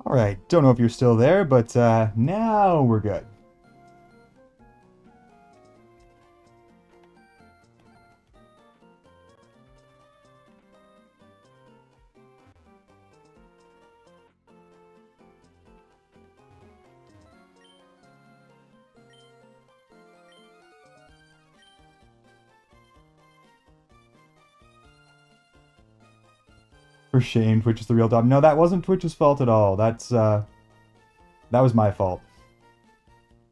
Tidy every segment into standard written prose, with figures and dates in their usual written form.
Alright, don't know if you're still there, but now we're good. For shame, Twitch is the real dog. No, that wasn't Twitch's fault at all. That was my fault.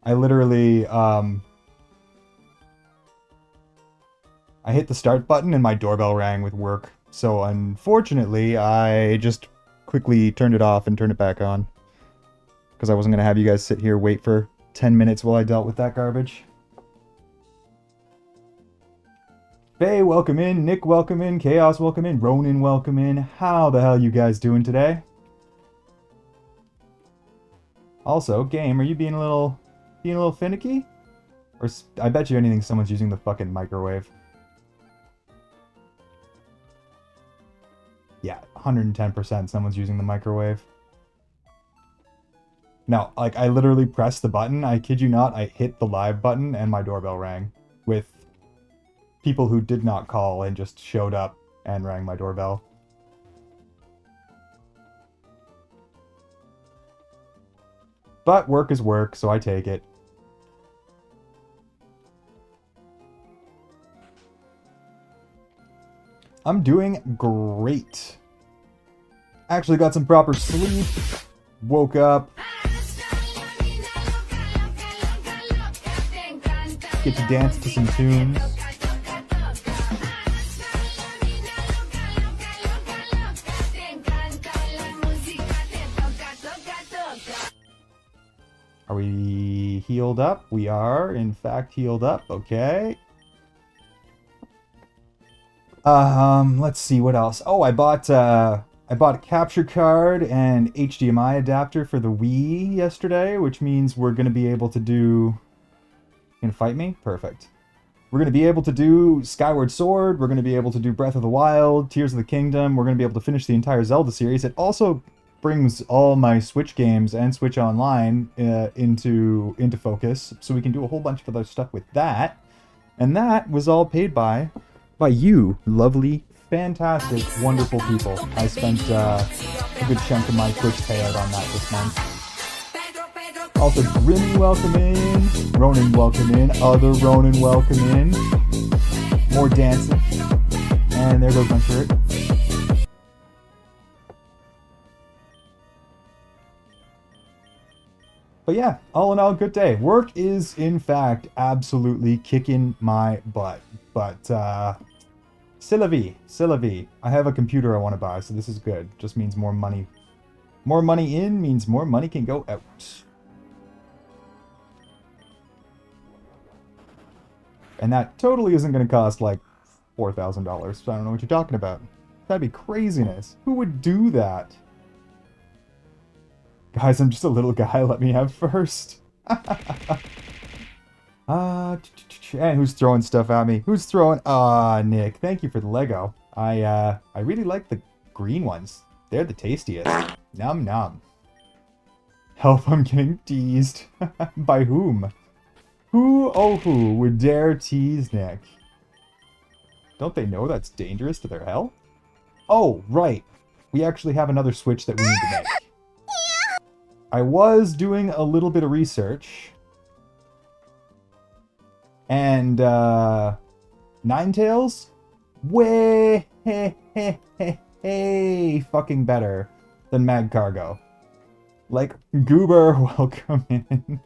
I literally, I hit the start button and my doorbell rang with work. So unfortunately, I just quickly turned it off and turned it back on. Because I wasn't going to have you guys sit here wait for 10 minutes while I dealt with that garbage. Faye, welcome in. Nick, welcome in. Chaos, welcome in. Ronan, welcome in. How the hell you guys doing today? Also, game, are you being a little finicky? Or I bet you anything someone's using the fucking microwave. Yeah, 110% someone's using the microwave. No, like, I literally pressed the button. I kid you not, I hit the live button and my doorbell rang with people who did not call and just showed up and rang my doorbell. But work is work, so I take it. I'm doing great. Actually got some proper sleep. Woke up. Get to dance to some tunes. Are we healed up? We are, in fact, healed up. Okay. Let's see what else. Oh, I bought a capture card and HDMI adapter for the Wii yesterday, which means we're gonna be able to do. You gonna fight me? Perfect. We're gonna be able to do Skyward Sword. We're gonna be able to do Breath of the Wild, Tears of the Kingdom. We're gonna be able to finish the entire Zelda series. It also brings all my Switch games and Switch Online into focus, so we can do a whole bunch of other stuff with that. And that was all paid by you, lovely, fantastic, wonderful people. I spent a good chunk of my Twitch payout on that this month. Also, Grimmy, welcome in. Ronan, welcome in. Other Ronan, welcome in. More dancing. And there goes my shirt. But yeah, all in all, good day. Work is, in fact, absolutely kicking my butt. But, c'est la vie, c'est la vie. I have a computer I want to buy, so this is good. Just means more money. More money in means more money can go out. And that totally isn't going to cost, like, $4,000. So I don't know what you're talking about. That'd be craziness. Who would do that? Guys, I'm just a little guy. Let me have first. And who's throwing stuff at me? Who's throwing? Nick. Thank you for the Lego. I really like the green ones. They're the tastiest. Num num. Help! I'm getting teased. By whom? Who? Oh, who would dare tease Nick? Don't they know that's dangerous to their health? Oh, right. We actually have another switch that we need to make. I was doing a little bit of research. And, Ninetales? Way fucking better than Mag Cargo. Like, Goober, welcome in.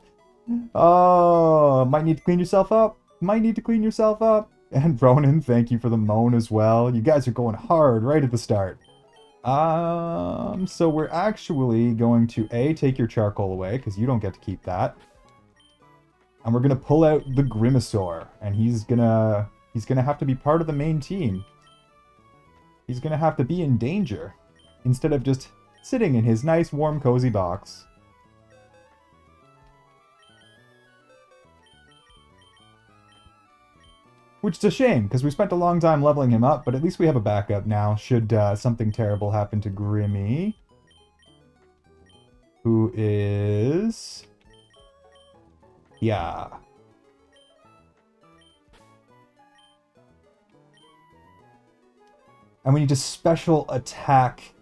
Oh, might need to clean yourself up. Might need to clean yourself up. And Ronan, thank you for the moan as well. You guys are going hard right at the start. So we're actually going to take your charcoal away, because you don't get to keep that. And we're gonna pull out the Grimasaur, and he's gonna have to be part of the main team. He's gonna have to be in danger, instead of just sitting in his nice, warm, cozy box. Which is a shame, because we spent a long time leveling him up, but at least we have a backup now, should something terrible happen to Grimmy. who is... Yeah. And we need to special attack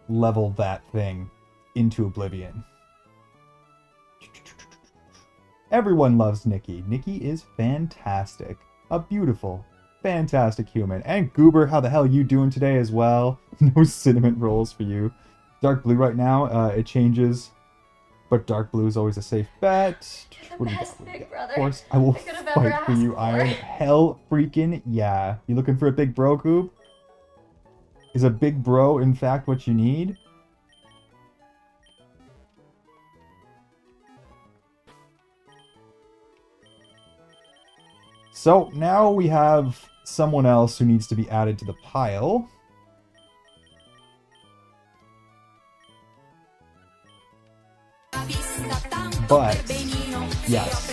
level that thing into oblivion. Everyone loves Nikki. Nikki is fantastic. A beautiful, fantastic human. And Goober, how the hell you doing today as well? No cinnamon rolls for you. Dark blue right now, it changes. But dark blue is always a safe bet. You're the best, big brother. Of course, I will fight for you, Iron. Hell freaking yeah. You looking for a big bro, Goob? Is a big bro, in fact, what you need? So, now we have someone else who needs to be added to the pile. But, yes,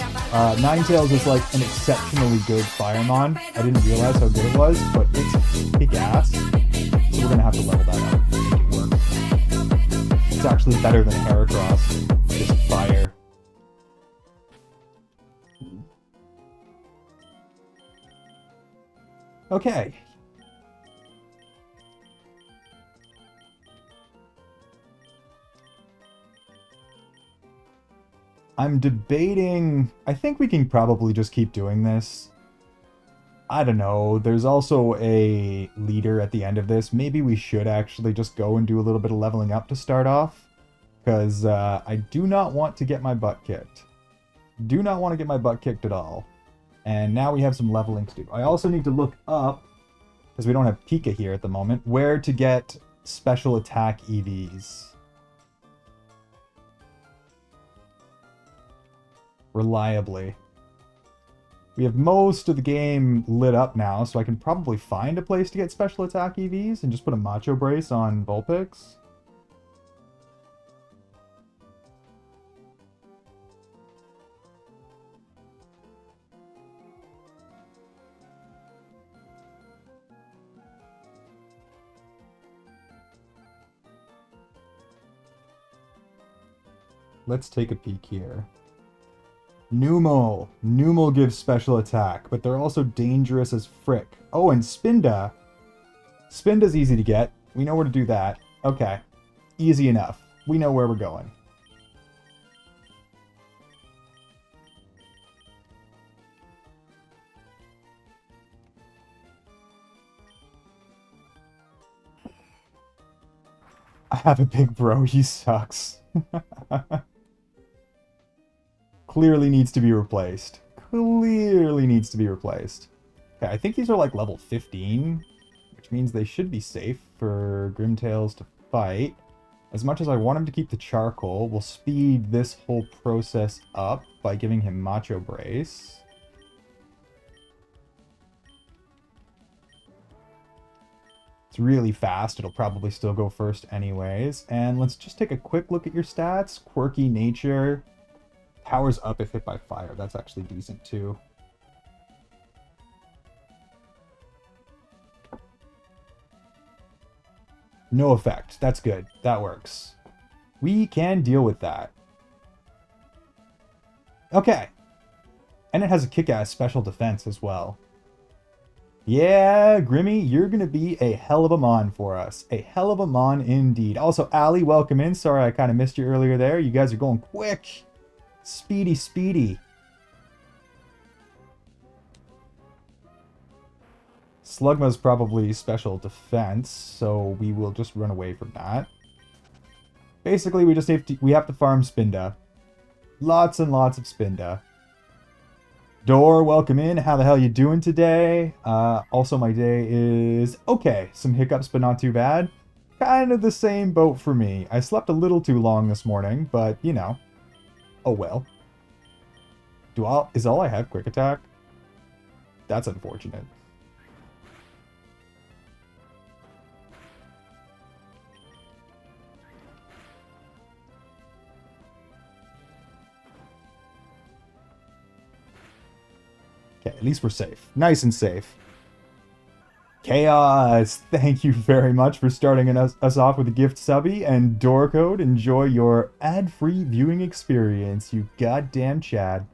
Ninetales is like an exceptionally good Firemon. I didn't realize how good it was, but it's kick-ass. So we're gonna have to level that up and make it work. It's actually better than Heracross. Just fire. Okay. I'm debating... I think we can probably just keep doing this. I don't know. There's also a leader at the end of this. Maybe we should actually just go and do a little bit of leveling up to start off. Because I do not want to get my butt kicked. Do not want to get my butt kicked at all. And now we have some leveling to do. I also need to look up, because we don't have Pika here at the moment, where to get special attack EVs. Reliably. We have most of the game lit up now, so I can probably find a place to get special attack EVs and just put a Macho Brace on Vulpix. Let's take a peek here. Numel. Numel gives special attack, but they're also dangerous as frick. Oh, and Spinda. Spinda's easy to get. We know where to do that. Okay. Easy enough. We know where we're going. I have a big bro. He sucks. Clearly needs to be replaced. Clearly needs to be replaced. Okay, I think these are like level 15, which means they should be safe for Grimtails to fight. As much as I want him to keep the charcoal, we'll speed this whole process up by giving him Macho Brace. It's really fast. It'll probably still go first anyways. And let's just take a quick look at your stats. Quirky nature. Powers up if hit by fire. That's actually decent too. No effect. That's good. That works. We can deal with that. Okay. And it has a kick-ass special defense as well. Yeah, Grimmy, you're going to be a hell of a mon for us. A hell of a mon indeed. Also, Ali, welcome in. Sorry I kind of missed you earlier there. You guys are going quick. Speedy, speedy. Slugma's probably special defense, so we will just run away from that. Basically, we just have to farm Spinda. Lots and lots of Spinda. Door, welcome in. How the hell you doing today? Also, my day is okay. Some hiccups, but not too bad. Kind of the same boat for me. I slept a little too long this morning, but, you know. Oh well. Is all I have quick attack? That's unfortunate. Okay, at least we're safe. Nice and safe. Chaos, thank you very much for starting us off with a gift subby and door code. Enjoy your ad-free viewing experience, you goddamn Chad.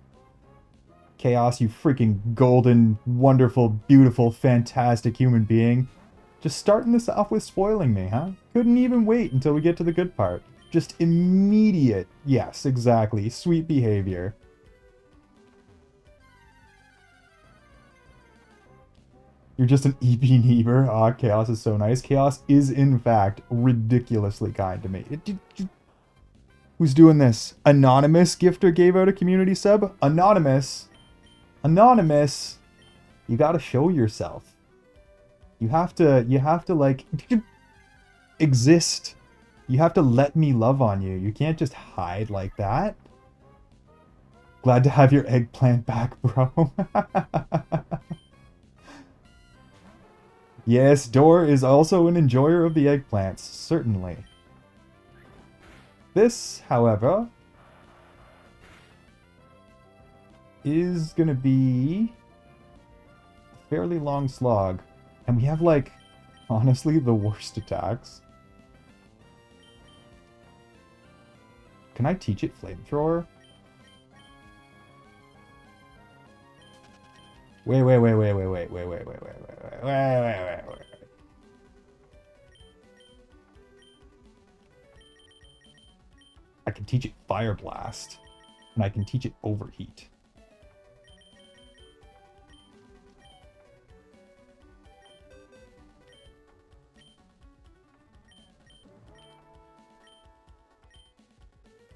Chaos, you freaking golden, wonderful, beautiful, fantastic human being. Just starting this off with spoiling me, huh? Couldn't even wait until we get to the good part. Just immediate, yes, exactly, sweet behavior. You're just an EP neighbor. Ah, Chaos is so nice. Chaos is, in fact, ridiculously kind to me. Who's doing this? Anonymous Gifter gave out a community sub? Anonymous? Anonymous? You gotta show yourself. You have to, like, exist. You have to let me love on you. You can't just hide like that. Glad to have your eggplant back, bro. Yes, Dor is also an enjoyer of the eggplants, certainly. This, however, is going to be a fairly long slog. And we have, like, honestly, the worst attacks. Can I teach it Flamethrower? Wait. I can teach it Fire Blast, and I can teach it Overheat.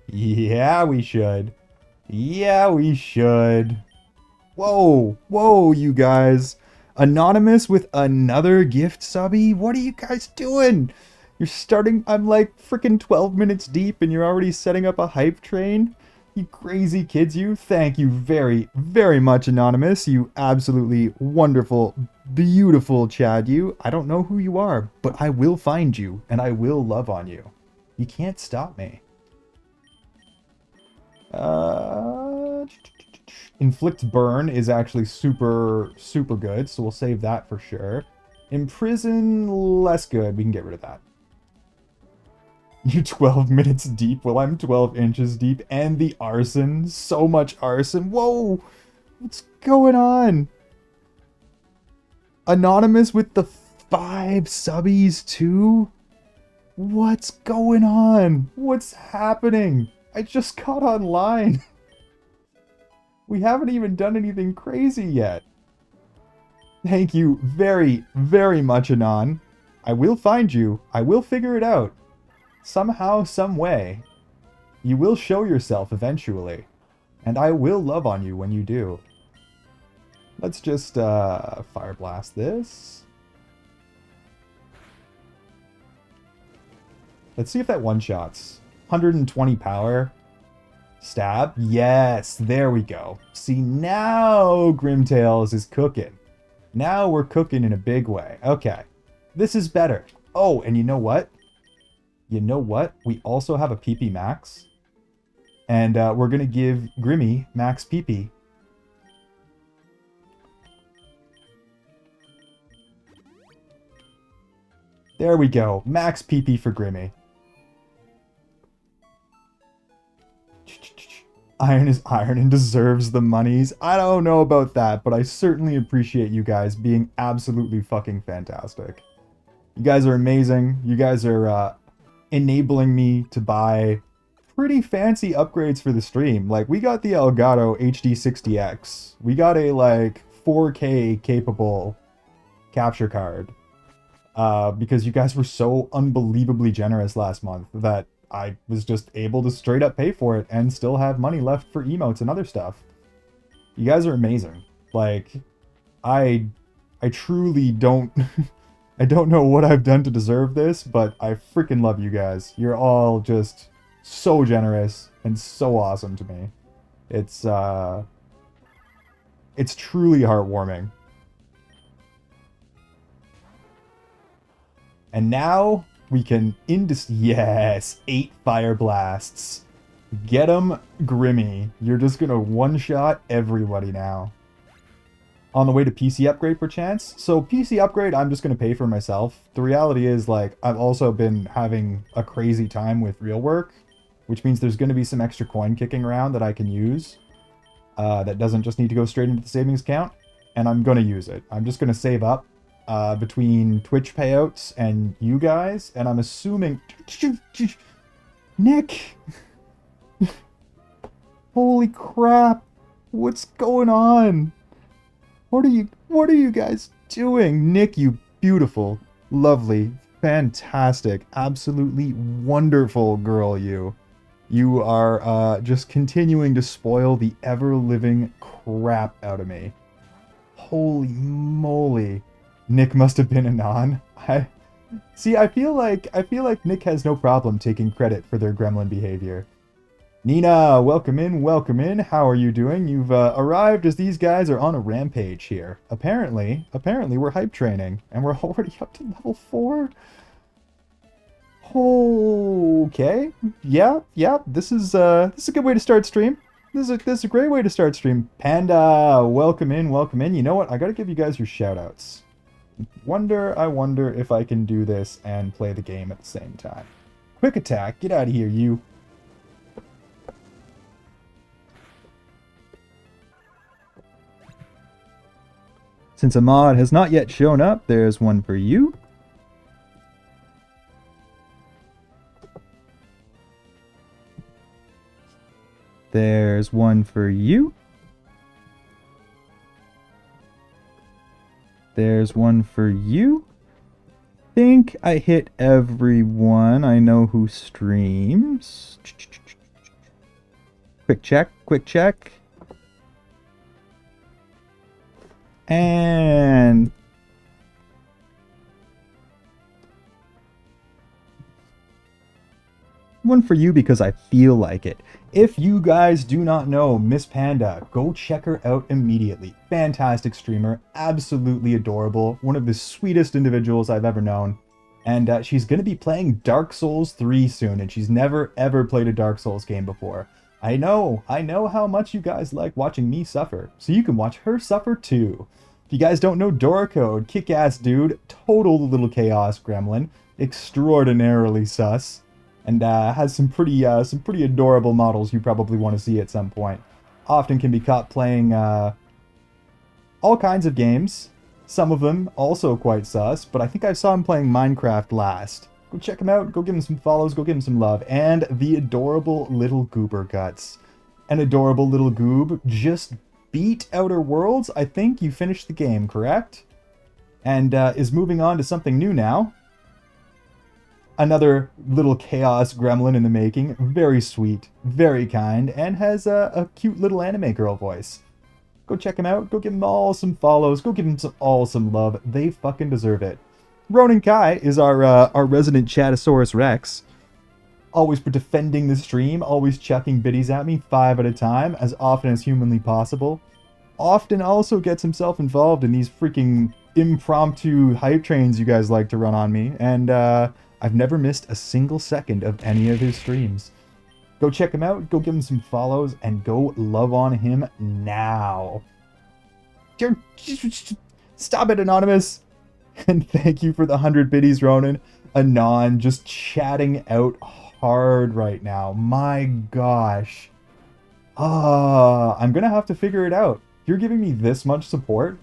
Yeah, we should. Yeah, we should. Whoa, you guys. Anonymous with another gift subby? What are you guys doing? You're starting, I'm like freaking 12 minutes deep and you're already setting up a hype train? You crazy kids, you. Thank you very, very much, Anonymous. You absolutely wonderful, beautiful Chad, you. I don't know who you are, but I will find you and I will love on you. You can't stop me. Inflict Burn is actually super good, so we'll save that for sure. Imprison, less good. We can get rid of that. You're 12 minutes deep while I'm 12 inches deep. And the arson. So much arson. Whoa! What's going on? Anonymous with the 5 subbies too? What's going on? What's happening? I just got online. We haven't even done anything crazy yet. Thank you very, very much, Anon. I will find you. I will figure it out. Somehow, some way. You will show yourself eventually. And I will love on you when you do. Let's just Fire Blast this. Let's see if that one-shots. 120 power. Stab? Yes, there we go. See, now Grimtails is cooking. Now we're cooking in a big way. Okay, this is better. Oh, and you know what? You know what? We also have a PP max. And we're going to give Grimmy max PP. There we go. Max PP for Grimmy. Iron is iron and deserves the monies. I don't know about that, but I certainly appreciate you guys being absolutely fucking fantastic. You guys are amazing. You guys are enabling me to buy pretty fancy upgrades for the stream. Like, we got the Elgato HD60X. We got a, like, 4K capable capture card. Because you guys were so unbelievably generous last month that I was just able to straight up pay for it and still have money left for emotes and other stuff. You guys are amazing. Like, I truly don't... I don't know what I've done to deserve this, but I freaking love you guys. You're all just so generous and so awesome to me. It's truly heartwarming. And now we can yes, 8 Fire Blasts. Get 'em, Grimmy. You're just gonna one-shot everybody now. on the way to PC upgrade perchance. So PC upgrade, I'm just going to pay for myself. The reality is, like, I've also been having a crazy time with real work, which means there's going to be some extra coin kicking around that I can use. That doesn't just need to go straight into the savings account, and I'm going to use it. I'm just going to save up between Twitch payouts and you guys, and I'm assuming... Nick! Holy crap! What's going on? What are you guys doing? Nick, you beautiful, lovely, fantastic, absolutely wonderful girl, you. You are just continuing to spoil the ever-living crap out of me. Holy moly. Nick must have been Anon. I feel like Nick has no problem taking credit for their gremlin behavior. Nina, welcome in, welcome in. How are you doing? You've arrived as these guys are on a rampage here. Apparently we're hype training, and we're already up to level 4. Okay, yeah, this is a good way to start stream. This is a great way to start stream. Panda, welcome in, welcome in. You know what? I gotta give you guys your shoutouts. I wonder if I can do this and play the game at the same time. Quick attack, get out of here, you. Since a mod has not yet shown up, there's one for you. There's one for you. There's one for you. Think I hit everyone. I know who streams. Quick check, quick check. And one for you because I feel like it. If you guys do not know Miss Panda, go check her out immediately. Fantastic streamer, absolutely adorable, one of the sweetest individuals I've ever known. And she's going to be playing Dark Souls 3 soon, and she's never ever played a Dark Souls game before. I know how much you guys like watching me suffer, so you can watch her suffer too. If you guys don't know Dora Code, kick-ass dude, total little chaos gremlin, extraordinarily sus. And has some pretty adorable models you probably want to see at some point. Often can be caught playing all kinds of games. Some of them also quite sus, but I think I saw him playing Minecraft last. Go check him out, go give him some follows, go give him some love. And the adorable little Goober Guts. An adorable little goob just beat Outer Worlds. I think you finished the game, correct? And is moving on to something new now. Another little chaos gremlin in the making. Very sweet, very kind, and has a cute little anime girl voice. Go check him out. Go give them all some follows. Go give them all some love. They fucking deserve it. Ronan Kai is our resident Chatosaurus Rex. Always defending the stream. Always chucking biddies at me 5 at a time, as often as humanly possible. Often also gets himself involved in these freaking impromptu hype trains you guys like to run on me. And, I've never missed a single second of any of his streams. Go check him out, go give him some follows, and go love on him now. Stop it, Anonymous! And thank you for the 100 biddies, Ronan. Anon, just chatting out hard right now. My gosh. I'm gonna have to figure it out. You're giving me this much support.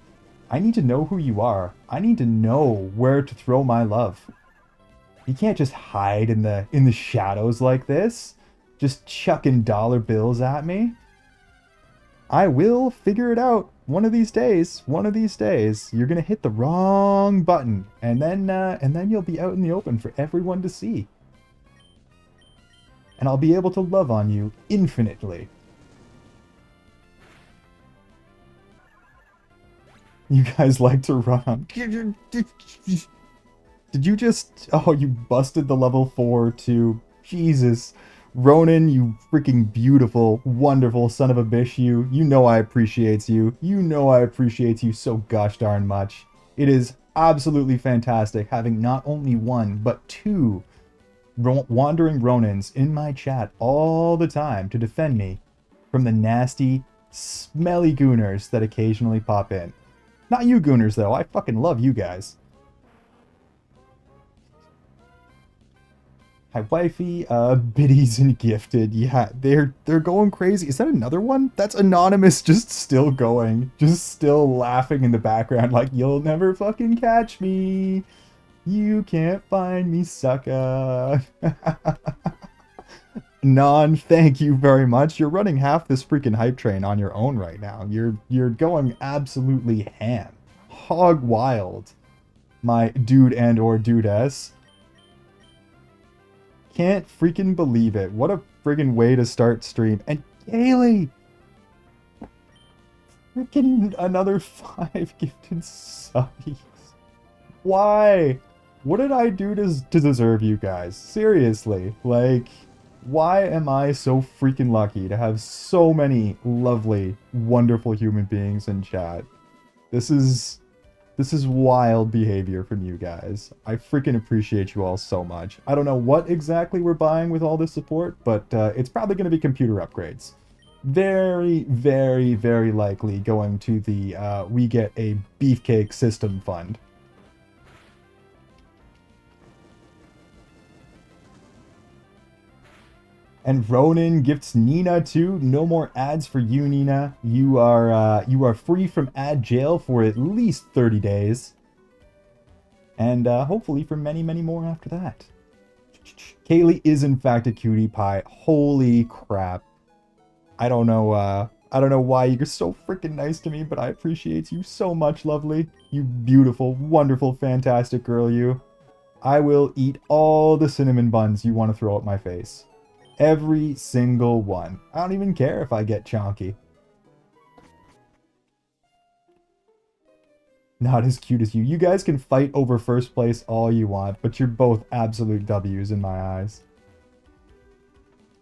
I need to know who you are. I need to know where to throw my love. You can't just hide in the shadows like this. Just chucking dollar bills at me. I will figure it out one of these days. One of these days, you're gonna hit the wrong button, and then you'll be out in the open for everyone to see. And I'll be able to love on you infinitely. You guys like to run on. Did you just... Oh, you busted the level 4 too. Jesus. Ronan, you freaking beautiful, wonderful son of a bitch, you. You know I appreciates you. You know I appreciates you so gosh darn much. It is absolutely fantastic having not only one, but 2 wandering Ronans in my chat all the time to defend me from the nasty, smelly gooners that occasionally pop in. Not you gooners, though. I fucking love you guys. Hi, wifey. Biddies and Gifted. Yeah, they're going crazy. Is that another one? That's Anonymous just still going. Just still laughing in the background like, you'll never fucking catch me. You can't find me, sucker. Non, thank you very much. You're running half this freaking hype train on your own right now. You're going absolutely ham. Hog wild, my dude and or dudess. Can't freaking believe it. What a friggin' way to start stream. And Kaylee! Freaking another 5 gifted subbies. Why? What did I do to deserve you guys? Seriously, like, why am I so freaking lucky to have so many lovely, wonderful human beings in chat? This is wild behavior from you guys. I freaking appreciate you all so much. I don't know what exactly we're buying with all this support, but it's probably going to be computer upgrades. Very, very, very likely going to the we get a beefcake system fund. And Ronan gifts Nina too. No more ads for you, Nina. You are free from ad jail for at least 30 days. And hopefully for many, many more after that. Kaylee is in fact a cutie pie. Holy crap. I don't know why you're so freaking nice to me, but I appreciate you so much, lovely. You beautiful, wonderful, fantastic girl, you. I will eat all the cinnamon buns you want to throw at my face. Every single one. I don't even care if I get chonky. Not as cute as you. You guys can fight over first place all you want, but you're both absolute W's in my eyes.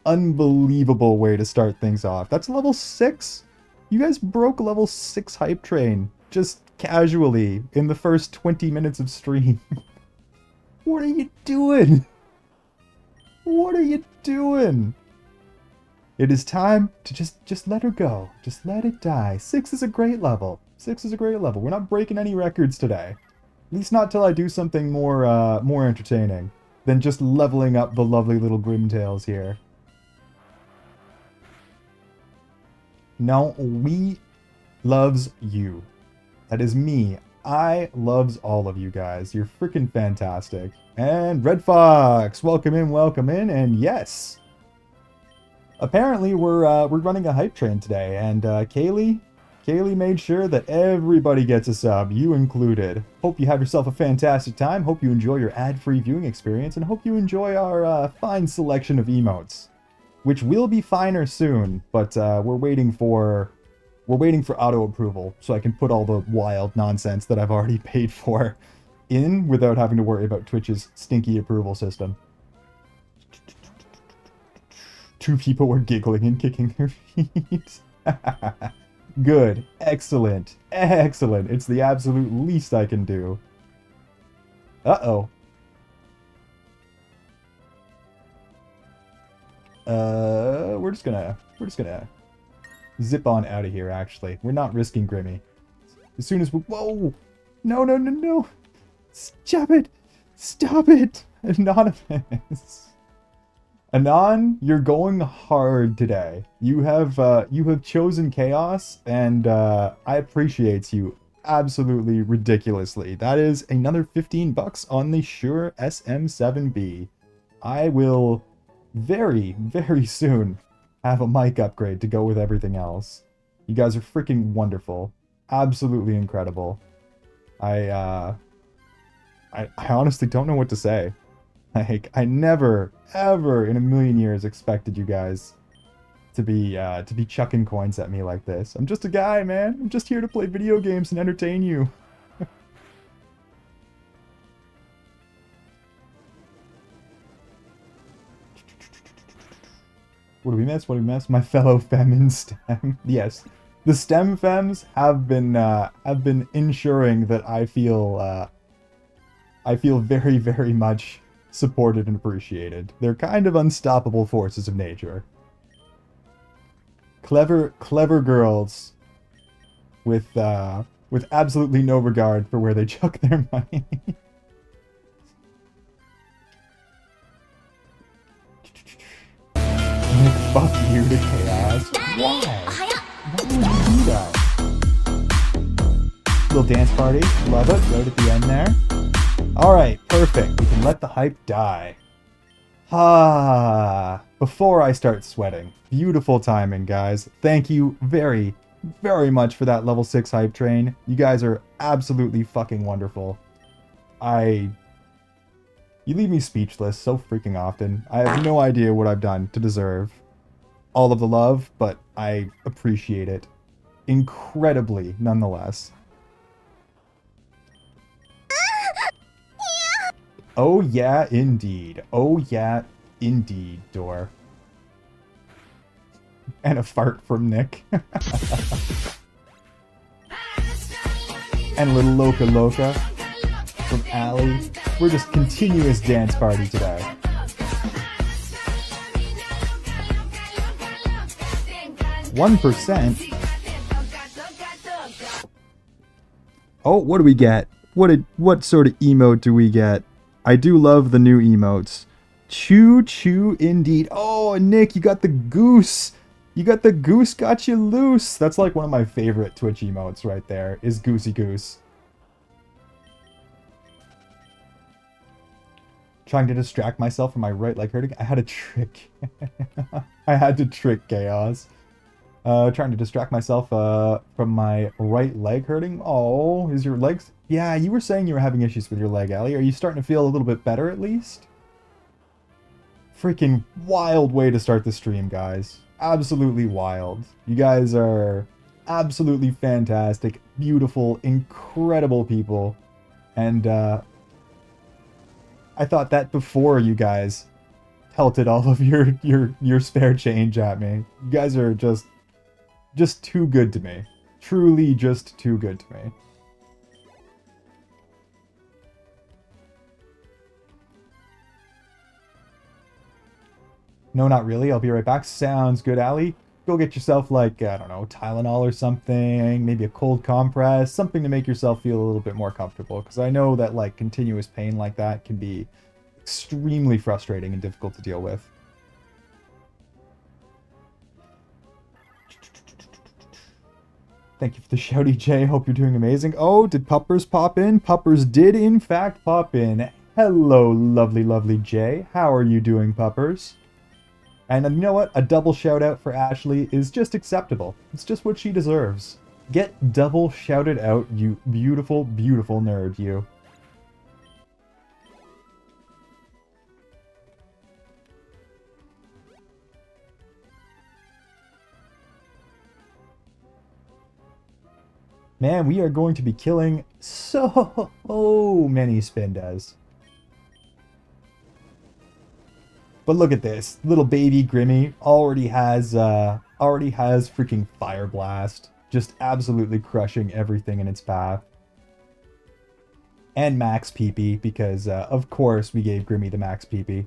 Unbelievable way to start things off. That's level 6? You guys broke level 6 hype train. Just casually in the first 20 minutes of stream. What are you doing? What are you doing? It is time to just let her go. Just let it die. 6 is a great level. 6 is a great level. We're not breaking any records today. At least not till I do something more more entertaining than just leveling up the lovely little Grimtails here. No, we loves you. That is me. I loves all of you guys. You're freaking fantastic. And Red Fox, welcome in, and yes, apparently we're running a hype train today, and Kaylee made sure that everybody gets a sub, you included. Hope you have yourself a fantastic time. Hope you enjoy your ad-free viewing experience, and hope you enjoy our fine selection of emotes, which will be finer soon. But we're waiting for auto approval so I can put all the wild nonsense that I've already paid for in without having to worry about Twitch's stinky approval system. 2 people were giggling and kicking their feet. Good. Excellent. Excellent. It's the absolute least I can do. Uh-oh. We're just gonna zip on out of here, actually. We're not risking Grimmy. As soon as we... Whoa! No, no, no, no! Stop it! Stop it! Anonymous! Anon, you're going hard today. You have chosen chaos, and I appreciate you absolutely ridiculously. That is another 15 bucks on the Shure SM7B. I will very, very soon have a mic upgrade to go with everything else. You guys are freaking wonderful. Absolutely incredible. I honestly don't know what to say. Like, I never, ever in a million years expected you guys to be chucking coins at me like this. I'm just a guy, man. I'm just here to play video games and entertain you. What do we miss? What do we miss? My fellow fem in STEM. Yes, the STEM femmes have been ensuring that I feel very, very much supported and appreciated. They're kind of unstoppable forces of nature. Clever girls with with absolutely no regard for where they chuck their money. Fuck you to Chaos. Why? Why would you do that? Little dance party. Love it. Right at the end there. Alright, perfect. We can let the hype die. Before I start sweating. Beautiful timing, guys. Thank you very, very much for that level 6 hype train. You guys are absolutely fucking wonderful. You leave me speechless so freaking often. I have no idea what I've done to deserve all of the love, but I appreciate it incredibly nonetheless. Oh yeah, indeed. Oh yeah, indeed, Door. And a fart from Nick. And a little Loca Loca from Allie. We're just continuous dance party today. $1%. Oh, what do we get? What sort of emote do we get? I do love the new emotes. Choo choo indeed. Oh, Nick, you got the goose. You got the goose got you loose. That's like one of my favorite Twitch emotes right there, is Goosey Goose. Trying to distract myself from my right leg hurting. I had a trick. I had to trick Chaos. Trying to distract myself from my right leg hurting. Oh, is your legs? Yeah, you were saying you were having issues with your leg, Allie. Are you starting to feel a little bit better at least? Freaking wild way to start the stream, guys. Absolutely wild. You guys are absolutely fantastic, beautiful, incredible people. And I thought that before you guys pelted all of your spare change at me. You guys are just too good to me. Truly just too good to me. No, not really. I'll be right back. Sounds good, Allie. Go get yourself, like, I don't know, Tylenol or something. Maybe a cold compress. Something to make yourself feel a little bit more comfortable. Because I know that, like, continuous pain like that can be extremely frustrating and difficult to deal with. Thank you for the shouty, Jay. Hope you're doing amazing. Oh, did Puppers pop in? Puppers did, in fact, pop in. Hello, lovely, lovely Jay. How are you doing, Puppers? And you know what? A double shout out for Ashley is just acceptable. It's just what she deserves. Get double shouted out, you beautiful, beautiful nerd, you. Man, we are going to be killing so many Spindas. But look at this. Little baby Grimmy already has freaking Fire Blast. Just absolutely crushing everything in its path. And Max PP, because of course we gave Grimmy the Max PP.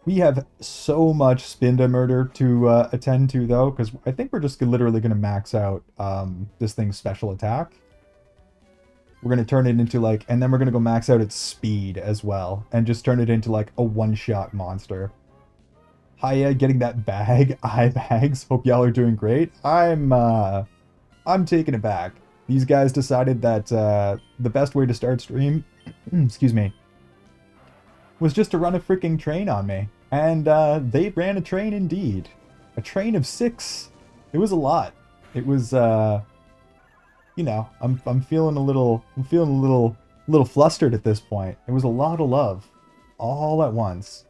We have so much Spinda murder to attend to, though, because I think we're just literally going to max out this thing's special attack. We're going to turn it into, like, and then we're going to go max out its speed as well, and just turn it into, like, a one-shot monster. Hiya, getting that bag. Eye bags. Hope y'all are doing great. I'm taking it back. These guys decided that the best way to start stream, excuse me, was just to run a freaking train on me. And they ran a train indeed. A train of 6. It was a lot. It was you know, I'm feeling a little flustered at this point. It was a lot of love all at once.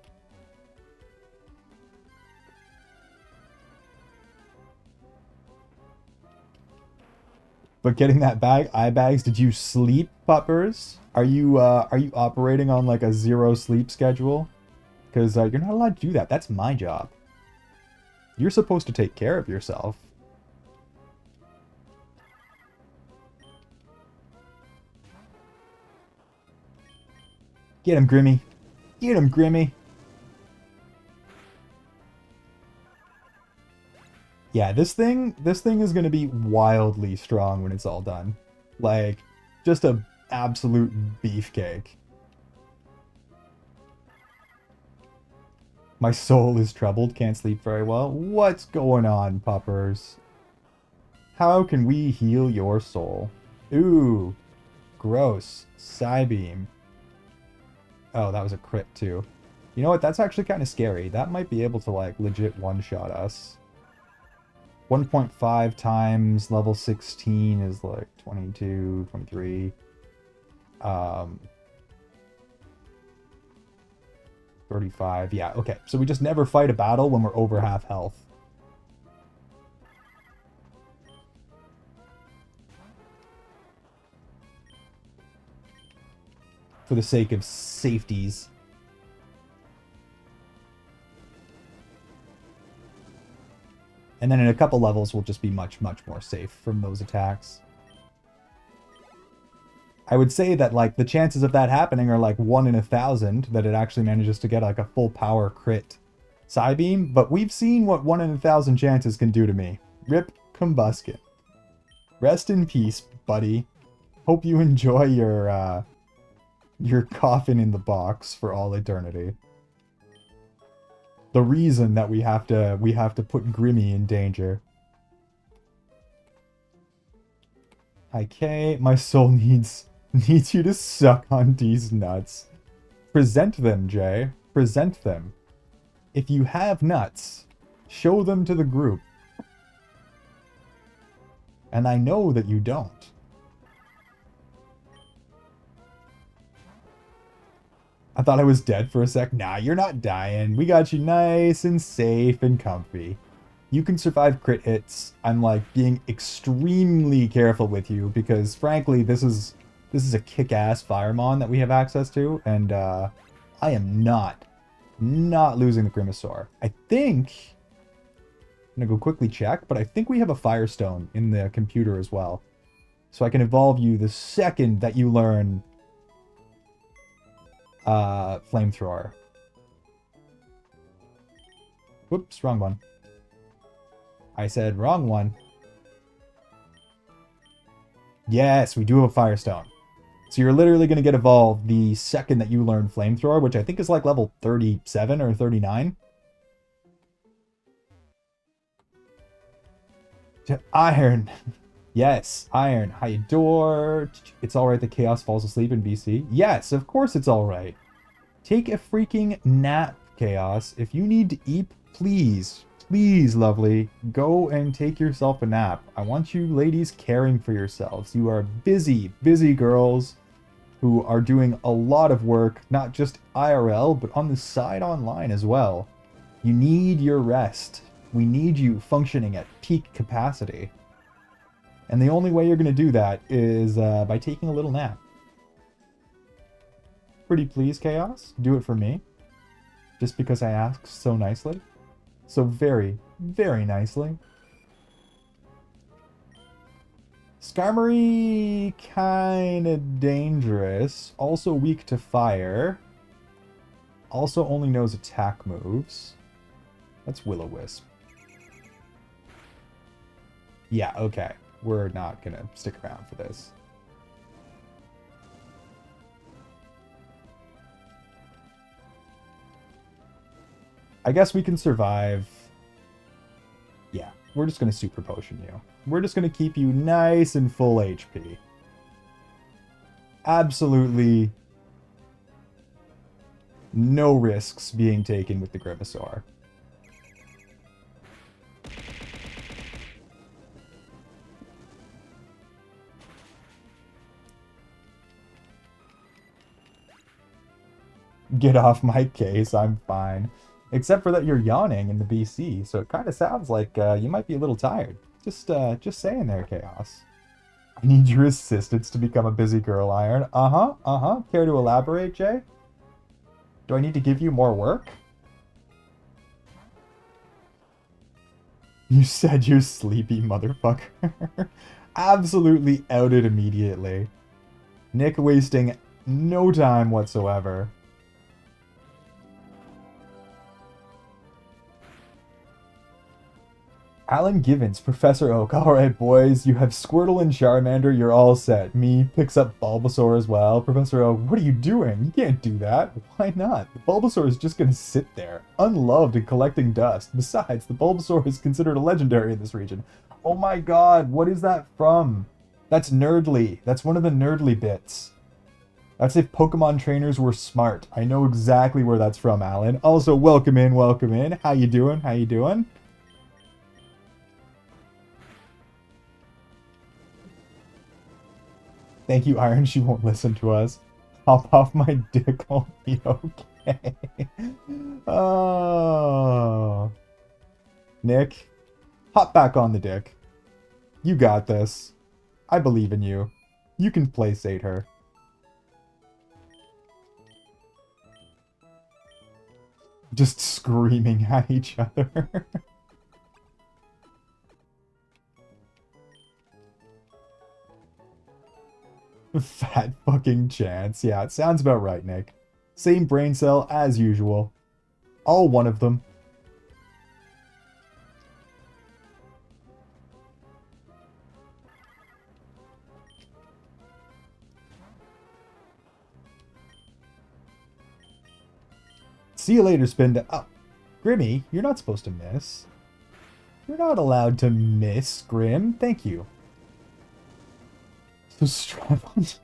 But getting that bag, eye bags, did you sleep, Puppers? Are you operating on like a 0 sleep schedule? Because you're not allowed to do that. That's my job. You're supposed to take care of yourself. Get him, Grimmy. Get him, Grimmy. Yeah, this thing is going to be wildly strong when it's all done. Like, just a absolute beefcake. My soul is troubled, can't sleep very well. What's going on, puppers? How can we heal your soul? Ooh, gross. Psybeam. Oh, that was a crit too. You know what? That's actually kind of scary. That might be able to, like, legit one-shot us. 1.5 times level 16 is like 22, 23. 35. Yeah, okay. So we just never fight a battle when we're over half health. For the sake of safeties. And then in a couple levels, we'll just be much, much more safe from those attacks. I would say that, like, the chances of that happening are like 1 in 1,000 that it actually manages to get, like, a full power crit Psybeam, but we've seen what 1 in 1,000 chances can do to me. Rip Combuskin. Rest in peace, buddy. Hope you enjoy your coffin in the box for all eternity. The reason that we have to put Grimmy in danger. Okay, my soul needs you to suck on these nuts. Present them, Jay. Present them. If you have nuts, show them to the group. And I know that you don't. I thought I was dead for a sec. Nah, you're not dying. We got you nice and safe and comfy. You can survive crit hits. I'm, like, being extremely careful with you because, frankly, this is a kick-ass Firemon that we have access to, and I am not losing the Grimasaur. I think... I'm gonna go quickly check, but I think we have a Firestone in the computer as well. So I can evolve you the second that you learn Flamethrower. Whoops, wrong one. I said wrong one. Yes, we do have a Firestone. So you're literally going to get evolved the second that you learn Flamethrower, which I think is like level 37 or 39. Iron. Yes, Iron. Hyador. It's alright that Chaos falls asleep in BC. Yes, of course it's alright. Take a freaking nap, Chaos. If you need to eat, please, please, lovely, go and take yourself a nap. I want you ladies caring for yourselves. You are busy, busy girls who are doing a lot of work, not just IRL, but on the side online as well. You need your rest. We need you functioning at peak capacity. And the only way you're going to do that is by taking a little nap. Pretty please, Chaos. Do it for me. Just because I asked so nicely. So very, very nicely. Skarmory, kinda dangerous. Also weak to fire. Also only knows attack moves. That's Will-O-Wisp. Yeah, okay. We're not gonna stick around for this. I guess we can survive. Yeah, we're just gonna Super Potion you. We're just gonna keep you nice and full HP. Absolutely no risks being taken with the Grimasaur. Get off my case, I'm fine. Except for that you're yawning in the BC, so it kind of sounds like you might be a little tired. Just saying there, Chaos. I need your assistance to become a busy girl, Iron. Uh-huh. Care to elaborate, Jay? Do I need to give you more work? You said you're sleepy, motherfucker. Absolutely outed immediately. Nick wasting no time whatsoever. Alan Givens, Professor Oak. Alright, boys, you have Squirtle and Charmander, you're all set. Me picks up Bulbasaur as well. Professor Oak, what are you doing? You can't do that. Why not? The Bulbasaur is just gonna sit there, unloved and collecting dust. Besides, the Bulbasaur is considered a legendary in this region. Oh my god, what is that from? That's Nerdly. That's one of the Nerdly bits. That's if Pokemon trainers were smart. I know exactly where that's from, Alan. Also, welcome in, welcome in. How you doing? How you doing? Thank you, Iron. She won't listen to us. Hop off my dick. I'll be okay. Oh. Nick, hop back on the dick. You got this. I believe in you. You can playsate her. Just screaming at each other. Fat fucking chance. Yeah, it sounds about right, Nick. Same brain cell as usual. All one of them. See you later, Spinda. Oh, Grimmy, you're not supposed to miss. You're not allowed to miss, Grim. Thank you. So strap-ons.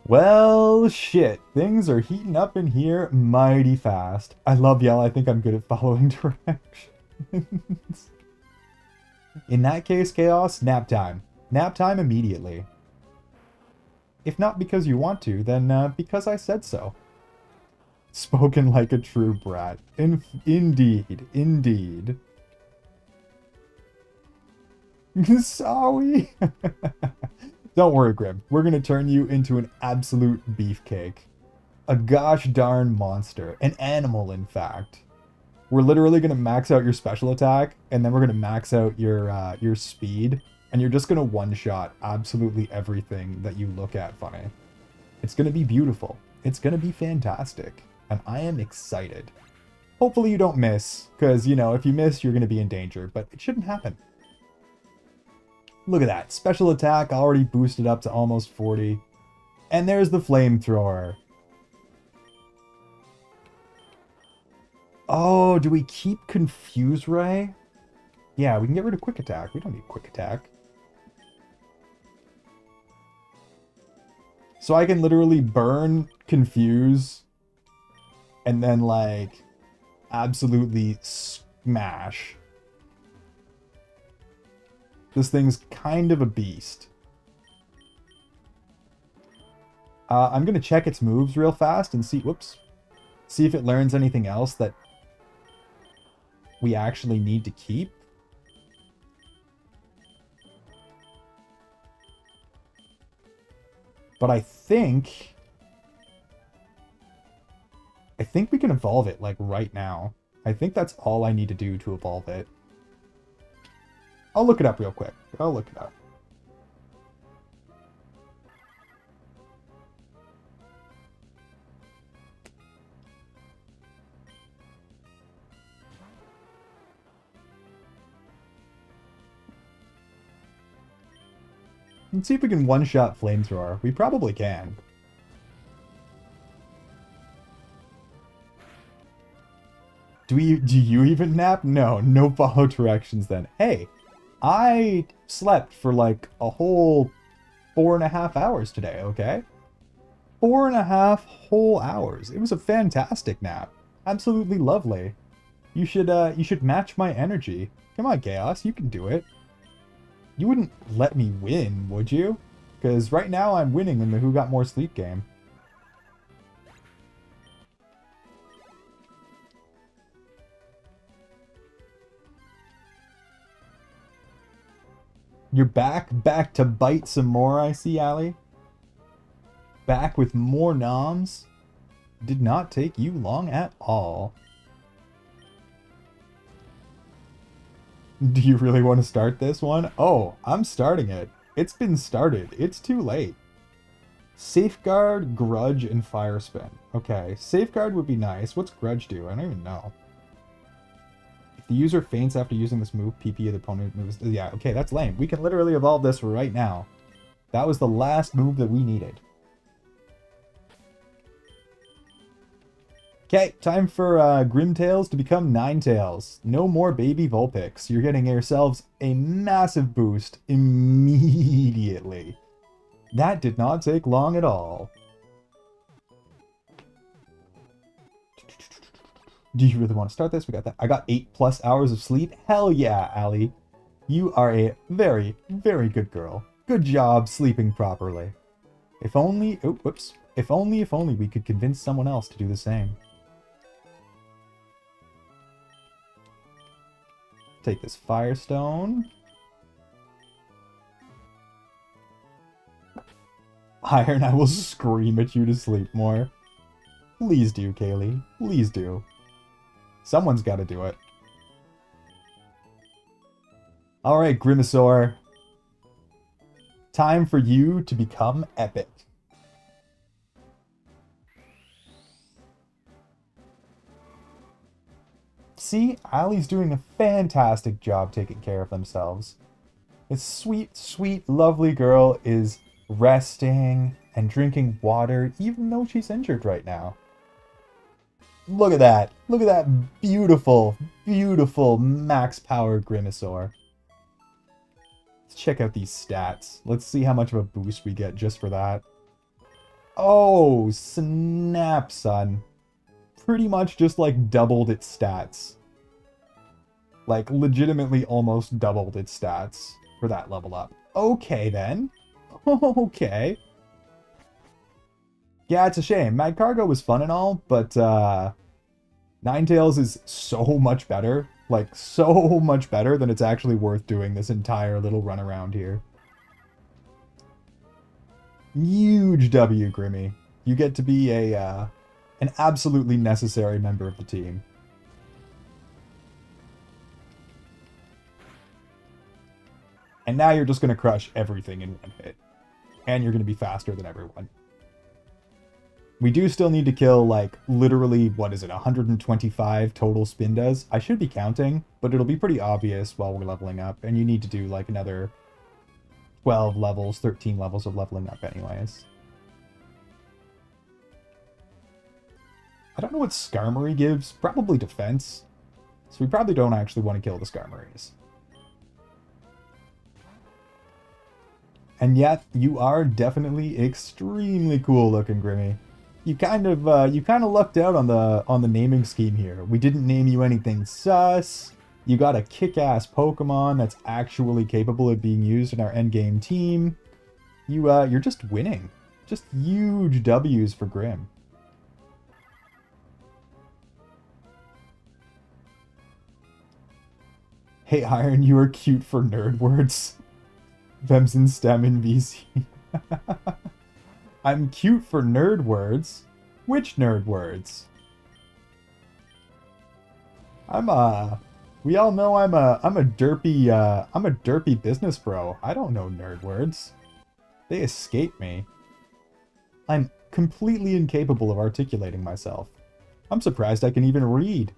Well, shit. Things are heating up in here mighty fast. I love Yell. I think I'm good at following directions. In that case, Chaos, nap time. Nap time immediately. If not because you want to, then because I said so. Spoken like a true brat. Indeed. Indeed. Sorry. Don't worry, Grim. We're gonna turn you into an absolute beefcake. A gosh darn monster. An animal, in fact. We're literally gonna max out your special attack, and then we're gonna max out your speed, and you're just gonna one-shot absolutely everything that you look at funny. It's gonna be beautiful. It's gonna be fantastic. And I am excited. Hopefully you don't miss, because, you know, if you miss, you're gonna be in danger, but it shouldn't happen. Look at that. Special attack already boosted up to almost 40. And there's the flamethrower. Oh, do we keep Confuse Ray? Yeah, we can get rid of Quick Attack. We don't need Quick Attack. So I can literally burn, confuse, and then, like, absolutely smash. This thing's kind of a beast. I'm going to check its moves real fast and see... Whoops. See if it learns anything else that we actually need to keep. But I think we can evolve it, like, right now. I think that's all I need to do to evolve it. I'll look it up real quick. I'll look it up. Let's see if we can one-shot Flamethrower. We probably can. Do you even nap? No, no follow directions then. Hey, I slept for like a whole 4.5 hours today, okay? 4.5 whole hours. It was a fantastic nap. Absolutely lovely. You should match my energy. Come on, Chaos, you can do it. You wouldn't let me win, would you? Because right now I'm winning in the Who Got More Sleep game. You're back to bite some more, I see, Allie. Back with more noms. Did not take you long at all. Do you really want to start this one? Oh, I'm starting it. It's been started. It's too late. Safeguard, Grudge, and Fire Spin. Okay, Safeguard would be nice. What's Grudge do? I don't even know. If the user faints after using this move, PP of the opponent moves... Yeah, okay, that's lame. We can literally evolve this right now. That was the last move that we needed. Okay, time for Grimtails to become Ninetales. No more baby Vulpix. You're getting yourselves a massive boost immediately. That did not take long at all. Do you really want to start this? We got that. I got 8+ hours of sleep. Hell yeah, Allie. You are a very, very good girl. Good job sleeping properly. If only... Oh, whoops. If only we could convince someone else to do the same. Take this Firestone. Iron, I will scream at you to sleep more. Please do, Kaylee. Please do. Someone's got to do it. Alright, Grimasaur. Time for you to become epic. See, Allie's doing a fantastic job taking care of themselves. This sweet, sweet, lovely girl is resting and drinking water, even though she's injured right now. Look at that. Look at that beautiful, beautiful max power Grimasaur. Let's check out these stats. Let's see how much of a boost we get just for that. Oh, snap, son. Pretty much just like doubled its stats. Like legitimately almost doubled its stats for that level up. Okay then. Okay. Yeah, it's a shame. Mad Cargo was fun and all, but Ninetales is so much better. Like, so much better than it's actually worth doing this entire little run around here. Huge W, Grimmy. You get to be an absolutely necessary member of the team. And now you're just going to crush everything in one hit. And you're going to be faster than everyone. We do still need to kill, like, literally, what is it, 125 total Spindas? I should be counting, but it'll be pretty obvious while we're leveling up. And you need to do, like, another 12 levels, 13 levels of leveling up anyways. I don't know what Skarmory gives. Probably defense. So we probably don't actually want to kill the Skarmories. And yet, you are definitely extremely cool looking, Grimmy. You kind of lucked out on the naming scheme here. We didn't name you anything sus. You got a kick-ass Pokemon that's actually capable of being used in our endgame team. You're just winning. Just huge W's for Grim. Hey Iron, you are cute for nerd words. Vemson STEM in VC. I'm cute for nerd words. Which nerd words? We all know I'm a derpy business bro. I don't know nerd words. They escape me. I'm completely incapable of articulating myself. I'm surprised I can even read.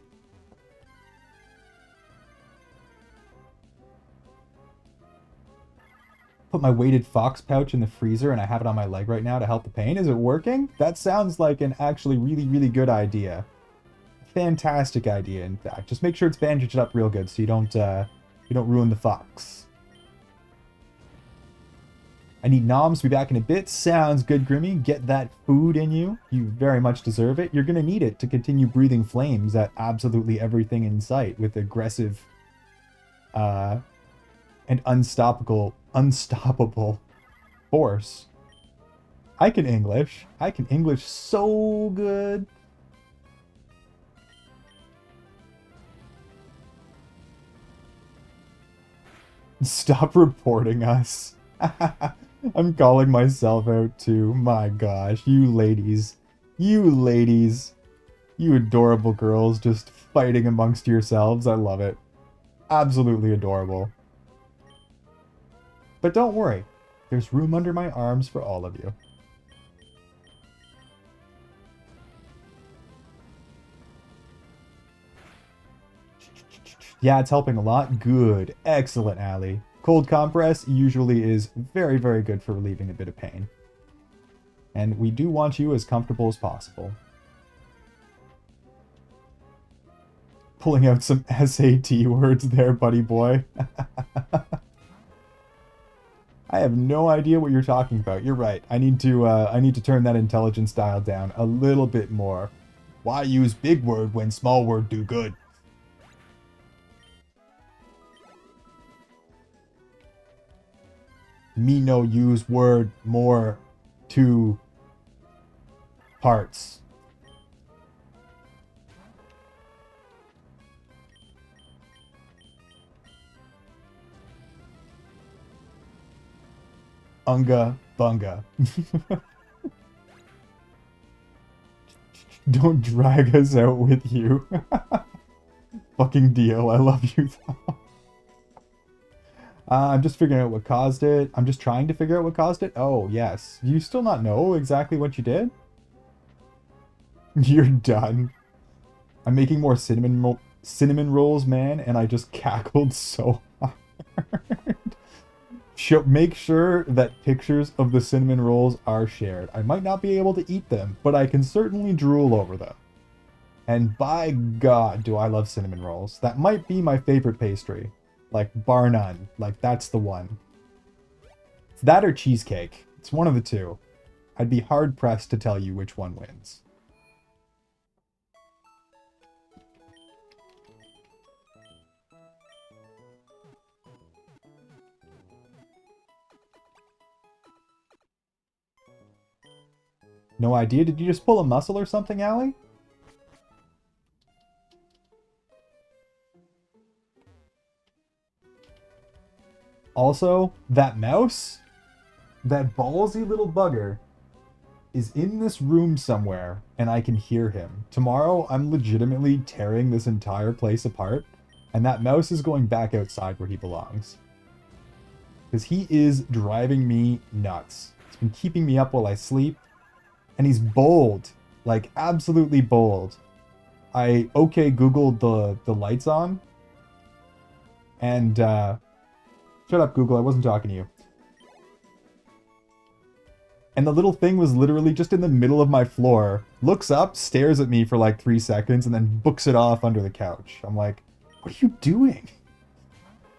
Put my weighted fox pouch in the freezer and I have it on my leg right now to help the pain. Is it working? That sounds like an actually really, really good idea. Fantastic idea, in fact. Just make sure it's bandaged up real good so you don't ruin the fox. I need noms to be back in a bit. Sounds good, Grimmy. Get that food in you. You very much deserve it. You're going to need it to continue breathing flames at absolutely everything in sight with aggressive and unstoppable force. I can English. I can English so good. Stop reporting us. I'm calling myself out too. My gosh, you ladies. You ladies. You adorable girls just fighting amongst yourselves. I love it. Absolutely adorable. But don't worry. There's room under my arms for all of you. Yeah, it's helping a lot. Good. Excellent, Allie. Cold compress usually is very, very good for relieving a bit of pain. And we do want you as comfortable as possible. Pulling out some SAT words there, buddy boy. I have no idea what you're talking about. You're right. I need to turn that intelligence dial down a little bit more. Why use big word when small word do good? Me no use word more two parts. Unga bunga. Don't drag us out with you. Fucking deal. I love you though. I'm just figuring out what caused it. I'm just trying to figure out what caused it. Oh, yes. Do you still not know exactly what you did? You're done. I'm making more cinnamon rolls, man, and I just cackled so hard. Make sure that pictures of the cinnamon rolls are shared. I might not be able to eat them, but I can certainly drool over them. And by God, do I love cinnamon rolls. That might be my favorite pastry. Like, bar none. Like, that's the one. It's that or cheesecake. It's one of the two. I'd be hard-pressed to tell you which one wins. No idea. Did you just pull a muscle or something, Allie? Also, that mouse, that ballsy little bugger, is in this room somewhere, and I can hear him. Tomorrow, I'm legitimately tearing this entire place apart, and that mouse is going back outside where he belongs. Because he is driving me nuts. He's been keeping me up while I sleep, and he's bold. Like, absolutely bold. I Googled the lights on, and, shut up, Google. I wasn't talking to you. And the little thing was literally just in the middle of my floor, looks up, stares at me for like 3 seconds, and then books it off under the couch. I'm like, what are you doing?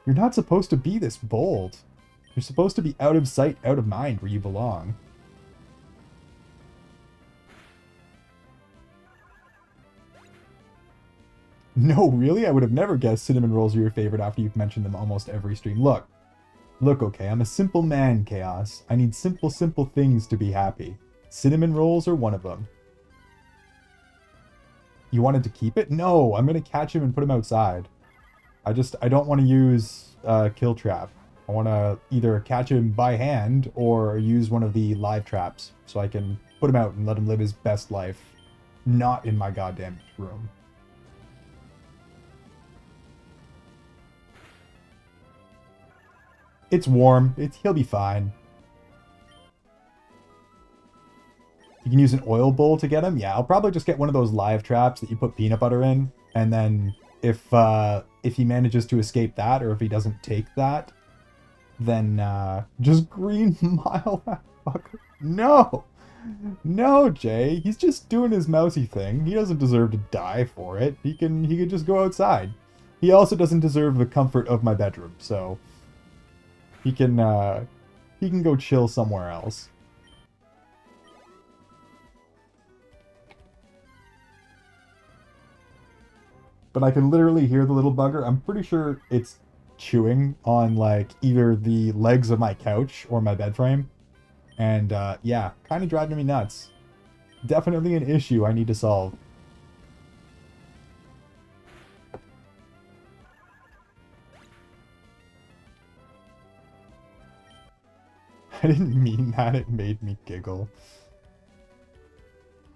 You're not supposed to be this bold. You're supposed to be out of sight, out of mind, where you belong. No, really? I would have never guessed cinnamon rolls are your favorite after you've mentioned them almost every stream. Look, okay, I'm a simple man, Chaos. I need simple things to be happy. Cinnamon rolls are one of them. You wanted to keep it? No, I'm gonna catch him and put him outside. I don't want to use kill trap. I want to either catch him by hand or use one of the live traps so I can put him out and let him live his best life, not in my goddamn room. It's warm. He'll be fine. You can use an oil bowl to get him? Yeah, I'll probably just get one of those live traps that you put peanut butter in. And then if he manages to escape that, or if he doesn't take that, then just green mile that fucker. No! No, Jay. He's just doing his mousy thing. He doesn't deserve to die for it. He can just go outside. He also doesn't deserve the comfort of my bedroom, so he can go chill somewhere else. But I can literally hear the little bugger. I'm pretty sure it's chewing on like either the legs of my couch or my bed frame. And yeah, kind of driving me nuts. Definitely an issue I need to solve. I didn't mean that, it made me giggle.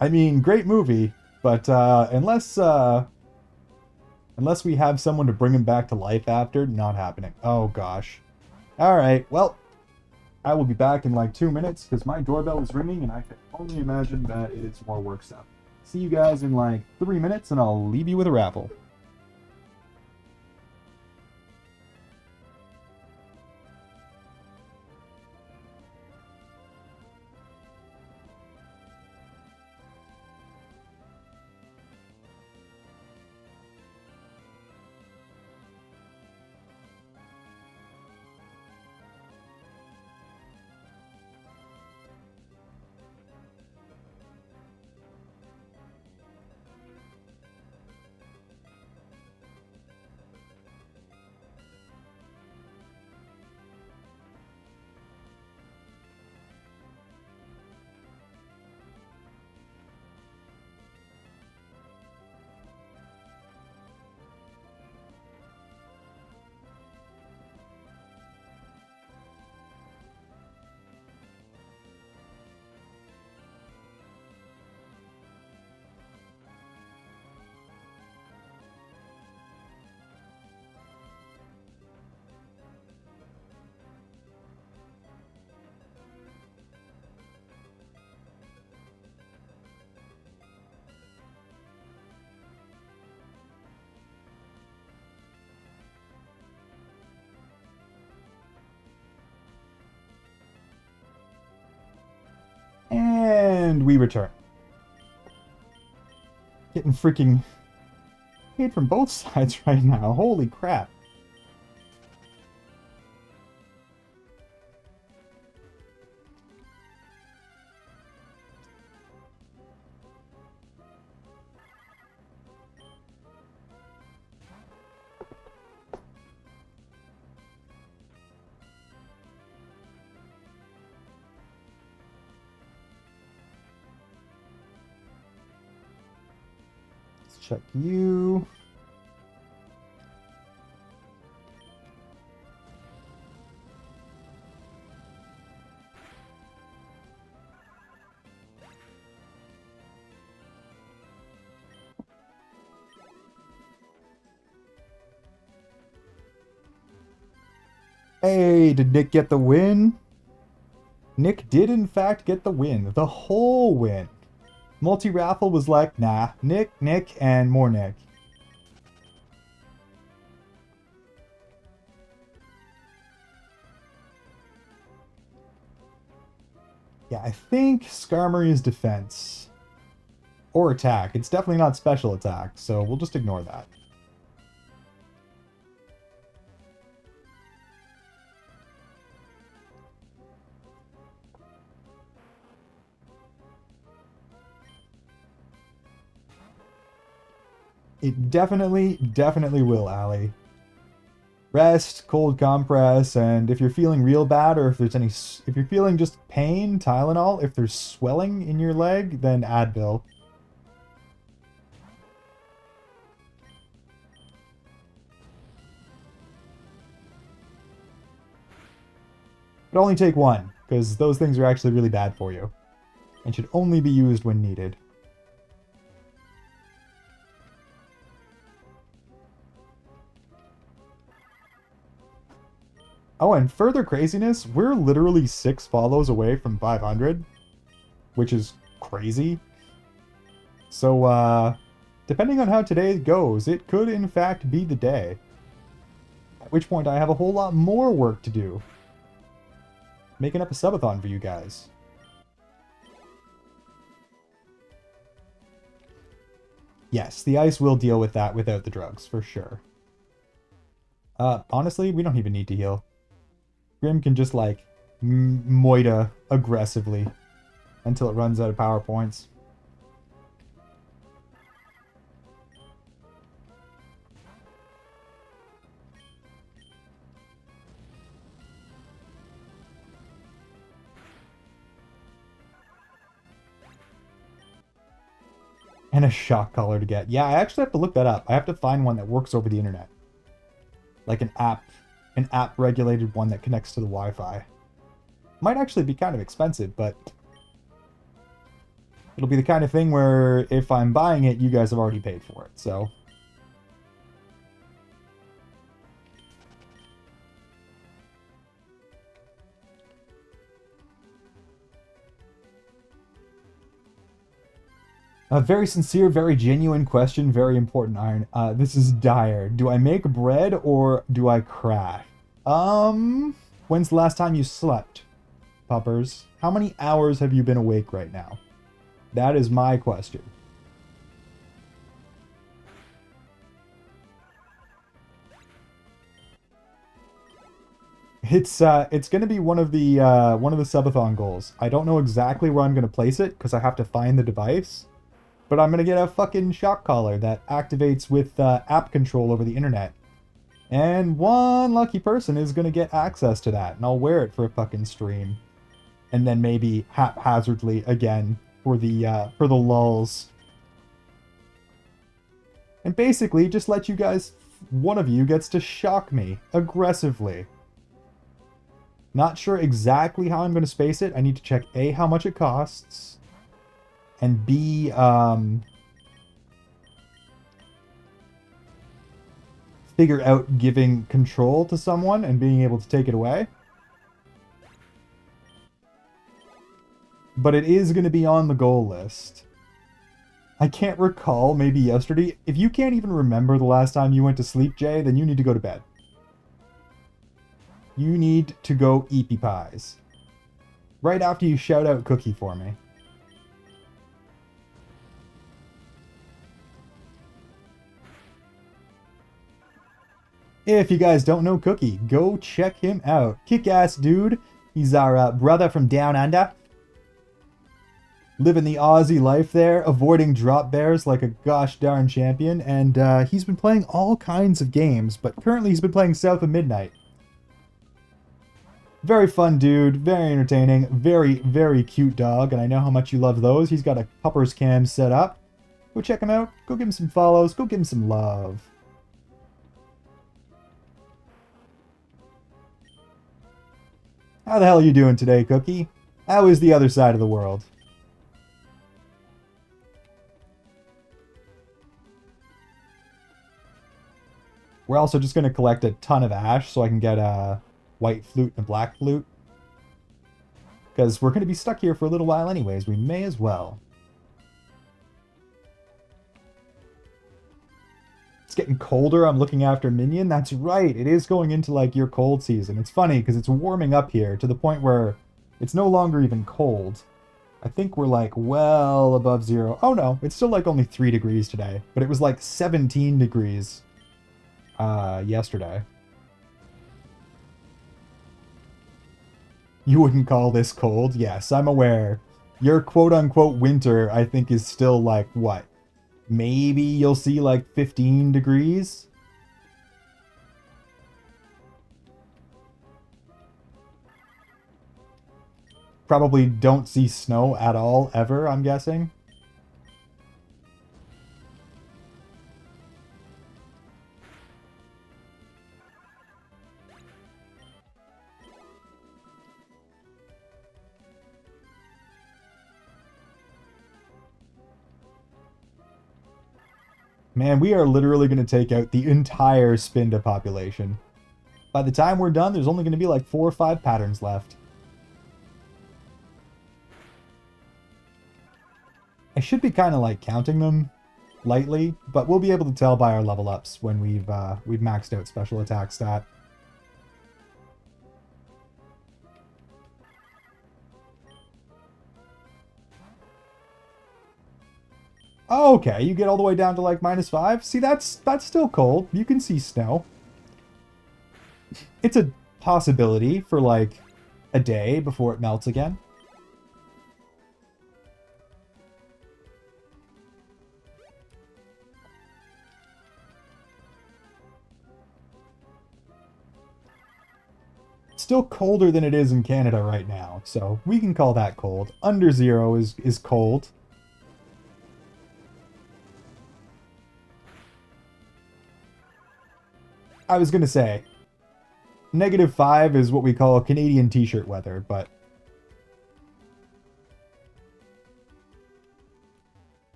I mean, great movie, but unless we have someone to bring him back to life after, not happening. Oh gosh. Alright, well, I will be back in like 2 minutes because my doorbell is ringing and I can only imagine that it's more work stuff. See you guys in like 3 minutes and I'll leave you with a raffle. And we return. Getting freaking hit from both sides right now. Holy crap. Check you. Hey, did Nick get the win? Nick did in fact get the win. The whole win. Multi-raffle was like, nah, Nick, and more Nick. Yeah, I think Skarmory is defense. Or attack. It's definitely not special attack, so we'll just ignore that. It definitely will, Allie. Rest, cold compress, and if you're feeling real bad or if you're feeling just pain, Tylenol. If there's swelling in your leg, then Advil. But only take one, because those things are actually really bad for you, and should only be used when needed. Oh, and further craziness, we're literally 6 follows away from 500, which is crazy. So, depending on how today goes, it could in fact be the day. At which point I have a whole lot more work to do. Making up a subathon for you guys. Yes, the ice will deal with that without the drugs, for sure. Honestly, we don't even need to heal. Grim can just, like, Moita aggressively until it runs out of power points. And a shock collar to get. Yeah, I actually have to look that up. I have to find one that works over the internet. Like an app-regulated one that connects to the Wi-Fi. Might actually be kind of expensive, but it'll be the kind of thing where if I'm buying it, you guys have already paid for it, so... A very sincere, very genuine question, very important, Iron. This is dire. Do I make bread or do I crash? When's the last time you slept, puppers? How many hours have you been awake right now? That is my question. It's gonna be one of the subathon goals. I don't know exactly where I'm gonna place it because I have to find the device, but I'm gonna get a fucking shock collar that activates with app control over the internet, and one lucky person is gonna get access to that, and I'll wear it for a fucking stream, and then maybe haphazardly again for the lulz, and basically just let you guys. One of you gets to shock me aggressively. Not sure exactly how I'm going to space it. I need to check A, how much it costs, and B, figure out giving control to someone and being able to take it away. But it is going to be on the goal list. I can't recall, maybe yesterday. If you can't even remember the last time you went to sleep, Jay, then you need to go to bed. You need to go eepy pies. Right after you shout out Cookie for me. If you guys don't know Cookie, go check him out. Kick-ass dude. He's our brother from down under. Living the Aussie life there, avoiding drop bears like a gosh darn champion. And he's been playing all kinds of games, but currently he's been playing South of Midnight. Very fun dude, very entertaining, very, very cute dog, and I know how much you love those. He's got a Puppers cam set up. Go check him out, go give him some follows, go give him some love. How the hell are you doing today, Cookie? How is the other side of the world? We're also just going to collect a ton of ash so I can get a white flute and a black flute. Because we're going to be stuck here for a little while anyways. We may as well. It's getting colder. I'm looking after Minion. That's right. It is going into like your cold season. It's funny because it's warming up here to the point where it's no longer even cold. I think we're like well above zero. Oh no, it's still like only 3 degrees today. But it was like 17 degrees yesterday. You wouldn't call this cold? Yes, I'm aware. Your quote-unquote winter, I think, is still like, what? Maybe you'll see like 15 degrees? Probably don't see snow at all, ever, I'm guessing. Man, we are literally going to take out the entire Spinda population. By the time we're done, there's only going to be like 4 or 5 patterns left. I should be kind of like counting them lightly, but we'll be able to tell by our level ups when we've maxed out special attack stat. Oh, okay, you get all the way down to like -5. See, that's still cold. You can see snow. It's a possibility for like a day before it melts again. Still colder than it is in Canada right now, so we can call that cold. Under 0 is cold. I was gonna say, -5 is what we call Canadian t-shirt weather, but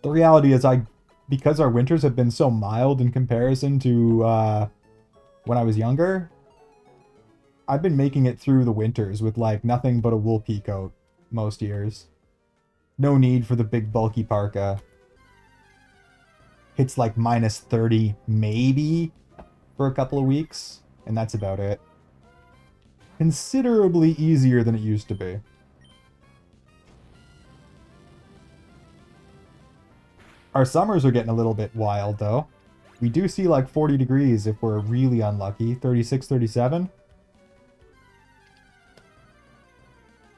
the reality is because our winters have been so mild in comparison to when I was younger, I've been making it through the winters with like nothing but a wool pea coat most years. No need for the big bulky parka. Hits like minus 30 maybe for a couple of weeks, and that's about it. Considerably easier than it used to be. Our summers are getting a little bit wild though. We do see like 40 degrees if we're really unlucky. 36, 37.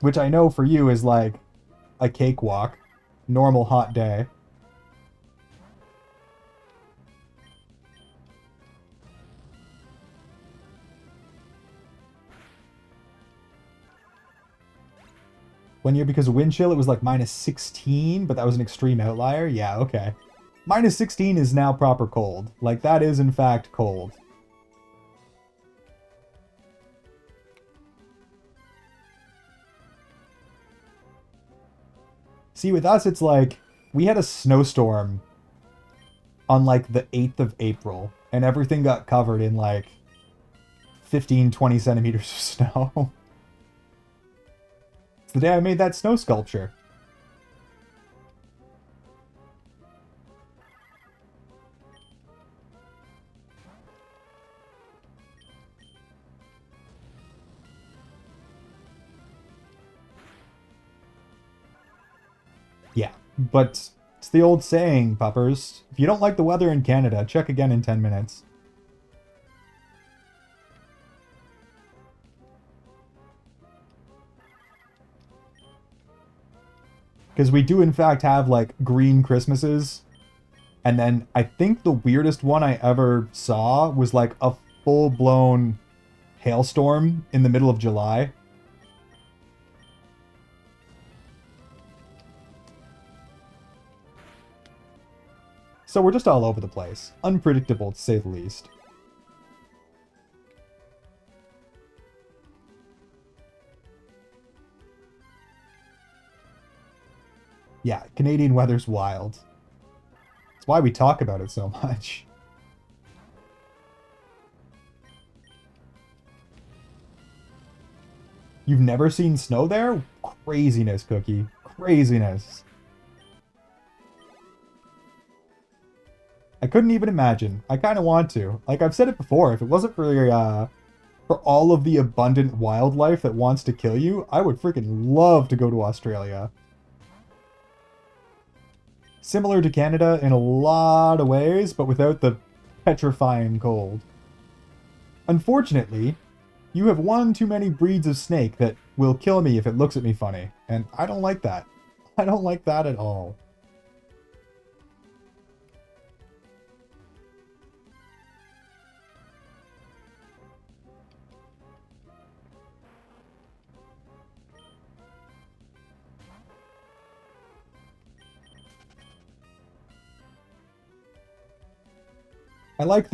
Which I know for you is like a cakewalk. Normal hot day. One year because of wind chill, it was like minus 16, but that was an extreme outlier? Yeah, okay. Minus 16 is now proper cold. Like, that is in fact cold. See, with us, it's like, we had a snowstorm on like the 8th of April, and everything got covered in like 15, 20 centimeters of snow. It's the day I made that snow sculpture. Yeah, but it's the old saying, puppers. If you don't like the weather in Canada, check again in 10 minutes. Because we do in fact have like green Christmases. And then I think the weirdest one I ever saw was like a full-blown hailstorm in the middle of July. So we're just all over the place. Unpredictable, to say the least. Yeah, Canadian weather's wild. That's why we talk about it so much. You've never seen snow there? Craziness, Cookie. Craziness. I couldn't even imagine. I kind of want to. Like, I've said it before, if it wasn't for all of the abundant wildlife that wants to kill you, I would freaking love to go to Australia. Similar to Canada in a lot of ways, but without the petrifying cold. Unfortunately, you have one too many breeds of snake that will kill me if it looks at me funny, and I don't like that. I don't like that at all. I like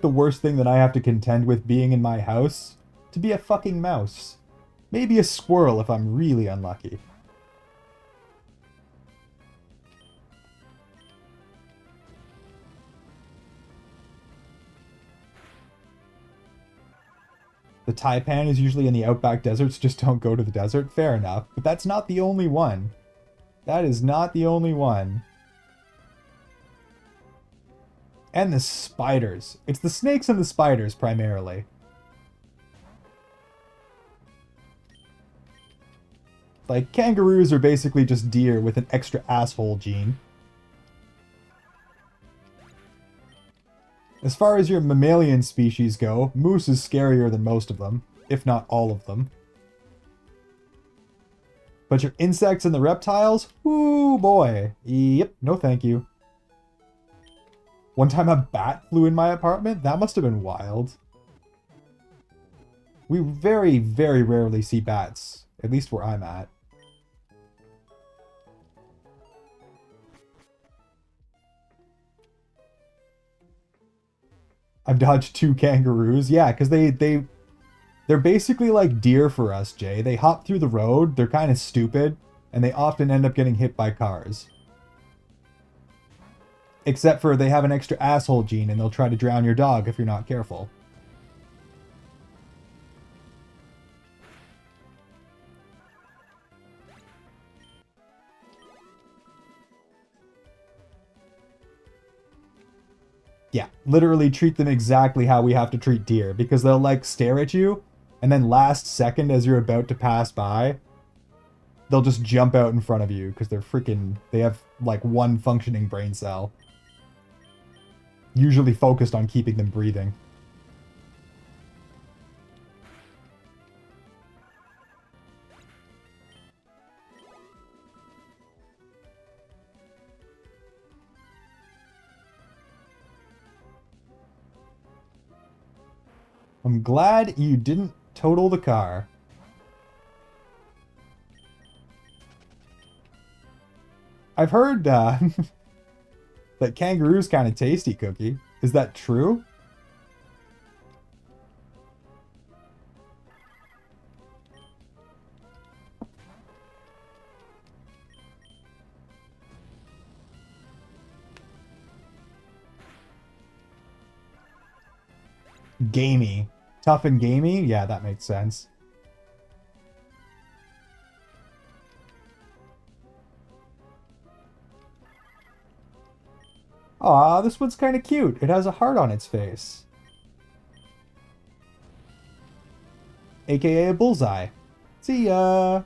the worst thing that I have to contend with being in my house to be a fucking mouse. Maybe a squirrel if I'm really unlucky. The taipan is usually in the outback deserts, just don't go to the desert. Fair enough, but that's not the only one. That is not the only one. And the spiders. It's the snakes and the spiders, primarily. Like, kangaroos are basically just deer with an extra asshole gene. As far as your mammalian species go, moose is scarier than most of them, if not all of them. But your insects and the reptiles? Ooh, boy. Yep, no thank you. One time a bat flew in my apartment? That must have been wild. We very, very rarely see bats. At least where I'm at. I've dodged 2 kangaroos. Yeah, because they're basically like deer for us, Jay. They hop through the road, they're kind of stupid, and they often end up getting hit by cars. Except for they have an extra asshole gene and they'll try to drown your dog if you're not careful. Yeah, literally treat them exactly how we have to treat deer, because they'll like stare at you, and then last second as you're about to pass by, they'll just jump out in front of you because they have like one functioning brain cell. Usually focused on keeping them breathing. I'm glad you didn't total the car. I've heard that kangaroo's kind of tasty, Cookie. Is that true? Gamey. Tough and gamey? Yeah, that makes sense. Aw, this one's kind of cute. It has a heart on its face. AKA a bullseye. See ya!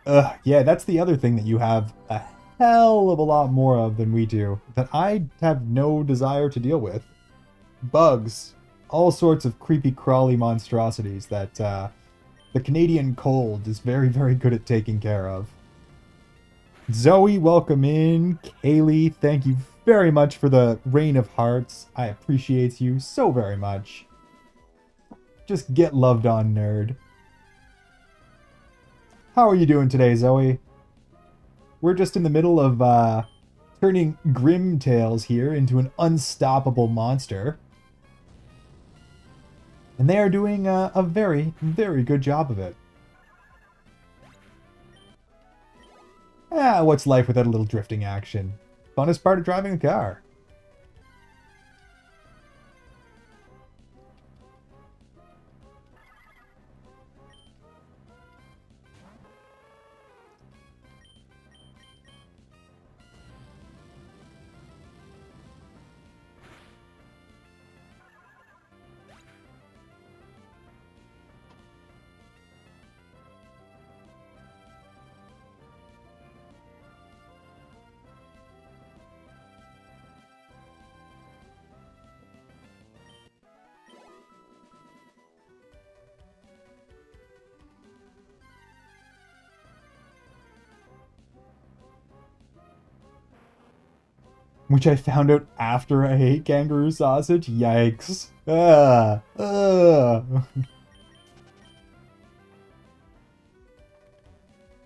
Ugh, yeah, that's the other thing that you have a hell of a lot more of than we do, that I have no desire to deal with. Bugs. All sorts of creepy, crawly monstrosities that the Canadian cold is very, very good at taking care of. Zoe, welcome in. Kaylee, thank you very much for the rain of hearts. I appreciate you so very much. Just get loved on, nerd. How are you doing today, Zoe? We're just in the middle of turning Grim Tales here into an unstoppable monster. And they are doing a very, very good job of it. What's life without a little drifting action? Funnest part of driving a car. Which I found out after I ate kangaroo sausage. Yikes.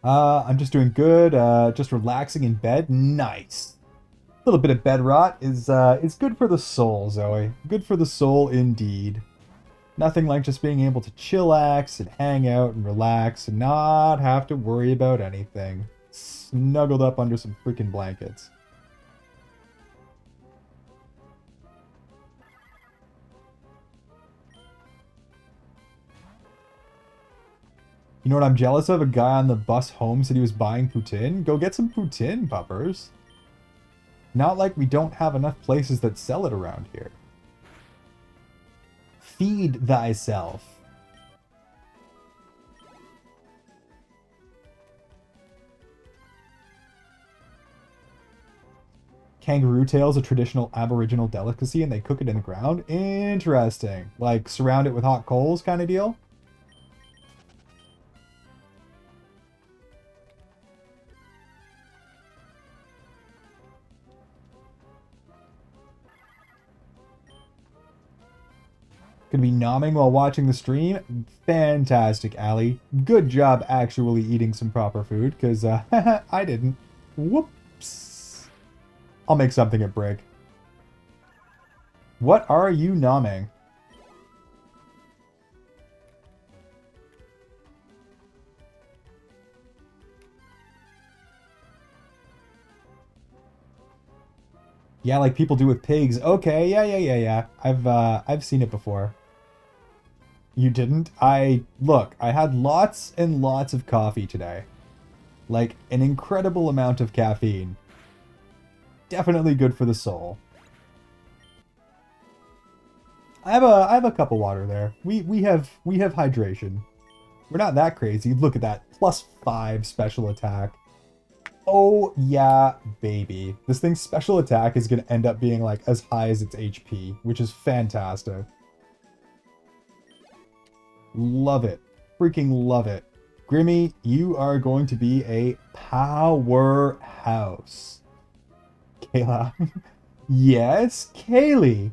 I'm just doing good. Just relaxing in bed. Nice. A little bit of bed rot is good for the soul, Zoe. Good for the soul indeed. Nothing like just being able to chillax and hang out and relax and not have to worry about anything. Snuggled up under some freaking blankets. You know what I'm jealous of? A guy on the bus home said he was buying poutine. Go get some poutine, puppers. Not like we don't have enough places that sell it around here. Feed thyself. Kangaroo tail's a traditional Aboriginal delicacy and they cook it in the ground? Interesting. Like surround it with hot coals kind of deal? Gonna be nomming while watching the stream? Fantastic, Ali. Good job actually eating some proper food, because I didn't. Whoops. I'll make something at break. What are you nomming? Yeah, like people do with pigs. Okay, yeah. I've seen it before. You didn't? Look, I had lots and lots of coffee today. Like an incredible amount of caffeine. Definitely good for the soul. I have a cup of water there. We have hydration. We're not that crazy. Look at that. +5 special attack. Oh yeah, baby. This thing's special attack is gonna end up being like as high as its HP, which is fantastic. Love it. Freaking love it. Grimmy, you are going to be a powerhouse. Kayla. Yes, Kaylee.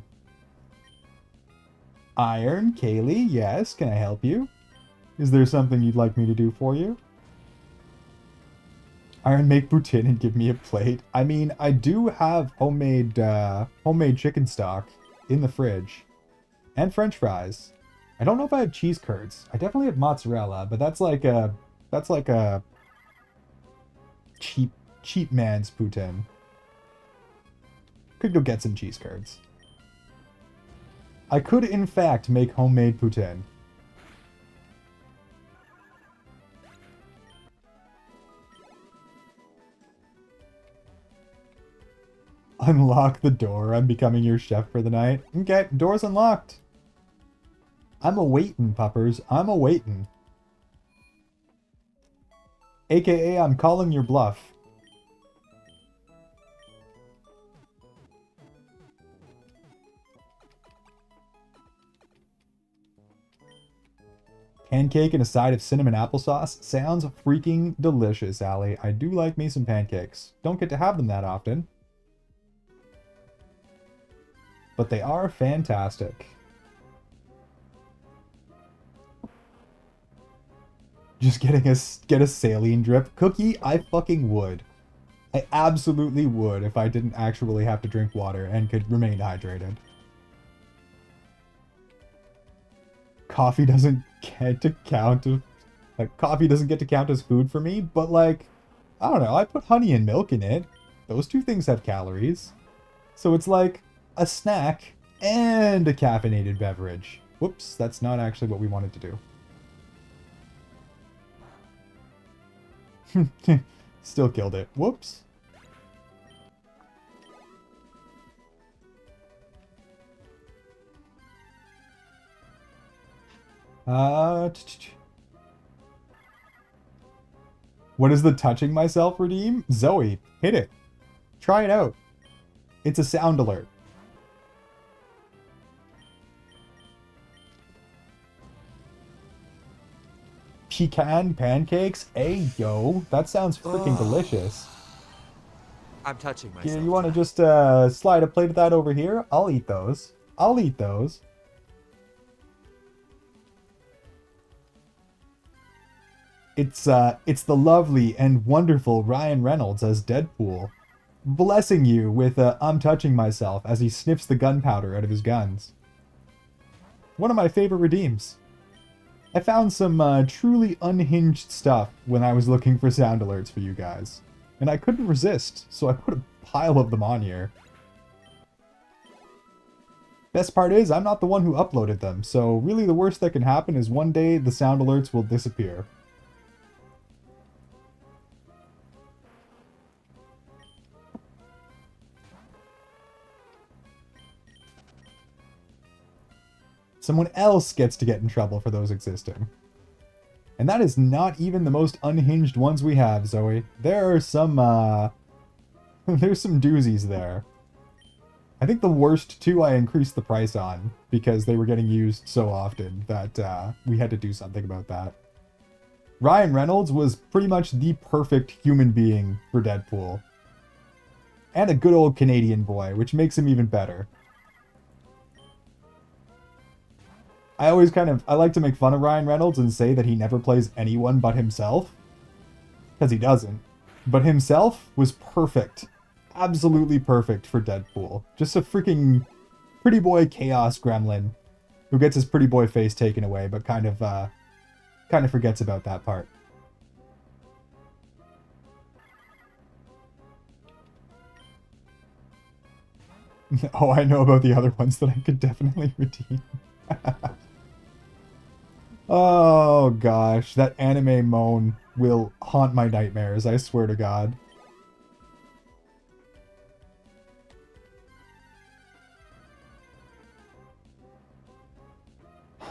Iron, Kaylee, yes, can I help you? Is there something you'd like me to do for you? Iron, make poutine and give me a plate. I mean, I do have homemade chicken stock in the fridge. And french fries. I don't know if I have cheese curds. I definitely have mozzarella, but that's like a cheap man's poutine. Could go get some cheese curds. I could, in fact, make homemade poutine. Unlock the door. I'm becoming your chef for the night. Okay, door's unlocked. I'm a-waitin', puppers. I'm a-waitin'. AKA, I'm calling your bluff. Pancake and a side of cinnamon applesauce? Sounds freaking delicious, Allie. I do like me some pancakes. Don't get to have them that often. But they are fantastic. Just get a saline drip. Cookie, I fucking would. I absolutely would if I didn't actually have to drink water and could remain hydrated. Coffee doesn't get to count as, like, coffee doesn't get to count as food for me, but like, I don't know, I put honey and milk in it. Those two things have calories. So it's like a snack and a caffeinated beverage. Whoops, that's not actually what we wanted to do. Still killed it. Whoops. What is the touching myself redeem? Zoe, hit it. Try it out. It's a sound alert. Pecan pancakes? Hey, yo. That sounds freaking delicious. I'm touching myself. Yeah, you want to just slide a plate of that over here? I'll eat those. I'll eat those. It's the lovely and wonderful Ryan Reynolds as Deadpool, blessing you with I'm touching myself as he sniffs the gunpowder out of his guns. One of my favorite redeems. I found some truly unhinged stuff when I was looking for sound alerts for you guys, and I couldn't resist, so I put a pile of them on here. Best part is, I'm not the one who uploaded them, so really the worst that can happen is one day the sound alerts will disappear. Someone else gets to get in trouble for those existing. And that is not even the most unhinged ones we have, Zoe. There are some, there's some doozies there. I think the worst two I increased the price on, because they were getting used so often that we had to do something about that. Ryan Reynolds was pretty much the perfect human being for Deadpool. And a good old Canadian boy, which makes him even better. I like to make fun of Ryan Reynolds and say that he never plays anyone but himself. Because he doesn't. But himself was perfect. Absolutely perfect for Deadpool. Just a freaking pretty boy chaos gremlin who gets his pretty boy face taken away, but kind of forgets about that part. Oh, I know about the other ones that I could definitely redeem. Oh gosh, that anime moan will haunt my nightmares, I swear to God.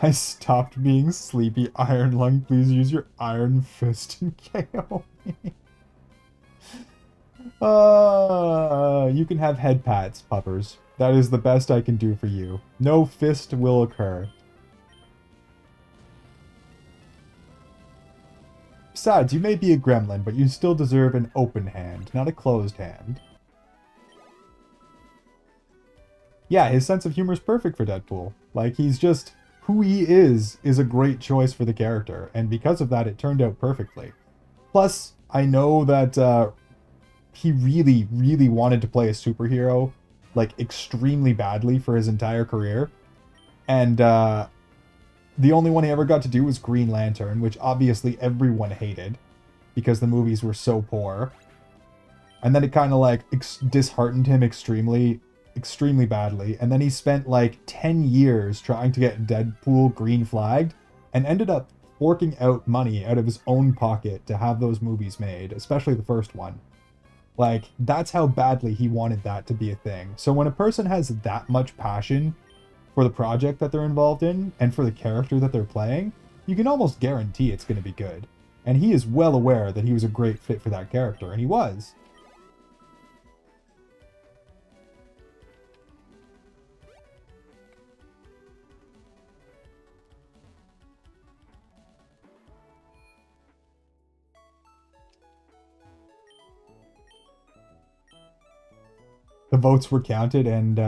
I stopped being sleepy. Iron Lung, please use your Iron Fist and KO me. You can have head pats, puppers. That is the best I can do for you. No fist will occur. Besides, you may be a gremlin, but you still deserve an open hand, not a closed hand. Yeah, his sense of humor is perfect for Deadpool. Like, he's just... who he is a great choice for the character, and because of that, it turned out perfectly. Plus, I know that he really, really wanted to play a superhero, like, extremely badly for his entire career. And the only one he ever got to do was Green Lantern, which obviously everyone hated because the movies were so poor. And then it kind of like disheartened him extremely, extremely badly. And then he spent like 10 years trying to get Deadpool green flagged and ended up forking out money out of his own pocket to have those movies made, especially the first one. Like, that's how badly he wanted that to be a thing. So when a person has that much passion for the project that they're involved in and for the character that they're playing, you can almost guarantee it's going to be good. And he is well aware that he was a great fit for that character, and he was. The votes were counted, and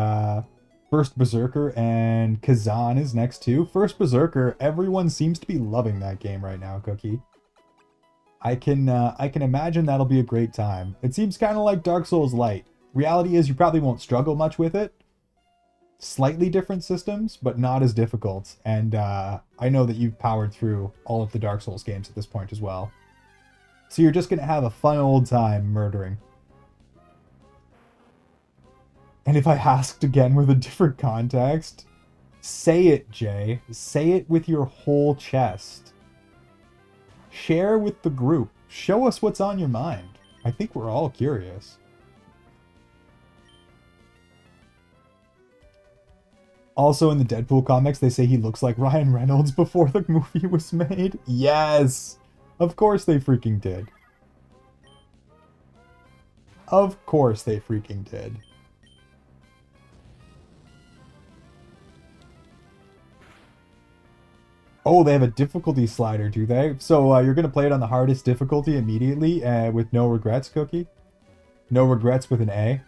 First Berserker and Kazan is next too. First Berserker, everyone seems to be loving that game right now, Cookie. I can imagine that'll be a great time. It seems kind of like Dark Souls Light. Reality is you probably won't struggle much with it. Slightly different systems, but not as difficult. And I know that you've powered through all of the Dark Souls games at this point as well. So you're just going to have a fun old time murdering. And if I asked again with a different context, say it, Jay. Say it with your whole chest. Share with the group. Show us what's on your mind. I think we're all curious. Also, in the Deadpool comics, they say he looks like Ryan Reynolds before the movie was made. Yes! Of course they freaking did. Of course they freaking did. Oh, they have a difficulty slider, do they? So you're going to play it on the hardest difficulty immediately with no regrets, Cookie? No regrets with an A?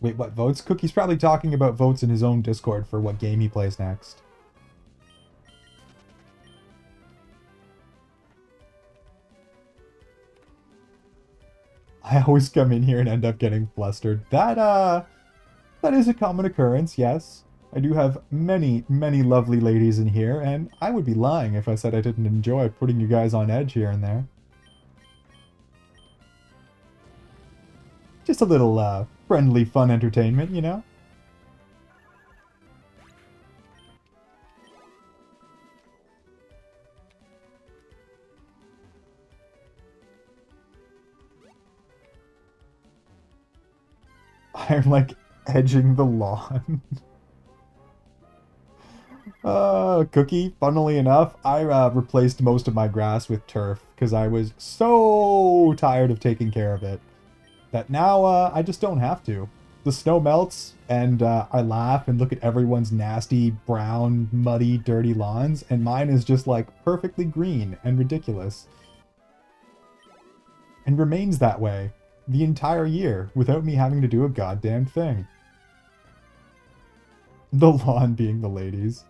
Wait, what votes? Cookie's probably talking about votes in his own Discord for what game he plays next. I always come in here and end up getting flustered. That is a common occurrence, yes. I do have many, many lovely ladies in here, and I would be lying if I said I didn't enjoy putting you guys on edge here and there. Just a little, friendly, fun entertainment, you know? I'm like edging the lawn. Cookie, funnily enough, I replaced most of my grass with turf because I was so tired of taking care of it that now I just don't have to. The snow melts and I laugh and look at everyone's nasty, brown, muddy, dirty lawns, and mine is just like perfectly green and ridiculous. And remains that way the entire year without me having to do a goddamn thing. The lawn being the ladies.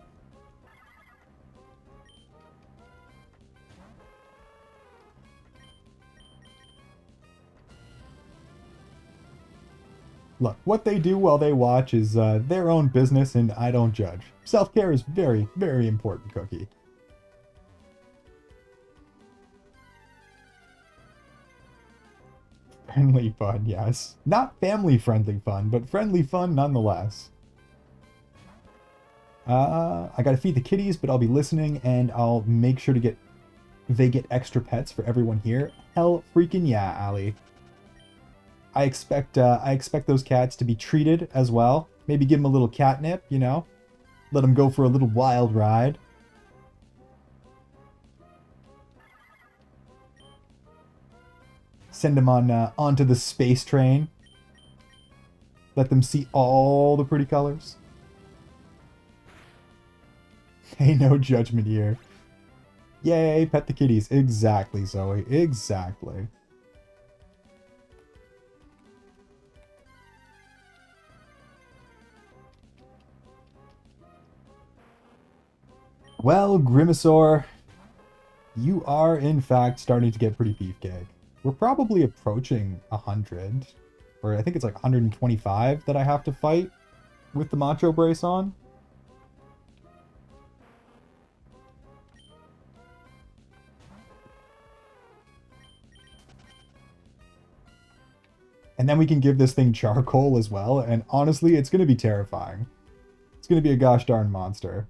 Look, what they do while they watch is their own business and I don't judge. Self-care is very, very important, Cookie. Friendly fun, yes. Not family-friendly fun, but friendly fun nonetheless. I gotta feed the kitties, but I'll be listening, and I'll make sure to get... They get extra pets for everyone here. Hell freaking yeah, Ali. I expect those cats to be treated as well. Maybe give them a little catnip, you know? Let them go for a little wild ride. Send them on onto the space train. Let them see all the pretty colors. Hey, no judgment here. Yay, pet the kitties. Exactly, Zoe. Exactly. Well, Grimasaur, you are in fact starting to get pretty beefcake. We're probably approaching 100. Or I think it's like 125 that I have to fight with the Macho Brace on. And then we can give this thing charcoal as well, and honestly, it's going to be terrifying. It's going to be a gosh darn monster.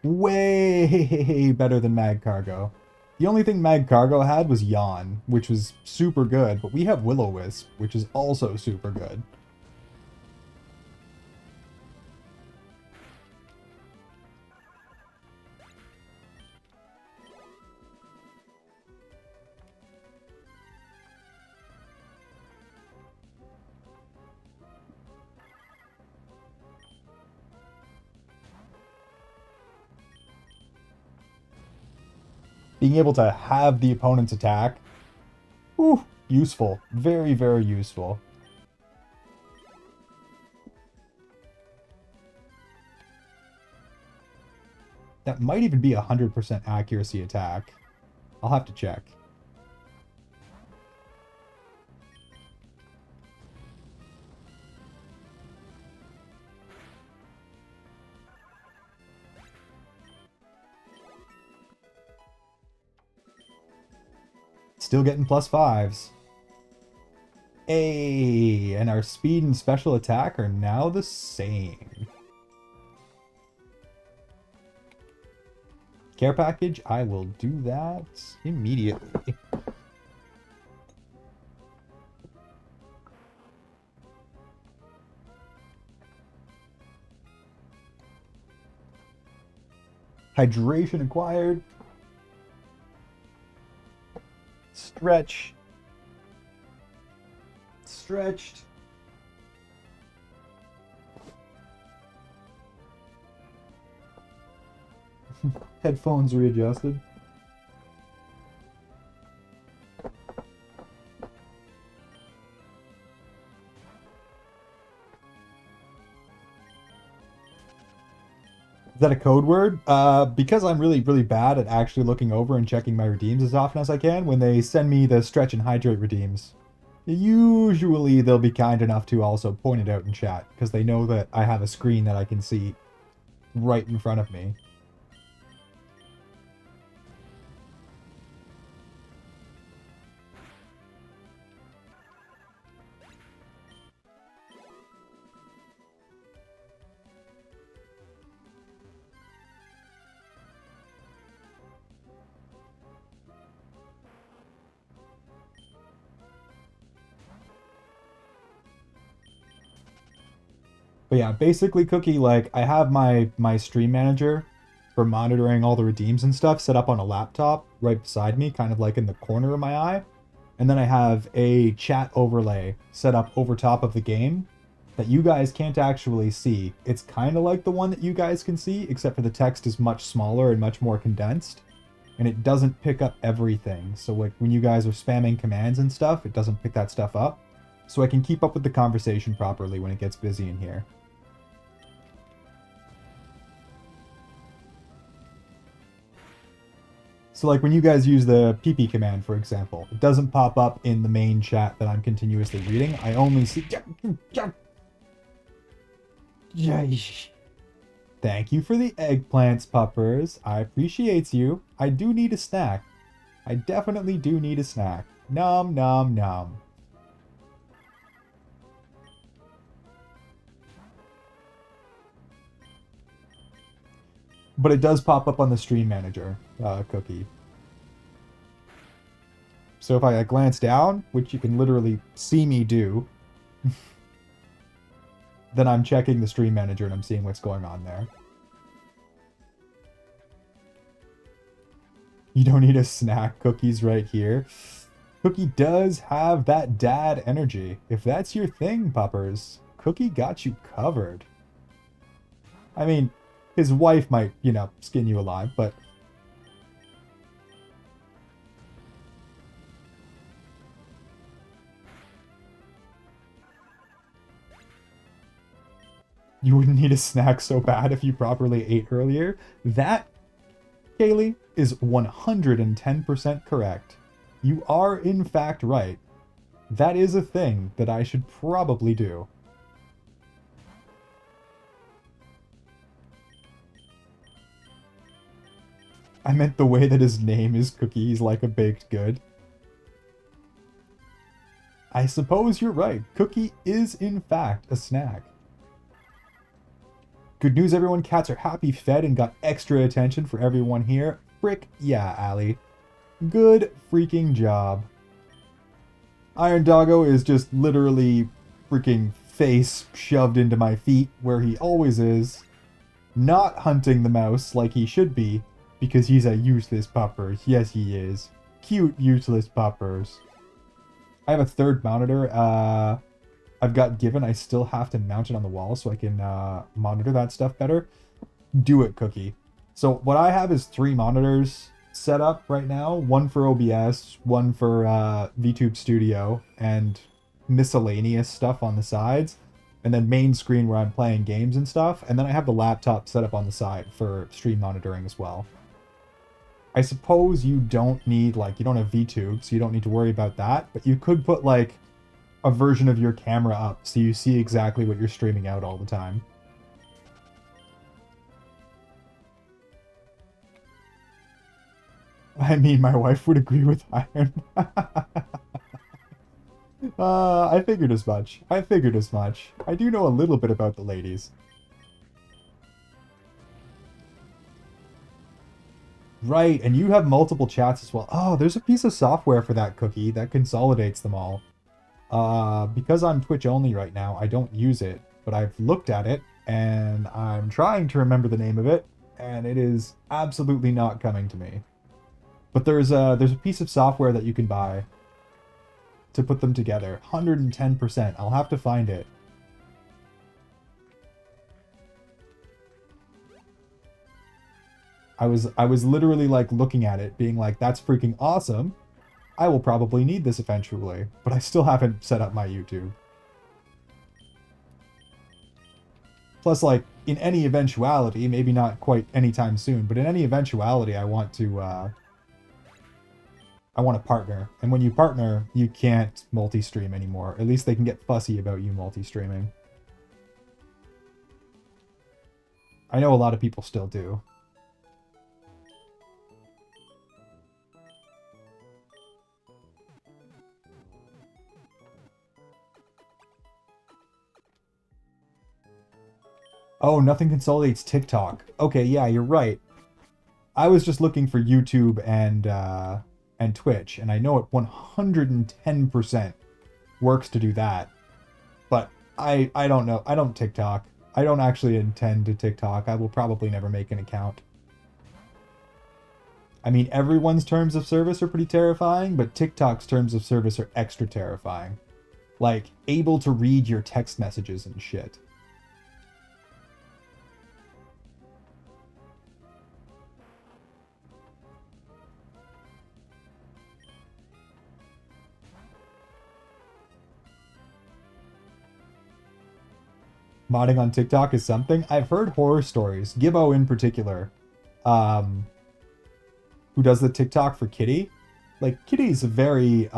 Way better than Mag Cargo. The only thing Mag Cargo had was Yawn, which was super good, but we have Will-O-Wisp, which is also super good. Being able to have the opponent's attack, ooh, useful. Very, very useful. That might even be a 100% accuracy attack. I'll have to check. Still getting +5s. Hey, and our speed and special attack are now the same. Care package, I will do that immediately. Hydration acquired. Stretch. Stretched. Headphones readjusted. Is that a code word? Because I'm really, really bad at actually looking over and checking my redeems as often as I can, when they send me the stretch and hydrate redeems, usually they'll be kind enough to also point it out in chat, because they know that I have a screen that I can see right in front of me. But yeah, basically, Cookie, like, I have my stream manager for monitoring all the redeems and stuff set up on a laptop right beside me, kind of like in the corner of my eye. And then I have a chat overlay set up over top of the game that you guys can't actually see. It's kind of like the one that you guys can see, except for the text is much smaller and much more condensed. And it doesn't pick up everything. So like when you guys are spamming commands and stuff, it doesn't pick that stuff up. So I can keep up with the conversation properly when it gets busy in here. So like when you guys use the PP command, for example, it doesn't pop up in the main chat that I'm continuously reading. I only see... Thank you for the eggplants, puppers. I appreciate you. I do need a snack. I definitely do need a snack. Nom nom nom. But it does pop up on the stream manager, Cookie. So if I glance down, which you can literally see me do, then I'm checking the stream manager and I'm seeing what's going on there. You don't need a snack. Cookie's right here. Cookie does have that dad energy. If that's your thing, puppers, Cookie got you covered. I mean, his wife might, you know, skin you alive, but... You wouldn't need a snack so bad if you properly ate earlier. That, Kaylee, is 110% correct. You are, in fact, right. That is a thing that I should probably do. I meant the way that his name is Cookies like a baked good. I suppose you're right. Cookie is, in fact, a snack. Good news, everyone. Cats are happy, fed, and got extra attention for everyone here. Frick yeah, Allie. Good freaking job. Iron Doggo is just literally freaking face shoved into my feet where he always is. Not hunting the mouse like he should be, because he's a useless puppers. Yes, he is. Cute, useless puppers. I have a third monitor. I've got given. I still have to mount it on the wall so I can monitor that stuff better. Do it, Cookie. So what I have is 3 monitors set up right now. One for OBS, one for VTube Studio, and miscellaneous stuff on the sides. And then main screen where I'm playing games and stuff. And then I have the laptop set up on the side for stream monitoring as well. I suppose you don't need, like, you don't have VTube, so you don't need to worry about that. But you could put, like, a version of your camera up so you see exactly what you're streaming out all the time. I mean, my wife would agree with Iron. I figured as much. I figured as much. I do know a little bit about the ladies. Right, and you have multiple chats as well. Oh, there's a piece of software for that, Cookie, that consolidates them all. Because I'm Twitch only right now, I don't use it, but I've looked at it, and I'm trying to remember the name of it, and it is absolutely not coming to me. But there's a piece of software that you can buy to put them together. 110%. I'll have to find it. I was literally like looking at it, being like, that's freaking awesome. I will probably need this eventually, but I still haven't set up my YouTube. Plus, like, in any eventuality, maybe not quite anytime soon, but in any eventuality, I want to partner. And when you partner, you can't multi-stream anymore. At least they can get fussy about you multi-streaming. I know a lot of people still do. Oh, nothing consolidates TikTok. Okay, yeah, you're right. I was just looking for YouTube and Twitch, and I know it 110% works to do that. But I don't know. I don't TikTok. I don't actually intend to TikTok. I will probably never make an account. I mean, everyone's terms of service are pretty terrifying, but TikTok's terms of service are extra terrifying. Like, able to read your text messages and shit. Modding on TikTok is something. I've heard horror stories. Gibbo in particular. Who does the TikTok for Kitty. Like, Kitty's a very,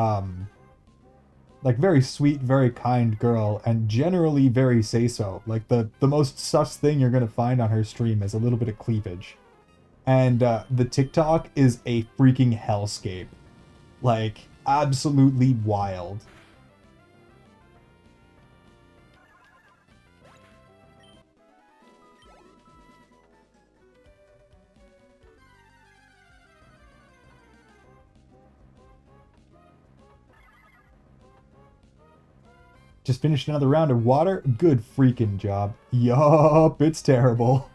Like, very sweet, very kind girl, and generally very say-so. Like, the most sus thing you're gonna find on her stream is a little bit of cleavage. And the TikTok is a freaking hellscape. Like, absolutely wild. Just finished another round of water. Good freaking job. Yup, it's terrible.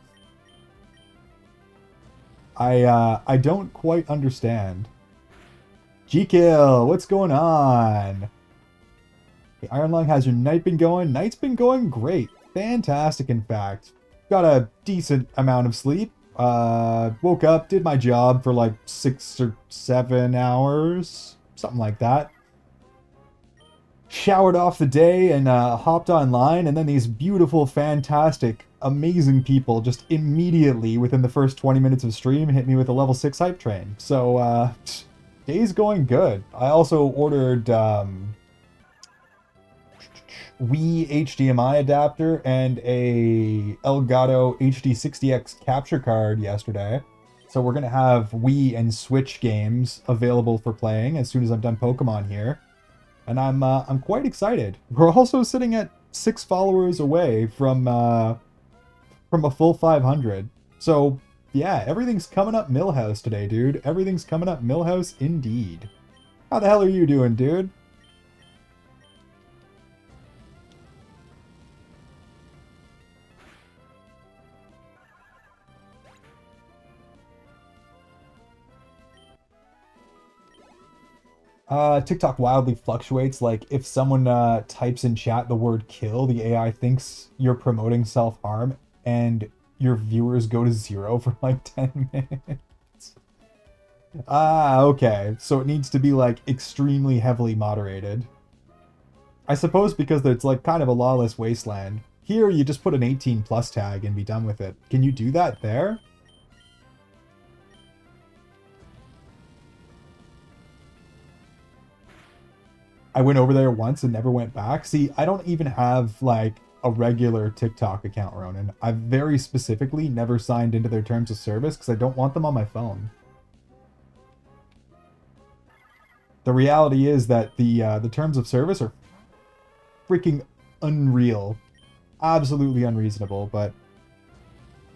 I don't quite understand. G-Kill, what's going on? Hey, Iron Lung, how's your night been going? Night's been going great. Fantastic, in fact. Got a decent amount of sleep. Woke up, did my job for like 6 or 7 hours. Something like that. Showered off the day and hopped online, and then these beautiful, fantastic, amazing people just immediately, within the first 20 minutes of stream, hit me with a level 6 hype train. So, day's going good. I also ordered Wii HDMI adapter and a Elgato HD60X capture card yesterday. So we're going to have Wii and Switch games available for playing as soon as I'm done Pokemon here. And I'm quite excited. We're also sitting at 6 followers away from a full 500. So yeah, everything's coming up Millhouse today, dude. Everything's coming up Millhouse indeed. How the hell are you doing, dude? TikTok wildly fluctuates. Like, if someone types in chat the word kill, the AI thinks you're promoting self-harm, and your viewers go to 0 for like 10 minutes. Ah, okay. So it needs to be like extremely heavily moderated. I suppose because it's like kind of a lawless wasteland. Here, you just put an 18 plus tag and be done with it. Can you do that there? I went over there once and never went back. See, I don't even have like a regular TikTok account, Ronan. I've very specifically never signed into their terms of service because I don't want them on my phone. The reality is that the terms of service are freaking unreal. Absolutely unreasonable, but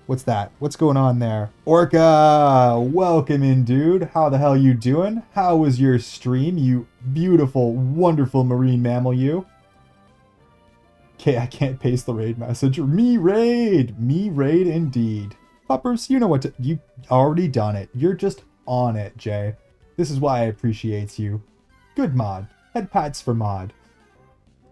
what's that? What's going on there? Orca! Welcome in, dude. How the hell you doing? How was your stream, you beautiful, wonderful marine mammal, you? Okay, I can't paste the raid message. Me raid! Me raid indeed. Puppers, you know what to... You already done it. You're just on it, Jay. This is why I appreciate you. Good mod. Head pats for mod.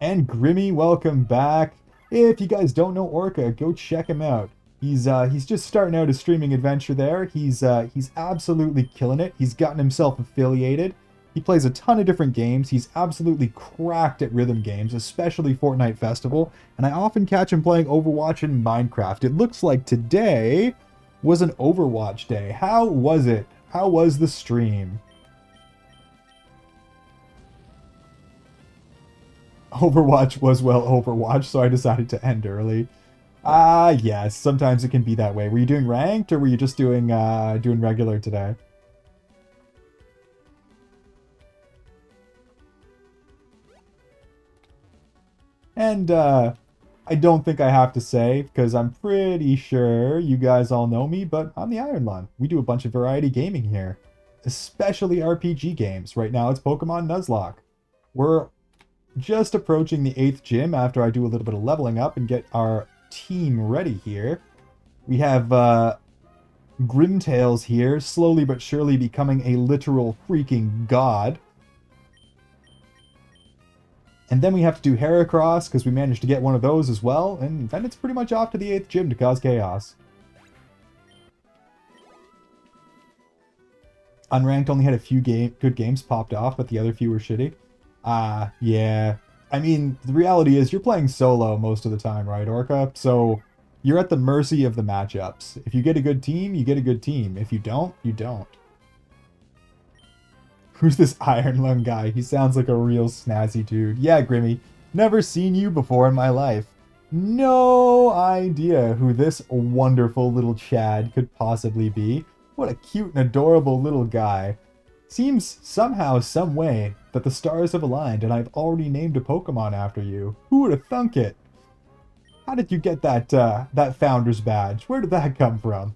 And Grimmy, welcome back. If you guys don't know Orca, go check him out. He's just starting out his streaming adventure there. He's absolutely killing it. He's gotten himself affiliated. He plays a ton of different games. He's absolutely cracked at rhythm games, especially Fortnite Festival. And I often catch him playing Overwatch and Minecraft. It looks like today was an Overwatch day. How was it? How was the stream? Overwatch was, well, Overwatch, so I decided to end early. Ah, yes, sometimes it can be that way. Were you doing ranked, or were you just doing regular today? And I don't think I have to say, because I'm pretty sure you guys all know me, but I'm the Iron Lung. We do a bunch of variety gaming here, especially RPG games. Right now it's Pokemon Nuzlocke. We're just approaching the 8th gym after I do a little bit of leveling up and get our team ready here. We have Grimtails here, slowly but surely becoming a literal freaking god. And then we have to do Heracross, because we managed to get one of those as well, and then it's pretty much off to the 8th gym to cause chaos. Unranked only had a few good games popped off, but the other few were shitty. Yeah. I mean, the reality is you're playing solo most of the time, right, Orca? So you're at the mercy of the matchups. If you get a good team, you get a good team. If you don't, you don't. Who's this Iron Lung guy? He sounds like a real snazzy dude. Yeah, Grimmy. Never seen you before in my life. No idea who this wonderful little Chad could possibly be. What a cute and adorable little guy. Seems somehow, some way, that the stars have aligned and I've already named a Pokemon after you. Who would have thunk it? How did you get that, that Founder's Badge? Where did that come from?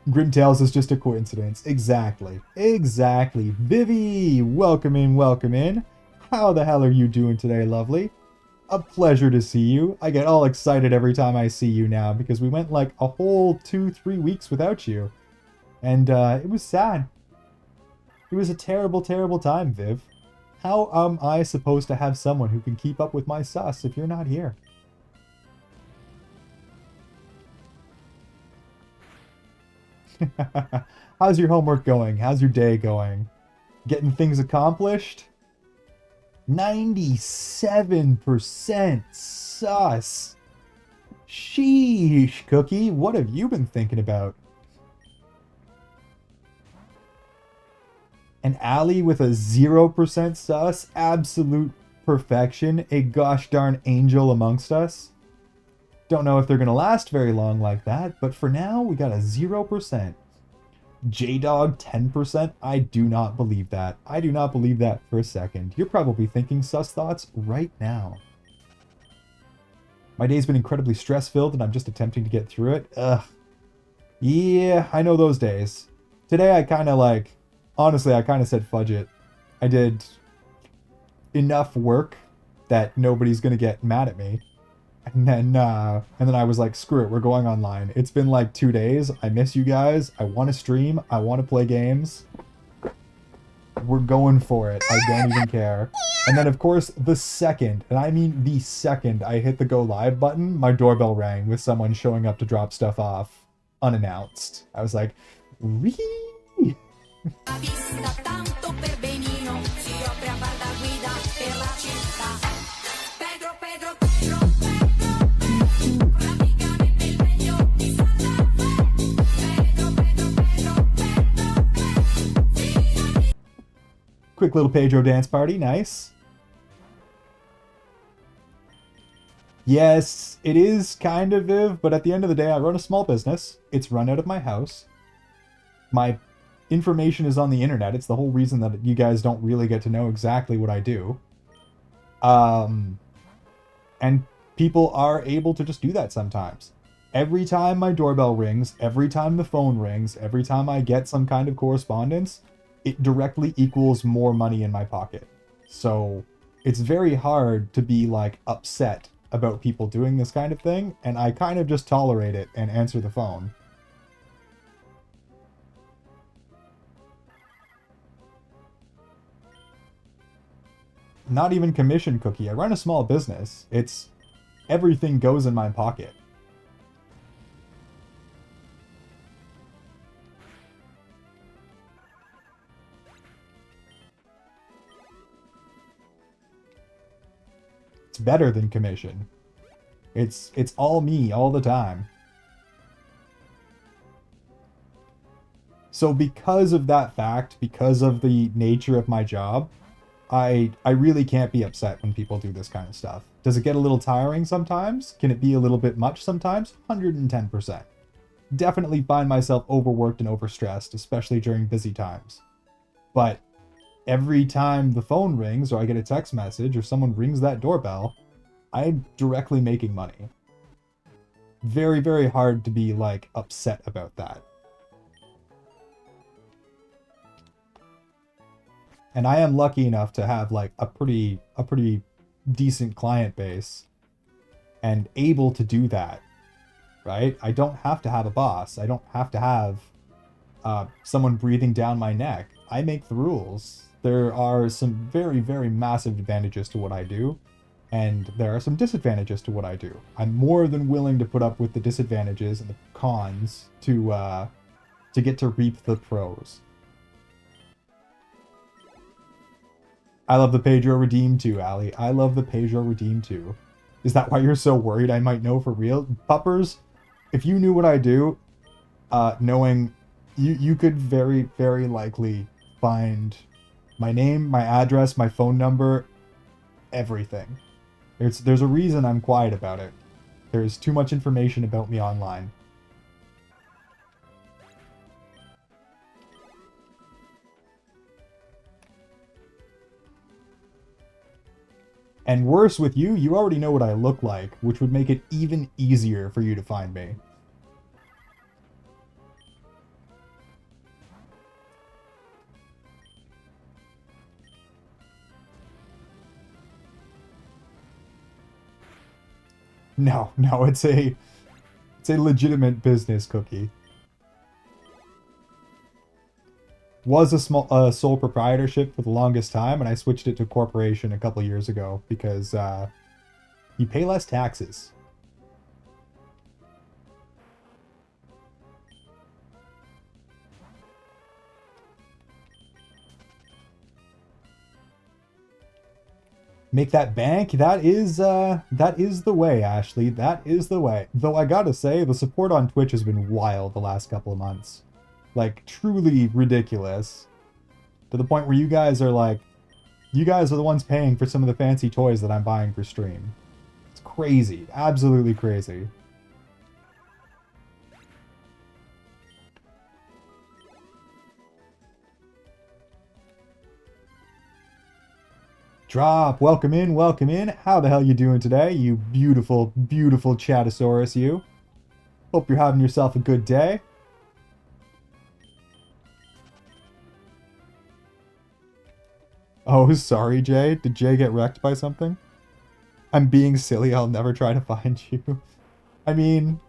Grimtails is just a coincidence. Exactly. Exactly. Vivi! Welcome in, welcome in. How the hell are you doing today, lovely? A pleasure to see you. I get all excited every time I see you now because we went like a whole 2-3 weeks without you. And it was sad. It was a terrible, terrible time, Viv. How am I supposed to have someone who can keep up with my sus if you're not here? How's your homework going? How's your day going? Getting things accomplished? 97% sus. Sheesh, Cookie. What have you been thinking about? An alley with a 0% sus? Absolute perfection. A gosh darn angel amongst us. Don't know if they're going to last very long like that, but for now, we got a 0%. J-Dog 10%? I do not believe that. I do not believe that for a second. You're probably thinking sus thoughts right now. My day's been incredibly stress-filled and I'm just attempting to get through it. Ugh. Yeah, I know those days. Today I kind of like... Honestly, I kind of said fudge it. I did enough work that nobody's going to get mad at me. And then I was like, screw it, we're going online. It's been like 2 days. I miss you guys. I want to stream. I want to play games. We're going for it. I don't even care. And then, of course, the second, and I mean the second I hit the go live button, my doorbell rang with someone showing up to drop stuff off unannounced. I was like, wee. Quick little Pedro dance party, nice. Yes, it is kind of Viv, but at the end of the day, I run a small business. It's run out of my house. My information is on the internet. It's the whole reason that you guys don't really get to know exactly what I do. And people are able to just do that sometimes. Every time my doorbell rings, every time the phone rings, every time I get some kind of correspondence, it directly equals more money in my pocket. So it's very hard to be like upset about people doing this kind of thing, and I kind of just tolerate it and answer the phone. Not even commission, Cookie. I run a small business. It's everything goes in my pocket. Better than commission. It's all me all the time. So because of that fact, because of the nature of my job, I really can't be upset when people do this kind of stuff. Does it get a little tiring sometimes? Can it be a little bit much sometimes? 110%. Definitely find myself overworked and overstressed, especially during busy times. But every time the phone rings or I get a text message or someone rings that doorbell, I'm directly making money. Very, very hard to be, like, upset about that. And I am lucky enough to have, like, a pretty decent client base and able to do that, right? I don't have to have a boss. I don't have to have someone breathing down my neck. I make the rules. There are some very, very massive advantages to what I do, and there are some disadvantages to what I do. I'm more than willing to put up with the disadvantages and the cons to get to reap the pros. I love the Pedro Redeem too, Ali. I love the Pedro Redeem too. Is that why you're so worried I might know for real? Puppers, if you knew what I do, knowing you could very, very likely find my name, my address, my phone number, everything. There's a reason I'm quiet about it. There's too much information about me online. And worse with you, you already know what I look like, which would make it even easier for you to find me. No, no, it's a legitimate business cookie. Was a sole proprietorship for the longest time, and I switched it to corporation a couple years ago because you pay less taxes. Make that bank. That is the way, Ashley. That is the way. Though I gotta say, the support on Twitch has been wild the last couple of months. Like, truly ridiculous. To the point where you guys are like, you guys are the ones paying for some of the fancy toys that I'm buying for stream. It's crazy. Absolutely crazy. Drop, welcome in, welcome in. How the hell you doing today, you beautiful, beautiful Chatosaurus, you? Hope you're having yourself a good day. Oh, sorry, Jay. Did Jay get wrecked by something? I'm being silly, I'll never try to find you. I mean,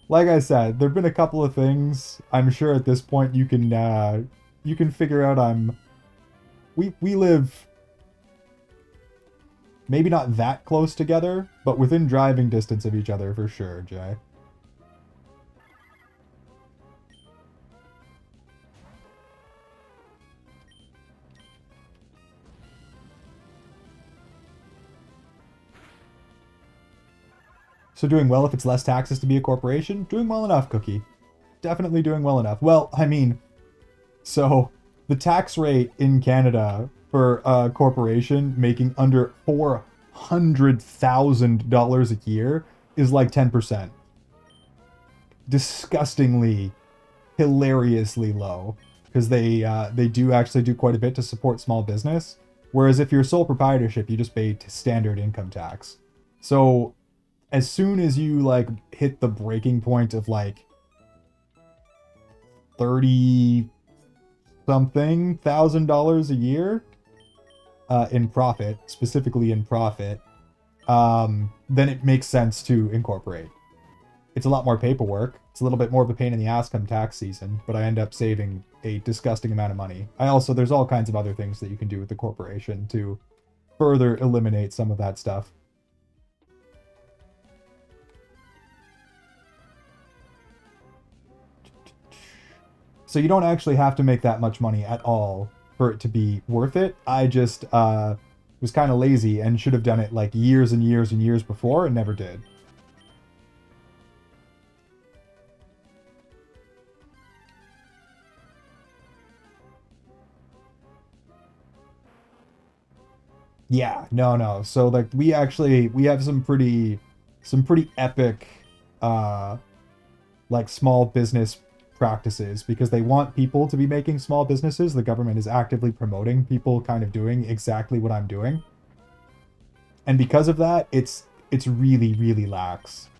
like I said, there've been a couple of things. I'm sure at this point you can figure out we live maybe not that close together, but within driving distance of each other for sure, Jay. So doing well if it's less taxes to be a corporation? Doing well enough, Cookie. Definitely doing well enough. Well, I mean, so the tax rate in Canada for a corporation making under $400,000 a year is like 10%. Disgustingly, hilariously low, because they do actually do quite a bit to support small business. Whereas if you're sole proprietorship, you just pay standard income tax. So as soon as you like hit the breaking point of like 30 something $1,000 a year in profit, specifically in profit, then it makes sense to incorporate. It's a lot more paperwork. It's a little bit more of a pain in the ass come tax season, but I end up saving a disgusting amount of money. There's all kinds of other things that you can do with the corporation to further eliminate some of that stuff. So you don't actually have to make that much money at all for it to be worth it. I just was kind of lazy and should have done it like years and years and years before and never did. Yeah, no. So like we have some pretty epic like small business practices because they want people to be making small businesses. The government is actively promoting people kind of doing exactly what I'm doing. And because of that, it's really, really lax.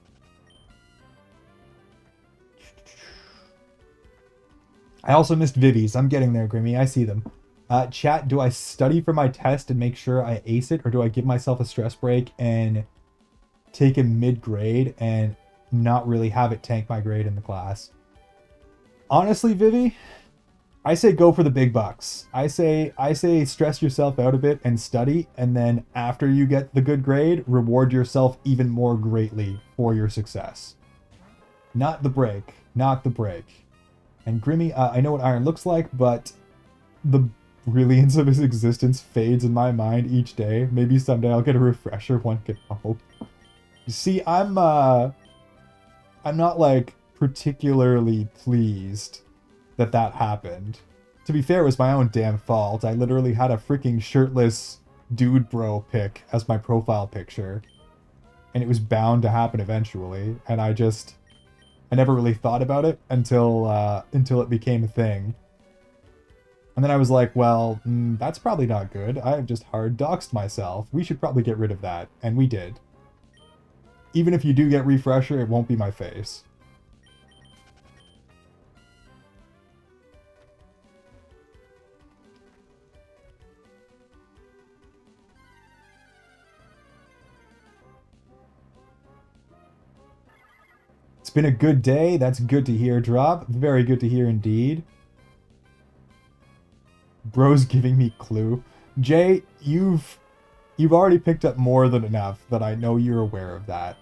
I also missed Vivi's. I'm getting there, Grimmy. I see them. Chat, do I study for my test and make sure I ace it, or do I give myself a stress break and take a mid-grade and not really have it tank my grade in the class? Honestly, Vivi, I say go for the big bucks. I say stress yourself out a bit and study, and then after you get the good grade, reward yourself even more greatly for your success. Not the break. Not the break. And Grimmy, I know what iron looks like, but the brilliance of his existence fades in my mind each day. Maybe someday I'll get a refresher, one can hope. You see, I'm I'm not like particularly pleased that that happened. To be fair, it was my own damn fault. I literally had a freaking shirtless dude bro pic as my profile picture, and it was bound to happen eventually. And I never really thought about it until it became a thing. And then I was like, well, that's probably not good. I have just hard doxed myself. We should probably get rid of that. And we did. Even if you do get refresher, it won't be my face. It's been a good day. That's good to hear, Drop. Very good to hear indeed. Bro's giving me clue. Jay, you've already picked up more than enough that I know you're aware of that.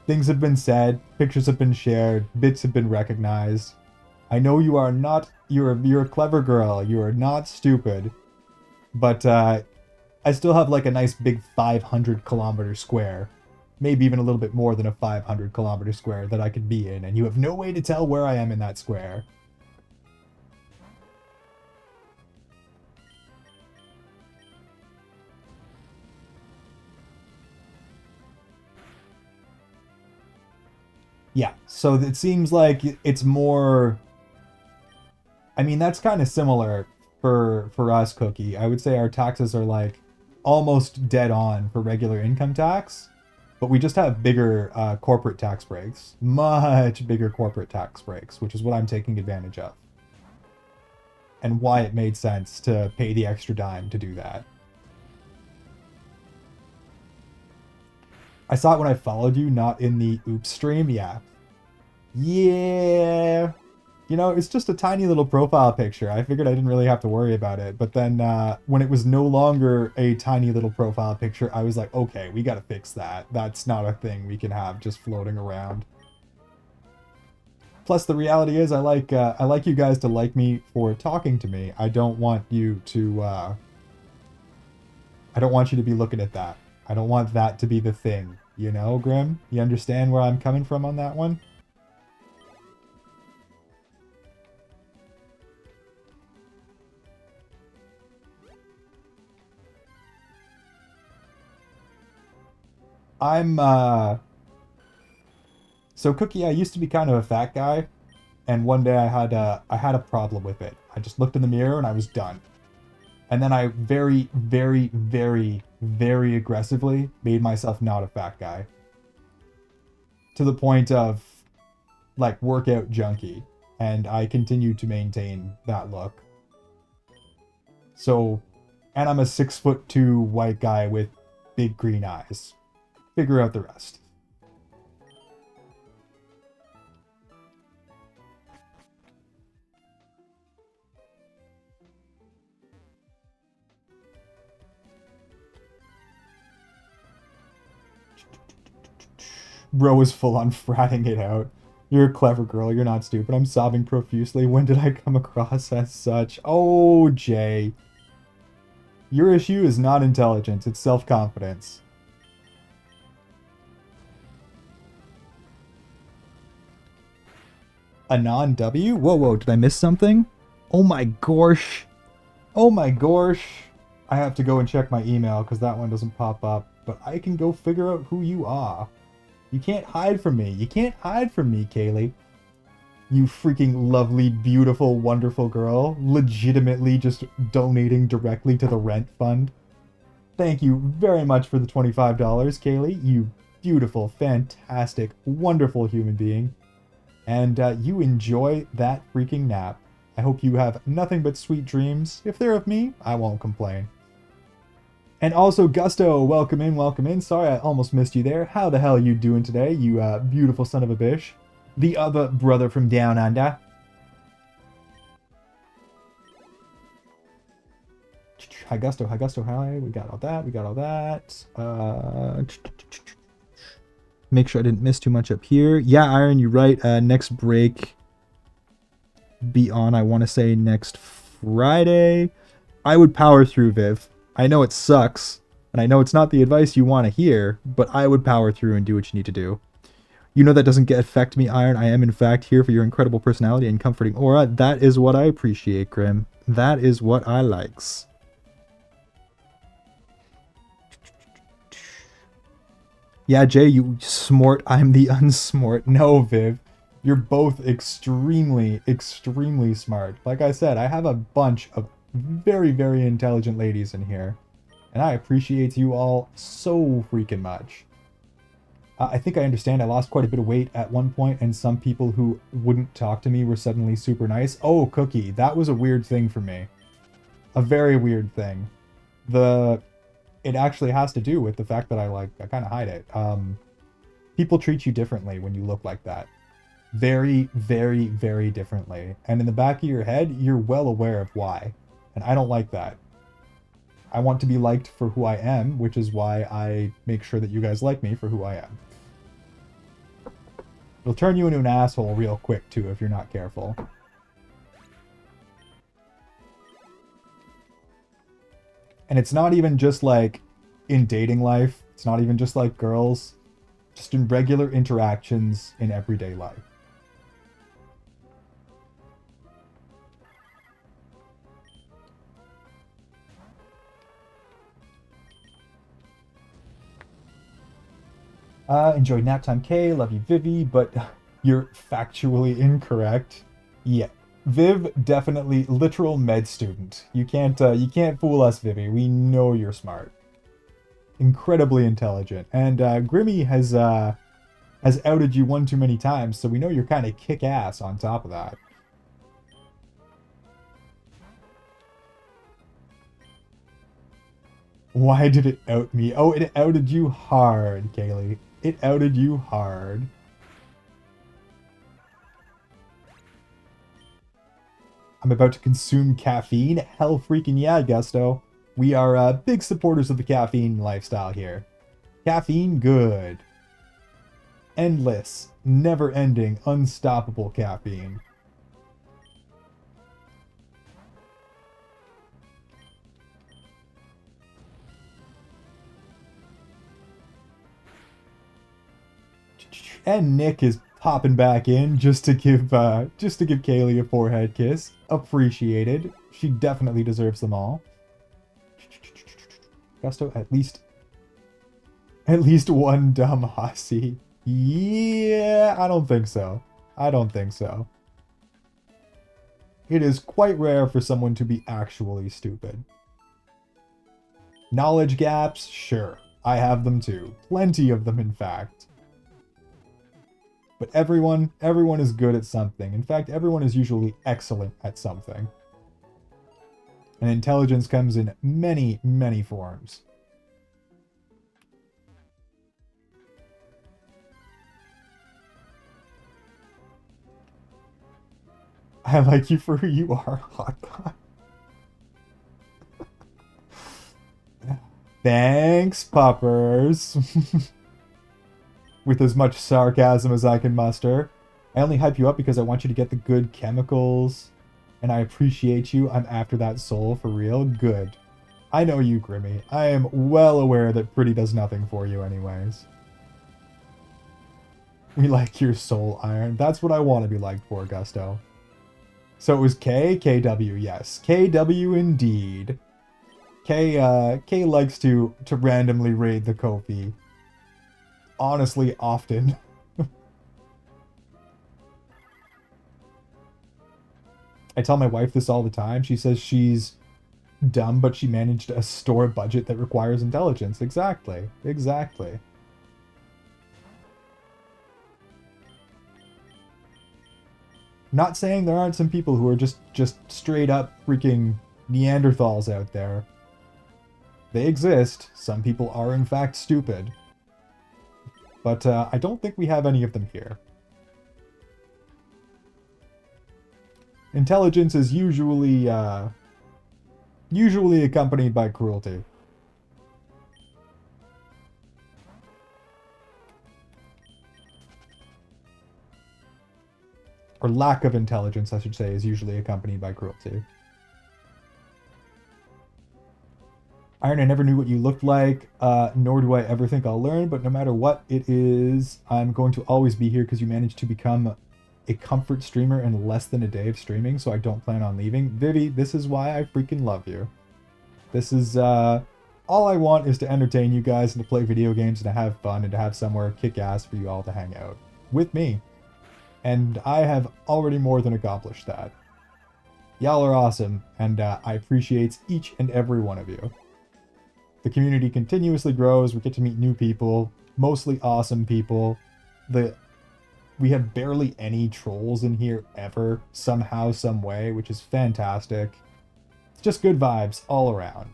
Things have been said, pictures have been shared, bits have been recognized. I know you are not, you're a clever girl, you are not stupid, but I still have like a nice big 500 kilometer square, maybe even a little bit more than a 500 kilometer square that I could be in, and you have no way to tell where I am in that square. Yeah, so it seems like it's more... I mean, that's kind of similar for us, Cookie. I would say our taxes are like almost dead on for regular income tax, but we just have bigger corporate tax breaks. Much bigger corporate tax breaks, which is what I'm taking advantage of. And why it made sense to pay the extra dime to do that. I saw it when I followed you, not in the Oops stream. Yeah. Yeah. You know, it's just a tiny little profile picture. I figured I didn't really have to worry about it. But then when it was no longer a tiny little profile picture, I was like, okay, we got to fix that. That's not a thing we can have just floating around. Plus, the reality is I like you guys to like me for talking to me. I don't want you to... I don't want you to be looking at that. I don't want that to be the thing. You know, Grim? You understand where I'm coming from on that one? I'm, So, Cookie, I used to be kind of a fat guy, and one day I had a problem with it. I just looked in the mirror and I was done. And then I very, very, very, very aggressively made myself not a fat guy. To the point of, like, workout junkie. And I continue to maintain that look. So, and I'm a 6'2" white guy with big green eyes. Figure out the rest. Bro is full on fratting it out. You're a clever girl, you're not stupid. I'm sobbing profusely. When did I come across as such? Oh, Jay. Your issue is not intelligence, it's self-confidence. A non-W? Whoa, whoa, did I miss something? Oh my gosh. Oh my gosh. I have to go and check my email because that one doesn't pop up. But I can go figure out who you are. You can't hide from me. You can't hide from me, Kaylee. You freaking lovely, beautiful, wonderful girl. Legitimately just donating directly to the rent fund. Thank you very much for the $25, Kaylee. You beautiful, fantastic, wonderful human being. And you enjoy that freaking nap. I hope you have nothing but sweet dreams. If they're of me, I won't complain. And also, Gusto, welcome in, welcome in. Sorry, I almost missed you there. How the hell are you doing today, you beautiful son of a bitch? The other brother from down under. Hi, Gusto, hi. We got all that, we got all that. Make sure I didn't miss too much up here. Yeah, Iron, you're right. Next break be on, I want to say, next Friday. I would power through, Viv. I know it sucks, And I know it's not the advice you want to hear, but I would power through and do what you need to do. You know that doesn't affect me, Iron. I am, in fact, here for your incredible personality and comforting aura. That is what I appreciate, Grim. That is what I likes. Yeah, Jay, you smart. I'm the unsmart. No, Viv. You're both extremely, extremely smart. Like I said, I have a bunch of very, very intelligent ladies in here. And I appreciate you all so freaking much. I think I understand I lost quite a bit of weight at one point, and some people who wouldn't talk to me were suddenly super nice. Oh, Cookie, that was a weird thing for me. A very weird thing. It actually has to do with the fact that I kind of hide it. People treat you differently when you look like that. Very, very, very differently. And in the back of your head, you're well aware of why. And I don't like that. I want to be liked for who I am, which is why I make sure that you guys like me for who I am. It'll turn you into an asshole real quick, too, if you're not careful. And it's not even just, like, in dating life. It's not even just, like, girls. Just in regular interactions in everyday life. Enjoy Naptime K, love you Vivi, but you're factually incorrect. Yeah, Viv definitely literal med student. You can't fool us, Vivi. We know you're smart, incredibly intelligent, and Grimmy has outed you one too many times, so we know you're kind of kick ass on top of that. Why did it out me? Oh, it outed you hard, Kaylee. It outed you hard. I'm about to consume caffeine? Hell freaking yeah, Gusto. We are big supporters of the caffeine lifestyle here. Caffeine, good. Endless, never-ending, unstoppable caffeine. And Nick is popping back in just to give Kaylee a forehead kiss. Appreciated. She definitely deserves them all. Gusto, at least one dumb hussy. Yeah, I don't think so. I don't think so. It is quite rare for someone to be actually stupid. Knowledge gaps? Sure. I have them too. Plenty of them, in fact. But everyone is good at something. In fact, everyone is usually excellent at something. And intelligence comes in many, many forms. I like you for who you are, hot guy. Thanks, puppers. With as much sarcasm as I can muster. I only hype you up because I want you to get the good chemicals. And I appreciate you. I'm after that soul for real. Good. I know you, Grimmy. I am well aware that Pretty does nothing for you anyways. We like your soul, Iron. That's what I want to be liked for, Gusto. So it was K? KW, yes. KW indeed. K likes to randomly raid the Ko-fi. Honestly, often. I tell my wife this all the time. She says she's dumb, but she managed a store budget that requires intelligence. Exactly. Exactly. Not saying there aren't some people who are just straight up freaking Neanderthals out there. They exist. Some people are in fact stupid. But I don't think we have any of them here. Intelligence is usually accompanied by cruelty. Or lack of intelligence, I should say, is usually accompanied by cruelty. Iron, I never knew what you looked like, nor do I ever think I'll learn, but no matter what it is, I'm going to always be here because you managed to become a comfort streamer in less than a day of streaming, so I don't plan on leaving. Vivi, this is why I freaking love you. This is, all I want is to entertain you guys and to play video games and to have fun and to have somewhere kick-ass for you all to hang out with me. And I have already more than accomplished that. Y'all are awesome, and I appreciate each and every one of you. The community continuously grows. We get to meet new people, mostly awesome people. We have barely any trolls in here ever, somehow, some way, which is fantastic. It's just good vibes all around.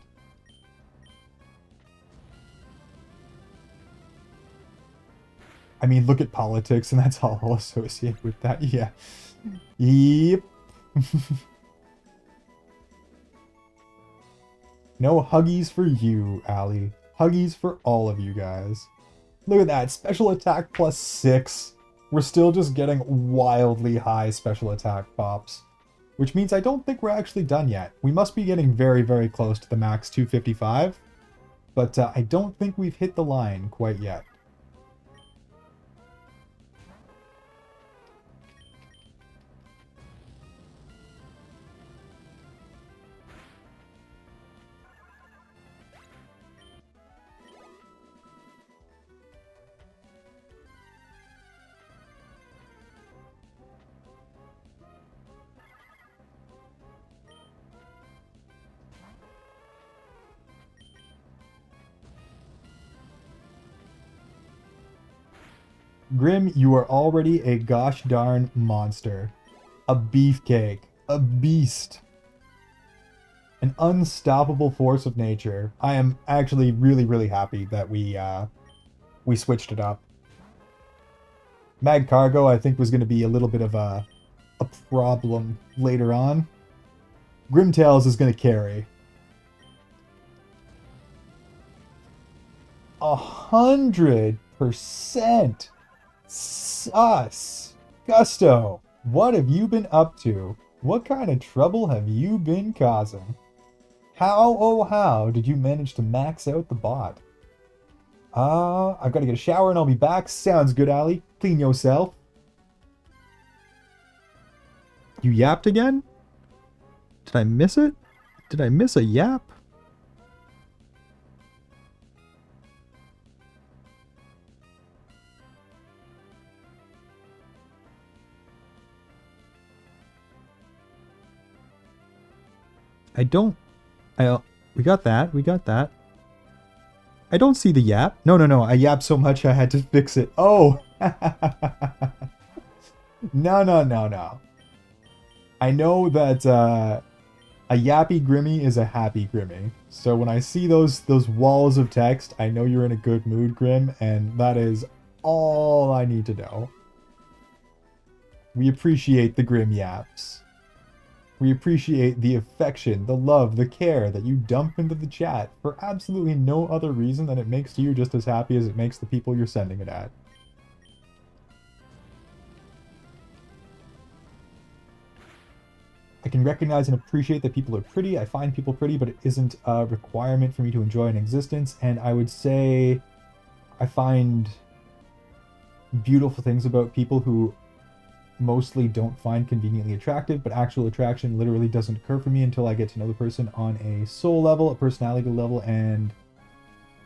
I mean, look at politics, and that's all associated with that. Yeah. Yep. No huggies for you, Allie. Huggies for all of you guys. Look at that. Special attack +6. We're still just getting wildly high special attack pops. Which means I don't think we're actually done yet. We must be getting very, very close to the max 255. But I don't think we've hit the line quite yet. Grim, you are already a gosh darn monster. A beefcake. A beast. An unstoppable force of nature. I am actually really, really happy that we switched it up. Mag Cargo, I think, was going to be a little bit of a problem later on. Grimtails is going to carry. 100%. Sus. Gusto, what have you been up to? What kind of trouble have you been causing? How, oh how, did you manage to max out the bot? I've got to get a shower and I'll be back. Sounds good, Ali. Clean yourself. You yapped again? Did I miss it? Did I miss a yap? We got that. We got that. I don't see the yap. No. I yapped so much I had to fix it. Oh! No. I know that a yappy Grimmy is a happy Grimmy. So when I see those walls of text, I know you're in a good mood, Grim, and that is all I need to know. We appreciate the Grim yaps. We appreciate the affection, the love, the care that you dump into the chat for absolutely no other reason than it makes you just as happy as it makes the people you're sending it at. I can recognize and appreciate that people are pretty. I find people pretty, but it isn't a requirement for me to enjoy an existence. And I would say I find beautiful things about people who mostly don't find conveniently attractive, but actual attraction literally doesn't occur for me until I get to know the person on a soul level, a personality level, and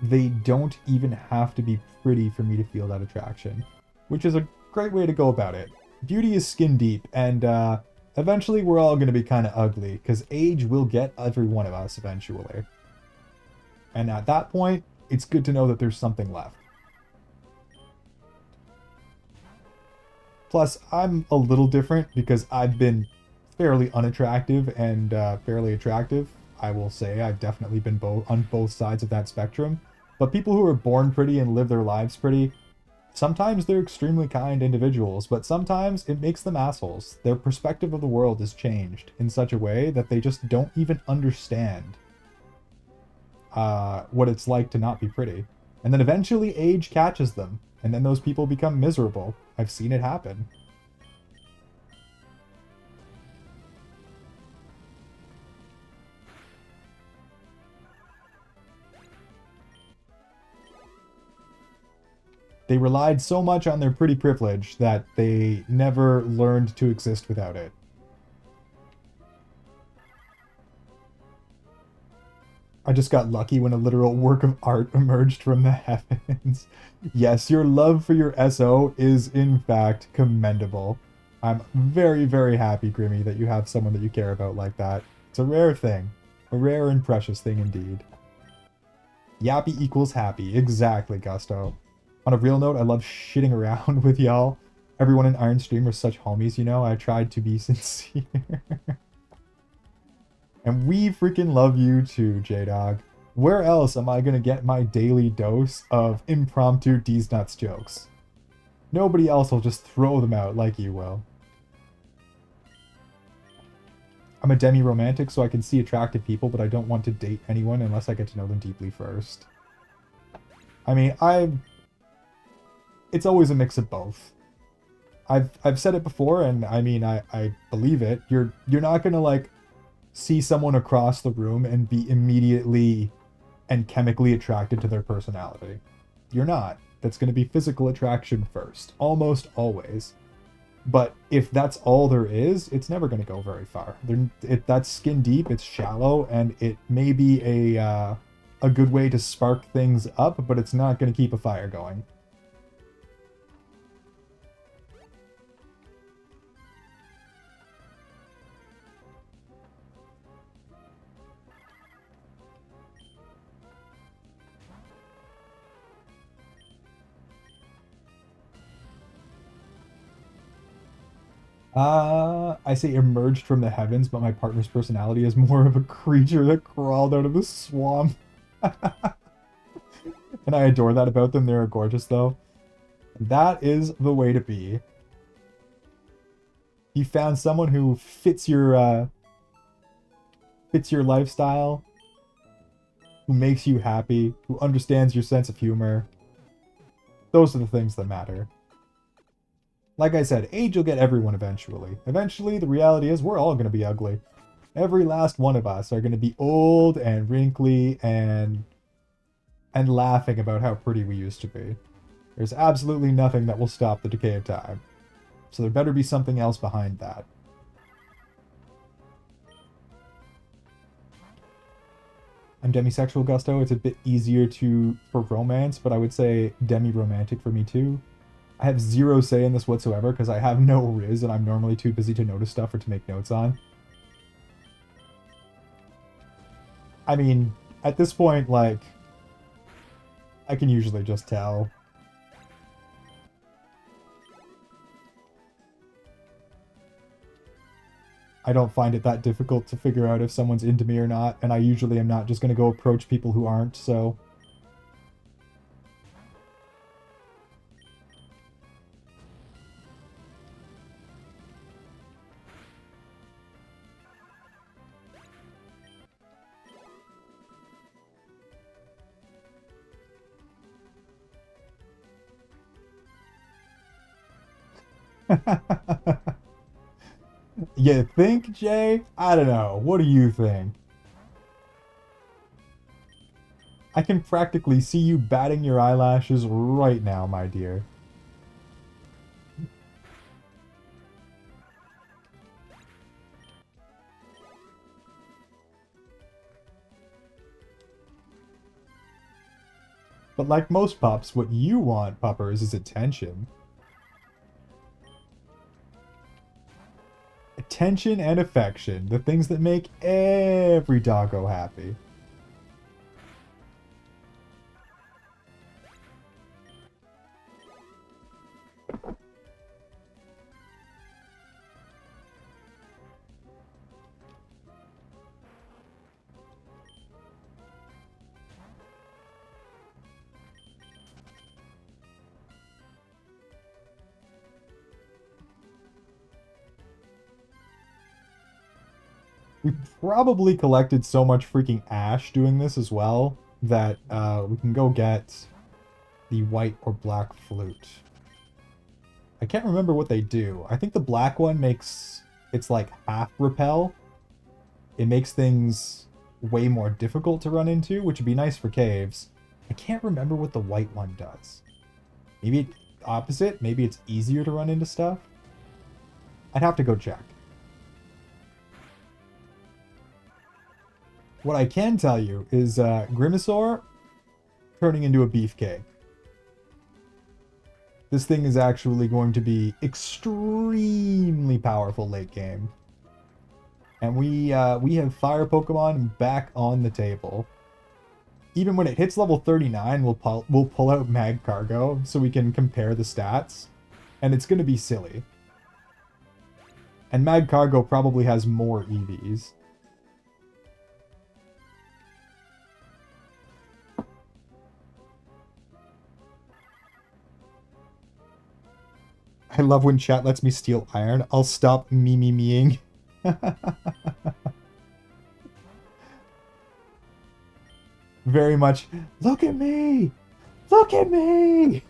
they don't even have to be pretty for me to feel that attraction, which is a great way to go about it. Beauty is skin deep, and eventually we're all going to be kind of ugly, because age will get every one of us eventually. And at that point, it's good to know that there's something left. Plus, I'm a little different because I've been fairly unattractive and fairly attractive. I will say I've definitely been on both sides of that spectrum. But people who are born pretty and live their lives pretty, sometimes they're extremely kind individuals, but sometimes it makes them assholes. Their perspective of the world is changed in such a way that they just don't even understand what it's like to not be pretty. And then eventually age catches them, and then those people become miserable. I've seen it happen. They relied so much on their pretty privilege that they never learned to exist without it. I just got lucky when a literal work of art emerged from the heavens. Yes, your love for your SO is in fact commendable. I'm very, very happy, Grimmy, that you have someone that you care about like that. It's a rare thing. A rare and precious thing indeed. Yappy equals happy. Exactly, Gusto. On a real note, I love shitting around with y'all. Everyone in Iron Stream are such homies, you know? I tried to be sincere. And we freaking love you too, J-Dog. Where else am I gonna get my daily dose of impromptu D's Nuts jokes? Nobody else will just throw them out like you will. I'm a demi-romantic, so I can see attractive people, but I don't want to date anyone unless I get to know them deeply first. I mean, it's always a mix of both. I've said it before, and I mean, I believe it. You're not gonna, like, see someone across the room and be immediately and chemically attracted to their personality. You're not. That's going to be physical attraction first, almost always. But if that's all there is, it's never going to go very far. That's skin deep, it's shallow, and it may be a good way to spark things up, but it's not going to keep a fire going. I say emerged from the heavens, but my partner's personality is more of a creature that crawled out of the swamp. And I adore that about them. They're gorgeous, though. That is the way to be. You found someone who fits your lifestyle, who makes you happy, who understands your sense of humor. Those are the things that matter. Like I said, age will get everyone eventually. Eventually, the reality is we're all going to be ugly. Every last one of us are going to be old and wrinkly and laughing about how pretty we used to be. There's absolutely nothing that will stop the decay of time. So there better be something else behind that. I'm demisexual, Gusto. It's a bit easier for romance, but I would say demi-romantic for me too. I have zero say in this whatsoever because I have no riz and I'm normally too busy to notice stuff or to make notes on. I mean, at this point, like, I can usually just tell. I don't find it that difficult to figure out if someone's into me or not, and I usually am not just going to go approach people who aren't, so... You think, Jay? I don't know. What do you think? I can practically see you batting your eyelashes right now, my dear. But like most pups, what you want, puppers, is attention. Attention and affection, the things that make every doggo happy. We probably collected so much freaking ash doing this as well that we can go get the white or black flute. I can't remember what they do. I think the black one makes... it's like half repel. It makes things way more difficult to run into, which would be nice for caves. I can't remember what the white one does. Maybe opposite. Maybe it's easier to run into stuff. I'd have to go check. What I can tell you is Grimasaur turning into a beefcake. This thing is actually going to be extremely powerful late game. And we have fire Pokemon back on the table. Even when it hits level 39, we'll pull out Mag Cargo so we can compare the stats. And it's going to be silly. And Mag Cargo probably has more EVs. I love when chat lets me steal iron. I'll stop me-me-meing. Very much, look at me! Look at me!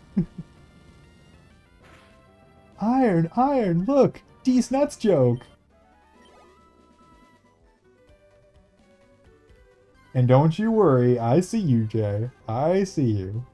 Iron, iron, look! D's nuts joke! And don't you worry, I see you, Jay. I see you.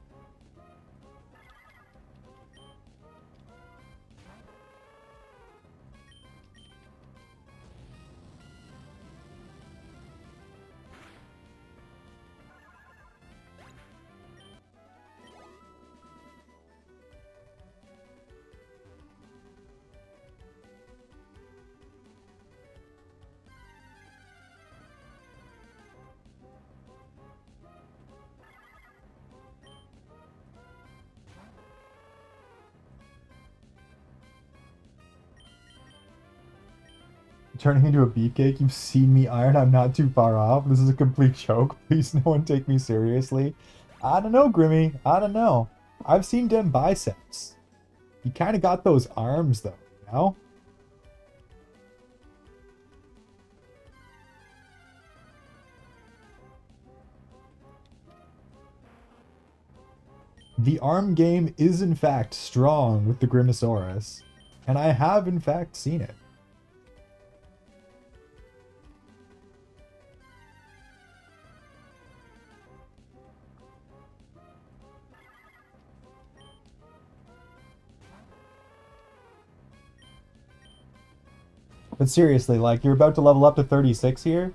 Turning into a beefcake, you've seen me iron, I'm not too far off. This is a complete joke. Please no one take me seriously. I don't know, Grimmy. I don't know. I've seen them biceps. You kind of got those arms, though, you know? The arm game is, in fact, strong with the Grimosaurus. And I have, in fact, seen it. But seriously, like, you're about to level up to 36 here.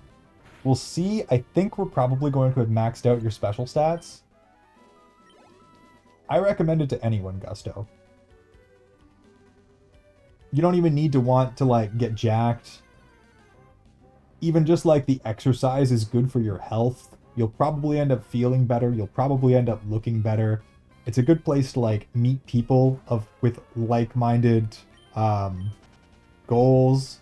We'll see. I think we're probably going to have maxed out your special stats. I recommend it to anyone, Gusto. You don't even need to want to, like, get jacked. Even just, like, the exercise is good for your health. You'll probably end up feeling better. You'll probably end up looking better. It's a good place to, like, meet people with like-minded goals.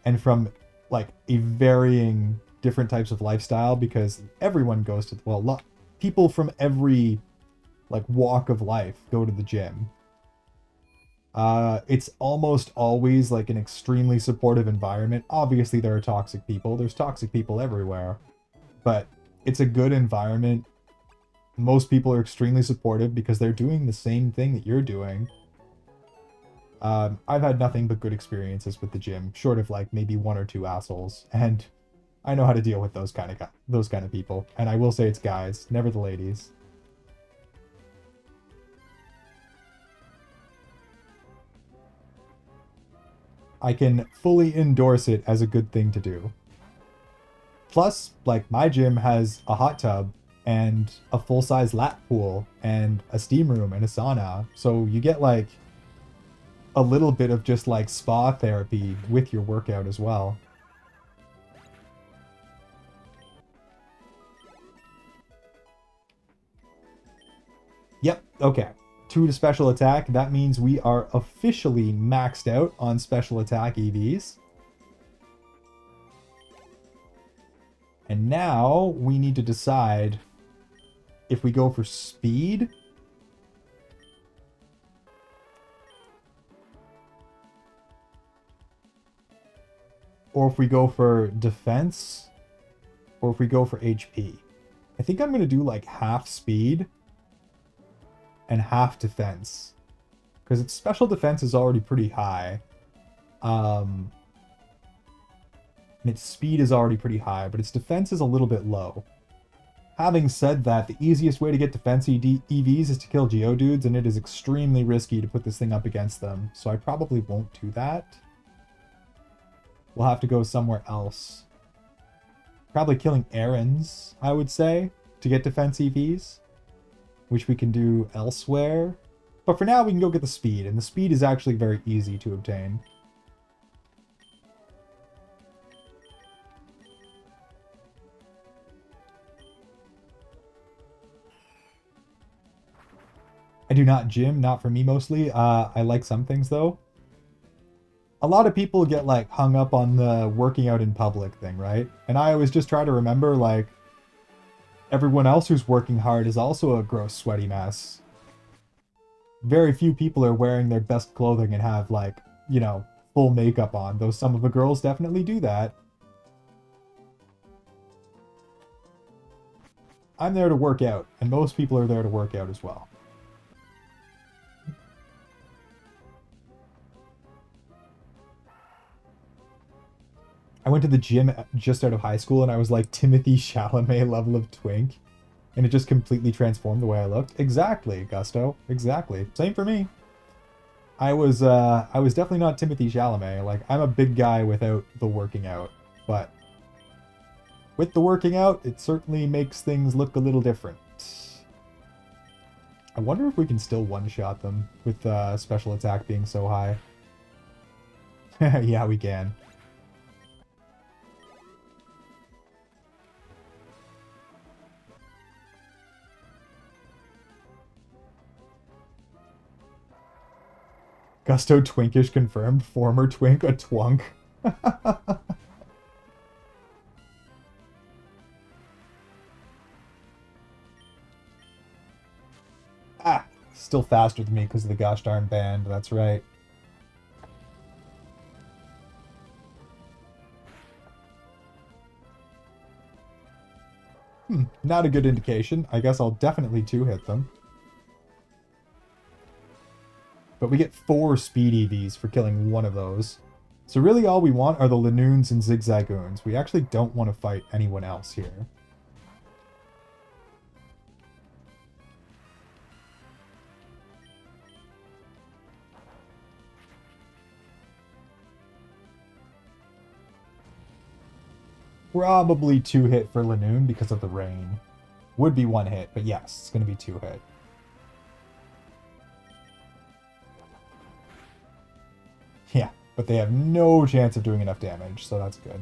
And from, like, a varying different types of lifestyle, because everyone goes to, well, people from every, like, walk of life go to the gym. It's almost always, like, an extremely supportive environment. Obviously, there are toxic people. There's toxic people everywhere. But it's a good environment. Most people are extremely supportive because they're doing the same thing that you're doing. I've had nothing but good experiences with the gym, short of like maybe one or two assholes, and I know how to deal with those kind of people. And I will say it's guys, never the ladies. I can fully endorse it as a good thing to do. Plus, like, my gym has a hot tub and a full-size lap pool and a steam room and a sauna, so you get like a little bit of just like spa therapy with your workout as well. Yep, okay. 2 to special attack. That means we are officially maxed out on special attack EVs. And now we need to decide if we go for speed or if we go for defense, or if we go for HP. I think I'm going to do like half speed and half defense, because its special defense is already pretty high. And its speed is already pretty high, but its defense is a little bit low. Having said that, the easiest way to get defense EVs is to kill Geodudes, and it is extremely risky to put this thing up against them. So I probably won't do that. We'll have to go somewhere else. Probably killing errands, I would say, to get defense EVs, which we can do elsewhere. But for now, we can go get the speed, and the speed is actually very easy to obtain. I do not gym, not for me mostly. I like some things though. A lot of people get like hung up on the working out in public thing, right? And I always just try to remember like everyone else who's working hard is also a gross sweaty mess. Very few people are wearing their best clothing and have like, you know, full makeup on, though some of the girls definitely do that. I'm there to work out, and most people are there to work out as well. I went to the gym just out of high school and I was like Timothy Chalamet level of twink. And it just completely transformed the way I looked. Exactly, Gusto. Exactly. Same for me. I was definitely not Timothy Chalamet. Like, I'm a big guy without the working out. But with the working out, it certainly makes things look a little different. I wonder if we can still one-shot them with special attack being so high. Yeah, we can. Gusto Twinkish confirmed. Former Twink, a twunk. Ah, still faster than me because of the gosh darn band. That's right. Not a good indication. I guess I'll definitely two-hit them. But we get 4 speed EVs for killing one of those. So really all we want are the Lanoons and Zigzagoons. We actually don't want to fight anyone else here. Probably 2-hit for Lanoon because of the rain. Would be 1-hit, but yes, it's going to be 2-hit. Yeah, but they have no chance of doing enough damage, so that's good.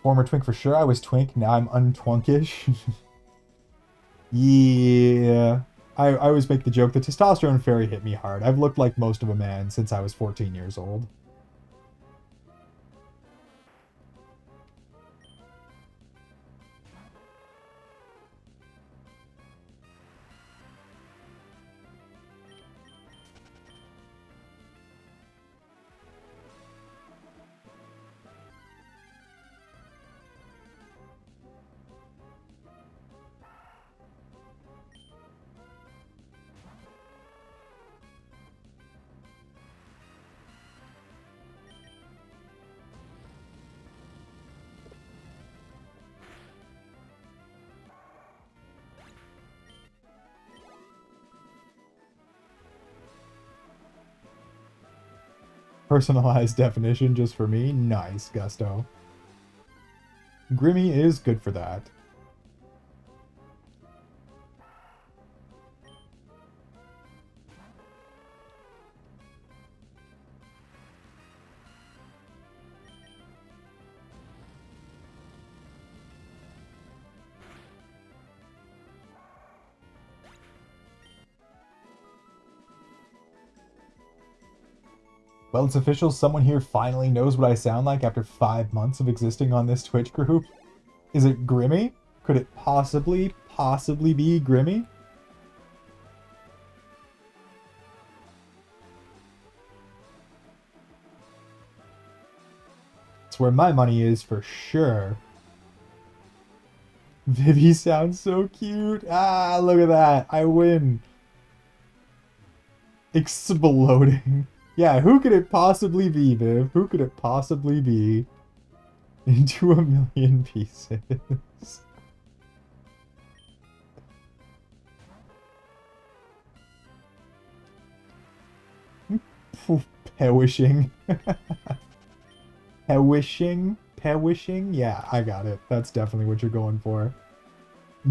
Former Twink for sure. I was Twink, now I'm untwunkish. Yeah. I always make the joke, the testosterone fairy hit me hard. I've looked like most of a man since I was 14 years old. Personalized definition just for me? Nice, Gusto. Grimmy is good for that. Well, it's official. Someone here finally knows what I sound like after 5 months of existing on this Twitch group. Is it Grimmy? Could it possibly be Grimmy? It's where my money is for sure. Vivi sounds so cute. Ah, look at that. I win. Exploding. Yeah, who could it possibly be, Viv? Who could it possibly be? into a million pieces. Perishing. Perishing? Yeah, I got it. That's definitely what you're going for.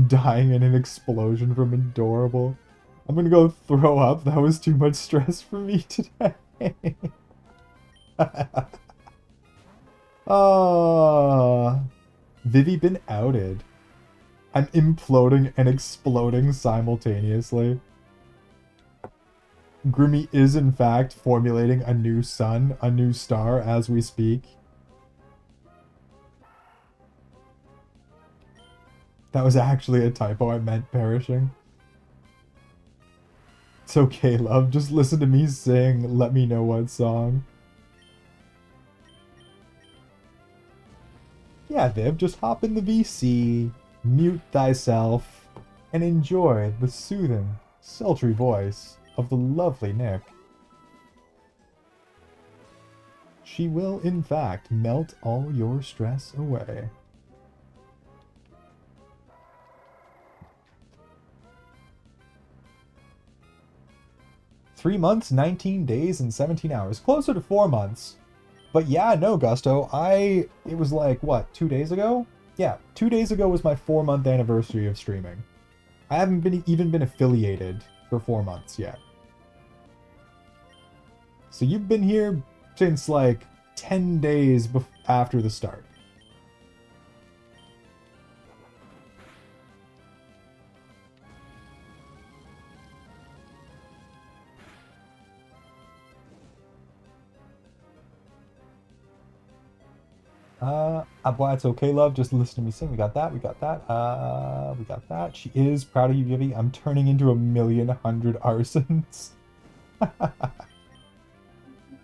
Dying in an explosion from Adorable. I'm gonna go throw up. That was too much stress for me today. Oh, Vivi been outed. I'm imploding and exploding simultaneously. Grimmy is in fact formulating a new sun, a new star as we speak. That was actually a typo. I meant perishing. It's okay, love. Just listen to me sing. Let me know what song. Yeah, Viv, just hop in the VC, mute thyself, and enjoy the soothing, sultry voice of the lovely Nick. She will, in fact, melt all your stress away. Three months, 19 days, and 17 hours. Closer to 4 months. But yeah, no, Gusto. It was like, what, 2 days ago? Yeah, 2 days ago was my 4-month anniversary of streaming. I haven't even been affiliated for 4 months yet. So you've been here since like 10 days after the start. Well, it's okay, love. Just listen to me sing. We got that. We got that. We got that. She is proud of you, Vivi. I'm turning into 1,100,000 arsons.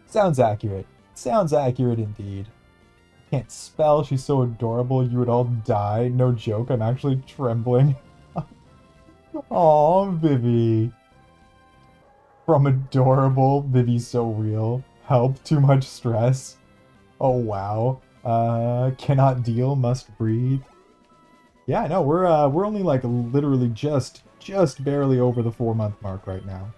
Sounds accurate. Sounds accurate indeed. Can't spell. She's so adorable. You would all die. No joke. I'm actually trembling. Aw, Vivi. From adorable, Vivi's so real. Help. Too much stress. Oh, wow. Cannot deal, must breathe. Yeah, no, we're only like literally just barely over the 4-month mark right now.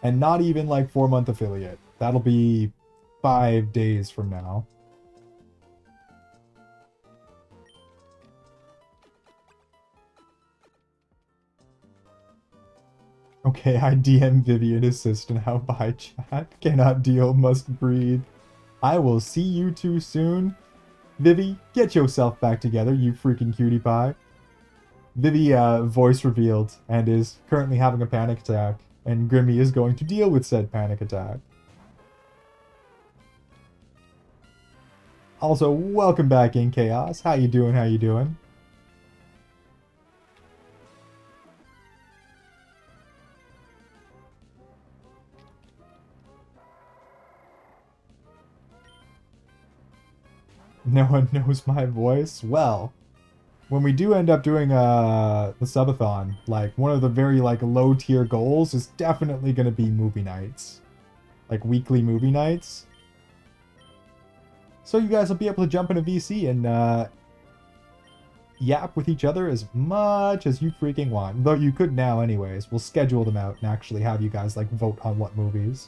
And not even like 4-month affiliate. That'll be 5 days from now. Okay, I DM Vivian Assistant. How by chat? Cannot deal, must breathe. I will see you too soon. Vivi, get yourself back together, you freaking cutie pie. Vivi, voice revealed, and is currently having a panic attack, and Grimmy is going to deal with said panic attack. Also, welcome back in Chaos. How you doing? How you doing? No one knows my voice? Well, when we do end up doing the subathon, like one of the very like low tier goals is definitely going to be movie nights. Like weekly movie nights. So you guys will be able to jump in a VC and yap with each other as much as you freaking want. Though you could now anyways. We'll schedule them out and actually have you guys like vote on what movies.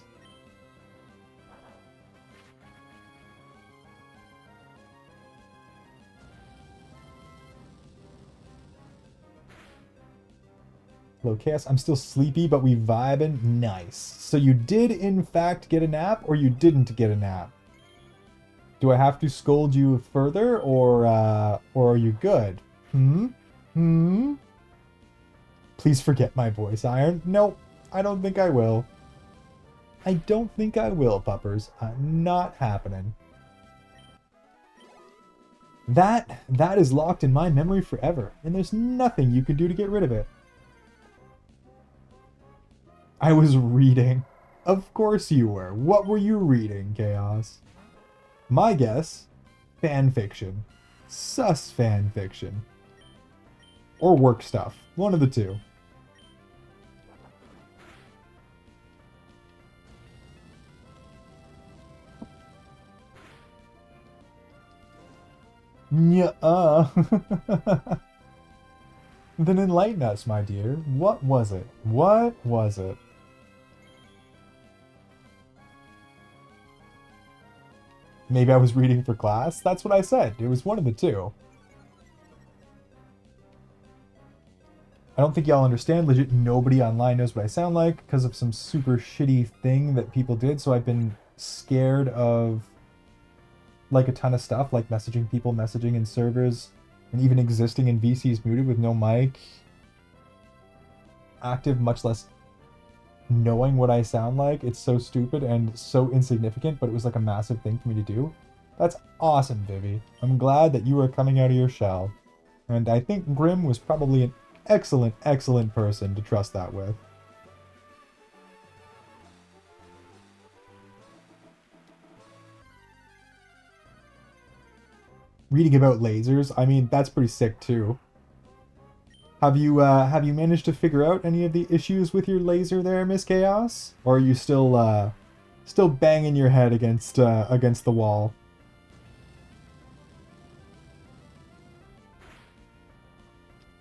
Hello, Chaos. I'm still sleepy, but we vibing. Nice. So you did, in fact, get a nap, or you didn't get a nap? Do I have to scold you further, or are you good? Please forget my voice, Iron. Nope, I don't think I will. I don't think I will, puppers. Not happening. That is locked in my memory forever, and there's nothing you can do to get rid of it. I was reading. Of course you were. What were you reading, Chaos? My guess, fan fiction. Sus fan fiction. Or work stuff. One of the two. Nuh-uh. Then enlighten us, my dear. What was it? What was it? Maybe I was reading for class? That's what I said. It was one of the two. I don't think y'all understand. Legit, nobody online knows what I sound like because of some super shitty thing that people did. So I've been scared of like a ton of stuff, like messaging people, messaging in servers, and even existing in VCs muted with no mic active, much less knowing what I sound like. It's so stupid and so insignificant, but it was like a massive thing for me to do. That's awesome, Vivi. I'm glad that you are coming out of your shell. And I think Grim was probably an excellent, excellent person to trust that with. Reading about lasers, I mean, that's pretty sick too. Have you managed to figure out any of the issues with your laser there, Miss Chaos? Or are you still banging your head against the wall?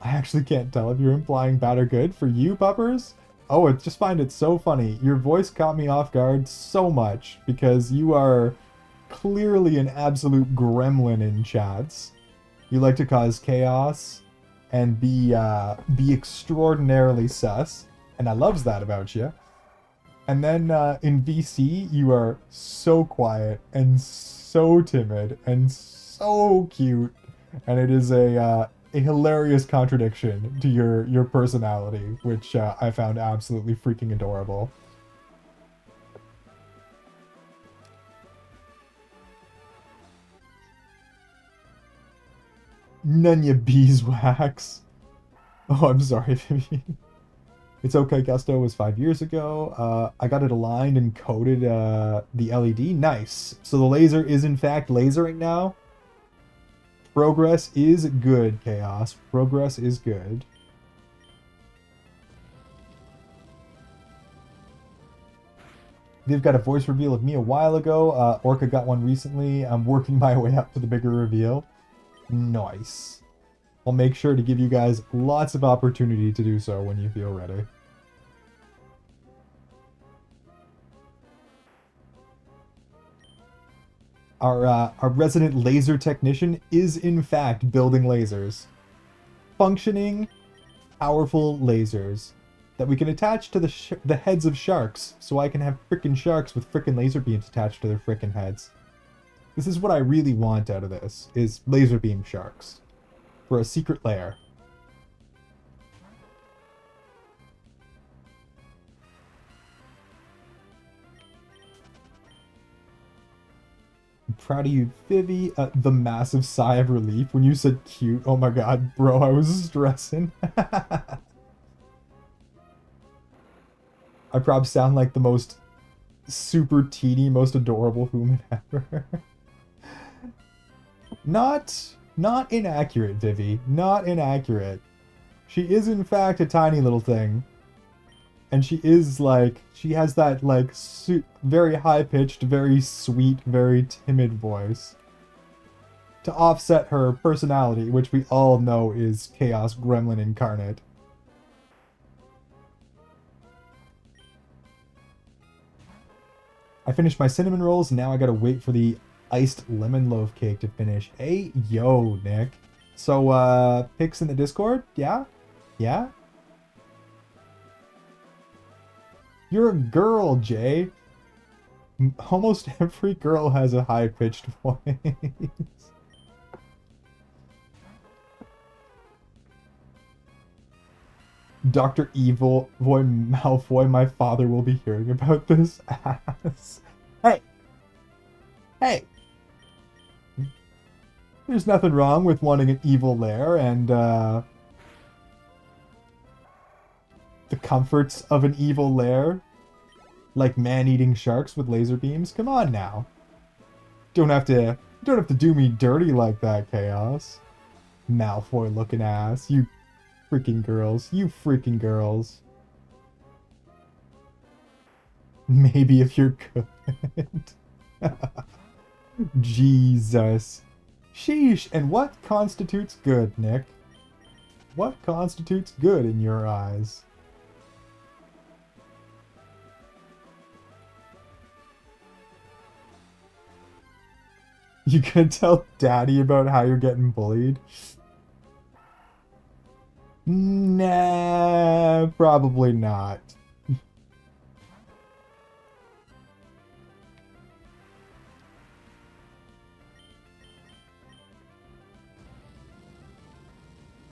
I actually can't tell if you're implying bad or good. For you, puppers? Oh, I just find it so funny. Your voice caught me off guard so much because you are clearly an absolute gremlin in chats. You like to cause chaos and be extraordinarily sus, and I loves that about you. And then in VC, you are so quiet and so timid and so cute, and it is a hilarious contradiction to your personality, which I found absolutely freaking adorable. None ya beeswax. Oh, I'm sorry, Vivi. It's okay, Gusto was 5 years ago. I got it aligned and coated the LED. Nice. So the laser is in fact lasering now. Progress is good, Chaos. Progress is good. They've got a voice reveal of me a while ago. Orca got one recently. I'm working my way up to the bigger reveal. Nice. I'll make sure to give you guys lots of opportunity to do so when you feel ready. Our resident laser technician is in fact building lasers. Functioning, powerful lasers that we can attach to the heads of sharks, so I can have frickin' sharks with frickin' laser beams attached to their frickin' heads. This is what I really want out of this, is laser beam sharks. For a secret lair. I'm proud of you, Vivi. The massive sigh of relief when you said cute. Oh my god, bro, I was stressing. I probably sound like the most super teeny, most adorable human ever. Not inaccurate, Vivi. Not inaccurate. She is in fact a tiny little thing. And she is like, she has that like very high-pitched, very sweet, very timid voice. To offset her personality, which we all know is Chaos Gremlin incarnate. I finished my cinnamon rolls, and now I gotta wait for the iced lemon loaf cake to finish. Hey, yo, Nick. So, pics in the Discord? Yeah? Yeah? You're a girl, Jay. Almost every girl has a high-pitched voice. Dr. Evil, Voy Malfoy, my father will be hearing about this ass. Hey! Hey! There's nothing wrong with wanting an evil lair and, the comforts of an evil lair. Like man-eating sharks with laser beams. Come on now. Don't have to do me dirty like that, Chaos. Malfoy-looking ass. You freaking girls. You freaking girls. Maybe if you're good. Jesus. Sheesh. And what constitutes good, Nick? What constitutes good in your eyes? You can tell Daddy about how you're getting bullied? Nah, probably not.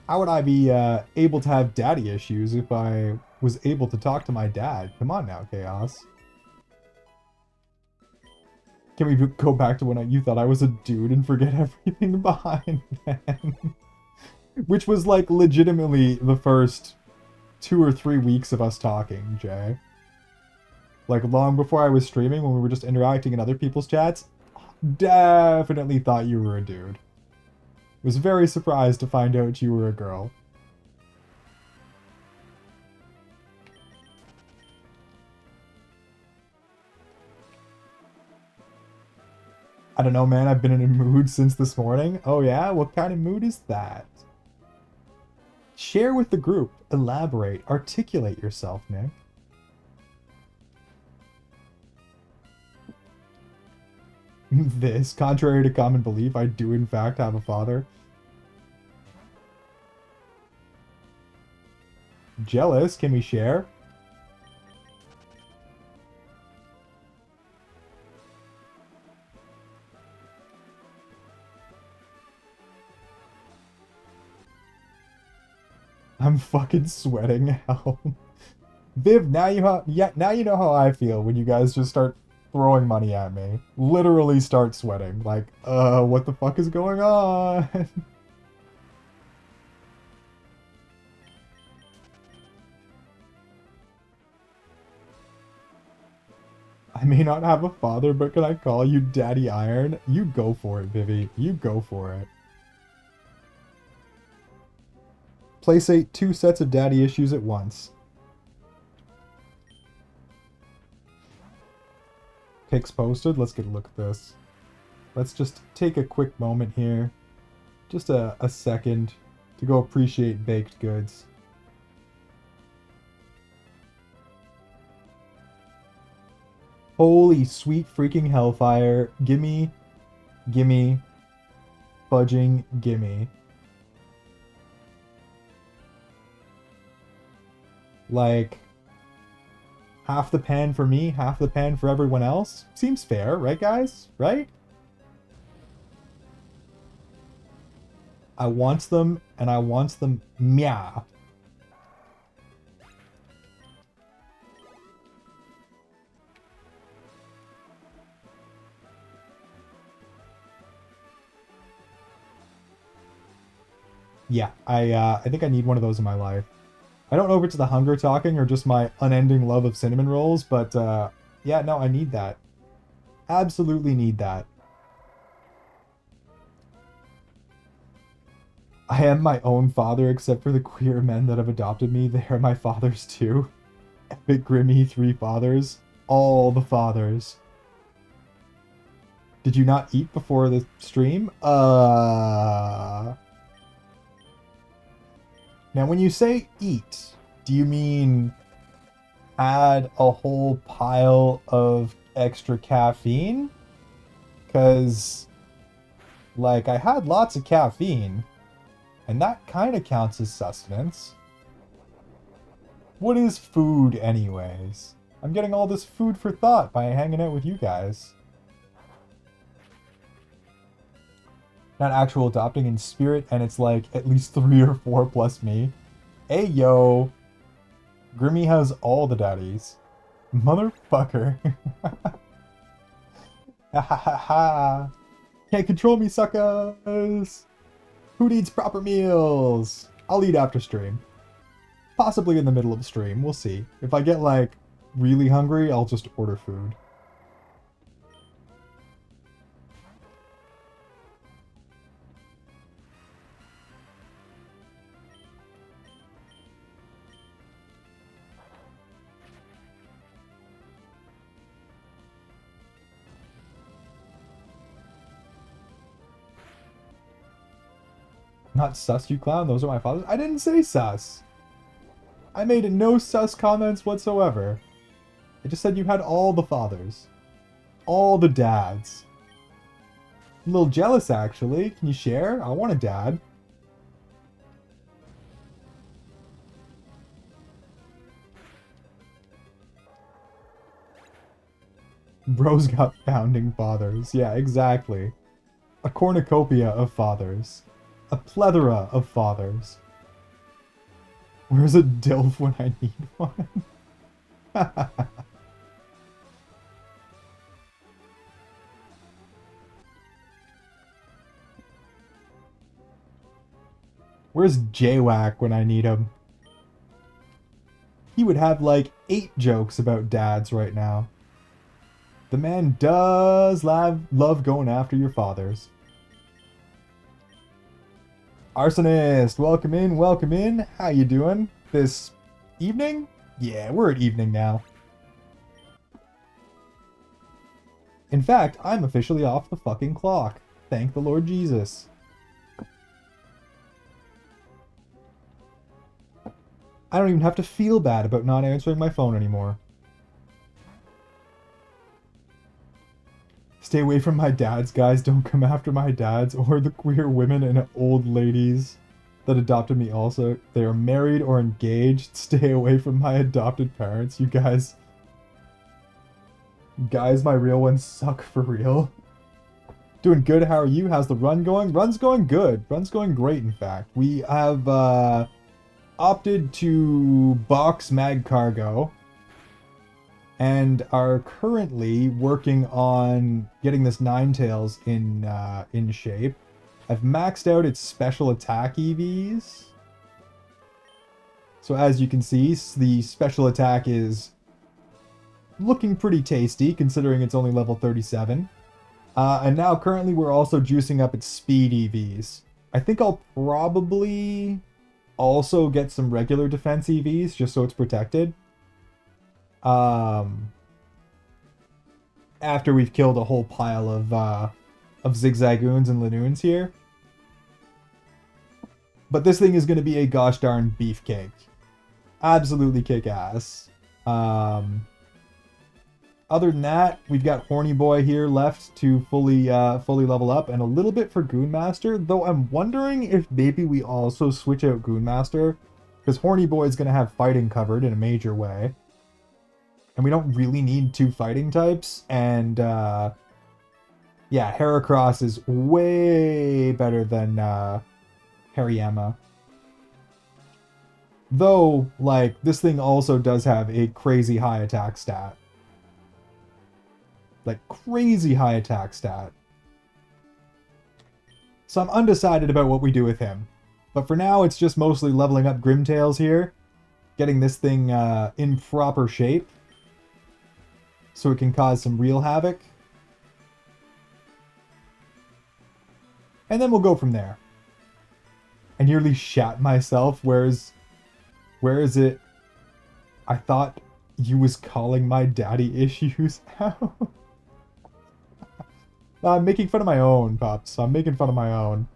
How would I be able to have daddy issues if I was able to talk to my dad? Come on now, Chaos. Can we go back to when you thought I was a dude and forget everything behind then? Which was like legitimately the first 2 or 3 weeks of us talking, Jay. Like long before I was streaming, when we were just interacting in other people's chats, definitely thought you were a dude. Was very surprised to find out you were a girl. I don't know, man. I've been in a mood since this morning. Oh yeah? What kind of mood is that? Share with the group. Elaborate. Articulate yourself, Nick. This, contrary to common belief, I do in fact have a father. Jealous, can we share? I'm fucking sweating now. Viv, now you know how I feel when you guys just start throwing money at me. Literally start sweating. Like, what the fuck is going on? I may not have a father, but can I call you Daddy Iron? You go for it, Vivi. You go for it. Placate 2 sets of daddy issues at once. Pics posted. Let's get a look at this. Let's just take a quick moment here. Just a second to go appreciate baked goods. Holy sweet freaking hellfire. Gimme, gimme, fudging gimme. Like, half the pan for me, half the pan for everyone else? Seems fair, right guys? Right? I wants them, and I wants them meow. Yeah, I think I need one of those in my life. I don't know if it's the hunger talking or just my unending love of cinnamon rolls, but yeah, no, I need that. Absolutely need that. I am my own father, except for the queer men that have adopted me. They are my fathers too. Epic Grimmy 3 fathers. All the fathers. Did you not eat before the stream? Now, when you say eat, do you mean add a whole pile of extra caffeine? Because, like, I had lots of caffeine, and that kind of counts as sustenance. What is food, anyways? I'm getting all this food for thought by hanging out with you guys. Not actual adopting in spirit, and it's like at least 3 or 4 plus me. Hey, yo. Grimmy has all the daddies. Motherfucker. Ha ha ha ha. Can't control me, suckers. Who needs proper meals? I'll eat after stream. Possibly in the middle of stream, we'll see. If I get, like, really hungry, I'll just order food. Not sus, you clown. Those are my fathers. I didn't say sus. I made no sus comments whatsoever. I just said you had all the fathers. All the dads. I'm a little jealous, actually. Can you share? I want a dad. Bro's got founding fathers. Yeah, exactly. A cornucopia of fathers. A plethora of fathers. Where's a DILF when I need one? Where's JWAC when I need him? He would have like 8 jokes about dads right now. The man does love going after your fathers. Arsonist, welcome in, welcome in. How you doing? This evening? Yeah, we're at evening now. In fact, I'm officially off the fucking clock. Thank the Lord Jesus. I don't even have to feel bad about not answering my phone anymore. Stay away from my dads, guys. Don't come after my dads or the queer women and old ladies that adopted me also. They are married or engaged. Stay away from my adopted parents, you guys. Guys, my real ones suck for real. Doing good, how are you? How's the run going? Run's going good. Run's going great, in fact. We have opted to box mag cargo and are currently working on getting this Ninetales in shape. I've maxed out its special attack EVs. So as you can see, the special attack is looking pretty tasty considering it's only level 37. And now currently we're also juicing up its speed EVs. I think I'll probably also get some regular defense EVs just so it's protected. After we've killed a whole pile of Zigzagoons and Lanoons here. But this thing is going to be a gosh darn beefcake. Absolutely kick ass. Other than that, we've got Horny Boy here left to fully level up, and a little bit for Goonmaster, though I'm wondering if maybe we also switch out Goonmaster, because Horny Boy is going to have fighting covered in a major way. And we don't really need 2 fighting types, and yeah, Heracross is way better than Hariyama. Though, like, this thing also does have a crazy high attack stat. Like, crazy high attack stat. So I'm undecided about what we do with him. But for now, it's just mostly leveling up Grimtails here. Getting this thing in proper shape. So it can cause some real havoc. And then we'll go from there. I nearly shat myself. Where is it? I thought you was calling my daddy issues out. I'm making fun of my own, Pops. I'm making fun of my own.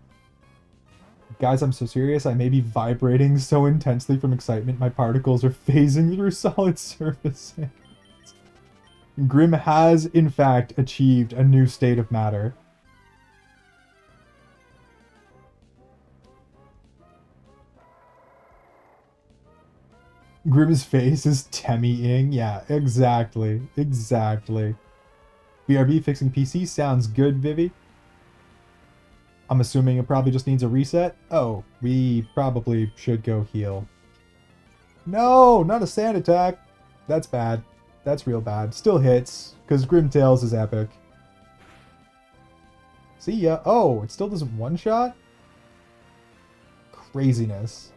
Guys, I'm so serious. I may be vibrating so intensely from excitement my particles are phasing through solid surfaces. Grim has, in fact, achieved a new state of matter. Grim's face is Temmying. Yeah, exactly. Exactly. BRB fixing PC sounds good, Vivi. I'm assuming it probably just needs a reset. Oh, we probably should go heal. No, not a sand attack. That's bad. That's real bad. Still hits, because Grimtails is epic. See ya. Oh, it still doesn't one-shot? Craziness.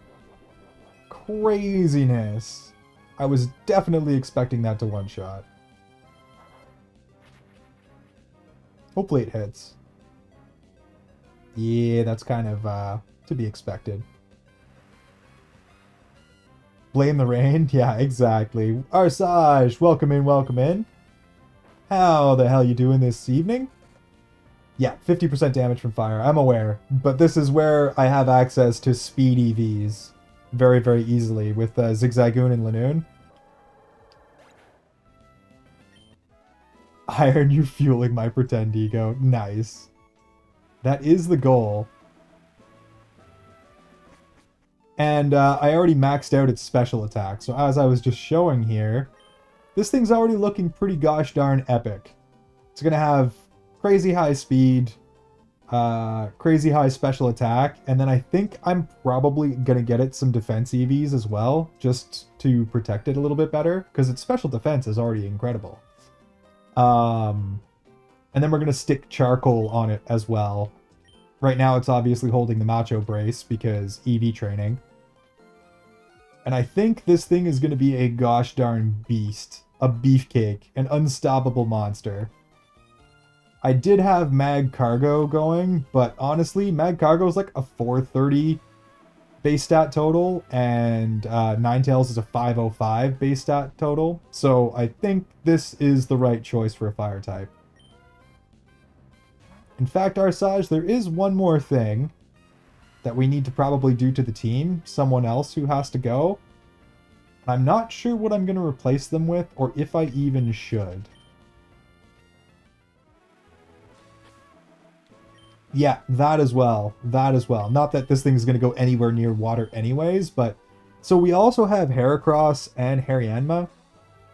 Craziness. I was definitely expecting that to one-shot. Hopefully it hits. Yeah, that's kind of to be expected. Blame the rain? Yeah, exactly. Arsage, welcome in, welcome in. How the hell you doing this evening? Yeah, 50% damage from fire. I'm aware. But this is where I have access to speed EVs very, very easily with Zigzagoon and Lanoon. Iron, you fueling my pretend ego. Nice. That is the goal. And I already maxed out its special attack. So as I was just showing here, this thing's already looking pretty gosh darn epic. It's going to have crazy high speed, crazy high special attack, and then I think I'm probably going to get it some defense EVs as well, just to protect it a little bit better, because its special defense is already incredible. And then we're going to stick charcoal on it as well. Right now it's obviously holding the macho brace because EV training. And I think this thing is going to be a gosh darn beast. A beefcake. An unstoppable monster. I did have Mag Cargo going, but honestly, Mag Cargo is like a 430 base stat total, and Ninetales is a 505 base stat total. So I think this is the right choice for a fire type. In fact, Arsage, there is one more thing that we need to probably do to the team. Someone else who has to go. I'm not sure what I'm going to replace them with, or if I even should. Yeah, that as well. That as well. Not that this thing is going to go anywhere near water anyways, but... So we also have Heracross and Haryanma,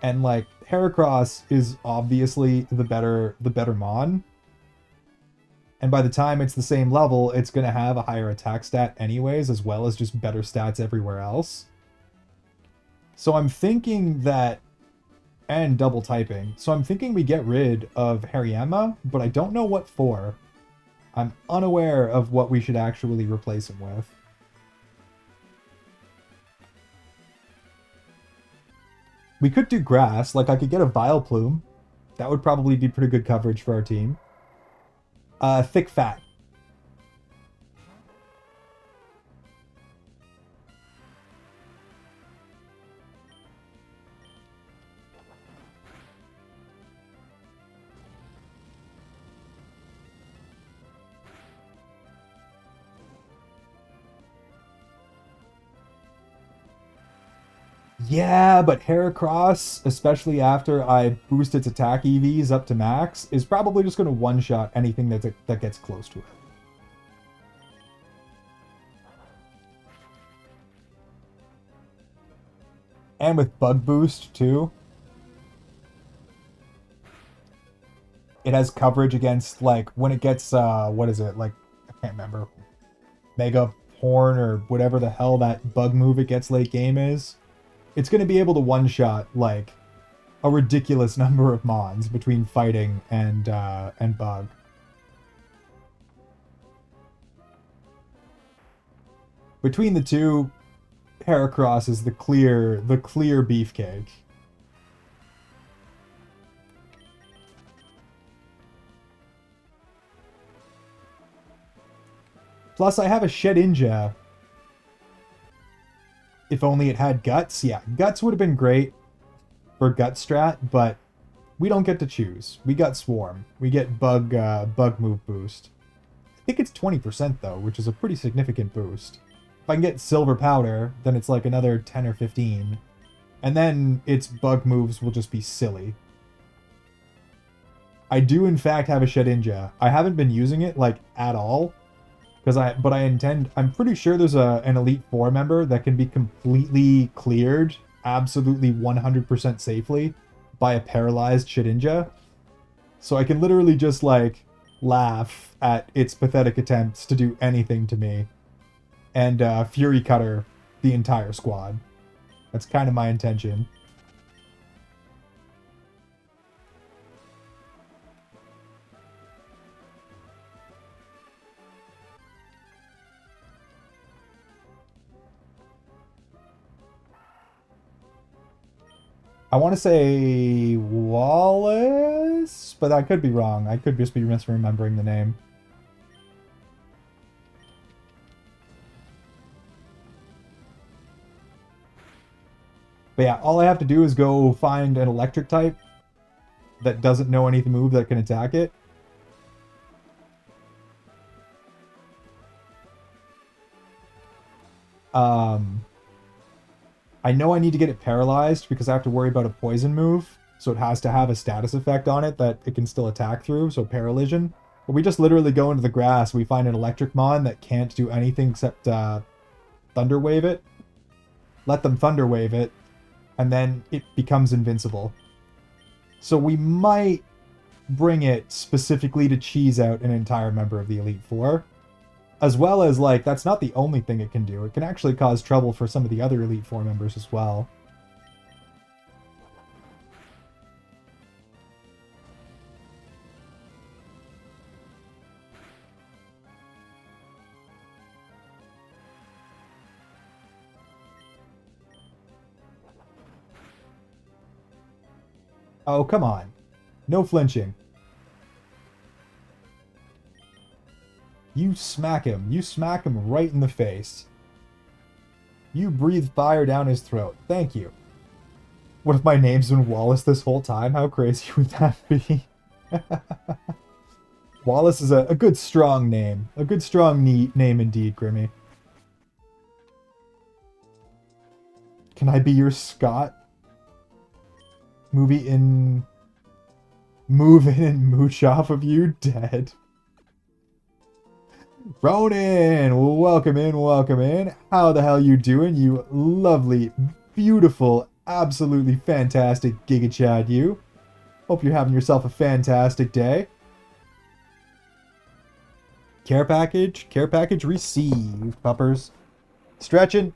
and like, Heracross is obviously the better Mon. And by the time it's the same level, it's going to have a higher attack stat anyways, as well as just better stats everywhere else. So I'm thinking that... And double typing. So I'm thinking we get rid of Haryanma, but I don't know what for. I'm unaware of what we should actually replace him with. We could do grass. Like, I could get a Vileplume. That would probably be pretty good coverage for our team. Thick Fat. Yeah, but Heracross, especially after I boost its attack EVs up to max, is probably just going to one-shot anything that gets close to it. And with Bug Boost, too. It has coverage against, like, when it gets, what is it? Like, I can't remember. Mega Horn or whatever the hell that bug move it gets late game is. It's going to be able to one-shot, like, a ridiculous number of Mons between fighting and bug. Between the two, Heracross is the clear beefcake. Plus, I have a Shedinja. If only it had Guts. Yeah, Guts would have been great for Gut Strat, but we don't get to choose. We got Swarm. We get Bug Move Boost. I think it's 20% though, which is a pretty significant boost. If I can get Silver Powder, then it's like another 10 or 15. And then its Bug Moves will just be silly. I do in fact have a Shedinja. I haven't been using it, like, at all. But I intend... I'm pretty sure there's an Elite Four member that can be completely cleared, absolutely 100% safely, by a paralyzed Shedinja. So I can literally just, like, laugh at its pathetic attempts to do anything to me. And Fury Cutter the entire squad. That's kind of my intention. I want to say Wallace, but I could be wrong. I could just be misremembering the name. But yeah, all I have to do is go find an electric type that doesn't know any move that can attack it. I know I need to get it paralyzed because I have to worry about a poison move. So it has to have a status effect on it that it can still attack through, so paralysion. But we just literally go into the grass, we find an electric mon that can't do anything except thunder wave it. Let them thunder wave it, and then it becomes invincible. So we might bring it specifically to cheese out an entire member of the Elite Four. As well as, like, that's not the only thing it can do. It can actually cause trouble for some of the other Elite Four members as well. Oh, come on. No flinching. You smack him. You smack him right in the face. You breathe fire down his throat. Thank you. What if my name's been Wallace this whole time? How crazy would that be? Wallace is a good, strong name. A good, strong name indeed, Grimmy. Can I be your Scott? Move in and mooch off of you, dead. Ronan, welcome in, welcome in. How the hell you doing, you lovely, beautiful, absolutely fantastic Giga Chad you. Hope you're having yourself a fantastic day. Care package received, puppers. Stretching.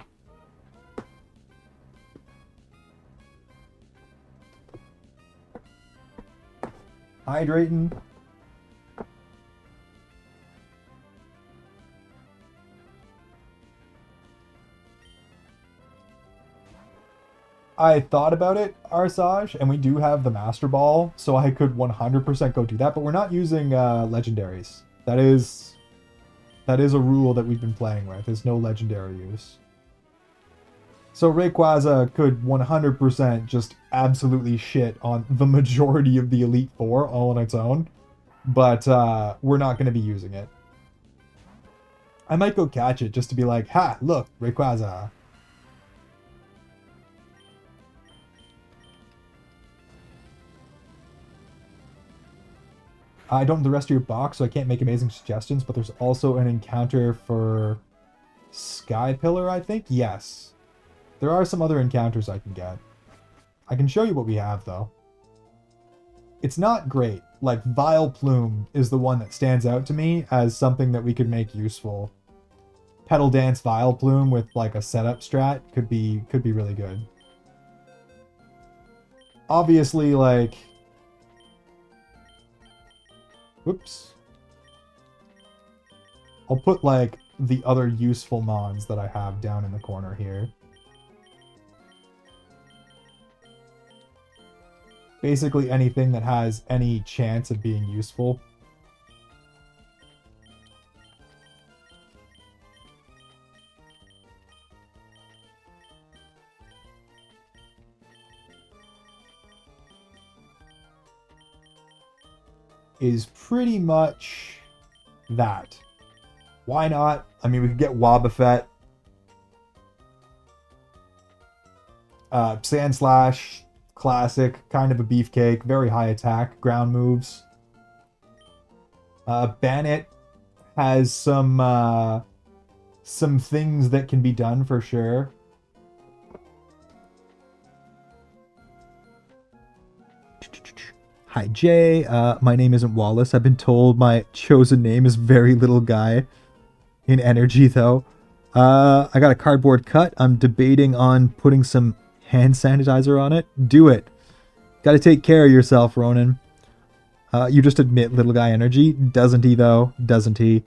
Hydrating. I thought about it, Arsage, and we do have the Master Ball, so I could 100% go do that, but we're not using legendaries. That is a rule that we've been playing with. There's no legendary use. So Rayquaza could 100% just absolutely shit on the majority of the Elite Four all on its own, but we're not going to be using it. I might go catch it just to be like, ha, look, Rayquaza. I don't have the rest of your box, so I can't make amazing suggestions, but there's also an encounter for Sky Pillar, I think? Yes. There are some other encounters I can get. I can show you what we have, though. It's not great. Like, Vile Plume is the one that stands out to me as something that we could make useful. Petal Dance Vile Plume with, like, a setup strat could be really good. Obviously, like... Whoops. I'll put, like, the other useful mons that I have down in the corner here. Basically anything that has any chance of being useful. Is pretty much that. Why not? I mean, we could get Wobbuffet. Sand Slash, classic, kind of a beefcake, very high attack, ground moves. Bannet has some things that can be done for sure. Hi Jay, my name isn't Wallace. I've been told my chosen name is Very Little Guy. In energy though. I got a cardboard cut. I'm debating on putting some hand sanitizer on it. Do it. Gotta take care of yourself, Ronan. You just admit Little Guy energy. Doesn't he though? Doesn't he?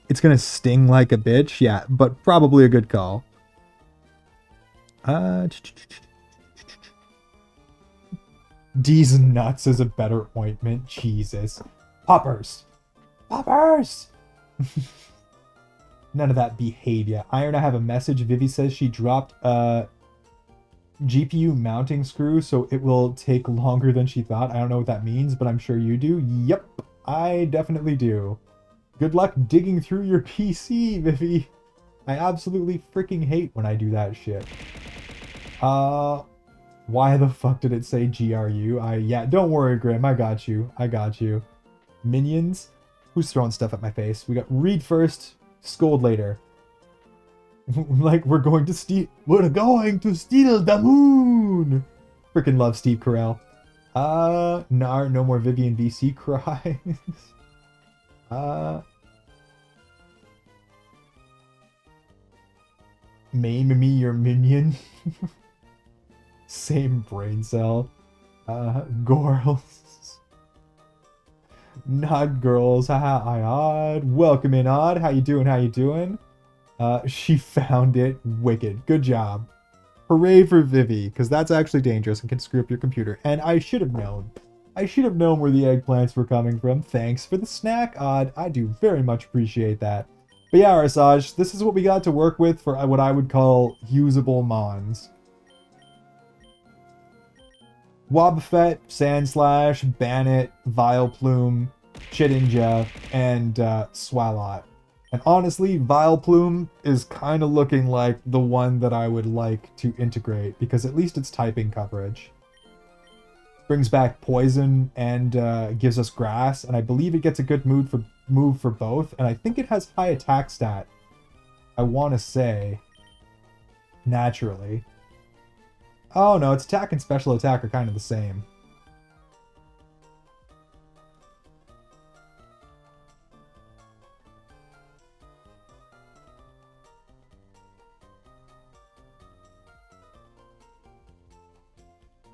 It's gonna sting like a bitch. Yeah, but probably a good call. D's nuts is a better ointment. Jesus. Poppers. Poppers! None of that behavior. Iron, I have a message. Vivi says she dropped a GPU mounting screw, so it will take longer than she thought. I don't know what that means, but I'm sure you do. Yep, I definitely do. Good luck digging through your PC, Vivi. I absolutely freaking hate when I do that shit. Why the fuck did it say GRU? Yeah, don't worry, Grim. I got you. I got you. Minions? Who's throwing stuff at my face? We got read first, scold later. Like, we're going to steal the moon! Freaking love Steve Carell. No more Vivian VC cries. Maim me your minion. Same brain cell. Girls. Not girls. Haha, Odd. Welcome in, Odd. How you doing? How you doing? She found it. Wicked. Good job. Hooray for Vivi, because that's actually dangerous and can screw up your computer. And I should have known. I should have known where the eggplants were coming from. Thanks for the snack, Odd. I do very much appreciate that. But yeah, Arsaj, this is what we got to work with for what I would call usable mons. Wobbuffet, Sandslash, Bannet, Vileplume, Chidinja, and Swalot. And honestly, Vileplume is kind of looking like the one that I would like to integrate, because at least it's typing coverage. Brings back Poison and gives us Grass, and I believe it gets a good move for both, and I think it has high attack stat. I want to say, naturally. Oh no, its attack and special attack are kind of the same.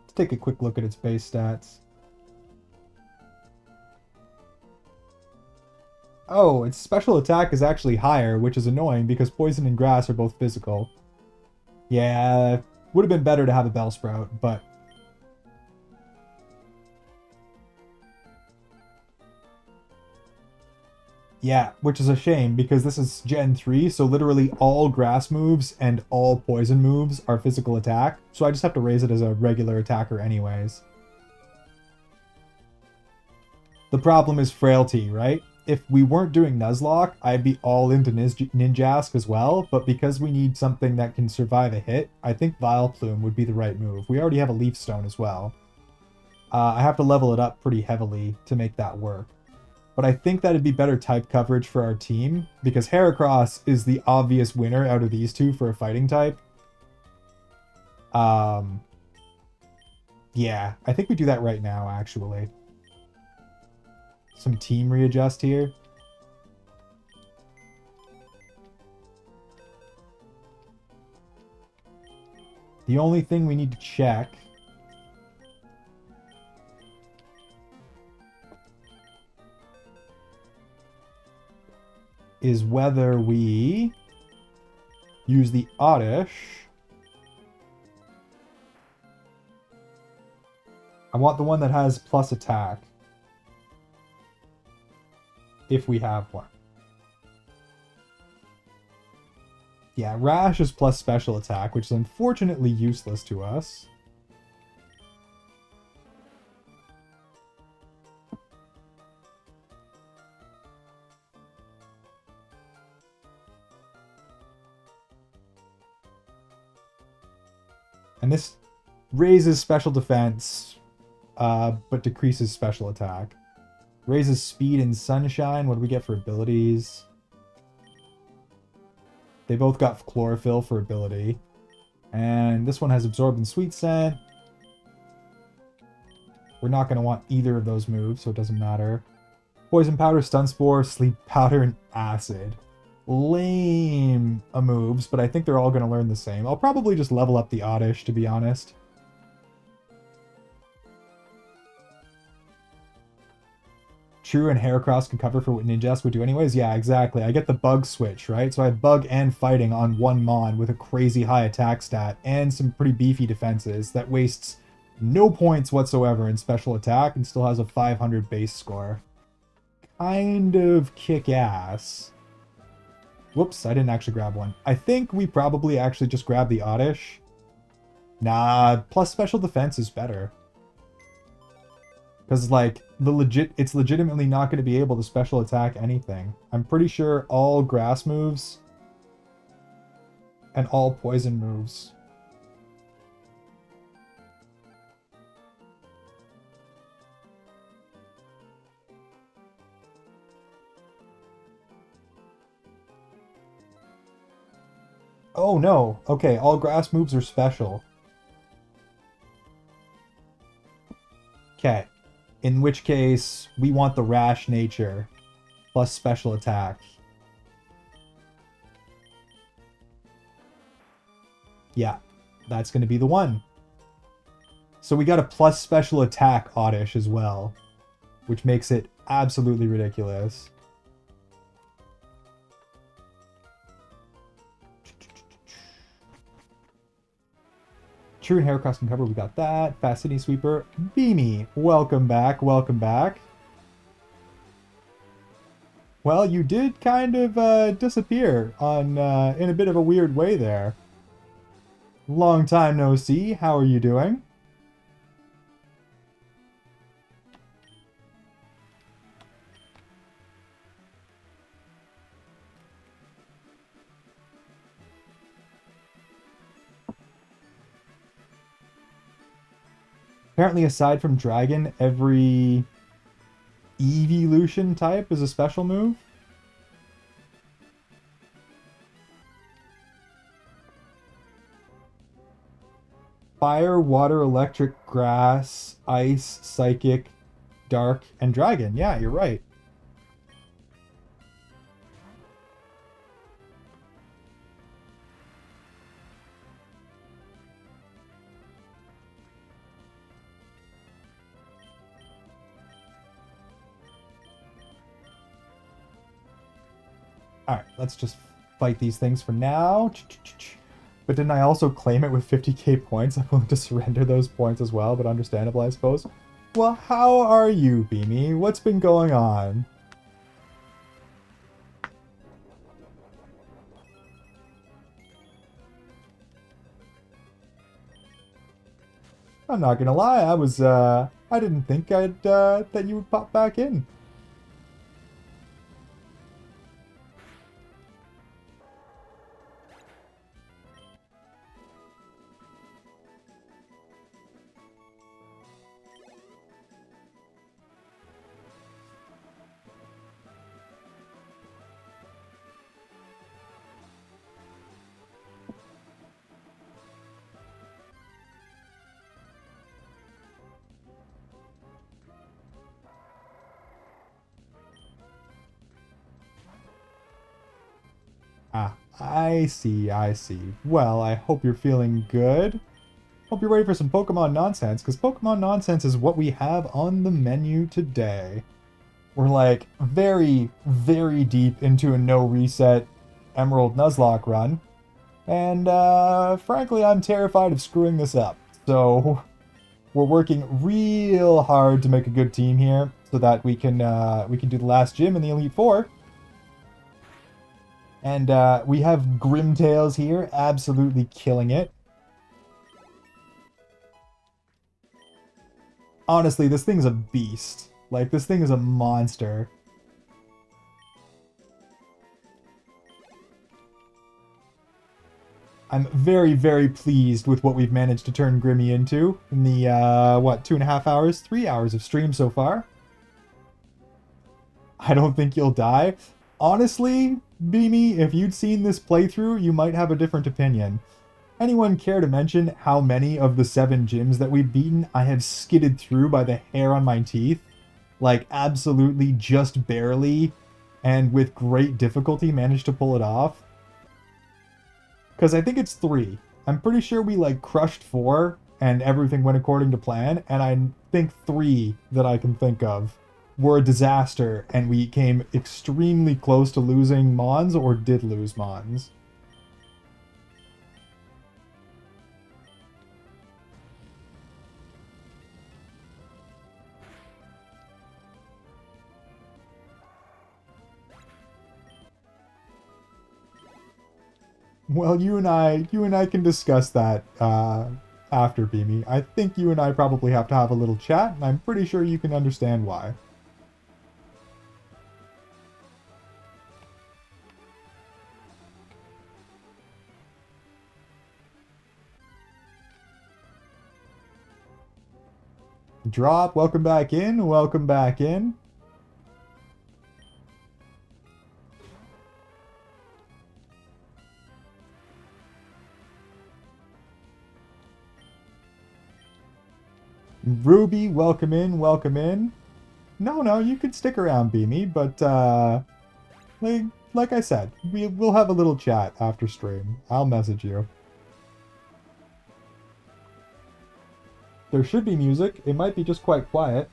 Let's take a quick look at its base stats. Oh, its special attack is actually higher, which is annoying because Poison and Grass are both physical. Yeah, would have been better to have a Bellsprout, but... Yeah, which is a shame because this is Gen 3, so literally all Grass moves and all Poison moves are physical attack, so I just have to raise it as a regular attacker anyways. The problem is Frailty, right? If we weren't doing Nuzlocke, I'd be all into Ninjask as well, but because we need something that can survive a hit, I think Vileplume would be the right move. We already have a Leaf Stone as well. I have to level it up pretty heavily to make that work. But I think that'd be better type coverage for our team, because Heracross is the obvious winner out of these two for a fighting type. Yeah, I think we do that right now, actually. Some team readjust here. The only thing we need to check is whether we use the Oddish. I want the one that has plus attack. If we have one. Yeah, Rash is plus special attack, which is unfortunately useless to us. And this raises special defense, but decreases special attack. Raises speed and sunshine. What do we get for abilities? They both got chlorophyll for ability. And this one has absorb and sweet scent. We're not going to want either of those moves, so it doesn't matter. Poison powder, stun spore, sleep powder, and acid. Lame moves, but I think they're all going to learn the same. I'll probably just level up the Oddish, to be honest. True, and Heracross can cover for what Ninjask would do anyways? Yeah, exactly. I get the bug switch, right? So I have bug and fighting on one mon with a crazy high attack stat and some pretty beefy defenses that wastes no points whatsoever in special attack and still has a 500 base score. Kind of kick-ass. Whoops, I didn't actually grab one. I think we probably actually just grab the Oddish. Nah, plus special defense is better. Because, like, it's legitimately not going to be able to special attack anything. I'm pretty sure all grass moves and all poison moves. Oh no. Okay, all grass moves are special. Okay. In which case, we want the rash nature plus special attack. Yeah, that's going to be the one. So we got a plus special attack Oddish as well, which makes it absolutely ridiculous. True and Hair Custom Cover, we got that. Fast City Sweeper. Beamy, welcome back, welcome back. Well, you did kind of disappear on in a bit of a weird way there. Long time no see. How are you doing? Apparently, aside from Dragon, every evolution type is a special move. Fire, water, electric, grass, ice, psychic, dark, and dragon. Yeah, you're right. Alright, let's just fight these things for now. But didn't I also claim it with 50k points? I'm willing to surrender those points as well, but understandable, I suppose. Well, how are you, Beamy? What's been going on? I'm not gonna lie, I didn't think that you would pop back in. Ah, I see, I see. Well, I hope you're feeling good. Hope you're ready for some Pokemon nonsense, because Pokemon nonsense is what we have on the menu today. We're like very, very deep into a no reset Emerald Nuzlocke run. And frankly, I'm terrified of screwing this up. So we're working real hard to make a good team here so that we can do the last gym in the Elite Four. And we have Grimtails here, absolutely killing it. Honestly, this thing's a beast. Like, this thing is a monster. I'm very, very pleased with what we've managed to turn Grimmy into in the, 2.5 hours? 3 hours of stream so far. I don't think you'll die. Honestly, Beamy, if you'd seen this playthrough, you might have a different opinion. Anyone care to mention how many of the 7 gyms that we've beaten I have skidded through by the hair on my teeth? Like, absolutely just barely, and with great difficulty managed to pull it off? Because I think it's 3. I'm pretty sure we, like, crushed 4, and everything went according to plan, and I think 3 that I can think of were a disaster, and we came extremely close to losing Mons, or did lose Mons. Well, you and I can discuss that after, Beamy. I think you and I probably have to have a little chat, and I'm pretty sure you can understand why. Drop, welcome back in, welcome back in. Ruby, welcome in, welcome in. No, you can stick around, Beamy, but like I said, we'll have a little chat after stream. I'll message you. There should be music. It might be just quite quiet.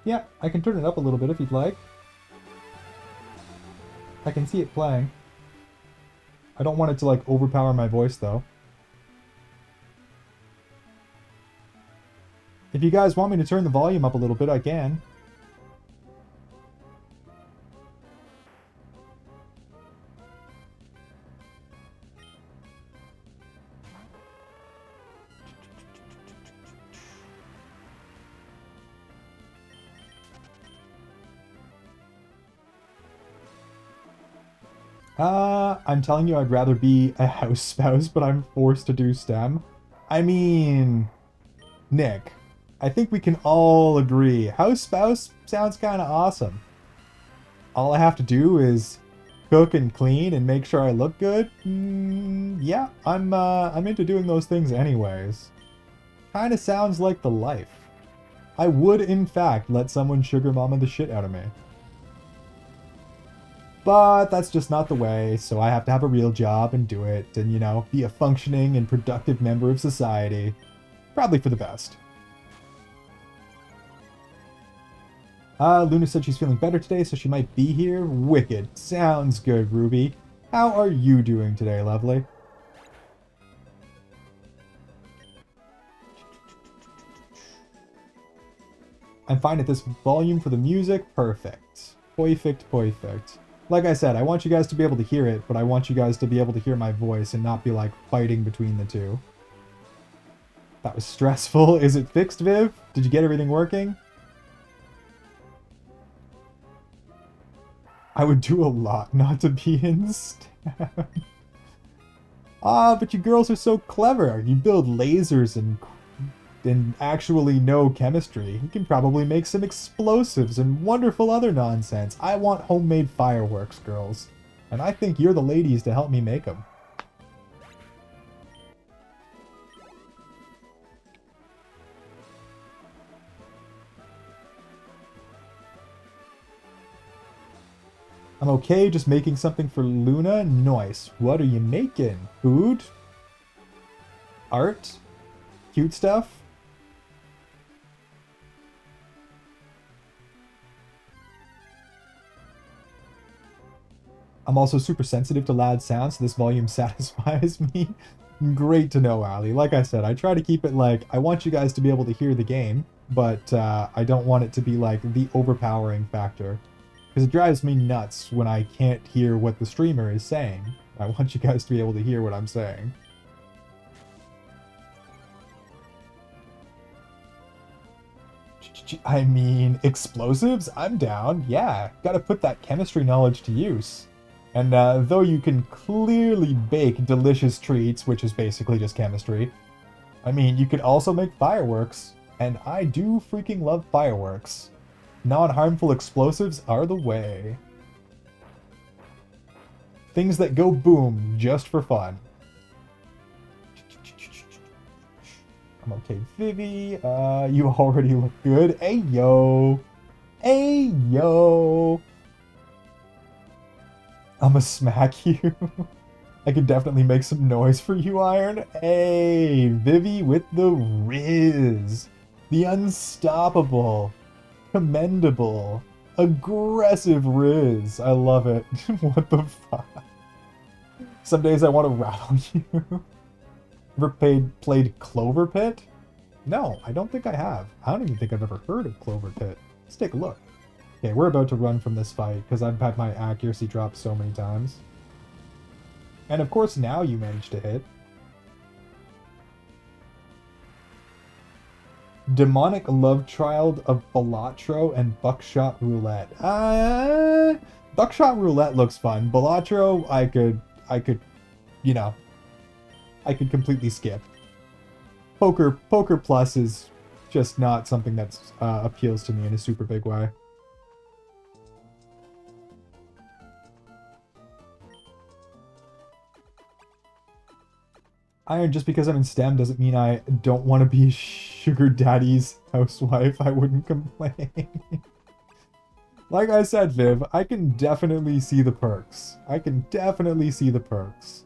Yeah, I can turn it up a little bit if you'd like. I can see it playing. I don't want it to, like, overpower my voice, though. If you guys want me to turn the volume up a little bit, I can. I'm telling you I'd rather be a house spouse, but I'm forced to do STEM. I mean, Nick, I think we can all agree, house spouse sounds kind of awesome. All I have to do is cook and clean and make sure I look good. Yeah, I'm into doing those things anyways. Kind of sounds like the life. I would, in fact, let someone sugar mama the shit out of me. But that's just not the way, so I have to have a real job and do it, and, you know, be a functioning and productive member of society. Probably for the best. Luna said she's feeling better today, so she might be here. Wicked. Sounds good, Ruby. How are you doing today, lovely? I'm fine at this volume for the music. Perfect. Perfect. Like I said, I want you guys to be able to hear it, but I want you guys to be able to hear my voice and not be, like, fighting between the two. That was stressful. Is it fixed, Viv? Did you get everything working? I would do a lot not to be in STEM. But you girls are so clever. You build lasers and actually know chemistry. You can probably make some explosives and wonderful other nonsense. I want homemade fireworks, girls. And I think you're the ladies to help me make them. I'm okay just making something for Luna. Nice. What are you making? Food? Art? Cute stuff? I'm also super sensitive to loud sounds, so this volume satisfies me. Great to know, Ali. Like I said, I try to keep it like, I want you guys to be able to hear the game, but I don't want it to be like the overpowering factor. Because it drives me nuts when I can't hear what the streamer is saying. I want you guys to be able to hear what I'm saying. I mean, explosives? I'm down. Yeah, gotta put that chemistry knowledge to use. And though you can clearly bake delicious treats, which is basically just chemistry, I mean, you could also make fireworks. And I do freaking love fireworks. Non-harmful explosives are the way. Things that go boom just for fun. I'm okay, Vivi. You already look good. Hey, yo. Hey, yo. I'ma smack you. I could definitely make some noise for you, Iron. Hey, Vivi with the Riz. The unstoppable, commendable, aggressive Riz. I love it. What the fuck? Some days I want to rattle you. Ever played Clover Pit? No, I don't think I have. I don't even think I've ever heard of Clover Pit. Let's take a look. Okay, we're about to run from this fight, because I've had my accuracy drop so many times. And of course now you managed to hit. Demonic Love Child of Balatro and Buckshot Roulette. Buckshot Roulette looks fun. Balatro, I could, you know, I could completely skip. Poker Plus is just not something that's appeals to me in a super big way. Iron, just because I'm in STEM doesn't mean I don't want to be sugar daddy's housewife. I wouldn't complain. Like I said, Viv, I can definitely see the perks. I can definitely see the perks.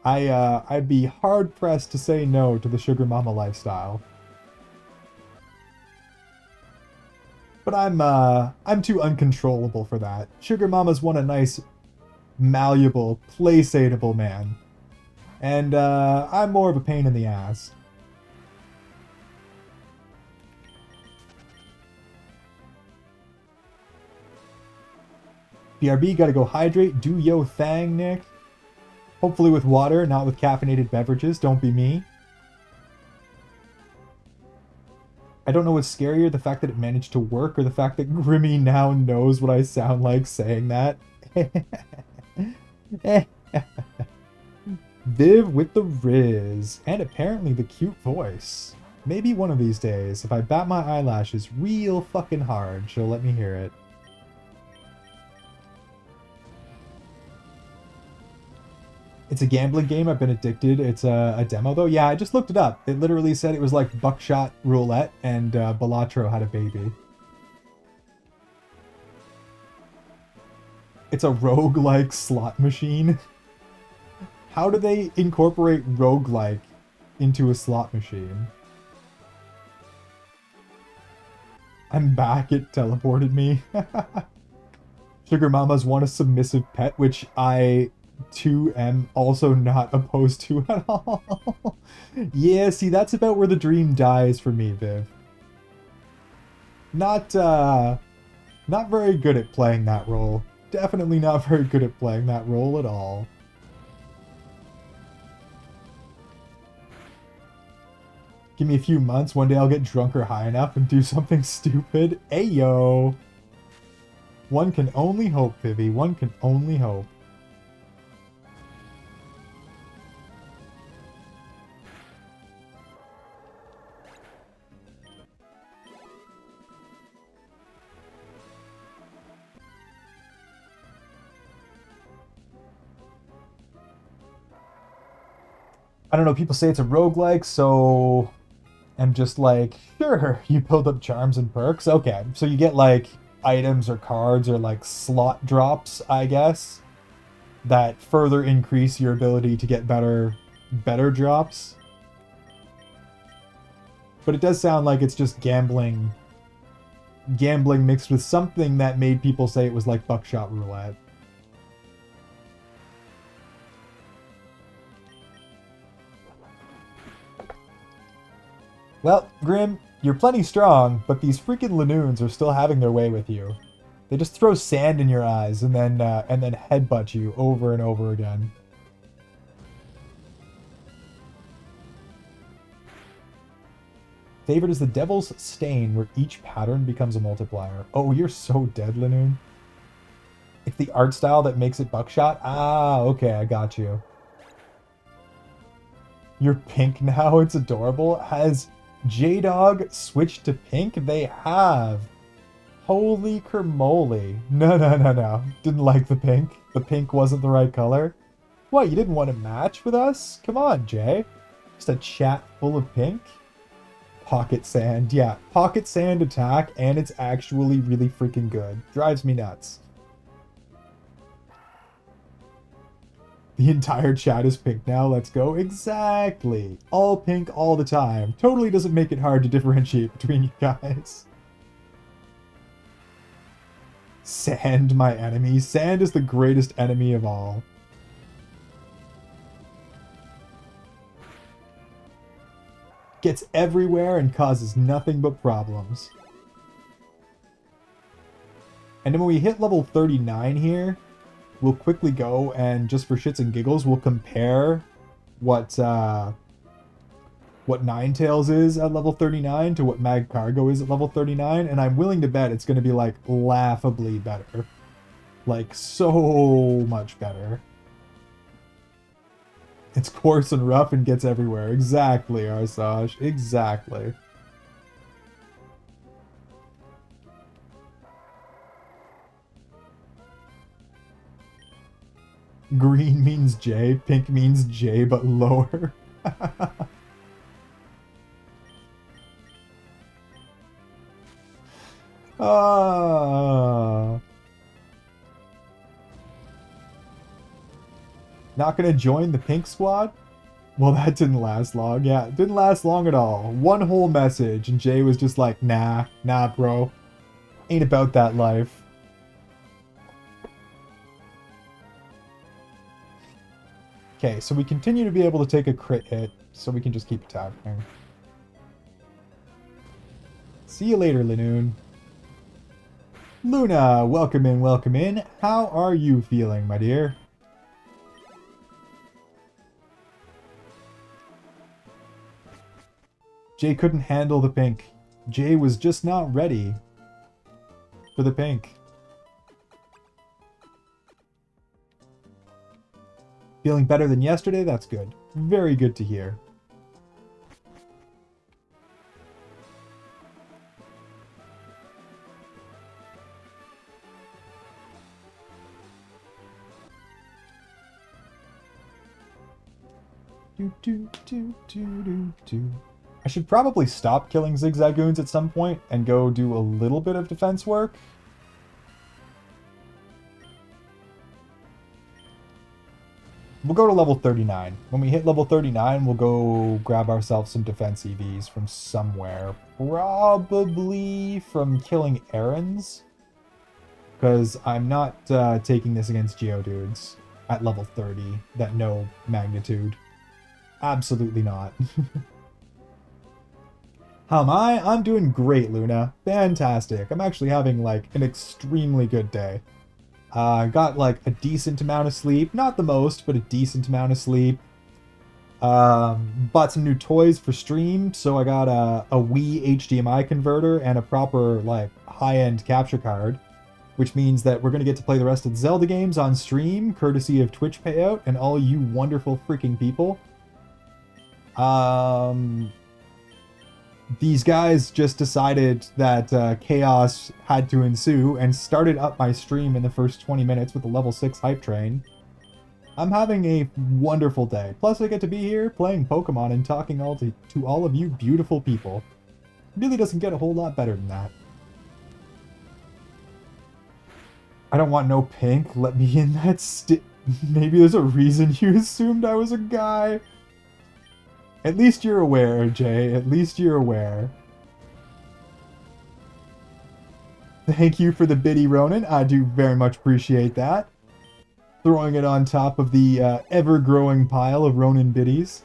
I'd be hard pressed to say no to the sugar mama lifestyle. But I'm too uncontrollable for that. Sugar mamas want a nice, malleable, play-satable man. And I'm more of a pain in the ass. BRB, gotta go hydrate. Do yo thang, Nick. Hopefully with water, not with caffeinated beverages. Don't be me. I don't know what's scarier, the fact that it managed to work, or the fact that Grimmy now knows what I sound like saying that. Viv with the Riz, and apparently the cute voice. Maybe one of these days, if I bat my eyelashes real fucking hard, she'll let me hear it. It's a gambling game, I've been addicted. It's a demo though. Yeah, I just looked it up. It literally said it was like Buckshot Roulette and Balatro had a baby. It's a roguelike slot machine. How do they incorporate roguelike into a slot machine? I'm back, it teleported me. Sugar mamas want a submissive pet, which I too am also not opposed to at all. Yeah, see, that's about where the dream dies for me, Viv. Not very good at playing that role. Definitely not very good at playing that role at all. Give me a few months, one day I'll get drunk or high enough and do something stupid. Ayo! One can only hope, Vivi. One can only hope. I don't know, people say it's a roguelike, so I'm just like, sure, you build up charms and perks. Okay, so you get like items or cards or like slot drops, I guess, that further increase your ability to get better drops. But it does sound like it's just gambling mixed with something that made people say it was like Buckshot Roulette. Well, Grim, you're plenty strong, but these freaking Lanoons are still having their way with you. They just throw sand in your eyes and then headbutt you over and over again. Favorite is the Devil's Stain, where each pattern becomes a multiplier. Oh, you're so dead, Lanoon. It's the art style that makes it Buckshot? Ah, okay, I got you. You're pink now, it's adorable. Has J-Dog switched to pink? They have. Holy kermoly. No. Didn't like the pink. The pink wasn't the right color. What, you didn't want to match with us? Come on, Jay. Just a chat full of pink? Pocket Sand. Yeah, Pocket Sand attack, and it's actually really freaking good. Drives me nuts. The entire chat is pink now, let's go. Exactly. All pink all the time. Totally doesn't make it hard to differentiate between you guys. Sand, my enemy. Sand is the greatest enemy of all. Gets everywhere and causes nothing but problems. And then when we hit level 39 here, we'll quickly go and just for shits and giggles, we'll compare what Ninetales is at level 39 to what Mag Cargo is at level 39, and I'm willing to bet it's going to be like laughably better. Like so much better. It's coarse and rough and gets everywhere. Exactly, Arsaj. Exactly. Green means J, pink means J, but lower. Ah. Not gonna join the pink squad? Well, that didn't last long. Yeah, it didn't last long at all. One whole message, and Jay was just like, nah, bro. Ain't about that life. Okay, so we continue to be able to take a crit hit, so we can just keep attacking. See you later, Linoon. Luna, welcome in, welcome in. How are you feeling, my dear? Jay couldn't handle the pink. Jay was just not ready for the pink. Feeling better than yesterday? That's good. Very good to hear. I should probably stop killing Zigzagoons at some point and go do a little bit of defense work. We'll go to level 39. When we hit level 39, we'll go grab ourselves some defense EVs from somewhere. Probably from killing errands. Because I'm not taking this against Geodudes at level 30 that know magnitude. Absolutely not. How am I? I'm doing great, Luna. Fantastic. I'm actually having, like, an extremely good day. Got, like, a decent amount of sleep. Not the most, but a decent amount of sleep. Bought some new toys for stream, so I got a Wii HDMI converter and a proper, like, high-end capture card. Which means that we're going to get to play the rest of the Zelda games on stream, courtesy of Twitch payout, and all you wonderful freaking people. These guys just decided that chaos had to ensue and started up my stream in the first 20 minutes with a level 6 hype train. I'm having a wonderful day. Plus I get to be here playing Pokemon and talking to all of you beautiful people. Really doesn't get a whole lot better than that. I don't want no pink. Let me in that Maybe there's a reason you assumed I was a guy. At least you're aware, Jay. At least you're aware. Thank you for the biddy, Ronan. I do very much appreciate that. Throwing it on top of the ever-growing pile of Ronan biddies.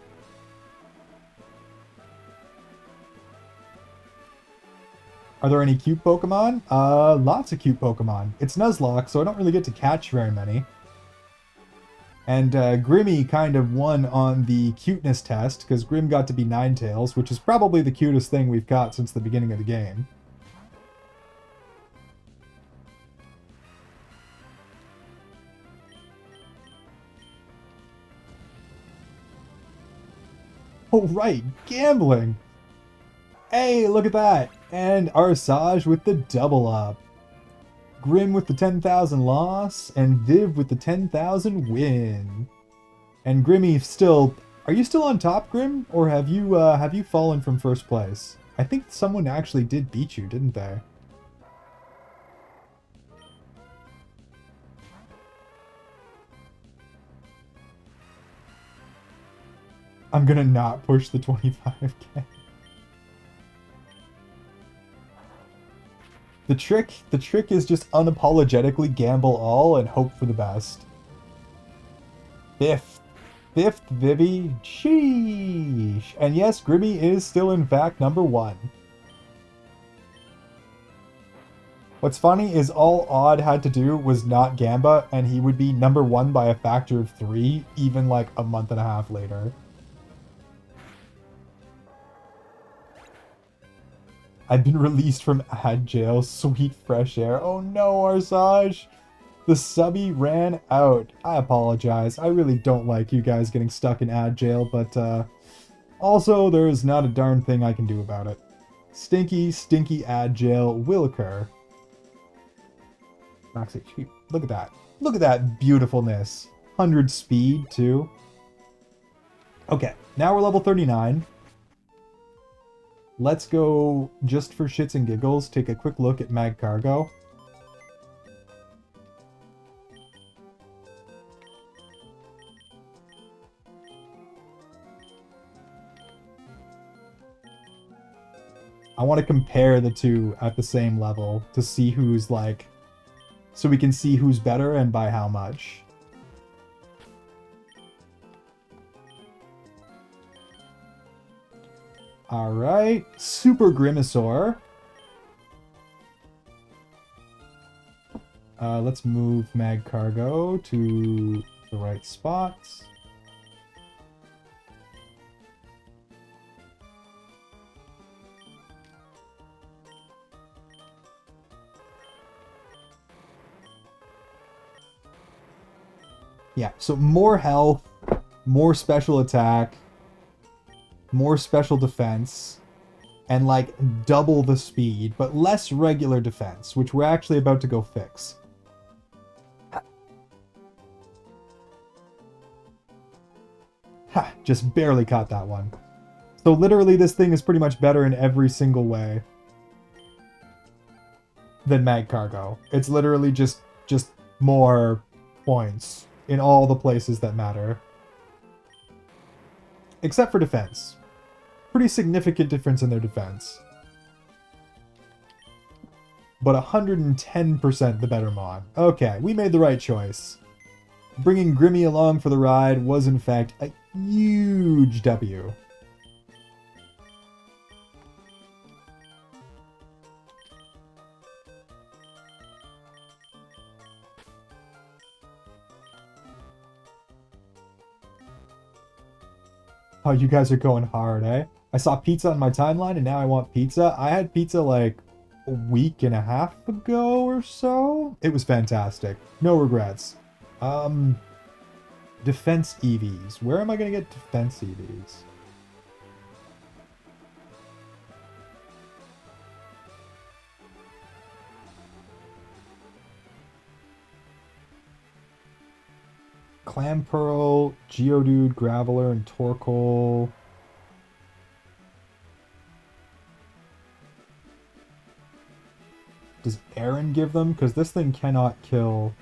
Are there any cute Pokemon? Lots of cute Pokemon. It's Nuzlocke, so I don't really get to catch very many. And Grimmy kind of won on the cuteness test, because Grim got to be Ninetales, which is probably the cutest thing we've got since the beginning of the game. Oh right, gambling! Hey, look at that! And Arsaj with the double up. Grim with the 10,000 loss, and Viv with the 10,000 win. And Grimmy still... Are you still on top, Grim? Or have you fallen from first place? I think someone actually did beat you, didn't they? I'm gonna not push the 25k. The trick is just unapologetically gamble all and hope for the best. Fifth Vivi, sheesh. And yes, Grimmy is still in fact number 1. What's funny is all Odd had to do was not Gamba, and he would be number 1 by a factor of 3, even like a month and a half later. I've been released from ad jail. Sweet fresh air. Oh no, Arsaj. The subby ran out. I apologize. I really don't like you guys getting stuck in ad jail, but also there's not a darn thing I can do about it. Stinky, stinky ad jail will occur. Max HP. Look at that. Look at that beautifulness. 100 speed, too. Okay, now we're level 39. Let's go, just for shits and giggles, take a quick look at Mag Cargo. I want to compare the two at the same level to see who's like... So we can see who's better and by how much. Alright, Super Grimasaur. Let's move Mag Cargo to the right spots. Yeah, so more health, more special attack, more special defense, and like double the speed, but less regular defense, which we're actually about to go fix. Ha, just barely caught that one. So literally this thing is pretty much better in every single way than Mag Cargo. It's literally just more points in all the places that matter. Except for defense. Pretty significant difference in their defense. But 110% the better mon. Okay, we made the right choice. Bringing Grimmy along for the ride was in fact a huge W. Oh, you guys are going hard, eh? I saw pizza on my timeline and now I want pizza. I had pizza like a week and a half ago or so. It was fantastic. No regrets. Defense EVs. Where am I going to get defense EVs? Clampearl, Geodude, Graveler, and Torkoal. Does Aaron give them? Because this thing cannot kill.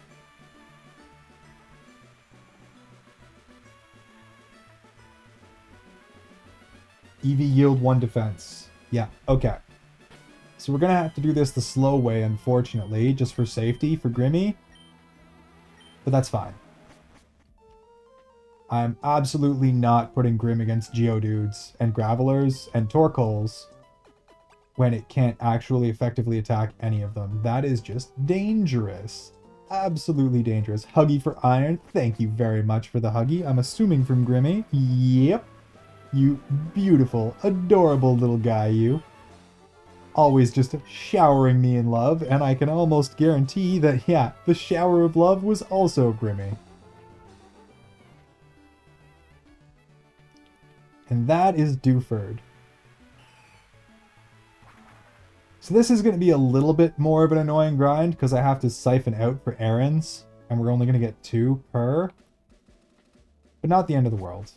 EV yield 1 defense. Yeah, okay. So we're going to have to do this the slow way, unfortunately, just for safety for Grimmy. But that's fine. I'm absolutely not putting Grim against Geodudes and Gravelers and Torkoals when it can't actually effectively attack any of them. That is just dangerous. Absolutely dangerous. Huggy for Iron. Thank you very much for the Huggy. I'm assuming from Grimmy. Yep. You beautiful, adorable little guy, you. Always just showering me in love, and I can almost guarantee that, yeah, the shower of love was also Grimmy. And that is Dewford. So this is going to be a little bit more of an annoying grind, because I have to siphon out for errands, and we're only going to get 2 per. But not the end of the world.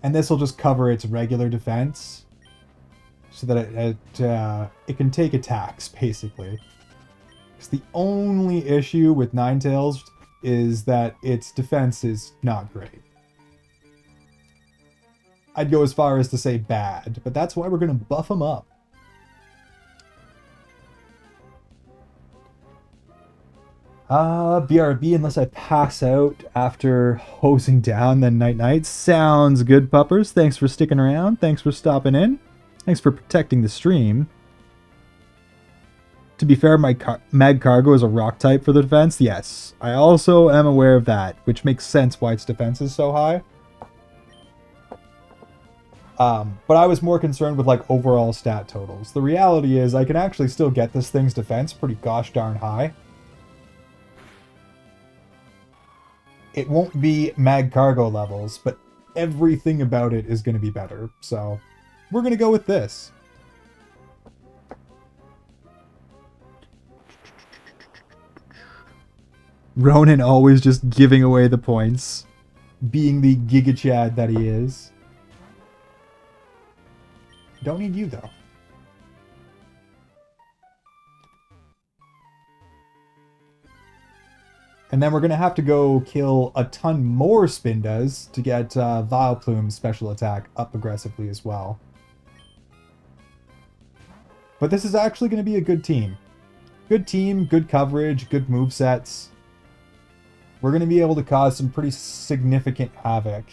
And this will just cover its regular defense, so that it can take attacks, basically. Because the only issue with Ninetales is that its defense is not great. I'd go as far as to say bad, but that's why we're going to buff them up. BRB unless I pass out after hosing down, then night-night. Sounds good, puppers. Thanks for sticking around. Thanks for stopping in. Thanks for protecting the stream. To be fair, my Mag Cargo is a rock type for the defense. Yes, I also am aware of that, which makes sense why its defense is so high. But I was more concerned with like overall stat totals. The reality is I can actually still get this thing's defense pretty gosh darn high. It won't be mag cargo levels, but everything about it is going to be better. So we're going to go with this. Ronan always just giving away the points, being the Giga Chad that he is. Don't need you, though. And then we're going to have to go kill a ton more Spindas to get Vileplume's special attack up aggressively as well. But this is actually going to be a good team. Good team, good coverage, good movesets. We're going to be able to cause some pretty significant havoc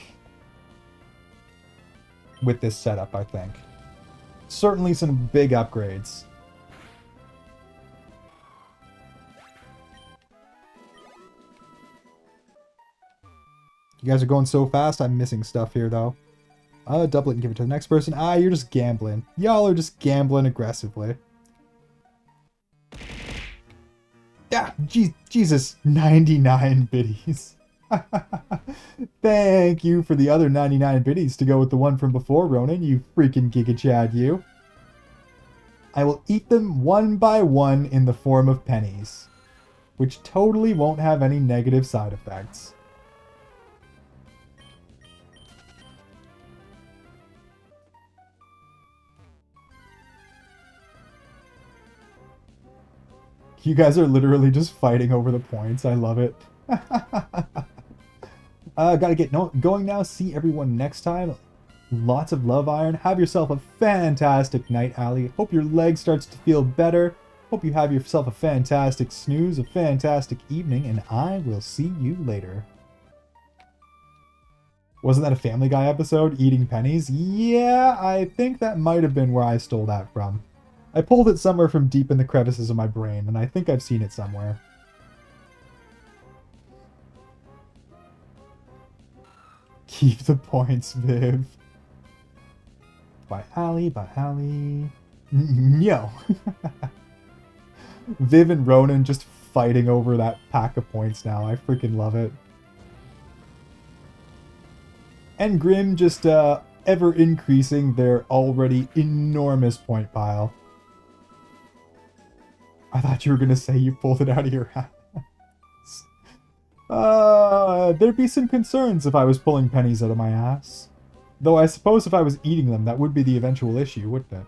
with this setup, I think. Certainly some big upgrades. You guys are going so fast, I'm missing stuff here, though. Double it and give it to the next person. Ah, you're just gambling. Y'all are just gambling aggressively. Yeah, Jesus, 99 biddies. Thank you for the other 99 biddies to go with the one from before, Ronan, you freaking Giga Chad, you. I will eat them one by one in the form of pennies, which totally won't have any negative side effects. You guys are literally just fighting over the points. I love it. Gotta get going now. See everyone next time. Lots of love, Iron. Have yourself a fantastic night, Allie. Hope your leg starts to feel better. Hope you have yourself a fantastic snooze, a fantastic evening, and I will see you later. Wasn't that a Family Guy episode, Eating Pennies? Yeah, I think that might have been where I stole that from. I pulled it somewhere from deep in the crevices of my brain, and I think I've seen it somewhere. Keep the points, Viv. By Allie, by Allie. No. Viv and Ronan just fighting over that pack of points now. I freaking love it. And Grim just ever increasing their already enormous point pile. I thought you were going to say you pulled it out of your ass. There'd be some concerns if I was pulling pennies out of my ass. Though I suppose if I was eating them, that would be the eventual issue, wouldn't it?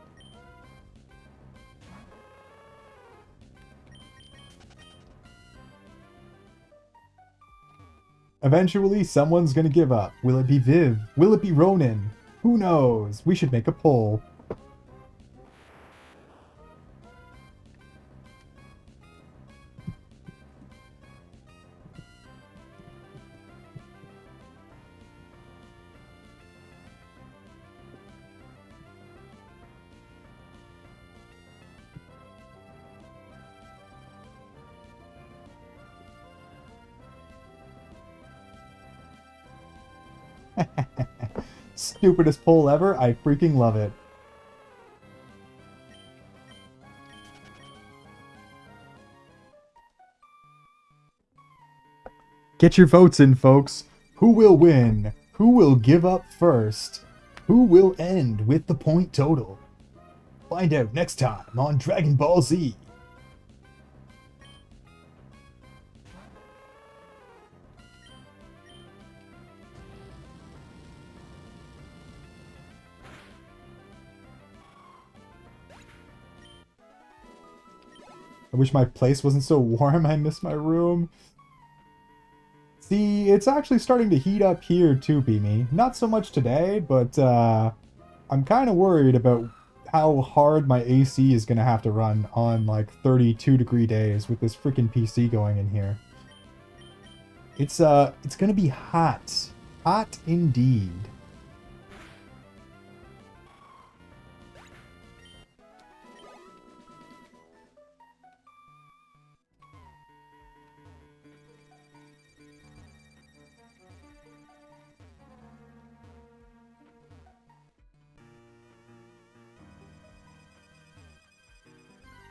Eventually, someone's going to give up. Will it be Viv? Will it be Ronan? Who knows? We should make a poll. Stupidest poll ever. I freaking love it. Get your votes in, folks. Who will win? Who will give up first? Who will end with the point total? Find out next time on Dragon Ball Z. I wish my place wasn't so warm. I miss my room. See, it's actually starting to heat up here too, Beamy. Not so much today, but I'm kind of worried about how hard my AC is going to have to run on like 32-degree days with this freaking PC going in here. It's going to be hot. Hot indeed.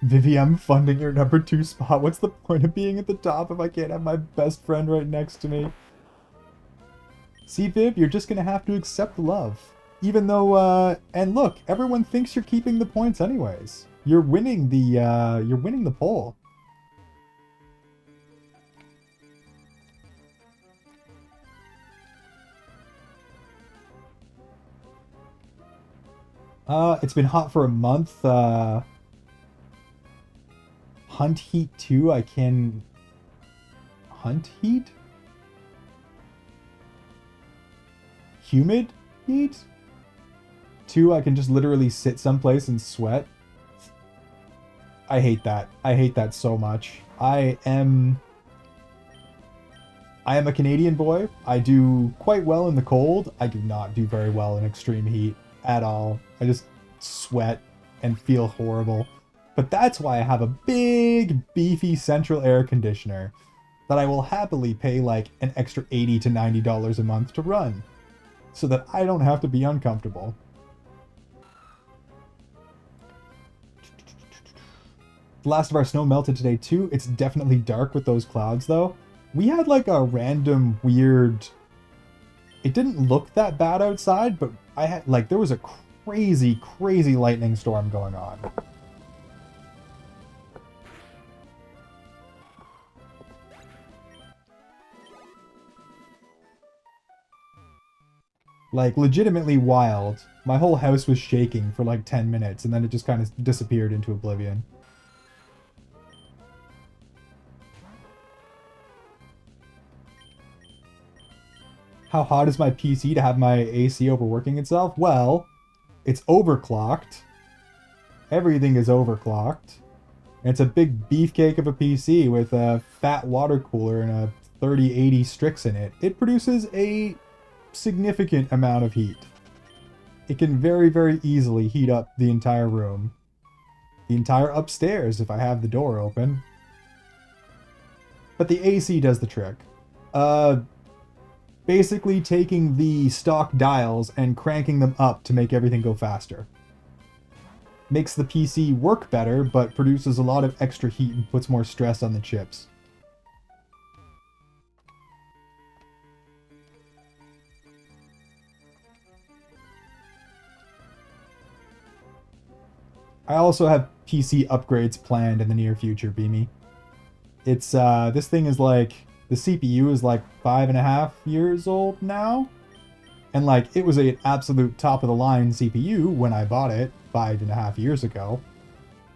Vivi, I'm funding your number 2 spot. What's the point of being at the top if I can't have my best friend right next to me? See, Viv, you're just gonna have to accept love. Even though, and look, everyone thinks you're keeping the points anyways. You're winning the poll. It's been hot for a month. Hunt heat 2, I can... Hunt heat? Humid heat? 2, I can just literally sit someplace and sweat. I hate that. I hate that so much. I am a Canadian boy. I do quite well in the cold. I do not do very well in extreme heat at all. I just sweat and feel horrible. But that's why I have a big, beefy central air conditioner that I will happily pay like an extra $80 to $90 a month to run, so that I don't have to be uncomfortable. The last of our snow melted today too. It's definitely dark with those clouds though. We had like a random weird... It didn't look that bad outside, but I had like, there was a crazy, crazy lightning storm going on. Like, legitimately wild. My whole house was shaking for like 10 minutes, and then it just kind of disappeared into oblivion. How hot is my PC to have my AC overworking itself? Well, it's overclocked. Everything is overclocked. And it's a big beefcake of a PC with a fat water cooler and a 3080 Strix in it. It produces a significant amount of heat. It can very, very easily heat up the entire room. The entire upstairs if I have the door open. But the AC does the trick. Basically taking the stock dials and cranking them up to make everything go faster. Makes the PC work better, but produces a lot of extra heat and puts more stress on the chips. I also have PC upgrades planned in the near future, Beamy. It's, this thing is like, the CPU is like 5.5 years old now. And like, it was an absolute top-of-the-line CPU when I bought it 5.5 years ago.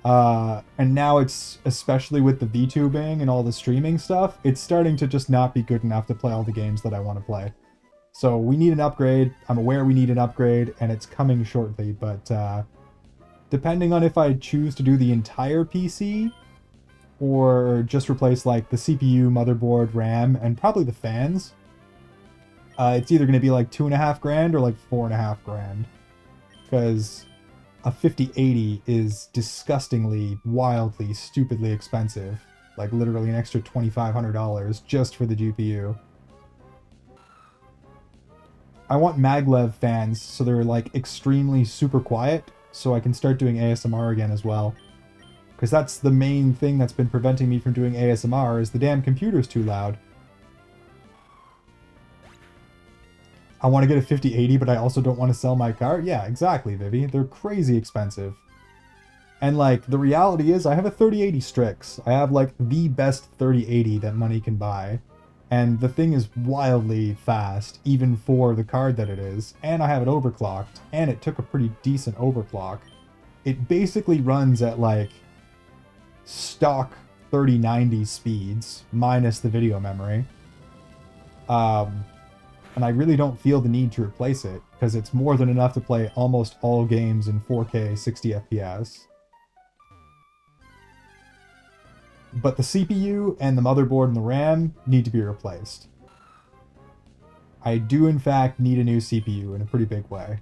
And now it's, especially with the VTubing and all the streaming stuff, it's starting to just not be good enough to play all the games that I want to play. So we need an upgrade. I'm aware we need an upgrade, and it's coming shortly, but depending on if I choose to do the entire PC, or just replace like the CPU, motherboard, RAM, and probably the fans, it's either going to be like $2.5 grand or like $4.5 grand. Because a 5080 is disgustingly, wildly, stupidly expensive. Like literally an extra $2,500 just for the GPU. I want maglev fans so they're like extremely super quiet, so I can start doing ASMR again as well. Because that's the main thing that's been preventing me from doing ASMR, is the damn computer's too loud. I want to get a 5080, but I also don't want to sell my car? Yeah, exactly, Vivi. They're crazy expensive. And like, the reality is I have a 3080 Strix. I have like the best 3080 that money can buy. And the thing is wildly fast, even for the card that it is. And I have it overclocked, and it took a pretty decent overclock. It basically runs at like stock 3090 speeds, minus the video memory. And I really don't feel the need to replace it, because it's more than enough to play almost all games in 4K 60 FPS. But the CPU and the motherboard and the RAM need to be replaced. I do in fact need a new CPU in a pretty big way.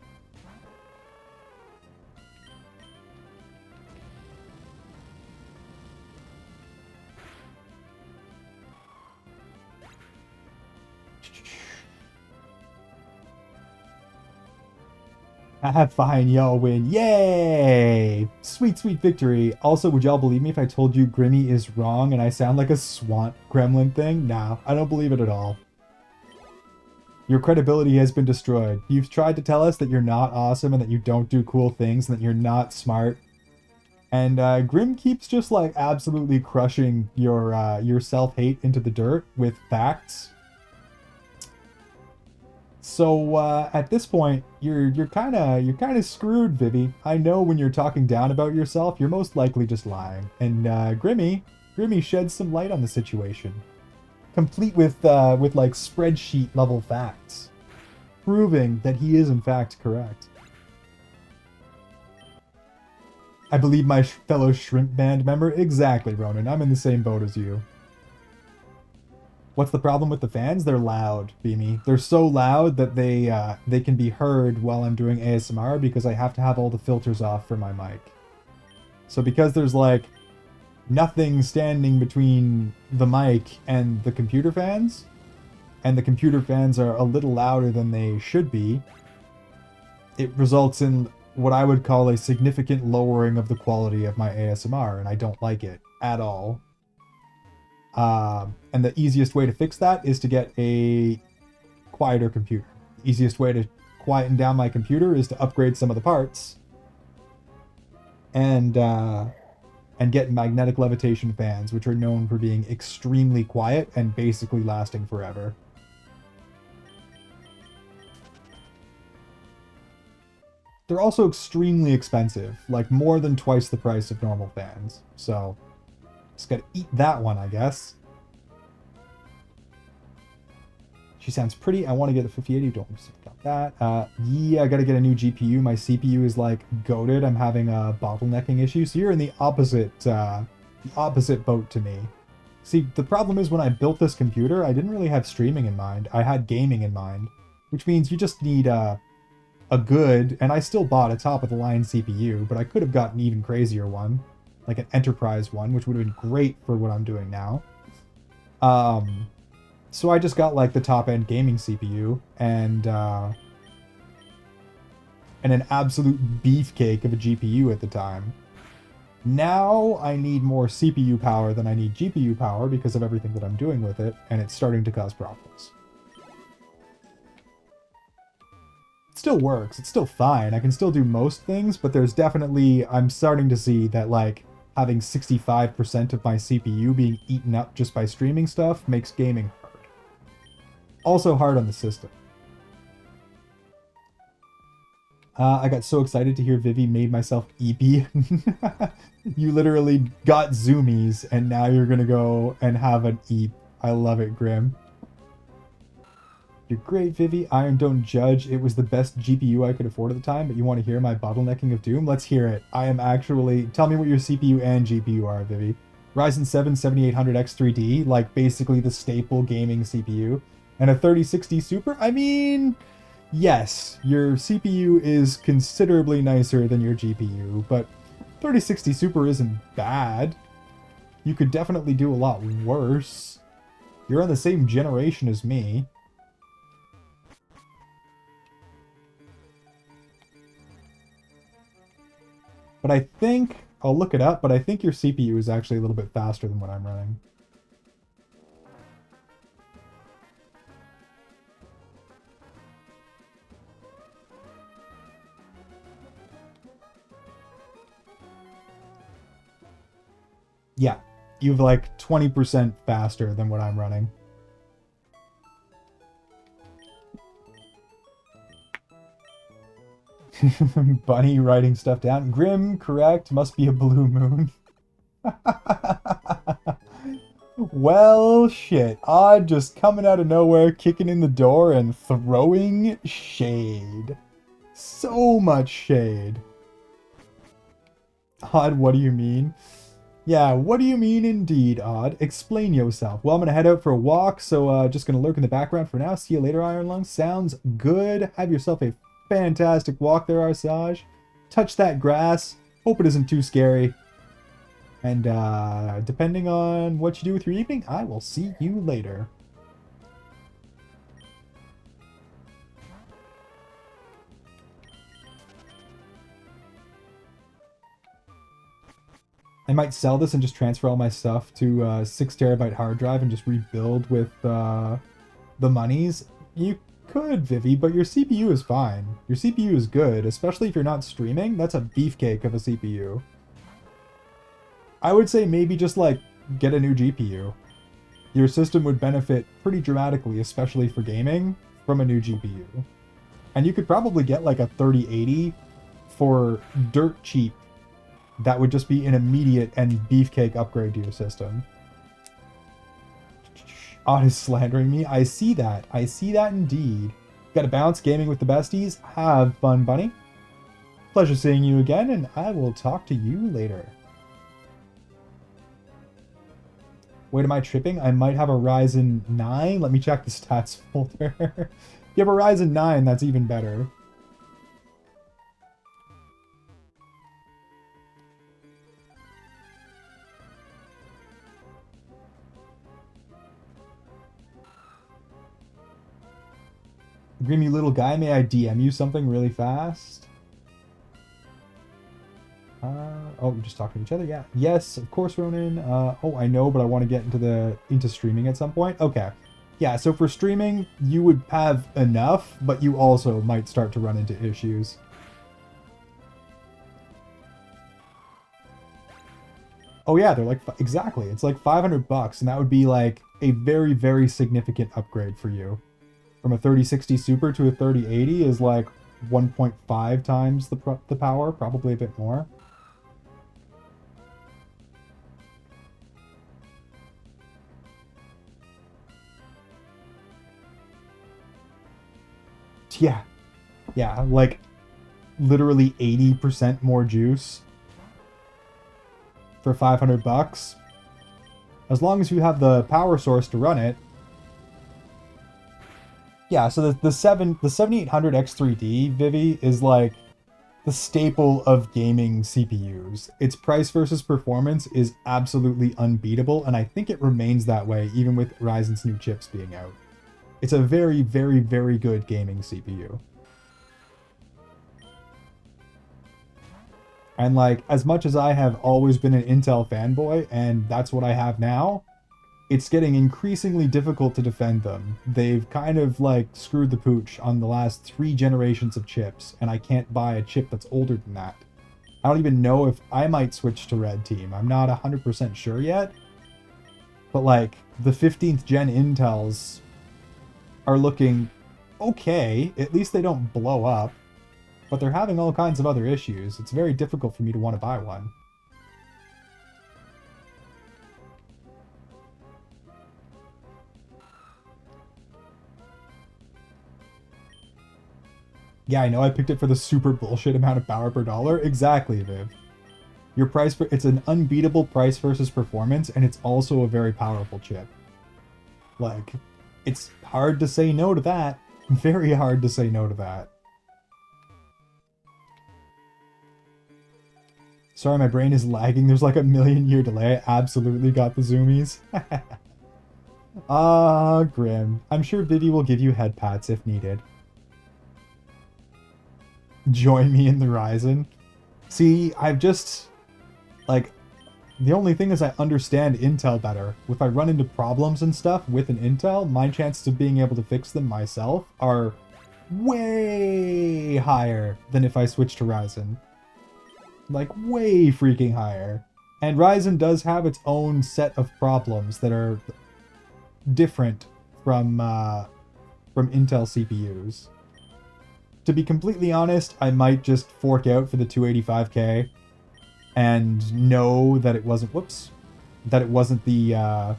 Fine, y'all win. Yay! Sweet, sweet victory. Also, would y'all believe me if I told you Grimmy is wrong and I sound like a swamp gremlin thing? Nah, I don't believe it at all. Your credibility has been destroyed. You've tried to tell us that you're not awesome and that you don't do cool things and that you're not smart. And Grim keeps just like absolutely crushing your self-hate into the dirt with facts. So at this point, you're kind of screwed, Vivi. I know when you're talking down about yourself, you're most likely just lying. And Grimmy sheds some light on the situation, complete with like spreadsheet level facts, proving that he is in fact correct. I believe my fellow Shrimp Band member. Exactly, Ronan. I'm in the same boat as you. What's the problem with the fans? They're loud, Beamy. They're so loud that they can be heard while I'm doing ASMR because I have to have all the filters off for my mic. So because there's like nothing standing between the mic and the computer fans, and the computer fans are a little louder than they should be, it results in what I would call a significant lowering of the quality of my ASMR, and I don't like it at all. And the easiest way to fix that is to get a quieter computer. The easiest way to quieten down my computer is to upgrade some of the parts and get magnetic levitation fans, which are known for being extremely quiet and basically lasting forever. They're also extremely expensive, like more than twice the price of normal fans. So just gotta eat that one, I guess. She sounds pretty. I want to get a 5080. Don't about that. Yeah, I gotta get a new GPU. My CPU is like goated. I'm having a bottlenecking issue. So you're in the opposite boat to me. See, the problem is when I built this computer, I didn't really have streaming in mind. I had gaming in mind, which means you just need a good, and I still bought a top-of-the-line CPU, but I could have gotten an even crazier one, like an enterprise one, which would have been great for what I'm doing now. So I just got like the top-end gaming CPU and an absolute beefcake of a GPU at the time. Now I need more CPU power than I need GPU power because of everything that I'm doing with it, and it's starting to cause problems. It still works. It's still fine. I can still do most things, but there's definitely... I'm starting to see that, like, having 65% of my CPU being eaten up just by streaming stuff makes gaming hard. Also hard on the system. I got so excited to hear Vivi made myself eepy. You literally got zoomies, and now you're gonna go and have an eep. I love it, Grim. You're great, Vivi. Iron don't judge. It was the best GPU I could afford at the time, but you want to hear my bottlenecking of doom? Let's hear it. I am actually... Tell me what your CPU and GPU are, Vivi. Ryzen 7 7800X3D, like basically the staple gaming CPU. And a 3060 Super? I mean... Yes, your CPU is considerably nicer than your GPU, but 3060 Super isn't bad. You could definitely do a lot worse. You're on the same generation as me. But I think... I'll look it up, but I think your CPU is actually a little bit faster than what I'm running. Yeah, you've like 20% faster than what I'm running. Bunny writing stuff down. Grim, correct. Must be a blue moon. Well, shit. Odd just coming out of nowhere, kicking in the door, and throwing shade. So much shade. Odd, what do you mean? Yeah, what do you mean indeed, Odd? Explain yourself. Well, I'm gonna head out for a walk, so just gonna lurk in the background for now. See you later, Iron Lung. Sounds good. Have yourself a fantastic walk there, Arsage. Touch that grass. Hope it isn't too scary. And depending on what you do with your evening, I will see you later. I might sell this and just transfer all my stuff to a 6 terabyte hard drive and just rebuild with the monies. You could, Vivi, but your CPU is fine. Your CPU is good, especially if you're not streaming. That's a beefcake of a CPU. I would say maybe just like get a new GPU. Your system would benefit pretty dramatically, especially for gaming, from a new GPU. And you could probably get like a 3080 for dirt cheap. That would just be an immediate and beefcake upgrade to your system. Odd is slandering me. I see that. I see that indeed. Gotta bounce gaming with the besties. Have fun, bunny. Pleasure seeing you again, and I will talk to you later. Wait, am I tripping? I might have a Ryzen 9. Let me check the stats folder. If you have a Ryzen 9, that's even better. Grim, little guy, may I DM you something really fast? Oh, we're just talking to each other, yeah. Yes, of course, Ronan. Oh, I know, but I want to get into streaming at some point. Okay. Yeah, so for streaming, you would have enough, but you also might start to run into issues. Oh yeah, they're like, exactly. It's like $500, and that would be like a very, very significant upgrade for you. From a 3060 Super to a 3080 is like 1.5 times the power, probably a bit more. Yeah. Yeah, like literally 80% more juice for $500. As long as you have the power source to run it. Yeah, so the 7800 X3D, Vivi, is like the staple of gaming CPUs. Its price versus performance is absolutely unbeatable, and I think it remains that way even with Ryzen's new chips being out. It's a very, very, very good gaming CPU. And like, as much as I have always been an Intel fanboy, and that's what I have now, it's getting increasingly difficult to defend them. They've kind of like screwed the pooch on the last 3 generations of chips, and I can't buy a chip that's older than that. I don't even know if I might switch to Red Team. I'm not 100% sure yet. But like, the 15th gen Intels are looking okay. At least they don't blow up. But they're having all kinds of other issues. It's very difficult for me to want to buy one. Yeah, I know I picked it for the super bullshit amount of power per dollar. Exactly, Viv. Your price, it's an unbeatable price versus performance, and it's also a very powerful chip. Like, it's hard to say no to that. Very hard to say no to that. Sorry, my brain is lagging. There's like a million-year delay. I absolutely got the zoomies. Ah, Grim. I'm sure Vivi will give you head pats if needed. Join me in the Ryzen. See, I've just... like, the only thing is I understand Intel better. If I run into problems and stuff with an Intel, my chances of being able to fix them myself are way higher than if I switch to Ryzen. Like, way freaking higher. And Ryzen does have its own set of problems that are different from Intel CPUs. To be completely honest, I might just fork out for the 285K and know that it wasn't, whoops, that it wasn't the, that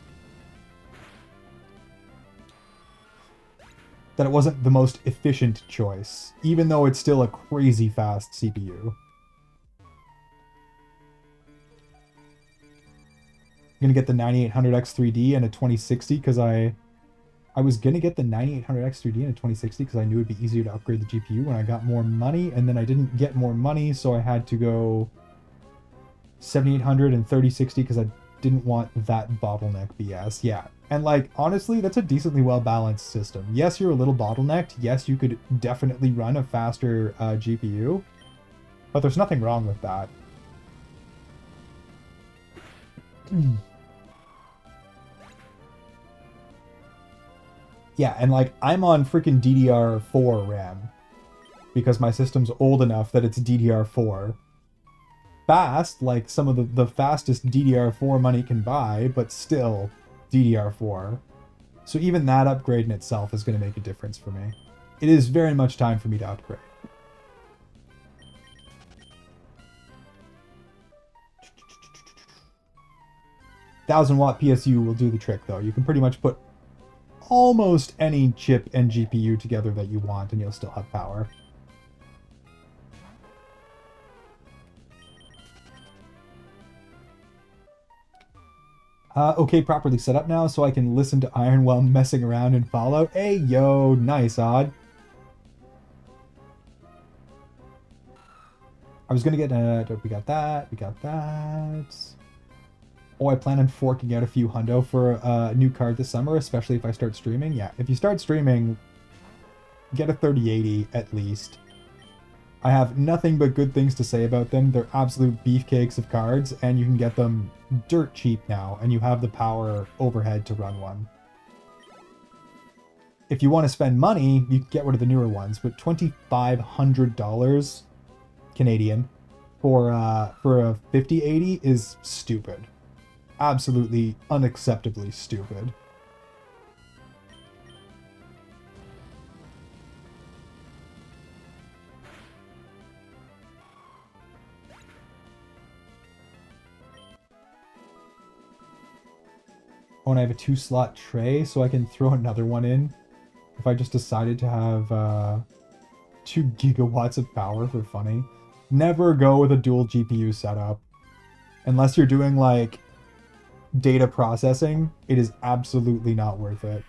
it wasn't the most efficient choice, even though it's still a crazy fast CPU. I'm gonna get the 9800 X3D and a 2060 because I was gonna get the 9800 X3D and a 2060 because I knew it'd be easier to upgrade the GPU when I got more money, and then I didn't get more money, so I had to go 7800 and 3060 because I didn't want that bottleneck BS. Yeah, and like, honestly, that's a decently well-balanced system. Yes, you're a little bottlenecked. Yes, you could definitely run a faster GPU, but there's nothing wrong with that. Yeah, and like I'm on freaking DDR4 RAM because my system's old enough that it's DDR4. Fast, like some of the fastest DDR4 money can buy, but still DDR4. So even that upgrade in itself is going to make a difference for me. It is very much time for me to upgrade. $1,000-watt PSU will do the trick, though. You can pretty much put almost any chip and GPU together that you want, and you'll still have power. Okay, properly set up now, so I can listen to Iron while messing around in Fallout. Hey, yo, nice, Odd. I was gonna get, we got that, we got that. Oh, I plan on forking out a few hundo for a new card this summer, especially if I start streaming. Yeah, if you start streaming, get a 3080 at least. I have nothing but good things to say about them. They're absolute beefcakes of cards, and you can get them dirt cheap now, and you have the power overhead to run one. If you want to spend money, you can get one of the newer ones, but $2,500 Canadian for a 5080 is stupid. Absolutely unacceptably stupid. Oh, and I have a 2-slot tray, so I can throw another one in if I just decided to have 2 gigawatts of power for funny. Never go with a dual GPU setup. Unless you're doing, like, data processing, it is absolutely not worth it.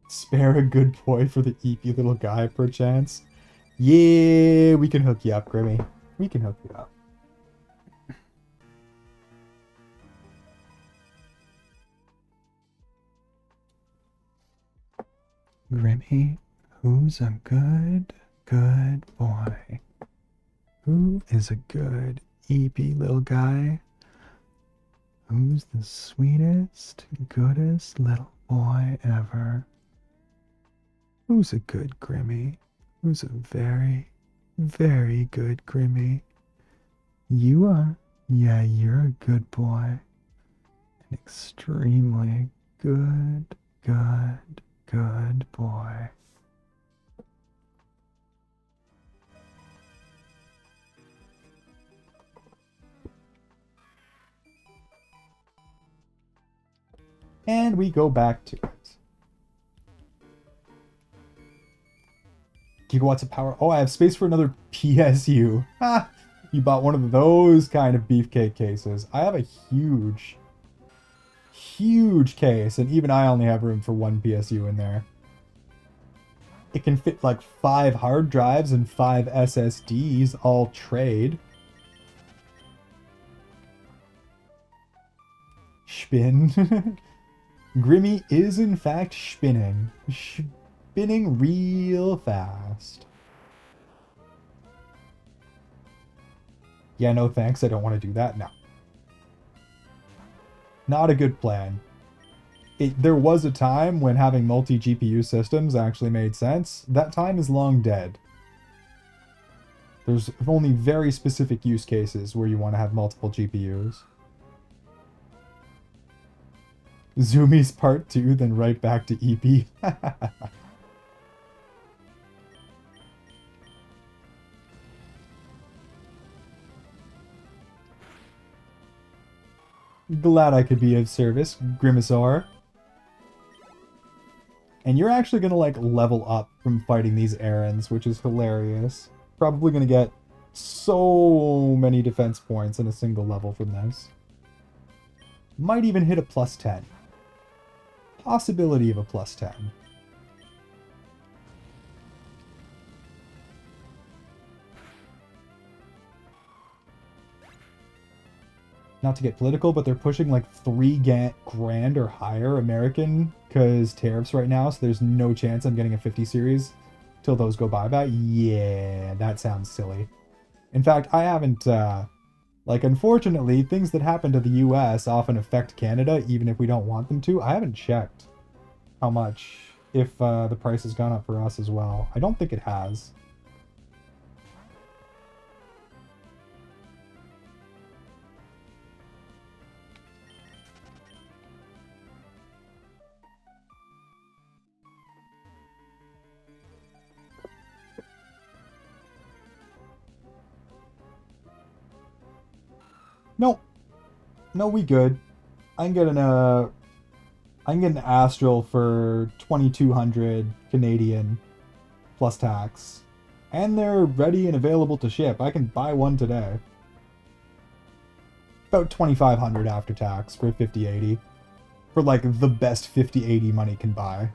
Spare a good boy for the eepy little guy, perchance. Yeah, we can hook you up, Grimmy. We can hook you up. Grimmy, who's a good boy? Who is a good, eepy little guy? Who's the sweetest, goodest little boy ever? Who's a good Grimmy? Who's a very, very good Grimmy? You are. Yeah, you're a good boy. An extremely good boy. And we go back to it. Gigawatts of power. Oh, I have space for another PSU. Ha! You bought one of those kind of beefcake cases. I have a huge case, and even I only have room for one PSU in there. It can fit like 5 hard drives and 5 SSDs, all trade. Spin. Grimmy is in fact spinning. Spinning real fast. Yeah, no thanks, I don't want to do that. No. Not a good plan. There was a time when having multi-GPU systems actually made sense. That time is long dead. There's only very specific use cases where you want to have multiple GPUs. Zoomies part 2, then right back to EP. Glad I could be of service, Grimasaur. And you're actually going to, like, level up from fighting these errands, which is hilarious. Probably going to get so many defense points in a single level from this. Might even hit a +10. Possibility of a +10. not to get political, but they're pushing like $3 grand or higher American because tariffs right now, so there's no chance I'm getting a 50 series till those go buyback. Yeah, that sounds silly. In fact, I haven't, like, unfortunately, things that happen to the US often affect Canada, even if we don't want them to. I haven't checked how much, if the price has gone up for us as well. I don't think it has. Nope. No, we good. I'm getting a I'm getting Astral for 2,200 Canadian plus tax. And they're ready and available to ship. I can buy one today. About 2,500 after tax for 5080. For like the best 5080 money can buy.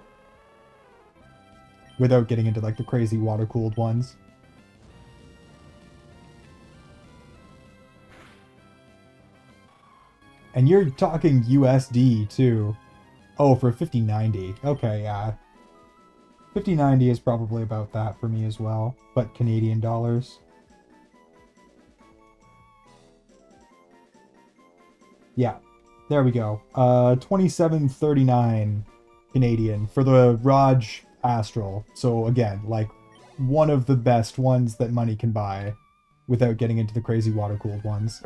Without getting into like the crazy water-cooled ones. And you're talking USD too. Oh, for 5090. Okay, yeah. 5090 is probably about that for me as well, but Canadian dollars. Yeah, there we go. 2739 Canadian for the Raj Astral. So again, like one of the best ones that money can buy without getting into the crazy water-cooled ones.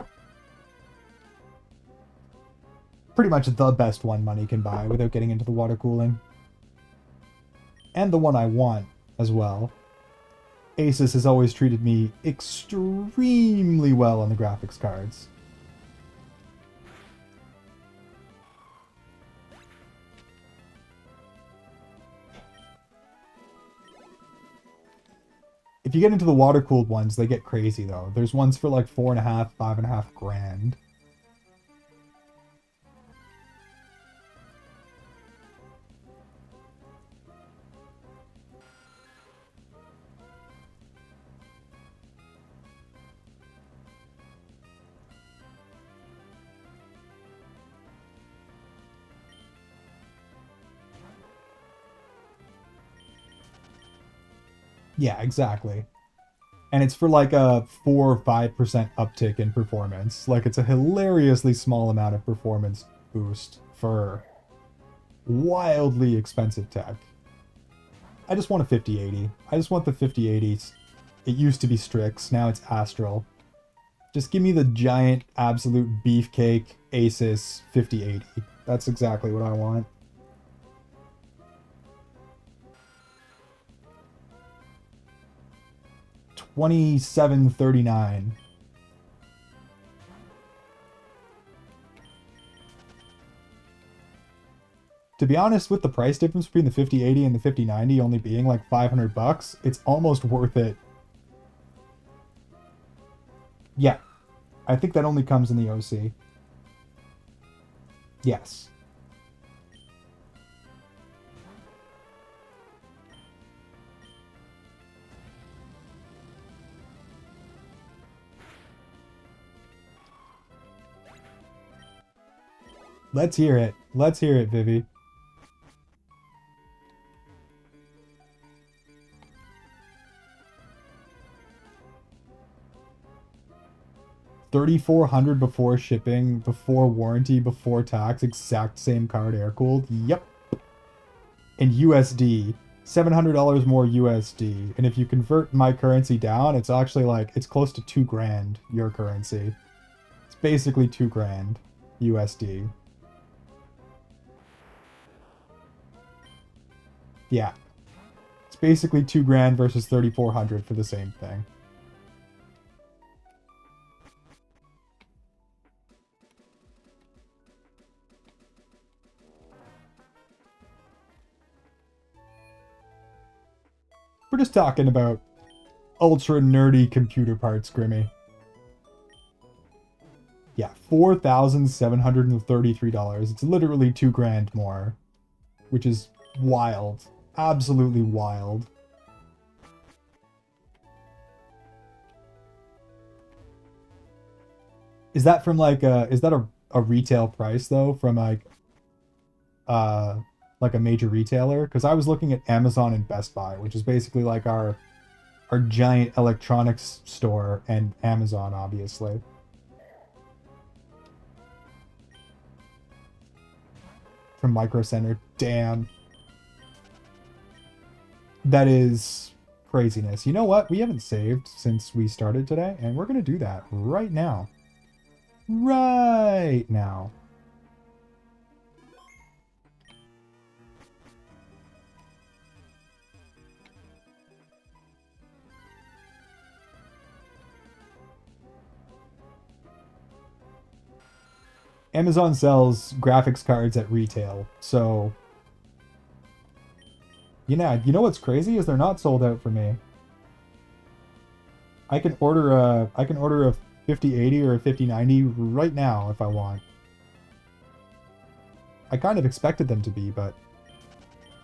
Pretty much the best one money can buy without getting into the water cooling. And the one I want as well. Asus has always treated me extremely well on the graphics cards. If you get into the water-cooled ones, they get crazy though. There's ones for like 4.5, 5.5 grand. Yeah, exactly. And it's for like a 4 or 5% uptick in performance. Like it's a hilariously small amount of performance boost for wildly expensive tech. I just want a 5080. I just want the 5080s. It used to be Strix, now it's Astral. Just give me the giant, absolute beefcake Asus 5080. That's exactly what I want. $27.39. To be honest, with the price difference between the 5080 and the 5090 only being like $500, it's almost worth it. Yeah, I think that only comes in the OC. Yes. Let's hear it. Let's hear it, Vivi. $3,400 before shipping, before warranty, before tax, exact same card air cooled. Yep. And USD, $700 more USD. And if you convert my currency down, it's actually like it's close to $2,000 your currency. It's basically $2,000 USD. Yeah. It's basically $2,000 versus 3,400 for the same thing. We're just talking about ultra nerdy computer parts, Grimmy. Yeah, $4,733. It's literally $2,000 more, which is wild. Absolutely wild. Is that from like is that a retail price though from uh like a major retailer? Because I was looking at Amazon and Best Buy, which is basically like our giant electronics store, and Amazon obviously. From Micro Center. Damn. That is craziness. You know what? We haven't saved since we started today, and we're going to do that right now. Right now. Amazon sells graphics cards at retail, so you know what's crazy is they're not sold out for me. I can order a 5080 or a 5090 right now if I want. I kind of expected them to be, but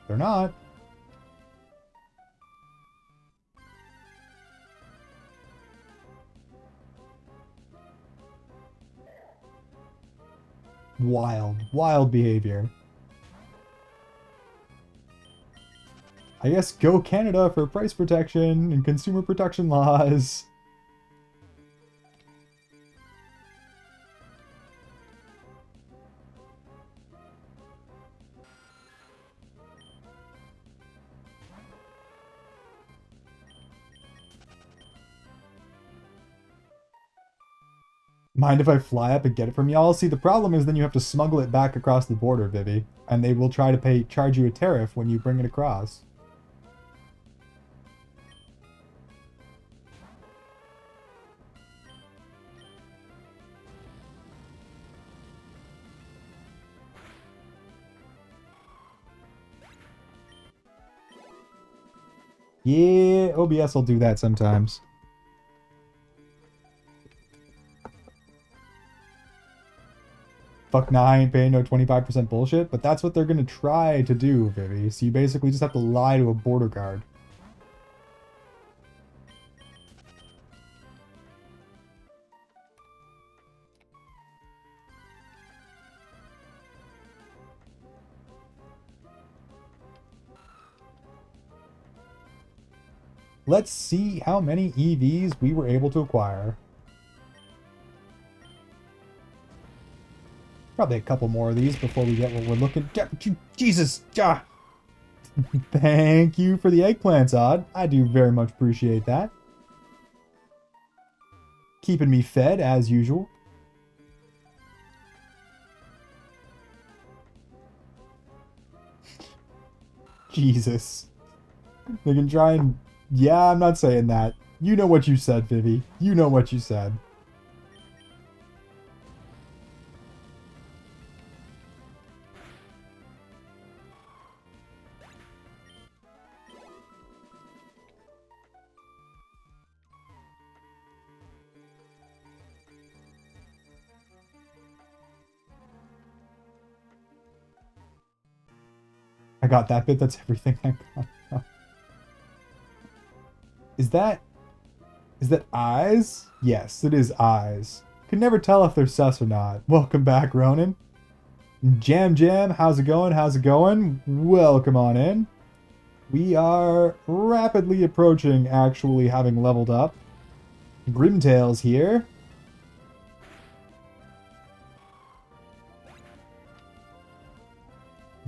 they're not. Wild behavior. I guess go Canada for price protection and consumer protection laws. Mind if I fly up and get it from y'all? See, the problem is then you have to smuggle it back across the border, Vivi, and they will try to charge you a tariff when you bring it across. Yeah, OBS will do that sometimes. Fuck nah, I ain't paying no 25% bullshit, but that's what they're gonna try to do, Vivi. So you basically just have to lie to a border guard. Let's see how many EVs we were able to acquire. Probably a couple more of these before we get what we're looking. Jesus! Thank you for the eggplants, Odd. I do very much appreciate that. Keeping me fed as usual. Jesus. They can try and... Yeah, I'm not saying that. You know what you said, Vivi. You know what you said. I got that bit. That's everything I got. Is that eyes? Yes, it is eyes. Can never tell if they're sus or not. Welcome back, Ronan. Jam, how's it going? How's it going? Welcome on in. We are rapidly approaching actually having leveled up. Grimtail's here.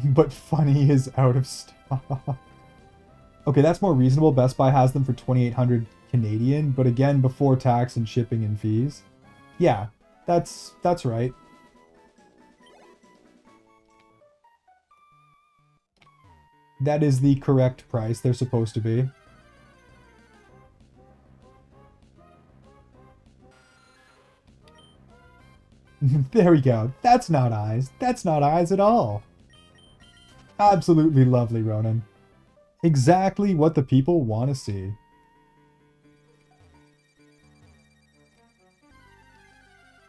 But funny is out of stock. Okay, that's more reasonable. Best Buy has them for 2,800 Canadian, but again, before tax and shipping and fees. Yeah, that's right. That is the correct price they're supposed to be. There we go. That's not eyes. That's not eyes at all. Absolutely lovely, Ronan. Exactly what the people want to see.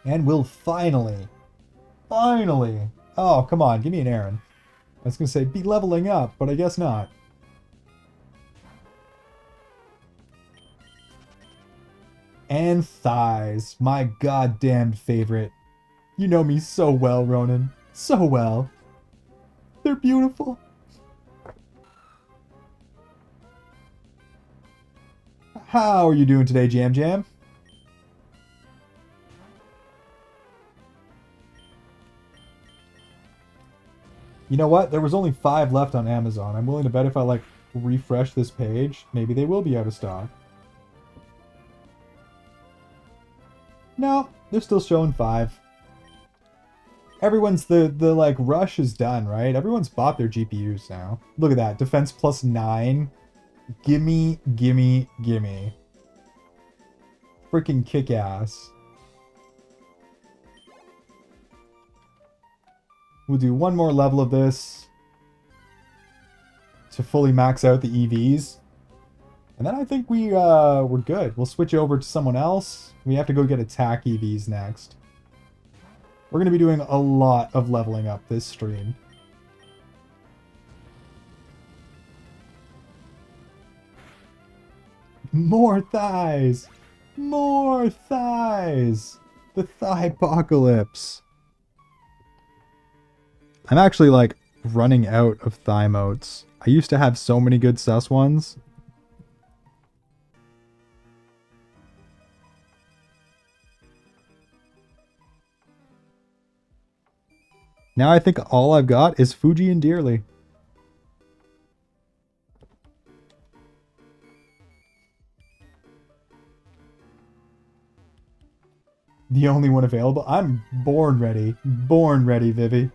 And we'll finally... Oh, come on, give me an Aaron. I was going to say, be leveling up, but I guess not. And thighs. My goddamn favorite. You know me so well, Ronan. So well. They're beautiful. How are you doing today, Jam Jam? You know what? There was only 5 left on Amazon. I'm willing to bet if I, like, refresh this page, maybe they will be out of stock. No, they're still showing 5. Everyone's the like rush is done, right? Everyone's bought their GPUs now. Look at that. Defense plus 9. Gimme, gimme, gimme. Freaking kick ass. We'll do one more level of this to fully max out the EVs. And then I think we're good. We'll switch over to someone else. We have to go get attack EVs next. We're going to be doing a lot of leveling up this stream. More thighs! More thighs! The thigh-pocalypse. I'm actually, like, running out of thigh motes. I used to have so many good sus ones. Now I think all I've got is Fuji and Dearly. The only one available? I'm born ready. Born ready, Vivi.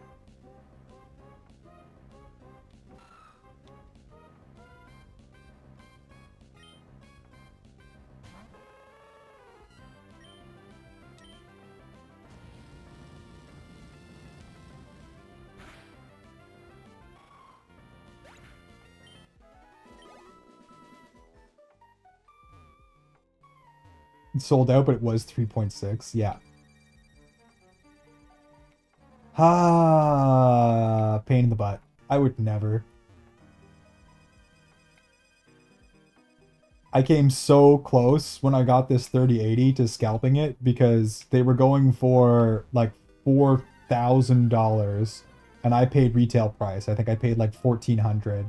It sold out, but it was 3.6. Yeah. Ah, pain in the butt. I would never. I came so close when I got this 3080 to scalping it because they were going for like $4,000 and I paid retail price. I think I paid like $1,400.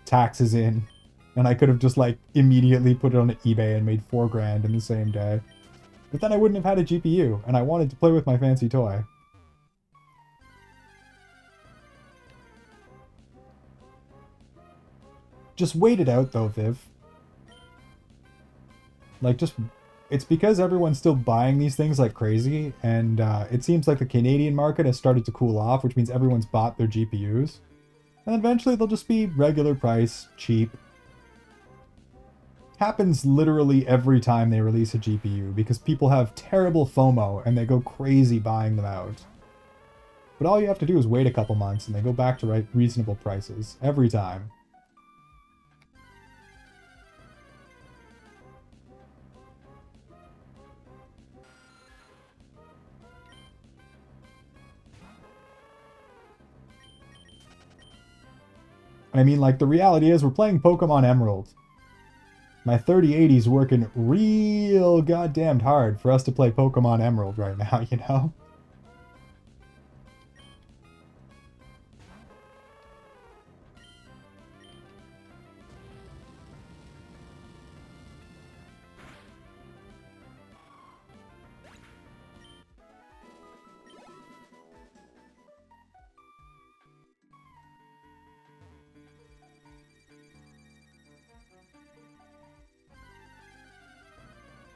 Taxes in. And I could have just like immediately put it on eBay and made $4,000 in the same day. But then I wouldn't have had a GPU and I wanted to play with my fancy toy. Just wait it out though, Viv. Like, just... It's because everyone's still buying these things like crazy, and it seems like the Canadian market has started to cool off, which means everyone's bought their GPUs. And eventually they'll just be regular price, cheap. Happens literally every time they release a GPU, because people have terrible FOMO and they go crazy buying them out. But all you have to do is wait a couple months and they go back to reasonable prices. Every time. I mean, like, the reality is we're playing Pokemon Emerald. My 3080's working real goddamn hard for us to play Pokemon Emerald right now, you know?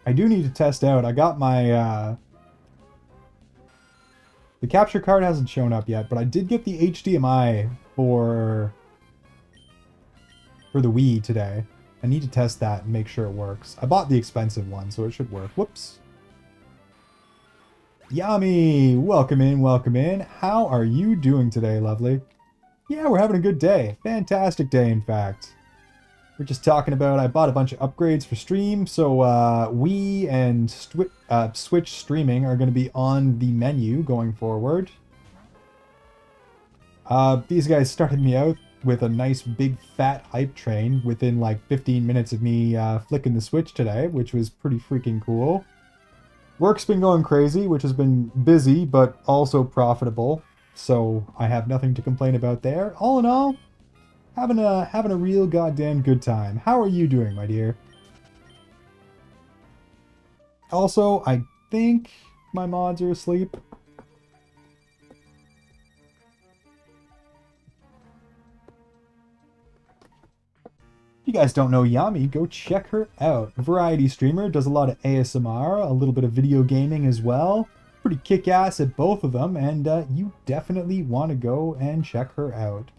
I do need to test out. I got my, the capture card hasn't shown up yet, but I did get the HDMI for the Wii today. I need to test that and make sure it works. I bought the expensive one, so it should work. Whoops. Yami! Welcome in, welcome in. How are you doing today, lovely? Yeah, we're having a good day. Fantastic day, in fact. We're just talking about, I bought a bunch of upgrades for stream, so Wii and Switch streaming are going to be on the menu going forward. These guys started me out. with a nice big fat hype train within like 15 minutes of me flicking the switch today, which was pretty freaking cool. Work's been going crazy, which has been busy but also profitable, so I have nothing to complain about there. All in all, having a real goddamn good time. How are you doing, my dear? Also, I think my mods are asleep. If you guys don't know Yami, go check her out. Variety streamer, does a lot of ASMR, a little bit of video gaming as well. Pretty kick-ass at both of them, and you definitely want to go and check her out.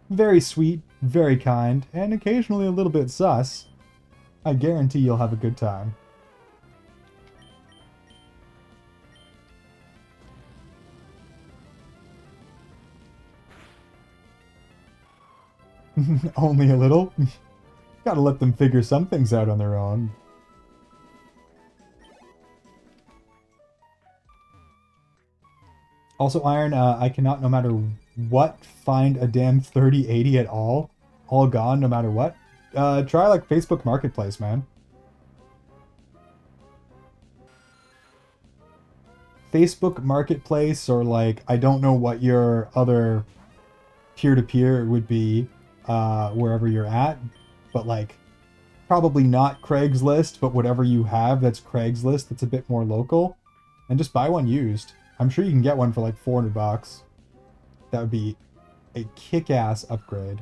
Very sweet, very kind, and occasionally a little bit sus. I guarantee you'll have a good time. Only a little. Gotta let them figure some things out on their own. Also, Iron, I cannot, no matter what, find a damn 3080 at all. All gone, no matter what. Try, like, Facebook Marketplace, man. Facebook Marketplace, or, like, I don't know what your other peer-to-peer would be, wherever you're at. But, like, probably not Craigslist, but whatever you have that's Craigslist that's a bit more local. And just buy one used. I'm sure you can get one for like 400 bucks. That would be a kick-ass upgrade.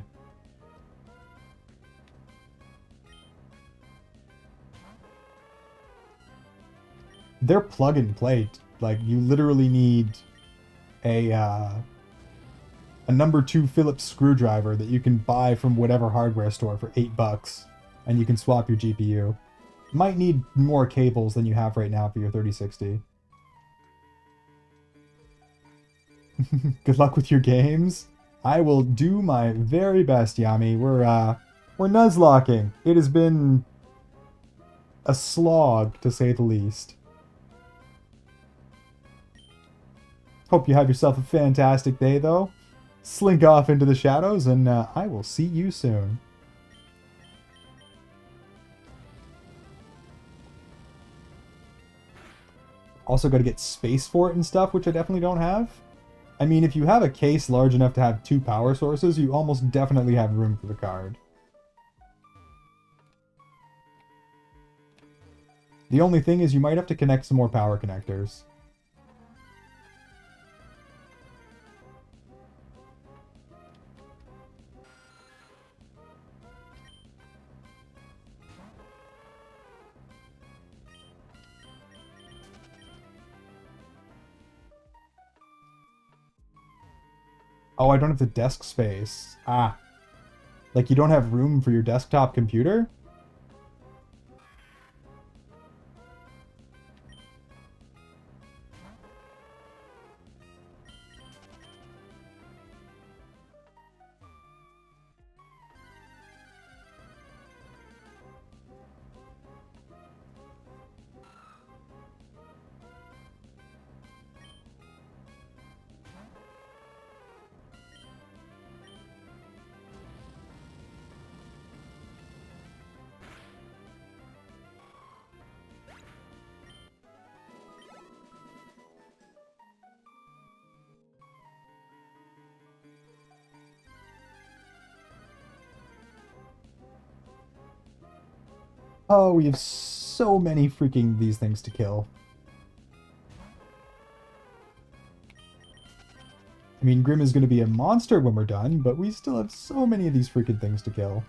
They're plug and play. Like, you literally need a number 2 Phillips screwdriver that you can buy from whatever hardware store for 8 bucks, and you can swap your GPU. Might need more cables than you have right now for your 3060. Good luck with your games. I will do my very best, Yami. We're nuzlocking. It has been a slog, to say the least. Hope you have yourself a fantastic day, though. Slink off into the shadows, and I will see you soon. Also got to get space for it and stuff, which I definitely don't have. I mean, if you have a case large enough to have 2 power sources, you almost definitely have room for the card. The only thing is you might have to connect some more power connectors. Oh, I don't have the desk space. Ah. Like, you don't have room for your desktop computer? Oh, we have so many freaking these things to kill. I mean, Grim is going to be a monster when we're done, but we still have so many of these freaking things to kill.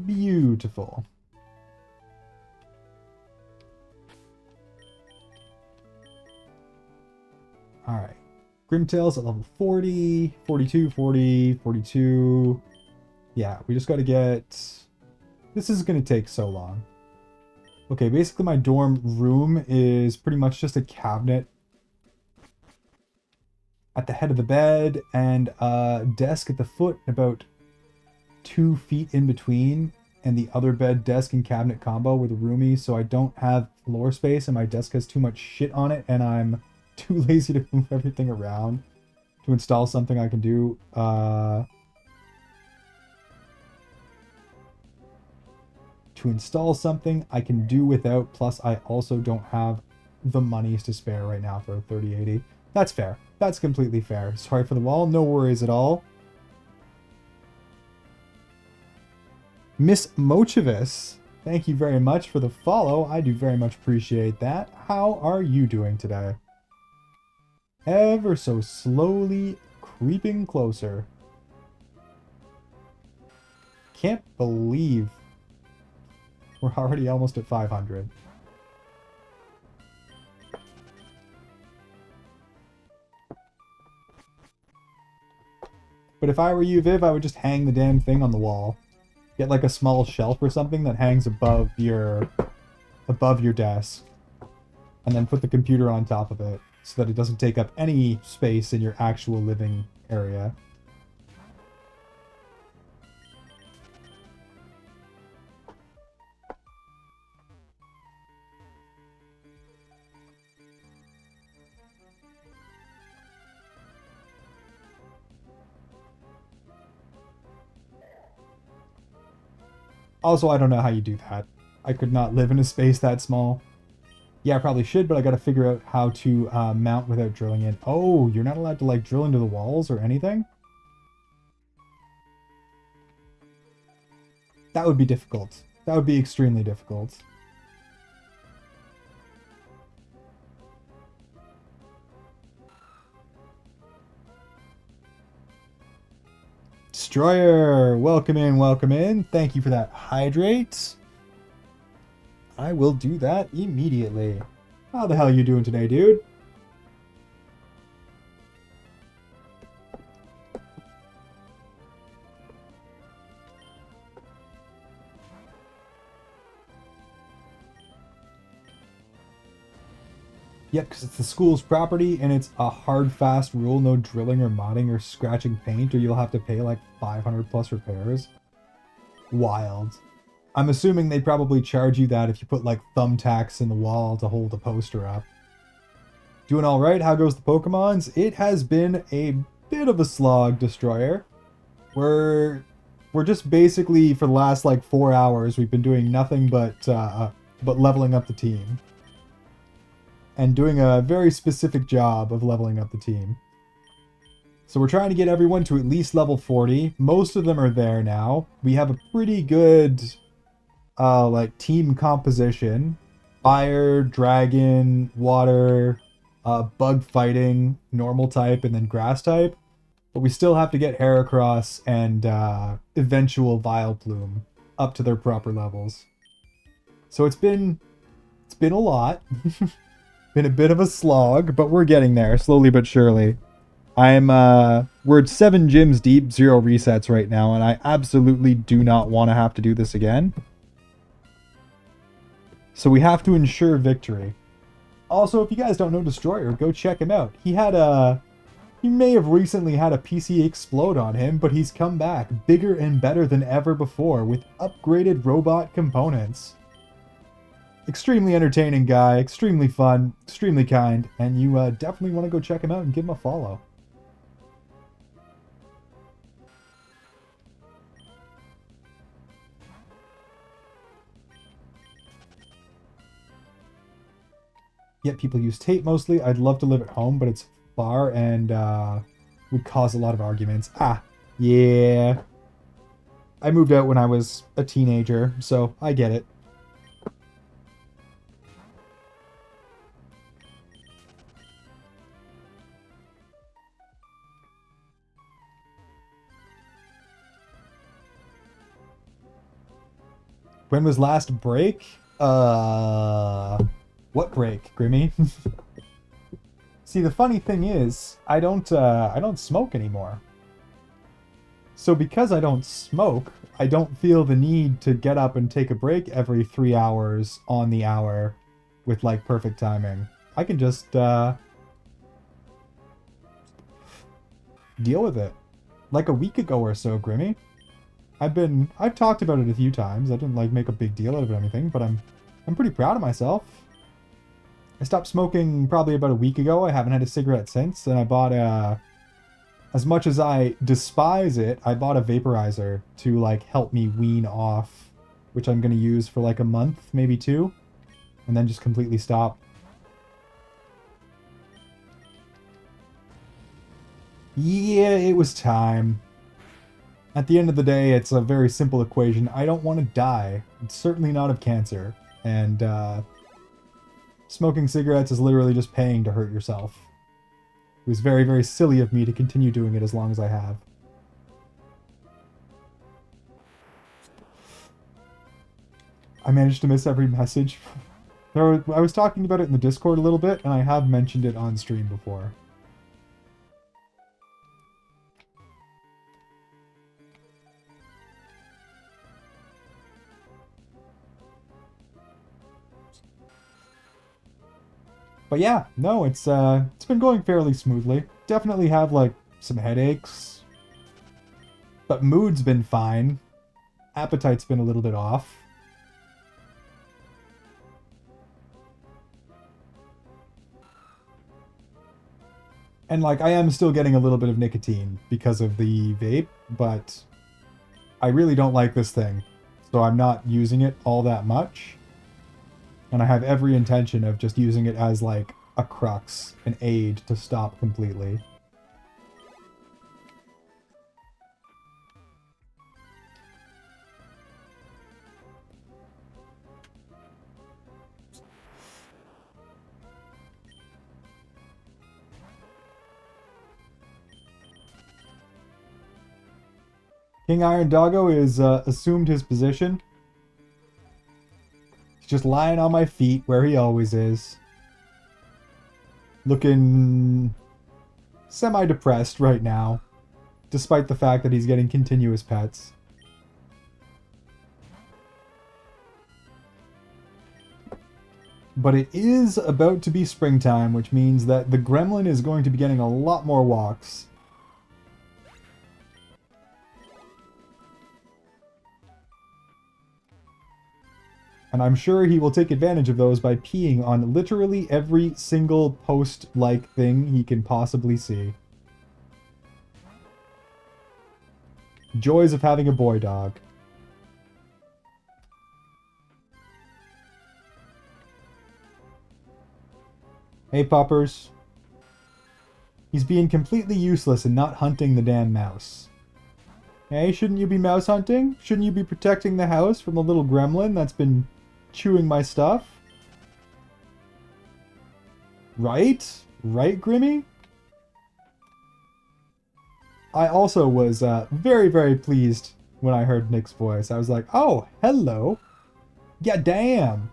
Beautiful. Alright. Grimtail's at level 40, 42, 40, 42. Yeah, we just gotta get... This is gonna take so long. Okay, basically my dorm room is pretty much just a cabinet at the head of the bed and a desk at the foot, about 2 feet in between, and the other bed, desk, and cabinet combo with a roomie, so I don't have floor space and my desk has too much shit on it and I'm too lazy to move everything around to install something I can do. To install something I can do without, plus I also don't have the monies to spare right now for a 3080. That's fair. That's completely fair. Sorry for the wall. No worries at all. Miss Mochivis, thank you very much for the follow. I do very much appreciate that. How are you doing today? Ever so slowly creeping closer. Can't believe we're already almost at 500. But if I were you, Viv, I would just hang the damn thing on the wall. Get like a small shelf or something that hangs above your desk. And then put the computer on top of it so that it doesn't take up any space in your actual living area. Also, I don't know how you do that. I could not live in a space that small. Yeah, I probably should, but I gotta figure out how to mount without drilling in. Oh, you're not allowed to like drill into the walls or anything? That would be difficult. That would be extremely difficult. Destroyer, welcome in, welcome in. Thank you for that hydrate. I will do that immediately. How the hell are you doing today, dude? Yep, because it's the school's property and it's a hard, fast rule, no drilling or modding or scratching paint, or you'll have to pay like 500 plus repairs. Wild. I'm assuming they probably charge you that if you put like thumbtacks in the wall to hold the poster up. Doing alright, how goes the Pokemons? It has been a bit of a slog, Destroyer. We're just basically, for the last like 4 hours, we've been doing nothing but leveling up the team. And doing a very specific job of leveling up the team. So we're trying to get everyone to at least level 40. Most of them are there now. We have a pretty good like team composition. Fire, dragon, water, bug fighting, normal type, and then grass type. But we still have to get Heracross and eventual Vileplume up to their proper levels. So it's been a lot. Been a bit of a slog, but we're getting there, slowly but surely. We're at 7 gyms deep, 0 resets right now, and I absolutely do not want to have to do this again. So we have to ensure victory. Also, if you guys don't know Destroyer, go check him out. He may have recently had a PC explode on him, but he's come back bigger and better than ever before with upgraded robot components. Extremely entertaining guy, extremely fun, extremely kind, and you definitely want to go check him out and give him a follow. Yet people use tape mostly. I'd love to live at home, but it's far and would cause a lot of arguments. Ah, yeah. I moved out when I was a teenager, so I get it. When was last break? What break, Grimmy? See, the funny thing is, I don't smoke anymore. So because I don't smoke, I don't feel the need to get up and take a break every 3 hours on the hour with, like, perfect timing. I can just, deal with it. Like a week ago or so, Grimmy. I've talked about it a few times. I didn't, like, make a big deal out of it or anything, but I'm pretty proud of myself. I stopped smoking probably about a week ago. I haven't had a cigarette since, and I bought as much as I despise it, I bought a vaporizer to, like, help me wean off, which I'm going to use for, like, a month, maybe 2, and then just completely stop. Yeah, it was time. At the end of the day, it's a very simple equation. I don't want to die. It's certainly not of cancer. And, smoking cigarettes is literally just paying to hurt yourself. It was very, very silly of me to continue doing it as long as I have. I managed to miss every message. I was talking about it in the Discord a little bit, and I have mentioned it on stream before. But yeah, no, it's been going fairly smoothly. Definitely have, like, some headaches. But mood's been fine. Appetite's been a little bit off. And, like, I am still getting a little bit of nicotine because of the vape, but I really don't like this thing. So I'm not using it all that much. And I have every intention of just using it as, like, a crux, an aid to stop completely. King Iron Doggo is assumed his position. He's just lying on my feet where he always is. Looking semi-depressed right now, despite the fact that he's getting continuous pets. But it is about to be springtime, which means that the gremlin is going to be getting a lot more walks. And I'm sure he will take advantage of those by peeing on literally every single post-like thing he can possibly see. Joys of having a boy dog. Hey, puppers. He's being completely useless and not hunting the damn mouse. Hey, shouldn't you be mouse hunting? Shouldn't you be protecting the house from the little gremlin that's been chewing my stuff? Right? Right, Grimmy? I also was very, very pleased when I heard Nick's voice. I was like, oh, hello. Yeah, damn.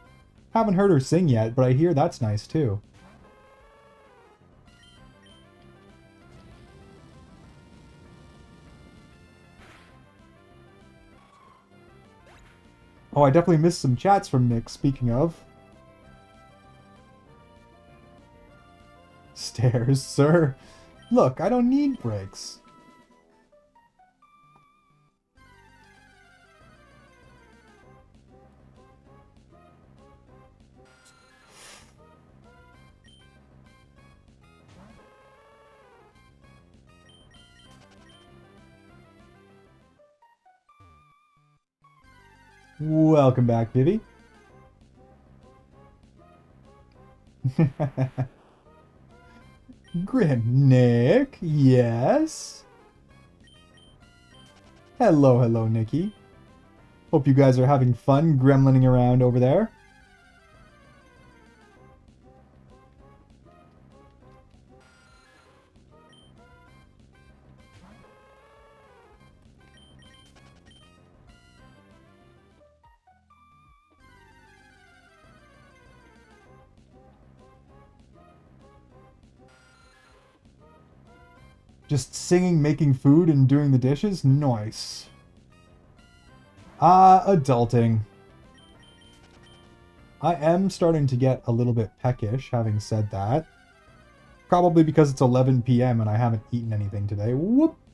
Haven't heard her sing yet, but I hear that's nice too. Oh, I definitely missed some chats from Nick, speaking of. Stairs, sir. Look, I don't need breaks. Welcome back, Vivi. Grim Nick, yes? Hello, hello, Nikki. Hope you guys are having fun gremlining around over there. Just singing, making food, and doing the dishes? Nice. Adulting. I am starting to get a little bit peckish, having said that. Probably because it's 11 p.m. and I haven't eaten anything today. Whoops.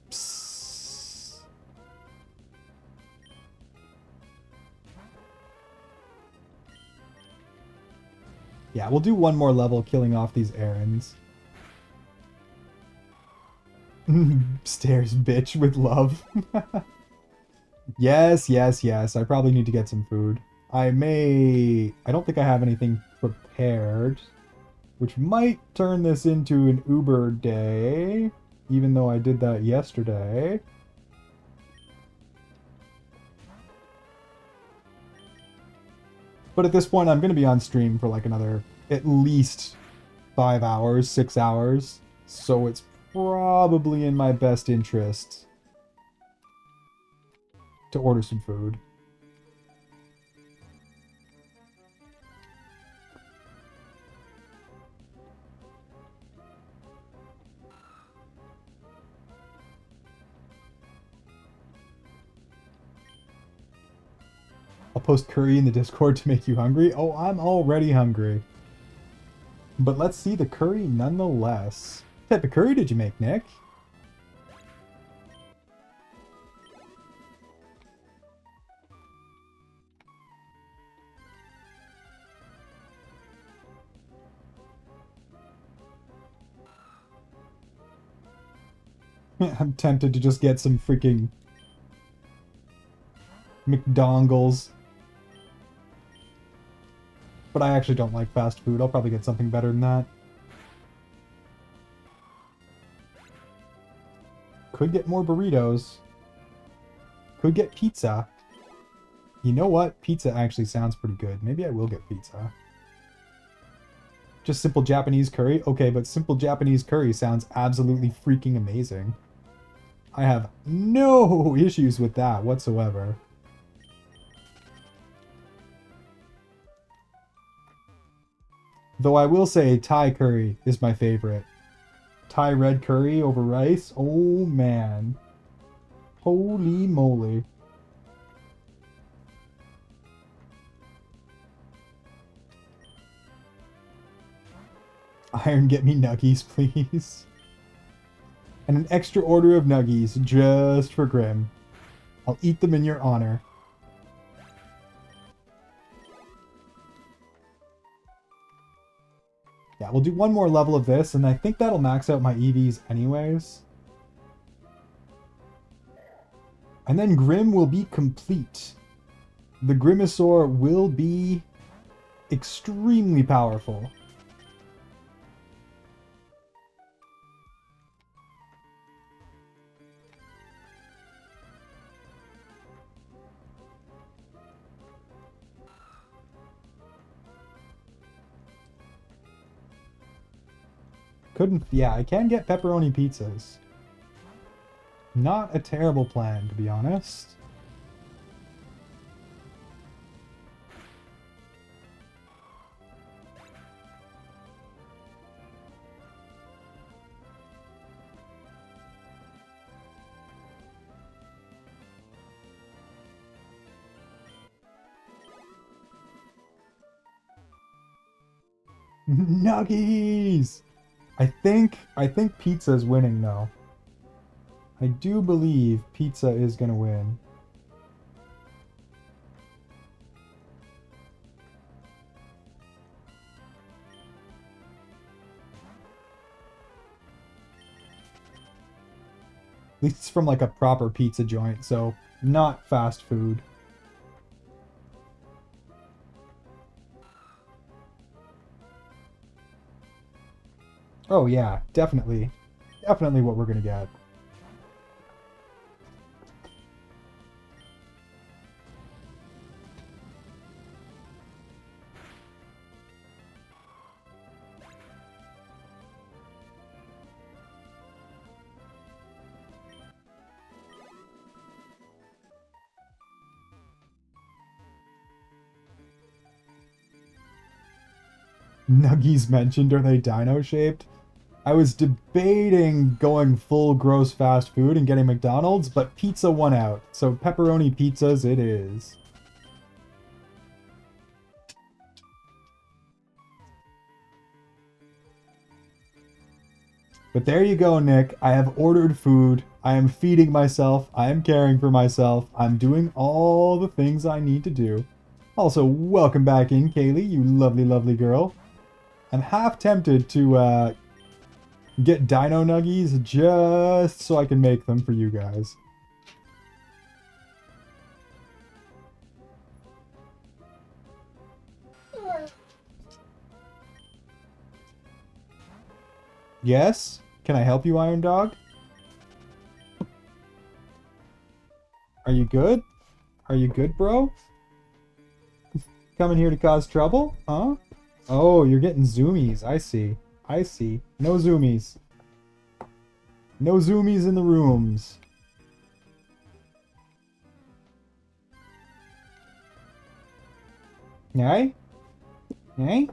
Yeah, we'll do one more level killing off these errands. Stairs, bitch, with love. Yes, yes, yes. I probably need to get some food. I don't think I have anything prepared, which might turn this into an Uber day, even though I did that yesterday. But at this point, I'm going to be on stream for like another at least 5 hours, 6 hours. So it's probably in my best interest to order some food. I'll post curry in the Discord to make you hungry. Oh, I'm already hungry. But let's see the curry nonetheless. What type of curry did you make, Nick? I'm tempted to just get some freaking McDongles. But I actually don't like fast food. I'll probably get something better than that. Could get more burritos. Could get pizza. You know what? Pizza actually sounds pretty good. Maybe I will get pizza. Just simple Japanese curry? Okay, but simple Japanese curry sounds absolutely freaking amazing. I have no issues with that whatsoever. Though I will say Thai curry is my favorite. Thai red curry over rice? Oh man. Holy moly. Iron, get me nuggies, please. And an extra order of nuggies just for Grim. I'll eat them in your honor. Yeah, we'll do one more level of this, and I think that'll max out my EVs anyways. And then Grim will be complete. The Grimasaur will be extremely powerful. Yeah, I can get pepperoni pizzas. Not a terrible plan, to be honest. Nuggies! I think pizza's winning though. I do believe pizza is gonna win. At least it's from like a proper pizza joint, so not fast food. Oh yeah, definitely. Definitely what we're gonna get. Nuggies mentioned, are they dino shaped? I was debating going full gross fast food and getting McDonald's, but pizza won out. So pepperoni pizzas it is. But there you go, Nick. I have ordered food. I am feeding myself. I am caring for myself. I'm doing all the things I need to do. Also, welcome back in, Kaylee, you lovely, lovely girl. I'm half tempted to get dino nuggies just so I can make them for you guys. Yes? Can I help you, Iron Dog? Are you good? Are you good, bro? Coming here to cause trouble? Huh? Oh, you're getting zoomies. I see. I see. No zoomies. No zoomies in the rooms. Hey? Hey?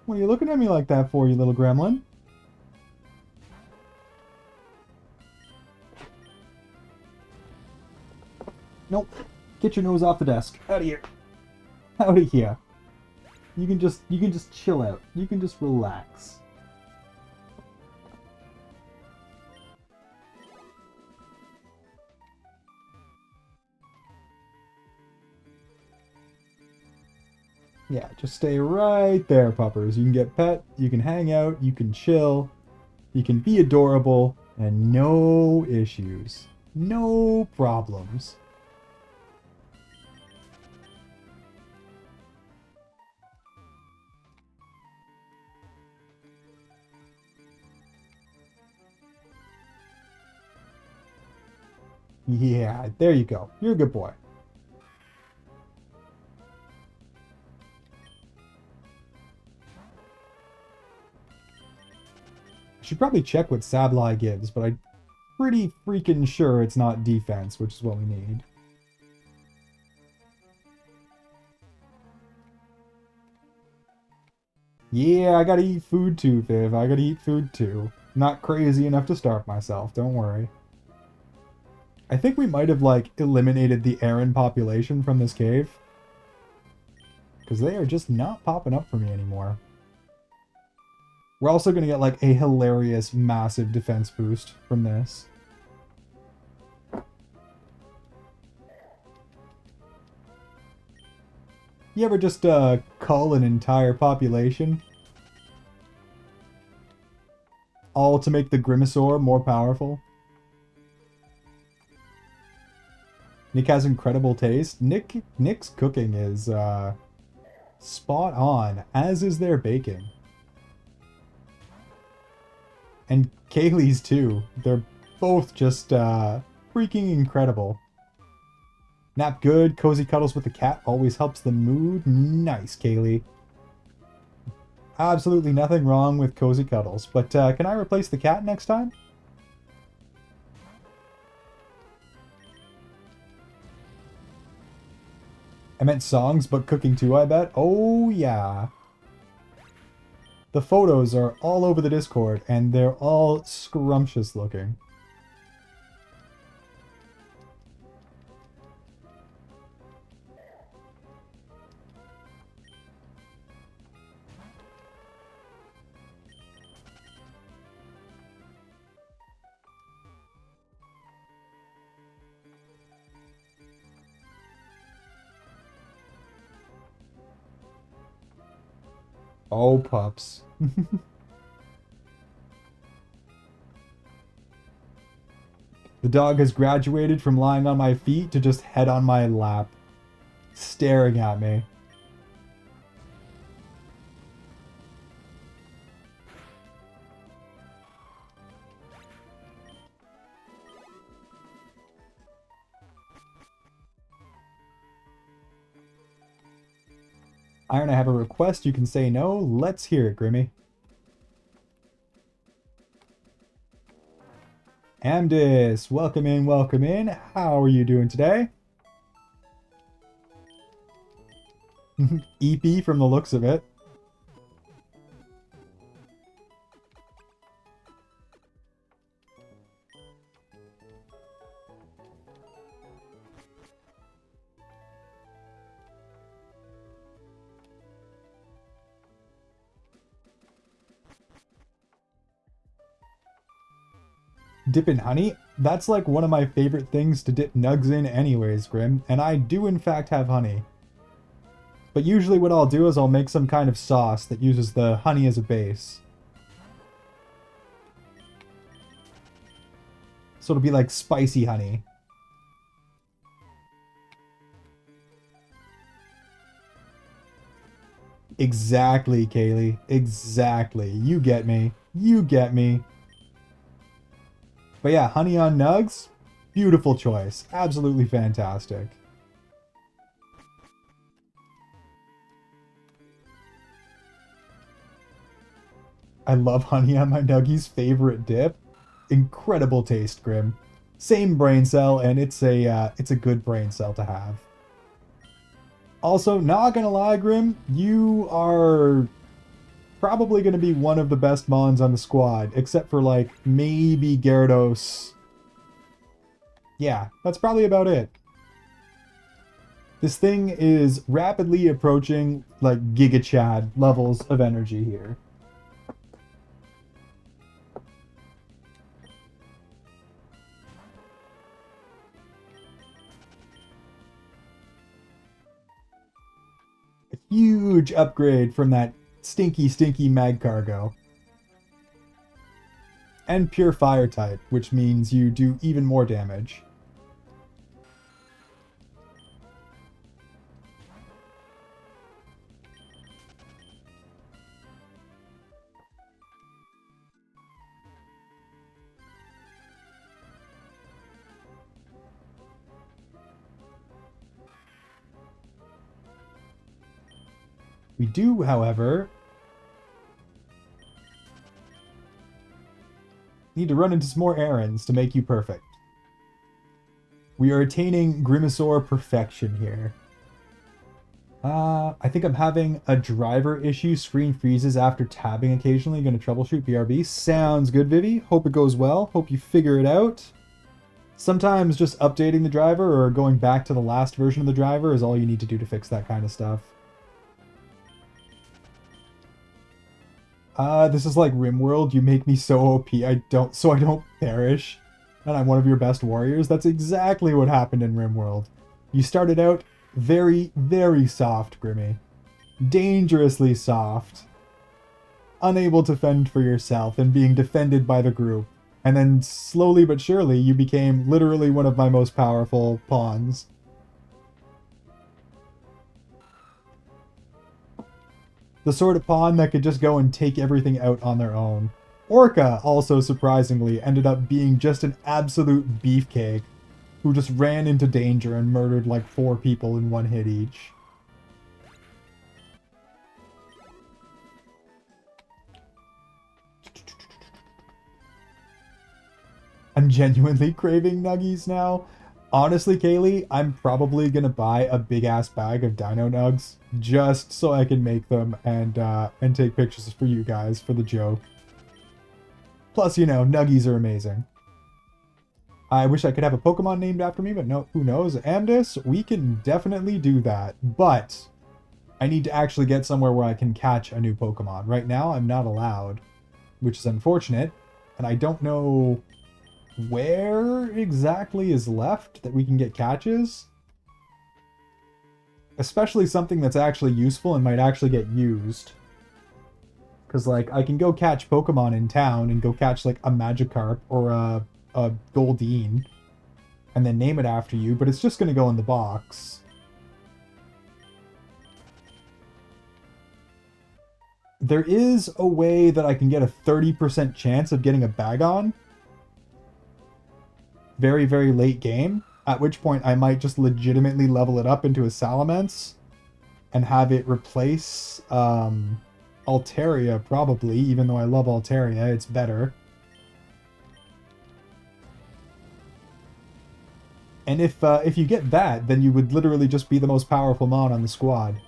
What are you looking at me like that for, you little gremlin? Nope. Get your nose off the desk. Out of here. Out of here. You can just chill out. You can just relax. Yeah, just stay right there, puppers. You can get pet, you can hang out, you can chill, you can be adorable, and no issues. No problems. Yeah, there you go. You're a good boy. I should probably check what Sableye gives, but I'm pretty freaking sure it's not defense, which is what we need. Yeah, I gotta eat food too, Viv. I gotta eat food too. Not crazy enough to starve myself, don't worry. I think we might have, like, eliminated the Aaron population from this cave. Because they are just not popping up for me anymore. We're also going to get, like, a hilarious, massive defense boost from this. You ever just, cull an entire population? All to make the Grimasaur more powerful? Nick has incredible taste. Nick's cooking is, spot on, as is their baking. And Kaylee's too. They're both just freaking incredible. Nap good, cozy cuddles with the cat always helps the mood. Nice, Kaylee. Absolutely nothing wrong with cozy cuddles. But can I replace the cat next time? I meant songs, but cooking too, I bet. Oh, yeah. The photos are all over the Discord, and they're all scrumptious looking. Oh, pups. The dog has graduated from lying on my feet to just head on my lap, staring at me. Iron, I have a request. You can say no. Let's hear it, Grimmy. Amdis, welcome in, welcome in. How are you doing today? EP from the looks of it. dip in honey, that's like one of my favorite things to dip nugs in anyways, Grim, and I do in fact have honey. But usually what I'll do is I'll make some kind of sauce that uses the honey as a base. So it'll be like spicy honey. Exactly, Kaylee. Exactly. You get me. You get me. But yeah, honey on nugs, beautiful choice. Absolutely fantastic. I love honey on my nuggies. Favorite dip. Incredible taste, Grim. Same brain cell, and it's a good brain cell to have. Also, not gonna lie, Grim, you are probably gonna be one of the best Mons on the squad, except for like maybe Gyarados. Yeah, that's probably about it. This thing is rapidly approaching like Giga Chad levels of energy here. A huge upgrade from that stinky mag cargo. And pure fire type, which means you do even more damage. We do, however, need to run into some more errands to make you perfect. We are attaining Grimasaur perfection here. I think I'm having a driver issue. Screen freezes after tabbing occasionally. Going to troubleshoot BRB. Sounds good, Vivi. Hope it goes well. Hope you figure it out. Sometimes just updating the driver or going back to the last version of the driver is all you need to do to fix that kind of stuff. This is like RimWorld. You make me so OP I don't perish. And I'm one of your best warriors. That's exactly what happened in RimWorld. You started out very, very soft, Grimmy. Dangerously soft. Unable to fend for yourself and being defended by the group. And then slowly but surely you became literally one of my most powerful pawns. The sort of pawn that could just go and take everything out on their own. Orca, also surprisingly, ended up being just an absolute beefcake who just ran into danger and murdered like 4 people in one hit each. I'm genuinely craving nuggies now. Honestly, Kaylee, I'm probably gonna buy a big-ass bag of Dino Nugs just so I can make them and take pictures for you guys for the joke. Plus, you know, nuggies are amazing. I wish I could have a Pokemon named after me, but no, who knows? Amdis, we can definitely do that, but I need to actually get somewhere where I can catch a new Pokemon. Right now, I'm not allowed, which is unfortunate, and I don't know where exactly is left that we can get catches. Especially something that's actually useful and might actually get used. Because, like, I can go catch Pokemon in town and go catch, like, a Magikarp or a Goldeen and then name it after you, but it's just going to go in the box. There is a way that I can get a 30% chance of getting a Bagon. Very, very late game, at which point I might just legitimately level it up into a Salamence and have it replace Altaria, probably, even though I love Altaria, it's better. And if you get that, then you would literally just be the most powerful Mon on the squad.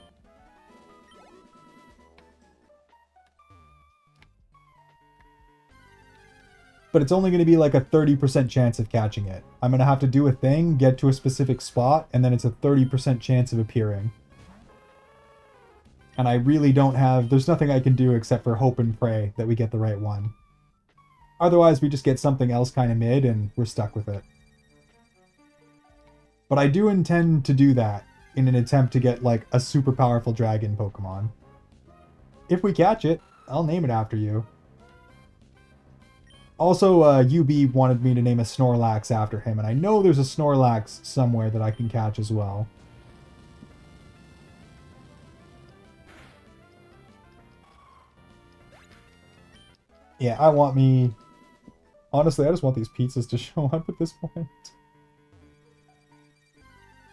But it's only going to be like a 30% chance of catching it. I'm going to have to do a thing, get to a specific spot, and then it's a 30% chance of appearing. And I really don't have... There's nothing I can do except for hope and pray that we get the right one. Otherwise, we just get something else kind of mid and we're stuck with it. But I do intend to do that in an attempt to get, like, a super powerful dragon Pokemon. If we catch it, I'll name it after you. Also, UB wanted me to name a Snorlax after him, and I know there's a Snorlax somewhere that I can catch as well. Yeah, I want me... Honestly, I just want these pizzas to show up at this point.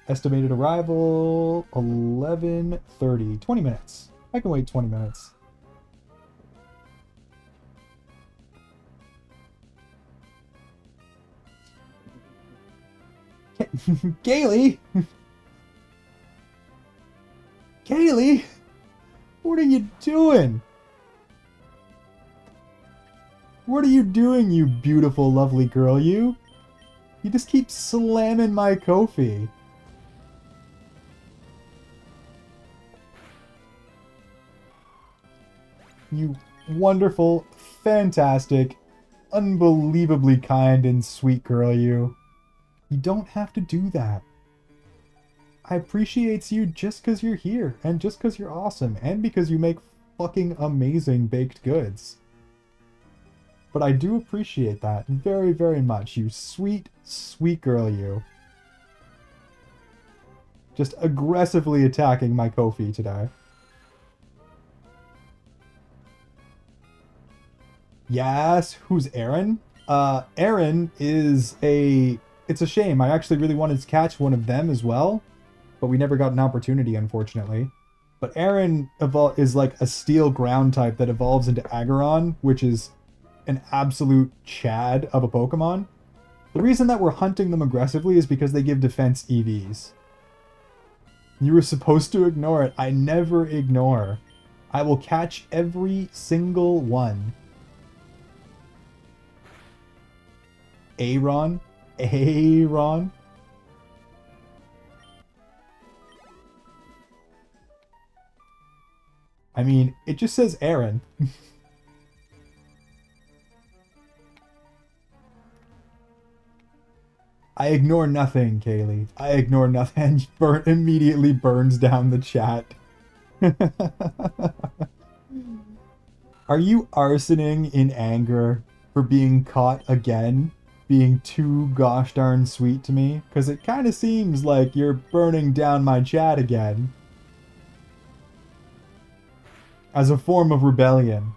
Estimated arrival, 11:30. 20 minutes. I can wait 20 minutes. Kaylee! Kaylee! What are you doing? What are you doing, you beautiful, lovely girl, you? You just keep slamming my Ko-fi. You wonderful, fantastic, unbelievably kind and sweet girl, you. You don't have to do that. I appreciate you just because you're here, and just because you're awesome, and because you make fucking amazing baked goods. But I do appreciate that very, very much, you sweet, sweet girl, you. Just aggressively attacking my Ko-fi today. Yes, who's Aaron? Aaron is a... It's a shame. I actually really wanted to catch one of them as well, but we never got an opportunity, unfortunately. But Aaron is like a steel ground type that evolves into Aggron, which is an absolute chad of a Pokemon. The reason that we're hunting them aggressively is because they give defense EVs. You were supposed to ignore it. I never ignore. I will catch every single one. Aaron? Aaron? I mean, it just says Aaron. I ignore nothing, Kaylee. I ignore nothing. Immediately burns down the chat. Are you arsoning in anger for being caught again? Being too gosh darn sweet to me? Because it kind of seems like you're burning down my chat again. As a form of rebellion.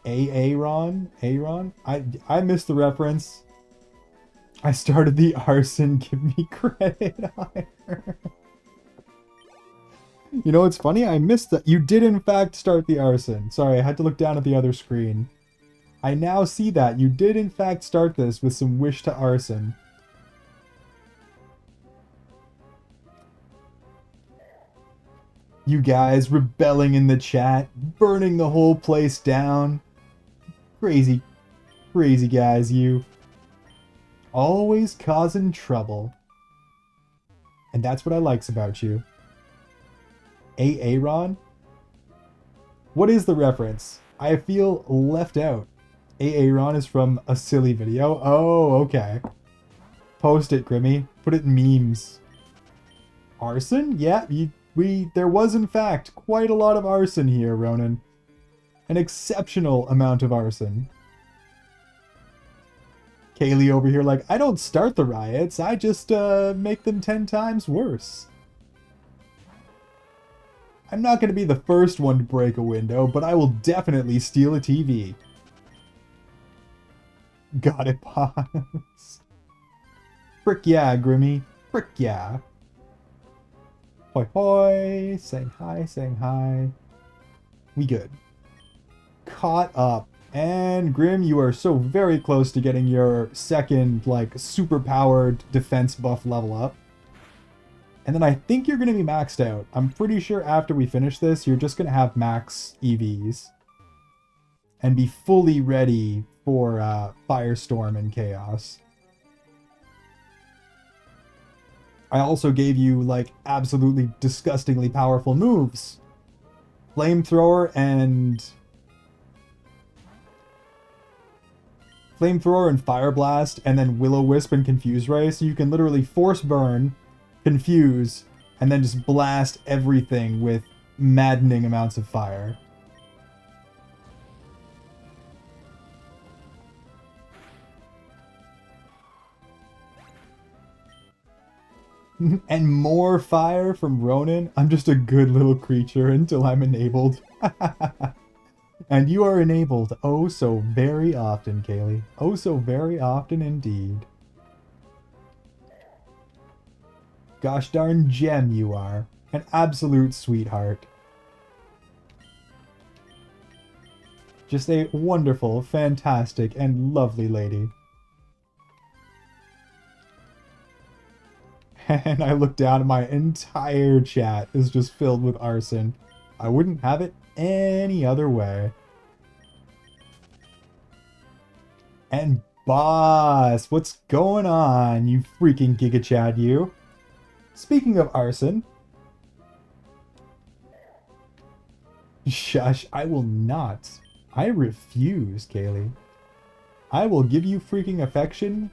Aaron? Aaron? I missed the reference. I started the arson. Give me credit. You know what's funny? I missed that. You did in fact start the arson. Sorry, I had to look down at the other screen. I now see that. You did in fact start this with some wish to arson. You guys rebelling in the chat, burning the whole place down. Crazy, crazy guys, you. Always causing trouble. And that's what I likes about you. Aaron? What is the reference? I feel left out. Aaron is from a silly video. Oh, okay. Post it, Grimmy. Put it in memes. Arson? Yeah, there was in fact quite a lot of arson here, Ronan. An exceptional amount of arson. Kaylee over here like, I don't start the riots, I just make them 10 times worse. I'm not going to be the first one to break a window, but I will definitely steal a TV. Got it, pause. Frick yeah, Grimmy. Frick yeah. Hoi hoi. Saying hi, saying hi. We good. Caught up. And Grim, you are so very close to getting your second, like, super-powered defense buff level up. And then I think you're going to be maxed out. I'm pretty sure after we finish this, you're just going to have max EVs. And be fully ready for Firestorm and Chaos. I also gave you, like, absolutely disgustingly powerful moves. Flamethrower and Flamethrower and Fire Blast, and then Will-O-Wisp and Confuse Ray, so you can literally force burn, confuse, and then just blast everything with maddening amounts of fire. And more fire from Ronin. I'm just a good little creature until I'm enabled. And you are enabled oh so very often, Kaylee. Oh so very often indeed. Gosh darn gem you are. An absolute sweetheart. Just a wonderful, fantastic, and lovely lady. And I look down and my entire chat is just filled with arson. I wouldn't have it any other way. And boss, what's going on, you freaking Giga Chad, you? Speaking of arson. Shush, I will not. I refuse, Kaylee. I will give you freaking affection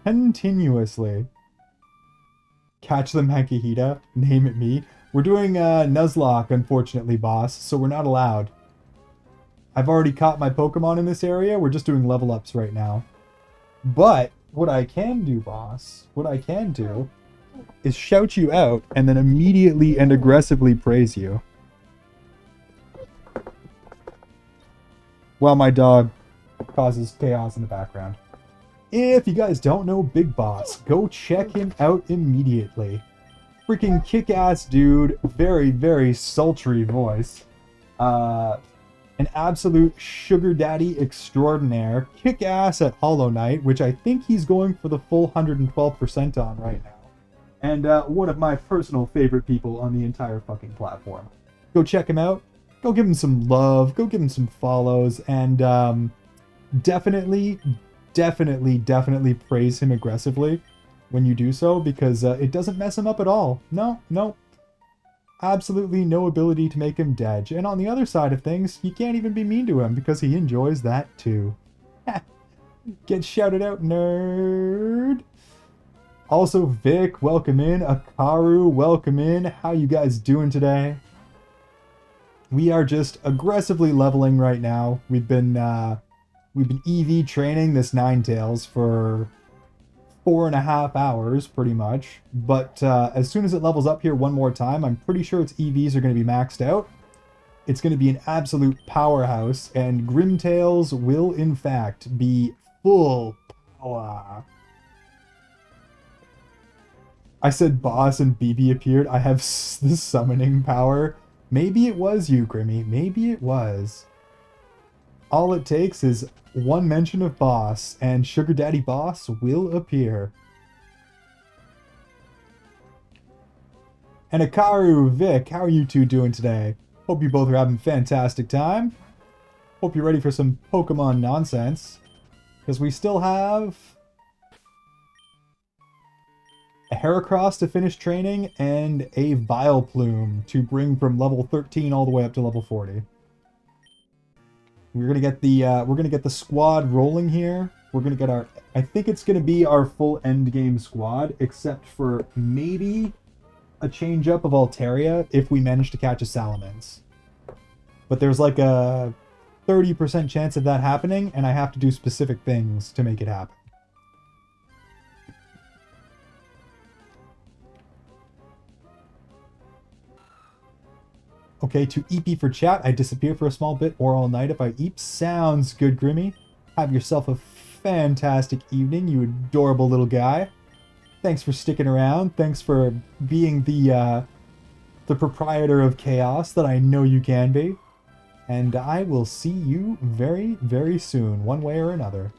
continuously. Catch the Mankahita, name it me. We're doing Nuzlocke, unfortunately, boss, so we're not allowed. I've already caught my Pokemon in this area, we're just doing level ups right now. But, what I can do, boss, what I can do, is shout you out, and then immediately and aggressively praise you. While my dog causes chaos in the background. If you guys don't know Big Boss, go check him out immediately. Freaking kick-ass dude, very, very sultry voice. An absolute sugar daddy extraordinaire. Kick-ass at Hollow Knight, which I think he's going for the full 112% on right now. And one of my personal favorite people on the entire fucking platform. Go check him out. Go give him some love. Go give him some follows. And definitely praise him aggressively when you do so, because it doesn't mess him up at all. No. Absolutely no ability to make him dead. And on the other side of things, you can't even be mean to him because he enjoys that too. Get shouted out, nerd. Also, Vic, welcome in. Akaru, welcome in. How you guys doing today? We are just aggressively leveling right now. We've been EV training this Ninetales for 4.5 hours, pretty much. But as soon as it levels up here one more time, I'm pretty sure its EVs are going to be maxed out. It's going to be an absolute powerhouse, and Grimtails will, in fact, be full power. I said boss and BB appeared. I have the summoning power. Maybe it was you, Grimmy. Maybe it was. All it takes is one mention of boss, and Sugar Daddy Boss will appear. And Akaru, Vic, how are you two doing today? Hope you both are having a fantastic time. Hope you're ready for some Pokemon nonsense. Because we still have a Heracross to finish training and a Vileplume to bring from level 13 all the way up to level 40. We're gonna get the squad rolling here. We're gonna get our, I think it's gonna be our full end game squad, except for maybe a change up of Altaria if we manage to catch a Salamence. But there's like a 30% chance of that happening, and I have to do specific things to make it happen. Okay, to EP for chat, I disappear for a small bit or all night if I eep. Sounds good, Grimmy. Have yourself a fantastic evening, you adorable little guy. Thanks for sticking around. Thanks for being the proprietor of chaos that I know you can be. And I will see you very, very soon, one way or another.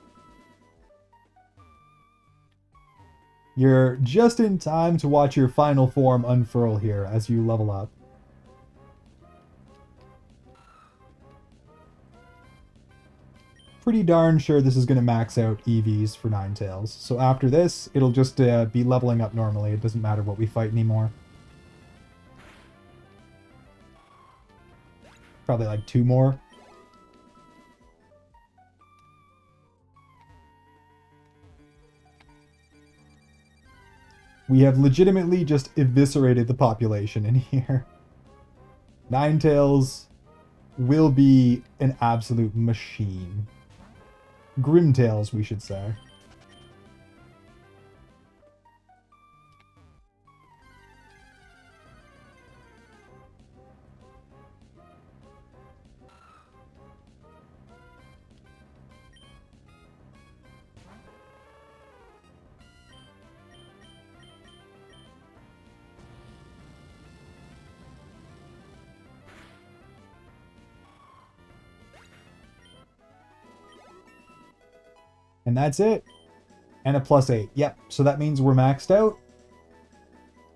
You're just in time to watch your final form unfurl here as you level up. Pretty darn sure this is going to max out EVs for Ninetales. So after this, it'll just be leveling up normally. It doesn't matter what we fight anymore. Probably like 2 more. We have legitimately just eviscerated the population in here. Ninetales will be an absolute machine. Grimtails, we should say. And that's it. And a +8. Yep, so that means we're maxed out.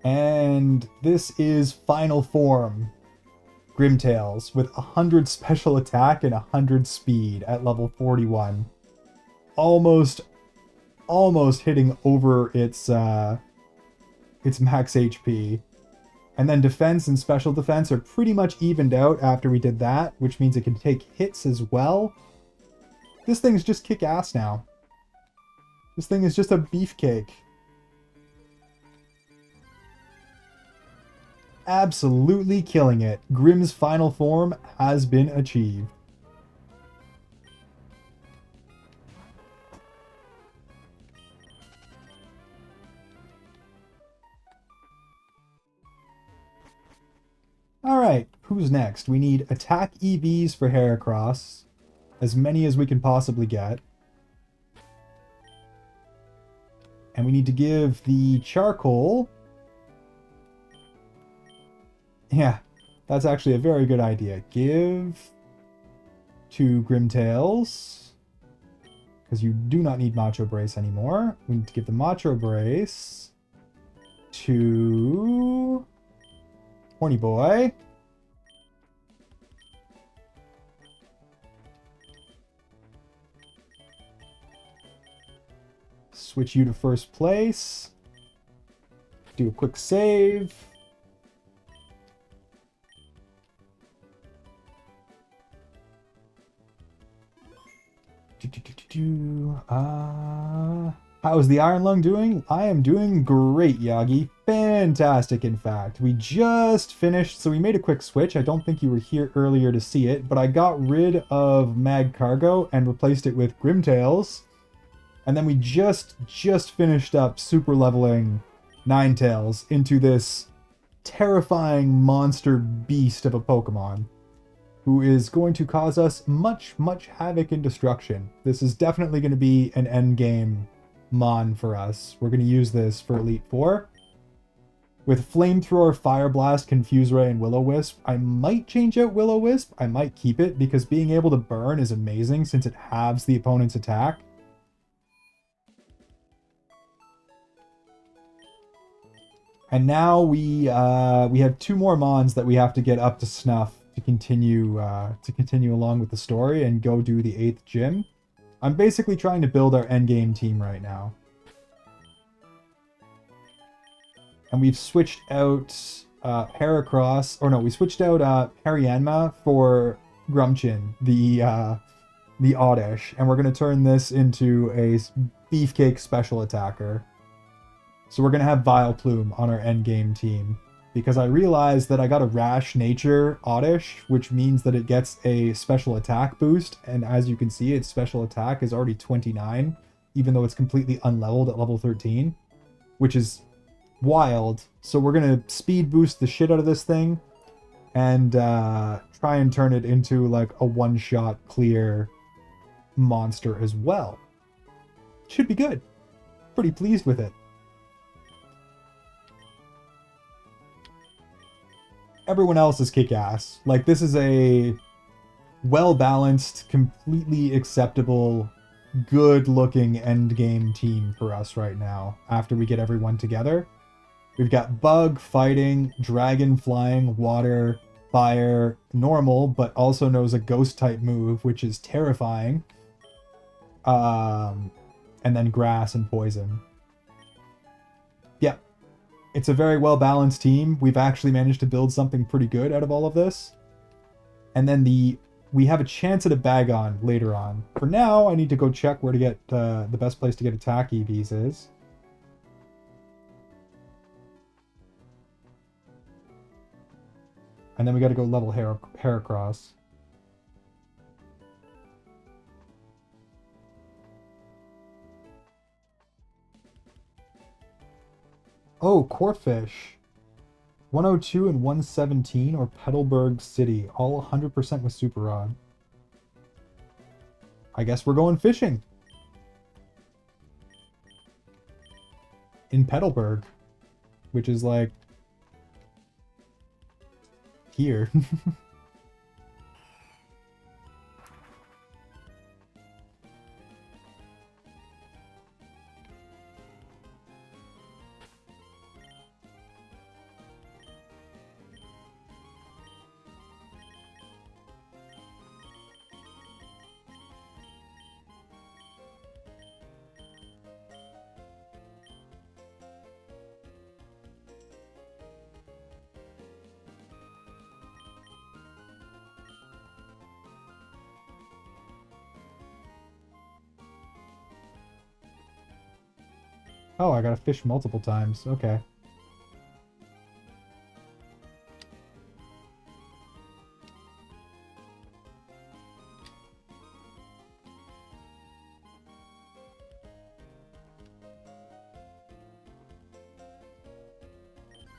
And this is final form. Grimtails with 100 special attack and 100 speed at level 41. Almost hitting over its max HP. And then defense and special defense are pretty much evened out after we did that, which means it can take hits as well. This thing's just kick ass now. This thing is just a beefcake. Absolutely killing it. Grimm's final form has been achieved. Alright, who's next? We need attack EVs for Heracross. As many as we can possibly get. And we need to give the charcoal... Yeah, that's actually a very good idea. Give to Grimtails. Because you do not need Macho Brace anymore. We need to give the Macho Brace to Horny Boy. Switch you to first place. Do a quick save. How is the Iron Lung doing? I am doing great, Yagi. Fantastic, in fact. We just finished, so we made a quick switch. I don't think you were here earlier to see it, but I got rid of Mag Cargo and replaced it with Grimtails. And then we just finished up super leveling Ninetales into this terrifying monster beast of a Pokemon who is going to cause us much havoc and destruction. This is definitely going to be an endgame Mon for us. We're going to use this for Elite Four. With Flamethrower, Fire Blast, Confuse Ray, and Will-O-Wisp, I might change out Will-O-Wisp. I might keep it because being able to burn is amazing since it halves the opponent's attack. And now we have 2 more Mons that we have to get up to snuff to continue along with the story and go do the 8th gym. I'm basically trying to build our endgame team right now. And we've switched out Heracross, or no, we switched out Haryanma for Grumchin, the Oddish, and we're going to turn this into a beefcake special attacker. So we're going to have Vileplume on our endgame team. Because I realized that I got a Rash Nature Oddish, which means that it gets a special attack boost. And as you can see, its special attack is already 29, even though it's completely unleveled at level 13. Which is wild. So we're going to speed boost the shit out of this thing. And try and turn it into like a one-shot clear monster as well. Should be good. Pretty pleased with it. Everyone else is kick-ass. Like, this is a well-balanced, completely acceptable, good-looking endgame team for us right now, after we get everyone together. We've got Bug, Fighting, Dragon, Flying, Water, Fire, Normal, but also knows a Ghost-type move, which is terrifying. And then Grass and Poison. Yeah. It's a very well-balanced team. We've actually managed to build something pretty good out of all of this. And then we have a chance at a Bagon later on. For now, I need to go check where to get the best place to get attack EVs is. And then we got to go level Heracross. Oh, Corfish. 102 and 117 or Petalburg City. All 100% with Super Rod. I guess we're going fishing. In Petalburg. Which is like... here. Oh, I gotta fish multiple times. Okay.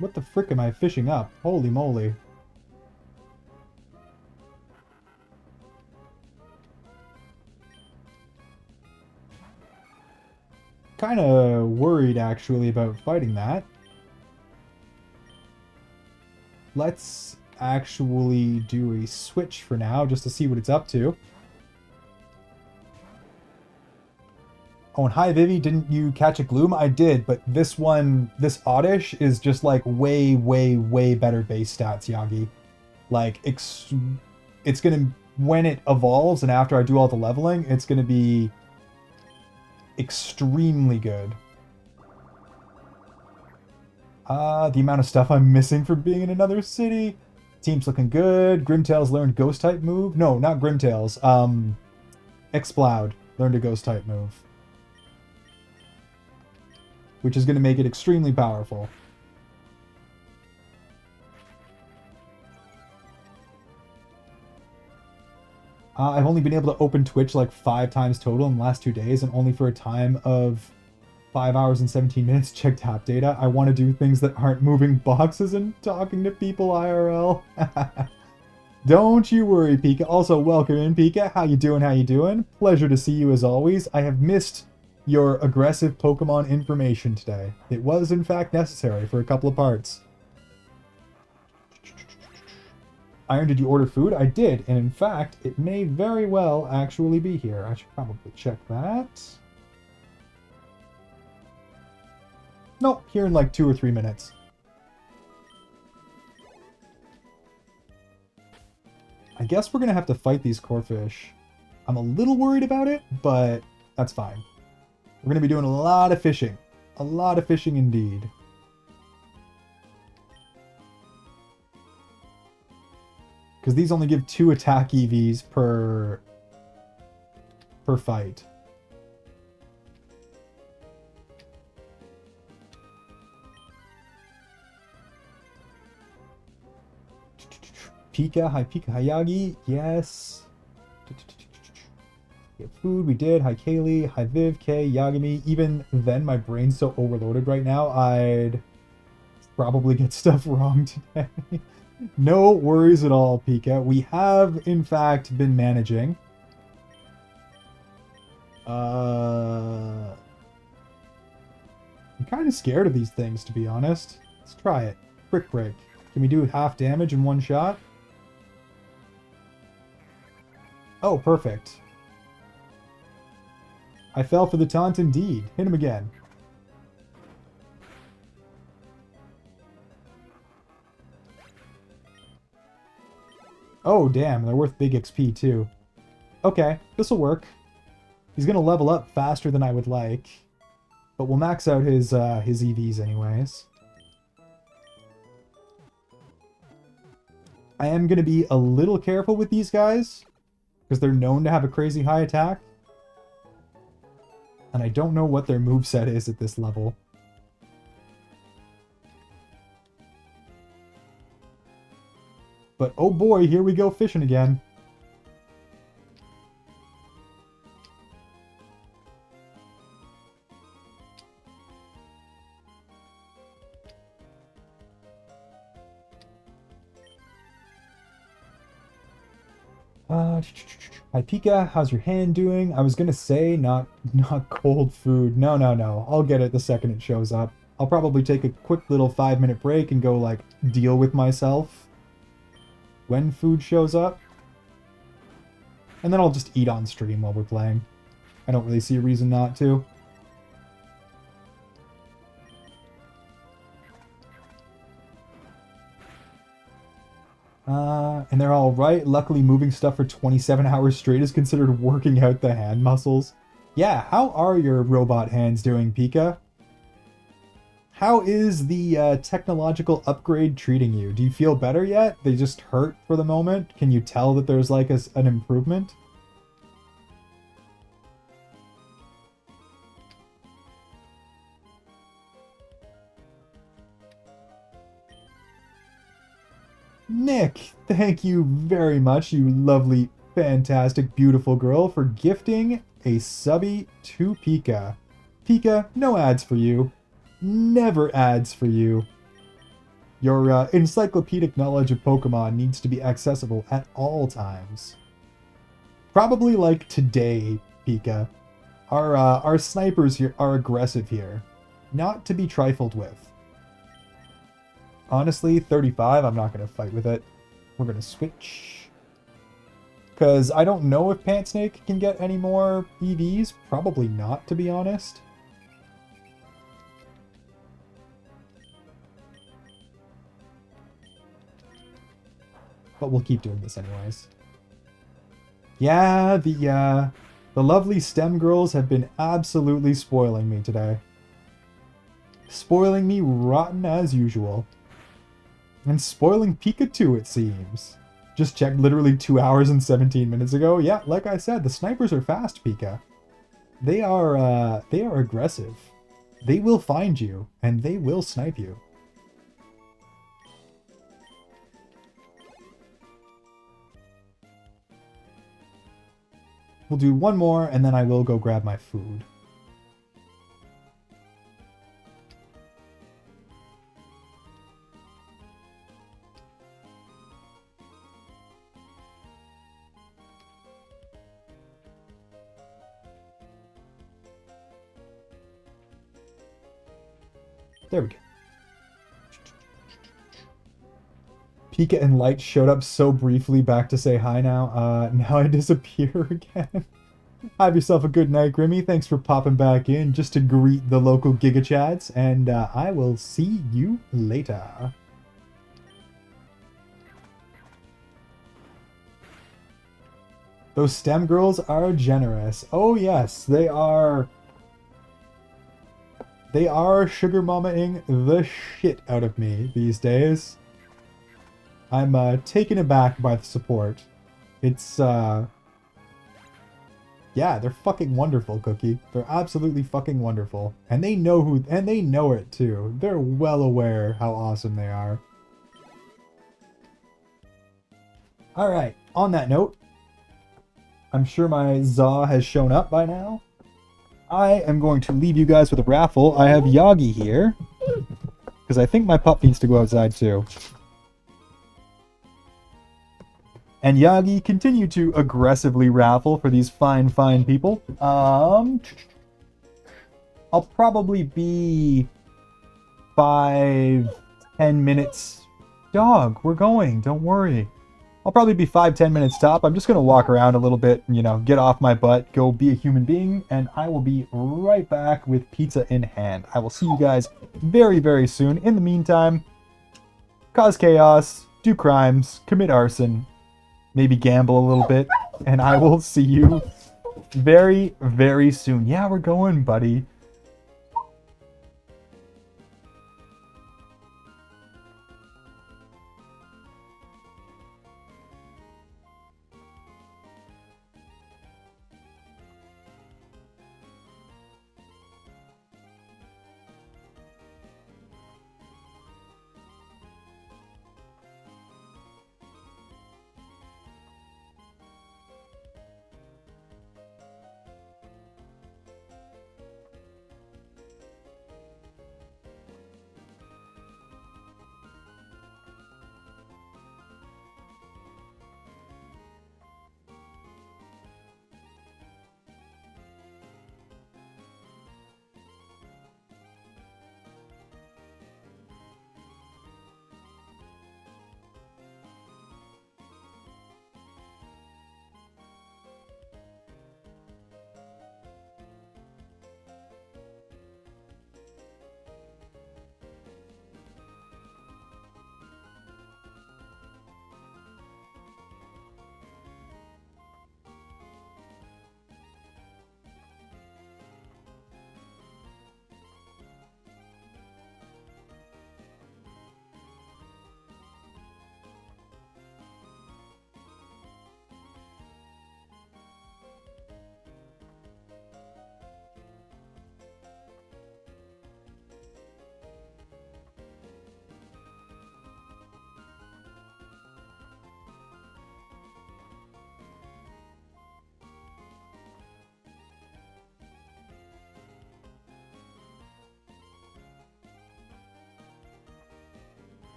What the frick am I fishing up? Holy moly. Kind of worried, actually, about fighting that. Let's actually do a switch for now, just to see what it's up to. Oh, and hi, Vivi, didn't you catch a Gloom? I did, but this one, this Oddish, is just, like, way, way, way better base stats, Yagi. Like, it's gonna... When it evolves, and after I do all the leveling, it's gonna be... extremely good. The amount of stuff I'm missing from being in another city. Team's looking good. Grimtails learned ghost type move. No, not Grimtails. Exploud learned a ghost type move. Which is going to make it extremely powerful. I've only been able to open Twitch like 5 times total in the last 2 days, and only for a time of 5 hours and 17 minutes. Check tap data. I want to do things that aren't moving boxes and talking to people IRL. Don't you worry, Pika. Also, welcome in, Pika. How you doing? How you doing? Pleasure to see you as always. I have missed your aggressive Pokemon information today. It was, in fact, necessary for a couple of parts. Iron, did you order food? I did, and in fact, it may very well actually be here. I should probably check that. Nope, here in like 2 or 3 minutes. I guess we're gonna have to fight these Corfish. I'm a little worried about it, but that's fine. We're gonna be doing a lot of fishing. A lot of fishing indeed. Because these only give 2 attack EVs per fight. Pika, hi Pika, hi Yagi, yes. Get food, we did. Hi Kaylee, hi Viv, Kay, Yagami. Even then, my brain's so overloaded right now, I'd probably get stuff wrong today. No worries at all, Pika. We have, in fact, been managing. I'm kind of scared of these things, to be honest. Let's try it. Brick break. Can we do half damage in one shot? Oh, perfect. I fell for the taunt indeed. Hit him again. Oh, damn. They're worth big XP, too. Okay, this'll work. He's gonna level up faster than I would like. But we'll max out his EVs anyways. I am gonna be a little careful with these guys, because they're known to have a crazy high attack. And I don't know what their moveset is at this level. but oh boy, here we go fishing again. Hi Pika, how's your hand doing? I was gonna say not cold food. No, no, no. I'll get it the second it shows up. I'll probably take a quick little 5-minute break and go like deal with myself when food shows up. And then I'll just eat on stream while we're playing. I don't really see a reason not to. And they're all right. Luckily, moving stuff for 27 hours straight is considered working out the hand muscles. Yeah, how are your robot hands doing, Pika? How is the technological upgrade treating you? Do you feel better yet? They just hurt for the moment? Can you tell that there's like an improvement? Nick, thank you very much, you lovely, fantastic, beautiful girl, for gifting a subby to Pika. Pika, no ads for you. Never ads for you. Your encyclopedic knowledge of Pokemon needs to be accessible at all times. Probably like today, Pika. Our snipers here are aggressive here. Not to be trifled with. Honestly, 35, I'm not going to fight with it. We're going to switch. Because I don't know if Pantsnake can get any more EVs. Probably not, to be honest. But we'll keep doing this anyways. Yeah, the lovely STEM girls have been absolutely spoiling me today. Spoiling me rotten as usual. And spoiling Pika too, it seems. Just checked literally 2 hours and 17 minutes ago. Yeah, like I said, the snipers are fast, Pika. They are aggressive. They will find you, and they will snipe you. We'll do one more, and then I will go grab my food. There we go. Pika and Light showed up so briefly back to say hi now. Now I disappear again. Have yourself a good night, Grimmy. Thanks for popping back in just to greet the local Giga Chads, and I will see you later. Those STEM girls are generous. Oh yes, they are. They are sugar mama-ing the shit out of me these days. I'm taken aback by the support. It's yeah, they're fucking wonderful, Cookie. They're absolutely fucking wonderful. And they know they know it too. They're well aware how awesome they are. Alright, on that note, I'm sure my Zaw has shown up by now. I am going to leave you guys with a raffle. I have Yagi here, because I think my pup needs to go outside too. And Yagi, continue to aggressively raffle for these fine, fine people. I'll probably be 5-10 minutes. Dog, we're going, don't worry. I'll probably be 5-10 minutes top. I'm just going to walk around a little bit, you know, get off my butt, go be a human being, and I will be right back with pizza in hand. I will see you guys very, very soon. In the meantime, cause chaos, do crimes, commit arson, maybe gamble a little bit, and I will see you very, very soon. Yeah, we're going, buddy.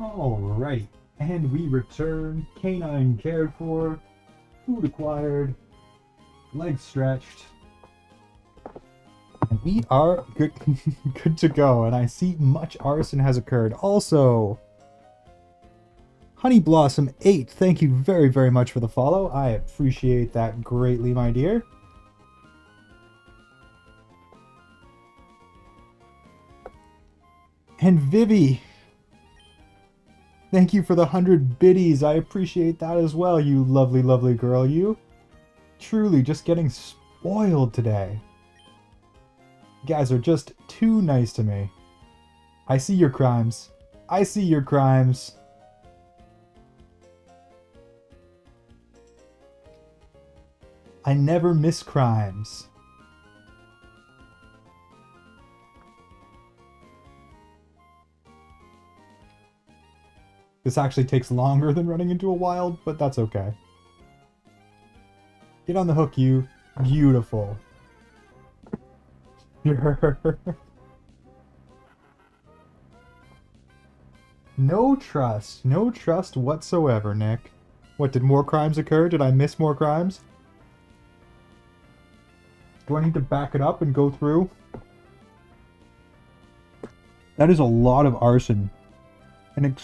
Alrighty. And we return. Canine cared for. Food acquired. Legs stretched. And we are good, good to go. And I see much arson has occurred. Also, Honey Blossom 8, thank you very, very much for the follow. I appreciate that greatly, my dear. And Vivi, thank you for the 100 biddies. I appreciate that as well, you lovely, lovely girl. You truly just getting spoiled today. You guys are just too nice to me. I see your crimes. I see your crimes. I never miss crimes. This actually takes longer than running into a wild, but that's okay. Get on the hook, you. Beautiful. No trust. No trust whatsoever, Nick. What, did more crimes occur? Did I miss more crimes? Do I need to back it up and go through? That is a lot of arson. An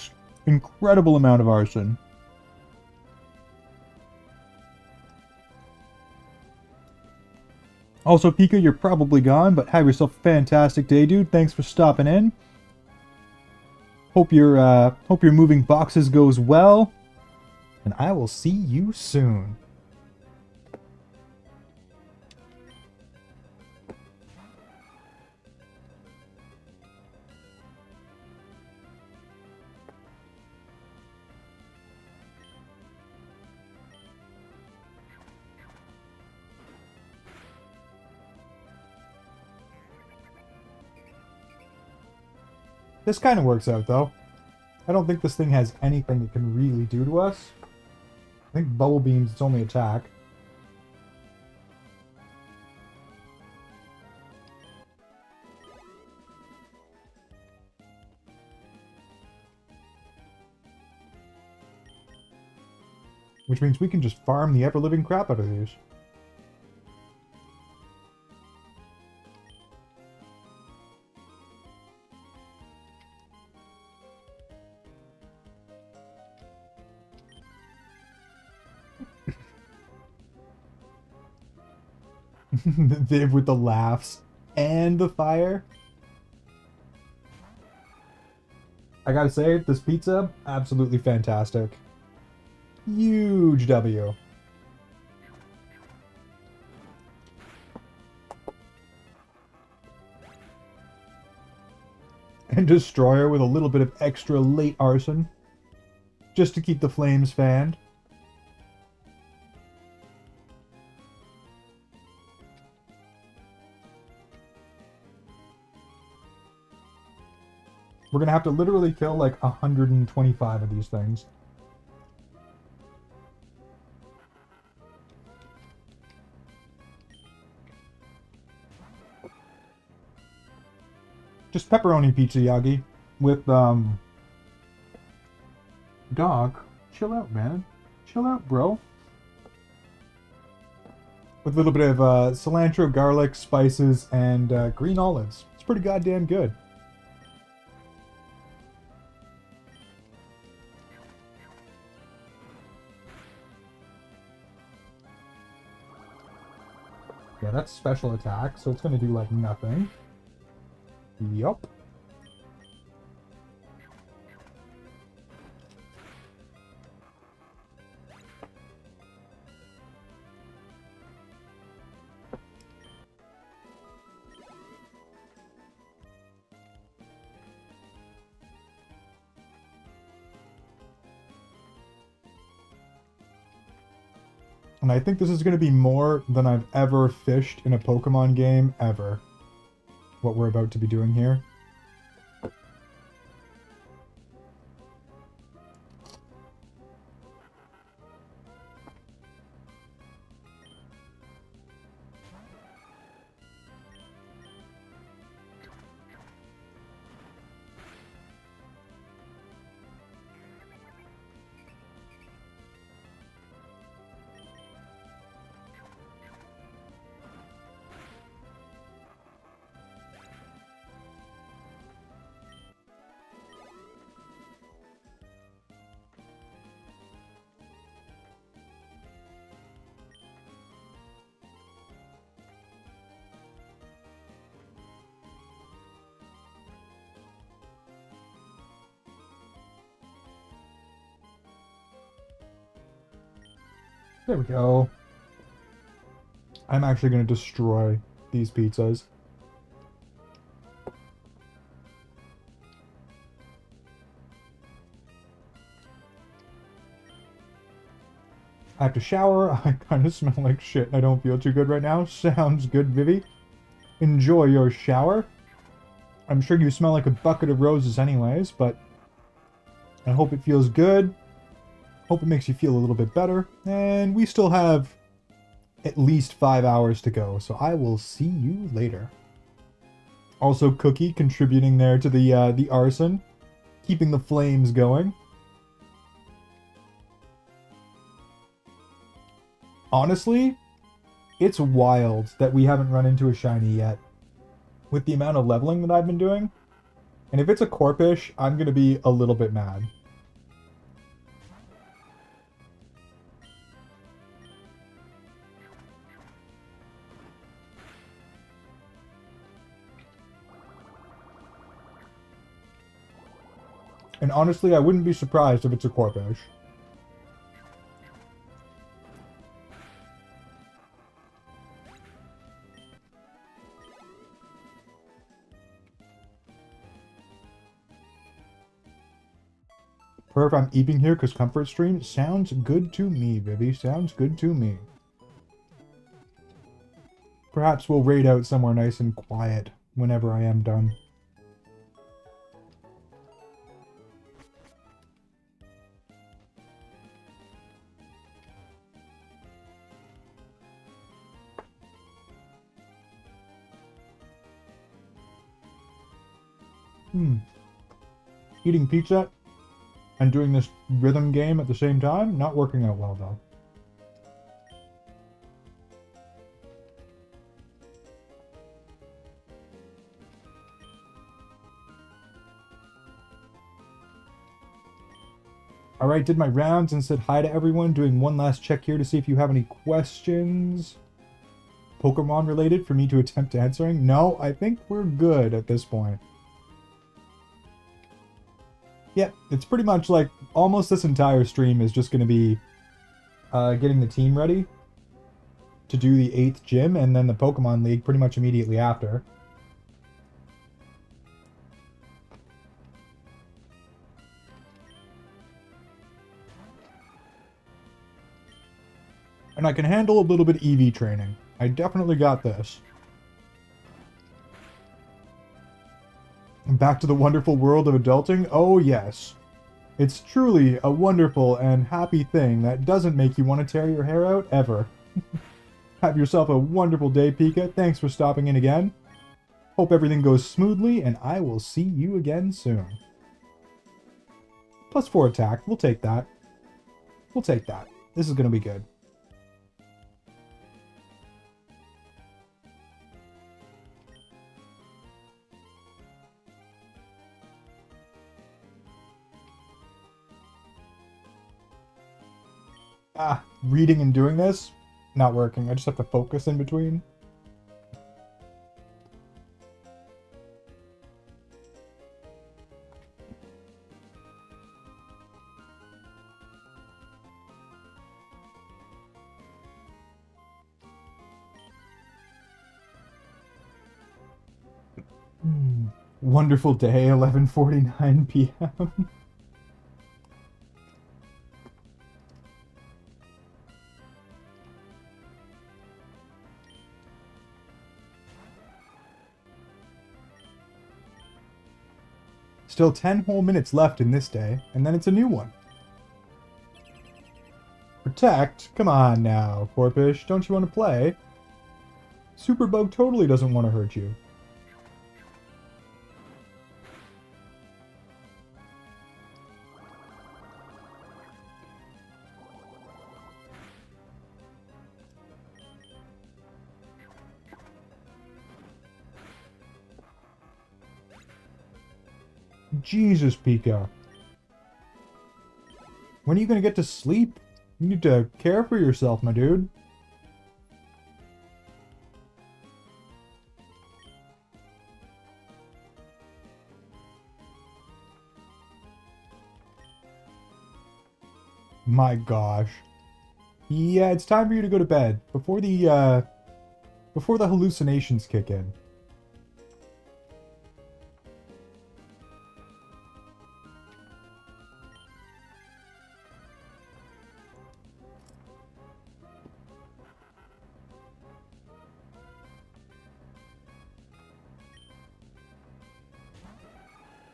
incredible amount of arson. Also, Pika, you're probably gone, but have yourself a fantastic day, dude. Thanks for stopping in. Hope your moving boxes goes well. And I will see you soon. This kind of works out, though. I don't think this thing has anything it can really do to us. I think Bubble Beam's its only attack. Which means we can just farm the ever-living crap out of these. With the laughs and the fire. I gotta say, this pizza, absolutely fantastic. Huge W. And Destroyer with a little bit of extra late arson. Just to keep the flames fanned. We're gonna have to literally kill like 125 of these things. Just pepperoni pizza, Yagi. With, Dog, chill out, man. Chill out, bro. With a little bit of cilantro, garlic, spices, and green olives. It's pretty goddamn good. Yeah, that's special attack, so it's gonna do, like, nothing. Yup. And I think this is going to be more than I've ever fished in a Pokemon game, ever. What we're about to be doing here. There we go. I'm actually going to destroy these pizzas. I have to shower. I kind of smell like shit. I don't feel too good right now. Sounds good, Vivi. Enjoy your shower. I'm sure you smell like a bucket of roses anyways, but I hope it feels good. Hope it makes you feel a little bit better. And we still have at least 5 hours to go, so I will see you later. Also, Cookie contributing there to the arson, keeping the flames going. Honestly, it's wild that we haven't run into a shiny yet. With the amount of leveling that I've been doing. And if it's a Corpish, I'm going to be a little bit mad. And honestly, I wouldn't be surprised if it's a Corpish. Perf, I'm eeping here because Comfort Stream sounds good to me, Vivi. Sounds good to me. Perhaps we'll raid out somewhere nice and quiet whenever I am done. Eating pizza and doing this rhythm game at the same time, not working out well though. Alright, did my rounds and said hi to everyone. Doing one last check here to see if you have any questions Pokemon related for me to attempt answering. No, I think we're good at this point. Yep, it's pretty much like almost this entire stream is just going to be getting the team ready to do the 8th gym and then the Pokemon League pretty much immediately after. And I can handle a little bit EV training. I definitely got this. Back to the wonderful world of adulting? Oh yes. It's truly a wonderful and happy thing that doesn't make you want to tear your hair out ever. Have yourself a wonderful day, Pika. Thanks for stopping in again. Hope everything goes smoothly, and I will see you again soon. +4 attack. We'll take that. We'll take that. This is going to be good. Reading and doing this, not working. I just have to focus in between. Wonderful day, 11:49 p.m. Still 10 whole minutes left in this day, and then it's a new one. Protect? Come on now, Corpish. Don't you want to play? Superbug totally doesn't want to hurt you. Jesus, Pika. When are you going to get to sleep? You need to care for yourself, my dude. My gosh. Yeah, it's time for you to go to bed before the hallucinations kick in.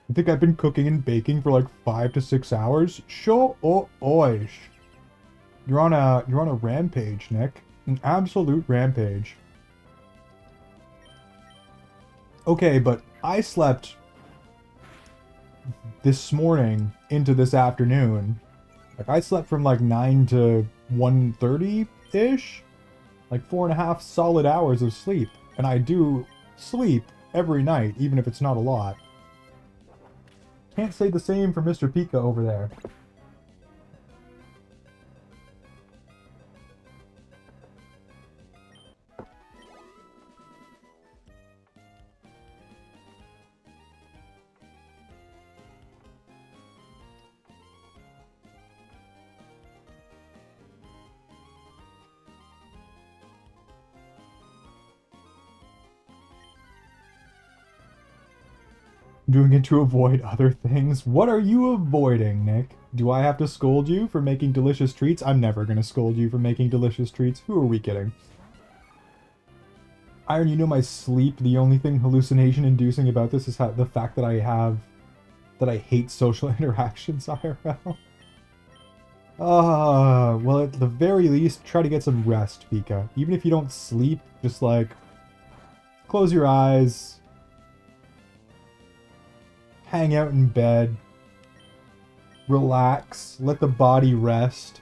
I think I've been cooking and baking for like 5 to 6 hours. Sure, oish. You're on a rampage, Nick. An absolute rampage. Okay, but I slept this morning into this afternoon. Like I slept from like 9 to 1:30-ish. Like 4.5 solid hours of sleep. And I do sleep every night, even if it's not a lot. Can't say the same for Mr. Pika over there. Doing it to avoid other things? What are you avoiding, Nick? Do I have to scold you for making delicious treats? I'm never gonna scold you for making delicious treats. Who are we kidding? Iron, you know my sleep, the only thing hallucination-inducing about this is the fact that I hate social interactions, IRL. Well, at the very least, try to get some rest, Pika. Even if you don't sleep, just like, close your eyes, hang out in bed, relax, let the body rest.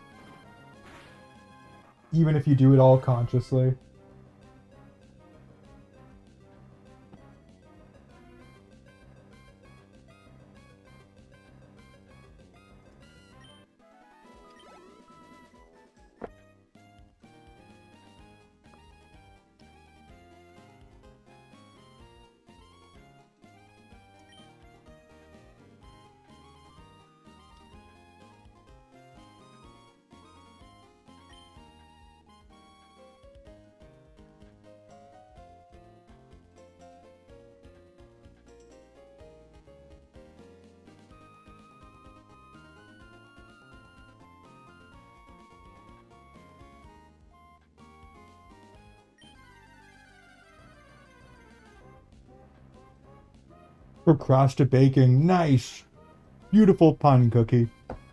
Even if you do it all consciously. Procrastinating, nice. Beautiful pun, Cookie.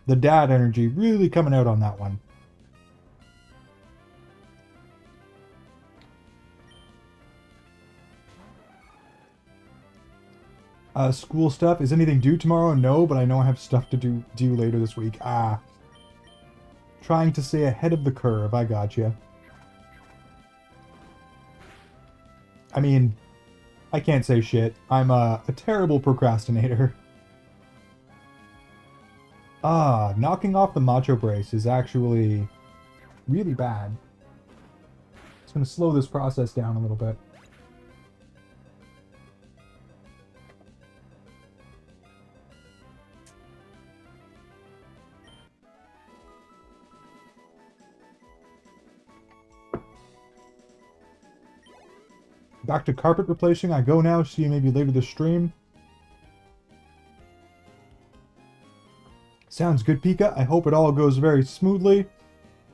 The dad energy really coming out on that one. School stuff. Is anything due tomorrow? No, but I know I have stuff to do later this week. Trying to stay ahead of the curve. I gotcha. I mean, I can't say shit. I'm a terrible procrastinator. Knocking off the macho brace is actually really bad. It's going to slow this process down a little bit. Back to carpet replacing. I go now. See you maybe later this stream. Sounds good, Pika. I hope it all goes very smoothly.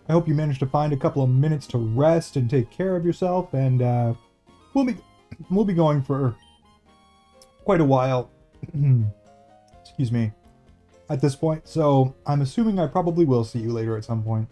I hope you manage to find a couple of minutes to rest and take care of yourself. And we'll be going for quite a while. Excuse me. At this point, so I'm assuming I probably will see you later at some point.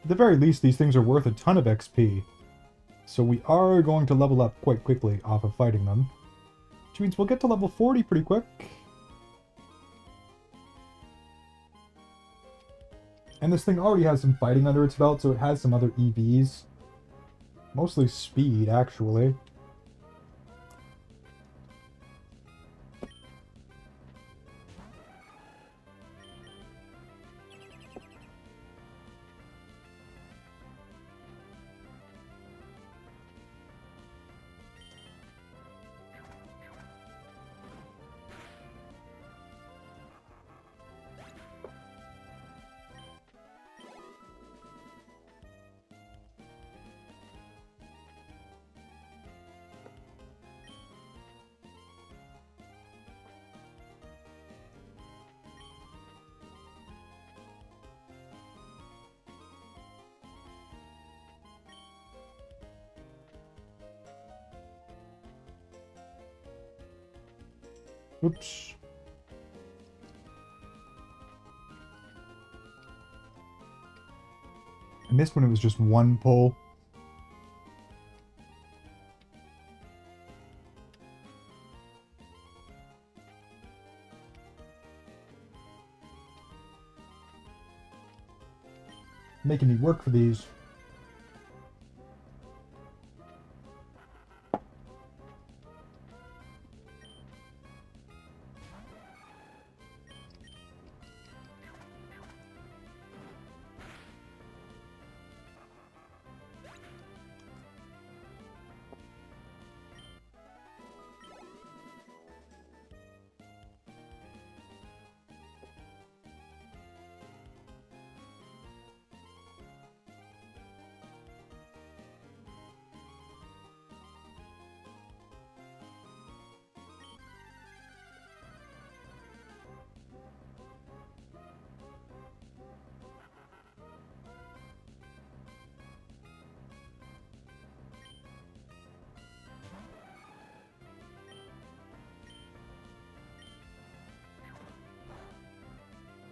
At the very least, these things are worth a ton of XP. So we are going to level up quite quickly off of fighting them. Which means we'll get to level 40 pretty quick. And this thing already has some fighting under its belt, so it has some other EVs. Mostly speed, actually. Oops. I missed when it was just one pull. Making me work for these.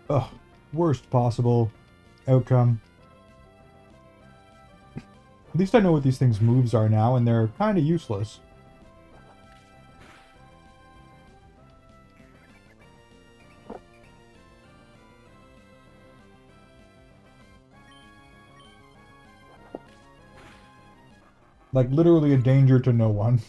Ugh, worst possible outcome. At least I know what these things' moves are now, and they're kind of useless. Like, literally a danger to no one.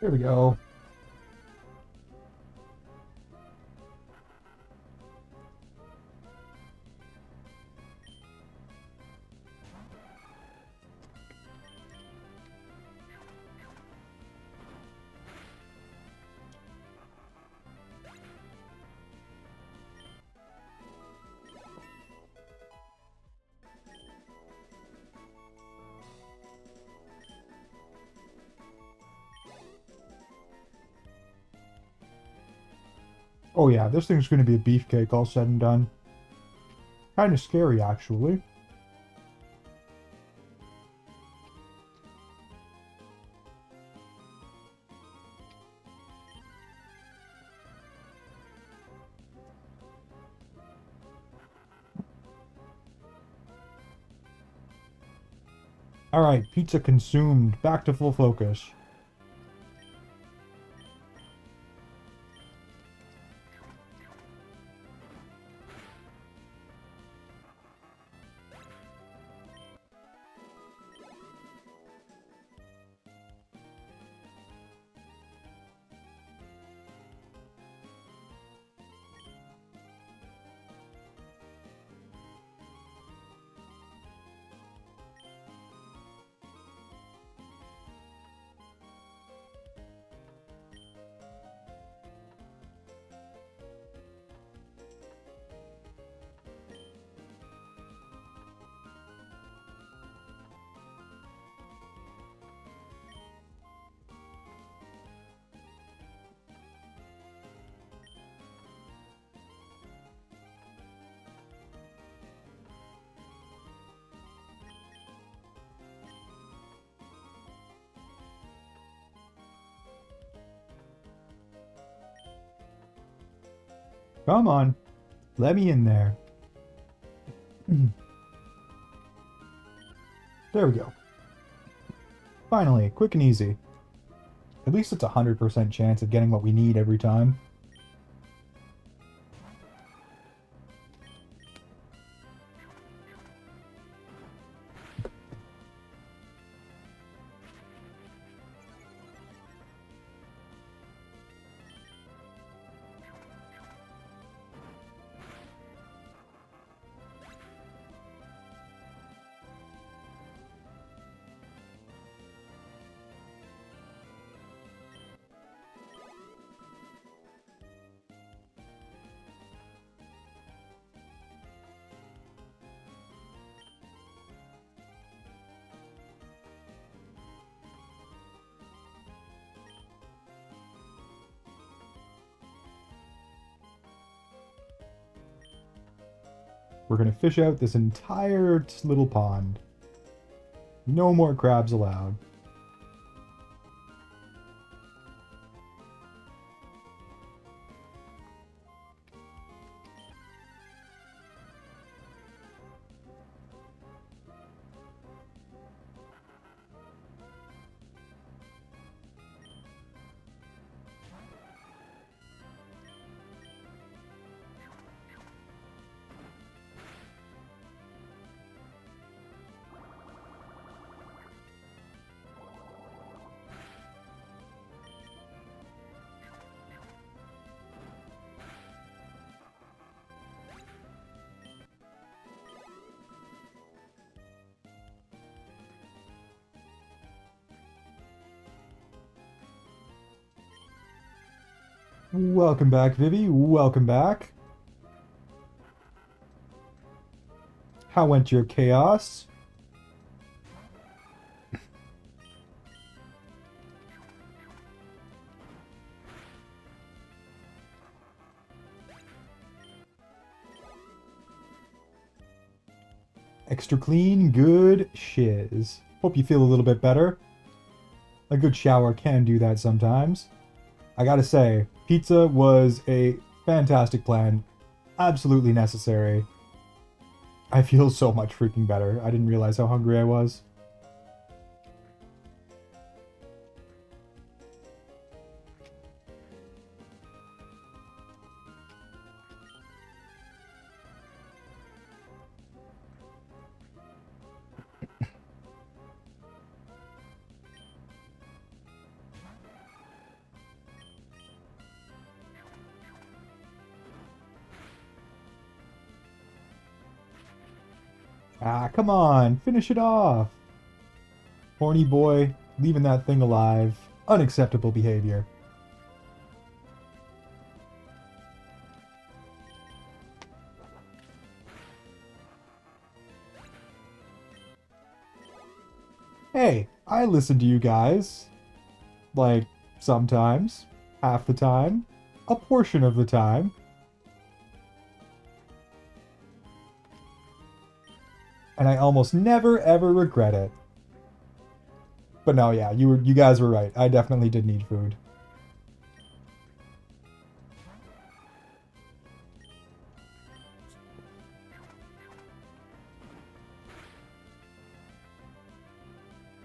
There we go. Oh yeah, this thing's gonna be a beefcake all said and done. Kind of scary, actually. Alright, pizza consumed. Back to full focus. Come on. Let me in there. There we go. Finally, quick and easy. At least it's a 100% chance of getting what we need every time. We're going to fish out this entire little pond. No more crabs allowed. Welcome back, Vivi. Welcome back. How went your chaos? Extra clean, good shiz. Hope you feel a little bit better. A good shower can do that sometimes. I gotta say, pizza was a fantastic plan. Absolutely necessary. I feel so much freaking better. I didn't realize how hungry I was. Ah, come on, finish it off. Horny boy, leaving that thing alive. Unacceptable behavior. Hey, I listen to you guys. Like, sometimes, half the time, a portion of the time. And I almost never ever regret it. But no, yeah, you guys were right. I definitely did need food.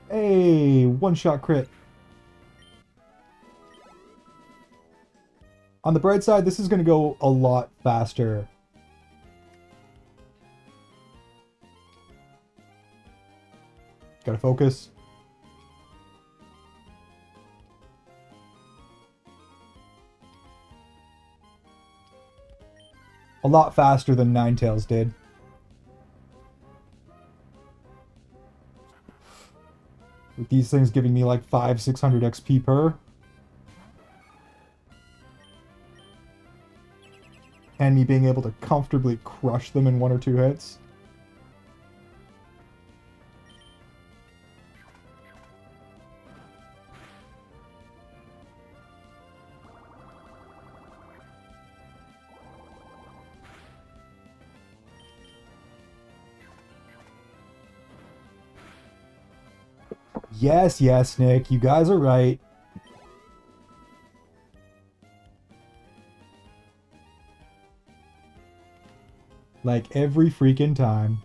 Hey, one-shot crit. On the bright side, this is going to go a lot faster. Gotta focus. A lot faster than Ninetales did. With these things giving me like 500-600 XP per. And me being able to comfortably crush them in 1 or 2 hits. Yes, yes, Nick, you guys are right. Like every freaking time.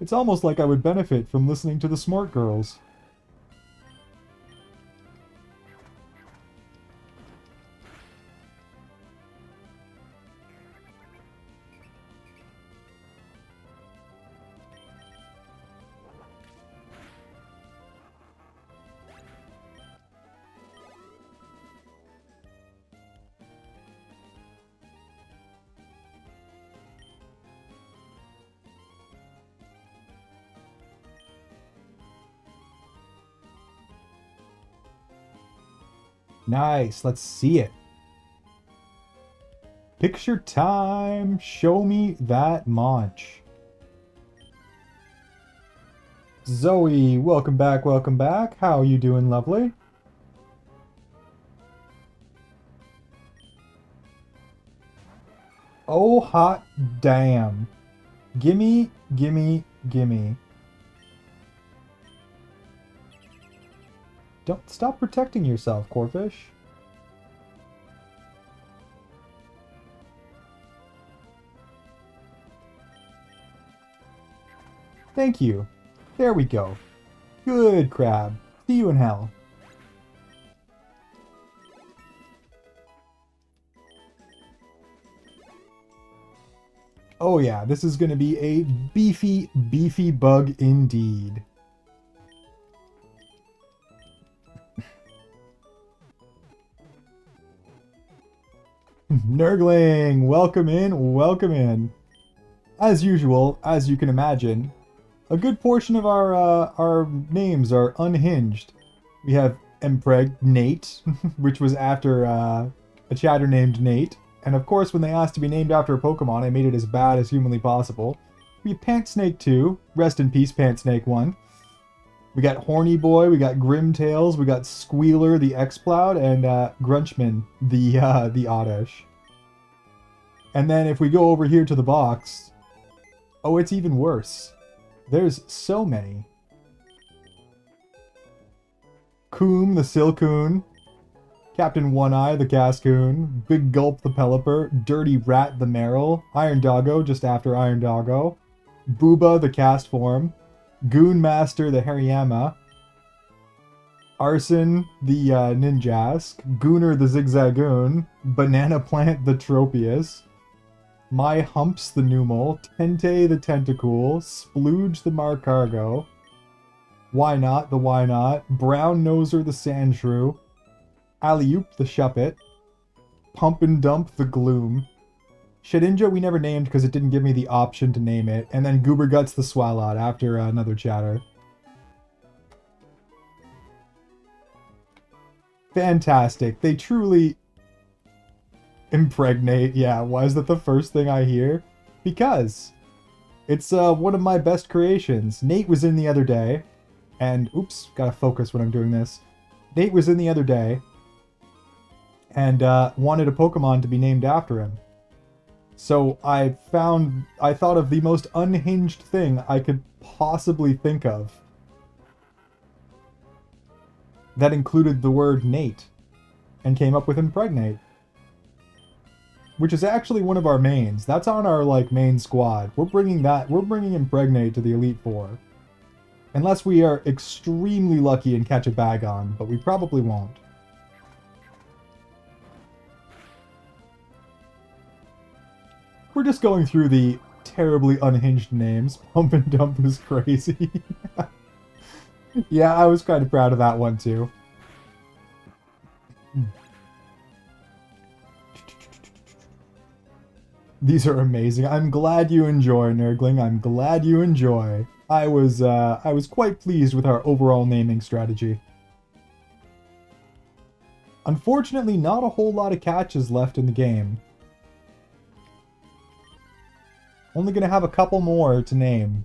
It's almost like I would benefit from listening to the Smart Girls. Nice, let's see it. Picture time, show me that munch. Zoe, welcome back, welcome back. How are you doing, lovely? Oh, hot damn. Gimme, gimme, gimme. Don't stop protecting yourself, Corfish. Thank you. There we go. Good crab. See you in hell. Oh yeah, this is going to be a beefy, beefy bug indeed. Nurgling, welcome in, welcome in. As usual, as you can imagine, a good portion of our names are unhinged. We have Impregnate, which was after a chatter named Nate. And of course, when they asked to be named after a Pokemon, I made it as bad as humanly possible. We have Pant Snake 2, rest in peace Pant Snake 1. We got Horny Boy, we got Grimtails, we got Squealer the X-Plowed, and Grunchman the Oddish. And then if we go over here to the box, oh, it's even worse. There's so many. Coom the Silcoon, Captain One-Eye the Cascoon, Big Gulp the Pelipper, Dirty Rat the Meryl, Iron Doggo just after Iron Doggo, Booba the Castform, Goon Master the Hariyama, Arson the Ninjask, Gooner the Zigzagoon, Banana Plant the Tropius, My Humps the Numel, Tente the Tentacool, Splooge the Marcargo, Why Not the Why Not, Brown Noser the Sandshrew, Alley-Oop the Shuppet, Pump and Dump the Gloom, Shedinja we never named because it didn't give me the option to name it, and then Goober Guts the Swalot after another chatter. Fantastic. They truly impregnate. Yeah, why is that the first thing I hear? Because it's one of my best creations. Nate was in the other day, and oops, gotta focus when I'm doing this. Nate was in the other day, and wanted a Pokemon to be named after him. So I thought of the most unhinged thing I could possibly think of that included the word Nate, and came up with Impregnate, which is actually one of our mains. That's on our main squad. We're bringing Impregnate to the Elite Four, unless we are extremely lucky and catch a Bagon, but we probably won't. We're just going through the terribly unhinged names. Pump and Dump was crazy. Yeah, I was kind of proud of that one too. These are amazing. I'm glad you enjoy, Nurgling. I'm glad you enjoy. I was quite pleased with our overall naming strategy. Unfortunately, not a whole lot of catches left in the game. Only gonna have a couple more to name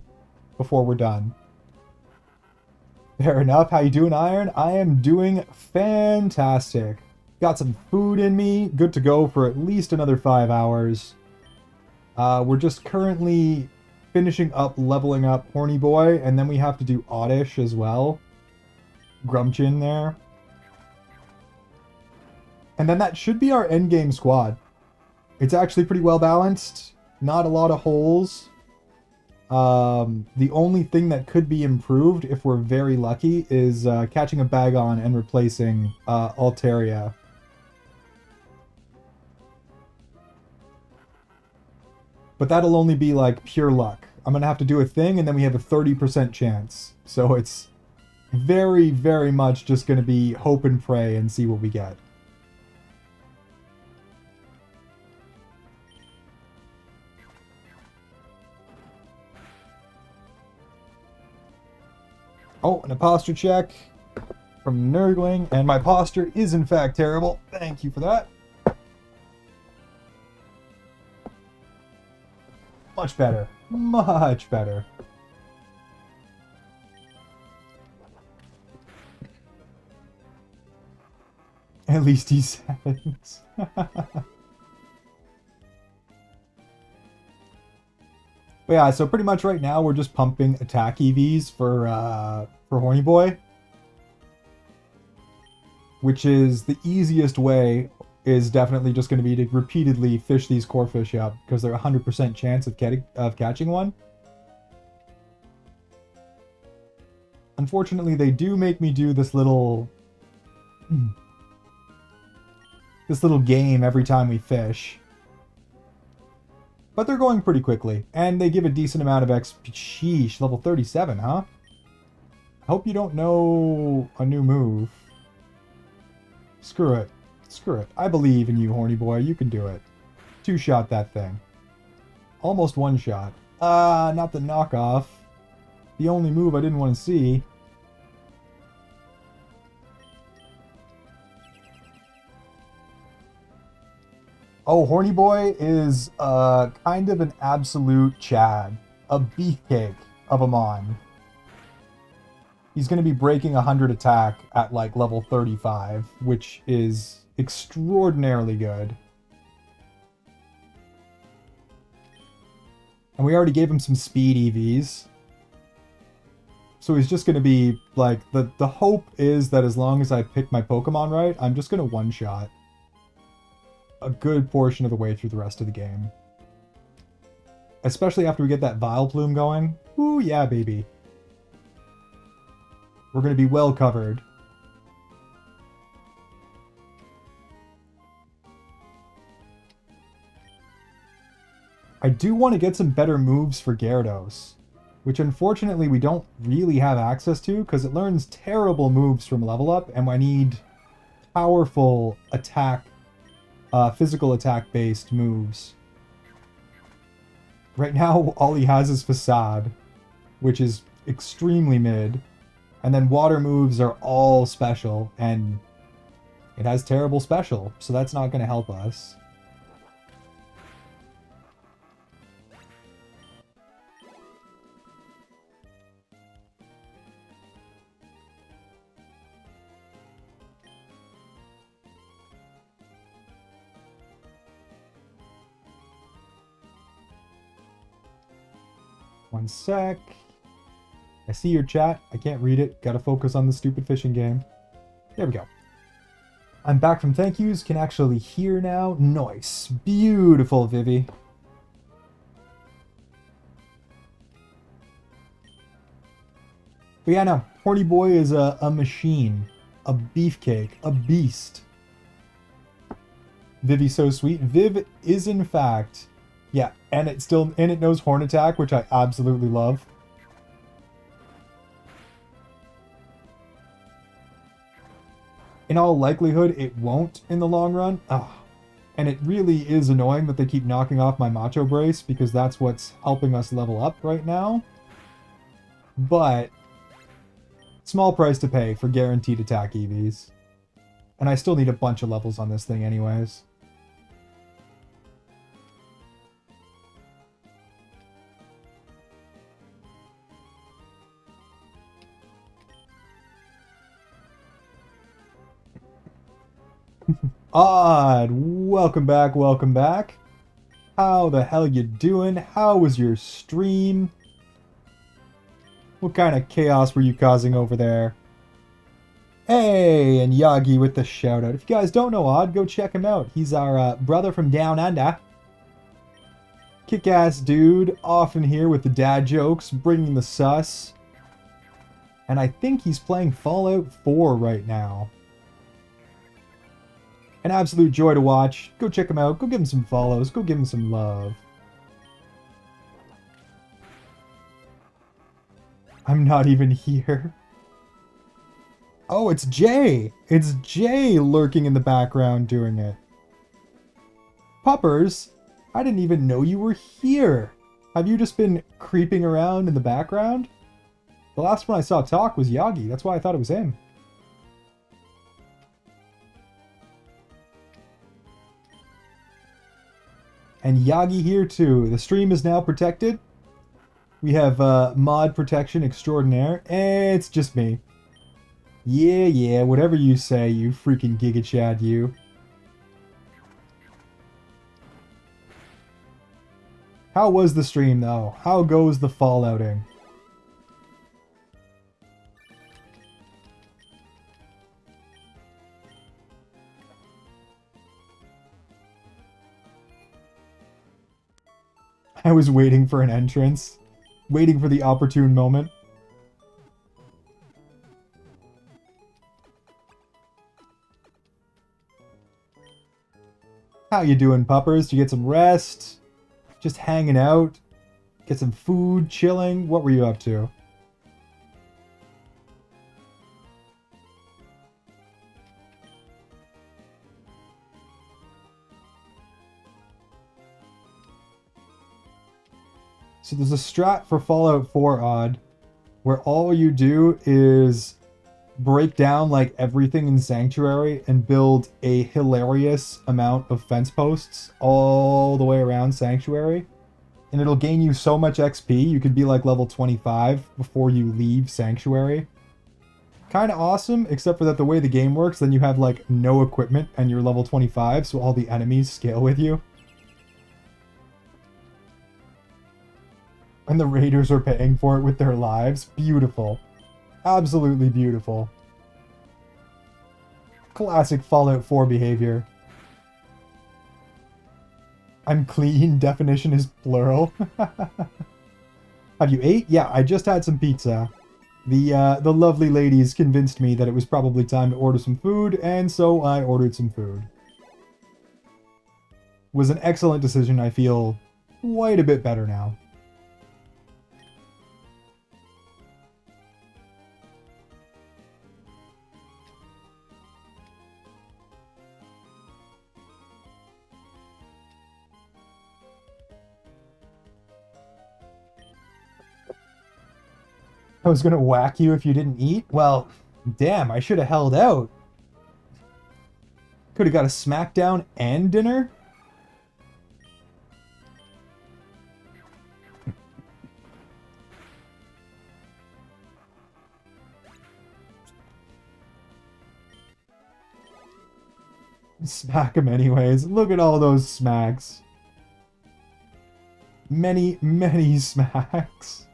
before we're done. Fair enough. How you doing, Iron? I am doing fantastic. Got some food in me. Good to go for at least another 5 hours. We're just currently finishing up leveling up Horny Boy, and then we have to do Oddish as well. Grumchin there. And then that should be our endgame squad. It's actually pretty well balanced. Not a lot of holes. The only thing that could be improved, if we're very lucky, is catching a Bagon and replacing Altaria. But that'll only be like pure luck. I'm going to have to do a thing and then we have a 30% chance. So it's very, very much just going to be hope and pray and see what we get. Oh, an imposter check from Nurgling, and my posture is in fact terrible. Thank you for that. Much better. Much better. At least he says. But yeah, so pretty much right now we're just pumping attack EVs for Horny Boy. Which is the easiest way, is definitely just going to be to repeatedly fish these core fish up, because they're 100% chance of catching one. Unfortunately, they do make me do this little game every time we fish. But they're going pretty quickly, and they give a decent amount of XP. Sheesh, level 37, huh? I hope you don't know a new move. Screw it. Screw it. I believe in you, Horny Boy. You can do it. Two-shot that thing. Almost one-shot. Not the knockoff. The only move I didn't want to see. Oh, Horny Boy is kind of an absolute Chad. A beefcake of a Mon. He's going to be breaking 100 attack at like level 35, which is extraordinarily good. And we already gave him some speed EVs. So he's just going to be like, the hope is that as long as I pick my Pokemon right, I'm just going to one-shot a good portion of the way through the rest of the game. Especially after we get that Vileplume going. Ooh, yeah, baby. We're going to be well covered. I do want to get some better moves for Gyarados, which unfortunately we don't really have access to because it learns terrible moves from level up, and I need powerful attack, physical attack based moves. Right now all he has is Facade, which is extremely mid, and then water moves are all special, and it has terrible special, so that's not going to help us. One sec. I see your chat. I can't read it. Gotta focus on the stupid fishing game. There we go. I'm back from thank yous. Can actually hear now. Nice. Beautiful, Vivi. But yeah, no. Horny Boy is a machine. A beefcake. A beast. Vivi's so sweet. Viv is in fact... Yeah, and it knows Horn Attack, which I absolutely love. In all likelihood, it won't in the long run. Oh, and it really is annoying that they keep knocking off my Macho Brace, because that's what's helping us level up right now. But, small price to pay for guaranteed attack EVs. And I still need a bunch of levels on this thing anyways. Odd, welcome back, welcome back. How the hell you doing? How was your stream? What kind of chaos were you causing over there? Hey, and Yagi with the shout out. If you guys don't know Odd, go check him out. He's our brother from Down Under. Kick-ass dude, often here with the dad jokes, bringing the sus. And I think he's playing Fallout 4 right now. An absolute joy to watch. Go check him out. Go give him some follows. Go give him some love. I'm not even here. Oh, it's Jay. It's Jay lurking in the background doing it. Puppers, I didn't even know you were here. Have you just been creeping around in the background? The last one I saw talk was Yagi. That's why I thought it was him. And Yagi here too. The stream is now protected. We have mod protection extraordinaire. It's just me. Yeah, whatever you say, you freaking Giga Chad, you. How was the stream, though? How goes the fallouting? I was waiting for an entrance. Waiting for the opportune moment. How you doing, puppers? Did you get some rest? Just hanging out? Get some food? Chilling? What were you up to? So there's a strat for Fallout 4 Odd, where all you do is break down like everything in Sanctuary and build a hilarious amount of fence posts all the way around Sanctuary. And it'll gain you so much XP, you could be like level 25 before you leave Sanctuary. Kind of awesome, except for that the way the game works, then you have like no equipment and you're level 25, so all the enemies scale with you. And the raiders are paying for it with their lives. Beautiful. Absolutely beautiful. Classic Fallout 4 behavior. I'm clean. Definition is plural. Have you ate? Yeah, I just had some pizza. The lovely ladies convinced me that it was probably time to order some food, and so I ordered some food. Was an excellent decision. I feel quite a bit better now. I was gonna whack you if you didn't eat? Well, damn, I should have held out. Could have got a smackdown and dinner? Smack him anyways. Look at all those smacks. Many, many smacks.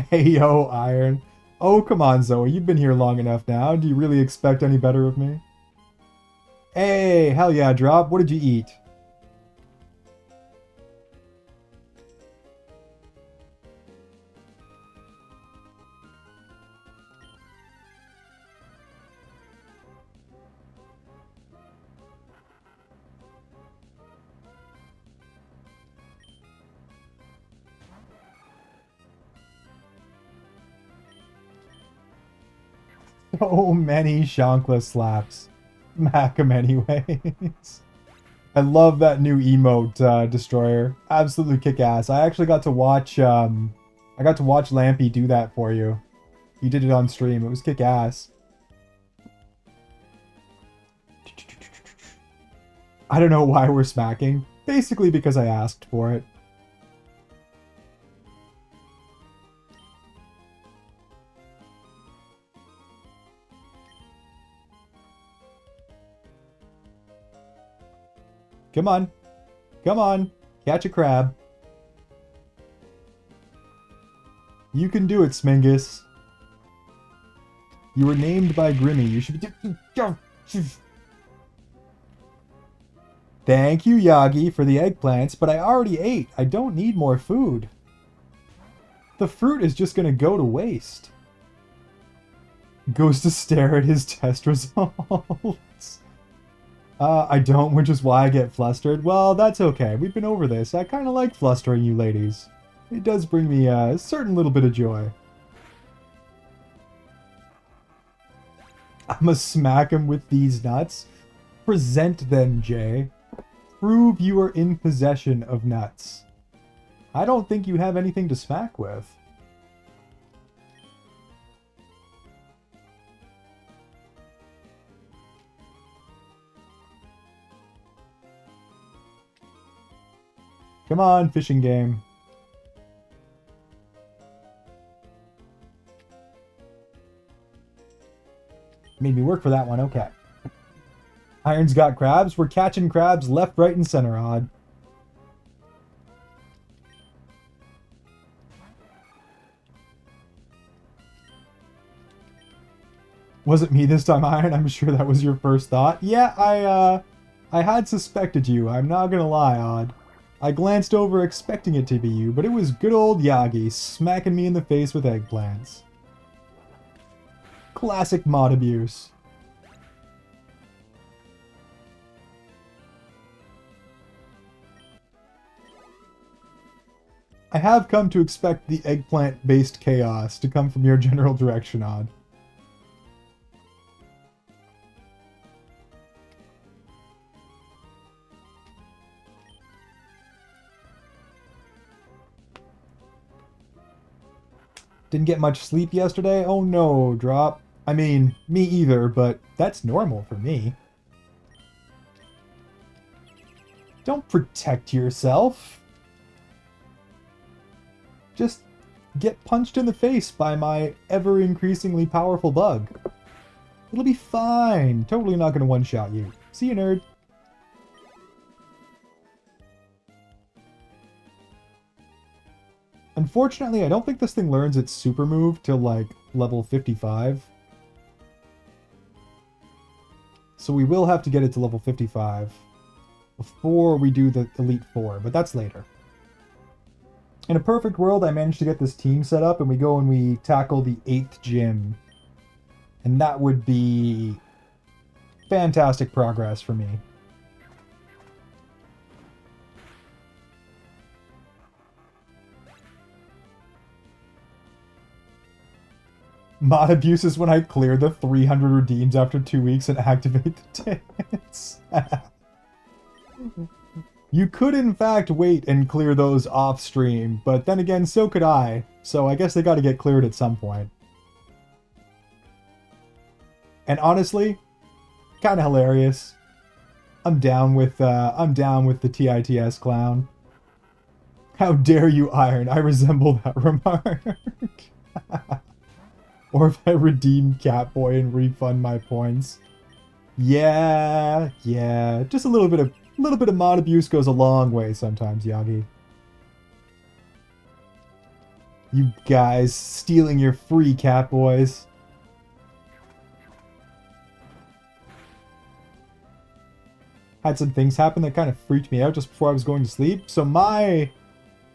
Hey, yo, Iron. Oh, come on, Zoe. You've been here long enough now. Do you really expect any better of me? Hey, hell yeah, Drop. What did you eat? So many Shankla slaps. Smack him anyways. I love that new emote, Destroyer. Absolutely kick-ass. I actually got to watch, I got to watch Lampy do that for you. He did it on stream. It was kick-ass. I don't know why we're smacking. Basically because I asked for it. Come on. Come on. Catch a crab. You can do it, Smingus. You were named by Grimmy. You should be... Thank you, Yagi, for the eggplants, but I already ate. I don't need more food. The fruit is just gonna go to waste. Goes to stare at his test results. I don't, which is why I get flustered. Well, that's okay. We've been over this. I kind of like flustering you ladies. It does bring me a certain little bit of joy. I'ma smack him with these nuts. Present them, Jay. Prove you are in possession of nuts. I don't think you have anything to smack with. Come on, fishing game. Made me work for that one, okay. Iron's got crabs. We're catching crabs left, right, and center, Odd. Was it me this time, Iron? I'm sure that was your first thought. Yeah, I had suspected you. I'm not gonna lie, Odd. I glanced over expecting it to be you, but it was good old Yagi smacking me in the face with eggplants. Classic mod abuse. I have come to expect the eggplant-based chaos to come from your general direction, Odd. Didn't get much sleep yesterday? Oh no, Drop. I mean, me either, but that's normal for me. Don't protect yourself. Just get punched in the face by my ever-increasingly powerful bug. It'll be fine. Totally not gonna one-shot you. See you, nerd. Unfortunately, I don't think this thing learns its super move till, like, level 55. So we will have to get it to level 55 before we do the Elite Four, but that's later. In a perfect world, I managed to get this team set up, and we go and we tackle the 8th gym. And that would be fantastic progress for me. Mod abuse is when I clear the 300 redeems after 2 weeks and activate the dance. You could in fact wait and clear those off stream, but then again, so could I. So I guess they gotta get cleared at some point. And honestly, kinda hilarious. I'm down with the TITS clown. How dare you, Iron? I resemble that remark. Or if I redeem Catboy and refund my points. Yeah. Just a little bit of mod abuse goes a long way sometimes, Yagi. You guys stealing your free Catboys. Had some things happen that kind of freaked me out just before I was going to sleep. So my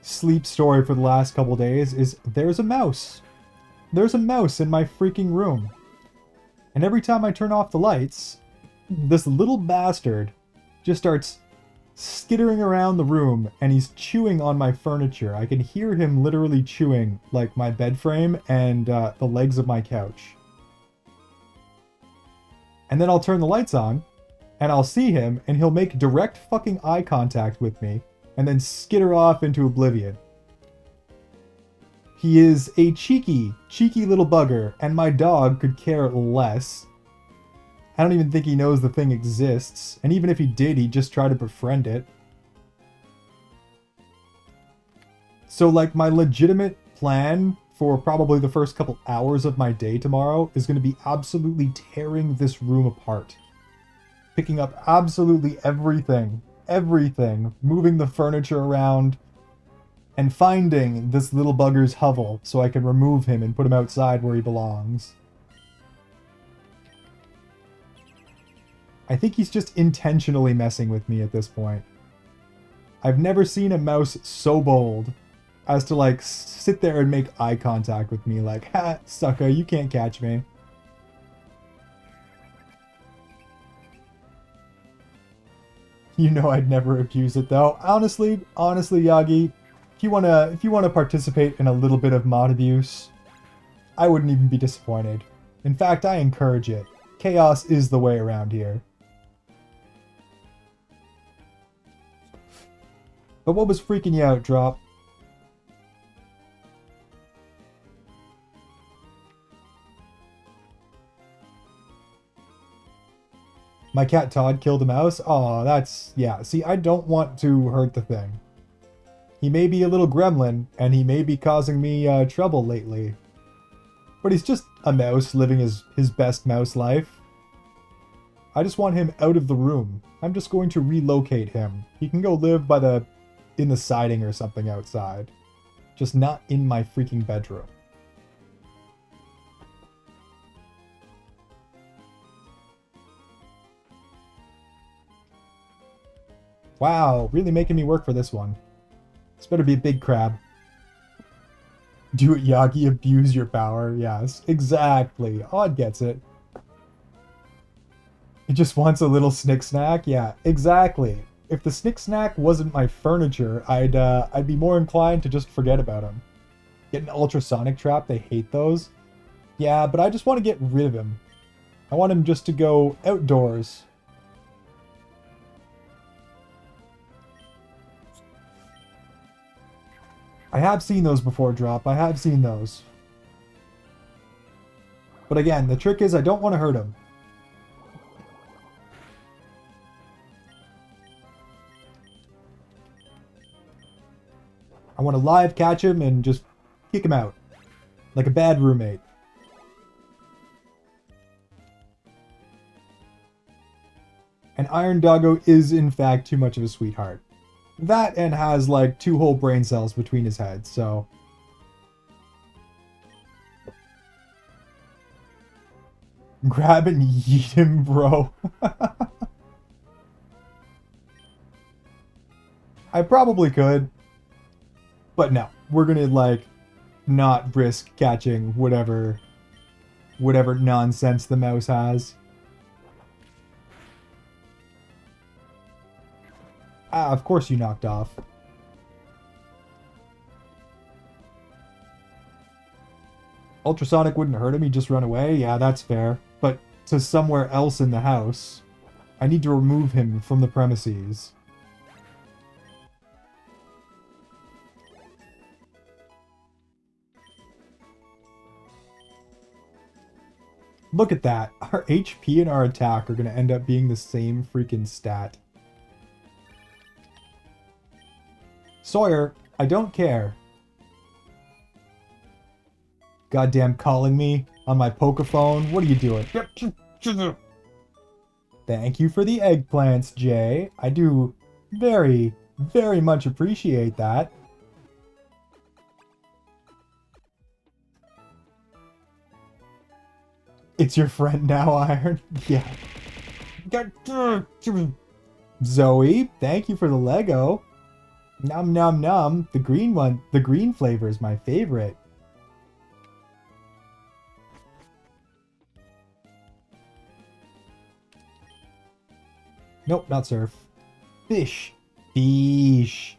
sleep story for the last couple days is there's a mouse. There's a mouse in my freaking room. And every time I turn off the lights, this little bastard just starts skittering around the room and he's chewing on my furniture. I can hear him literally chewing like my bed frame and the legs of my couch. And then I'll turn the lights on and I'll see him and he'll make direct fucking eye contact with me and then skitter off into oblivion. He is a cheeky little bugger, and my dog could care less. I don't even think he knows the thing exists, and even if he did, he'd just try to befriend it. So, like, my legitimate plan for probably the first couple hours of my day tomorrow is going to be absolutely tearing this room apart. Picking up absolutely everything everything, moving the furniture around, and finding this little bugger's hovel so I can remove him and put him outside where he belongs. I think he's just intentionally messing with me at this point. I've never seen a mouse so bold as to, like, sit there and make eye contact with me like, ha, sucker, you can't catch me. You know I'd never abuse it, though. Honestly, Yagi, if you wanna participate in a little bit of mod abuse, I wouldn't even be disappointed. In fact, I encourage it. Chaos is the way around here. But what was freaking you out, Drop? My cat Todd killed a mouse? Aw, that's... yeah, see, I don't want to hurt the thing. He may be a little gremlin, and he may be causing me trouble lately. But he's just a mouse living his best mouse life. I just want him out of the room. I'm just going to relocate him. He can go live by in the siding or something outside. Just not in my freaking bedroom. Wow, really making me work for this one. This better be a big crab. Do it, Yagi, abuse your power. Yes, exactly. Odd gets it. He just wants a little snick snack? Yeah, exactly. If the snick snack wasn't my furniture, I'd be more inclined to just forget about him. Get an ultrasonic trap, they hate those. Yeah, but I just want to get rid of him. I want him just to go outdoors. I have seen those before, Drop. I have seen those. But again, the trick is I don't want to hurt him. I want to live catch him and just kick him out. Like a bad roommate. And Iron Doggo is in fact too much of a sweetheart. That and has like 2 whole brain cells between his heads, so... Grab and yeet him, bro. I probably could. But no, we're gonna like not risk catching whatever nonsense the mouse has. Ah, of course you knocked off. Ultrasonic wouldn't hurt him, he'd just run away? Yeah, that's fair. But to somewhere else in the house, I need to remove him from the premises. Look at that. Our HP and our attack are going to end up being the same freaking stat. Sawyer, I don't care. Goddamn calling me on my pokephone. What are you doing? Thank you for the eggplants, Jay. I do very, very much appreciate that. It's your friend now, Iron? Yeah. Zoe, thank you for the Lego. Nom nom nom. The green one, the green flavor is my favorite. Nope, not surf. Fish. Fish.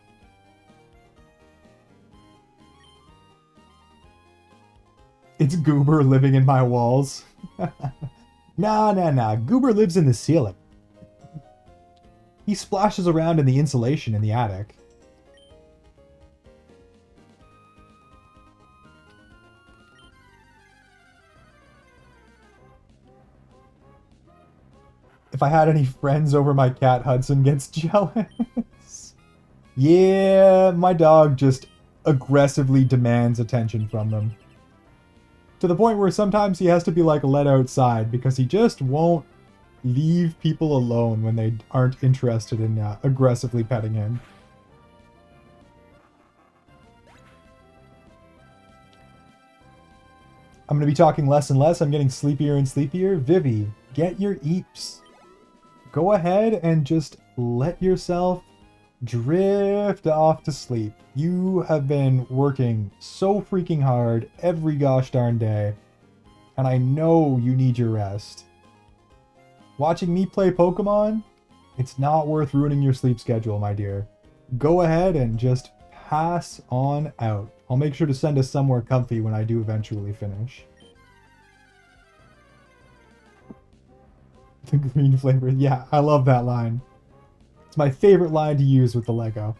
It's Goober living in my walls. Nah. Goober lives in the ceiling. He splashes around in the insulation in the attic. If I had any friends over, my cat Hudson gets jealous. Yeah, my dog just aggressively demands attention from them. To the point where sometimes he has to be like let outside because he just won't Leave people alone when they aren't interested in aggressively petting him. I'm going to be talking less and less. I'm getting sleepier and sleepier. Vivi, get your eeps. Go ahead and just let yourself drift off to sleep. You have been working so freaking hard every gosh darn day, and I know you need your rest. Watching me play Pokemon, it's not worth ruining your sleep schedule, my dear. Go ahead and just pass on out. I'll make sure to send us somewhere comfy when I do eventually finish. The green flavor. Yeah, I love that line. It's my favorite line to use with the Lego.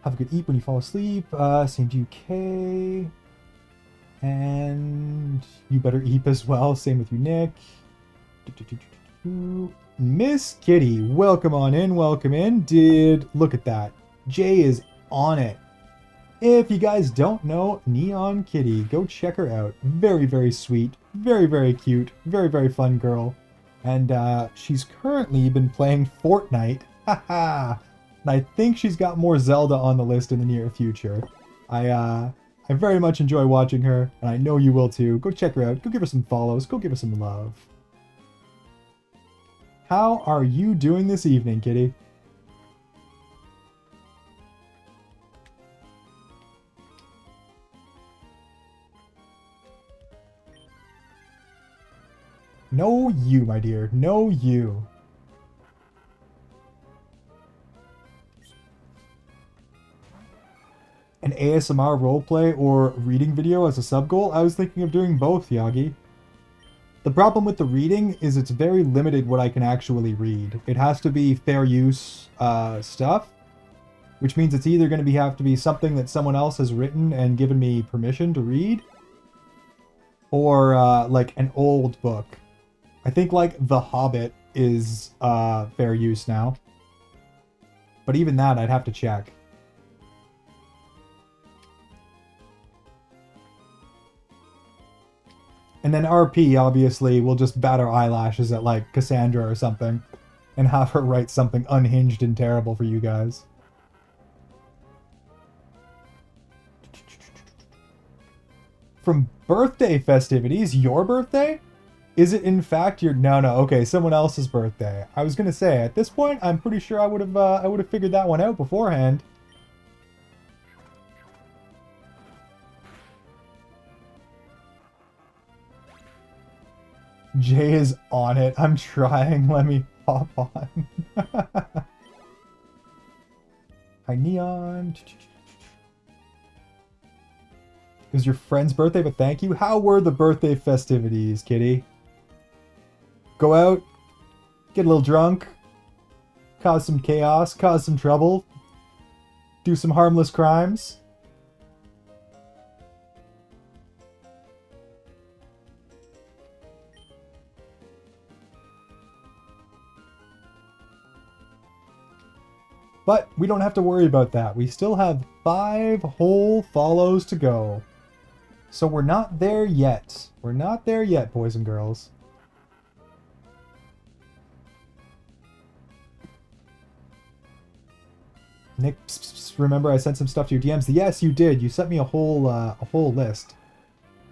Have a good eat when you fall asleep. Same to you, Kay. And you better eat as well. Same with you, Nick. Miss Kitty, welcome on in, welcome in. Look at that. Jay is on it. If you guys don't know Neon Kitty, go check her out. Very, very sweet, very, very cute, very, very fun girl. And she's currently been playing Fortnite. Haha. And I think she's got more Zelda on the list in the near future. I very much enjoy watching her, and I know you will too. Go check her out. Go give her some follows. Go give her some love. How are you doing this evening, Kitty? No you, my dear. No you. An ASMR roleplay or reading video as a sub-goal? I was thinking of doing both, Yagi. The problem with the reading is it's very limited what I can actually read. It has to be fair use stuff, which means it's either going to have to be something that someone else has written and given me permission to read, or like an old book. I think like The Hobbit is fair use now, but even that I'd have to check. And then RP, obviously, will just bat our eyelashes at, like, Cassandra or something, and have her write something unhinged and terrible for you guys. From birthday festivities, your birthday? Is it in fact your... No, okay, someone else's birthday. I was gonna say, at this point, I'm pretty sure I would have figured that one out beforehand. Jay is on it. I'm trying. Let me hop on. Hi, Neon. It was your friend's birthday, but thank you. How were the birthday festivities, Kitty? Go out, get a little drunk, cause some chaos, cause some trouble, do some harmless crimes. But we don't have to worry about that. We still have 5 whole follows to go. So we're not there yet. We're not there yet, boys and girls. Nick, remember I sent some stuff to your DMs? Yes, you did. You sent me a whole list.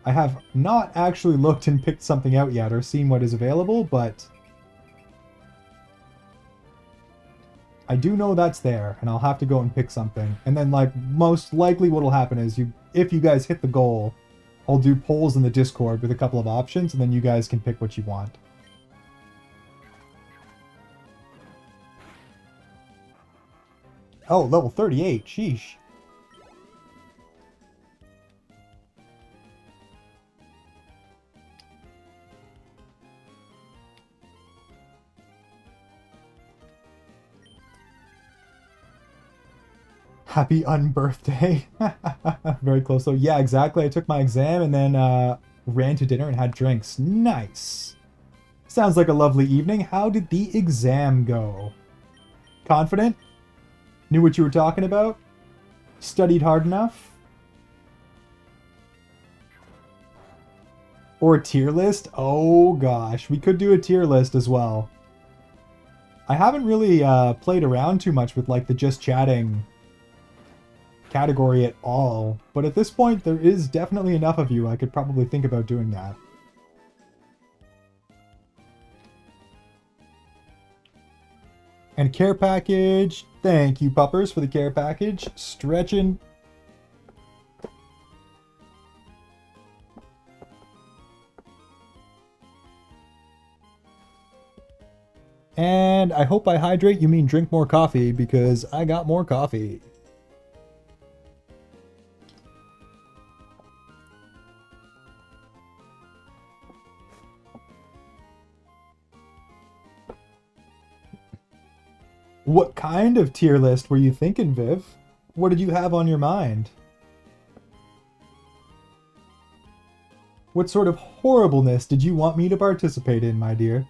I have not actually looked and picked something out yet or seen what is available, but I do know that's there, and I'll have to go and pick something. And then, like, most likely what'll happen is, if you guys hit the goal, I'll do polls in the Discord with a couple of options, and then you guys can pick what you want. Oh, level 38. Sheesh. Happy unbirthday. Very close though. Yeah, exactly. I took my exam and then ran to dinner and had drinks. Nice. Sounds like a lovely evening. How did the exam go? Confident? Knew what you were talking about? Studied hard enough? Or a tier list? Oh gosh, we could do a tier list as well. I haven't really played around too much with like the just chatting category at all, but at this point there is definitely enough of you I could probably think about doing that. And care package, thank you puppers for the care package. Stretching. And I hope by hydrate you mean drink more coffee, because I got more coffee. What kind of tier list were you thinking, Viv? What did you have on your mind? What sort of horribleness did you want me to participate in, my dear?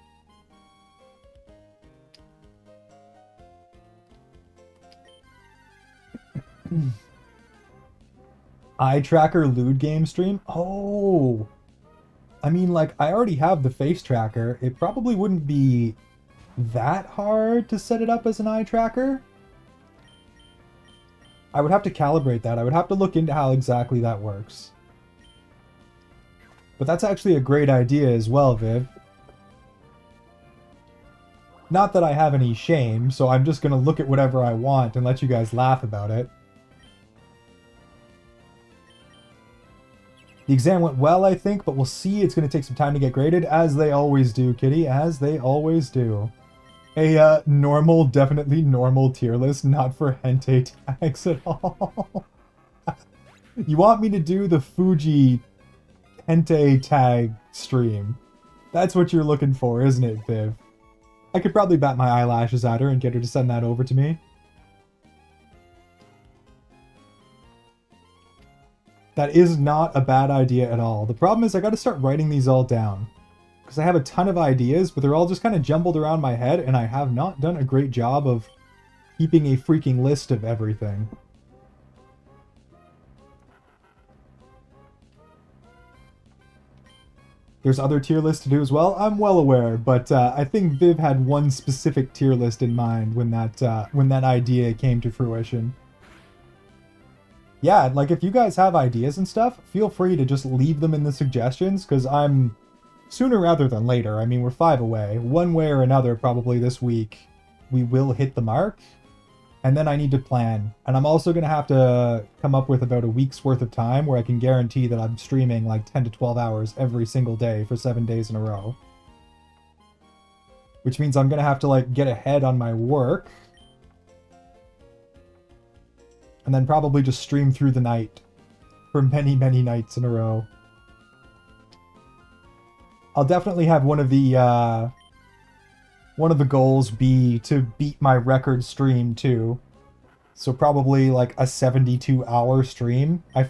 Eye tracker lewd game stream? Oh! I mean, like, I already have the face tracker. It probably wouldn't be that hard to set it up as an eye tracker. I would have to calibrate that. I would have to look into how exactly that works. But that's actually a great idea as well, Viv. Not that I have any shame, so I'm just gonna look at whatever I want and let you guys laugh about it. The exam went well, I think, but we'll see. It's going to take some time to get graded, as they always do, Kitty, as they always do. A normal, definitely normal tier list, not for hentai tags at all. You want me to do the Fuji hentai tag stream? That's what you're looking for, isn't it, Viv? I could probably bat my eyelashes at her and get her to send that over to me. That is not a bad idea at all. The problem is I got to start writing these all down, because I have a ton of ideas, but they're all just kind of jumbled around my head, and I have not done a great job of keeping a freaking list of everything. There's other tier lists to do as well. I'm well aware, but I think Viv had one specific tier list in mind when that idea came to fruition. Yeah, like if you guys have ideas and stuff, feel free to just leave them in the suggestions, because I'm sooner rather than later. I mean, we're 5 away. One way or another, probably this week, we will hit the mark. And then I need to plan. And I'm also going to have to come up with about a week's worth of time where I can guarantee that I'm streaming like 10 to 12 hours every single day for 7 days in a row. Which means I'm going to have to like get ahead on my work. And then probably just stream through the night for many, many nights in a row. I'll definitely have one of the goals be to beat my record stream too. So probably like a 72-hour stream. I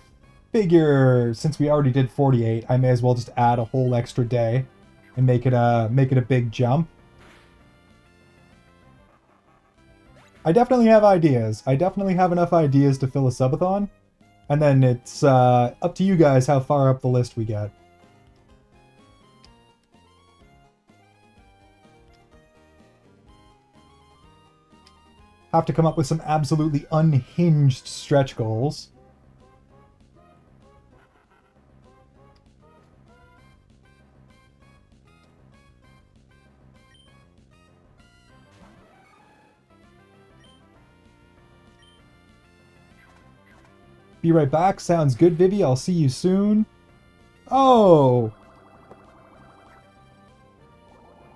figure since we already did 48, I may as well just add a whole extra day and make it a big jump. I definitely have ideas. I definitely have enough ideas to fill a subathon. And then it's up to you guys how far up the list we get. Have to come up with some absolutely unhinged stretch goals. Be right back. Sounds good, Vivi. I'll see you soon. Oh!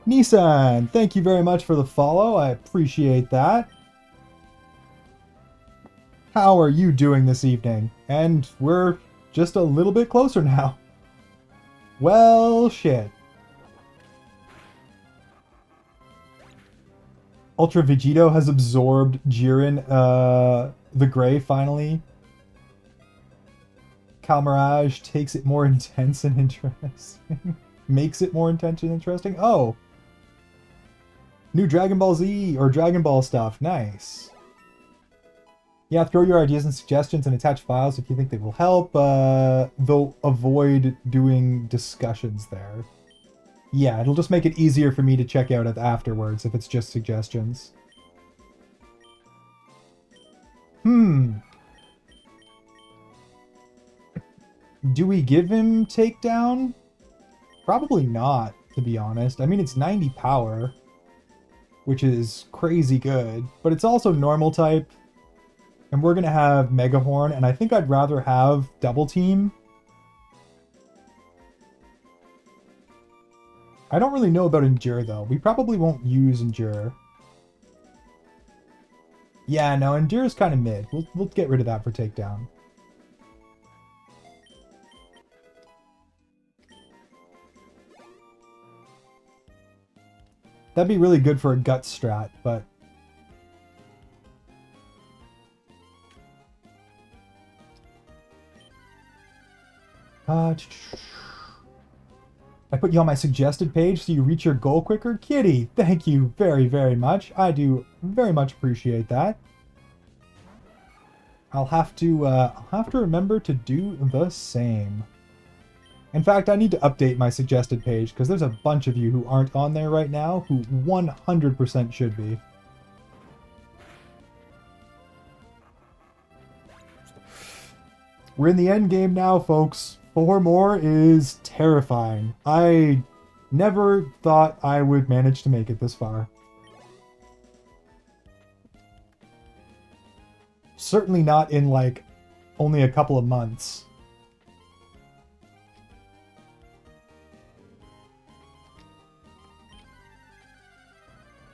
Nissan, thank you very much for the follow. I appreciate that. How are you doing this evening? And we're just a little bit closer now. Well, shit. Ultra Vegito has absorbed Jiren, the Gray, finally. Calmirage takes it more intense and interesting. Makes it more intense and interesting. Oh. New Dragon Ball Z or Dragon Ball stuff. Nice. Yeah, throw your ideas and suggestions and attach files if you think they will help. They'll avoid doing discussions there. Yeah, it'll just make it easier for me to check out afterwards if it's just suggestions. Do we give him takedown? Probably not, to be honest. I mean, it's 90 power, which is crazy good, but it's also normal type. And we're going to have Mega Horn, and I think I'd rather have Double Team. I don't really know about Endure, though. We probably won't use Endure. Yeah, no, Endure's kind of mid. We'll get rid of that for takedown. That'd be really good for a gut strat, but... I put you on my suggested page so you reach your goal quicker? Kitty, thank you very, very much. I do very much appreciate that. I'll have to remember to do the same. In fact, I need to update my suggested page because there's a bunch of you who aren't on there right now who 100% should be. We're in the end game now, folks. 4 more is terrifying. I never thought I would manage to make it this far. Certainly not in, like, only a couple of months.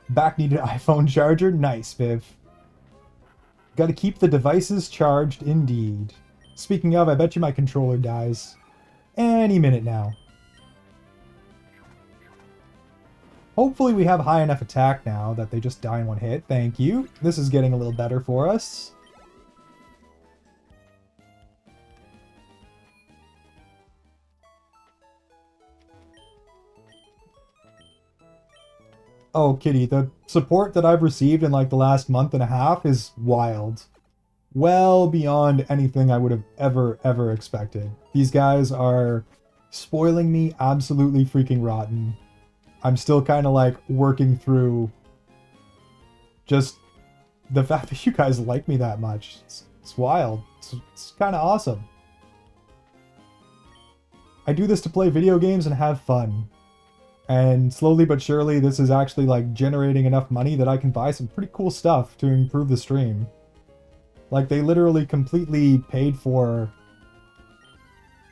Back needed iPhone charger? Nice, Viv. Gotta keep the devices charged, indeed. Speaking of, I bet you my controller dies. Any minute now. Hopefully we have high enough attack now that they just die in one hit. Thank you. This is getting a little better for us. Oh, Kitty, the support that I've received in like the last month and a half is wild. Well beyond anything I would have ever expected. These guys are spoiling me absolutely freaking rotten. I'm still kind of like working through just the fact that you guys like me that much. It's wild. It's kind of awesome. I do this to play video games and have fun. And slowly but surely, this is actually like generating enough money that I can buy some pretty cool stuff to improve the stream. Like, they literally completely paid for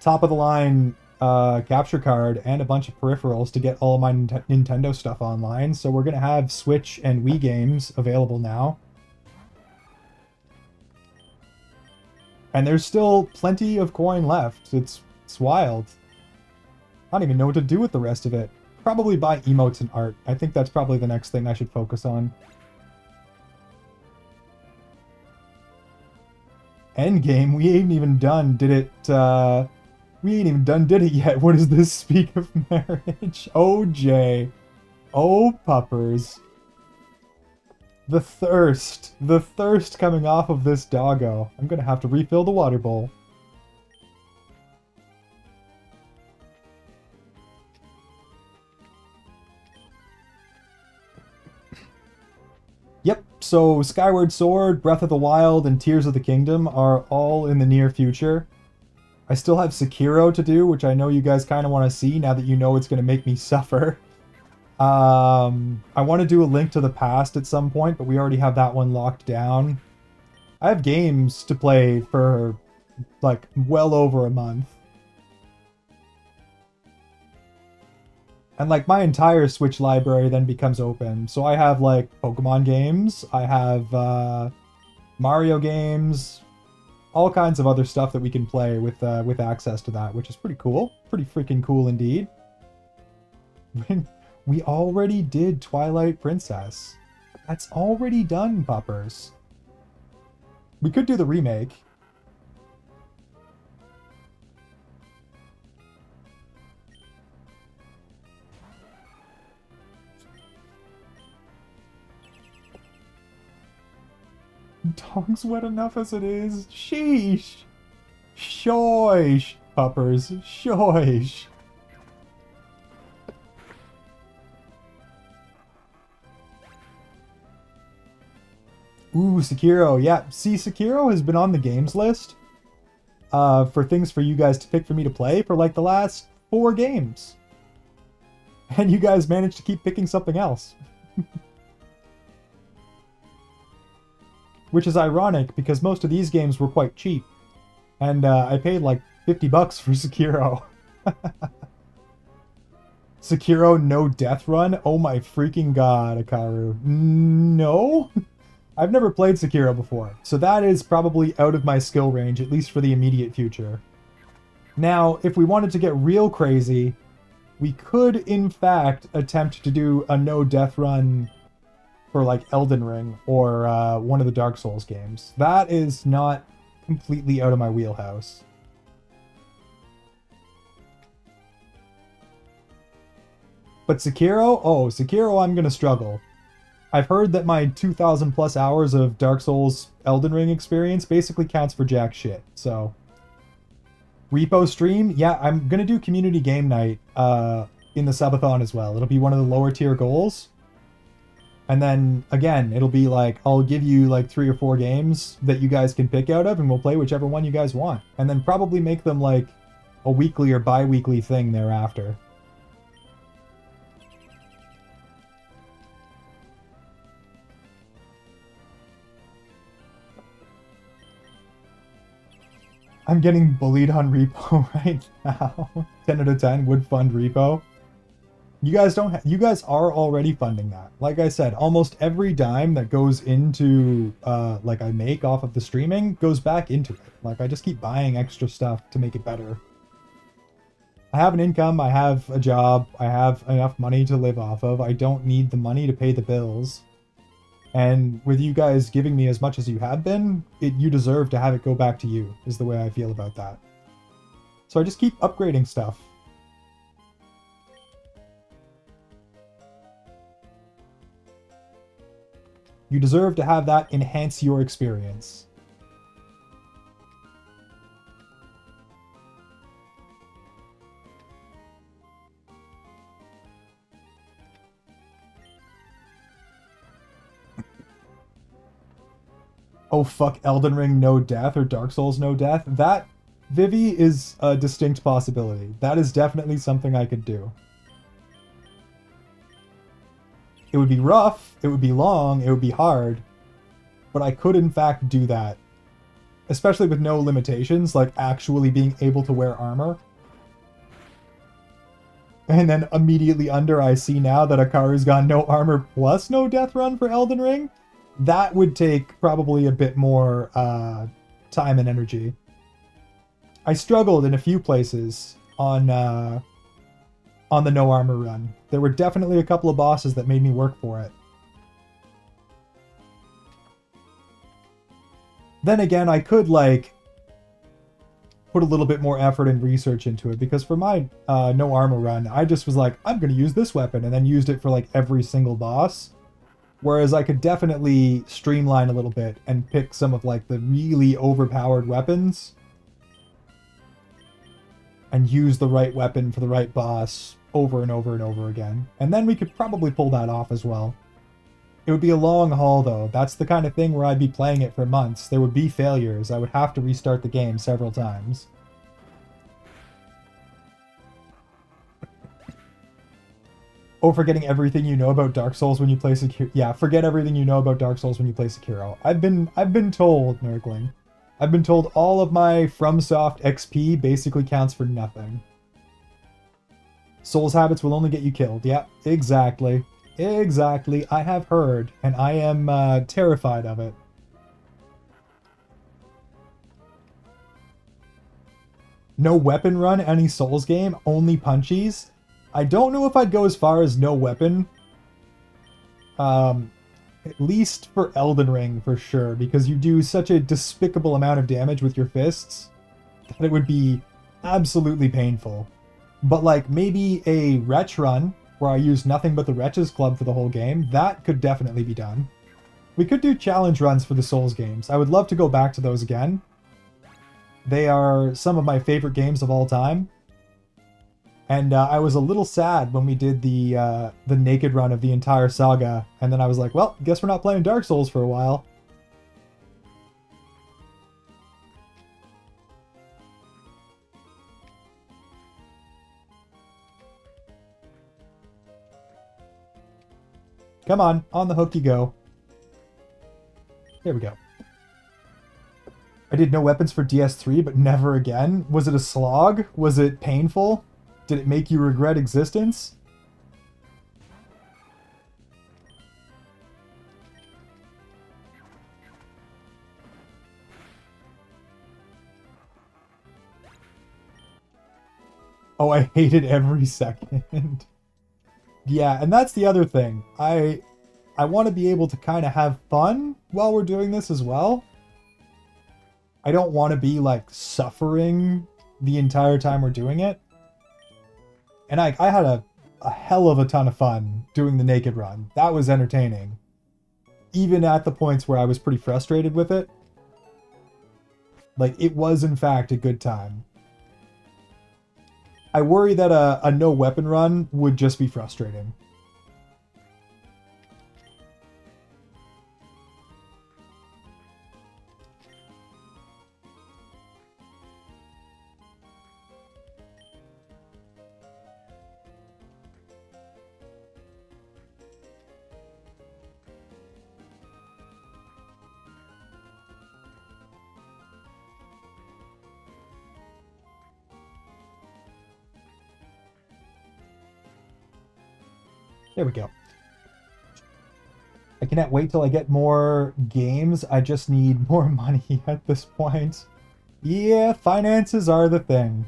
top-of-the-line capture card and a bunch of peripherals to get all my Nintendo stuff online. So we're going to have Switch and Wii games available now. And there's still plenty of coin left. It's wild. I don't even know what to do with the rest of it. Probably buy emotes and art. I think that's probably the next thing I should focus on. Endgame? We ain't even done, did it, we ain't even done did it yet. What does this speak of marriage? Oh, Jay. Oh, puppers. The thirst. The thirst coming off of this doggo. I'm gonna have to refill the water bowl. Yep, so Skyward Sword, Breath of the Wild, and Tears of the Kingdom are all in the near future. I still have Sekiro to do, which I know you guys kind of want to see now that you know it's going to make me suffer. I want to do a Link to the Past at some point, but we already have that one locked down. I have games to play for, like, well over a month. And, like, my entire Switch library then becomes open. So I have, like, Pokemon games, I have, Mario games, all kinds of other stuff that we can play with access to that, which is pretty cool. Pretty freaking cool indeed. We already did Twilight Princess. That's already done, puppers. We could do the remake. Dog's wet enough as it is. Sheesh. Shoish, puppers. Shoish. Ooh, Sekiro. Yeah, see, Sekiro has been on the games list for things for you guys to pick for me to play for like the last 4 games. And you guys managed to keep picking something else. Which is ironic, because most of these games were quite cheap. And I paid like $50 for Sekiro. Sekiro no death run? Oh my freaking god, Akaru. No? I've never played Sekiro before, so that is probably out of my skill range, at least for the immediate future. Now, if we wanted to get real crazy, we could, in fact, attempt to do a no-death run for, like, Elden Ring or one of the Dark Souls games. That is not completely out of my wheelhouse. But Sekiro? Oh, Sekiro I'm gonna struggle. I've heard that my 2,000 plus hours of Dark Souls Elden Ring experience basically counts for jack shit, so... Repo stream? Yeah, I'm gonna do community game night in the subathon as well. It'll be one of the lower tier goals. And then, again, it'll be like, I'll give you like 3 or 4 games that you guys can pick out of, and we'll play whichever one you guys want. And then probably make them like a weekly or bi-weekly thing thereafter. I'm getting bullied on repo right now. 10 out of 10 would fund repo. You guys don't you guys are already funding that. Like I said, almost every dime that goes into like I make off of the streaming goes back into it. Like I just keep buying extra stuff to make it better. I have an income, I have a job, I have enough money to live off of. I don't need the money to pay the bills. And with you guys giving me as much as you have been, you deserve to have it go back to you, is the way I feel about that. So I just keep upgrading stuff. You deserve to have that enhance your experience. Oh fuck, Elden Ring no death or Dark Souls no death? That, Vivi, is a distinct possibility. That is definitely something I could do. It would be rough, it would be long, it would be hard, but I could in fact do that. Especially with no limitations, like actually being able to wear armor. And then immediately under I see now that Akaru's got no armor plus no death run for Elden Ring. That would take probably a bit more time and energy. I struggled in a few places on the no armor run. There were definitely a couple of bosses that made me work for it. Then again, I could like put a little bit more effort and research into it, because for my no armor run, I just was like, I'm gonna use this weapon, and then used it for like every single boss. Whereas I could definitely streamline a little bit and pick some of like the really overpowered weapons and use the right weapon for the right boss over and over and over again. And then we could probably pull that off as well. It would be a long haul though. That's the kind of thing where I'd be playing it for months. There would be failures. I would have to restart the game several times. Oh, forgetting everything you know about Dark Souls when you play Sekiro. Yeah, forget everything you know about Dark Souls when you play Sekiro. I've been told, Nurgling. I've been told all of my FromSoft XP basically counts for nothing. Souls habits will only get you killed. Yeah, exactly. Exactly. I have heard, and I am terrified of it. No weapon run any Souls game, only punchies. I don't know if I'd go as far as no weapon. At least for Elden Ring, for sure, because you do such a despicable amount of damage with your fists that it would be absolutely painful. But like maybe a Wretch run, where I use nothing but the Wretch's Club for the whole game, that could definitely be done. We could do challenge runs for the Souls games. I would love to go back to those again. They are some of my favorite games of all time. And I was a little sad when we did the naked run of the entire saga. And then I was like, well, guess we're not playing Dark Souls for a while. Come on the hook you go. There we go. I did no weapons for DS3, but never again. Was it a slog? Was it painful? Did it make you regret existence? Oh, I hated every second. Yeah, and that's the other thing. I want to be able to kind of have fun while we're doing this as well. I don't want to be, like, suffering the entire time we're doing it. And I had a hell of a ton of fun doing the naked run. That was entertaining. Even at the points where I was pretty frustrated with it. Like, it was, in fact, a good time. I worry that a no weapon run would just be frustrating. There we go. I cannot wait till I get more games. I just need more money at this point. Yeah, finances are the thing.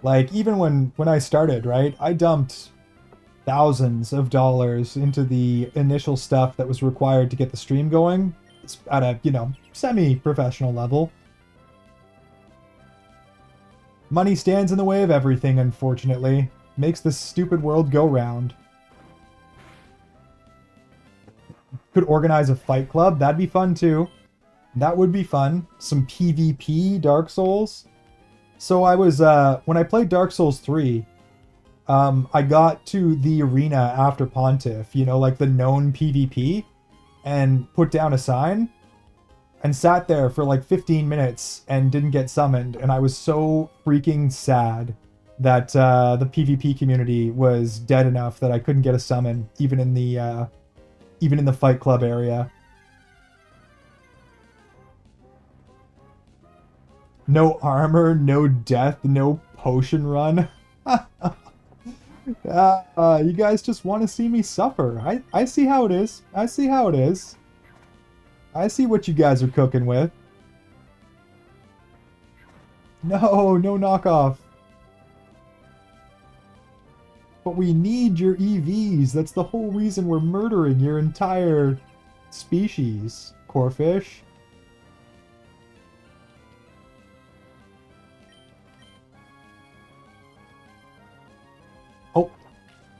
Like, even when I started, right? I dumped thousands of dollars into the initial stuff that was required to get the stream going. It's at a, you know, semi-professional level. Money stands in the way of everything, unfortunately. Makes this stupid world go round. Could organize a fight club. That'd be fun too. That would be fun. Some PvP Dark Souls. So I was, when I played Dark Souls 3, I got to the arena after Pontiff, you know, like the known PvP, and put down a sign, and sat there for like 15 minutes and didn't get summoned, and I was so freaking sad that the PvP community was dead enough that I couldn't get a summon, even in the Fight Club area. No armor, no death, no potion run. You guys just want to see me suffer. I see how it is. I see how it is. I see what you guys are cooking with. No knockoff. But we need your EVs. That's the whole reason we're murdering your entire species, Corefish. Oh,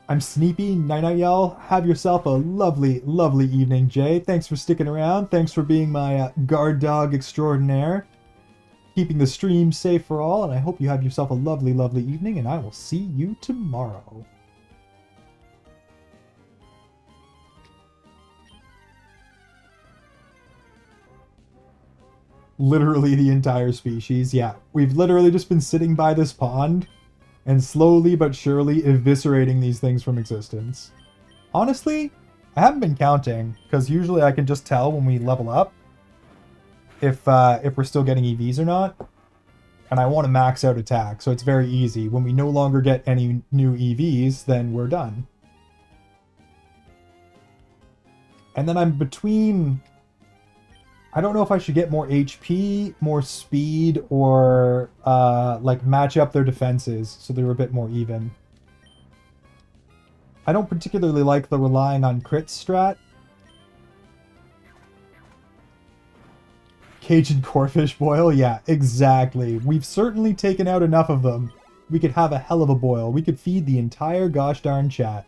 I'm Sneepy. Night-night, y'all. Have yourself a lovely, lovely evening, Jay. Thanks for sticking around. Thanks for being my guard dog extraordinaire. Keeping the stream safe for all, and I hope you have yourself a lovely, lovely evening, and I will see you tomorrow. Literally the entire species, yeah. We've literally just been sitting by this pond and slowly but surely eviscerating these things from existence. Honestly, I haven't been counting, because usually I can just tell when we level up if we're still getting EVs or not. And I want to max out attack, so it's very easy. When we no longer get any new EVs, then we're done. And then I'm between... I don't know if I should get more HP, more speed, or like match up their defenses so they're a bit more even. I don't particularly like the relying on crits strat. Cajun Corefish boil? Yeah, exactly. We've certainly taken out enough of them. We could have a hell of a boil. We could feed the entire gosh darn chat.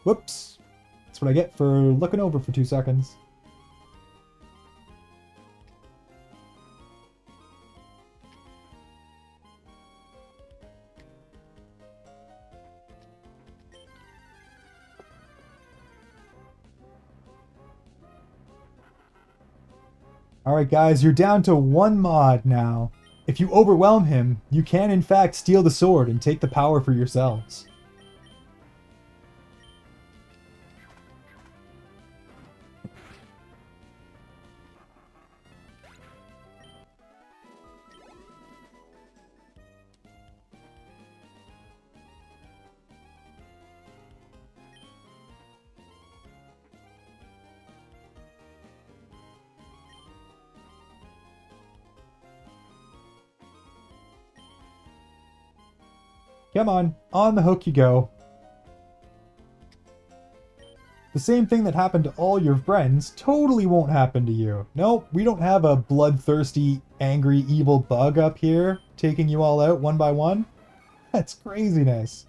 Whoops. That's what I get for looking over for 2 seconds. Alright guys, you're down to 1 mod now. If you overwhelm him, you can in fact steal the sword and take the power for yourselves. Come on the hook you go. The same thing that happened to all your friends totally won't happen to you. Nope, we don't have a bloodthirsty, angry, evil bug up here taking you all out one by one. That's craziness.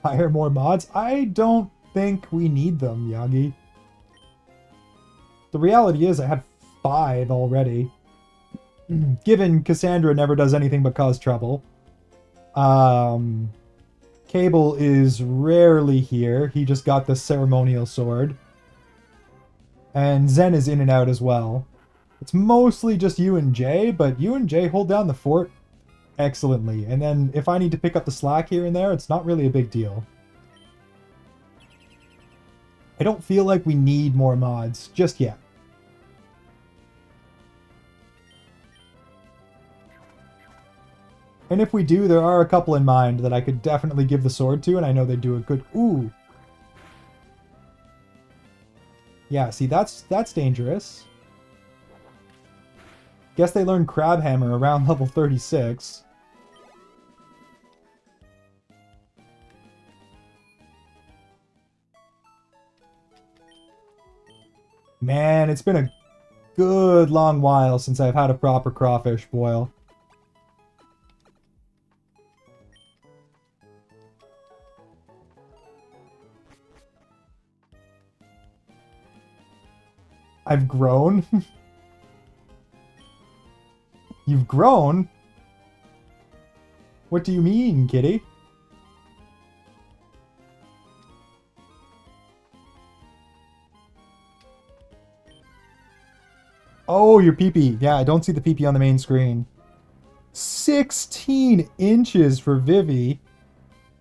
Hire more mods? I don't think we need them, Yagi. The reality is I had 5 already. Given Cassandra never does anything but cause trouble. Cable is rarely here. He just got the ceremonial sword. And Zen is in and out as well. It's mostly just you and Jay, but you and Jay hold down the fort excellently. And then if I need to pick up the slack here and there, it's not really a big deal. I don't feel like we need more mods just yet. And if we do, there are a couple in mind that I could definitely give the sword to, and I know they do a good... Ooh. Yeah, see, that's dangerous. Guess they learned Crab Hammer around level 36. Man, it's been a good long while since I've had a proper crawfish boil. I've grown? You've grown? What do you mean, kitty? Oh, your pee-pee. Yeah, I don't see the pee-pee on the main screen. 16 inches for Vivi.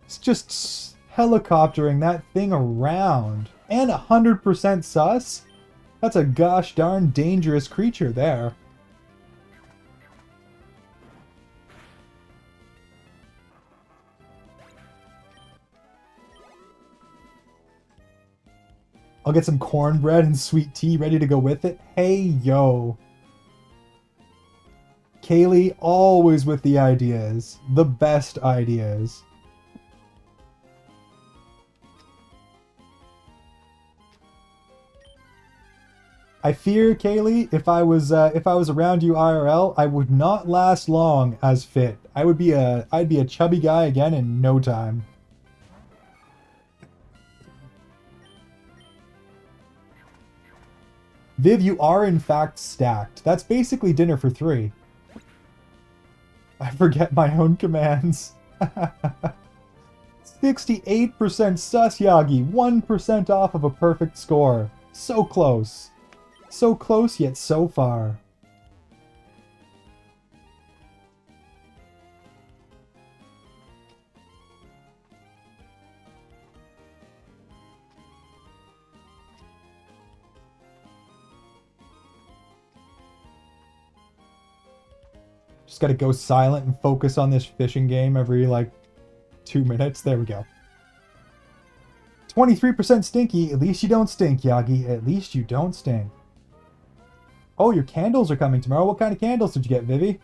It's just helicoptering that thing around. And 100% sus? That's a gosh darn dangerous creature there. I'll get some cornbread and sweet tea ready to go with it. Hey, yo. Kaylee, always with the ideas. The best ideas. I fear, Kaylee, if I was around you IRL, I would not last long as fit. I'd be a chubby guy again in no time. Viv, you are in fact stacked. That's basically dinner for 3. I forget my own commands. 68% sus, Yagi. 1% off of a perfect score. So close. So close, yet so far. Just gotta go silent and focus on this fishing game every, like, 2 minutes. There we go. 23% stinky. At least you don't stink, Yagi. At least you don't stink. Oh, your candles are coming tomorrow. What kind of candles did you get, Vivi?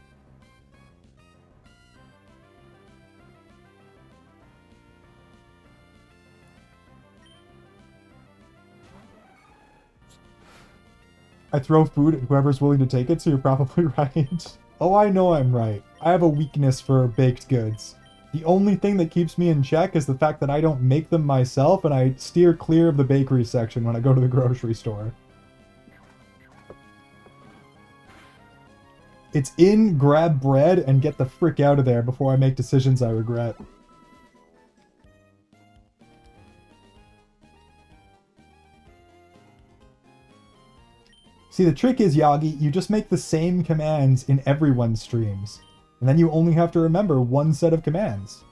I throw food at whoever's willing to take it, so you're probably right. Oh, I know I'm right. I have a weakness for baked goods. The only thing that keeps me in check is the fact that I don't make them myself, and I steer clear of the bakery section when I go to the grocery store. It's in, grab bread, and get the frick out of there before I make decisions I regret. See, the trick is, Yagi, you just make the same commands in everyone's streams. And then you only have to remember one set of commands.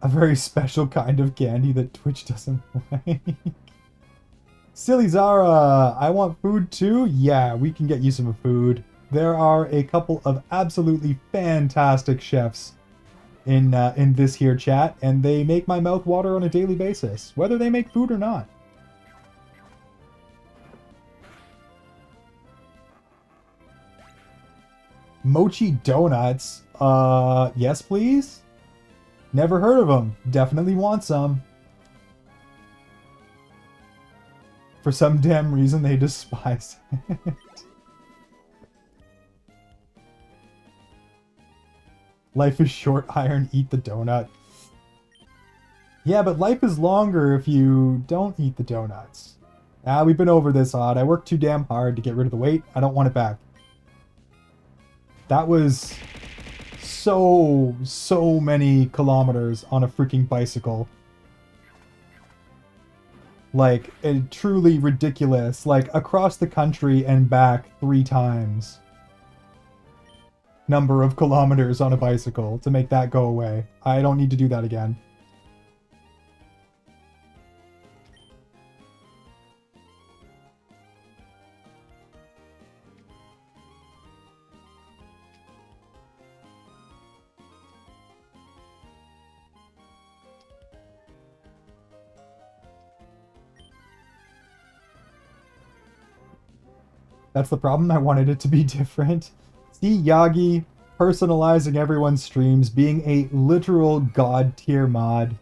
A very special kind of candy that Twitch doesn't like. Silly Zara, I want food too? Yeah, we can get you some food. There are a couple of absolutely fantastic chefs in this here chat, and they make my mouth water on a daily basis, whether they make food or not. Mochi donuts? Yes please? Never heard of them. Definitely want some. For some damn reason, they despise it. Life is short, iron, eat the donut. Yeah, but life is longer if you don't eat the donuts. Ah, we've been over this, Odd. I worked too damn hard to get rid of the weight. I don't want it back. That was so many kilometers on a freaking bicycle. Like, truly ridiculous. Like, across the country and back 3 times. Number of kilometers on a bicycle to make that go away. I don't need to do that again. That's the problem. I wanted it to be different. See, Yagi personalizing everyone's streams, being a literal god tier mod,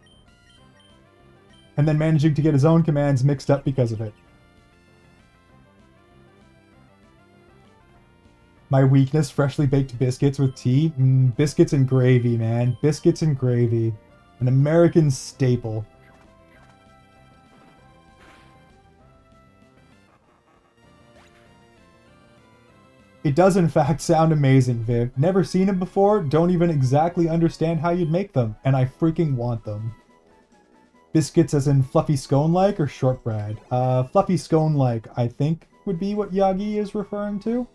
and then managing to get his own commands mixed up because of it. My weakness, freshly baked biscuits with tea? Biscuits and gravy, man. Biscuits and gravy. An American staple. It does in fact sound amazing, Viv. Never seen them before, don't even exactly understand how you'd make them, and I freaking want them. Biscuits as in fluffy scone-like or shortbread? Fluffy scone-like, I think, would be what Yagi is referring to.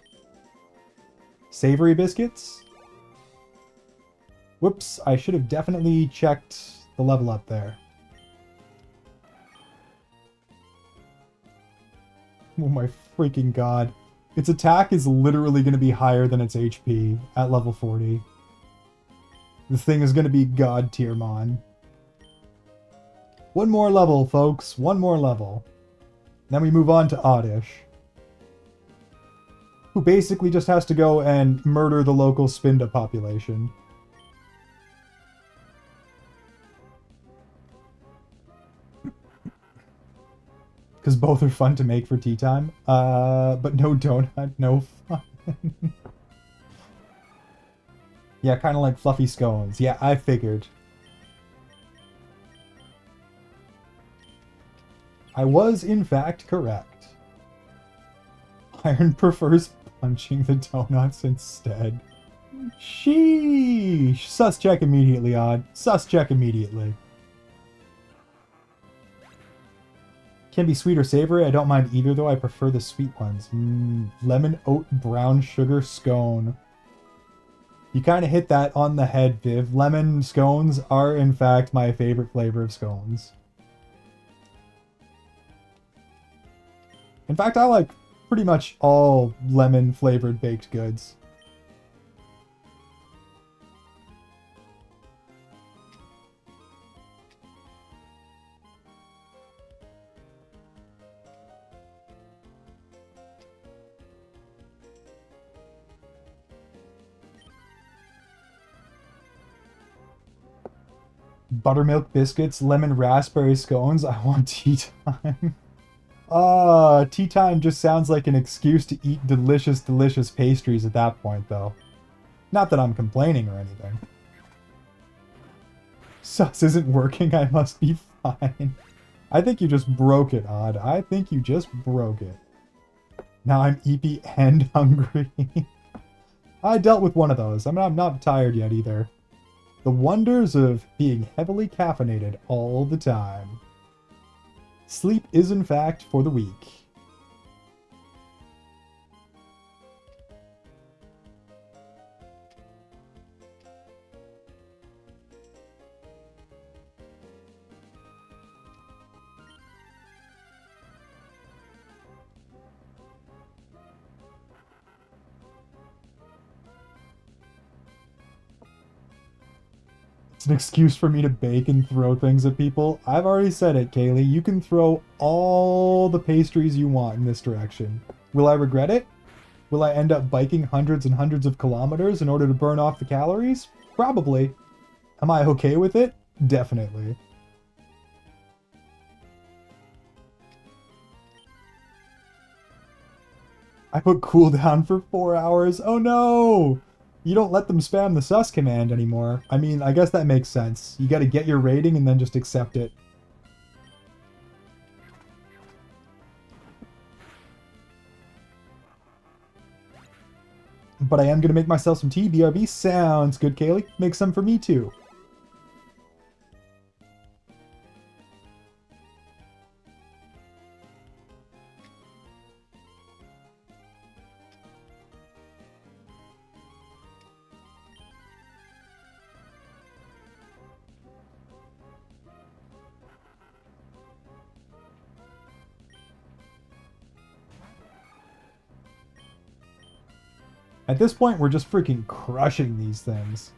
Savory biscuits? Whoops, I should have definitely checked the level up there. Oh my freaking god. Its attack is literally going to be higher than its HP at level 40. The thing is going to be god tier mon. One more level, folks. One more level. Then we move on to Oddish, who basically just has to go and murder the local Spinda population. Because both are fun to make for tea time. But no donut, no fun. Yeah, kind of like fluffy scones. Yeah, I figured. I was, in fact, correct. Iron prefers punching the donuts instead. Sheesh! Sus check immediately, Odd. Sus check immediately. Can be sweet or savory. I don't mind either, though. I prefer the sweet ones. Lemon oat brown sugar scone. You kind of hit that on the head, Viv. Lemon scones are, in fact, my favorite flavor of scones. In fact, I like pretty much all lemon-flavored baked goods. Buttermilk biscuits, lemon raspberry scones. I want tea time. Tea time just sounds like an excuse to eat delicious, delicious pastries at that point, though. Not that I'm complaining or anything. Sus isn't working, I must be fine. I think you just broke it, Odd. I think you just broke it. Now I'm eepy and hungry. I dealt with one of those. I'm not tired yet either. The wonders of being heavily caffeinated all the time. Sleep is in fact for the weak. It's an excuse for me to bake and throw things at people. I've already said it, Kaylee. You can throw all the pastries you want in this direction. Will I regret it? Will I end up biking hundreds and hundreds of kilometers in order to burn off the calories? Probably. Am I okay with it? Definitely. I put cooldown for 4 hours. Oh no! You don't let them spam the sus command anymore. I mean, I guess that makes sense. You gotta get your rating and then just accept it. But I am gonna make myself some tea. BRB sounds good, Kaylee. Make some for me too. At this point, we're just freaking crushing these things.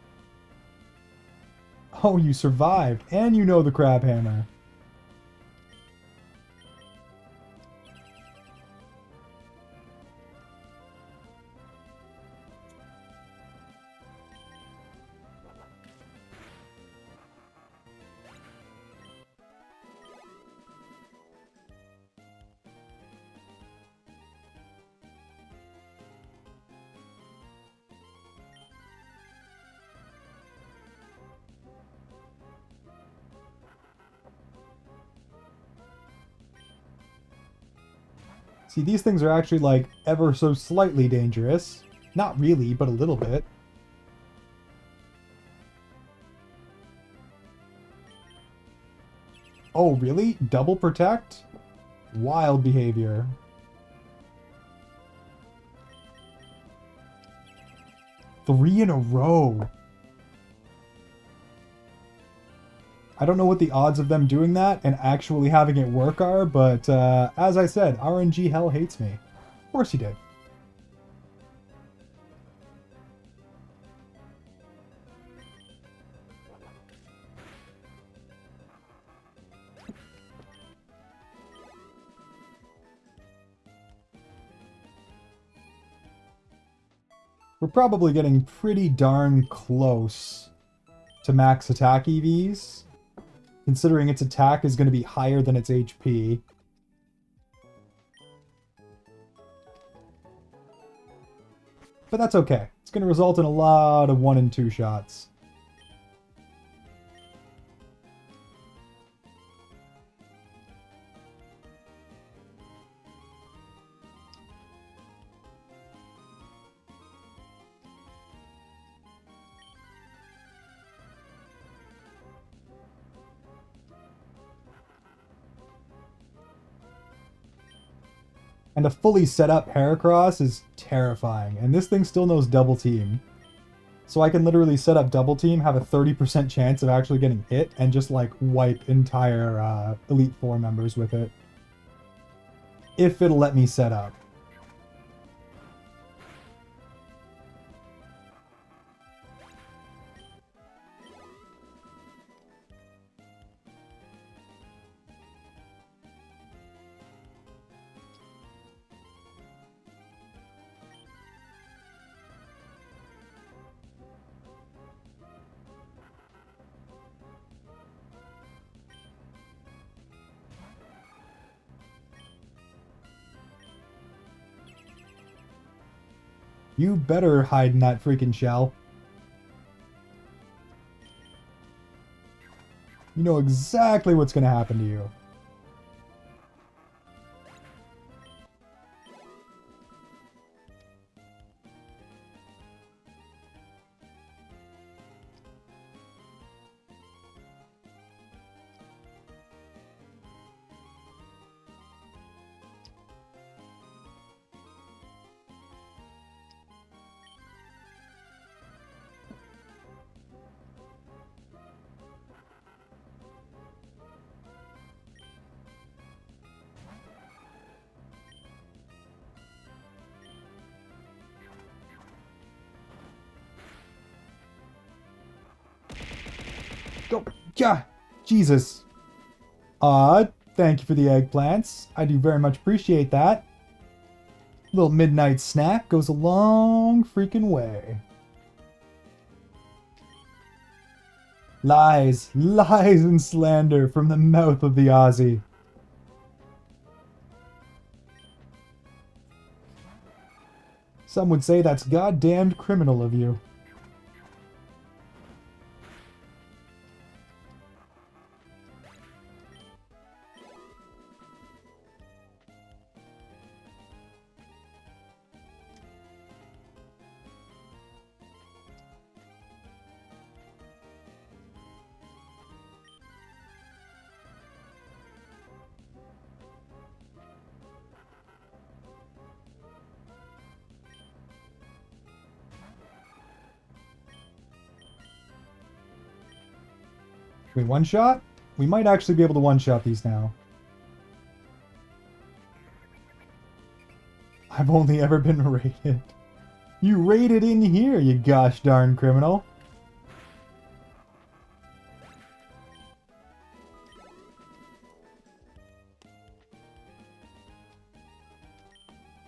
Oh, you survived, and you know the crab hammer. See, these things are actually, like, ever so slightly dangerous. Not really, but a little bit. Oh, really? Double protect? Wild behavior. Three in a row. I don't know what the odds of them doing that and actually having it work are, but as I said, RNG hell hates me. Of course he did. We're probably getting pretty darn close to max attack EVs, considering its attack is going to be higher than its HP. But that's okay. It's going to result in a lot of 1 and 2 shots. And a fully set up Heracross is terrifying. And this thing still knows double team. So I can literally set up double team, have a 30% chance of actually getting hit, and just like wipe entire Elite Four members with it. If it'll let me set up. You better hide in that freaking shell. You know exactly what's going to happen to you. Go. Yeah. Jesus. Thank you for the eggplants. I do very much appreciate that. Little midnight snack goes a long freaking way. Lies, lies and slander from the mouth of the Aussie. Some would say that's goddamned criminal of you. Wait, one shot? We might actually be able to one-shot these now. I've only ever been raided. You raided in here, you gosh darn criminal.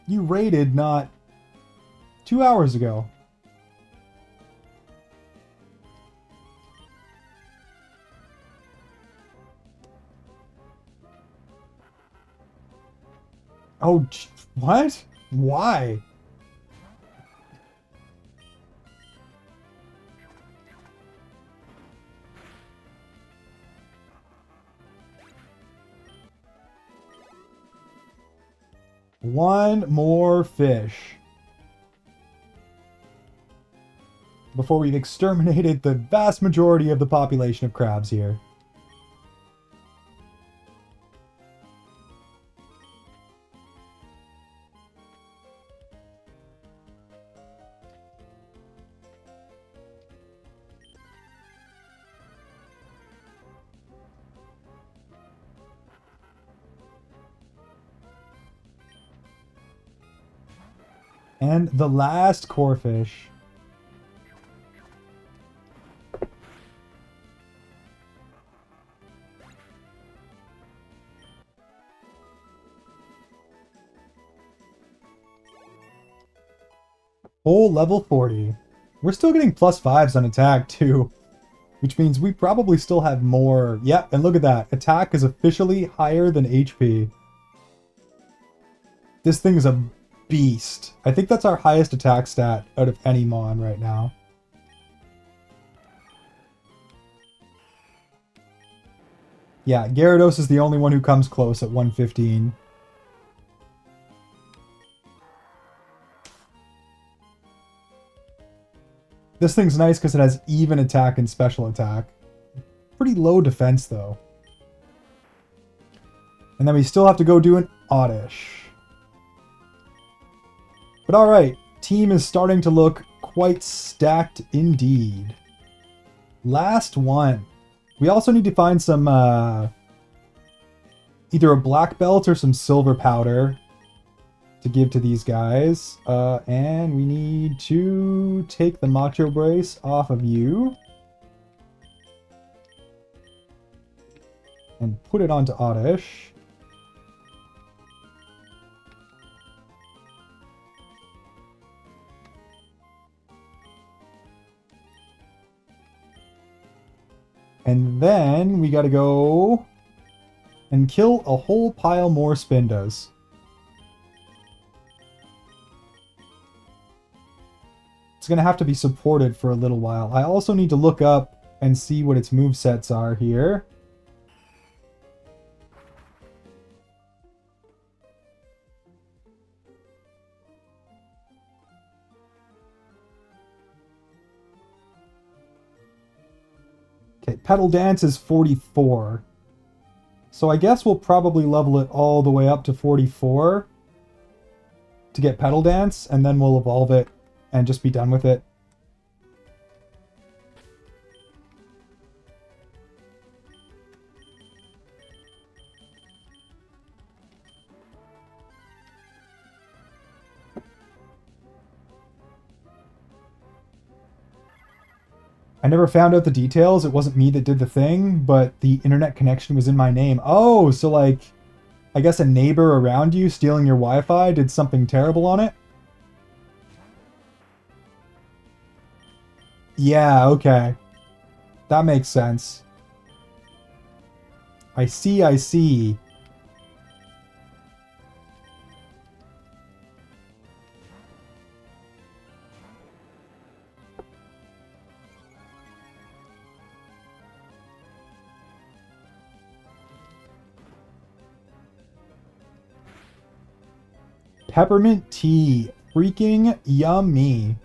You raided not 2 hours ago. Oh, what? Why? One more fish. Before we've exterminated the vast majority of the population of crabs here. And the last core fish. Whole level 40. We're still getting +5s on attack too. Which means we probably still have more. Yep, and look at that. Attack is officially higher than HP. This thing is a beast. I think that's our highest attack stat out of any Mon right now. Yeah, Gyarados is the only one who comes close at 115. This thing's nice because it has even attack and special attack. Pretty low defense though. And then we still have to go do an Oddish. But alright, team is starting to look quite stacked indeed. Last one. We also need to find some, either a black belt or some silver powder to give to these guys. And we need to take the Macho Brace off of you. And put it onto Oddish. And then we gotta go and kill a whole pile more Spindas. It's going to have to be supported for a little while. I also need to look up and see what its movesets are here. Okay, Petal Dance is 44. So I guess we'll probably level it all the way up to 44 to get Petal Dance, and then we'll evolve it and just be done with it. I never found out the details. It wasn't me that did the thing, but the internet connection was in my name. Oh, so like, I guess a neighbor around you stealing your Wi-Fi did something terrible on it? Yeah, okay. That makes sense. I see, I see. Peppermint tea. Freaking yummy.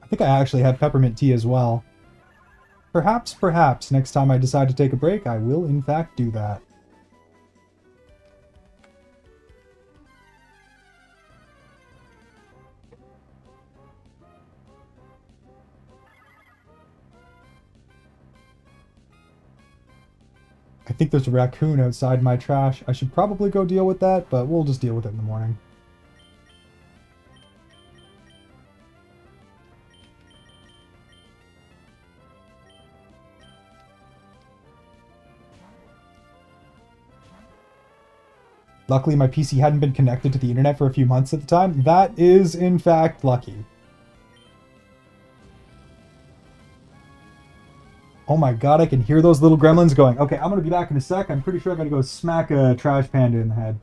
I think I actually have peppermint tea as well. Perhaps, next time I decide to take a break, I will in fact do that. I think there's a raccoon outside my trash. I should probably go deal with that, but we'll just deal with it in the morning. Luckily, my PC hadn't been connected to the internet for a few months at the time. That is, in fact, lucky. Oh my god, I can hear those little gremlins going. Okay, I'm gonna be back in a sec. I'm pretty sure I'm gonna go smack a trash panda in the head.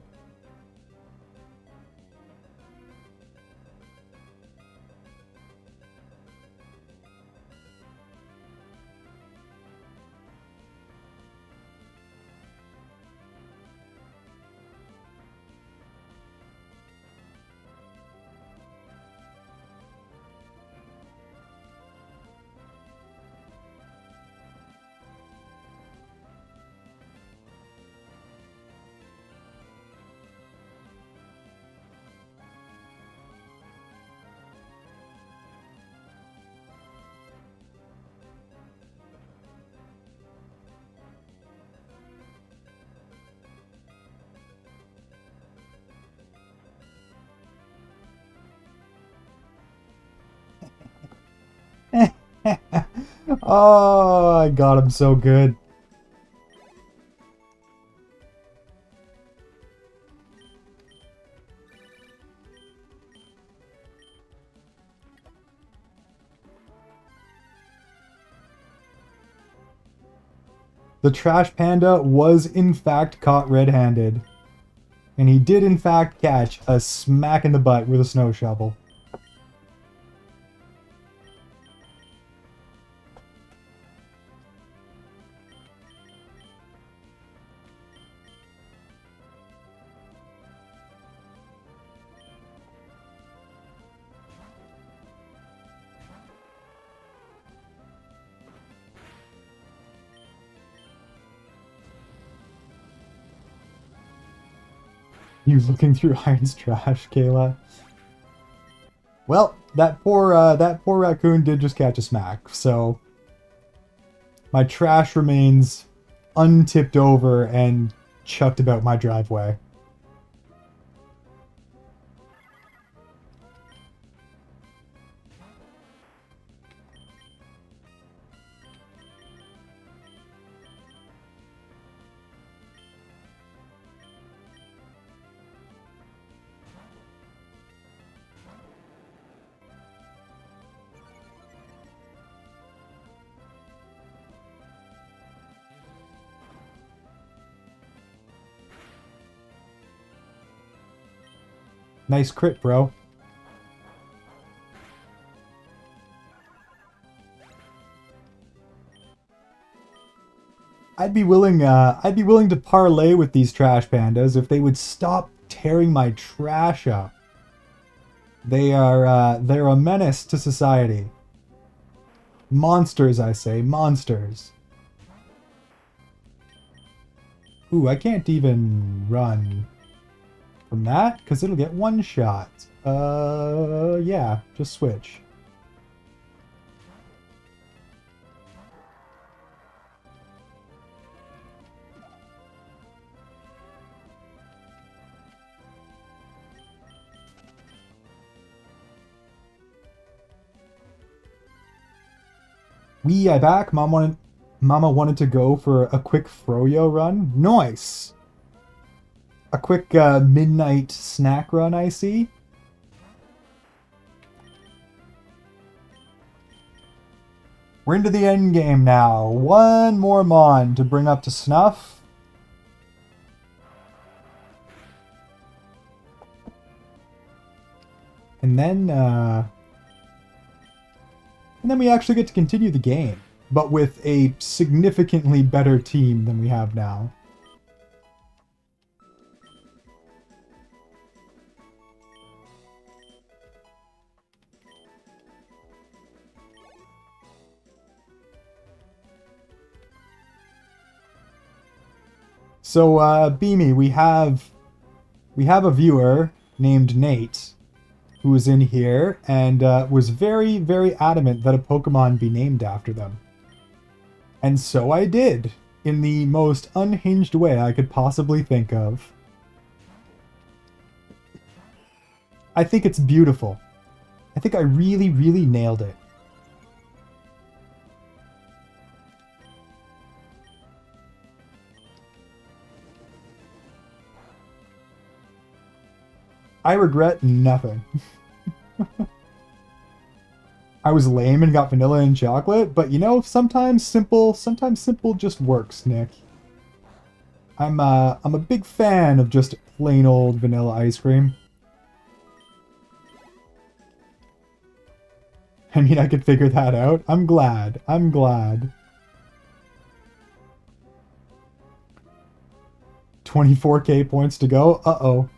Oh, I got him so good. The trash panda was in fact caught red-handed. And he did in fact catch a smack in the butt with a snow shovel. You looking through Iron's trash, Kayla? Well, that poor raccoon did just catch a smack, so my trash remains untipped over and chucked about my driveway. Nice crit, bro. I'd be willing to parlay with these trash pandas if they would stop tearing my trash up. They're a menace to society. Monsters, I say, monsters. Ooh, I can't even run from that because it'll get one shot. Yeah, just switch. I back. Mama wanted to go for a quick froyo run. Nice. A quick midnight snack run, I see. We're into the end game now. One more mon to bring up to snuff. And then we actually get to continue the game, but with a significantly better team than we have now. So, Beamy, we have a viewer named Nate who was in here and was very, very adamant that a Pokemon be named after them. And so I did, in the most unhinged way I could possibly think of. I think it's beautiful. I think I really, really nailed it. I regret nothing. I was lame and got vanilla and chocolate, but you know, sometimes simple just works, Nick. I'm a big fan of just plain old vanilla ice cream. I mean, I could figure that out. I'm glad. I'm glad. 24k points to go. Uh-oh.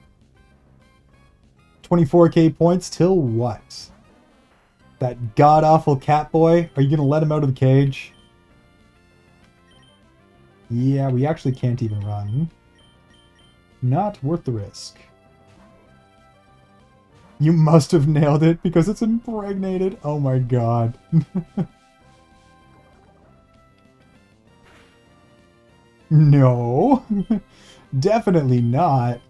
24k points till what? That god-awful cat boy? Are you gonna let him out of the cage? Yeah, we actually can't even run. Not worth the risk. You must have nailed it because it's impregnated. Oh my god. No. Definitely not.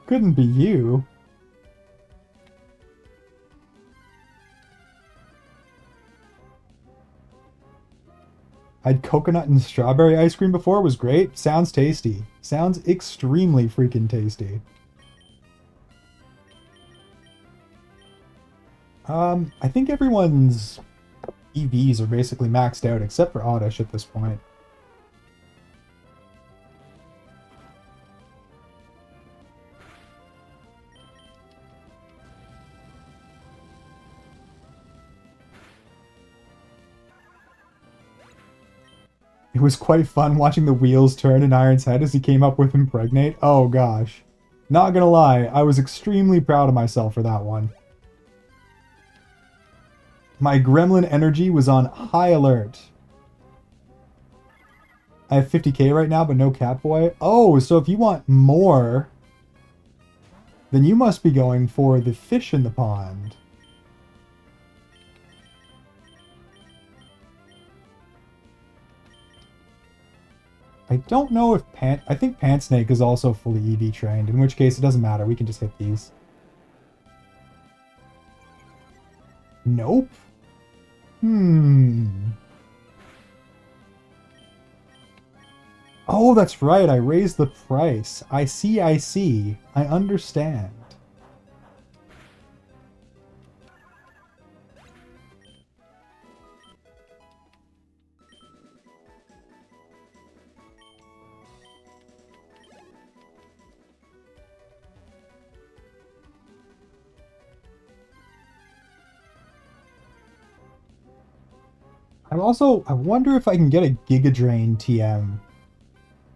Couldn't be you. I had coconut and strawberry ice cream before. It was great. Sounds tasty. Sounds extremely freaking tasty. I think everyone's EVs are basically maxed out except for Oddish at this point. It was quite fun watching the wheels turn in Iron's head as he came up with Impregnate. Oh gosh. Not gonna lie, I was extremely proud of myself for that one. My gremlin energy was on high alert. I have 50k right now, but no Catboy. Oh, so if you want more, then you must be going for the fish in the pond. I don't know if I think Pantsnake is also fully EV trained, in which case it doesn't matter. We can just hit these. Nope. Oh, that's right. I raised the price. I see, I see. I understand. I wonder if I can get a Giga Drain TM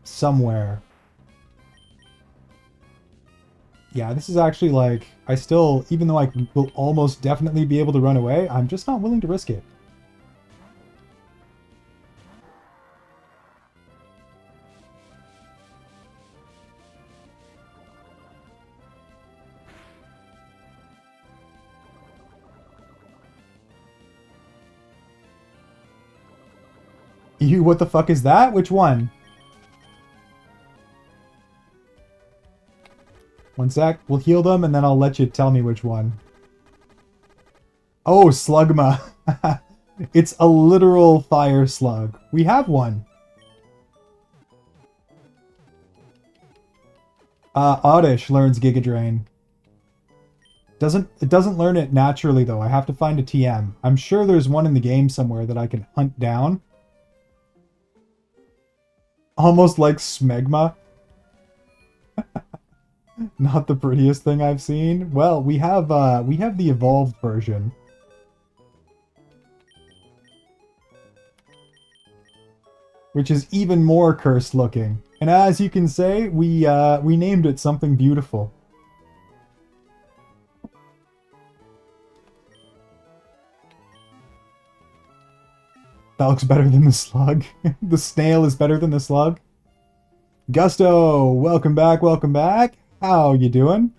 somewhere. Yeah, this is actually like, I still, even though I will almost definitely be able to run away, I'm just not willing to risk it. You, what the fuck is that? Which one? One sec. We'll heal them and then I'll let you tell me which one. Oh, Slugma. It's a literal fire slug. We have one. Oddish learns Giga Drain. It doesn't learn it naturally though. I have to find a TM. I'm sure there's one in the game somewhere that I can hunt down. Almost like Smegma. Not the prettiest thing I've seen. Well, we have the evolved version. Which is even more cursed looking. And as you can say, we named it something beautiful. That looks better than the slug. The snail is better than the slug. Gusto, welcome back, welcome back. How you doing?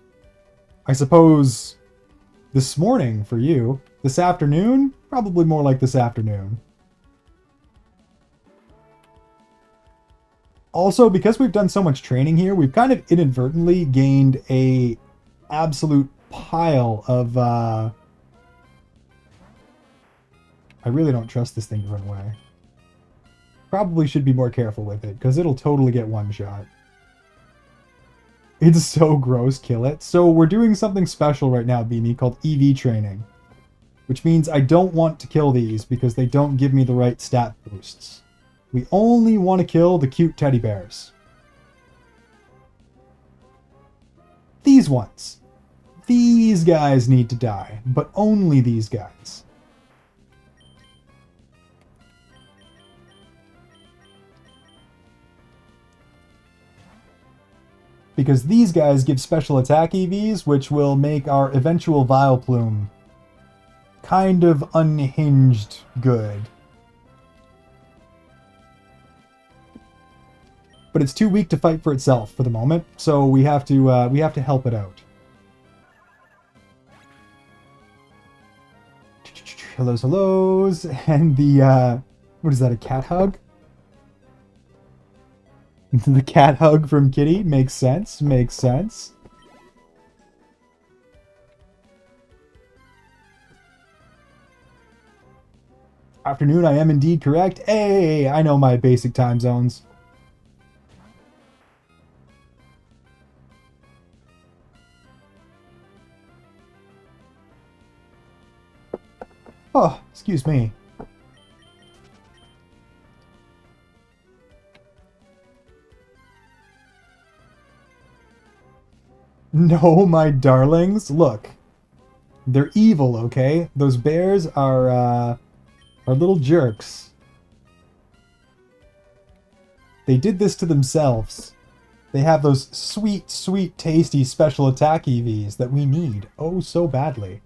I suppose this morning for you. This afternoon? Probably more like this afternoon. Also, because we've done so much training here, we've kind of inadvertently gained a absolute pile of I really don't trust this thing to run away. Probably should be more careful with it, because it'll totally get one shot. It's so gross, kill it. So we're doing something special right now, Beanie, called EV training. Which means I don't want to kill these, because they don't give me the right stat boosts. We only want to kill the cute teddy bears. These ones. These guys need to die, but only these guys. Because these guys give special attack EVs, which will make our eventual Vileplume kind of unhinged good. But it's too weak to fight for itself for the moment, so we have to help it out. Hellos, hellos, and the what is that? A cat hug? The cat hug from Kitty makes sense. Makes sense. Afternoon, I am indeed correct. Hey, I know my basic time zones. Oh, excuse me. No, my darlings. Look. They're evil, okay? Those bears are little jerks. They did this to themselves. They have those sweet, sweet, tasty special attack EVs that we need oh so badly.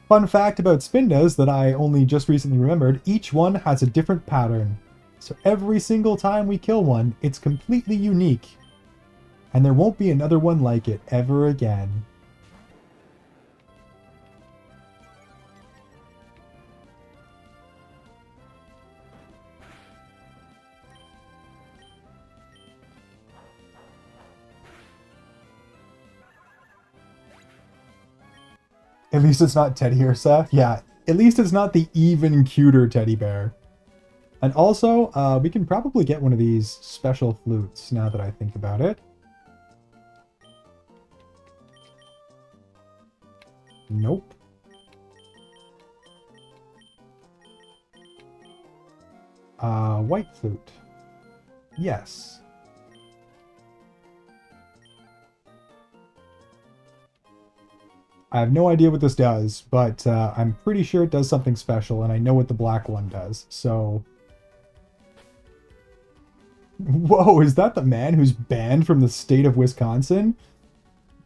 Fun fact about Spindas that I only just recently remembered, each one has a different pattern. So every single time we kill one, it's completely unique. And there won't be another one like it ever again. At least it's not Teddy Ursa. Yeah, at least it's not the even cuter teddy bear. And also, we can probably get one of these special flutes now that I think about it. Nope. White flute. Yes. I have no idea what this does, but I'm pretty sure it does something special, and I know what the black one does, so... Whoa, is that the man who's banned from the state of Wisconsin?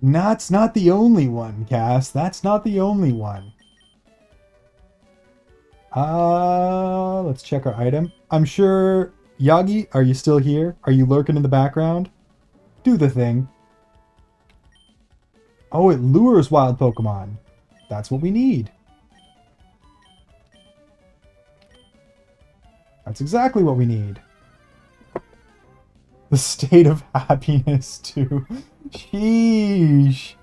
That's not the only one, Cass. That's not the only one. Let's check our item. I'm sure... Yagi, are you still here? Are you lurking in the background? Do the thing. Oh, it lures wild Pokemon. That's what we need. That's exactly what we need. The state of happiness, too. Sheesh.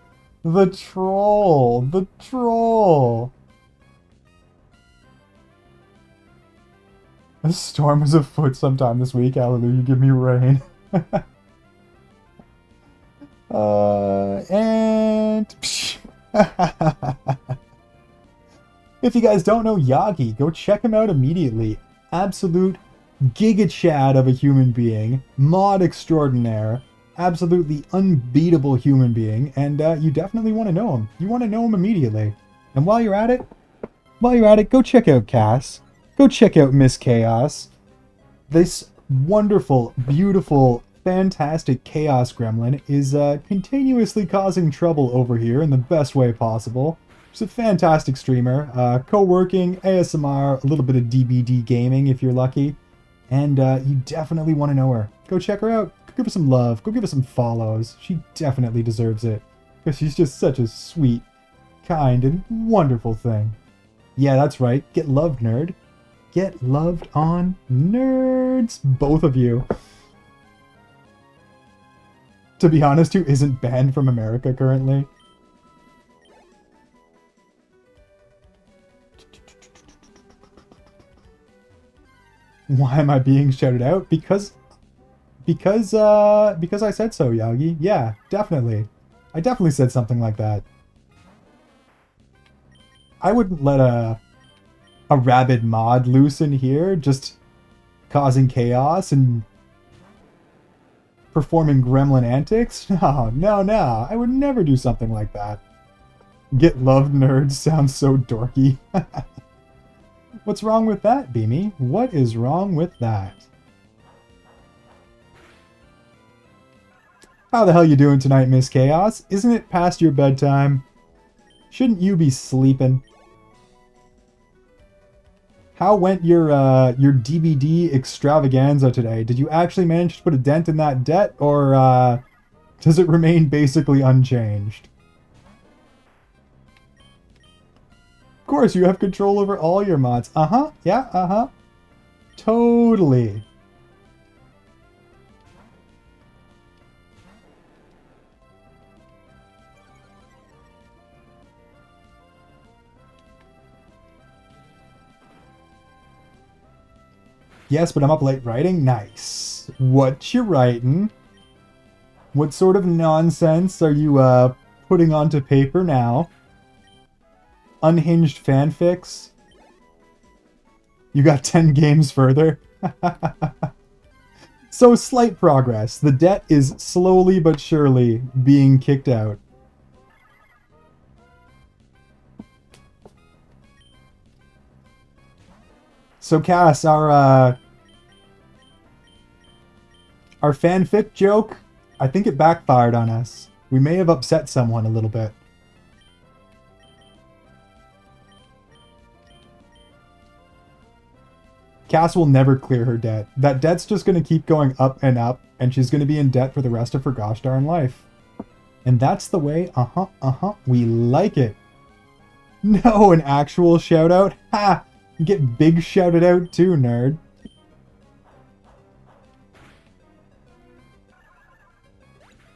The troll. The troll. A storm is afoot sometime this week. Hallelujah, give me rain. And... If you guys don't know Yagi, go check him out immediately. Absolute Giga Chad of a human being. Mod extraordinaire. Absolutely unbeatable human being. And you definitely want to know him. You want to know him immediately. And while you're at it, go check out Cass. Go check out Miss Chaos. This wonderful, beautiful, fantastic Chaos Gremlin is continuously causing trouble over here in the best way possible. She's a fantastic streamer. Co-working, ASMR, a little bit of DBD gaming if you're lucky. And you definitely want to know her. Go check her out. Go give her some love. Go give her some follows. She definitely deserves it. Because she's just such a sweet, kind, and wonderful thing. Yeah, that's right. Get loved, nerd. Get loved on nerds. Both of you. To be honest, who isn't banned from America currently? Why am I being shouted out? Because I said so, Yagi. Yeah, definitely. I definitely said something like that. I wouldn't let a rabid mod loose in here, just causing chaos and performing gremlin antics. No. I would never do something like that. Get loved, nerds sounds so dorky. What's wrong with that, Beamy? What is wrong with that? How the hell you doing tonight, Miss Chaos? Isn't it past your bedtime? Shouldn't you be sleeping? How went your DBD extravaganza today? Did you actually manage to put a dent in that debt, or does it remain basically unchanged? Of course, you have control over all your mods. Yeah, totally. Yes, but I'm up late writing? Nice. What you writing? What sort of nonsense are you putting onto paper now? Unhinged fanfics? You got 10 games further? So slight progress. The debt is slowly but surely being kicked out. So Cass, our fanfic joke, I think it backfired on us. We may have upset someone a little bit. Cass will never clear her debt. That debt's just going to keep going up, and she's going to be in debt for the rest of her gosh darn life. And that's the way, we like it. No, an actual shout out? Ha! You get big shouted out too, nerd.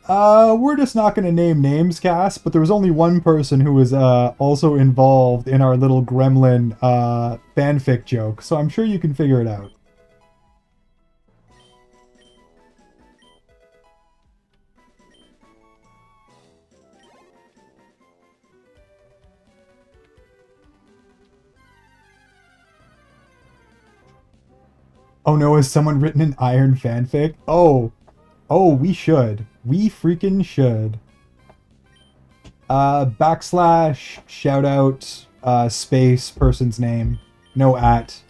We're just not going to name names, Cass, but there was only one person who was also involved in our little gremlin fanfic joke, so I'm sure you can figure it out. Oh no, has someone written an iron fanfic? Oh, we should. We freaking should. Backslash, shout out, space, person's name. No at.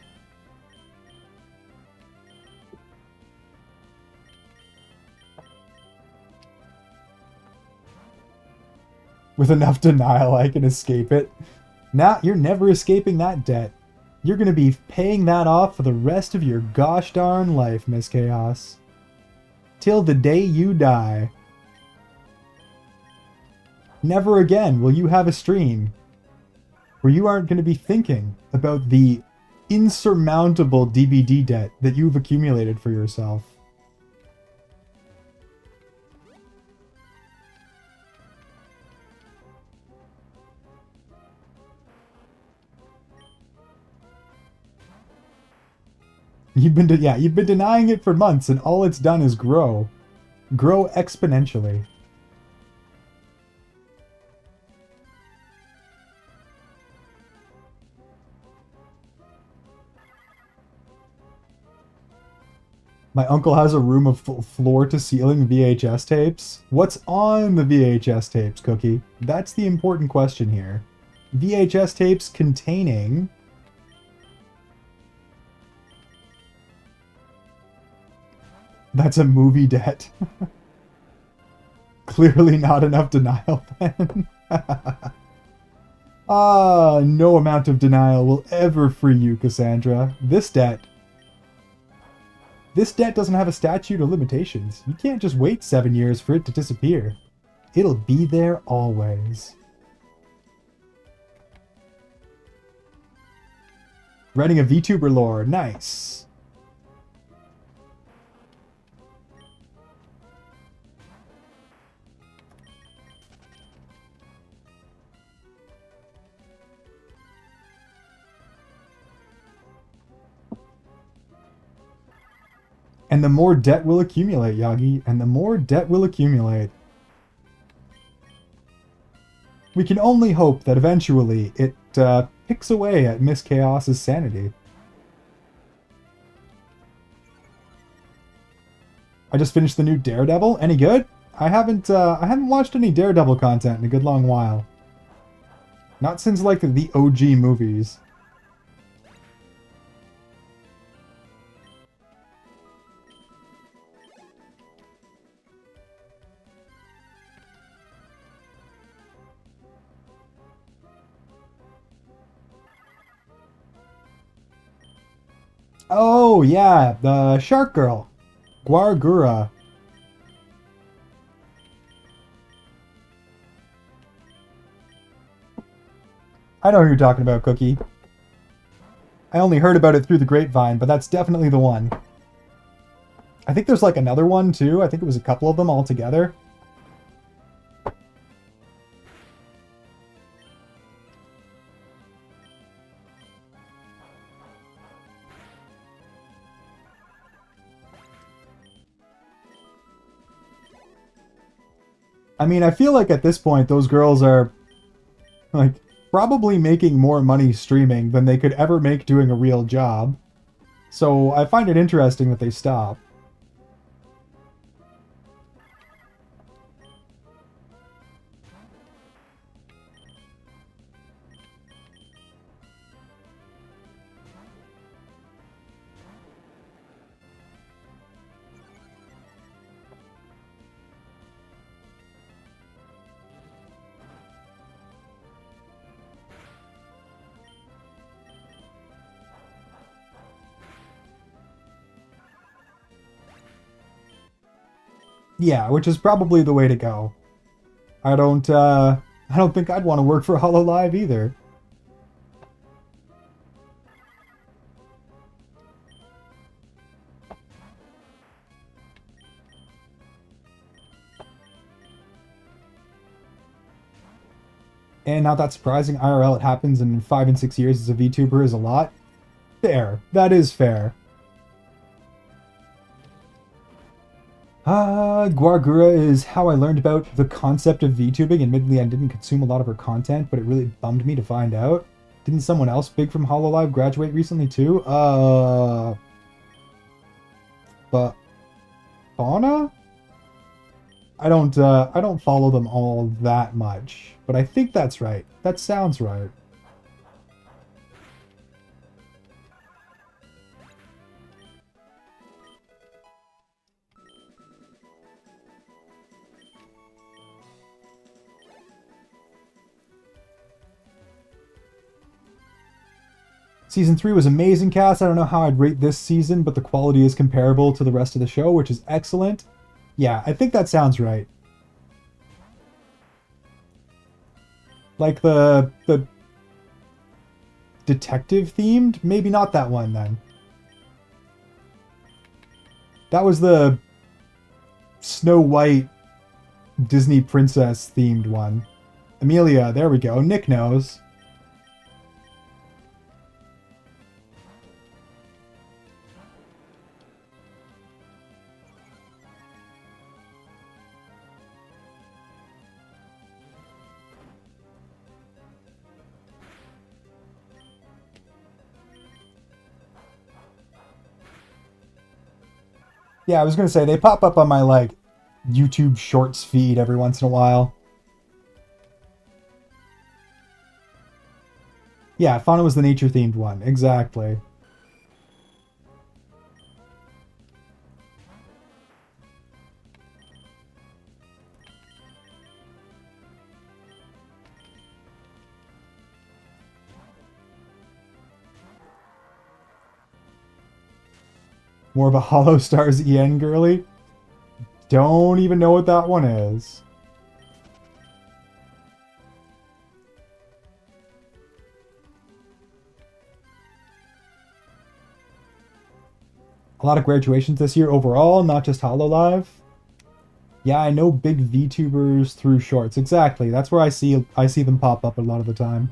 With enough denial, I can escape it. Nah, you're never escaping that debt. You're gonna be paying that off for the rest of your gosh darn life, Miss Chaos. Till the day you die. Never again will you have a stream where you aren't going to be thinking about the insurmountable DVD debt that you've accumulated for yourself. You've been denying it for months, and all it's done is grow exponentially. My uncle has a room of floor-to-ceiling VHS tapes. What's on the VHS tapes, Cookie? That's the important question here. VHS tapes containing... That's a movie debt. Clearly not enough denial, then. Ah, no amount of denial will ever free you, Cassandra. This debt doesn't have a statute of limitations. You can't just wait 7 years for it to disappear. It'll be there always. Writing a VTuber lore. Nice. And the more debt will accumulate, Yagi, and the more debt will accumulate. We can only hope that eventually it picks away at Miss Chaos's sanity. I just finished the new Daredevil. Any good? I haven't watched any Daredevil content in a good long while. Not since like the OG movies. Oh, yeah, the shark girl. Guargura. I know who you're talking about, Cookie. I only heard about it through the grapevine, but that's definitely the one. I think there's like another one, too. I think it was a couple of them all together. I mean, I feel like at this point, those girls are, like, probably making more money streaming than they could ever make doing a real job. So I find it interesting that they stop. Yeah, which is probably the way to go. I don't think I'd want to work for HoloLive either. And not that surprising, IRL it happens in 5 and 6 years as a VTuber is a lot. Fair. That is fair. Guargura is how I learned about the concept of VTubing. Admittedly, I didn't consume a lot of her content, but it really bummed me to find out. Didn't someone else big from HoloLive graduate recently too? But Fauna? I don't follow them all that much, but I think that's right. That sounds right. Season 3 was amazing, Cass. I don't know how I'd rate this season, but the quality is comparable to the rest of the show, which is excellent. Yeah, I think that sounds right. Like the detective themed? Maybe not that one then. That was the Snow White Disney princess themed one. Amelia, there we go. Nick knows. Yeah, I was gonna say they pop up on my like YouTube Shorts feed every once in a while. Yeah, Fauna was the nature themed one, exactly. More of a Hollow Stars EN girly. Don't even know what that one is. A lot of graduations this year overall, not just Hololive. Yeah, I know big VTubers through shorts. Exactly. That's where I see them pop up a lot of the time.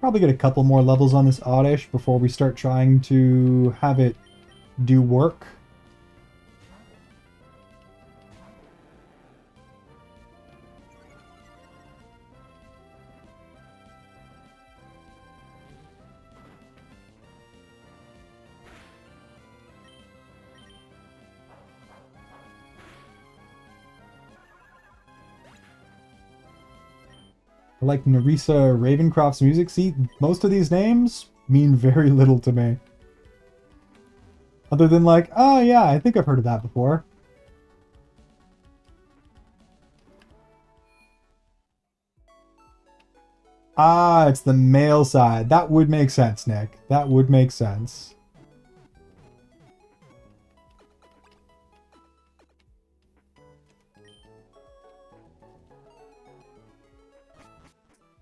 Probably get a couple more levels on this Oddish before we start trying to have it do work. Like Nerissa Ravencroft's music. See, most of these names mean very little to me. Other than like, oh yeah, I think I've heard of that before. Ah, it's the male side. That would make sense, Nick. That would make sense.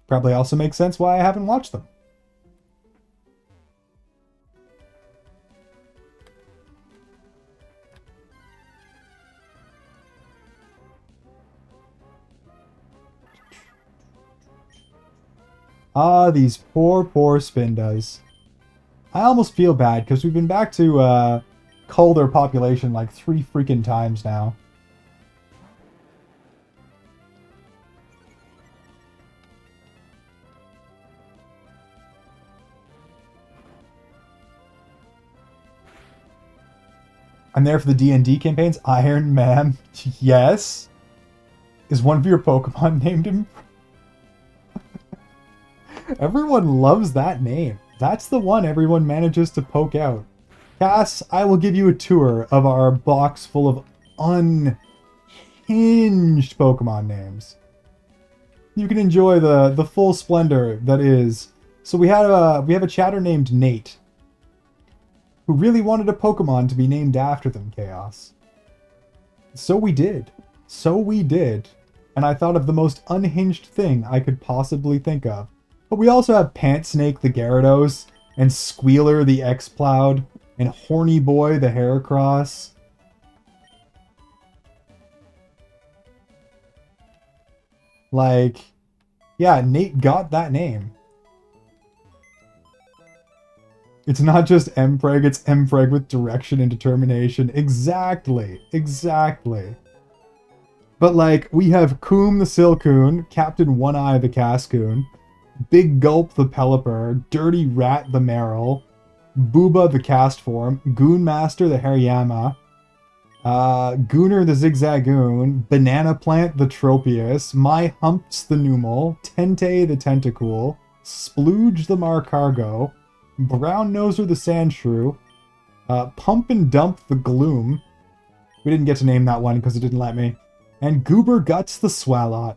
Probably also makes sense why I haven't watched them. Ah, these poor Spindas. I almost feel bad because we've been back to cull their population like 3 freaking times now. I'm there for the D&D campaigns. Iron Man, yes. Is one of your Pokemon named him? Everyone loves that name. That's the one everyone manages to poke out. Cass, I will give you a tour of our box full of unhinged Pokemon names. You can enjoy the full splendor that is. So we have a chatter named Nate, who really wanted a Pokemon to be named after them, Chaos. So we did. So we did. And I thought of the most unhinged thing I could possibly think of. But we also have Pant Snake the Gyarados, and Squealer the X-Plowed, and Horny Boy the Heracross. Like, yeah, Nate got that name. It's not just Mpreg, it's Mpreg with direction and determination. Exactly, exactly. But like, we have Coom the Silcoon, Captain One-Eye the Cascoon, Big Gulp the Pelipper, Dirty Rat the Meryl, Booba the Castform, Goonmaster the Hariyama, Gooner the Zigzagoon, Banana Plant the Tropius, My Humps the Numal, Tente the Tentacool, Splooge the Marcargo, Brown Noser the Sandshrew, Pump and Dump the Gloom. We didn't get to name that one because it didn't let me. And Goober Guts the Swalot.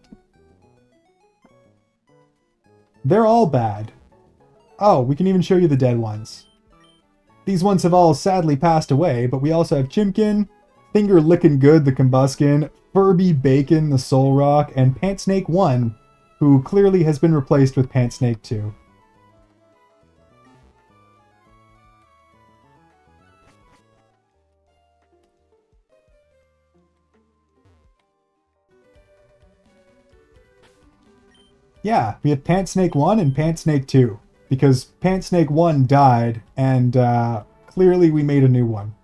They're all bad. Oh, we can even show you the dead ones. These ones have all sadly passed away, but we also have Chimkin, Finger Lickin' Good the Combuskin, Furby Bacon the Soul Rock, and Pant Snake 1, who clearly has been replaced with Pant Snake 2. Yeah, we have Pant Snake 1 and Pant Snake 2, because Pant Snake 1 died, and clearly we made a new one.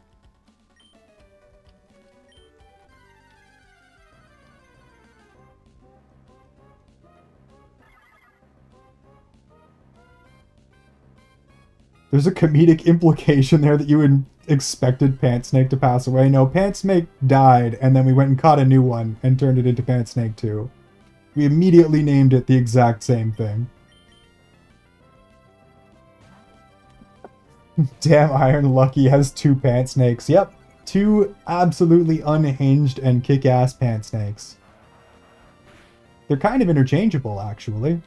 There's a comedic implication there that you had expected Pant Snake to pass away. No, Pant Snake died, and then we went and caught a new one and turned it into Pant Snake 2. We immediately named it the exact same thing. Damn Iron Lucky has 2 Pant Snakes. Yep, 2 absolutely unhinged and kick-ass Pant Snakes. They're kind of interchangeable, actually.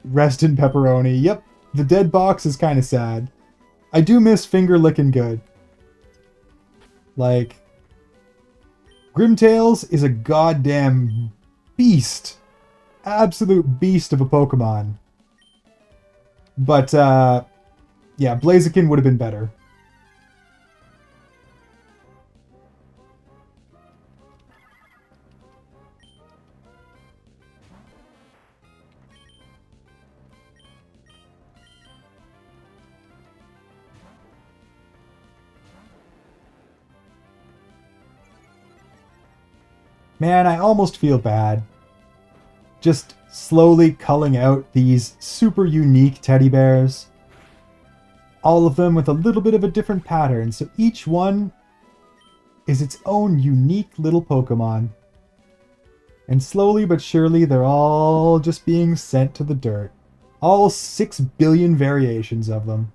Rest in pepperoni. Yep, the dead box is kind of sad. I do miss Finger Lickin' Good. Like, Grimtails is a goddamn beast. Absolute beast of a Pokemon. But, yeah, Blaziken would have been better. Man, I almost feel bad. Just slowly culling out these super unique teddy bears. All of them with a little bit of a different pattern, so each one is its own unique little Pokemon. And slowly but surely, they're all just being sent to the dirt. All 6 billion variations of them.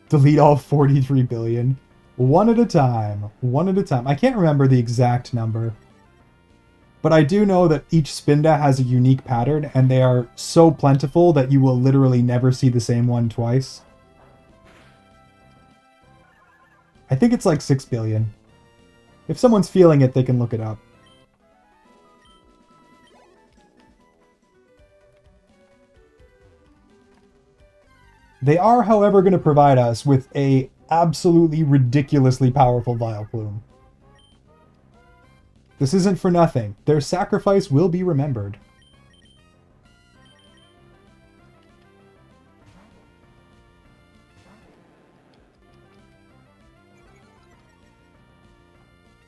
Delete all 43 billion. One at a time. One at a time. I can't remember the exact number. But I do know that each Spinda has a unique pattern, and they are so plentiful that you will literally never see the same one twice. I think it's like 6 billion. If someone's feeling it, they can look it up. They are, however, going to provide us with a absolutely ridiculously powerful Vileplume. This isn't for nothing. Their sacrifice will be remembered.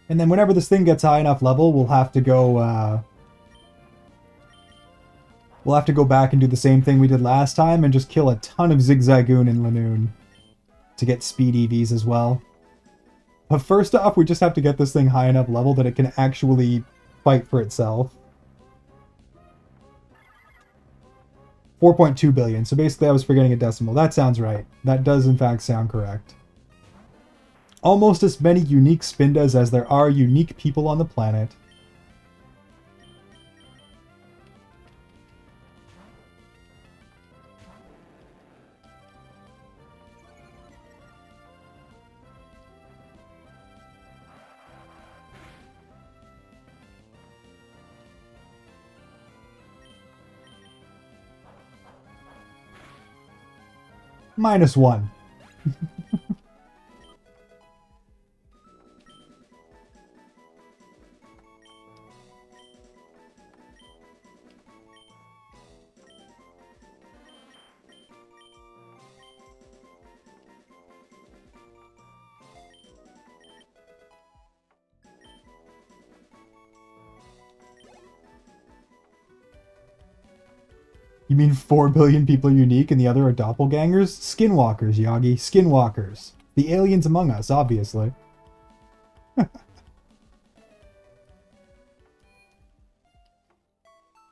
And then whenever this thing gets high enough level, we'll have to go, we'll have to go back and do the same thing we did last time and just kill a ton of Zigzagoon and Lanoon to get speed EVs as well. But first off, we just have to get this thing high enough level that it can actually fight for itself. 4.2 billion. So basically I was forgetting a decimal. That sounds right. That does in fact sound correct. Almost as many unique Spindas as there are unique people on the planet. -1. You mean 4 billion people are unique and the other are doppelgangers? Skinwalkers, Yagi. Skinwalkers. The aliens among us, obviously.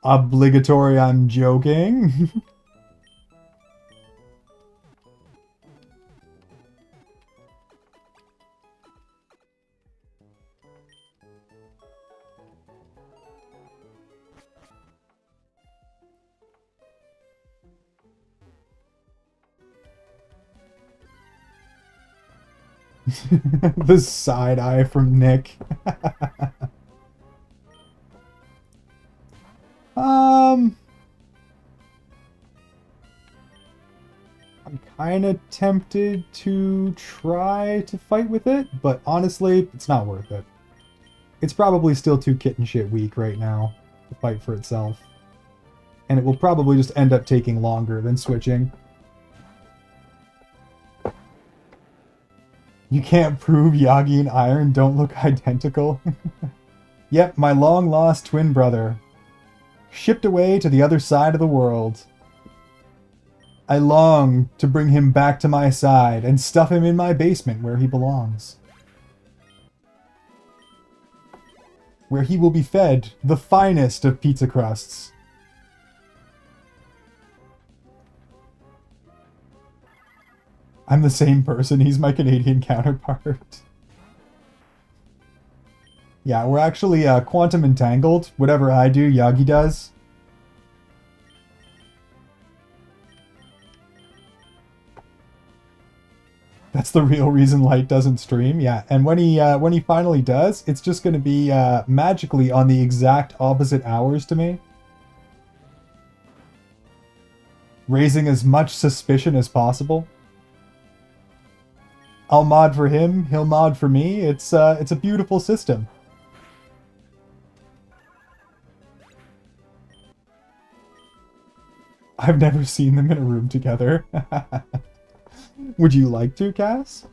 Obligatory, I'm joking. The side eye from Nick. I'm kind of tempted to try to fight with it, but honestly, it's not worth it. It's probably still too kitten shit weak right now to fight for itself. And it will probably just end up taking longer than switching. You can't prove Yagi and Iron don't look identical. Yep, my long-lost twin brother. Shipped away to the other side of the world. I long to bring him back to my side and stuff him in my basement where he belongs. Where he will be fed the finest of pizza crusts. I'm the same person, he's my Canadian counterpart. Yeah, we're actually quantum entangled. Whatever I do, Yagi does. That's the real reason Light doesn't stream. Yeah, and when he finally does, it's just going to be magically on the exact opposite hours to me, raising as much suspicion as possible. I'll mod for him, he'll mod for me. It's a beautiful system. I've never seen them in a room together. Would you like to, Cass?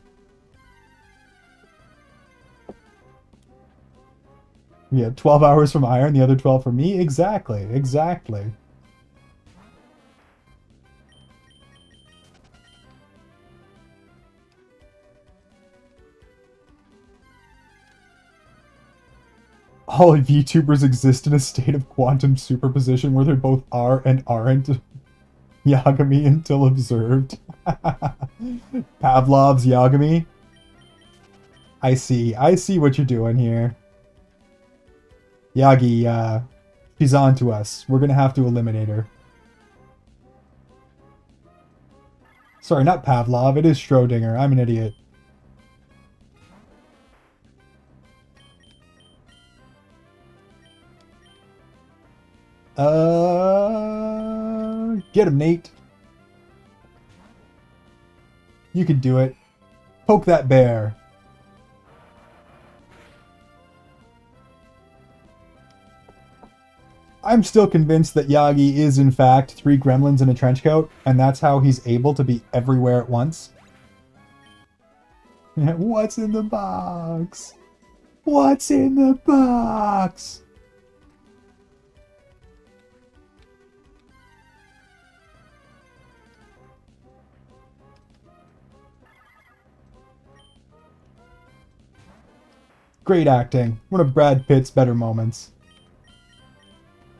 Yeah, 12 hours from Iron, the other 12 from me? Exactly, exactly. All VTubers exist in a state of quantum superposition where they both are and aren't. Yagami until observed. Pavlov's Yagami. I see what you're doing here. Yagi, she's on to us. We're gonna have to eliminate her. Sorry, not Pavlov, it is Schrodinger. I'm an idiot. Get him, Nate. You can do it. Poke that bear. I'm still convinced that Yagi is in fact 3 gremlins in a trench coat, and that's how he's able to be everywhere at once. What's in the box? What's in the box? Great acting. One of Brad Pitt's better moments.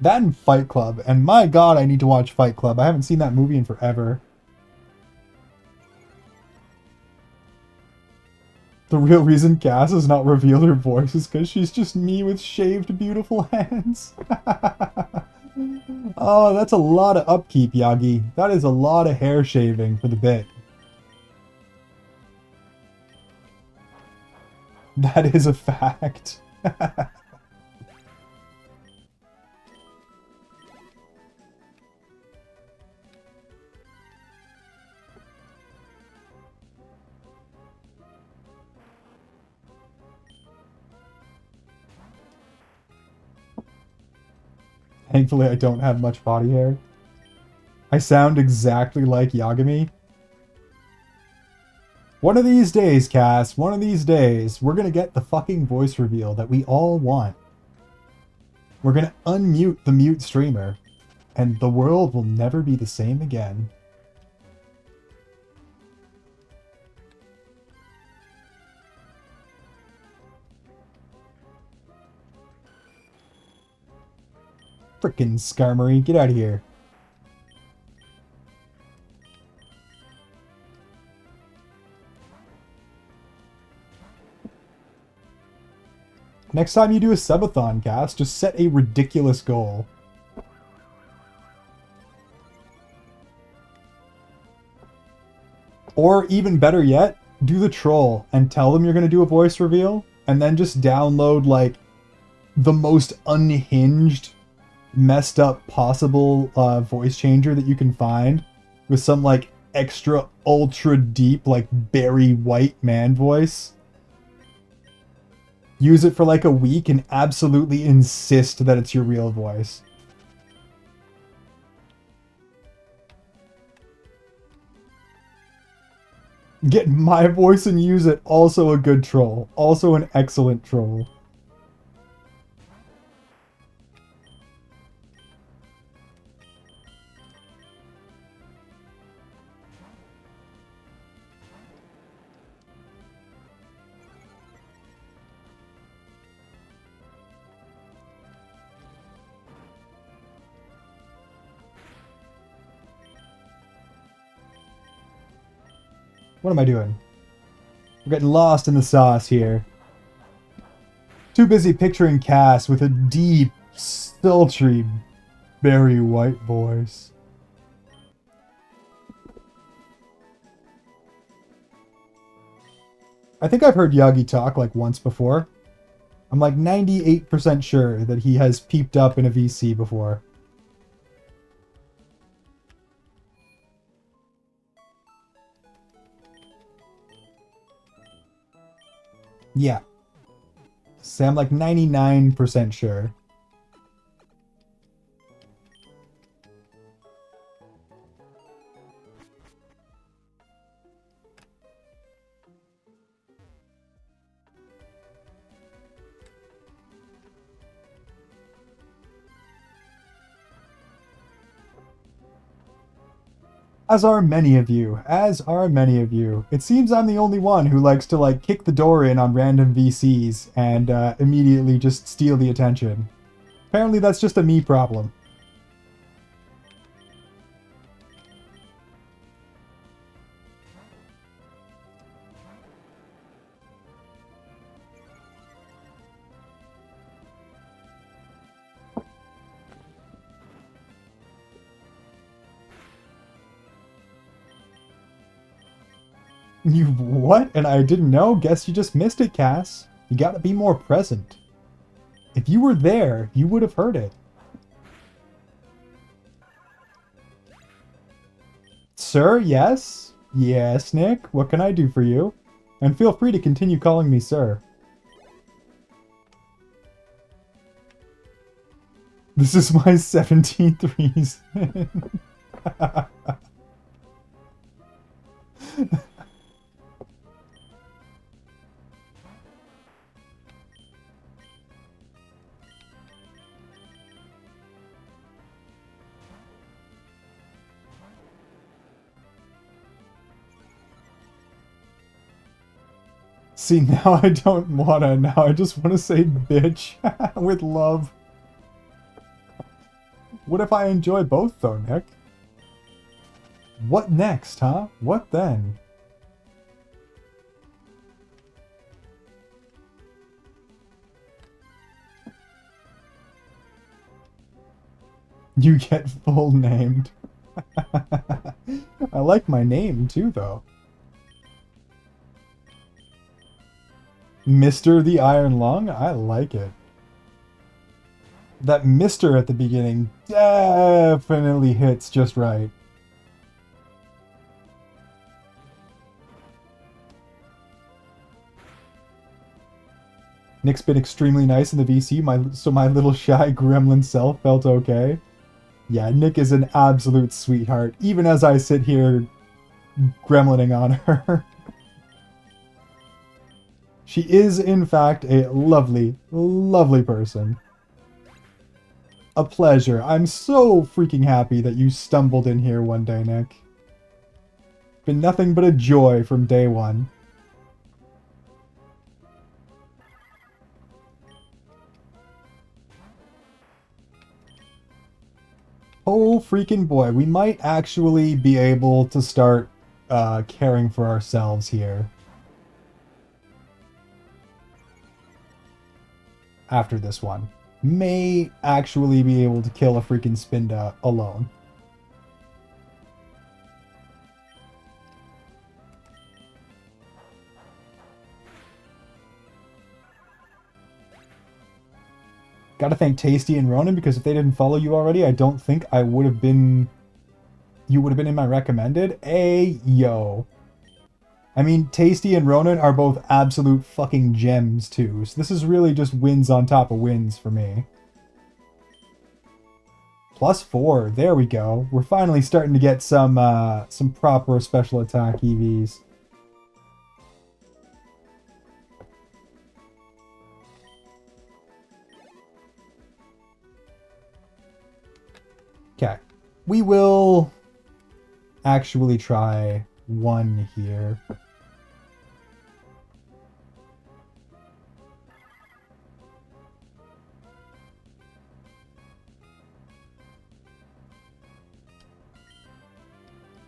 That and Fight Club. And my god, I need to watch Fight Club. I haven't seen that movie in forever. The real reason Cass has not revealed her voice is because she's just me with shaved, beautiful hands. Oh, that's a lot of upkeep, Yagi. That is a lot of hair shaving for the bit. That is a fact. Thankfully, I don't have much body hair. I sound exactly like Yagami. One of these days, Cass, one of these days, we're gonna get the fucking voice reveal that we all want. We're gonna unmute the mute streamer. And the world will never be the same again. Frickin' Skarmory, get out of here. Next time you do a subathon cast, just set a ridiculous goal. Or even better yet, do the troll and tell them you're going to do a voice reveal, and then just download like the most unhinged, messed up possible voice changer that you can find with some like extra ultra deep like Barry White man voice. Use it for like a week and absolutely insist that it's your real voice. Get my voice and use it. Also a good troll. Also an excellent troll. What am I doing? We're getting lost in the sauce here. Too busy picturing Cass with a deep, sultry, Barry White voice. I think I've heard Yagi talk like once before. I'm like 98% sure that he has peeped up in a VC before. Yeah. So I'm like 99% sure. As are many of you. As are many of you. It seems I'm the only one who likes to, like, kick the door in on random VCs and immediately just steal the attention. Apparently that's just a me problem. You what? And I didn't know? Guess you just missed it, Cass. You gotta be more present. If you were there, you would have heard it. Sir, yes? Yes, Nick? What can I do for you? And feel free to continue calling me sir. This is my 17th reason. See, now I don't wanna. Now I just wanna say bitch with love. What if I enjoy both, though, Nick? What next, huh? What then? You get full named. I like my name, too, though. Mr. the Iron Lung? I like it. That Mr. at the beginning definitely hits just right. Nick's been extremely nice in the VC, so my little shy gremlin self felt okay. Yeah, Nick is an absolute sweetheart, even as I sit here gremlining on her. She is, in fact, a lovely, lovely person. a pleasure. I'm so freaking happy that you stumbled in here one day, Nick. Been nothing but a joy from day one. Oh freaking boy, we might actually be able to start caring for ourselves here. After this one. May actually be able to kill a freaking Spinda alone. Gotta thank Tasty and Ronan, because if they didn't follow you already, I don't think I would have been... You would have been in my recommended. Yo. I mean, Tasty and Ronan are both absolute fucking gems, too. So this is really just wins on top of wins for me. +4. There we go. We're finally starting to get some proper special attack EVs. Okay. We will actually try one here.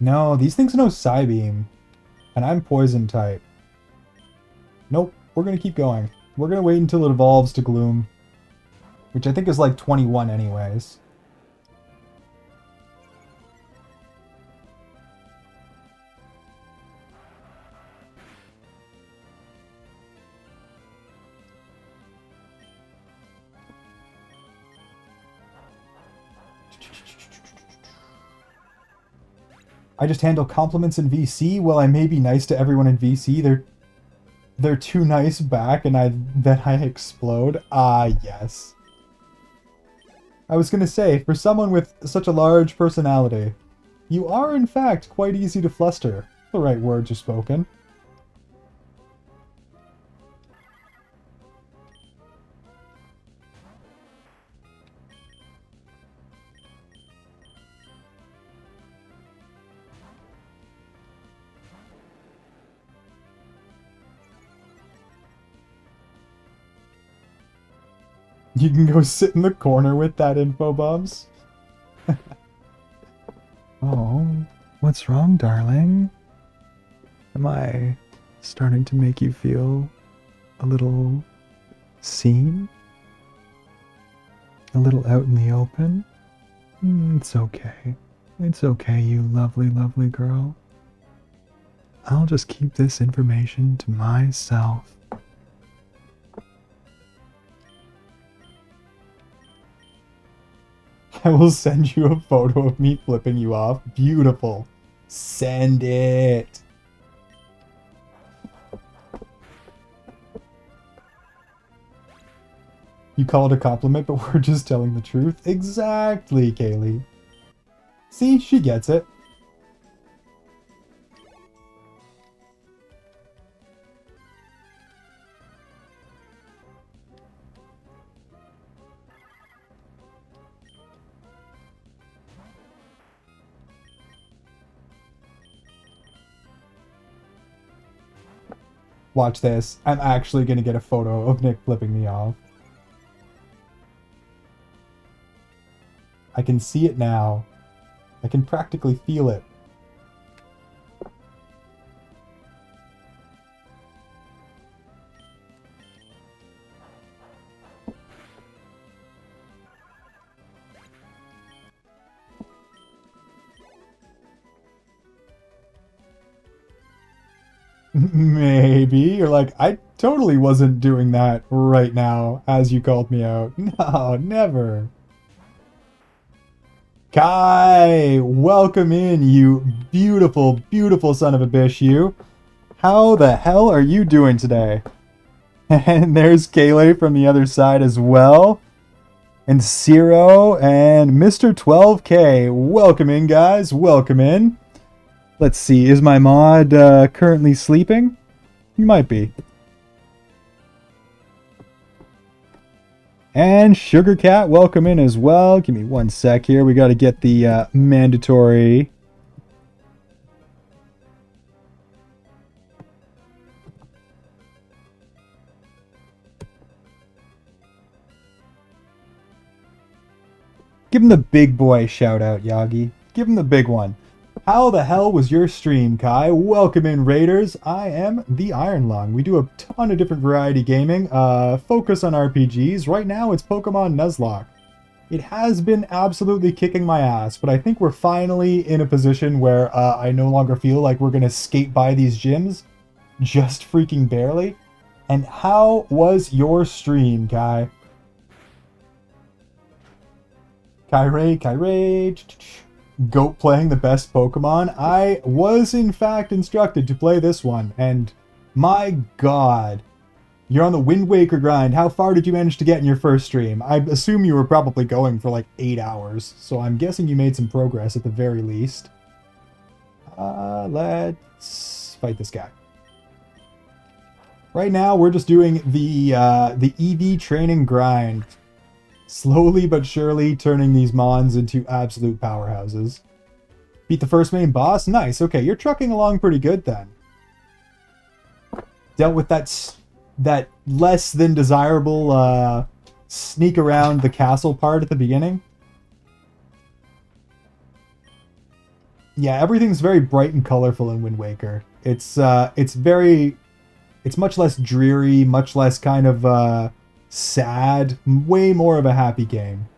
No, these things know Psybeam. And I'm Poison type. Nope, we're gonna keep going. We're gonna wait until it evolves to Gloom. Which I think is like 21 anyways. I just handle compliments in VC. Well, I may be nice to everyone in VC. They're too nice back, and then I explode. Ah, yes. I was gonna say, for someone with such a large personality, you are in fact quite easy to fluster. The right words are spoken. You can go sit in the corner with that info bombs. Oh, what's wrong, darling? Am I starting to make you feel a little seen? A little out in the open? It's okay. It's okay, you lovely, lovely girl. I'll just keep this information to myself. I will send you a photo of me flipping you off. Beautiful. Send it. You call it a compliment, but we're just telling the truth. Exactly, Kaylee. See, she gets it. Watch this. I'm actually going to get a photo of Nick flipping me off. I can see it now. I can practically feel it. Maybe. You're like, I totally wasn't doing that right now as you called me out. No, never. Kai, welcome in, you beautiful, beautiful son of a bitch, you. How the hell are you doing today? And there's Kaylee from the other side as well. And Ciro and Mr. 12K. Welcome in, guys. Welcome in. Let's see, is my mod currently sleeping? He might be. And Sugar Cat, welcome in as well. Give me one sec here. We got to get the mandatory. Give him the big boy shout out, Yagi. Give him the big one. How the hell was your stream, Kai? Welcome in, Raiders. I am the Iron Lung. We do a ton of different variety gaming. Focus on RPGs. Right now, it's Pokemon Nuzlocke. It has been absolutely kicking my ass, but I think we're finally in a position where I no longer feel like we're going to skate by these gyms. Just freaking barely. And how was your stream, Kai? Kyrie, Goat playing the best Pokemon. I was in fact instructed to play this one, and my god, you're on the Wind Waker grind. How far did you manage to get in your first stream? I assume you were probably going for like 8 hours, so I'm guessing you made some progress at the very least. Let's fight this guy. Right now, we're just doing the EV training grind. Slowly but surely turning these Mons into absolute powerhouses. Beat the first main boss? Nice, okay, you're trucking along pretty good then. Dealt with that less than desirable sneak around the castle part at the beginning. Yeah, everything's very bright and colorful in Wind Waker. It's much less dreary, much less kind of sad, way more of a happy game.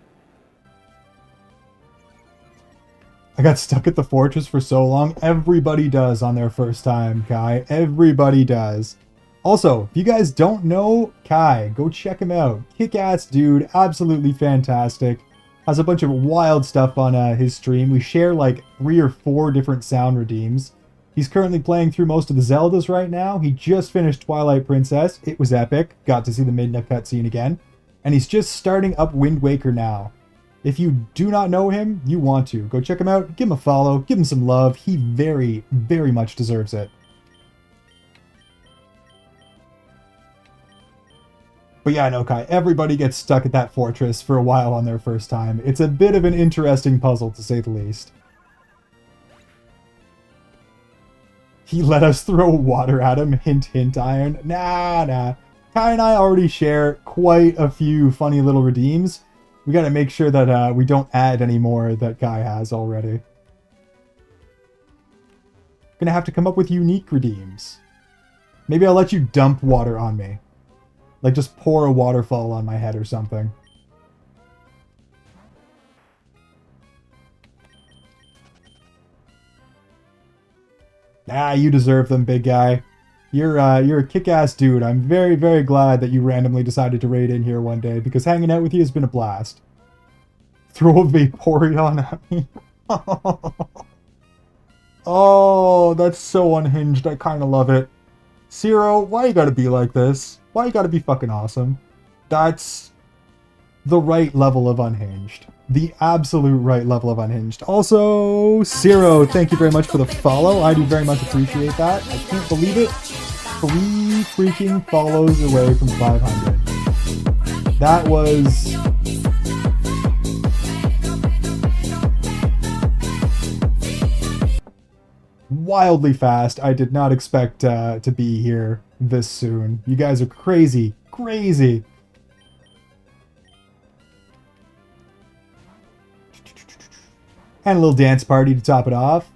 I got stuck at the fortress for so long. Everybody does on their first time, Kai. Everybody does. Also, if you guys don't know Kai, go check him out. Kick-ass dude, absolutely fantastic. Has a bunch of wild stuff on his stream. We share like 3 or 4 different sound redeems. He's currently playing through most of the Zeldas right now. He just finished Twilight Princess. It was epic. Got to see the Midna cutscene again. And he's just starting up Wind Waker now. If you do not know him, you want to. Go check him out, give him a follow, give him some love. He very, very much deserves it. But yeah, no, Kai, everybody gets stuck at that fortress for a while on their first time. It's a bit of an interesting puzzle, to say the least. He let us throw water at him. Hint, hint, Iron. Nah. Kai and I already share quite a few funny little redeems. We gotta make sure that we don't add any more that Kai has already. Gonna have to come up with unique redeems. Maybe I'll let you dump water on me. Like just pour a waterfall on my head or something. Nah, you deserve them, big guy. You're a kick-ass dude. I'm very, very glad that you randomly decided to raid in here one day, because hanging out with you has been a blast. Throw a Vaporeon at me. Oh, that's so unhinged. I kind of love it. Zero, why you gotta be like this? Why you gotta be fucking awesome? That's the right level of unhinged. The absolute right level of unhinged. Also, Zero, thank you very much for the follow. I do very much appreciate that. I can't believe it. 3 freaking follows away from 500. That was... wildly fast. I did not expect to be here this soon. You guys are crazy. Crazy. And a little dance party to top it off.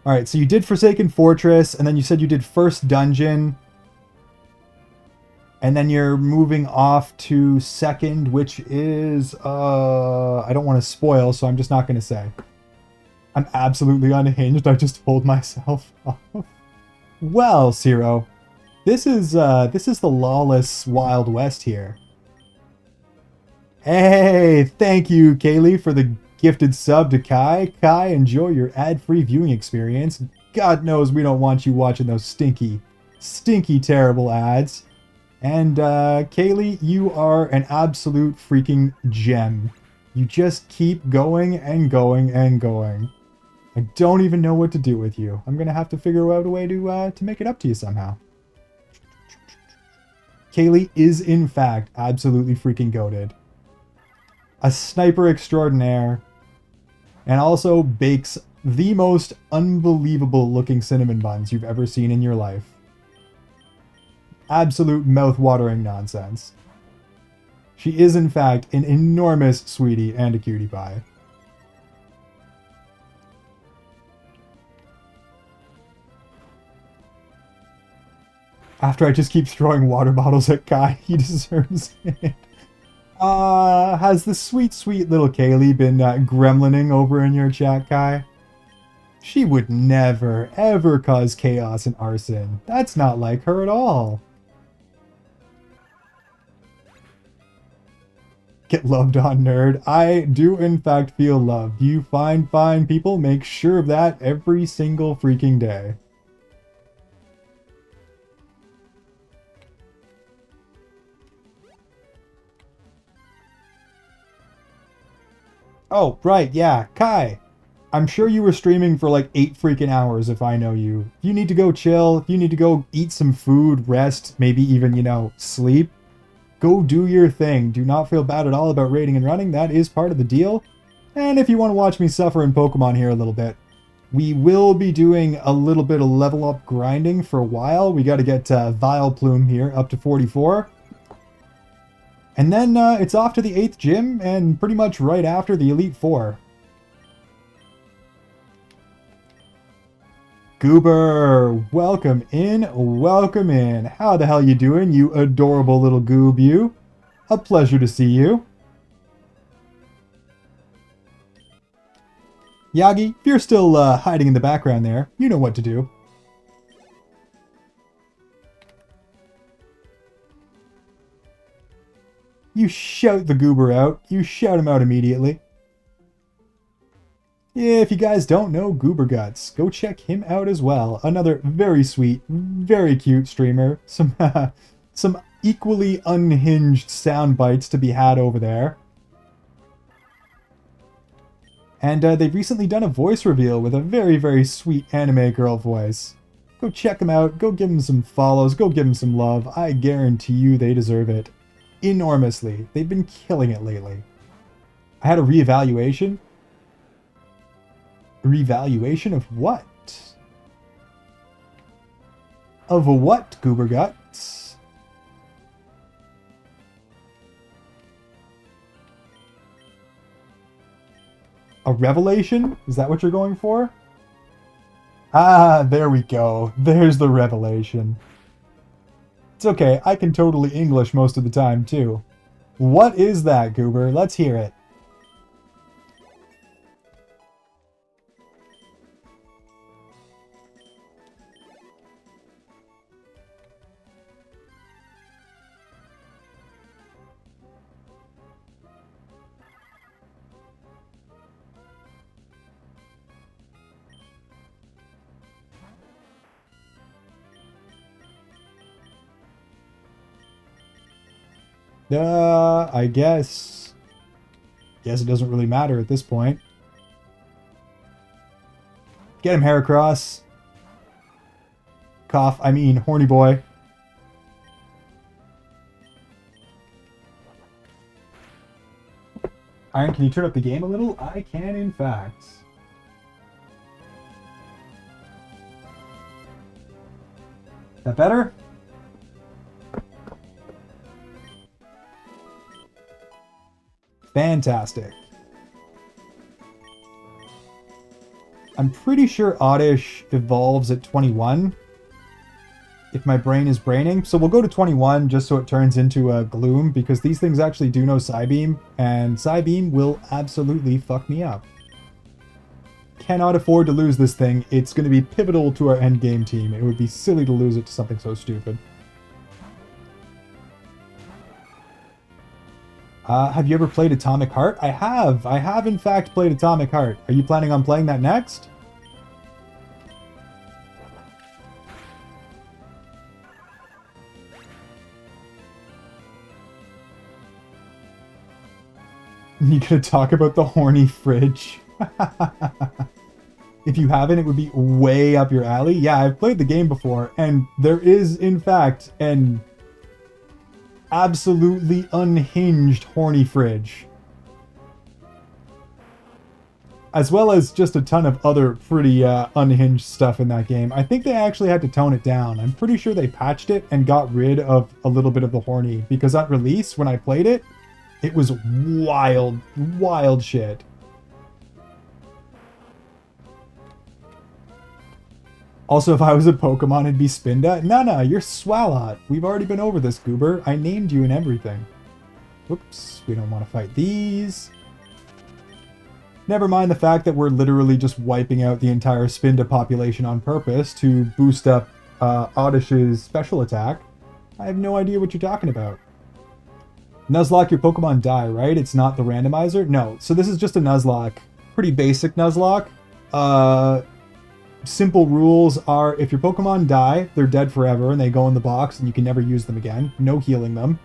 Alright, so you did Forsaken Fortress, and then you said you did First Dungeon. And then you're moving off to Second, which is... I don't want to spoil, so I'm just not going to say. I'm absolutely unhinged. I just told myself off. Well, Zero, this is the lawless Wild West here. Hey, thank you, Kaylee, for the gifted sub to Kai. Kai, enjoy your ad-free viewing experience. God knows we don't want you watching those stinky, terrible ads. And Kaylee, you are an absolute freaking gem. You just keep going and going and going. I don't even know what to do with you. I'm gonna have to figure out a way to make it up to you somehow. Kaylee is in fact absolutely freaking goated. A sniper extraordinaire, and also bakes the most unbelievable looking cinnamon buns you've ever seen in your life. Absolute mouth-watering nonsense. She is in fact an enormous sweetie and a cutie pie. After I just keep throwing water bottles at Kai, he deserves it. Has the sweet, sweet little Kaylee been gremlining over in your chat, Kai? She would never, ever cause chaos and arson. That's not like her at all. Get loved on, nerd. I do, in fact, feel loved. You fine people, make sure of that every single freaking day. Oh, right, yeah, Kai. I'm sure you were streaming for like 8 freaking hours if I know you. If you need to go chill, if you need to go eat some food, rest, maybe even, you know, sleep, go do your thing. Do not feel bad at all about raiding and running. That is part of the deal. And if you want to watch me suffer in Pokemon here a little bit, we will be doing a little bit of level up grinding for a while. We got to get Vileplume here up to 44. And then it's off to the 8th gym, and pretty much right after the Elite Four. Goober, welcome in, welcome in. How the hell you doing, you adorable little goob you? A pleasure to see you. Yagi, if you're still hiding in the background there, you know what to do. You shout the goober out. You shout him out immediately. If you guys don't know Goober Guts, go check him out as well. Another very sweet, very cute streamer. Some equally unhinged sound bites to be had over there. And they've recently done a voice reveal with a very, very sweet anime girl voice. Go check him out. Go give him some follows. Go give him some love. I guarantee you they deserve it enormously. They've been killing it lately. I had a reevaluation. Reevaluation of what? Of what, Goober Guts? A revelation? Is that what you're going for? Ah, there we go. There's the revelation. It's okay, I can totally English most of the time, too. What is that, Goober? Let's hear it. I guess. Guess it doesn't really matter at this point. Get him, Heracross. Cough, I mean, horny boy. Iron, can you turn up the game a little? I can, in fact. That better? Fantastic. I'm pretty sure Oddish evolves at 21. If my brain is braining. So we'll go to 21 just so it turns into a Gloom, because these things actually do know Psybeam, and Psybeam will absolutely fuck me up. Cannot afford to lose this thing. It's going to be pivotal to our endgame team. It would be silly to lose it to something so stupid. Have you ever played Atomic Heart? I have. I have, in fact, played Atomic Heart. Are you planning on playing that next? You gonna talk about the horny fridge? If you haven't, it would be way up your alley. Yeah, I've played the game before, and there is, in fact, an absolutely unhinged horny fridge. As well as just a ton of other pretty unhinged stuff in that game. I think they actually had to tone it down. I'm pretty sure they patched it and got rid of a little bit of the horny, because at release, when I played it, it was wild, wild shit. Also, if I was a Pokemon, it'd be Spinda. No, you're Swalot. We've already been over this, Goober. I named you and everything. Whoops, we don't want to fight these. Never mind the fact that we're literally just wiping out the entire Spinda population on purpose to boost up Oddish's special attack. I have no idea what you're talking about. Nuzlocke, your Pokemon die, right? It's not the randomizer? No, so this is just a Nuzlocke. Pretty basic Nuzlocke. Simple rules are, if your Pokemon die, they're dead forever and they go in the box and you can never use them again. No healing them.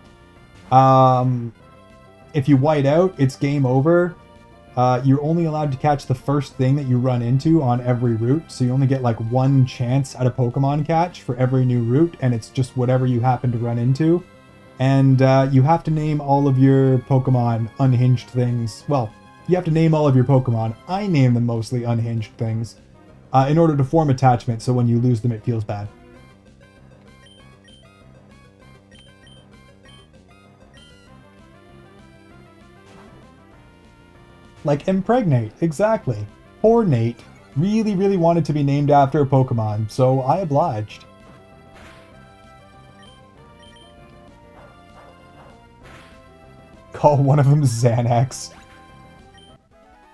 If you white out, it's game over. You're only allowed to catch the first thing that you run into on every route, so you only get like one chance at a Pokemon catch for every new route, and it's just whatever you happen to run into. And you have to name all of your Pokemon unhinged things. Well, you have to name all of your Pokemon. I name them mostly unhinged things in order to form attachment, so when you lose them it feels bad. Like impregnate, exactly. Poor Nate really wanted to be named after a Pokemon, so I obliged. Call one of them Xanax.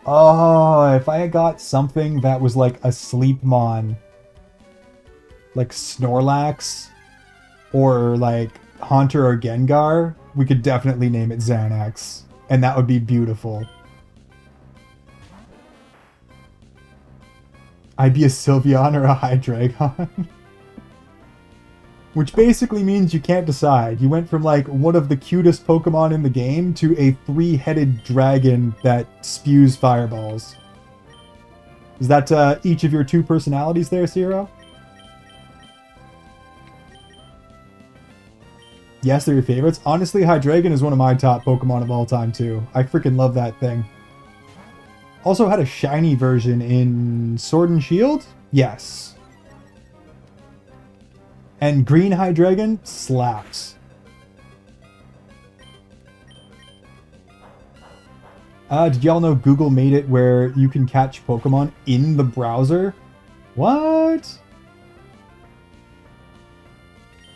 Oh, if I had got something that was like a Sleepmon, like Snorlax, or like Haunter or Gengar, we could definitely name it Xanax, and that would be beautiful. I'd be a Sylveon or a Hydreigon. Which basically means you can't decide. You went from like one of the cutest Pokemon in the game to a 3-headed dragon that spews fireballs. Is that each of your 2 personalities there, Zero? Yes, they're your favorites. Honestly, Hydreigon is one of my top Pokemon of all time too. I freaking love that thing. Also had a shiny version in Sword and Shield? Yes. And Green Hydreigon slaps. Did y'all know Google made it where you can catch Pokemon in the browser? What?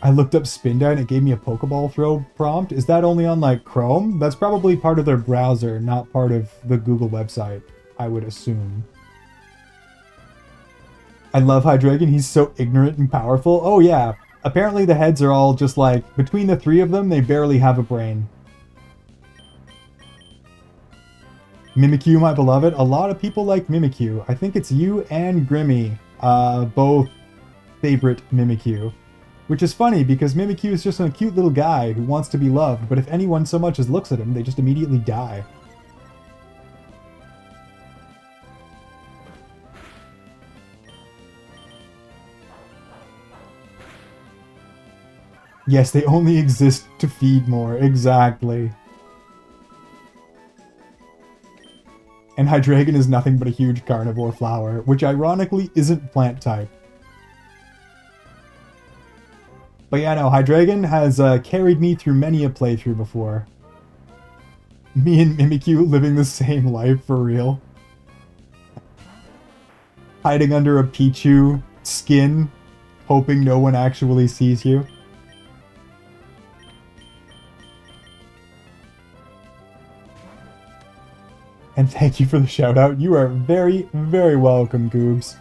I looked up Spinda and it gave me a Pokeball throw prompt. Is that only on like Chrome? That's probably part of their browser, not part of the Google website, I would assume. I love Hydreigon, he's so ignorant and powerful. Oh yeah, apparently the heads are all just like, between the 3 of them, they barely have a brain. Mimikyu, my beloved. A lot of people like Mimikyu. I think it's you and Grimmy, both favorite Mimikyu. Which is funny, because Mimikyu is just a cute little guy who wants to be loved, but if anyone so much as looks at him, they just immediately die. Yes, they only exist to feed more, exactly. And Hydreigon is nothing but a huge carnivore flower, which ironically isn't plant type. But yeah, no, Hydreigon has carried me through many a playthrough before. Me and Mimikyu living the same life, for real. Hiding under a Pichu skin, hoping no one actually sees you. And thank you for the shout out. You are very, very welcome, Goobs.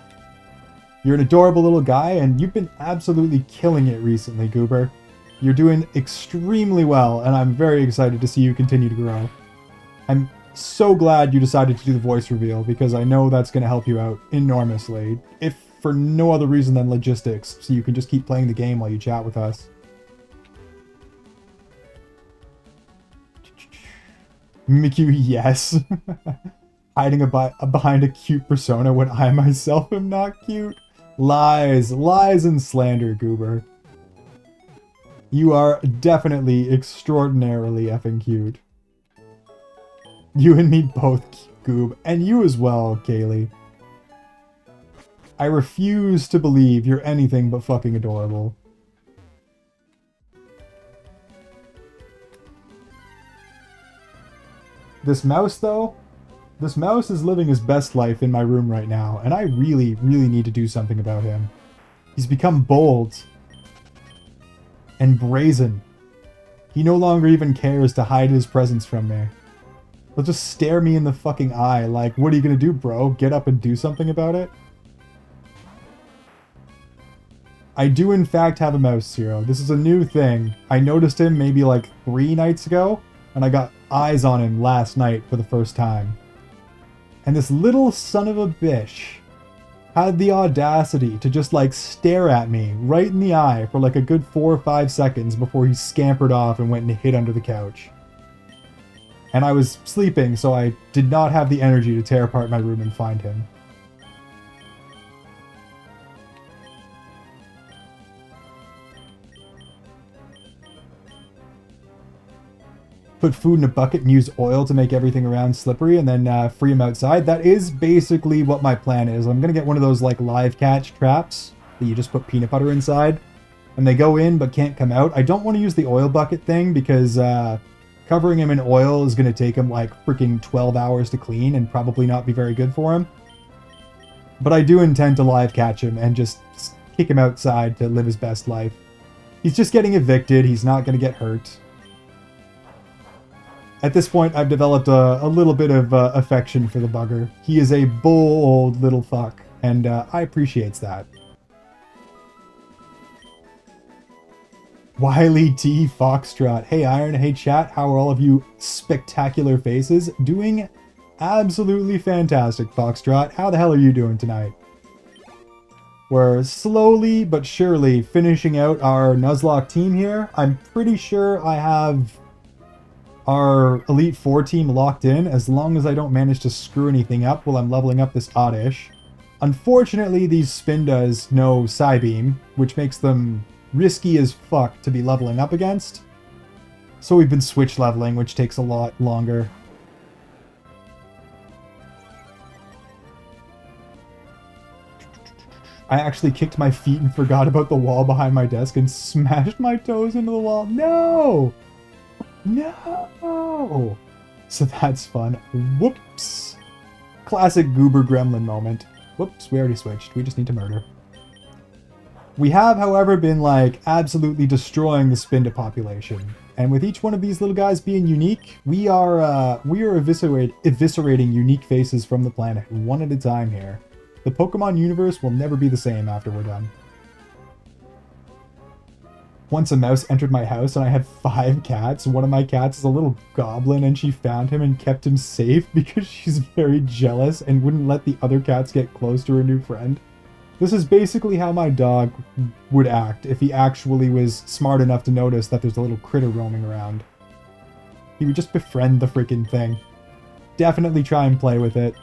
You're an adorable little guy, and you've been absolutely killing it recently, Goober. You're doing extremely well, and I'm very excited to see you continue to grow. I'm so glad you decided to do the voice reveal, because I know that's going to help you out enormously, if for no other reason than logistics, so you can just keep playing the game while you chat with us. Mimikyu, yes. Hiding behind a cute persona when I myself am not cute. Lies. Lies and slander, Goober. You are definitely extraordinarily effing cute. You and me both, Goob. And you as well, Kaylee. I refuse to believe you're anything but fucking adorable. This mouse, though? This mouse is living his best life in my room right now, and I really, really need to do something about him. He's become bold. And brazen. He no longer even cares to hide his presence from me. He'll just stare me in the fucking eye like, what are you gonna do, bro? Get up and do something about it? I do in fact have a mouse hero. This is a new thing. I noticed him maybe like 3 nights ago, and I got eyes on him last night for the first time. And this little son of a bitch had the audacity to just like stare at me right in the eye for like a good 4 or 5 seconds before he scampered off and went and hid under the couch. And I was sleeping, so I did not have the energy to tear apart my room and find him. Put food in a bucket and use oil to make everything around slippery and then free him outside. That is basically what my plan is. I'm going to get one of those like live catch traps that you just put peanut butter inside and they go in but can't come out. I don't want to use the oil bucket thing because covering him in oil is going to take him like freaking 12 hours to clean and probably not be very good for him. But I do intend to live catch him and just kick him outside to live his best life. He's just getting evicted. He's not going to get hurt. At this point, I've developed a little bit of affection for the bugger. He is a bold little fuck, and I appreciates that. Wiley T. Foxtrot. Hey Iron, hey chat, how are all of you spectacular faces? Doing absolutely fantastic, Foxtrot. How the hell are you doing tonight? We're slowly but surely finishing out our Nuzlocke team here. I'm pretty sure I have our Elite 4 team locked in, as long as I don't manage to screw anything up while I'm leveling up this Oddish. Unfortunately, these Spindas know Psybeam, which makes them risky as fuck to be leveling up against. So we've been switch leveling, which takes a lot longer. I actually kicked my feet and forgot about the wall behind my desk and smashed my toes into the wall. No! No! So that's fun. Whoops. Classic Goober Gremlin moment. Whoops, we already switched. We just need to murder. We have, however, been like absolutely destroying the Spinda population. And with each one of these little guys being unique, we are eviscerating unique faces from the planet one at a time here. The Pokemon universe will never be the same after we're done. Once a mouse entered my house and I had 5 cats. One of my cats is a little goblin and she found him and kept him safe because she's very jealous and wouldn't let the other cats get close to her new friend. This is basically how my dog would act if he actually was smart enough to notice that there's a little critter roaming around. He would just befriend the freaking thing. Definitely try and play with it.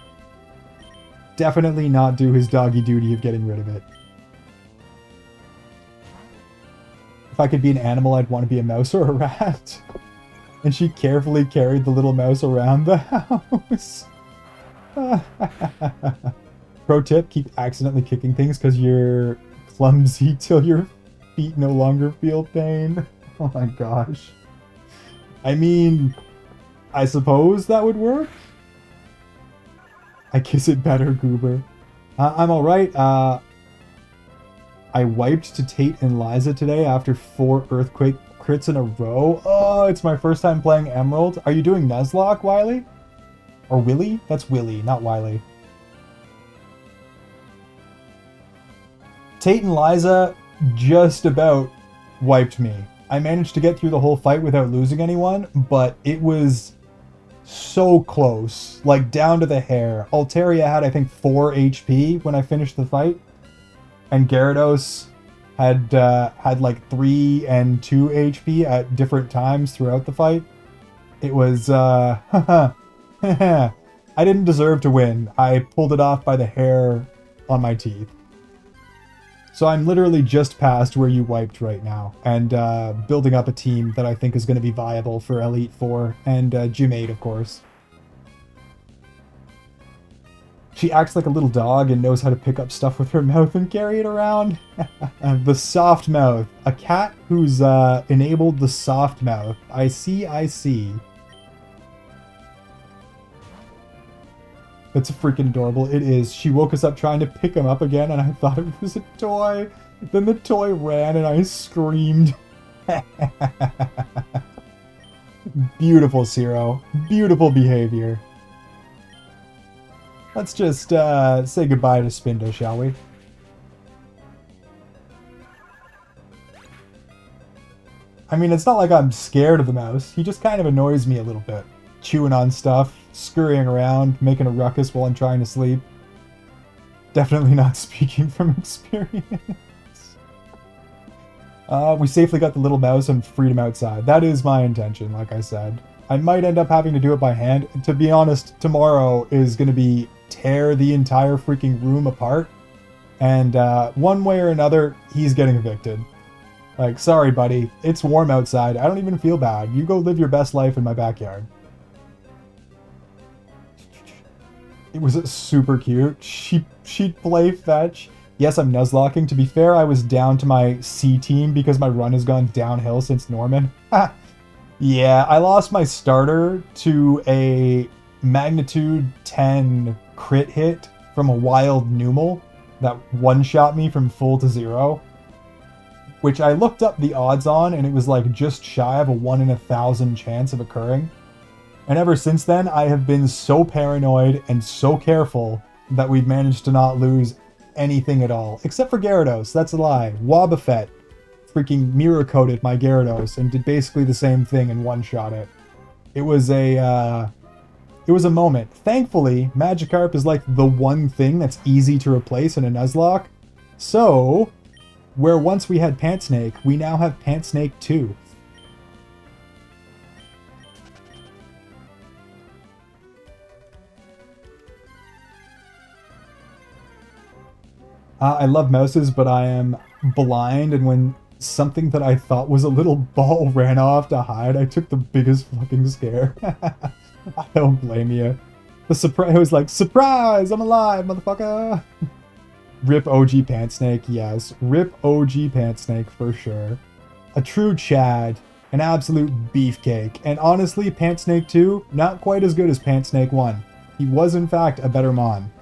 Definitely not do his doggy duty of getting rid of it. If I could be an animal, I'd want to be a mouse or a rat. And she carefully carried the little mouse around the house. Pro tip, keep accidentally kicking things because you're clumsy till your feet no longer feel pain. Oh my gosh. I mean, I suppose that would work. I kiss it better, Goober. I'm alright. I wiped to Tate and Liza today after 4 Earthquake crits in a row. Oh, it's my first time playing Emerald. Are you doing Nuzlocke, Wiley? Or Willy? That's Willy, not Wiley. Tate and Liza just about wiped me. I managed to get through the whole fight without losing anyone, but it was so close. Like, down to the hair. Altaria had, I think, 4 HP when I finished the fight. And Gyarados had like 3 and 2 HP at different times throughout the fight. It was, I didn't deserve to win. I pulled it off by the hair on my teeth. So I'm literally just past where you wiped right now, and building up a team that I think is going to be viable for Elite 4 and Gym 8, of course. She acts like a little dog and knows how to pick up stuff with her mouth and carry it around. The soft mouth. A cat who's enabled the soft mouth. I see, I see. That's freaking adorable. It is. She woke us up trying to pick him up again, and I thought it was a toy. Then the toy ran, and I screamed. Beautiful, Ciro. Beautiful behavior. Let's just say goodbye to Spindo, shall we? I mean, it's not like I'm scared of the mouse. He just kind of annoys me a little bit. Chewing on stuff, scurrying around, making a ruckus while I'm trying to sleep. Definitely not speaking from experience. We safely got the little mouse and freed him outside. That is my intention, like I said. I might end up having to do it by hand. To be honest, tomorrow is going to be tear the entire freaking room apart. And one way or another, he's getting evicted. Like, sorry, buddy. It's warm outside. I don't even feel bad. You go live your best life in my backyard. It was super cute. She'd play fetch. Yes, I'm Nuzlocking. To be fair, I was down to my C team because my run has gone downhill since Norman. Yeah, I lost my starter to a magnitude 10 crit hit from a wild Numal that one-shot me from full to 0. Which I looked up the odds on, and it was like just shy of a 1 in 1,000 chance of occurring. And ever since then, I have been so paranoid and so careful that we've managed to not lose anything at all. Except for Gyarados. That's a lie. Wobbuffet freaking mirror-coated my Gyarados and did basically the same thing and one-shot it. It was a moment. Thankfully, Magikarp is like the one thing that's easy to replace in a Nuzlocke. So, where once we had Pantsnake, we now have Pantsnake 2. I love mouses, but I am blind, and when something that I thought was a little ball ran off to hide, I took the biggest fucking scare. I don't blame you. The surprise was like, surprise! I'm alive, motherfucker! Rip OG Pantsnake, yes. Rip OG Pantsnake for sure. A true Chad. An absolute beefcake. And honestly, Pantsnake 2, not quite as good as Pantsnake 1. He was in fact a better Mon.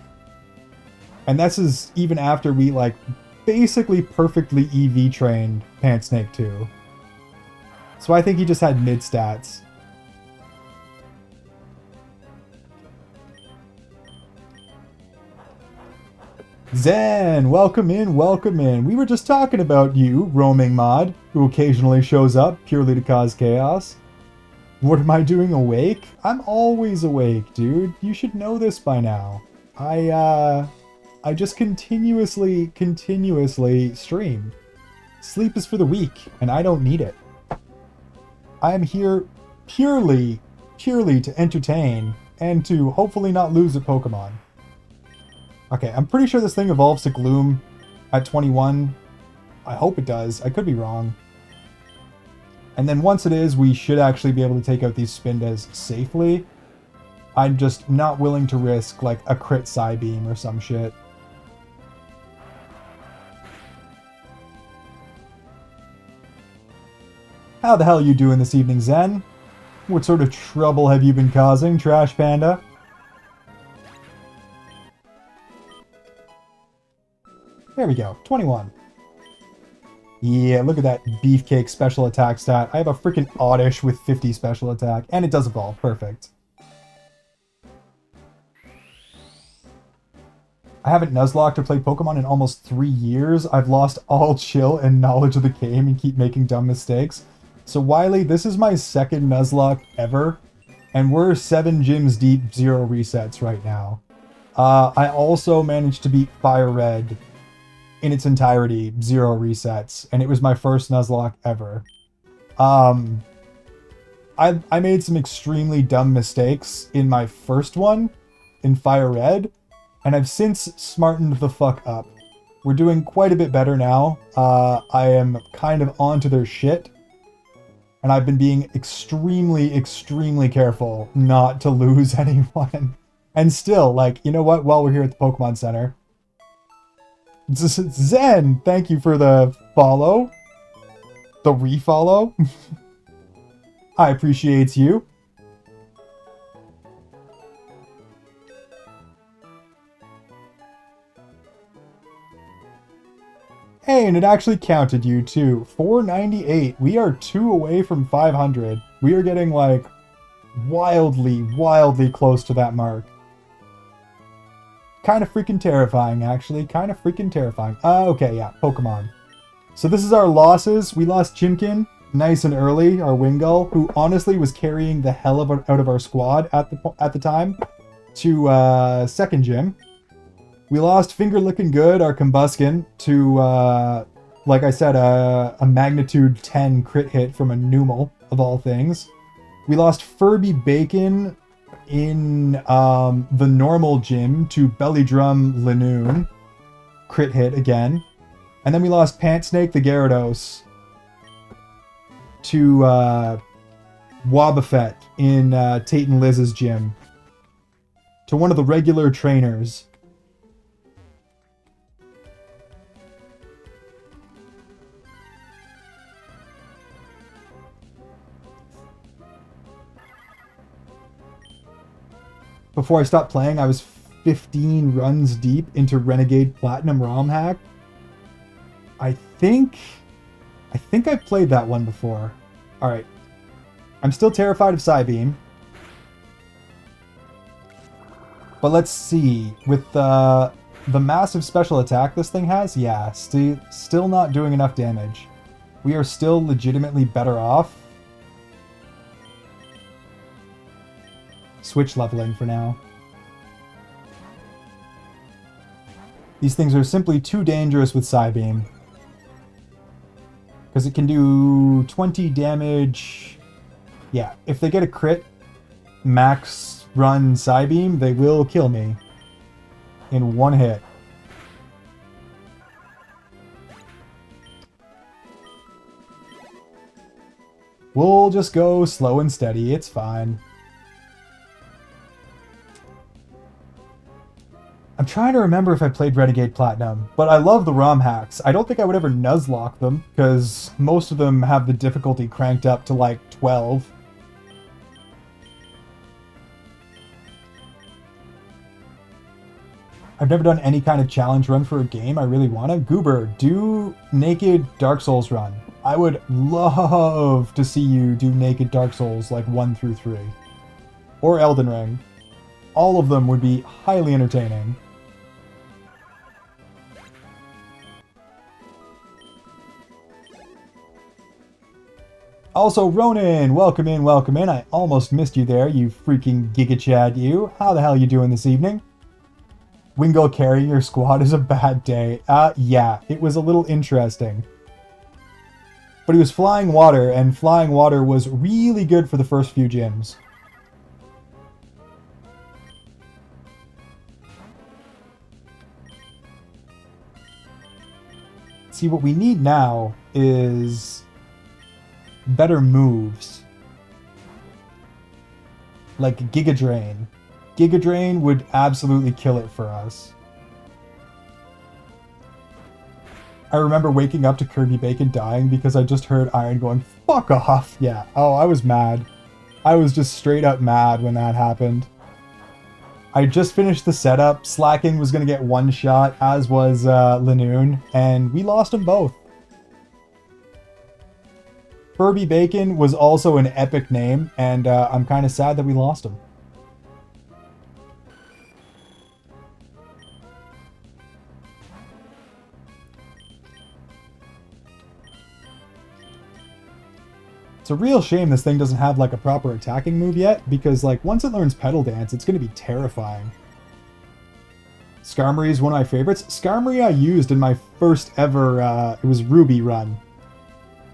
And this is even after we, like, basically perfectly EV trained Pantsnake 2. So I think he just had mid stats. Zen, welcome in, welcome in. We were just talking about you, roaming mod, who occasionally shows up purely to cause chaos. What am I doing awake? I'm always awake, dude. You should know this by now. I just continuously stream. Sleep is for the weak, and I don't need it. I am here purely to entertain, and to hopefully not lose a Pokemon. Okay, I'm pretty sure this thing evolves to Gloom at 21. I hope it does. I could be wrong. And then once it is, we should actually be able to take out these Spindas safely. I'm just not willing to risk, like, a crit Psybeam or some shit. How the hell are you doing this evening, Zen? What sort of trouble have you been causing, Trash Panda? There we go, 21. Yeah, look at that beefcake special attack stat. I have a freaking Oddish with 50 special attack, and it does evolve. Perfect. I haven't Nuzlocked or played Pokemon in almost 3 years. I've lost all chill and knowledge of the game and keep making dumb mistakes. So Wiley, this is my second Nuzlocke ever, and we're 7 gyms deep, 0 resets right now. I also managed to beat Fire Red in its entirety, 0 resets, and it was my first Nuzlocke ever. I made some extremely dumb mistakes in my first one, in Fire Red, and I've since smartened the fuck up. We're doing quite a bit better now. I am kind of onto their shit. And I've been being extremely, extremely careful not to lose anyone. And still, like, you know what? While we're here at the Pokemon Center. Zen, thank you for the follow. The refollow. I appreciate you. Hey, and it actually counted you too. 498. We are 2 away from 500. We are getting like wildly, wildly close to that mark. Kind of freaking terrifying, actually. Kind of freaking terrifying. Okay, yeah, Pokemon. So this is our losses. We lost Chimkin nice and early, our Wingull, who honestly was carrying the hell out of our squad at the time, to second gym. We lost Finger Lickin' Good, our Combuskin, to, like I said, a magnitude 10 crit hit from a Numel, of all things. We lost Furby Bacon in the normal gym to Belly Drum Linoon, crit hit again. And then we lost Pant Snake the Gyarados to Wobbuffet in Tate and Liz's gym, to one of the regular trainers. Before I stopped playing, I was 15 runs deep into Renegade Platinum ROM hack. I think I've played that one before. Alright. I'm still terrified of Psybeam. But let's see. With the massive special attack this thing has, yeah, still not doing enough damage. We are still legitimately better off. Switch leveling for now. These things are simply too dangerous with Psybeam. Because it can do 20 damage. Yeah, if they get a crit max run Psybeam, they will kill me in one hit. We'll just go slow and steady, it's fine. I'm trying to remember if I played Renegade Platinum, but I love the ROM hacks. I don't think I would ever Nuzlocke them, because most of them have the difficulty cranked up to like 12. I've never done any kind of challenge run for a game. I really want to. Goober, do Naked Dark Souls run. I would love to see you do Naked Dark Souls like 1 through 3. Or Elden Ring. All of them would be highly entertaining. Also, Ronan, welcome in, welcome in. I almost missed you there, you freaking Giga Chad, you. How the hell you doing this evening? Wingull carrying your squad is a bad day. Yeah, it was a little interesting. But he was flying water, and flying water was really good for the first few gyms. See, what we need now is better moves. Like Giga Drain. Giga Drain would absolutely kill it for us. I remember waking up to Kirby Bacon dying because I just heard Iron going, fuck off. Yeah, oh, I was mad. I was just straight up mad when that happened. I just finished the setup. Slacking was going to get one shot, as was Linoon, and we lost them both. Furby Bacon was also an epic name, and I'm kind of sad that we lost him. It's a real shame this thing doesn't have like a proper attacking move yet, because like once it learns Petal Dance, it's going to be terrifying. Skarmory is one of my favorites. Skarmory I used in my first ever, it was Ruby run.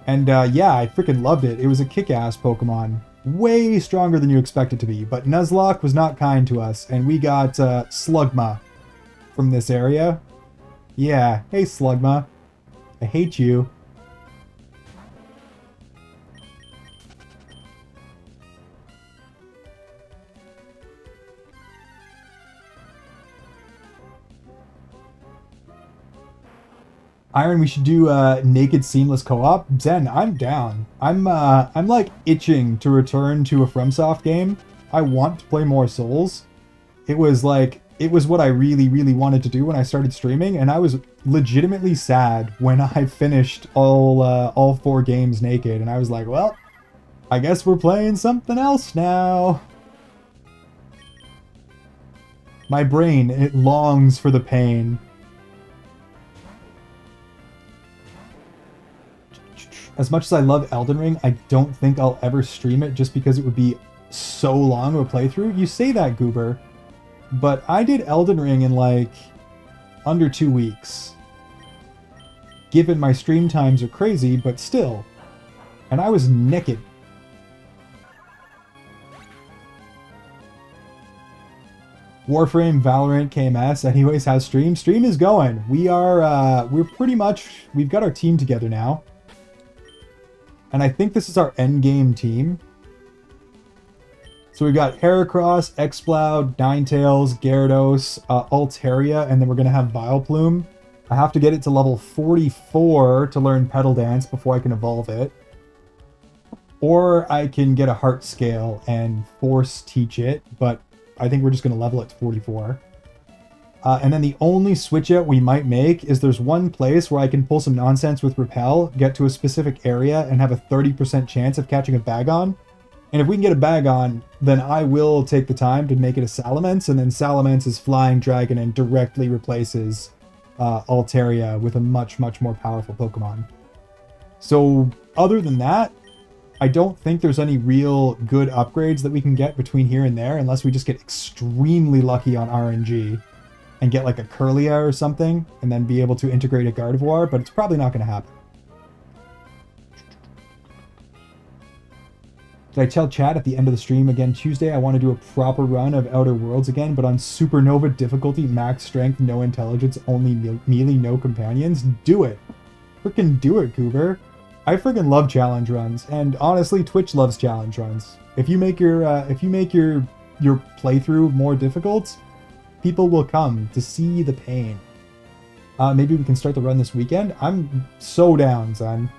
And yeah, I freaking loved it. It was a kick-ass Pokemon. Way stronger than you expect it to be, but Nuzlocke was not kind to us, and we got Slugma from this area. Yeah, hey Slugma. I hate you. Iron, we should do naked seamless co-op. Zen, I'm down. I'm like itching to return to a FromSoft game. I want to play more Souls. It was what I really, really wanted to do when I started streaming, and I was legitimately sad when I finished all 4 games naked, and I was like, well, I guess we're playing something else now. My brain, it longs for the pain. As much as I love Elden Ring, I don't think I'll ever stream it just because it would be so long of a playthrough. You say that, Goober, but I did Elden Ring in like under 2 weeks. Given my stream times are crazy, but still. And I was naked. Warframe, Valorant, KMS, anyways, how's stream? Stream is going. We're pretty much, we've got our team together now. And I think this is our endgame team. So we've got Heracross, Exploud, Ninetales, Gyarados, Altaria, and then we're going to have Vileplume. I have to get it to level 44 to learn Petal Dance before I can evolve it. Or I can get a Heart Scale and Force teach it, but I think we're just going to level it to 44. And then the only switch out we might make is there's one place where I can pull some nonsense with Repel, get to a specific area, and have a 30% chance of catching a Bagon. And if we can get a Bagon, then I will take the time to make it a Salamence, and then Salamence is Flying Dragon and directly replaces Altaria with a much, much more powerful Pokemon. So other than that, I don't think there's any real good upgrades that we can get between here and there unless we just get extremely lucky on RNG. And get like a Kirlia or something, and then be able to integrate a Gardevoir, but it's probably not going to happen. Did I tell chat at the end of the stream again Tuesday I want to do a proper run of Outer Worlds again, but on Supernova difficulty, max strength, no intelligence, only melee, no companions? Do it. Frickin' do it, Goober. I friggin' love challenge runs, and honestly, Twitch loves challenge runs. If you make your playthrough more difficult, people will come to see the pain. Maybe we can start the run this weekend. I'm so down, Zen.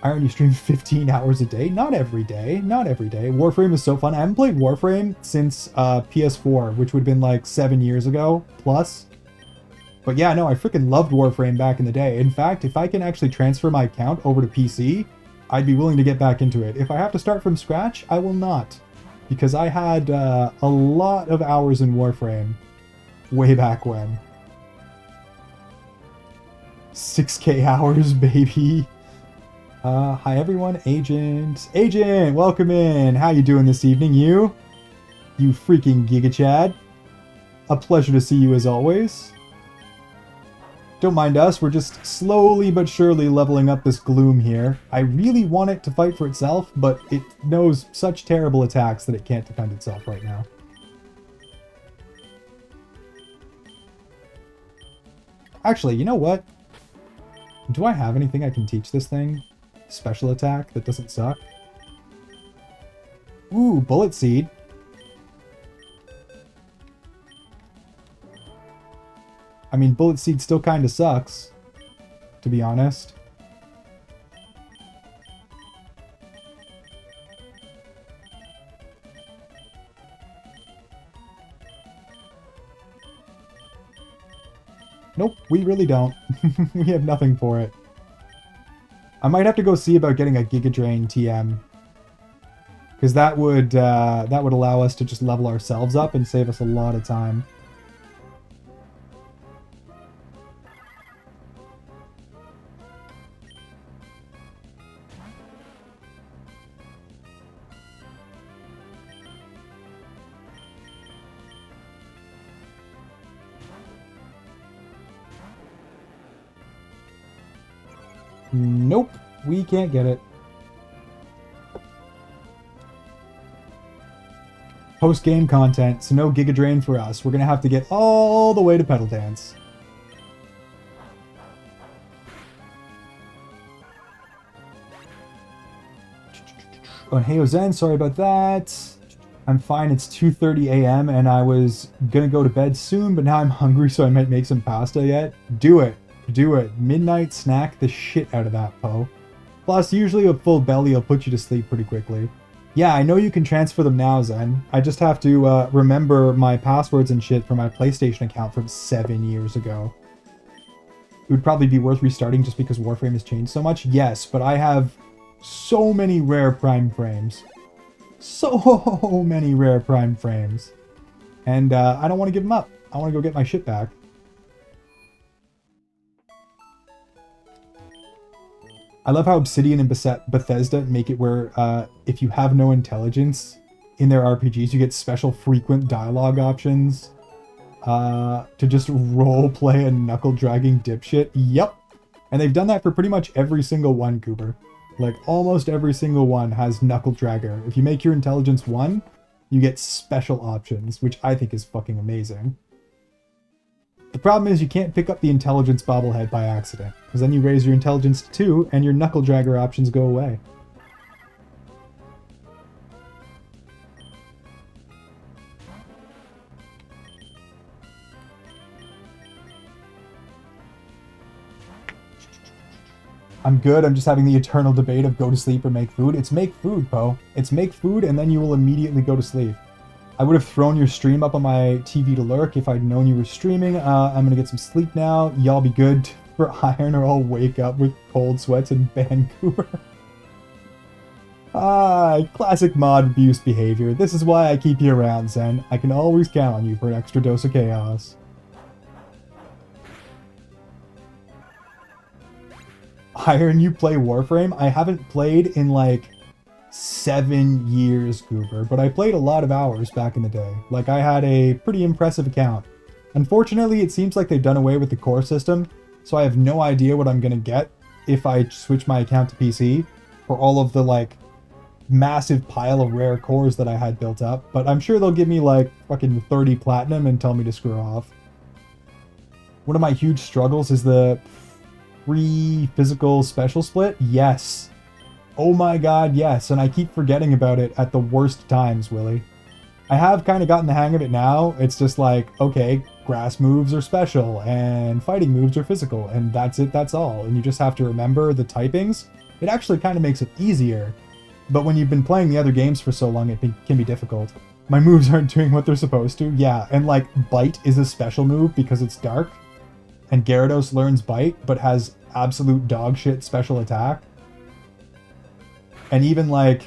Iron, you stream 15 hours a day? Not every day. Not every day. Warframe is so fun. I haven't played Warframe since PS4, which would have been like 7 years ago, plus. But yeah, no, I freaking loved Warframe back in the day. In fact, if I can actually transfer my account over to PC, I'd be willing to get back into it. If I have to start from scratch, I will not. Because I had a lot of hours in Warframe. Way back when. 6K hours, baby. Hi everyone, Agent. Agent, welcome in. How you doing this evening, you? You freaking Giga Chad. A pleasure to see you as always. Don't mind us, we're just slowly but surely leveling up this Gloom here. I really want it to fight for itself, but it knows such terrible attacks that it can't defend itself right now. Actually, you know what? Do I have anything I can teach this thing? Special attack that doesn't suck? Ooh, Bullet Seed. I mean, Bullet Seed still kind of sucks, to be honest. Nope, we really don't. We have nothing for it. I might have to go see about getting a Giga Drain TM. Because that would allow us to just level ourselves up and save us a lot of time. Nope, we can't get it. Post-game content, so no Giga Drain for us. We're gonna have to get all the way to Petal Dance. Oh, and hey, Zen, sorry about that. I'm fine, it's 2:30 a.m. and I was gonna go to bed soon, but now I'm hungry, so I might make some pasta yet. Do it. Do it. Midnight snack the shit out of that, Poe. Plus, usually a full belly will put you to sleep pretty quickly. Yeah, I know you can transfer them now, Zen. I just have to remember my passwords and shit from my PlayStation account from 7 years ago. It would probably be worth restarting just because Warframe has changed so much. Yes, but I have so many rare prime frames. So many rare prime frames. And I don't want to give them up. I want to go get my shit back. I love how Obsidian and Bethesda make it where if you have no intelligence in their RPGs, you get special frequent dialogue options to just roleplay a knuckle-dragging dipshit. Yep. And they've done that for pretty much every single one, Cooper. Like, almost every single one has knuckle dragger. If you make your intelligence 1, you get special options, which I think is fucking amazing. The problem is you can't pick up the intelligence bobblehead by accident, because then you raise your intelligence to 2, and your knuckle dragger options go away. I'm good, I'm just having the eternal debate of go to sleep or make food. It's make food, Poe. It's make food, and then you will immediately go to sleep. I would have thrown your stream up on my TV to lurk if I'd known you were streaming. I'm gonna get some sleep now. Y'all be good for iron or I'll wake up with cold sweats in Vancouver. Classic mod abuse behavior. This is why I keep you around, Zen. I can always count on you for an extra dose of chaos. Iron, you play Warframe? I haven't played in like 7 years, Goober, but I played a lot of hours back in the day. Like, I had a pretty impressive account. Unfortunately, it seems like they've done away with the core system, so I have no idea what I'm gonna get if I switch my account to PC for all of the, like, massive pile of rare cores that I had built up, but I'm sure they'll give me, like, fucking 30 platinum and tell me to screw off. One of my huge struggles is the free physical special split. Yes. Oh my god, yes, and I keep forgetting about it at the worst times, Willie. I have kind of gotten the hang of it now. It's just like, okay, grass moves are special, and fighting moves are physical, and that's it, that's all. And you just have to remember the typings. It actually kind of makes it easier. But when you've been playing the other games for so long, it can be difficult. My moves aren't doing what they're supposed to. Yeah, and like, Bite is a special move because it's dark. And Gyarados learns Bite, but has absolute dogshit special attack. And even like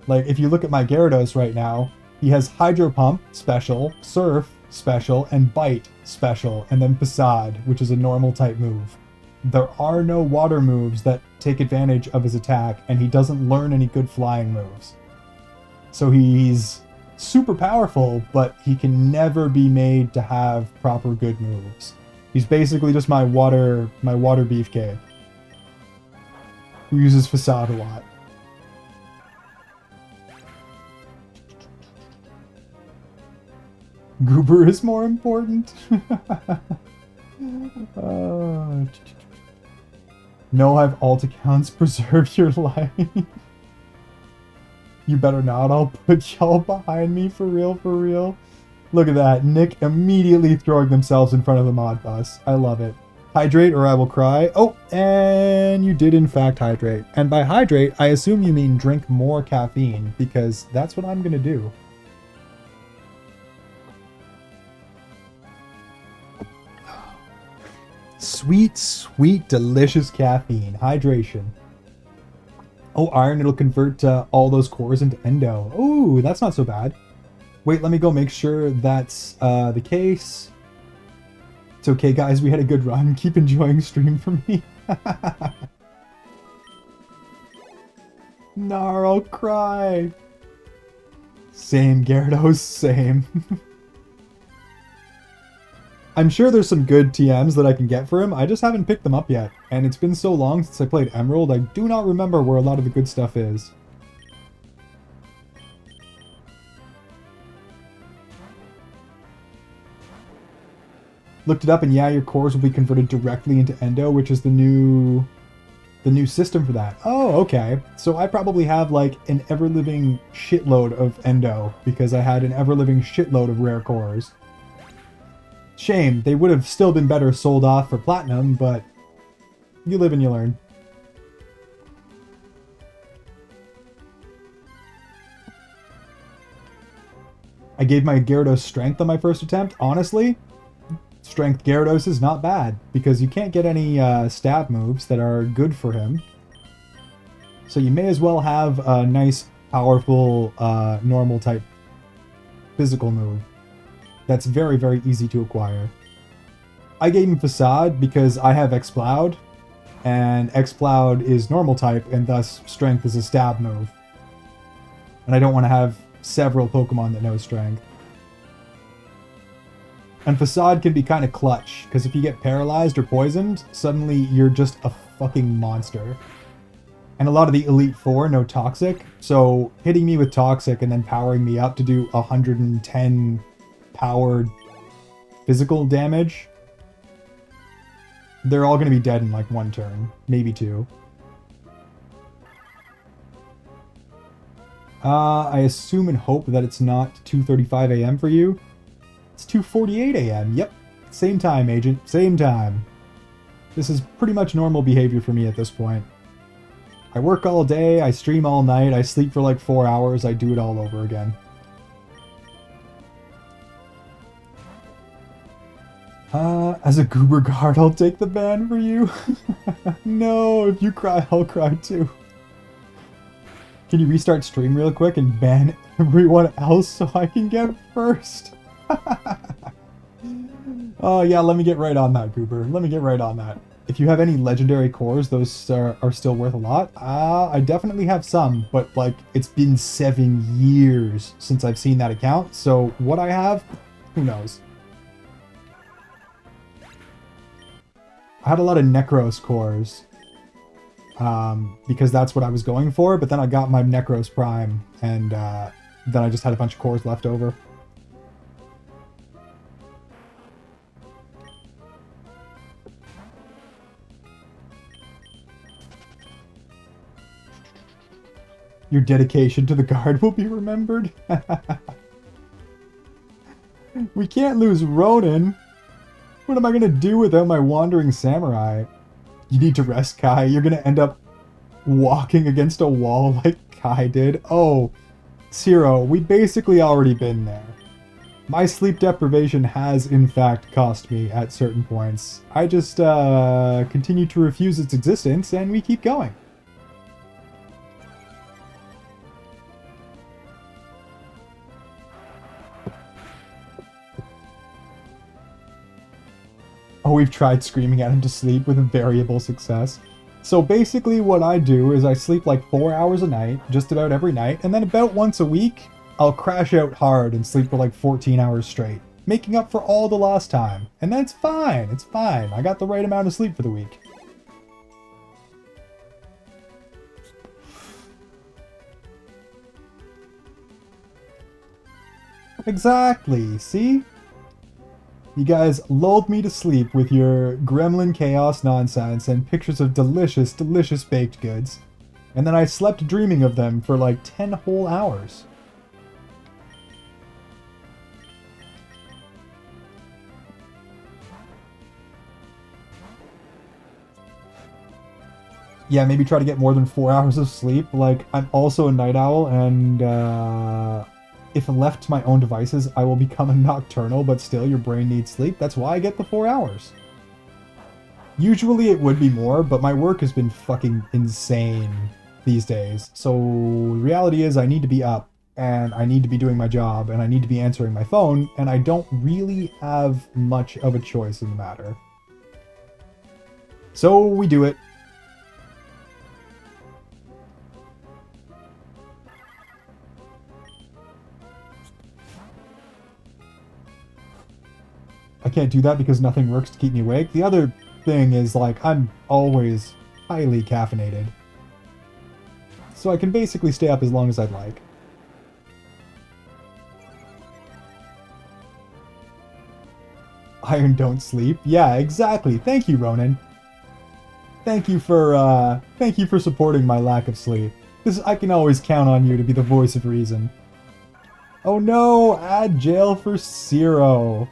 if you look at my Gyarados right now, he has Hydro Pump special, Surf special, and Bite special, and then Facade, which is a normal type move. There are no water moves that take advantage of his attack, and he doesn't learn any good flying moves. So he's super powerful, but he can never be made to have proper good moves. He's basically just my water beefcake, who uses Facade a lot. Goober is more important. No, have alt accounts preserve your life. You better not. I'll put y'all behind me for real, for real. Look at that. Nick immediately throwing themselves in front of the mod bus. I love it. Hydrate or I will cry. Oh, and you did in fact hydrate. And by hydrate, I assume you mean drink more caffeine, because that's what I'm gonna do. Sweet, sweet, delicious caffeine. Hydration. Oh, iron, it'll convert all those cores into endo. Oh, that's not so bad. Wait, let me go make sure that's the case. It's okay, guys. We had a good run. Keep enjoying stream for me. Gnarl, cry. Same, Gyarados, same. I'm sure there's some good TMs that I can get for him. I just haven't picked them up yet. And it's been so long since I played Emerald, I do not remember where a lot of the good stuff is. Looked it up, and yeah, your cores will be converted directly into Endo, which is the new The new system for that. Oh, okay. So I probably have like an ever-living shitload of endo because I had an ever-living shitload of rare cores. Shame. They would have still been better sold off for platinum, but you live and you learn. I gave my Gyarados strength on my first attempt. Honestly, strength Gyarados is not bad because you can't get any stab moves that are good for him. So you may as well have a nice, powerful, normal type physical move. That's very, very easy to acquire. I gave him Facade because I have Exploud, and Exploud is normal type, and thus strength is a stab move. And I don't want to have several Pokemon that know strength. And Facade can be kind of clutch, because if you get paralyzed or poisoned, suddenly you're just a fucking monster. And a lot of the Elite Four know Toxic, so hitting me with Toxic and then powering me up to do 110 powered physical damage, they're all going to be dead in like one turn, maybe two. I assume and hope that it's not 2:35 a.m. for you. It's 2:48 a.m. Yep, same time, Agent, same time. This is pretty much normal behavior for me at this point. I work all day, I stream all night, I sleep for like 4 hours, I do it all over again. As a goober guard, I'll take the ban for you. No, if you cry, I'll cry too. Can you restart stream real quick and ban everyone else so I can get first? Oh yeah, let me get right on that, Goober. Let me get right on that. If you have any legendary cores, those are still worth a lot. I definitely have some, but like it's been 7 years since I've seen that account, so what I have, who knows? I had a lot of Necros cores, because that's what I was going for, but then I got my Necros Prime, and then I just had a bunch of cores left over. Your dedication to the guard will be remembered. We can't lose Ronin. What am I gonna do without my wandering samurai? You need to rest, Kai. You're gonna end up walking against a wall like Kai did. Oh, Zero, we basically already been there. My sleep deprivation has, in fact, cost me at certain points. I just continue to refuse its existence, and we keep going. Oh, we've tried screaming at him to sleep with variable success. So basically what I do is I sleep like 4 hours a night, just about every night, and then about once a week, I'll crash out hard and sleep for like 14 hours straight, making up for all the lost time. And then it's fine, it's fine. I got the right amount of sleep for the week. Exactly, see? You guys lulled me to sleep with your gremlin chaos nonsense and pictures of delicious, delicious baked goods. And then I slept dreaming of them for like 10 whole hours. Yeah, maybe try to get more than 4 hours of sleep. Like, I'm also a night owl, and if left to my own devices, I will become a nocturnal, but still your brain needs sleep. That's why I get the 4 hours. Usually it would be more, but my work has been fucking insane these days. So the reality is I need to be up, and I need to be doing my job, and I need to be answering my phone, and I don't really have much of a choice in the matter. So we do it. I can't do that because nothing works to keep me awake. The other thing is, like, I'm always highly caffeinated. So I can basically stay up as long as I'd like. Iron don't sleep. Yeah, exactly. Thank you, Ronan. Thank you for supporting my lack of sleep. I can always count on you to be the voice of reason. Oh no, add jail for Zero.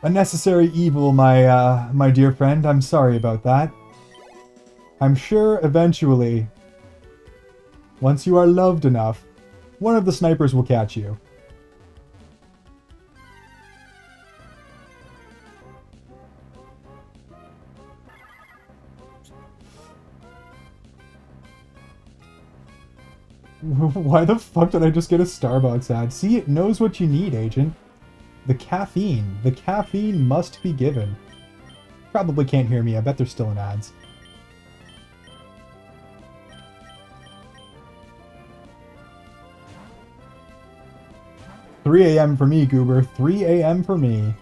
A necessary evil, my dear friend. I'm sorry about that. I'm sure eventually, once you are loved enough, one of the snipers will catch you. Why the fuck did I just get a Starbucks ad? See, it knows what you need, Agent. The caffeine. The caffeine must be given. Probably can't hear me. I bet they're still in ads. "3 a.m. for me, Goober. 3 a.m. for me.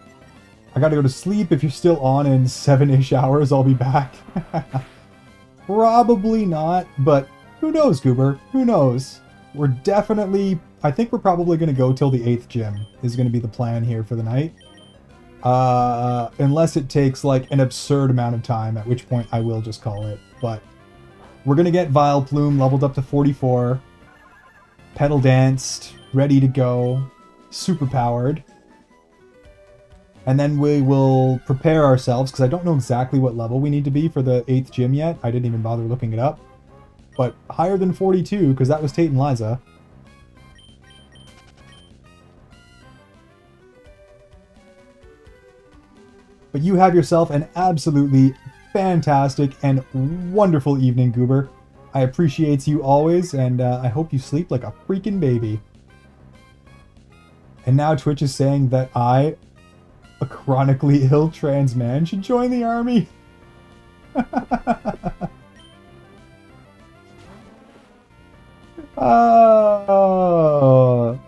I gotta go to sleep. If you're still on in 7-ish hours, I'll be back." Probably not, but who knows, Goober? Who knows? We're definitely... I think we're probably going to go till the 8th gym is going to be the plan here for the night. Unless it takes like an absurd amount of time, at which point I will just call it. But we're going to get Vileplume leveled up to 44. Pedal danced, ready to go, super powered. And then we will prepare ourselves, because I don't know exactly what level we need to be for the 8th gym yet. I didn't even bother looking it up. But higher than 42, because that was Tate and Liza. But you have yourself an absolutely fantastic and wonderful evening, Goober. I appreciate you always, and I hope you sleep like a freaking baby. And now Twitch is saying that I, a chronically ill trans man, should join the army.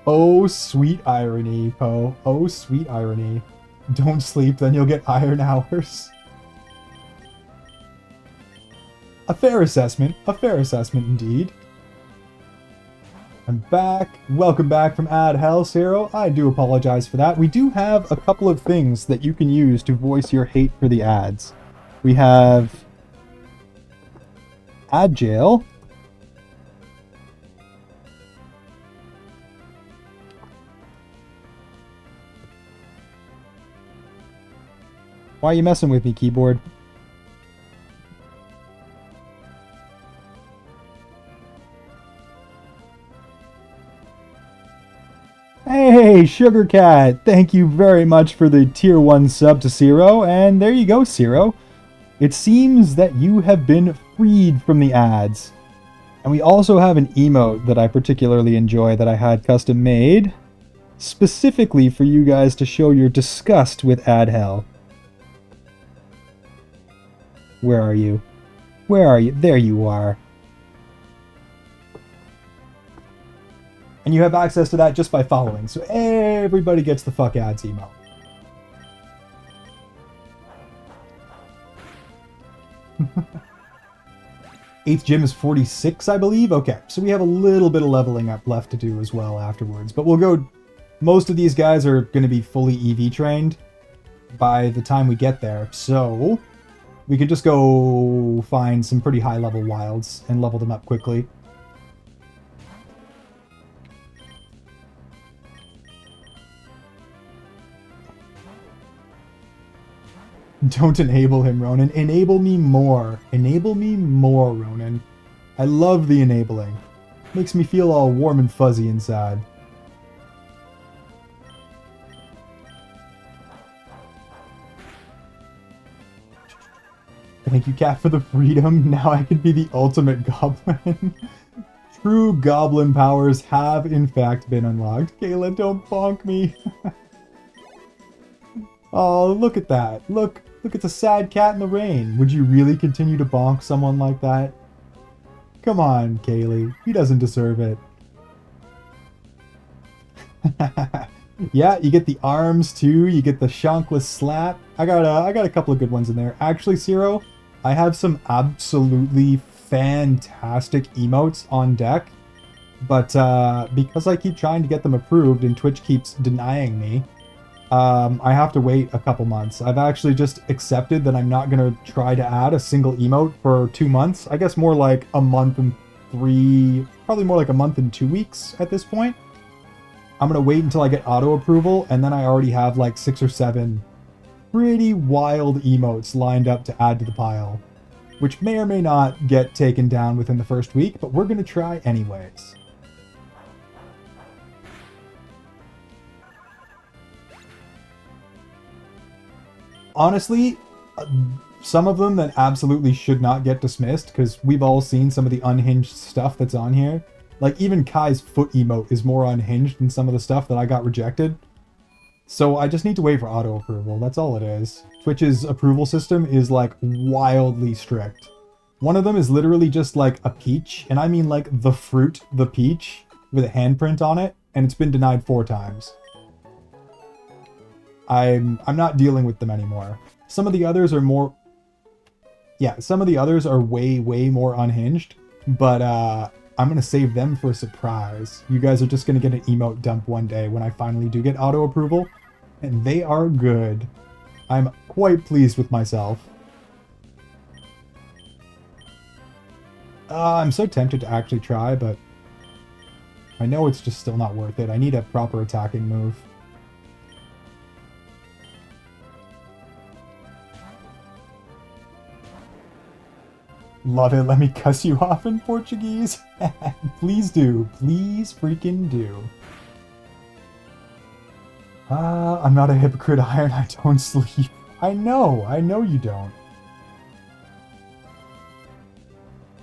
Oh, sweet irony, Poe. Oh, sweet irony. Don't sleep, then you'll get iron hours. A fair assessment indeed. I'm back. Welcome back from Ad Hell, Zero. I do apologize for that. We do have a couple of things that you can use to voice your hate for the ads. We have Ad Jail. Why are you messing with me, keyboard? Hey, Sugar Cat! Thank you very much for the tier 1 sub to Zero, and there you go, Zero. It seems that you have been freed from the ads. And we also have an emote that I particularly enjoy that I had custom made, specifically for you guys to show your disgust with ad hell. Where are you? Where are you? There you are. And you have access to that just by following, so everybody gets the fuck ads emo. Eighth gym is 46, I believe? Okay, so we have a little bit of leveling up left to do as well afterwards. But we'll go... Most of these guys are going to be fully EV trained by the time we get there, so... We could just go find some pretty high level wilds and level them up quickly. Don't enable him, Ronan. Enable me more. Enable me more, Ronan. I love the enabling. Makes me feel all warm and fuzzy inside. Thank you, Cat, for the freedom. Now I can be the ultimate goblin. True goblin powers have, in fact, been unlocked. Kayla, don't bonk me. Oh, look at that. Look, it's a sad cat in the rain. Would you really continue to bonk someone like that? Come on, Kaylee. He doesn't deserve it. Yeah, you get the arms too. You get the shankless slap. I got a couple of good ones in there. Actually, Zero, I have some absolutely fantastic emotes on deck, but because I keep trying to get them approved and Twitch keeps denying me, I have to wait a couple months. I've actually just accepted that I'm not going to try to add a single emote for 2 months. I guess more like a month and probably more like a month and 2 weeks at this point. I'm going to wait until I get auto approval, and then I already have like 6 or 7 pretty wild emotes lined up to add to the pile, which may or may not get taken down within the first week, but we're going to try anyways. Honestly, some of them that absolutely should not get dismissed, because we've all seen some of the unhinged stuff that's on here. Like, even Kai's foot emote is more unhinged than some of the stuff that I got rejected. So I just need to wait for auto approval, that's all it is. Twitch's approval system is like wildly strict. One of them is literally just like a peach, and I mean like the fruit, the peach, with a handprint on it, and it's been denied 4 times. I'm not dealing with them anymore. Some of the others are more... Yeah, some of the others are way, way more unhinged, but I'm going to save them for a surprise. You guys are just going to get an emote dump one day when I finally do get auto approval, and they are good. I'm quite pleased with myself. I'm so tempted to actually try, but I know it's just still not worth it. I need a proper attacking move. Love it, let me cuss you off in Portuguese. Please do. Please freaking do. I'm not a hypocrite, Iron. I don't sleep. I know you don't.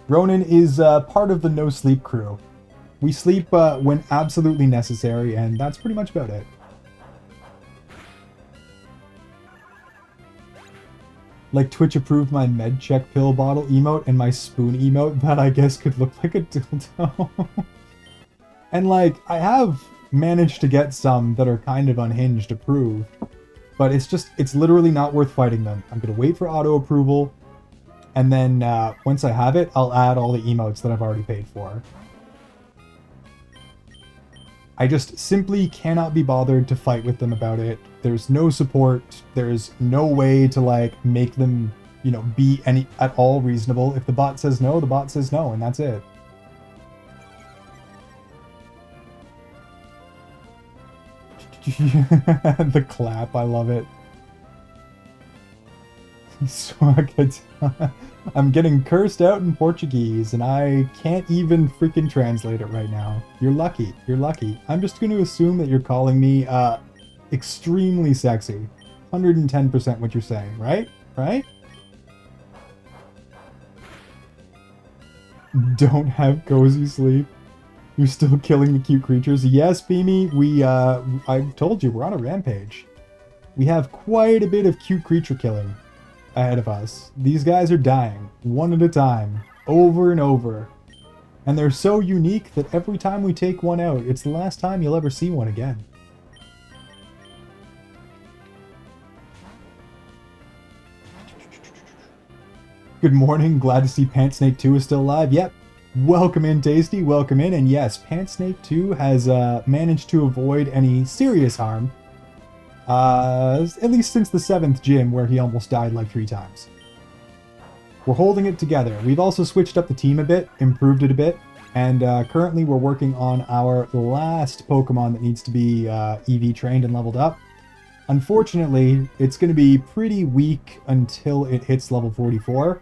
Ronan is part of the no sleep crew. We sleep when absolutely necessary, and that's pretty much about it. Like, Twitch approved my med check pill bottle emote and my spoon emote that I guess could look like a dildo. And like, I have managed to get some that are kind of unhinged approved, but it's literally not worth fighting them. I'm gonna wait for auto approval, and then once I have it, I'll add all the emotes that I've already paid for. I just simply cannot be bothered to fight with them about it. There's no support. There's no way to like make them, you know, be any at all reasonable. If the bot says no, the bot says no, and that's it. The clap, I love it. I'm getting cursed out in Portuguese, and I can't even freaking translate it right now. You're lucky. You're lucky. I'm just going to assume that you're calling me extremely sexy. 110% what you're saying, right? Right? Don't have cozy sleep. You're still killing the cute creatures. Yes, Beamy, I told you, we're on a rampage. We have quite a bit of cute creature killing ahead of us. These guys are dying, one at a time, over and over. And they're so unique that every time we take one out, it's the last time you'll ever see one again. Good morning, glad to see Pantsnake 2 is still alive. Yep, welcome in, Tasty, welcome in. And yes, Pantsnake 2 has managed to avoid any serious harm. At least since the 7th gym, where he almost died like 3 times. We're holding it together. We've also switched up the team a bit, improved it a bit, and currently we're working on our last Pokemon that needs to be EV trained and leveled up. Unfortunately, it's going to be pretty weak until it hits level 44.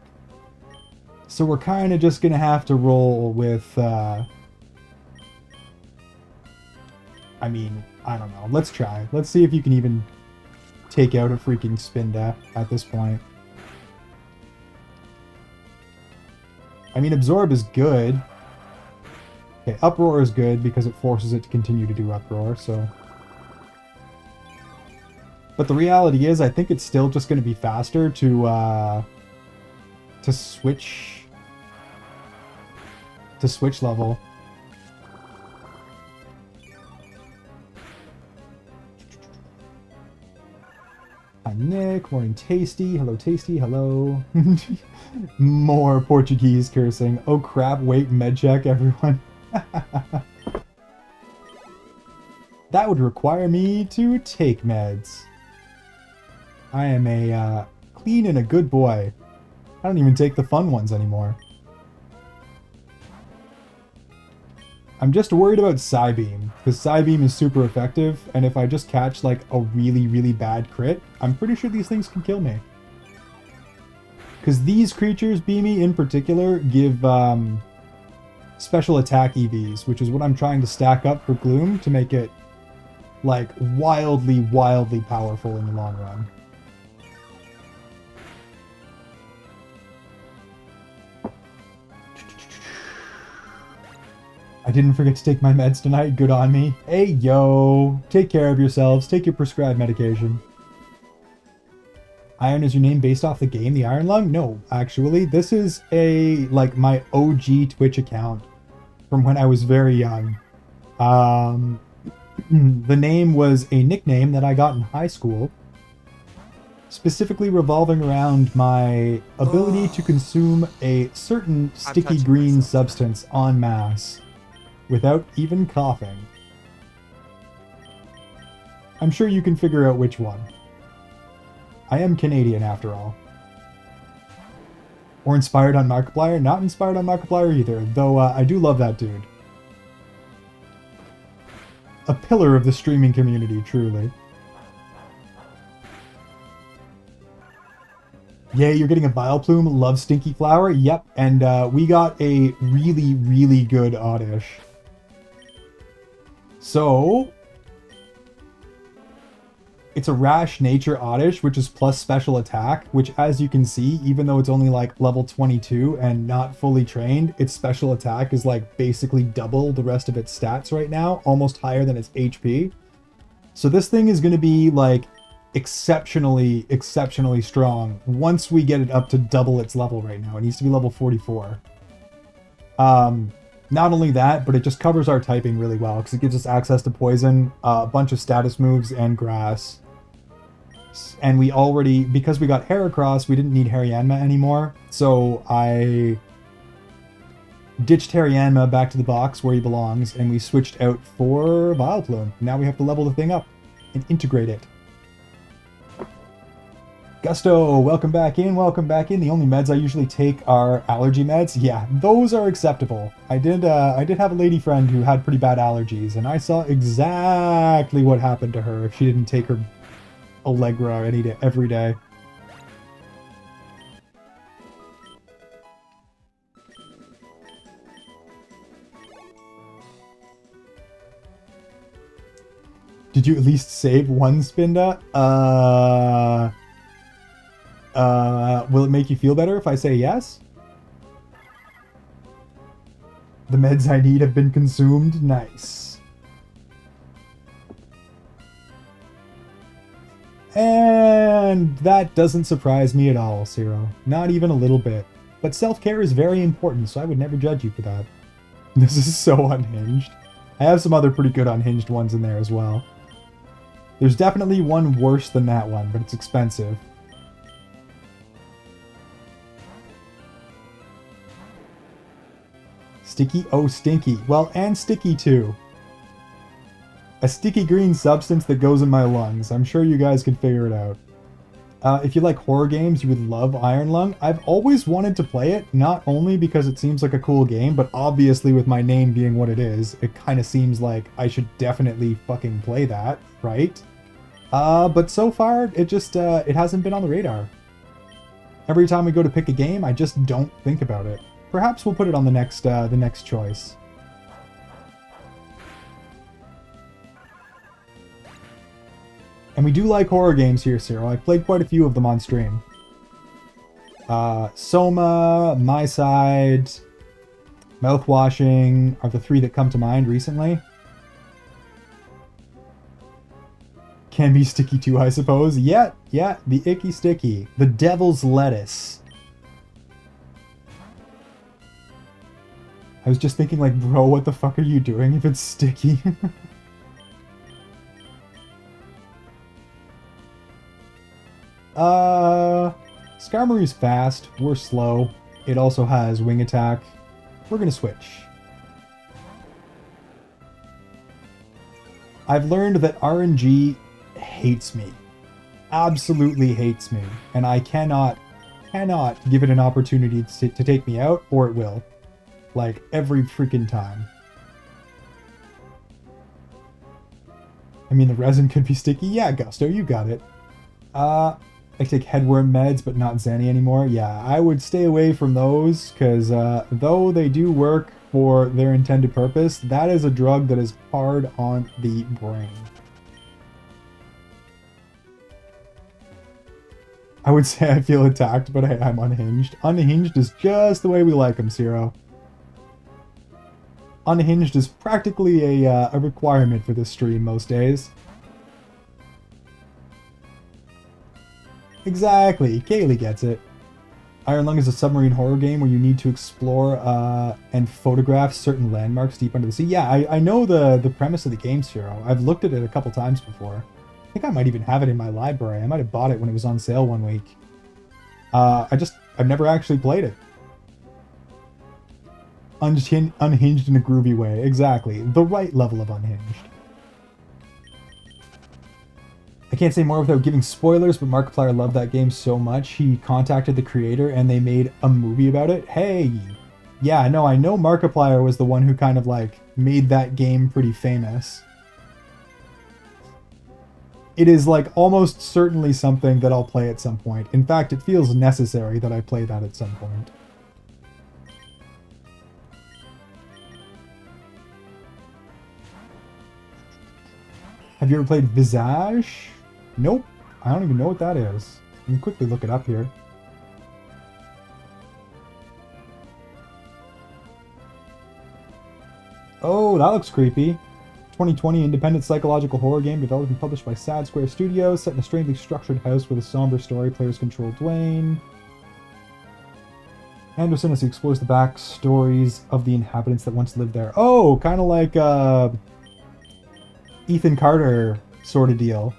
So we're kind of just going to have to roll with... I mean... I don't know. Let's try. Let's see if you can even take out a freaking Spinda at this point. I mean, Absorb is good. Okay, Uproar is good because it forces it to continue to do Uproar, so... But the reality is, I think it's still just going to be faster to switch... to switch level. Hi Nick, morning Tasty, hello Tasty, hello. More Portuguese cursing. Oh crap, wait, med check everyone. That would require me to take meds. I am a clean and a good boy. I don't even take the fun ones anymore. I'm just worried about Psybeam, because Psybeam is super effective, and if I just catch like a really, really bad crit, I'm pretty sure these things can kill me. Because these creatures, Beamy in particular, give special attack EVs, which is what I'm trying to stack up for Gloom to make it like wildly, wildly powerful in the long run. I didn't forget to take my meds tonight. Good on me. Hey, yo. Take care of yourselves. Take your prescribed medication. Iron is your name based off the game, the Iron Lung? No, actually. This is like my OG Twitch account from when I was very young. The name was a nickname that I got in high school, specifically revolving around my ability to consume a certain sticky green substance en masse. Without even coughing. I'm sure you can figure out which one. I am Canadian after all. Or inspired on Markiplier? Not inspired on Markiplier either, though I do love that dude. A pillar of the streaming community, truly. Yay, you're getting a Vileplume. Love Stinky Flower. Yep, and we got a really, really good Oddish. So, it's a Rash Nature Oddish, which is plus special attack, which as you can see, even though it's only like level 22 and not fully trained, its special attack is like basically double the rest of its stats right now, almost higher than its HP. So this thing is going to be like exceptionally, exceptionally strong once we get it up to double its level right now. It needs to be level 44. Not only that, but it just covers our typing really well because it gives us access to poison, a bunch of status moves, and grass. And we already, because we got Heracross, we didn't need Haryanma anymore. So I ditched Haryanma back to the box where he belongs, and we switched out for Vileplume. Now we have to level the thing up and integrate it. Gusto, welcome back in, welcome back in. The only meds I usually take are allergy meds. Yeah, those are acceptable. I did have a lady friend who had pretty bad allergies, and I saw exactly what happened to her if she didn't take her Allegra every day. Did you at least save one Spinda? Will it make you feel better if I say yes? The meds I need have been consumed. Nice. And that doesn't surprise me at all, Zero. Not even a little bit. But self-care is very important, so I would never judge you for that. This is so unhinged. I have some other pretty good unhinged ones in there as well. There's definitely one worse than that one, but it's expensive. Sticky? Oh, stinky. Well, and sticky too. A sticky green substance that goes in my lungs. I'm sure you guys can figure it out. If you like horror games, you would love Iron Lung. I've always wanted to play it, not only because it seems like a cool game, but obviously with my name being what it is, it kind of seems like I should definitely fucking play that, right? But so far, it just, it hasn't been on the radar. Every time we go to pick a game, I just don't think about it. Perhaps we'll put it on the next choice. And we do like horror games here, Cyril. I've played quite a few of them on stream. Soma, My Side, Mouthwashing are the three that come to mind recently. Can be sticky too, I suppose. Yeah, the icky sticky. The devil's lettuce. I was just thinking like, bro, what the fuck are you doing if it's sticky? Skarmory's fast. We're slow. It also has wing attack. We're gonna switch. I've learned that RNG hates me. Absolutely hates me. And I cannot give it an opportunity to take me out, or it will. Like, every freaking time. I mean, the resin could be sticky. Yeah, Gusto, you got it. I take headworm meds, but not Zenny anymore. Yeah, I would stay away from those, because though they do work for their intended purpose, that is a drug that is hard on the brain. I would say I feel attacked, but I'm unhinged. Unhinged is just the way we like them, Zero. Unhinged is practically a requirement for this stream most days. Exactly, Kaylee gets it. Iron Lung is a submarine horror game where you need to explore and photograph certain landmarks deep under the sea. Yeah, I know the premise of the game, Zero. I've looked at it a couple times before. I think I might even have it in my library. I might have bought it when it was on sale one week. I've never actually played it. Unhinged in a groovy way. Exactly. The right level of unhinged. I can't say more without giving spoilers, but Markiplier loved that game so much, he contacted the creator and they made a movie about it. Hey! Yeah, no, I know Markiplier was the one who kind of, like, made that game pretty famous. It is, like, almost certainly something that I'll play at some point. In fact, it feels necessary that I play that at some point. Have you ever played Visage? Nope. I don't even know what that is. I can quickly look it up here. Oh, that looks creepy. 2020 independent psychological horror game developed and published by Sad Square Studios, set in a strangely structured house with a somber story. Players control Dwayne. Anderson as he explores the backstories of the inhabitants that once lived there. Oh, kind of like Ethan Carter sort of deal.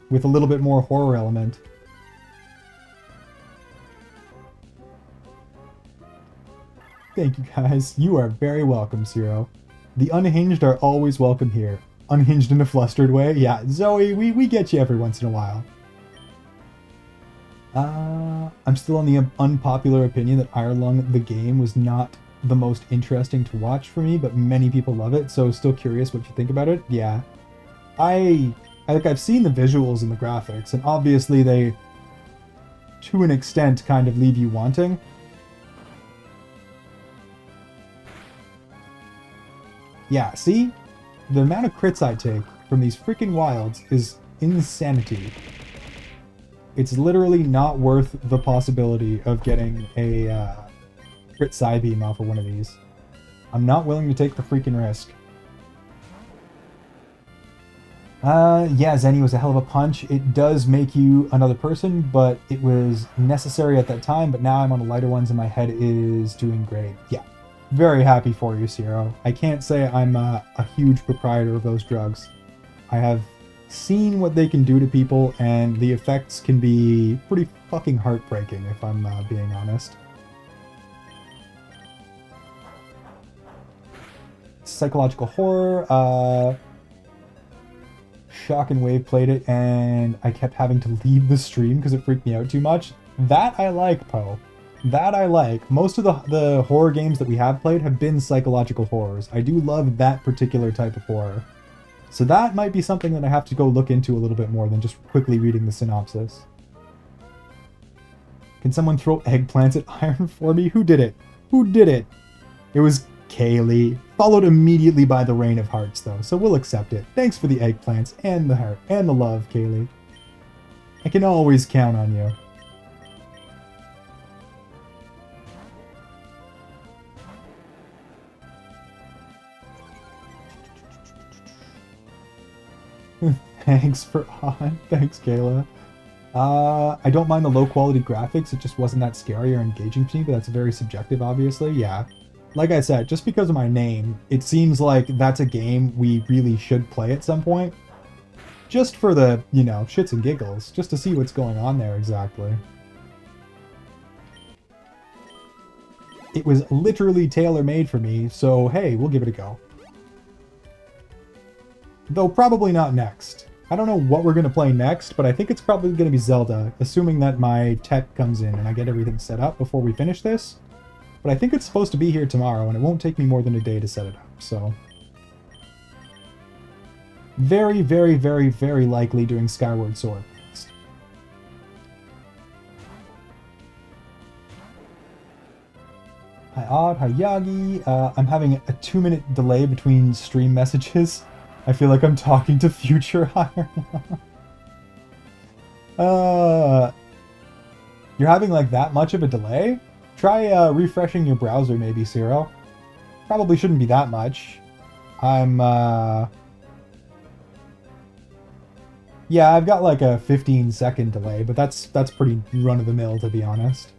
With a little bit more horror element. Thank you guys. You are very welcome, Zero. The unhinged are always welcome here. Unhinged in a flustered way? Yeah, Zoe, we get you every once in a while. I'm still on the unpopular opinion that Iron Lung, the game, was not the most interesting to watch for me, but many people love it, so still curious what you think about it. Yeah. I think I've seen the visuals and the graphics, and obviously they, to an extent, kind of leave you wanting. Yeah, see? The amount of crits I take from these freaking wilds is insanity. It's literally not worth the possibility of getting a crit side beam off of one of these. I'm not willing to take the freaking risk. Yeah, Zenny was a hell of a punch. It does make you another person, but it was necessary at that time, but now I'm on the lighter ones and my head is doing great. Yeah. Very happy for you, Zero. I can't say I'm a huge proprietor of those drugs. I have seen what they can do to people, and the effects can be pretty fucking heartbreaking, if I'm being honest. Psychological horror, Shock and Wave played it, and I kept having to leave the stream because it freaked me out too much. That I like, Poe. That I like. Most of the horror games that we have played have been psychological horrors. I do love that particular type of horror. So that might be something that I have to go look into a little bit more than just quickly reading the synopsis. Can someone throw eggplants at iron for me? Who did it? Who did it? It was Kaylee. Followed immediately by the Rain of Hearts, though, so we'll accept it. Thanks for the eggplants and the heart and the love, Kaylee. I can always count on you. Thanks for on. Thanks, Kayla. I don't mind the low quality graphics. It just wasn't that scary or engaging to me, but that's very subjective, obviously. Yeah. Like I said, just because of my name, it seems like that's a game we really should play at some point. Just for the, you know, shits and giggles. Just to see what's going on there exactly. It was literally tailor-made for me, so hey, we'll give it a go. Though probably not next. I don't know what we're going to play next, but I think it's probably going to be Zelda, assuming that my tech comes in and I get everything set up before we finish this. But I think it's supposed to be here tomorrow, and it won't take me more than a day to set it up, so... Very, very, very, very likely doing Skyward Sword next. Hi Odd, hi Yagi. I'm having a 2-minute delay between stream messages. I feel like I'm talking to future Iron. You're having like that much of a delay? Try refreshing your browser maybe, Ciro. Probably shouldn't be that much. Yeah, I've got like a 15-second delay, but that's pretty run-of-the-mill, to be honest.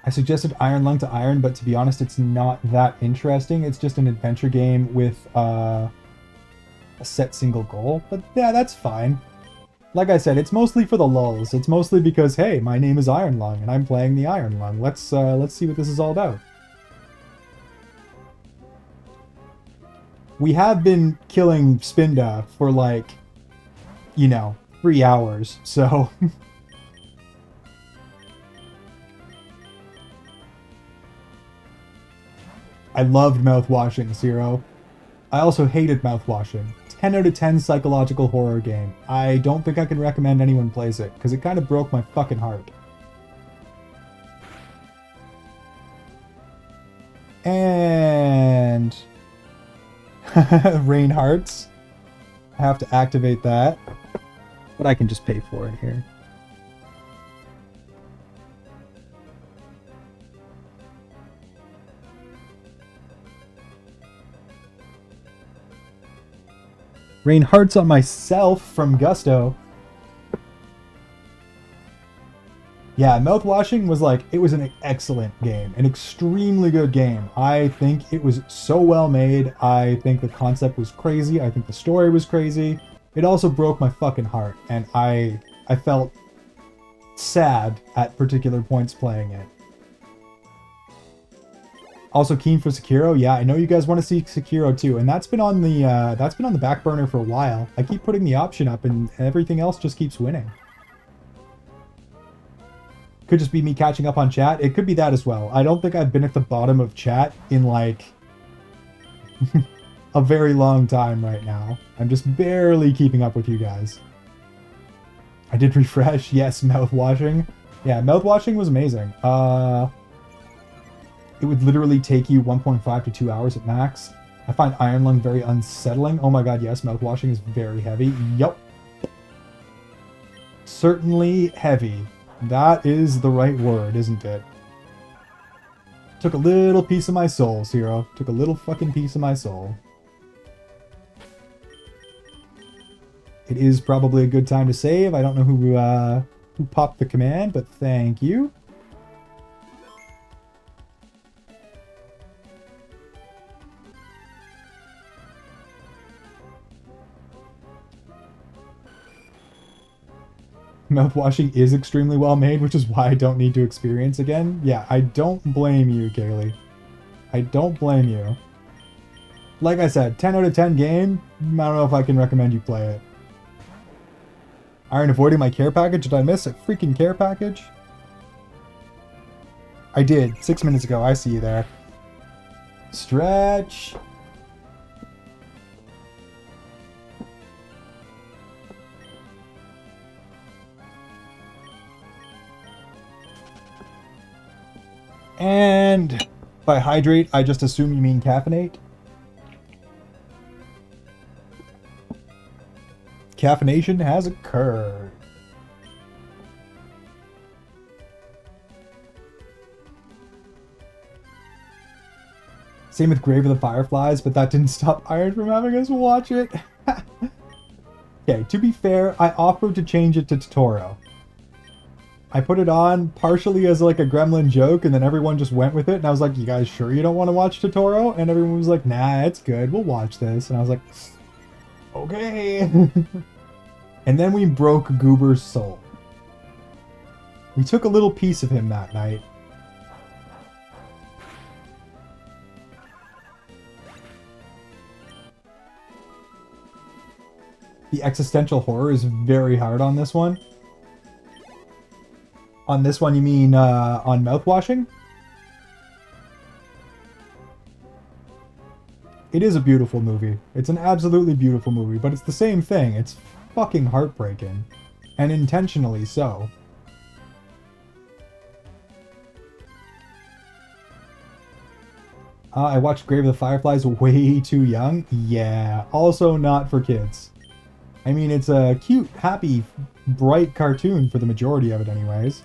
I suggested Iron Lung to Iron, but to be honest, it's not that interesting. It's just an adventure game with a set single goal. But yeah, that's fine. Like I said, it's mostly for the lulz. It's mostly because, hey, my name is Iron Lung, and I'm playing the Iron Lung. Let's see what this is all about. We have been killing Spinda for like, you know, 3 hours, so... I loved mouthwashing, Zero. I also hated mouthwashing. 10 out of 10 psychological horror game. I don't think I can recommend anyone plays it, because it kind of broke my fucking heart. And... Rain Hearts. I have to activate that. But I can just pay for it here. Rain Hearts on myself from Gusto. Yeah, Mouthwashing was like, it was an excellent game. An extremely good game. I think it was so well made. I think the concept was crazy. I think the story was crazy. It also broke my fucking heart. And I felt sad at particular points playing it. Also keen for Sekiro. Yeah, I know you guys want to see Sekiro too, and that's been on the back burner for a while. I keep putting the option up, and everything else just keeps winning. Could just be me catching up on chat. It could be that as well. I don't think I've been at the bottom of chat in like a very long time right now. I'm just barely keeping up with you guys. I did refresh. Yes, mouthwashing. Yeah, mouthwashing was amazing. It would literally take you 1.5 to 2 hours at max. I find Iron Lung very unsettling. Oh my god, yes, mouthwashing is very heavy. Yup. Certainly heavy. That is the right word, isn't it? Took a little piece of my soul, Zero. Took a little fucking piece of my soul. It is probably a good time to save. I don't know who popped the command, but thank you. Mouthwashing is extremely well made, which is why I don't need to experience again. Yeah, I don't blame you, Kaylee. I don't blame you. Like I said, 10 out of 10 game. I don't know if I can recommend you play it. Iron avoiding my care package. Did I miss a freaking care package? I did, 6 minutes ago. I see you there. Stretch. And by hydrate, I just assume you mean caffeinate. Caffeination has occurred. Same with Grave of the Fireflies, but that didn't stop Iron from having us watch it. Okay, to be fair, I offered to change it to Totoro. I put it on partially as like a gremlin joke, and then everyone just went with it, and I was like, you guys sure you don't want to watch Totoro? And everyone was like, nah, it's good, we'll watch this. And I was like, okay. And then we broke Goober's soul. We took a little piece of him that night. The existential horror is very hard on this one. On this one, you mean on mouthwashing? It is a beautiful movie. It's an absolutely beautiful movie, but it's the same thing. It's fucking heartbreaking. And intentionally so. I watched Grave of the Fireflies way too young. Yeah, also not for kids. I mean, it's a cute, happy, bright cartoon for the majority of it anyways.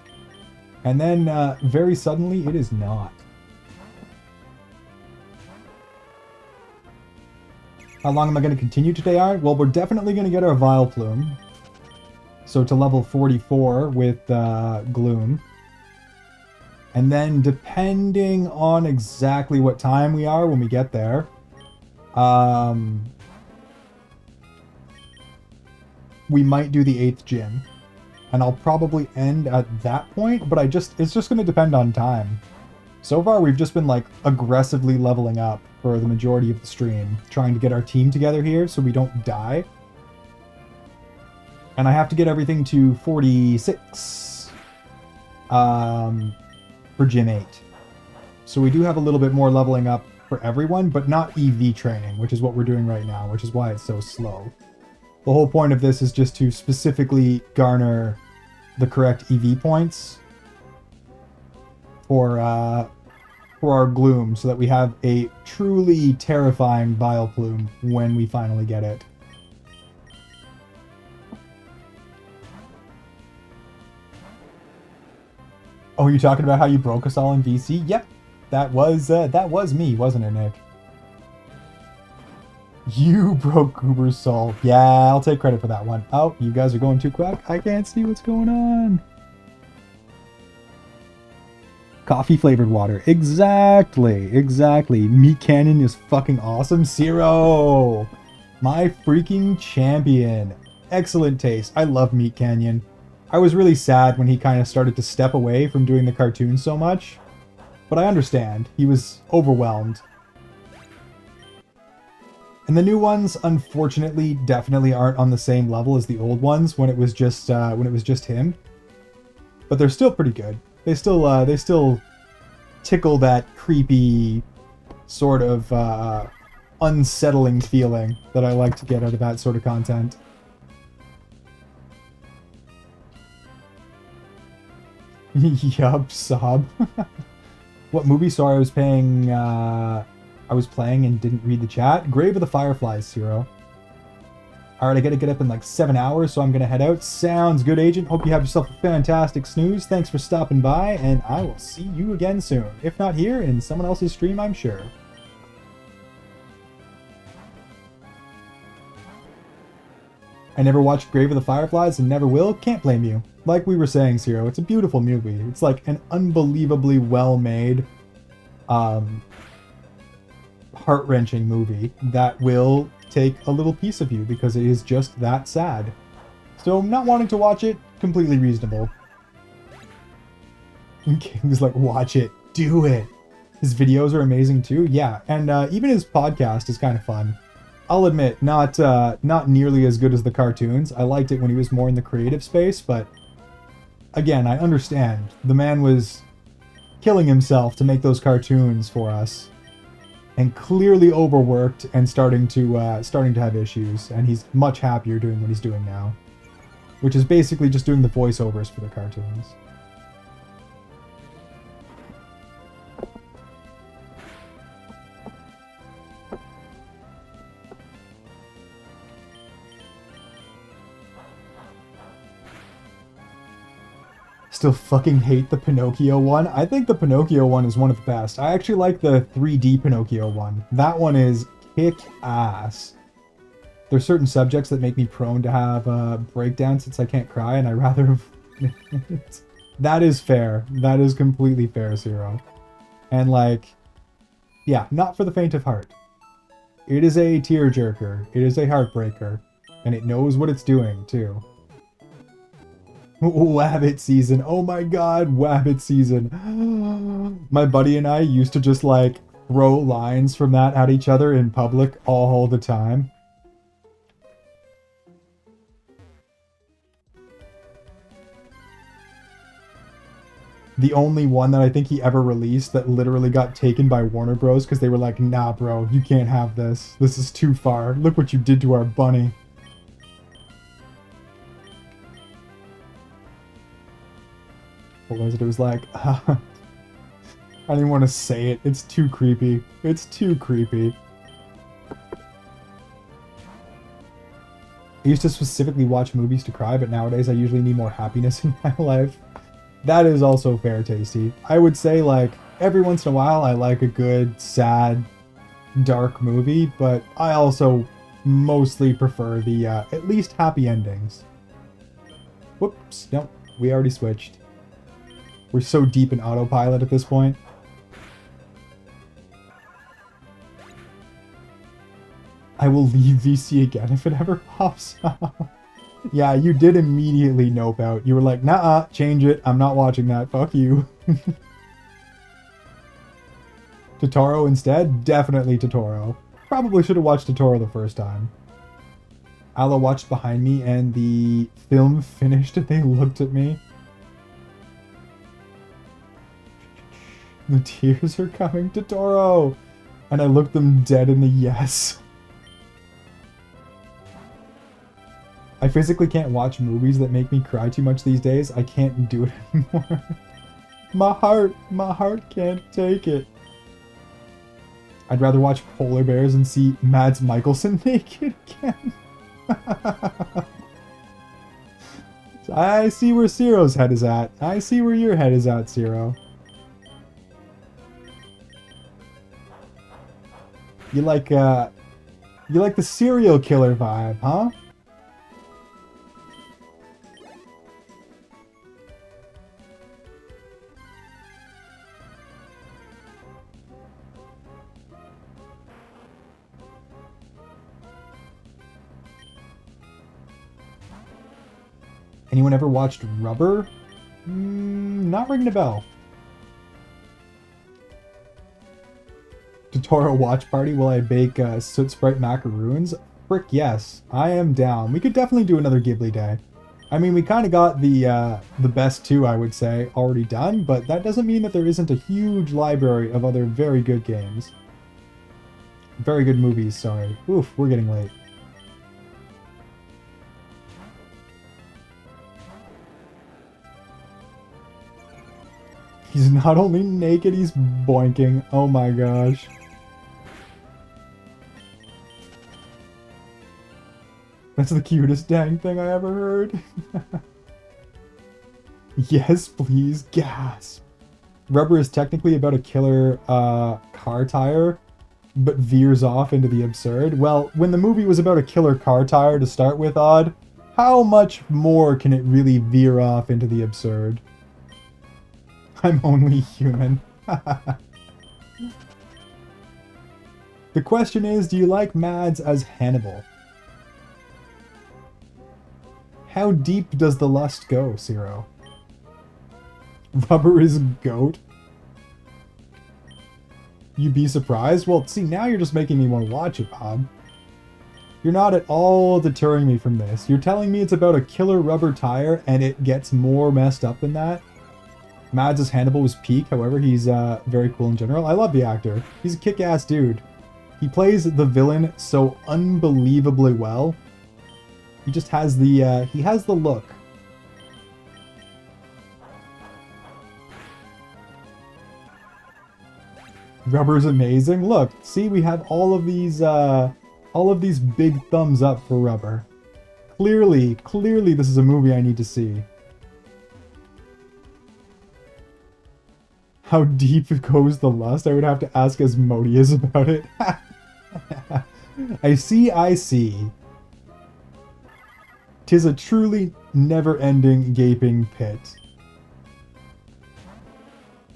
And then, very suddenly, it is not. How long am I going to continue today, Art? Well, we're definitely going to get our Vileplume. So to level 44 with Gloom. And then, depending on exactly what time we are when we get there, we might do the 8th gym. And I'll probably end at that point, but it's just going to depend on time. So far, we've just been, like, aggressively leveling up for the majority of the stream, trying to get our team together here so we don't die. And I have to get everything to 46 for Gym 8. So we do have a little bit more leveling up for everyone, but not EV training, which is what we're doing right now, which is why it's so slow. The whole point of this is just to specifically garner the correct EV points for our Gloom, so that we have a truly terrifying Vileplume when we finally get it. Oh, you're talking about how you broke us all in VC? Yep, that was me, wasn't it, Nick? You broke Goober's soul. Yeah, I'll take credit for that one. Oh, you guys are going too quick. I can't see what's going on. Coffee flavored water. Exactly. Meat Canyon is fucking awesome. Zero. My freaking champion. Excellent taste. I love Meat Canyon. I was really sad when he kind of started to step away from doing the cartoon so much. But I understand. He was overwhelmed. And the new ones, unfortunately, definitely aren't on the same level as the old ones when it was just him. But they're still pretty good. They still tickle that creepy, sort of unsettling feeling that I like to get out of that sort of content. Yup, sob. What movie? Sorry, I was playing and didn't read the chat. Grave of the Fireflies, Zero. Alright, I gotta get up in like 7 hours, so I'm gonna head out. Sounds good, Agent. Hope you have yourself a fantastic snooze. Thanks for stopping by, and I will see you again soon. If not here, in someone else's stream, I'm sure. I never watched Grave of the Fireflies and never will. Can't blame you. Like we were saying, Zero, it's a beautiful movie. It's like an unbelievably well-made, heart-wrenching movie that will take a little piece of you because it is just that sad. So not wanting to watch it, completely reasonable. King's like, watch it, do it. His videos are amazing too. Yeah, and even his podcast is kind of fun. I'll admit, not nearly as good as the cartoons. I liked it when he was more in the creative space, but again, I understand. The man was killing himself to make those cartoons for us. And clearly overworked and starting to have issues, and he's much happier doing what he's doing now, which is basically just doing the voiceovers for the cartoons. Still fucking hate the Pinocchio one. I think the Pinocchio one is one of the best. I actually like the 3D Pinocchio one. That one is kick-ass. There's certain subjects that make me prone to have a breakdown since I can't cry, and I rather... That is fair. That is completely fair, Zero. And like, yeah, not for the faint of heart. It is a tearjerker. It is a heartbreaker. And it knows what it's doing, too. Wabbit season. Oh my god, Wabbit season. My buddy and I used to just like throw lines from that at each other in public all the time. The only one that I think he ever released that literally got taken by Warner Bros. Because they were like, nah, bro, you can't have this. This is too far. Look what you did to our bunny. What was it? It was like, I don't even want to say it. It's too creepy. It's too creepy. I used to specifically watch movies to cry, but nowadays I usually need more happiness in my life. That is also fair, Tasty. I would say, like, every once in a while I like a good, sad, dark movie, but I also mostly prefer the, at least happy endings. Whoops, nope, we already switched. We're so deep in autopilot at this point. I will leave VC again if it ever pops up. Yeah, you did immediately nope out. You were like, nah, change it. I'm not watching that. Fuck you. Totoro instead? Definitely Totoro. Probably should have watched Totoro the first time. Ala watched behind me and the film finished and they looked at me. The tears are coming, Totoro! And I looked them dead in the yes. I physically can't watch movies that make me cry too much these days. I can't do it anymore. My heart can't take it. I'd rather watch polar bears and see Mads Mikkelsen naked again. I see where Ciro's head is at. I see where your head is at, Ciro. You like the serial killer vibe, huh? Anyone ever watched Rubber? Not ringing a bell. Totoro watch party while I bake Soot Sprite macaroons? Frick yes, I am down. We could definitely do another Ghibli day. I mean, we kind of got the best two, I would say, already done, but that doesn't mean that there isn't a huge library of other very good games. Very good movies, sorry. Oof, we're getting late. He's not only naked, he's boinking. Oh my gosh. That's the cutest dang thing I ever heard. Yes, please, gasp. Rubber is technically about a killer car tire, but veers off into the absurd. Well, when the movie was about a killer car tire to start with, Odd, how much more can it really veer off into the absurd? I'm only human. The question is, do you like Mads as Hannibal? How deep does the lust go, Ciro? Rubber is goat? You be surprised? Well, see, now you're just making me want to watch it, Bob. You're not at all deterring me from this. You're telling me it's about a killer rubber tire and it gets more messed up than that? Mads' Hannibal was peak, however, he's very cool in general. I love the actor. He's a kick-ass dude. He plays the villain so unbelievably well. He just has the, he has the look. Rubber's amazing. Look, see, we have all of these big thumbs up for Rubber. Clearly this is a movie I need to see. How deep goes the lust? I would have to ask Asmodeus about it. I see. 'Tis a truly never-ending gaping pit.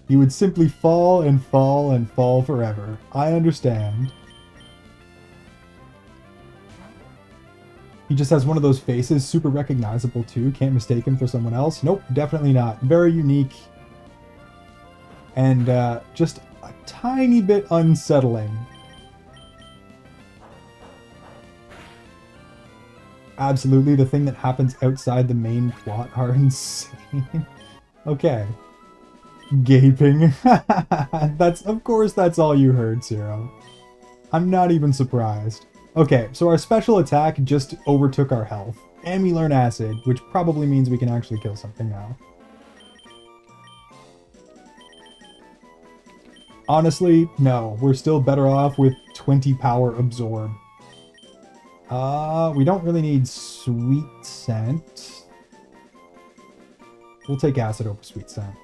He would simply fall and fall and fall forever. I understand. He just has one of those faces, super recognizable too. Can't mistake him for someone else. Nope, definitely not. Very unique. And just a tiny bit unsettling. Absolutely, the thing that happens outside the main plot are insane. Okay. Gaping. Of course that's all you heard, Zero. I'm not even surprised. Okay, so our special attack just overtook our health. And we learn Acid, which probably means we can actually kill something now. Honestly, no. We're still better off with 20 power Absorb. We don't really need Sweet Scent. We'll take Acid over Sweet Scent.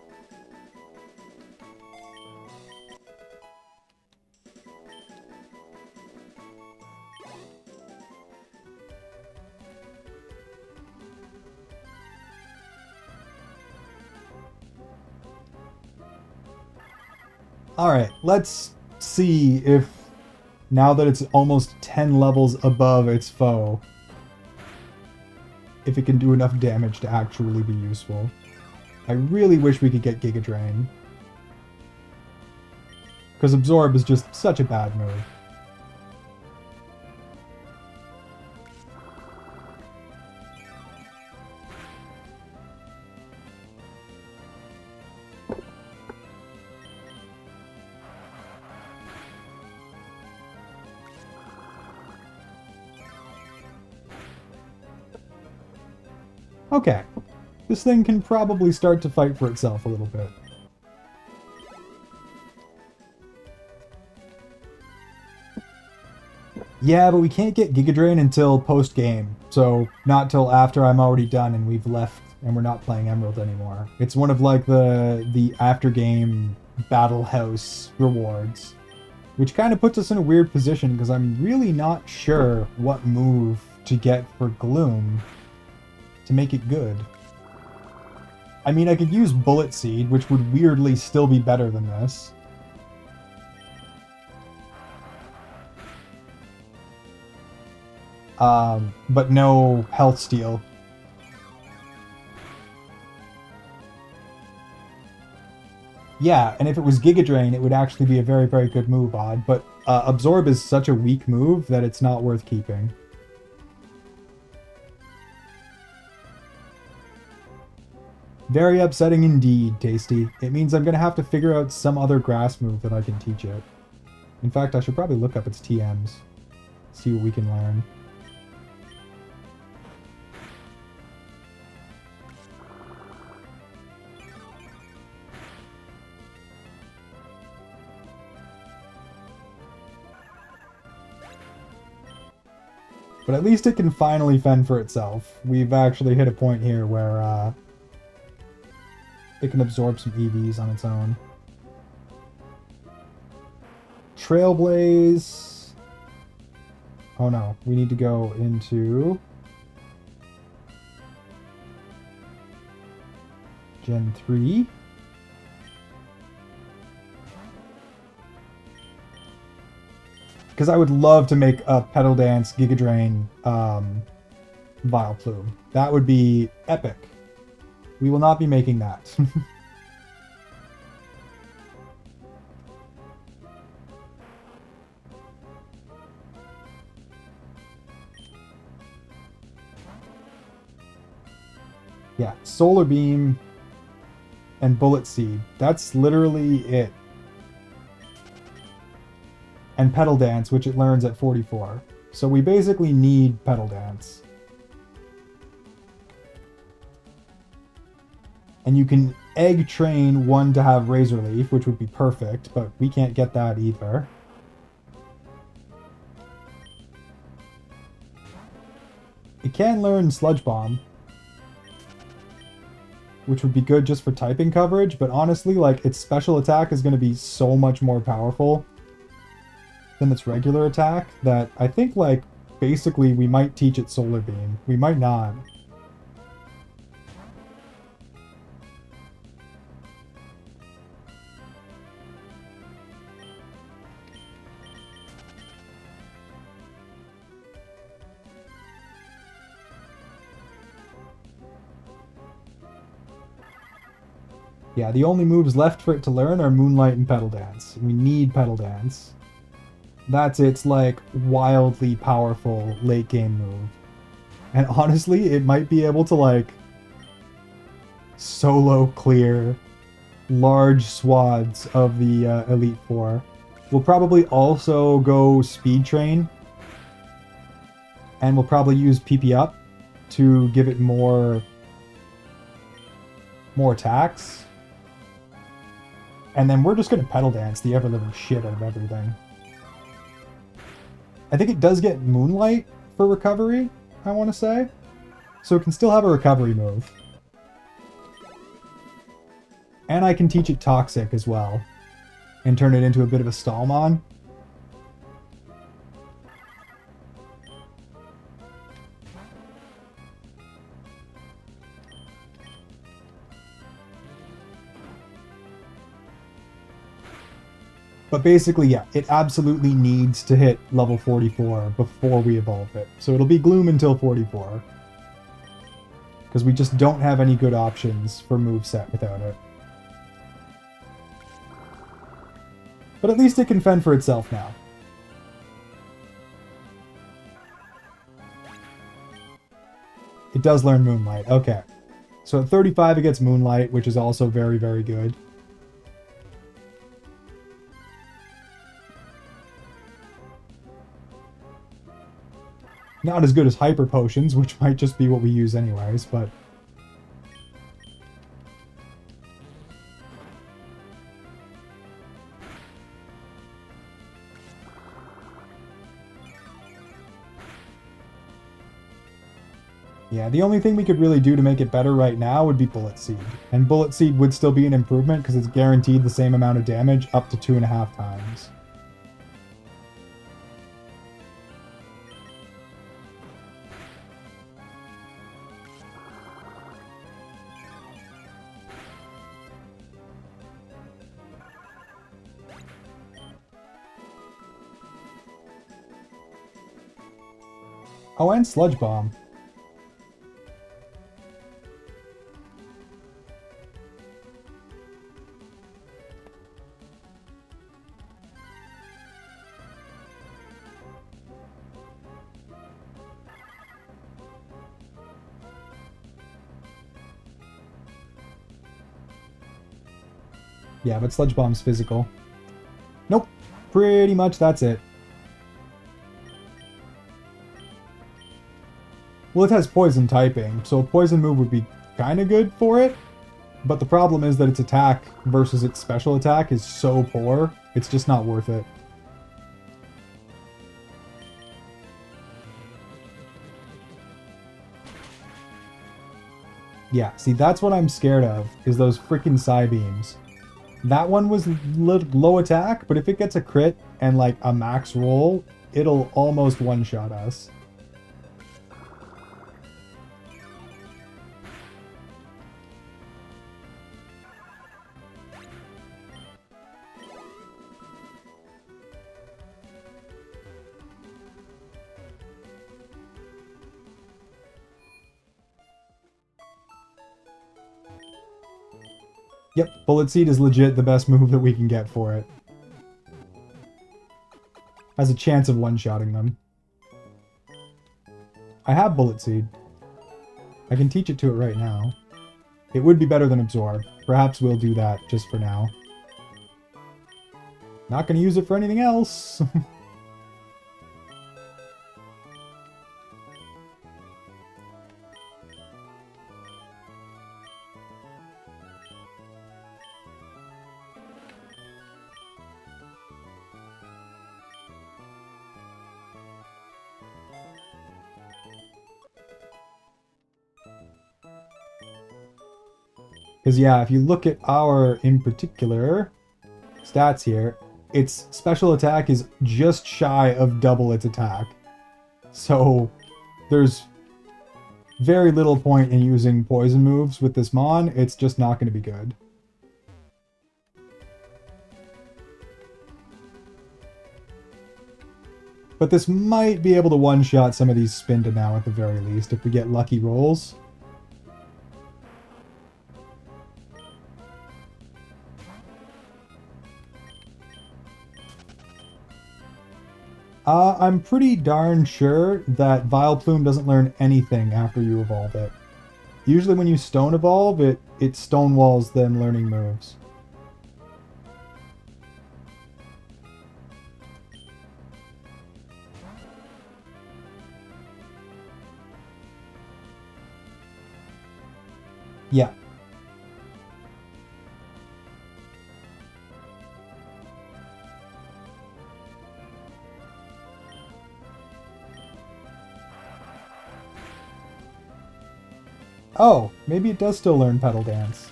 Alright, let's see if, now that it's almost 10 levels above its foe, if it can do enough damage to actually be useful. I really wish we could get Giga Drain. Because Absorb is just such a bad move. Okay, this thing can probably start to fight for itself a little bit. Yeah, but we can't get Giga Drain until post-game, so not till after I'm already done and we've left and we're not playing Emerald anymore. It's one of like the after-game Battle House rewards, which kind of puts us in a weird position because I'm really not sure what move to get for Gloom to make it good. I mean, I could use Bullet Seed, which would weirdly still be better than this. But no Health Steal. Yeah, and if it was Giga Drain, it would actually be a very, very good move, Odd. But Absorb is such a weak move that it's not worth keeping. Very upsetting indeed, Tasty. It means I'm going to have to figure out some other grass move that I can teach it. In fact, I should probably look up its TMs. See what we can learn. But at least it can finally fend for itself. We've actually hit a point here where it can absorb some EVs on its own. Trailblaze. Oh no, we need to go into Gen 3. Because I would love to make a Petal Dance Giga Drain Vileplume. That would be epic. We will not be making that. Yeah, Solar Beam and Bullet Seed. That's literally it. And Petal Dance, which it learns at 44. So we basically need Petal Dance. And you can egg train one to have Razor Leaf, which would be perfect, but we can't get that either. It can learn Sludge Bomb, which would be good just for typing coverage, but honestly, like, its special attack is going to be so much more powerful than its regular attack that I think, like, basically we might teach it Solar Beam. We might not. Yeah, the only moves left for it to learn are Moonlight and Petal Dance. We need Petal Dance. That's its, like, wildly powerful late game move. And honestly, it might be able to, like, solo clear large swaths of the Elite Four. We'll probably also go Speed Train, and we'll probably use PP Up to give it more attacks. And then we're just going to Pedal Dance the ever-living shit out of everything. I think it does get Moonlight for recovery, I want to say. So it can still have a recovery move. And I can teach it Toxic as well. And turn it into a bit of a Stallmon. But basically, yeah, it absolutely needs to hit level 44 before we evolve it. So it'll be Gloom until 44. Because we just don't have any good options for moveset without it. But at least it can fend for itself now. It does learn Moonlight. Okay. So at 35 it gets Moonlight, which is also very, very good. Not as good as Hyper Potions, which might just be what we use anyways, but... yeah, the only thing we could really do to make it better right now would be Bullet Seed. And Bullet Seed would still be an improvement because it's guaranteed the same amount of damage up to 2.5 times. Oh, and Sludge Bomb. Yeah, but Sludge Bomb's physical. Nope. Pretty much that's it. Well, it has poison typing, so a poison move would be kind of good for it. But the problem is that its attack versus its special attack is so poor, it's just not worth it. Yeah, see, that's what I'm scared of, is those freaking Psybeams. That one was low attack, but if it gets a crit and, like, a max roll, it'll almost one-shot us. Yep, Bullet Seed is legit the best move that we can get for it. Has a chance of one-shotting them. I have Bullet Seed. I can teach it to it right now. It would be better than Absorb. Perhaps we'll do that just for now. Not gonna use it for anything else. Because yeah, if you look at our, in particular, stats here, its special attack is just shy of double its attack. So there's very little point in using poison moves with this Mon. It's just not going to be good. But this might be able to one-shot some of these Spinda now at the very least, if we get lucky rolls. I'm pretty darn sure that Vileplume doesn't learn anything after you evolve it. Usually when you Stone Evolve, it stonewalls them learning moves. Yeah. Oh, maybe it does still learn Pedal Dance.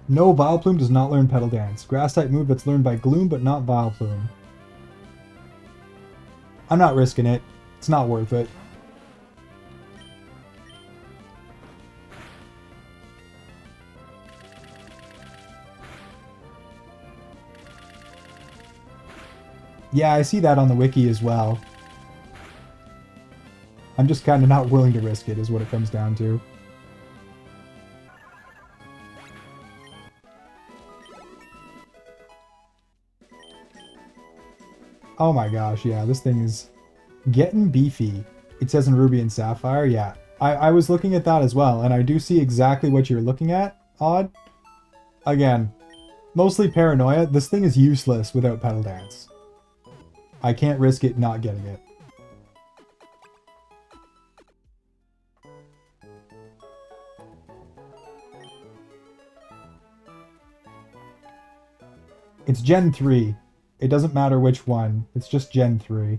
No, Vileplume does not learn Pedal Dance. Grass-type move that's learned by Gloom, but not Vileplume. I'm not risking it. It's not worth it. Yeah, I see that on the wiki as well. I'm just kind of not willing to risk it, is what it comes down to. Oh my gosh, yeah, this thing is getting beefy. It says in Ruby and Sapphire, yeah. I was looking at that as well, and I do see exactly what you're looking at, Odd. Again, mostly paranoia. This thing is useless without Pedal Dance. I can't risk it not getting it. It's Gen 3. It doesn't matter which one. It's just Gen 3.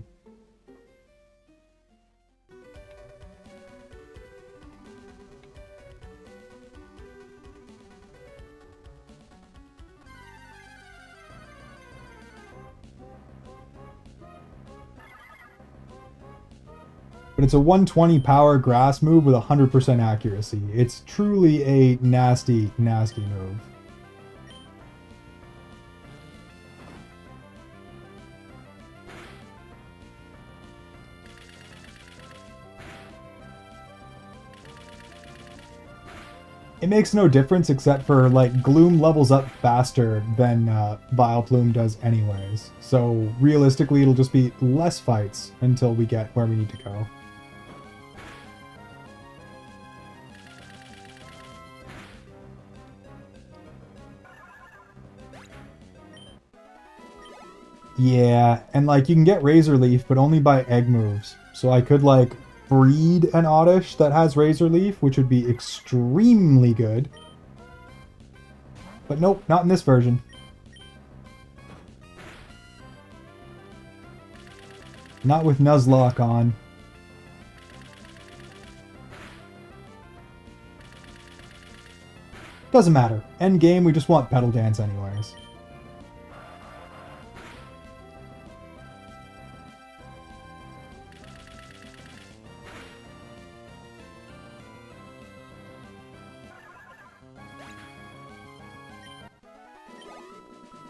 But it's a 120 power grass move with 100% accuracy. It's truly a nasty, nasty move. It makes no difference except for, like, Gloom levels up faster than Vileplume does anyways. So, realistically, it'll just be less fights until we get where we need to go. Yeah, and, like, you can get Razor Leaf, but only by egg moves. So I could, like, breed an Oddish that has Razor Leaf, which would be extremely good. But nope, not in this version. Not with Nuzlocke on. Doesn't matter. End game, we just want Pedal Dance anyways.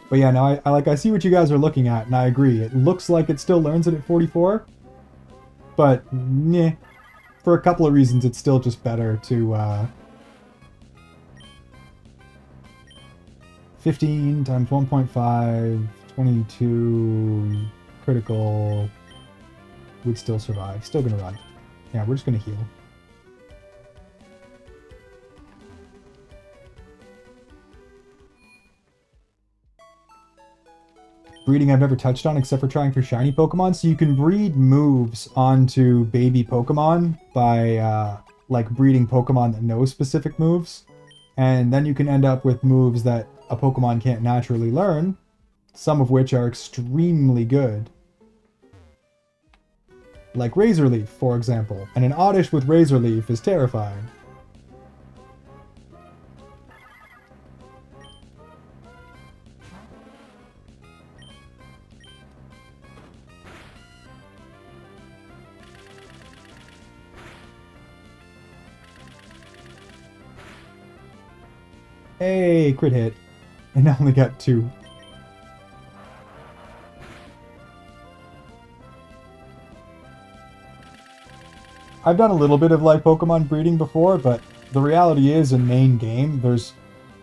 But yeah, no, I see what you guys are looking at, and I agree. It looks like it still learns it at 44, but nah, for a couple of reasons, it's still just better to 15 times 1.5, 22 critical would still survive. Still gonna run. Yeah, we're just gonna heal. Breeding I've never touched on except for trying for shiny Pokemon. So you can breed moves onto baby Pokemon by like breeding Pokemon that know specific moves. And then you can end up with moves that a Pokemon can't naturally learn, some of which are extremely good. Like Razor Leaf, for example. And an Oddish with Razor Leaf is terrifying. Hey, crit hit. And I only got 2. I've done a little bit of like Pokemon breeding before, but the reality is in main game, there's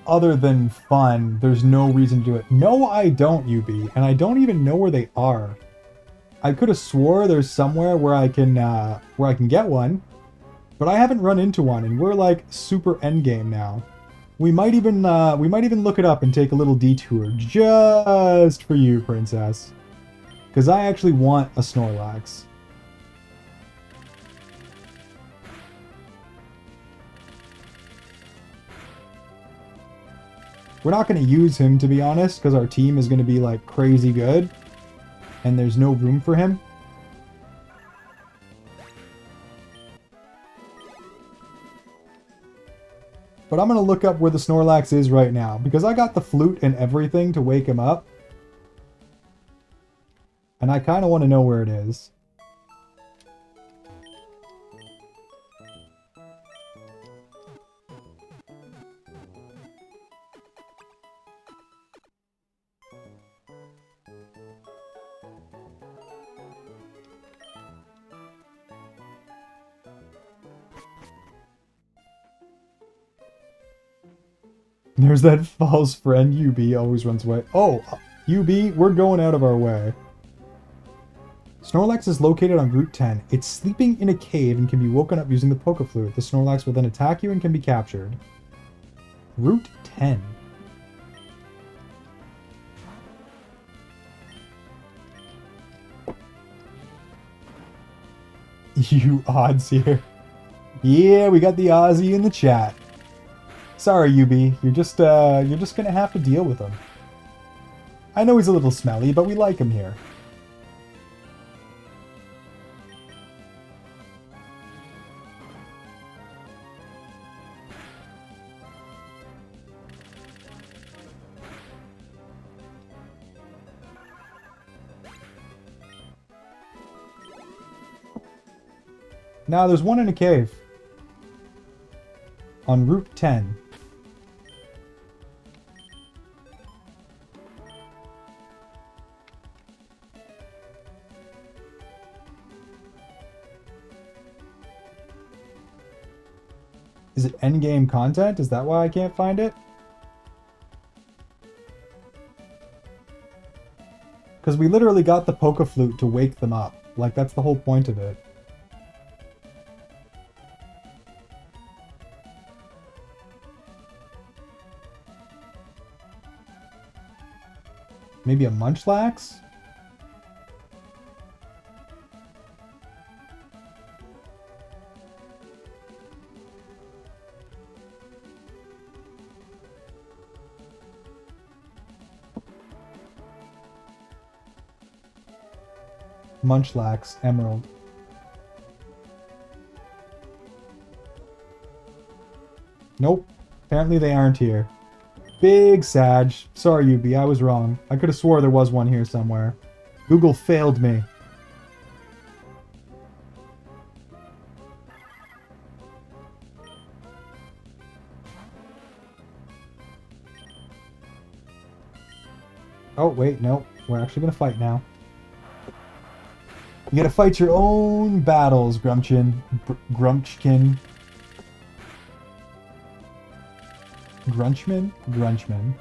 other than fun, there's no reason to do it. No, I don't, UB, and I don't even know where they are. I could have swore there's somewhere where I can get one, but I haven't run into one, and we're like super endgame now. We might even look it up and take a little detour just for you, Princess, because I actually want a Snorlax. We're not going to use him, to be honest, because our team is going to be like crazy good, and there's no room for him. But I'm going to look up where the Snorlax is right now, because I got the flute and everything to wake him up. And I kind of want to know where it is. There's that false friend, UB, always runs away. Oh, UB, we're going out of our way. Snorlax is located on Route 10. It's sleeping in a cave and can be woken up using the Poke Flute. The Snorlax will then attack you and can be captured. Route 10. You odds here. Yeah, we got the Aussie in the chat. Sorry, UB. You're just gonna have to deal with him. I know he's a little smelly, but we like him here. Now, there's one in a cave. On Route 10. Is it endgame content? Is that why I can't find it? Because we literally got the Poke Flute to wake them up. Like, that's the whole point of it. Maybe a Munchlax? Munchlax, Emerald. Nope. Apparently they aren't here. Big Sag. Sorry, UB, I was wrong. I could have swore there was one here somewhere. Google failed me. Oh, wait, no. We're actually gonna fight now. You gotta fight your own battles, Grumchin. Grumchkin. Grunchman? Grunchman.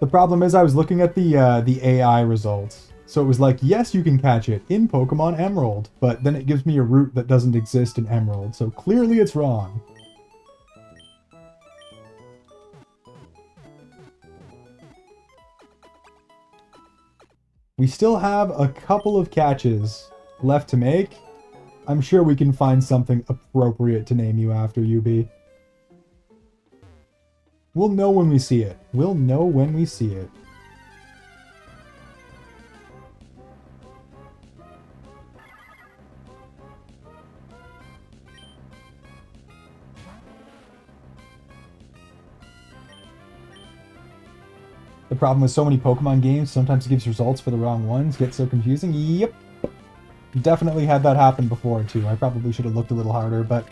The problem is I was looking at the AI results. So it was like, yes, you can catch it in Pokemon Emerald, but then it gives me a route that doesn't exist in Emerald, so clearly it's wrong. We still have a couple of catches left to make. I'm sure we can find something appropriate to name you after, UB. We'll know when we see it. We'll know when we see it. The problem with so many Pokemon games, sometimes it gives results for the wrong ones, gets so confusing. Yep. Definitely had that happen before, too. I probably should have looked a little harder, but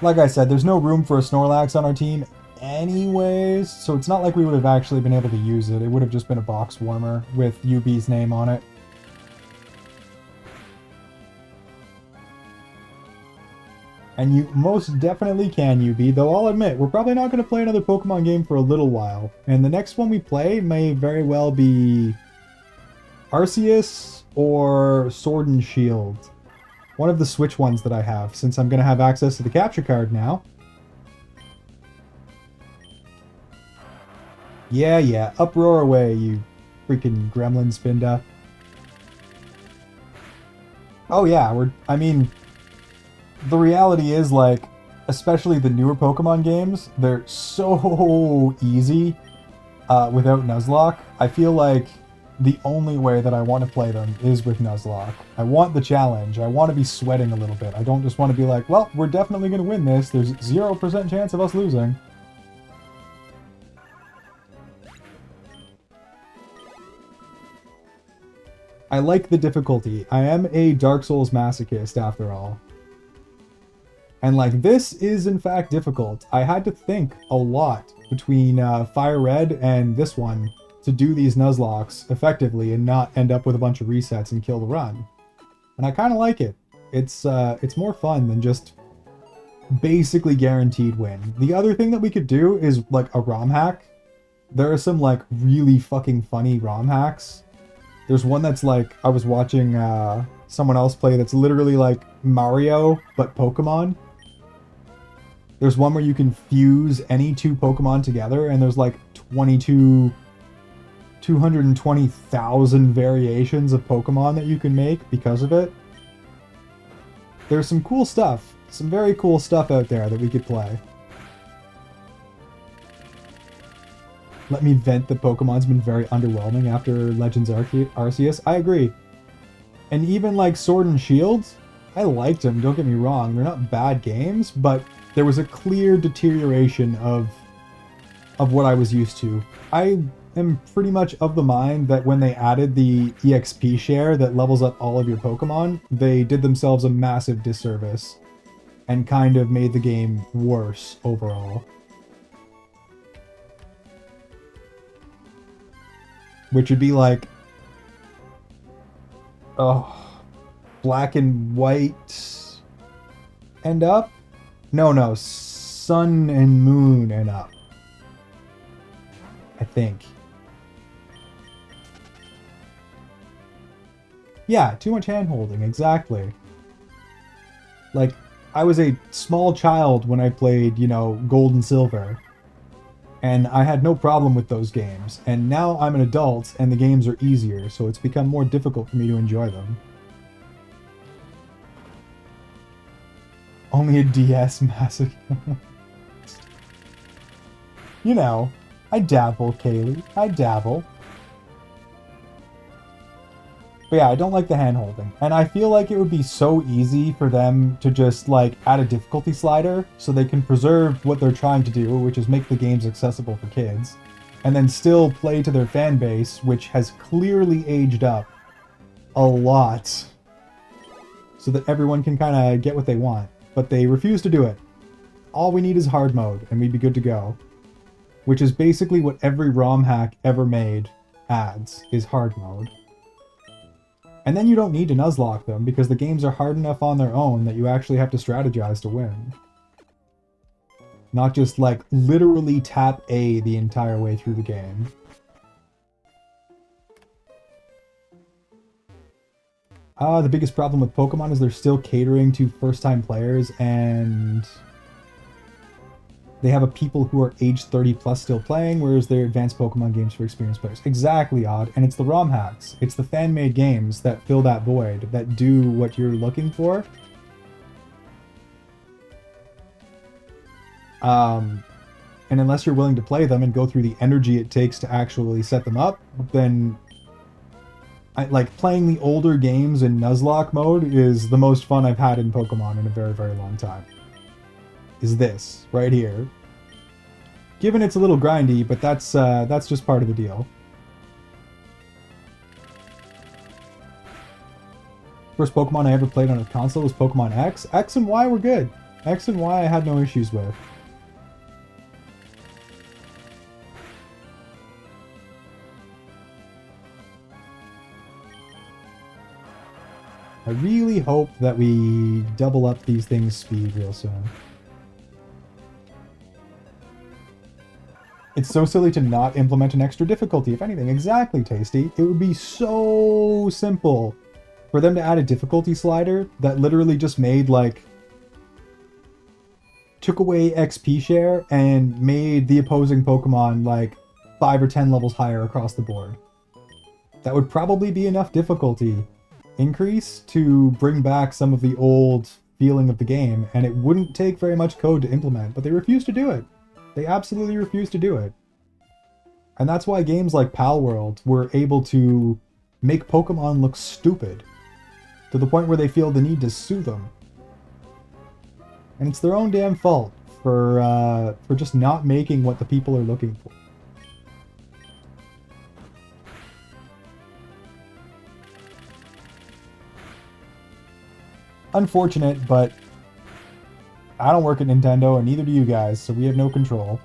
like I said, there's no room for a Snorlax on our team. anyways, so it's not like we would have actually been able to use it. It would have just been a box warmer with UB's name on it. And you most definitely can, UB, though I'll admit, we're probably not going to play another Pokemon game for a little while. And the next one we play may very well be Arceus or Sword and Shield. One of the Switch ones that I have, since I'm going to have access to the capture card now. Yeah, uproar away, you freaking gremlin, Spinda. Oh yeah, the reality is, like, especially the newer Pokemon games, they're so easy without Nuzlocke. I feel like the only way that I want to play them is with Nuzlocke. I want the challenge. I want to be sweating a little bit. I don't just want to be like, well, we're definitely going to win this. There's 0% chance of us losing. I like the difficulty. I am a Dark Souls masochist, after all. And, like, this is, in fact, difficult. I had to think a lot between Fire Red and this one to do these Nuzlockes effectively and not end up with a bunch of resets and kill the run. And I kind of like it. It's more fun than just basically guaranteed win. The other thing that we could do is, like, a ROM hack. There are some, like, really fucking funny ROM hacks. There's one that's, like, I was watching someone else play that's literally like Mario, but Pokemon. There's one where you can fuse any two Pokemon together, and there's like 220,000 variations of Pokemon that you can make because of it. There's some cool stuff, some very cool stuff out there that we could play. Let me vent that Pokemon's been very underwhelming after Legends Arceus. I agree. And even like Sword and Shield, I liked them, don't get me wrong. They're not bad games, but there was a clear deterioration of what I was used to. I am pretty much of the mind that when they added the EXP share that levels up all of your Pokemon, they did themselves a massive disservice and kind of made the game worse overall. Which would be like, black and white and up? No, sun and moon and up. I think. Yeah, too much hand-holding, exactly. Like, I was a small child when I played, you know, Gold and Silver. And I had no problem with those games. And now I'm an adult, and the games are easier, so it's become more difficult for me to enjoy them. Only a DS masochist. You know, I dabble, Kaylee. I dabble. But yeah, I don't like the hand-holding. And I feel like it would be so easy for them to just, like, add a difficulty slider so they can preserve what they're trying to do, which is make the games accessible for kids, and then still play to their fan base, which has clearly aged up a lot, so that everyone can kind of get what they want. But they refuse to do it. All we need is hard mode, and we'd be good to go. Which is basically what every ROM hack ever made adds, is hard mode. And then you don't need to Nuzlocke them, because the games are hard enough on their own that you actually have to strategize to win. Not just, like, literally tap A the entire way through the game. The biggest problem with Pokemon is they're still catering to first-time players, and they have a people who are age 30 plus still playing, whereas they're advanced Pokemon games for experienced players. Exactly, Odd. And it's the ROM hacks. It's the fan-made games that fill that void, that do what you're looking for. And unless you're willing to play them and go through the energy it takes to actually set them up, then like playing the older games in Nuzlocke mode is the most fun I've had in Pokemon in a very, very long time. Is this right here. Given it's a little grindy, but that's just part of the deal. First Pokemon I ever played on a console was Pokemon X. X and Y were good. X and Y I had no issues with. I really hope that we double up these things' speed real soon. It's so silly to not implement an extra difficulty, if anything. Exactly, Tasty. It would be so simple for them to add a difficulty slider that literally just made, like, took away XP share and made the opposing Pokemon, like, 5 or 10 levels higher across the board. That would probably be enough difficulty increase to bring back some of the old feeling of the game, and it wouldn't take very much code to implement, but they refuse to do it. They absolutely refuse to do it. And that's why games like Pal World were able to make Pokemon look stupid, to the point where they feel the need to sue them. And it's their own damn fault for just not making what the people are looking for. Unfortunate, but I don't work at Nintendo, and neither do you guys, so we have no control.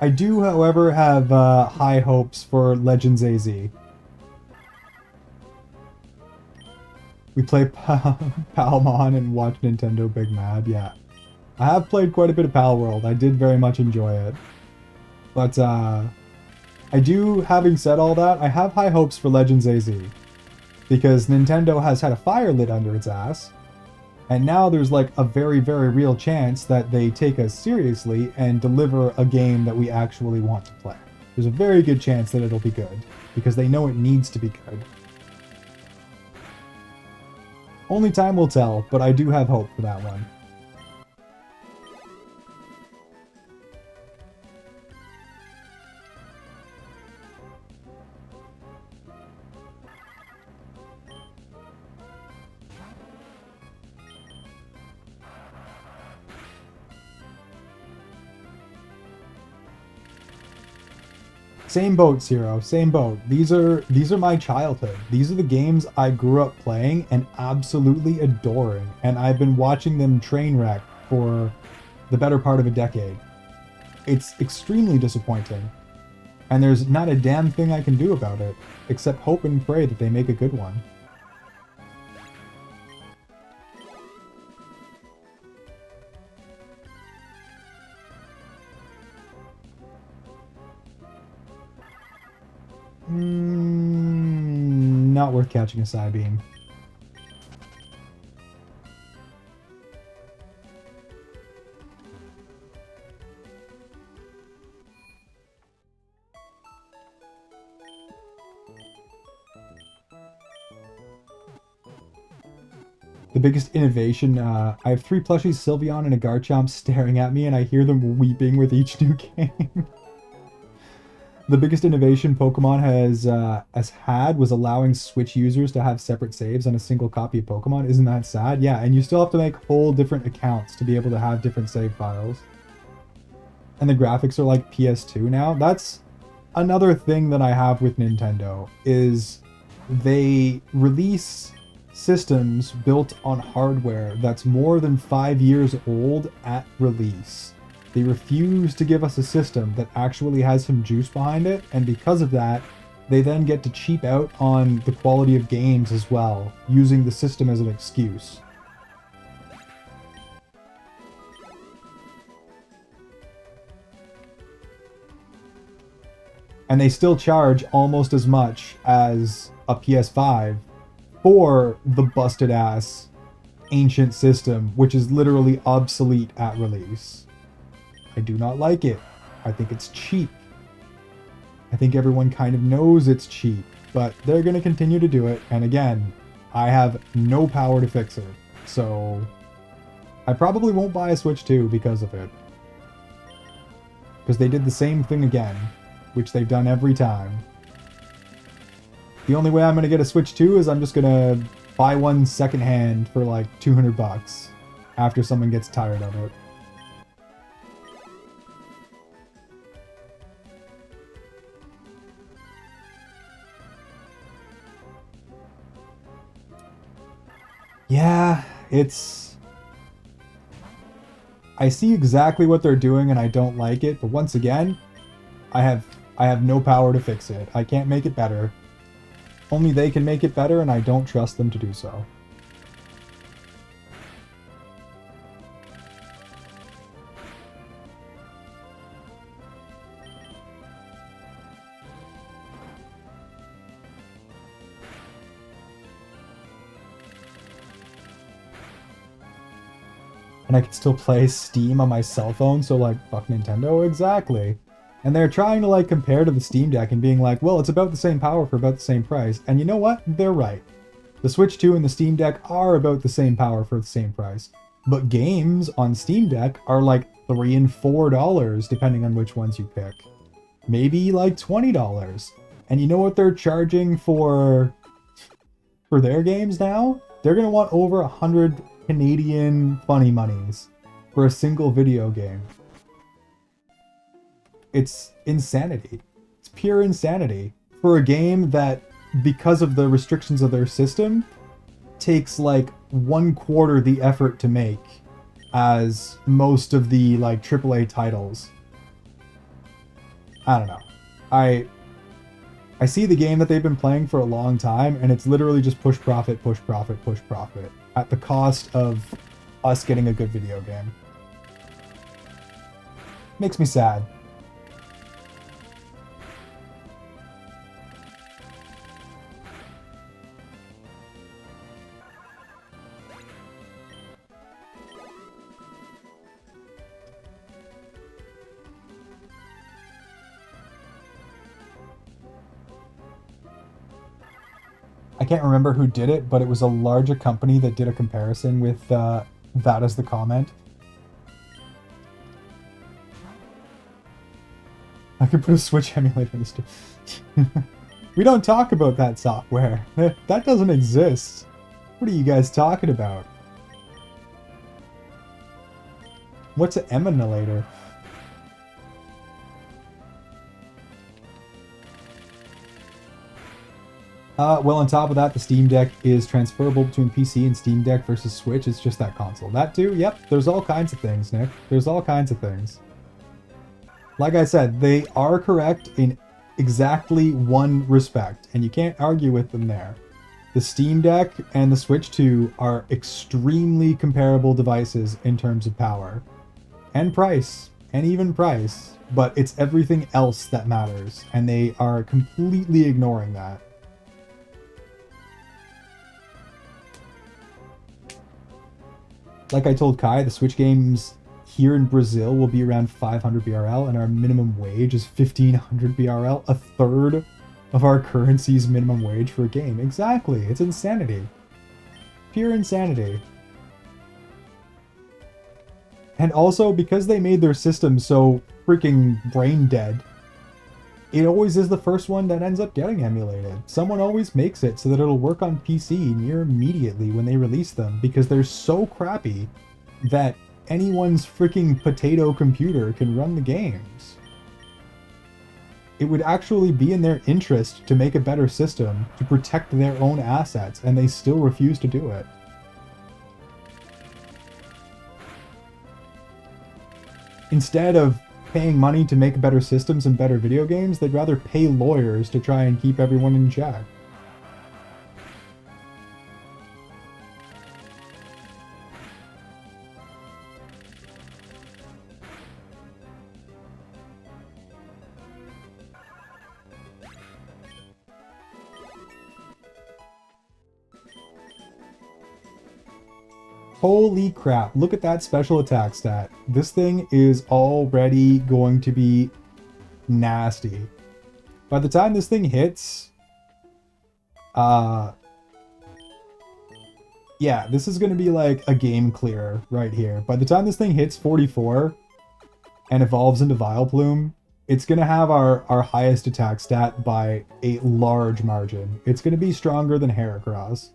I do, however, have high hopes for Legends AZ. We play Palmon and watch Nintendo Big Mad, yeah. I have played quite a bit of Pal World. I did very much enjoy it. But, I do, having said all that, I have high hopes for Legends AZ. Because Nintendo has had a fire lit under its ass. And now there's like a very, very real chance that they take us seriously and deliver a game that we actually want to play. There's a very good chance that it'll be good. Because they know it needs to be good. Only time will tell, but I do have hope for that one. Same boat, Zero. Same boat. These are my childhood. These are the games I grew up playing and absolutely adoring, and I've been watching them train wreck for the better part of a decade. It's extremely disappointing, and there's not a damn thing I can do about it, except hope and pray that they make a good one. Not worth catching a Psybeam. The biggest innovation, I have 3 plushies, Sylveon and a Garchomp staring at me, and I hear them weeping with each new game. The biggest innovation Pokemon has had was allowing Switch users to have separate saves on a single copy of Pokemon. Isn't that sad? Yeah, and you still have to make whole different accounts to be able to have different save files. And the graphics are like PS2 now. That's another thing that I have with Nintendo, is they release systems built on hardware that's more than 5 years old at release. They refuse to give us a system that actually has some juice behind it, and because of that, they then get to cheap out on the quality of games as well, using the system as an excuse. And they still charge almost as much as a PS5 for the busted-ass ancient system, which is literally obsolete at release. I do not like it. I think it's cheap. I think everyone kind of knows it's cheap, but they're going to continue to do it, and again, I have no power to fix it, so I probably won't buy a Switch 2 because of it. Because they did the same thing again, which they've done every time. The only way I'm going to get a Switch 2 is I'm just going to buy one secondhand for like $200 after someone gets tired of it. Yeah, it's... I see exactly what they're doing and I don't like it, but once again, I have no power to fix it. I can't make it better. Only they can make it better and I don't trust them to do so. And I can still play Steam on my cell phone, so like, fuck Nintendo? Exactly. And they're trying to like compare to the Steam Deck and being like, well, it's about the same power for about the same price. And you know what? They're right. The Switch 2 and the Steam Deck are about the same power for the same price. But games on Steam Deck are like $3 and $4, depending on which ones you pick. Maybe like $20. And you know what they're charging for their games now? They're gonna want over 100 Canadian funny monies for a single video game. It's insanity. It's pure insanity. For a game that, because of the restrictions of their system, takes like 1/4 the effort to make as most of the like AAA titles. I don't know. I see the game that they've been playing for a long time, and it's literally just push profit, push profit, push profit, at the cost of us getting a good video game. Makes me sad. I can't remember who did it, but it was a larger company that did a comparison with that as the comment. I could put a Switch emulator in this too. We don't talk about that software. That doesn't exist. What are you guys talking about? What's an emulator? Well, on top of that, the Steam Deck is transferable between PC and Steam Deck versus Switch. It's just that console. That too? Yep. There's all kinds of things, Nick. There's all kinds of things. Like I said, they are correct in exactly one respect, and you can't argue with them there. The Steam Deck and the Switch 2 are extremely comparable devices in terms of power. And price. And even price. But it's everything else that matters, and they are completely ignoring that. Like I told Kai, the Switch games here in Brazil will be around 500 BRL, and our minimum wage is 1500 BRL, a third of our currency's minimum wage for a game. Exactly, it's insanity. Pure insanity. And also, because they made their system so freaking brain dead, it always is the first one that ends up getting emulated. Someone always makes it so that it'll work on PC near immediately when they release them, because they're so crappy that anyone's freaking potato computer can run the games. It would actually be in their interest to make a better system to protect their own assets, and they still refuse to do it. Instead of paying money to make better systems and better video games, they'd rather pay lawyers to try and keep everyone in check. Holy crap, look at that special attack stat. This thing is already going to be nasty. By the time this thing hits, yeah, this is going to be like a game clear right here. By the time this thing hits 44 and evolves into Vileplume, it's going to have our highest attack stat by a large margin. It's going to be stronger than Heracross.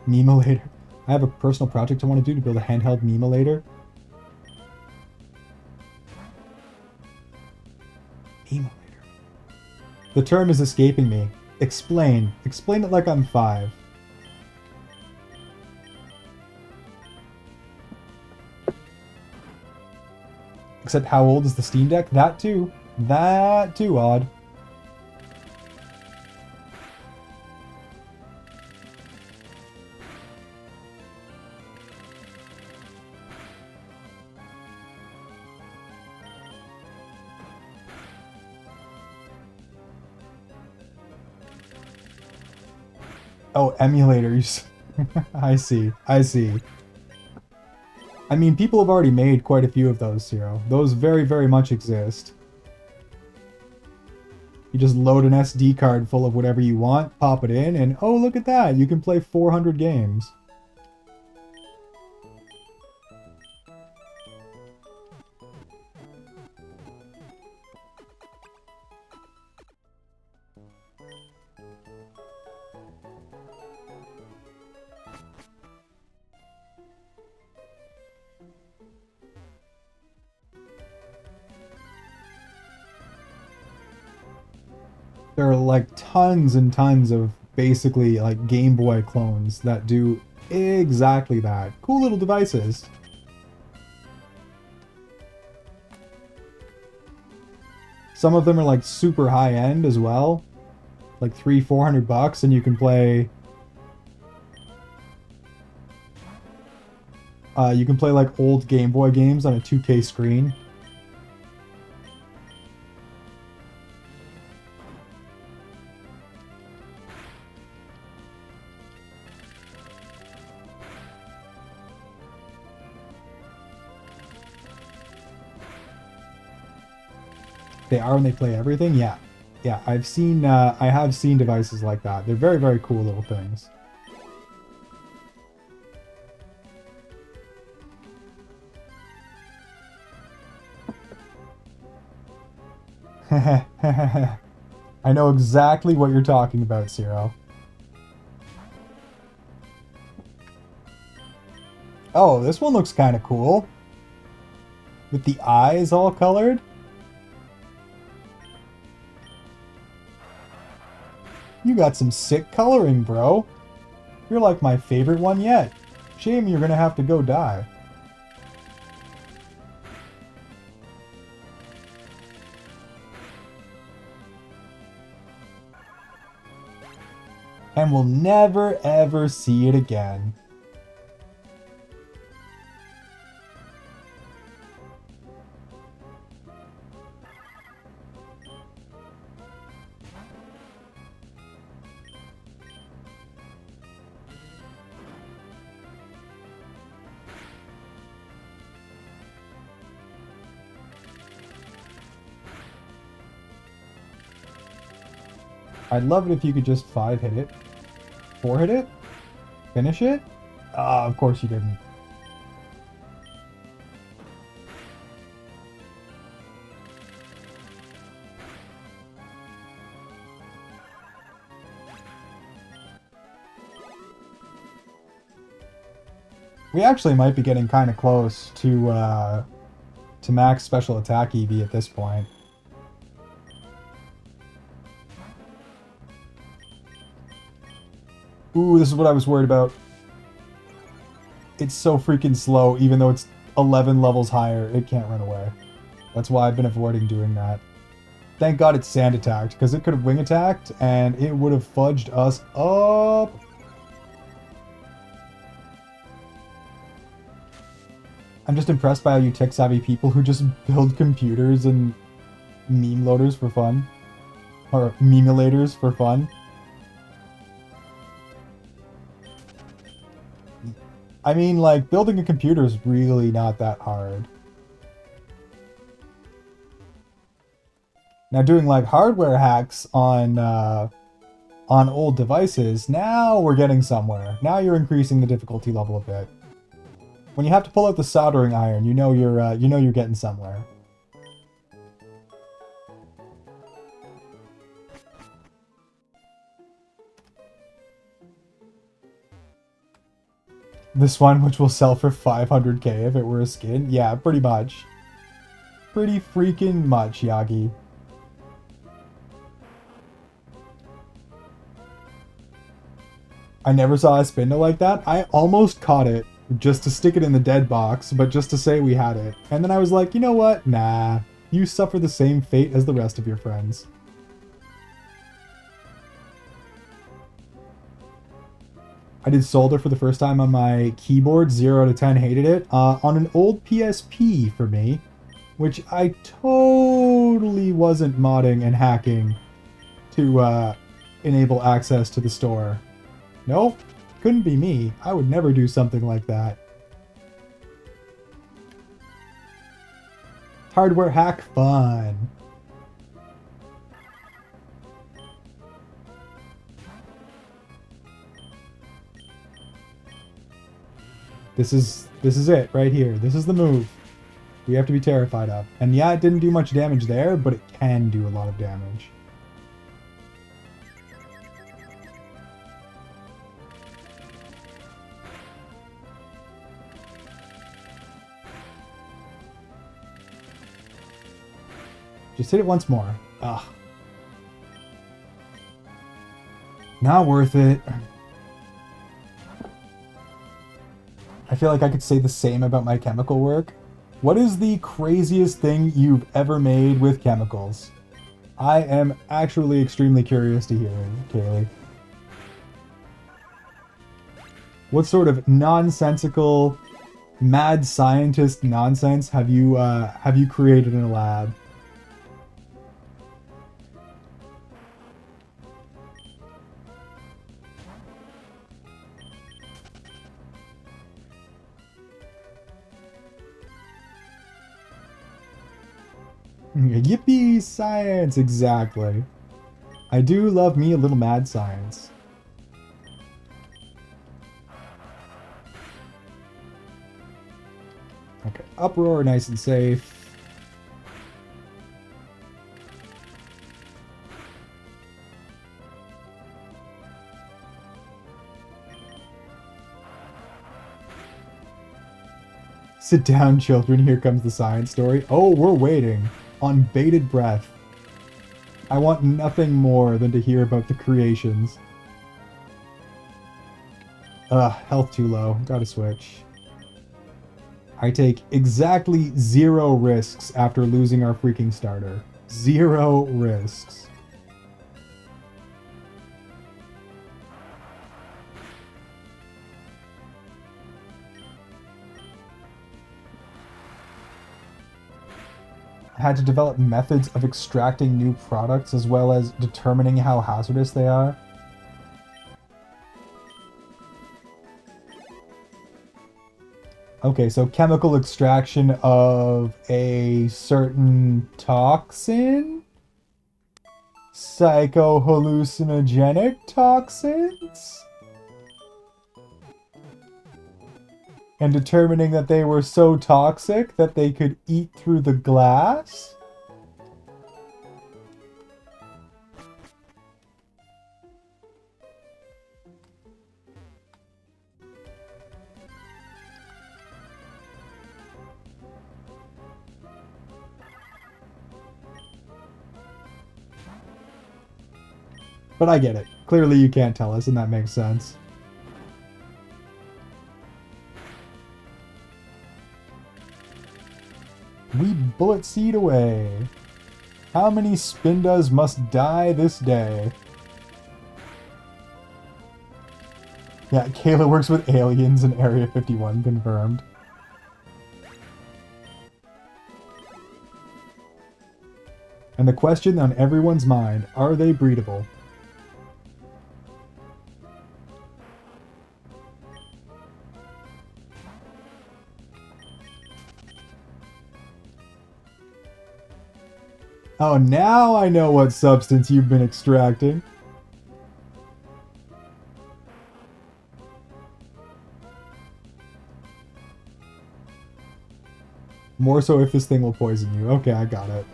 Memelator. I have a personal project I want to do to build a handheld Memelator. Emulator. The term is escaping me. Explain. Explain it like I'm 5. Except how old is the Steam Deck? That too. That too, Odd. Oh, emulators. I see. I see. I mean, people have already made quite a few of those, Zero. Those very, very much exist. You just load an SD card full of whatever you want, pop it in, and oh, look at that! You can play 400 games. There are like tons and tons of basically like Game Boy clones that do exactly that. Cool little devices. Some of them are like super high end as well. Like $300-400 and you can play like old Game Boy games on a 2K screen. They are when they play everything? Yeah. Yeah, I have seen devices like that. They're very, very cool little things. I know exactly what you're talking about, Zero. Oh, this one looks kind of cool. With the eyes all colored. You got some sick coloring, bro. You're like my favorite one yet. Shame you're gonna have to go die. And we'll never ever see it again. I'd love it if you could just 5 hit it. 4 hit it? Finish it? Of course you didn't. We actually might be getting kind of close to max special attack EV at this point. Ooh, this is what I was worried about. It's so freaking slow, even though it's 11 levels higher, it can't run away. That's why I've been avoiding doing that. Thank God it's sand attacked, because it could have wing attacked, and it would have fudged us up. I'm just impressed by how you tech-savvy people who just build computers and meme loaders for fun. Or memelators for fun. I mean, like, building a computer is really not that hard. Now, doing, like, hardware hacks on old devices, now we're getting somewhere. Now you're increasing the difficulty level a bit. When you have to pull out the soldering iron, you know you're getting somewhere. This one, which will sell for 500k if it were a skin? Yeah, pretty much. Pretty freaking much, Yagi. I never saw a spindle like that. I almost caught it just to stick it in the dead box, but just to say we had it. And then I was like, you know what? Nah, you suffer the same fate as the rest of your friends. I did solder for the first time on my keyboard, 0 to 10, hated it. On an old PSP for me, which I totally wasn't modding and hacking to enable access to the store. Nope, couldn't be me. I would never do something like that. Hardware hack fun. This is it right here. This is the move we have to be terrified of. And yeah, it didn't do much damage there, but it can do a lot of damage. Just hit it once more. Ugh. Not worth it. I feel like I could say the same about my chemical work. What is the craziest thing you've ever made with chemicals? I am actually extremely curious to hear it, Kaylee. What sort of nonsensical, mad scientist nonsense have you created in a lab? Yippee, science! Exactly. I do love me a little mad science. Okay, uproar, nice and safe. Sit down, children, here comes the science story. Oh, we're waiting. On bated breath. I want nothing more than to hear about the creations. Health too low. Gotta switch. I take exactly 0 risks after losing our freaking starter. 0 risks. Had to develop methods of extracting new products as well as determining how hazardous they are. Okay, so chemical extraction of a certain toxin? Psychohallucinogenic toxins? And determining that they were so toxic that they could eat through the glass? But I get it. Clearly you can't tell us, and that makes sense. We bullet seed away. How many Spindas must die this day? Yeah, Kayla works with aliens in Area 51, confirmed. And the question on everyone's mind, are they breedable? Oh, now I know what substance you've been extracting. More so if this thing will poison you. Okay, I got it.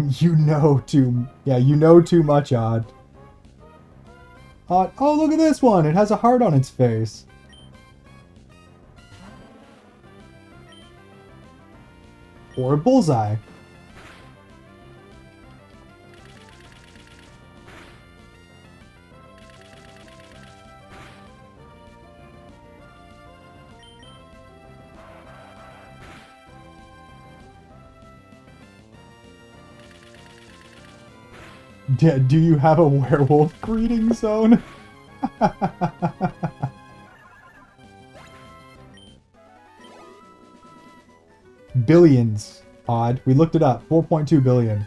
You know too much, Odd. Oh, look at this one! It has a heart on its face. Or a bullseye. Do you have a werewolf greeting zone? Billions. Odd. We looked it up. 4.2 billion.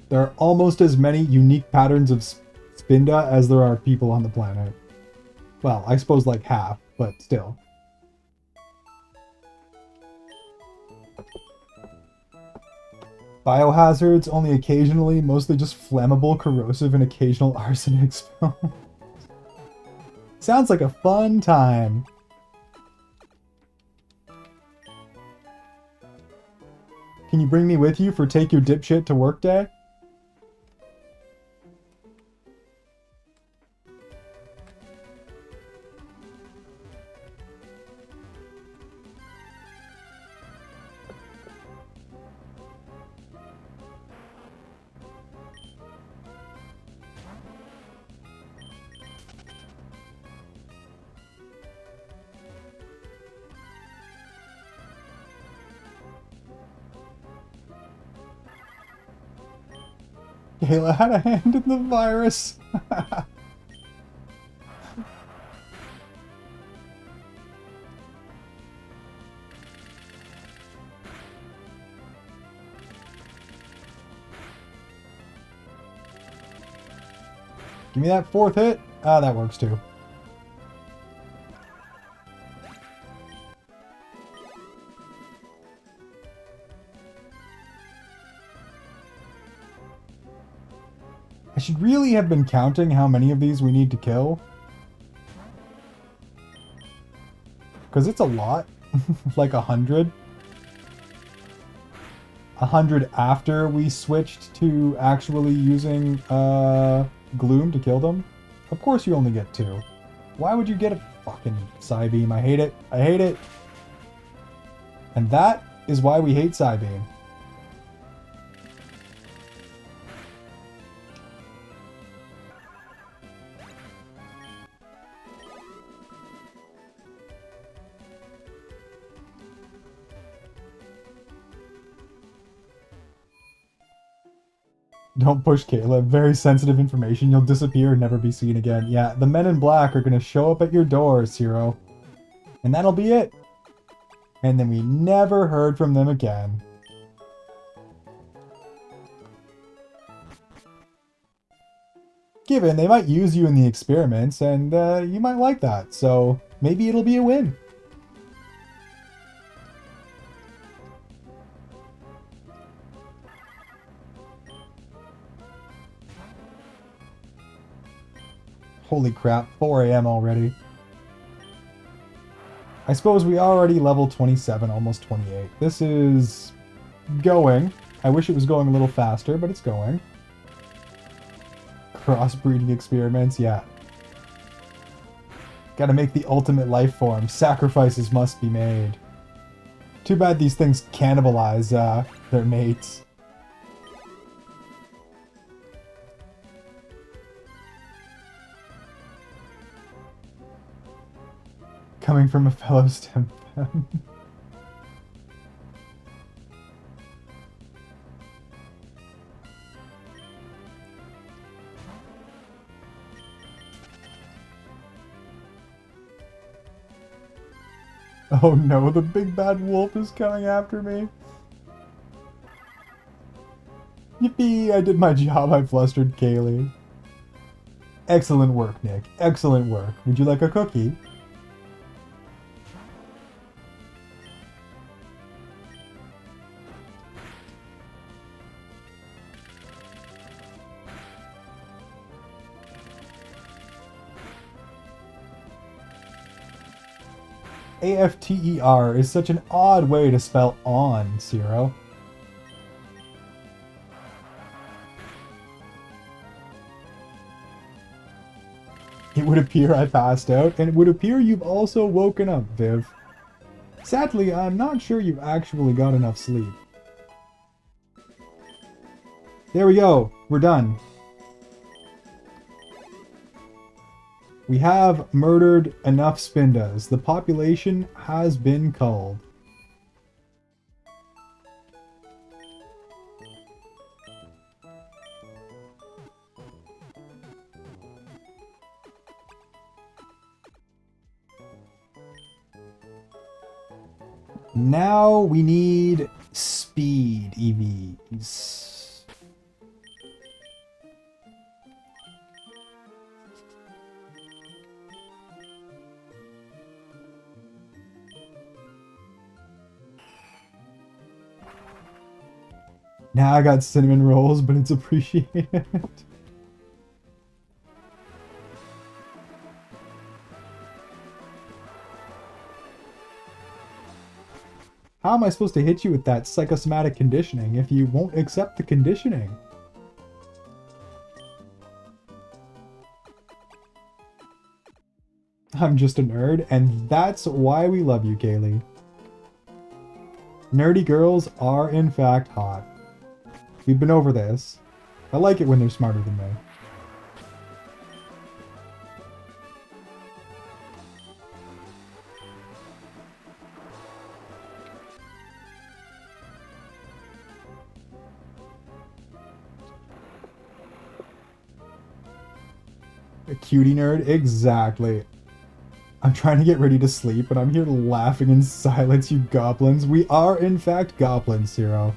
There are almost as many unique patterns of Spinda as there are people on the planet. Well, I suppose like half, but still. Biohazards, only occasionally, mostly just flammable, corrosive, and occasional arsenic spills. Sounds like a fun time. Can you bring me with you for take your dipshit to work day? Kayla had a hand in the virus. Give me that fourth hit. Ah, that works too. I should really have been counting how many of these we need to kill. Because it's a lot. Like 100. 100 after we switched to actually using Gloom to kill them. Of course you only get 2. Why would you get a fucking Psybeam? I hate it. I hate it. And that is why we hate Psybeam. Don't push Kayla. Very sensitive information. You'll disappear and never be seen again. Yeah, the men in black are going to show up at your door, Zero. And that'll be it. And then we never heard from them again. Given they might use you in the experiments, and you might like that. So maybe it'll be a win. Holy crap, 4 AM already. I suppose we already level 27, almost 28. This is going. I wish it was going a little faster, but it's going. Crossbreeding experiments, yeah. Gotta make the ultimate life form. Sacrifices must be made. Too bad these things cannibalize their mates. Coming from a fellow stem fem. Oh no, the big bad wolf is coming after me. Yippee, I did my job, I flustered Kaylee. Excellent work, Nick. Excellent work. Would you like a cookie? AFTER is such an odd way to spell on, Zero. It would appear I passed out, and it would appear you've also woken up, Viv. Sadly, I'm not sure you've actually got enough sleep. There we go. We're done. We have murdered enough Spindas. The population has been culled. Now we need speed EVs. Now I got cinnamon rolls, but it's appreciated. How am I supposed to hit you with that psychosomatic conditioning if you won't accept the conditioning? I'm just a nerd, and that's why we love you, Kaylee. Nerdy girls are in fact hot. We've been over this. I like it when they're smarter than me. A cutie nerd? Exactly. I'm trying to get ready to sleep, and I'm here laughing in silence, you goblins. We are, in fact, goblins, Zero.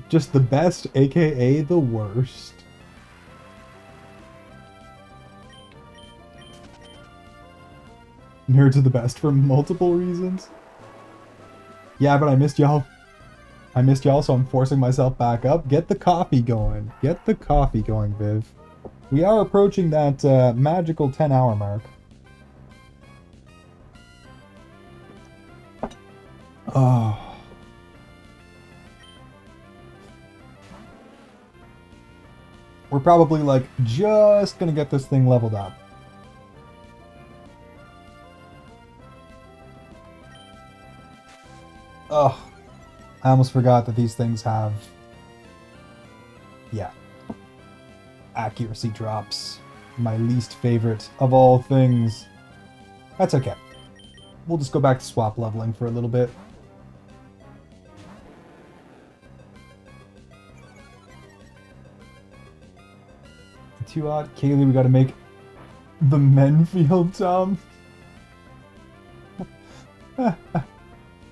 Just the best, aka the worst. Nerds are the best for multiple reasons. Yeah, but I missed y'all. I missed y'all, so I'm forcing myself back up. Get the coffee going. Get the coffee going, Viv. We are approaching that magical 10-hour mark. Oh. We're probably, like, just gonna get this thing leveled up. Oh. I almost forgot that these things have... Yeah. Accuracy drops. My least favorite of all things. That's okay. We'll just go back to swap leveling for a little bit. Too odd. Kaylee, we gotta make the men feel dumb. That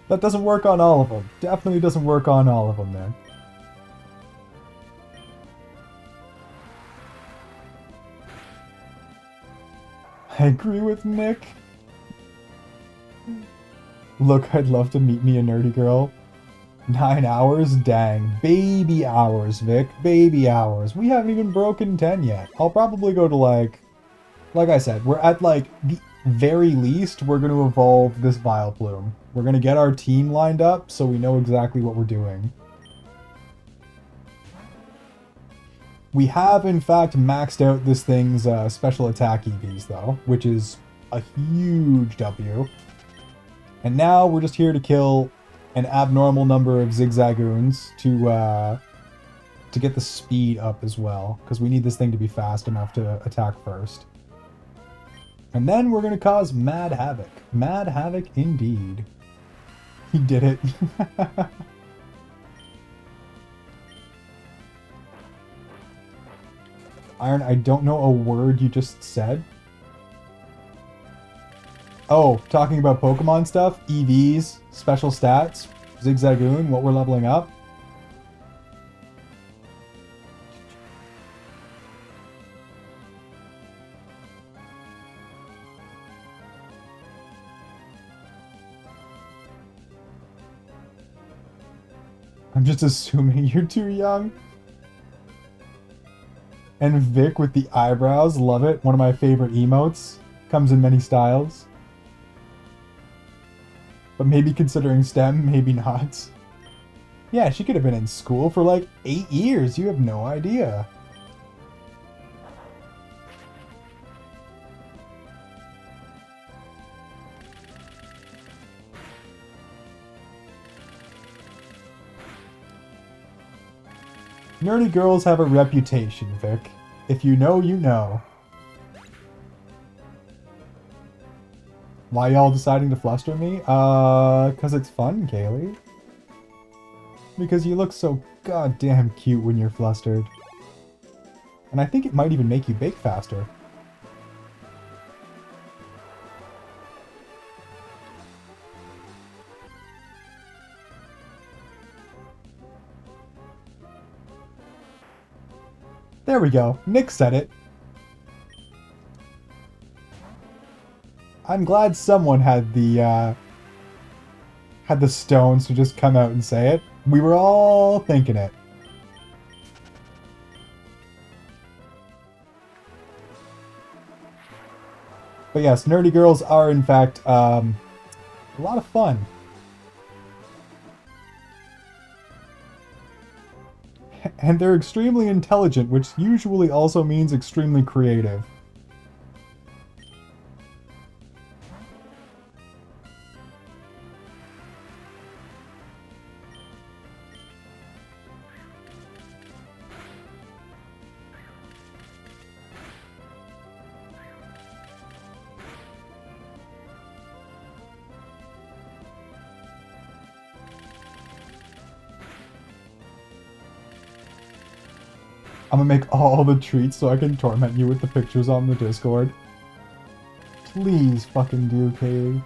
doesn't work on all of them. Definitely doesn't work on all of them, man. I agree with Nick. Look, I'd love to meet me a nerdy girl. 9 hours? Dang. Baby hours, Vic. Baby hours. We haven't even broken 10 yet. I'll probably go to, like I said, we're at, like, the very least, we're going to evolve this Vileplume. We're going to get our team lined up so we know exactly what we're doing. We have, in fact, maxed out this thing's special attack EVs, though, which is a huge W. And now we're just here to kill an abnormal number of Zigzagoons to get the speed up as well, because we need this thing to be fast enough to attack first. And then we're going to cause mad havoc. Mad havoc indeed. He did it. Iron, I don't know a word you just said. Oh, talking about Pokemon stuff? EVs, special stats, Zigzagoon, what we're leveling up. I'm just assuming you're too young. And Vic with the eyebrows, love it. One of my favorite emotes. Comes in many styles. But maybe considering STEM, maybe not. Yeah, she could have been in school for like 8 years. You have no idea. Nerdy girls have a reputation, Vic. If you know, you know. Why y'all deciding to fluster me? 'Cause it's fun, Kaylee. Because you look so goddamn cute when you're flustered. And I think it might even make you bake faster. There we go. Nick said it. I'm glad someone had the stones to just come out and say it. We were all thinking it. But yes, nerdy girls are in fact a lot of fun. And they're extremely intelligent, which usually also means extremely creative. I'm gonna make all the treats so I can torment you with the pictures on the Discord. Please fucking do, Kaylee.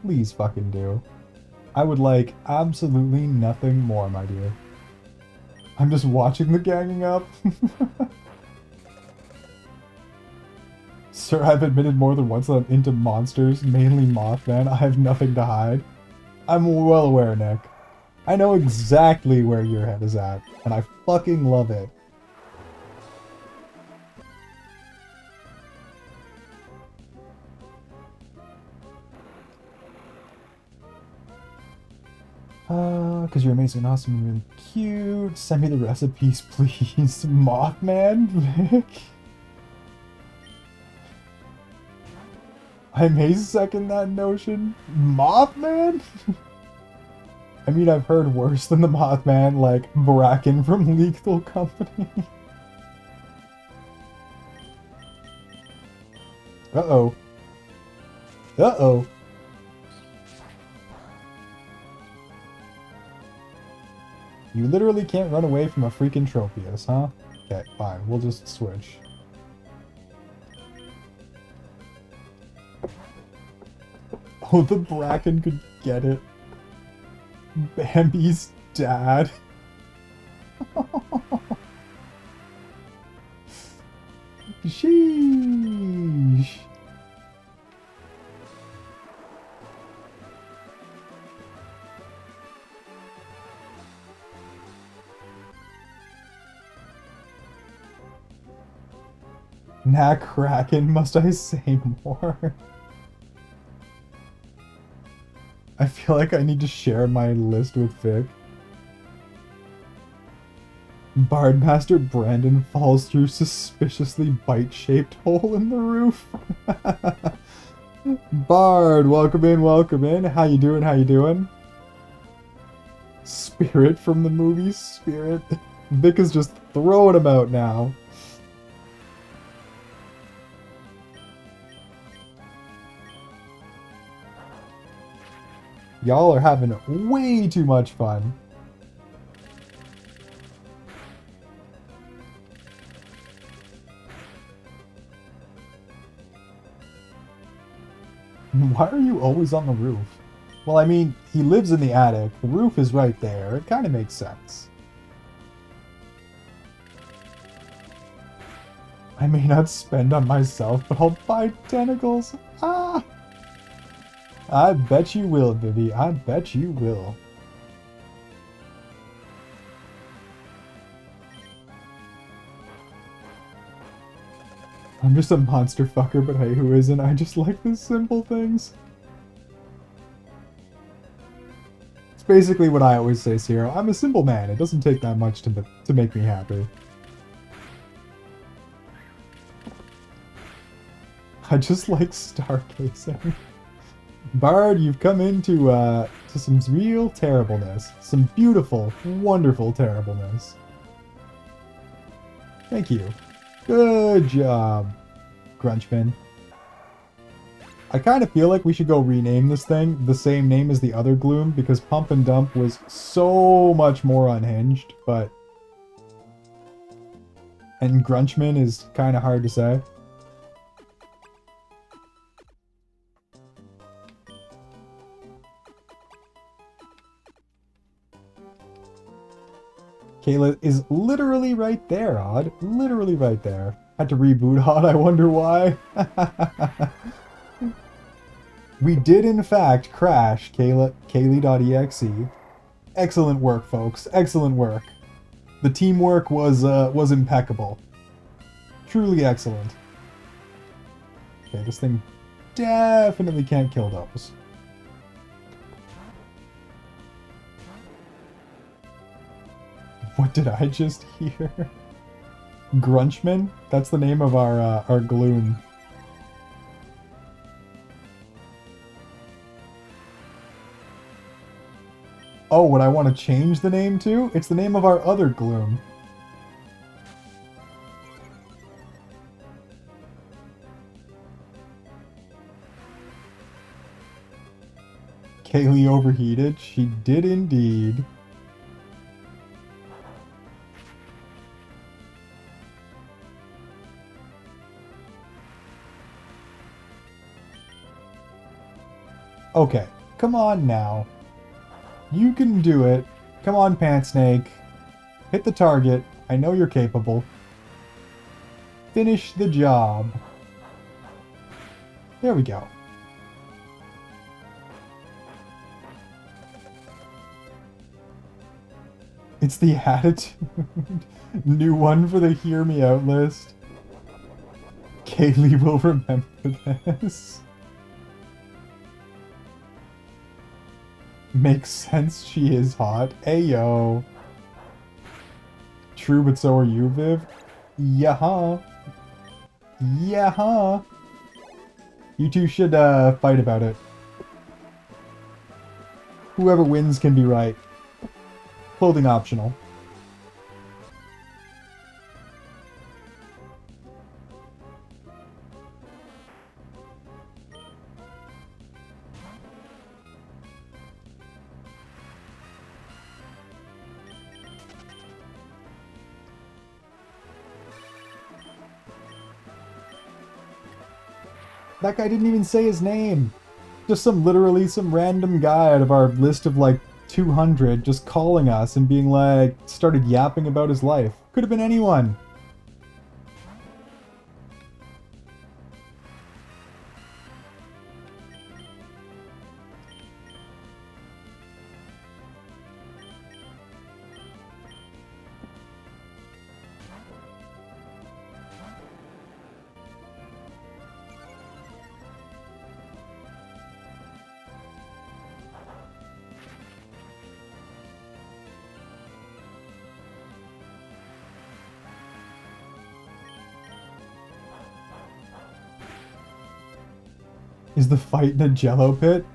Please fucking do. I would like absolutely nothing more, my dear. I'm just watching the ganging up. Sir, I've admitted more than once that I'm into monsters, mainly Mothman. I have nothing to hide. I'm well aware, Nick. I know exactly where your head is at, and I fucking love it. Because you're amazing, awesome, and really cute. Send me the recipes, please. Mothman, Vic. I may second that notion. Mothman? I mean, I've heard worse than the Mothman, like Bracken from Lethal Company. Uh-oh. Uh-oh. You literally can't run away from a freaking Tropius, huh? Okay, fine. We'll just switch. Oh, the Bracken could get it. Bambi's dad. Sheesh. Nah, Kraken, must I say more? I feel like I need to share my list with Vic. Bardmaster Brandon falls through suspiciously bite-shaped hole in the roof. Bard, welcome in, welcome in. How you doing, how you doing? Spirit from the movie Spirit. Vic is just throwing him out now. Y'all are having way too much fun. Why are you always on the roof? Well, I mean, he lives in the attic. The roof is right there. It kind of makes sense. I may not spend on myself, but I'll buy tentacles. Ah! I bet you will, Vivi. I bet you will. I'm just a monster fucker, but hey, who isn't? I just like the simple things. It's basically what I always say, Zero. I'm a simple man. It doesn't take that much to make me happy. I just like stargazing. Bard, you've come into to some real terribleness. Some beautiful, wonderful terribleness. Thank you. Good job, Grunchman. I kind of feel like we should go rename this thing the same name as the other Gloom, because Pump and Dump was so much more unhinged, but... And Grunchman is kind of hard to say. Kayla is literally right there, Odd. Literally right there. Had to reboot Odd, I wonder why. We did in fact crash Kaylee.exe. Excellent work, folks. Excellent work. The teamwork was impeccable. Truly excellent. Okay, this thing definitely can't kill those. What did I just hear? Grunchman? That's the name of our Gloom. Oh, what I want to change the name to? It's the name of our other Gloom. Kaylee overheated? She did indeed. Okay, come on now. You can do it. Come on, Pant Snake. Hit the target. I know you're capable. Finish the job. There we go. It's the attitude. New one for the Hear Me Out list. Kaylee will remember this. Makes sense, she is hot. Ayo. True, but so are you, Viv? Yeah-huh. Yeah-huh. You two should fight about it. Whoever wins can be right. Clothing optional. That guy didn't even say his name. Just literally some random guy out of our list of like 200 just calling us and being like, started yapping about his life. Could have been anyone. Is the fight in a jello pit?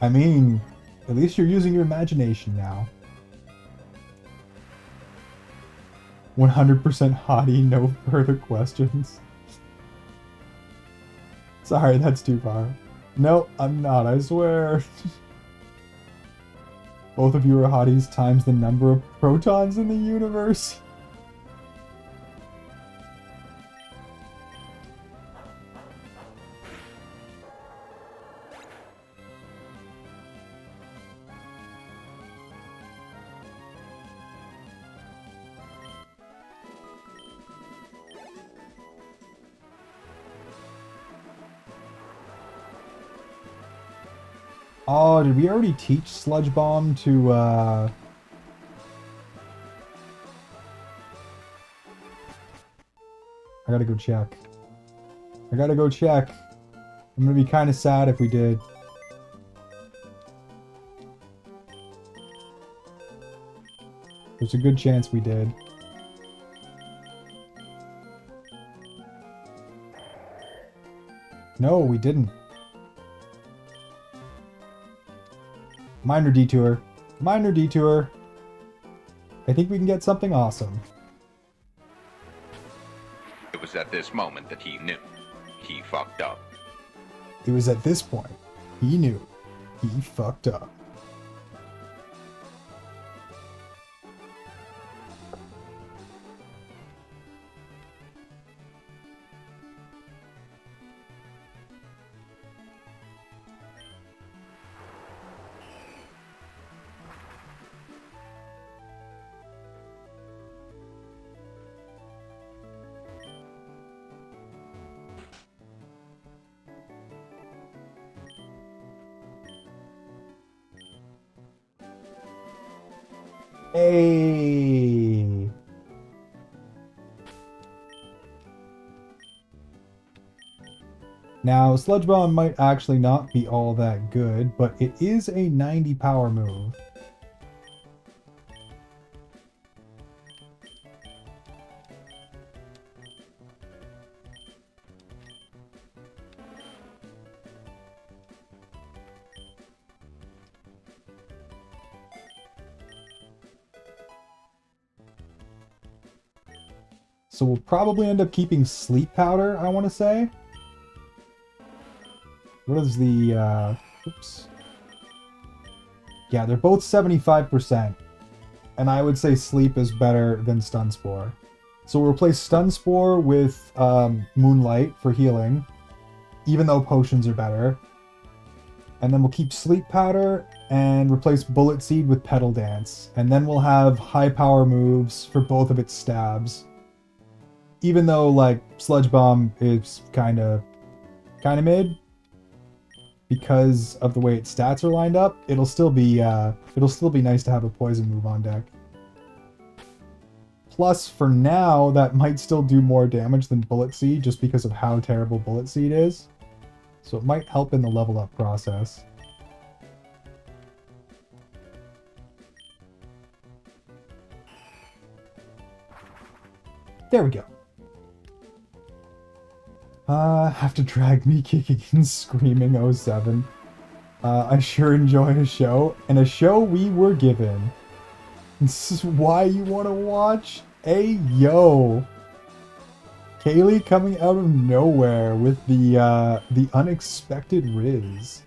I mean, at least you're using your imagination now. 100% hottie, no further questions. Sorry, that's too far. No, I'm not, I swear. Both of you are hotties times the number of protons in the universe. Oh, did we already teach Sludge Bomb to, I gotta go check. I gotta go check. I'm gonna be kind of sad if we did. There's a good chance we did. No, we didn't. Minor detour. Minor detour. I think we can get something awesome. It was at this moment that he knew. He fucked up. It was at this point he knew he fucked up. Hey. Now, Sludge Bomb might actually not be all that good, but it is a 90 power move. So we'll probably end up keeping Sleep Powder, I want to say. What is the, oops. Yeah, they're both 75%. And I would say Sleep is better than Stun Spore. So we'll replace Stun Spore with Moonlight for healing, even though potions are better. And then we'll keep Sleep Powder and replace Bullet Seed with Petal Dance. And then we'll have high power moves for both of its stabs. Even though, like, Sludge Bomb is kind of mid, because of the way its stats are lined up, it'll still be nice to have a poison move on deck. Plus, for now, that might still do more damage than Bullet Seed, just because of how terrible Bullet Seed is. So it might help in the level up process. There we go. Have to drag me kicking and screaming 07. I sure enjoy a show, and a show we were given. This is why you want to watch? Hey, yo! Kaylee coming out of nowhere with the unexpected Riz.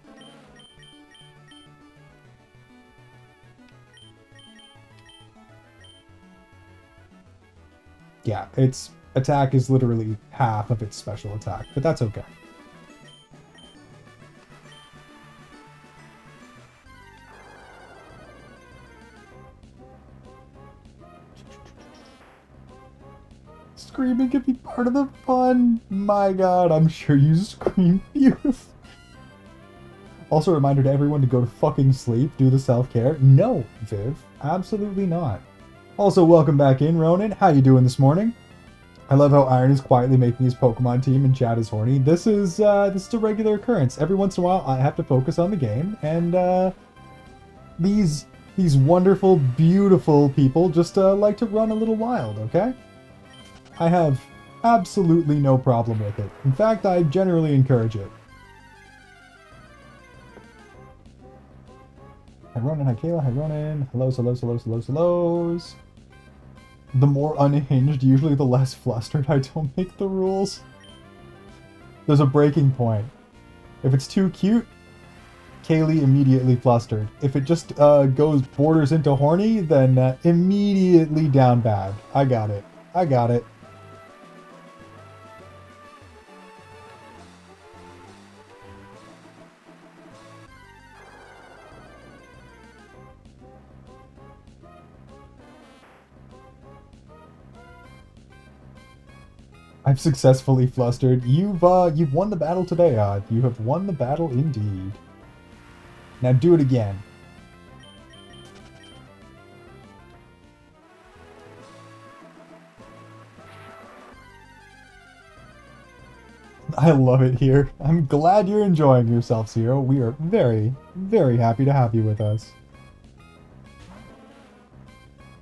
Yeah, its attack is literally half of its special attack, but that's okay. Screaming can be part of the fun. My god, I'm sure you scream beautiful. Also a reminder to everyone to go to fucking sleep, do the self-care. No, Viv, absolutely not. Also, welcome back in, Ronan. How you doing this morning? I love how Iron is quietly making his Pokemon team and Chad is horny. This is a regular occurrence. Every once in a while, I have to focus on the game, and these wonderful, beautiful people just like to run a little wild, okay? I have absolutely no problem with it. In fact, I generally encourage it. Hi Ronan, hi Kayla, hi Ronan. Hellos, hellos, hellos, hellos, hellos. The more unhinged, usually the less flustered. I don't make the rules. There's a breaking point. If it's too cute, Kaylee immediately flustered. If it just borders into horny, then immediately down bad. I got it. I got it. I've successfully flustered. You've won the battle today, Odd. You have won the battle indeed. Now do it again. I love it here. I'm glad you're enjoying yourself, Zero. We are very, very happy to have you with us.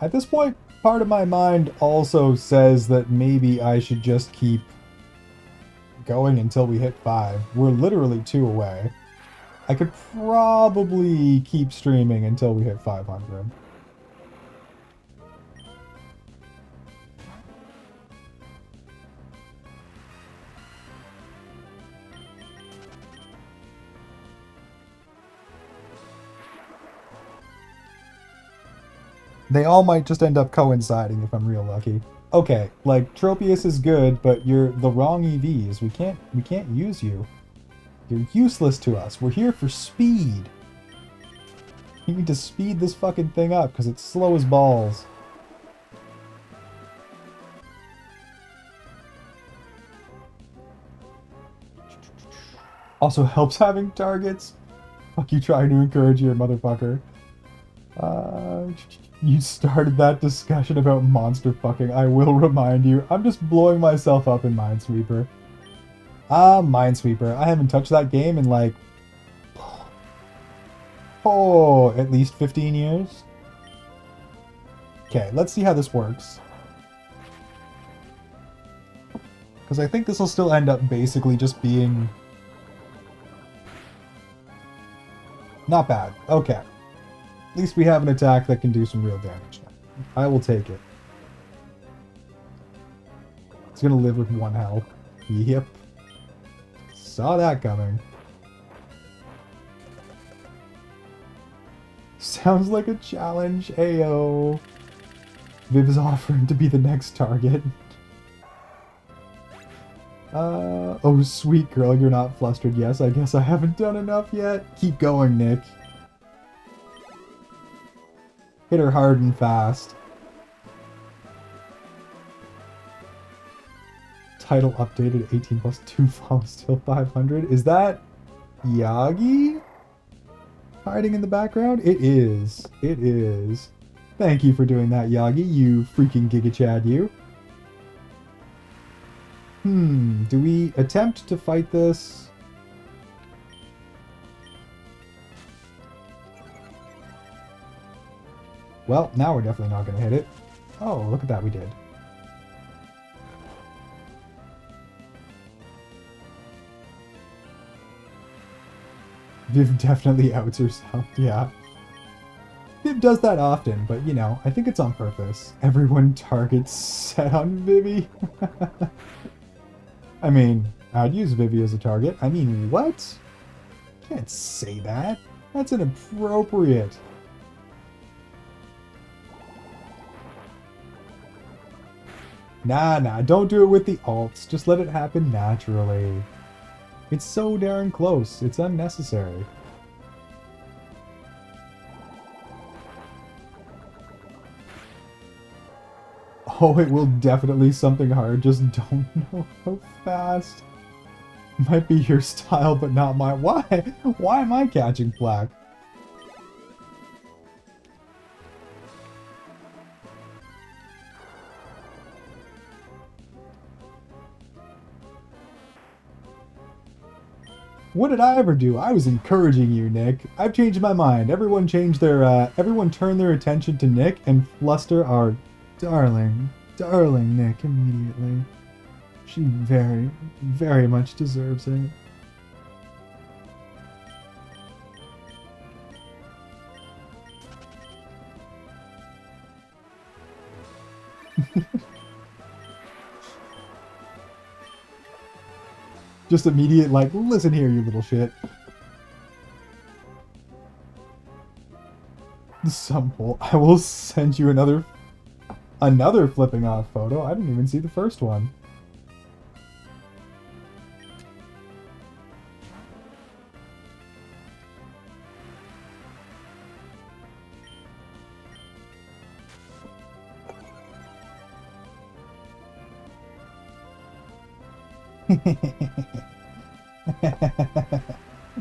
At this point, part of my mind also says that maybe I should just keep going until we hit 5. We're literally 2 away. I could probably keep streaming until we hit 500. They all might just end up coinciding if I'm real lucky. Okay, like Tropius is good, but you're the wrong EVs. We can't use you. You're useless to us. We're here for speed. You need to speed this fucking thing up because it's slow as balls. Also helps having targets. Fuck you trying to encourage your motherfucker. You started that discussion about monster fucking. I will remind you. I'm just blowing myself up in Minesweeper. Minesweeper. I haven't touched that game in like... Oh, at least 15 years? Okay, let's see how this works. Because I think this will still end up basically just being... Not bad. Okay. At least we have an attack that can do some real damage now. I will take it. It's gonna live with 1 health. Yep. Saw that coming. Sounds like a challenge. Ayo. Viv is offering to be the next target. Oh, sweet girl, you're not flustered. Yes, I guess I haven't done enough yet. Keep going, Nick. Hit her hard and fast. Title updated, 18 plus 2 follows still 500. Is that Yagi hiding in the background? It is. It is. Thank you for doing that, Yagi, you freaking Giga Chad, you. Do we attempt to fight this? Well, now we're definitely not going to hit it. Oh, look at that, we did. Viv definitely outs herself, yeah. Viv does that often, but you know, I think it's on purpose. Everyone targets set on Vivi. I mean, I'd use Vivi as a target. I mean, what? Can't say that. That's inappropriate. Nah, don't do it with the alts. Just let it happen naturally. It's so darn close. It's unnecessary. Oh, it will definitely something hard. Just don't know how fast. Might be your style, but not mine. Why? Why am I catching flack? What did I ever do? I was encouraging you, Nick. I've changed my mind. Everyone turned their attention to Nick and fluster our darling Nick immediately. She very, very much deserves it. Just immediate, like, listen here, you little shit. Some I will send you another flipping off photo. I didn't even see the first one.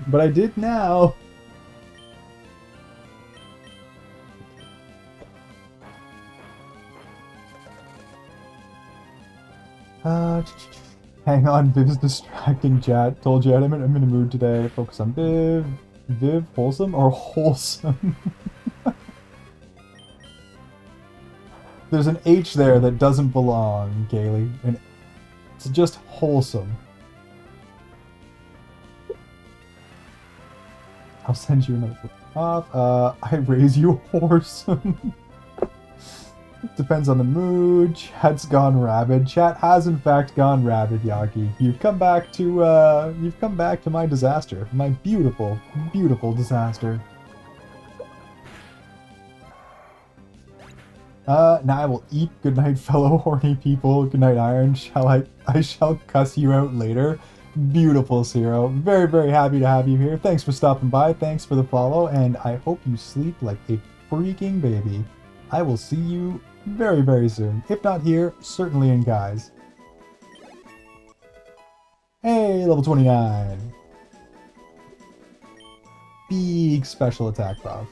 But I did now. Hang on, Viv's distracting chat. Told you I'm in a mood today. Focus on Viv. Viv, wholesome or wholesome? There's an H there that doesn't belong, Gailey. And it's just wholesome. I'll send you another off. I raise you wholesome. Depends on the mood. Chat's gone rabid. Chat has in fact gone rabid, Yagi. You've come back to my disaster. My beautiful, beautiful disaster. Now I will eat. Good night, fellow horny people. Good night, Iron. I shall cuss you out later. Beautiful, Zero. Very, very happy to have you here. Thanks for stopping by. Thanks for the follow. And I hope you sleep like a freaking baby. I will see you very, very soon. If not here, certainly in Guys. Hey, level 29. Big special attack buff.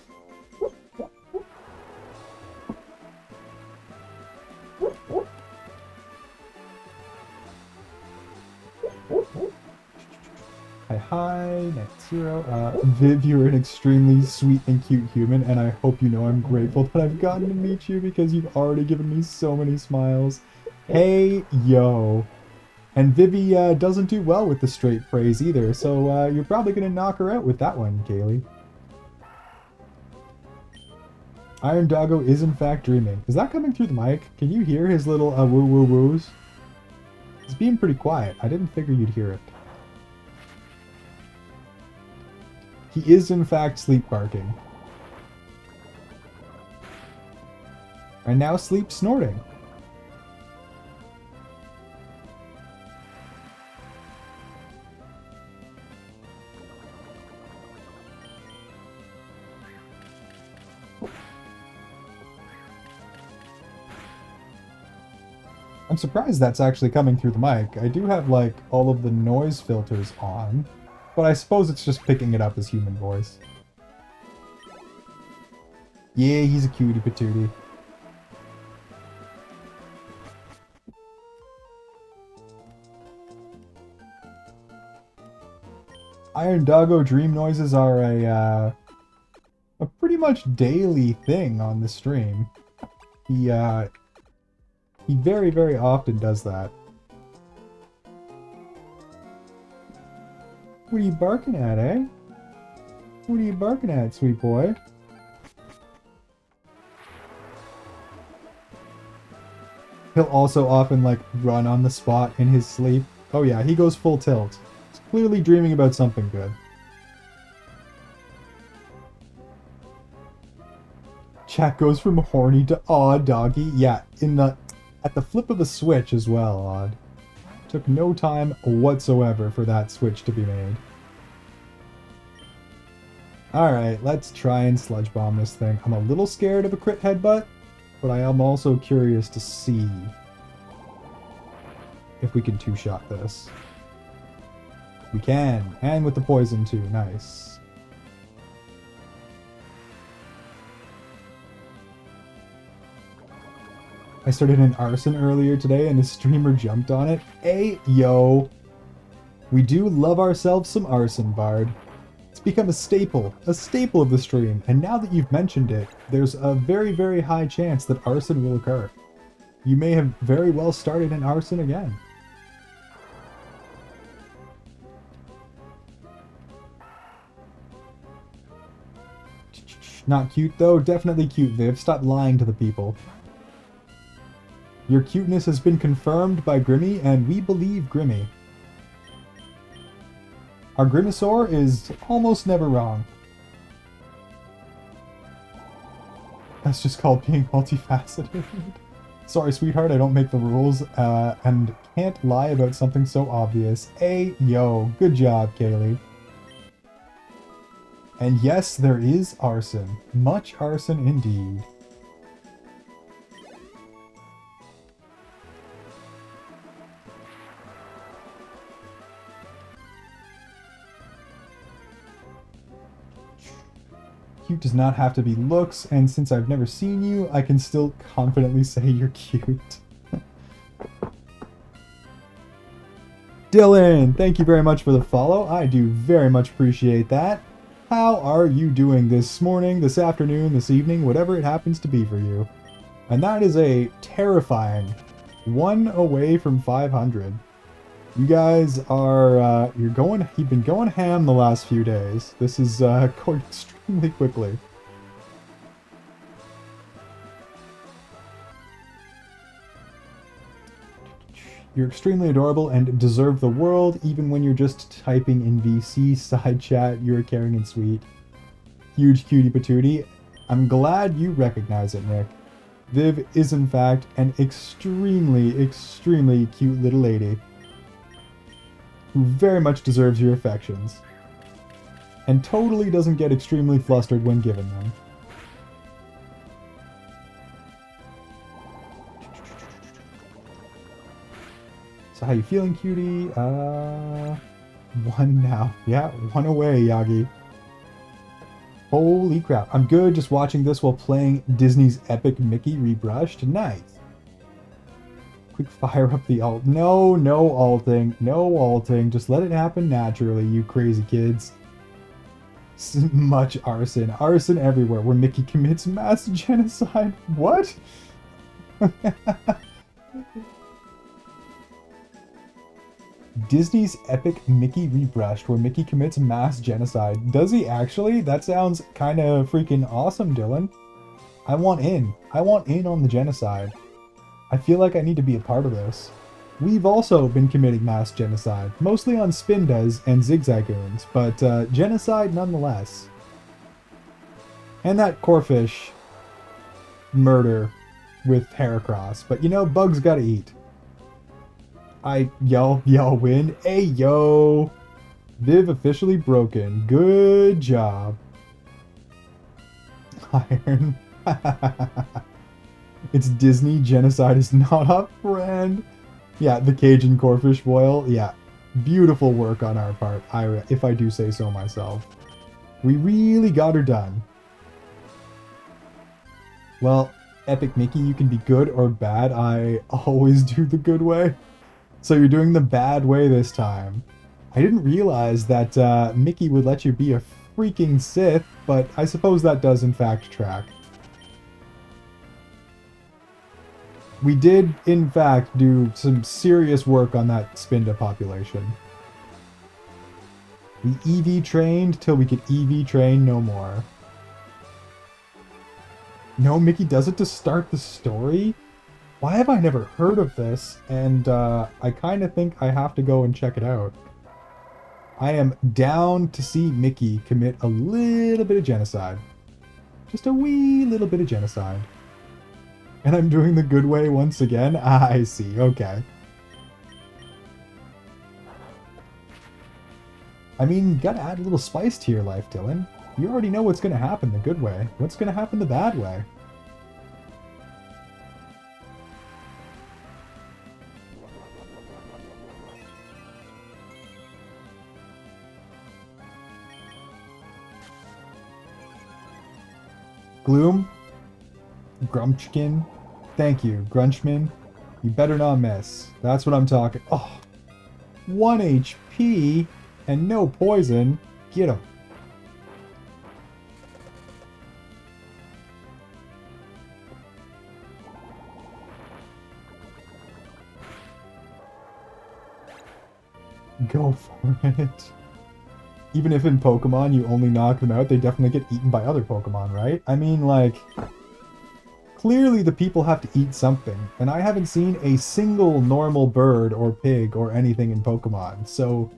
Hi, Net Zero. Viv, you're an extremely sweet and cute human, and I hope you know I'm grateful that I've gotten to meet you because you've already given me so many smiles. Hey, yo. And Vivi doesn't do well with the straight praise either, so you're probably going to knock her out with that one, Kaylee. Iron Doggo is in fact dreaming. Is that coming through the mic? Can you hear his little woo-woo-woos? He's being pretty quiet. I didn't figure you'd hear it. He is in fact sleep barking. And now sleep snorting. I'm surprised that's actually coming through the mic. I do have like all of the noise filters on. But I suppose it's just picking it up as human voice. Yeah, he's a cutie patootie. Iron Doggo dream noises are a pretty much daily thing on the stream. He very, very often does that. What are you barking at, eh? What are you barking at, sweet boy? He'll also often, like, run on the spot in his sleep. Oh yeah, he goes full tilt. He's clearly dreaming about something good. Chat goes from horny to aw doggy. Yeah, at the flip of a switch as well, Odd. Took no time whatsoever for that switch to be made. Alright, let's try and sludge bomb this thing. I'm a little scared of a crit headbutt, but I am also curious to see if we can two-shot this. We can, and with the poison too, nice. I started an arson earlier today and a streamer jumped on it. Hey, yo. We do love ourselves some arson, Bard. It's become a staple of the stream, and now that you've mentioned it, there's a very, very high chance that arson will occur. You may have very well started an arson again. Not cute though? Definitely cute, Viv. Stop lying to the people. Your cuteness has been confirmed by Grimmy, and we believe Grimmy. Our Grimasaur is almost never wrong. That's just called being multifaceted. Sorry, sweetheart, I don't make the rules, and can't lie about something so obvious. Hey, yo, good job, Kaylee. And yes, there is arson. Much arson indeed. Cute does not have to be looks, and since I've never seen you, I can still confidently say you're cute. Dylan, thank you very much for the follow. I do very much appreciate that. How are you doing this morning, this afternoon, this evening, whatever it happens to be for you? And that is a terrifying 1 away from 500. You guys are, you've been going ham the last few days. This is going extremely quickly. You're extremely adorable and deserve the world, even when you're just typing in VC side chat. You're caring and sweet. Huge cutie patootie. I'm glad you recognize it, Nick. Viv is in fact an extremely, extremely cute little lady who very much deserves your affections and totally doesn't get extremely flustered when given them. So how you feeling, cutie? One now. Yeah, one away, Yagi. Holy crap. I'm good just watching this while playing Disney's epic Mickey Rebrushed. Nice. Quick fire up the alt. No, no alting. No alting. Just let it happen naturally, you crazy kids. Much arson. Arson everywhere where Mickey commits mass genocide. What? Disney's epic Mickey Rebrushed where Mickey commits mass genocide. Does he actually? That sounds kind of freaking awesome, Dylan. I want in. I want in on the genocide. I feel like I need to be a part of this. We've also been committing mass genocide, mostly on Spindas and Zigzagoons, but genocide nonetheless. And that Corfish murder with Heracross, but you know, bugs gotta eat. Y'all win. Hey, yo! Viv officially broken. Good job. Iron. It's Disney. Genocide is not a friend. Yeah, the Cajun Corfish boil. Yeah, beautiful work on our part, if I do say so myself. We really got her done. Well, Epic Mickey, you can be good or bad. I always do the good way. So you're doing the bad way this time. I didn't realize that Mickey would let you be a freaking Sith, but I suppose that does in fact track. We did, in fact, do some serious work on that Spinda population. We EV trained till we could EV train no more. No, Mickey does it to start the story? Why have I never heard of this? And I kind of think I have to go and check it out. I am down to see Mickey commit a little bit of genocide. Just a wee little bit of genocide. And I'm doing the good way once again? I see, okay. I mean, gotta add a little spice to your life, Dylan. You already know what's gonna happen the good way. What's gonna happen the bad way? Gloom? Grumchkin? Thank you, Grunchman. You better not miss. That's what I'm talking. Oh, 1 HP and no poison. Get him. Go for it. Even if in Pokemon you only knock them out, they definitely get eaten by other Pokemon, right? I mean, like, clearly the people have to eat something, and I haven't seen a single normal bird or pig or anything in Pokemon, so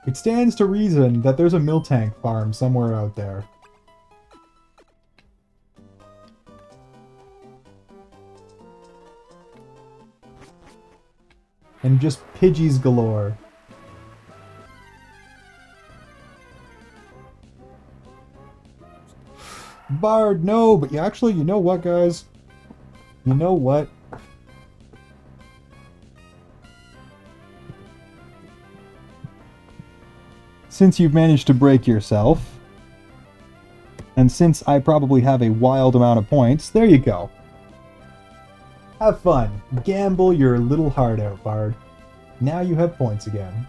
it stands to reason that there's a Miltank farm somewhere out there. And just Pidgeys galore. Bard, no, but you actually, you know what, guys? You know what? Since you've managed to break yourself, and since I probably have a wild amount of points, there you go. Have fun. Gamble your little heart out, Bard. Now you have points again.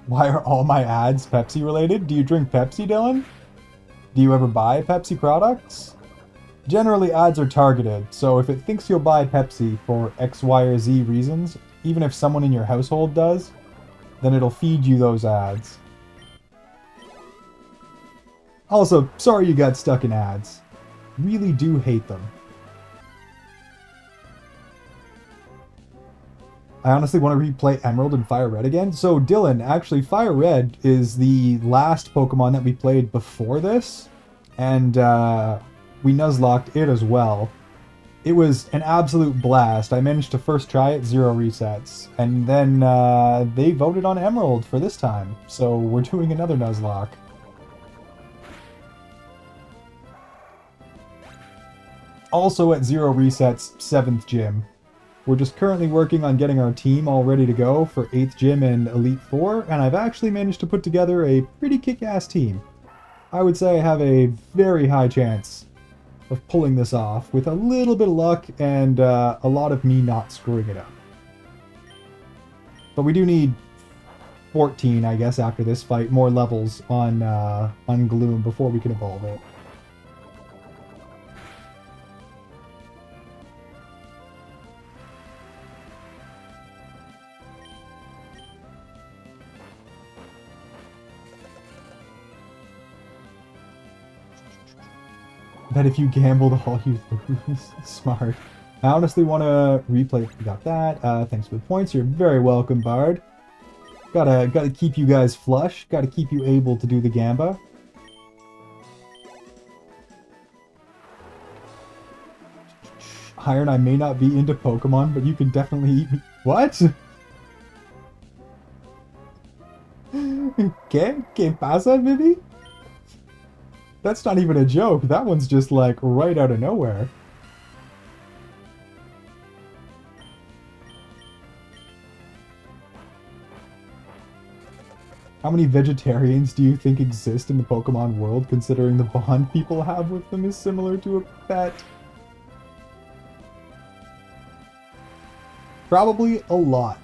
Why are all my ads Pepsi related? Do you drink Pepsi, Dylan? Do you ever buy Pepsi products? Generally, ads are targeted, so if it thinks you'll buy Pepsi for X, Y, or Z reasons, even if someone in your household does, then it'll feed you those ads. Also, sorry you got stuck in ads. Really do hate them. I honestly want to replay Emerald and Fire Red again. So Dylan, actually Fire Red is the last Pokemon that we played before this. And we Nuzlocked it as well. It was an absolute blast. I managed to first try it, 0 resets. And then they voted on Emerald for this time. So we're doing another Nuzlocke. Also at 0 resets, 7th gym. We're just currently working on getting our team all ready to go for 8th gym and Elite Four, and I've actually managed to put together a pretty kick-ass team. I would say I have a very high chance of pulling this off with a little bit of luck and a lot of me not screwing it up. But we do need 14, I guess, after this fight, more levels on Gloom before we can evolve it. That if you gambled, all you lose. Smart. I honestly want to replay. You got that. Thanks for the points. You're very welcome, Bard. Gotta keep you guys flush. Gotta keep you able to do the Gamba. Iron, I may not be into Pokemon, but you can definitely eat me. What? ¿Qué pasa, Vivi? That's not even a joke. That one's just like right out of nowhere. How many vegetarians do you think exist in the Pokemon world, considering the bond people have with them is similar to a pet? Probably a lot.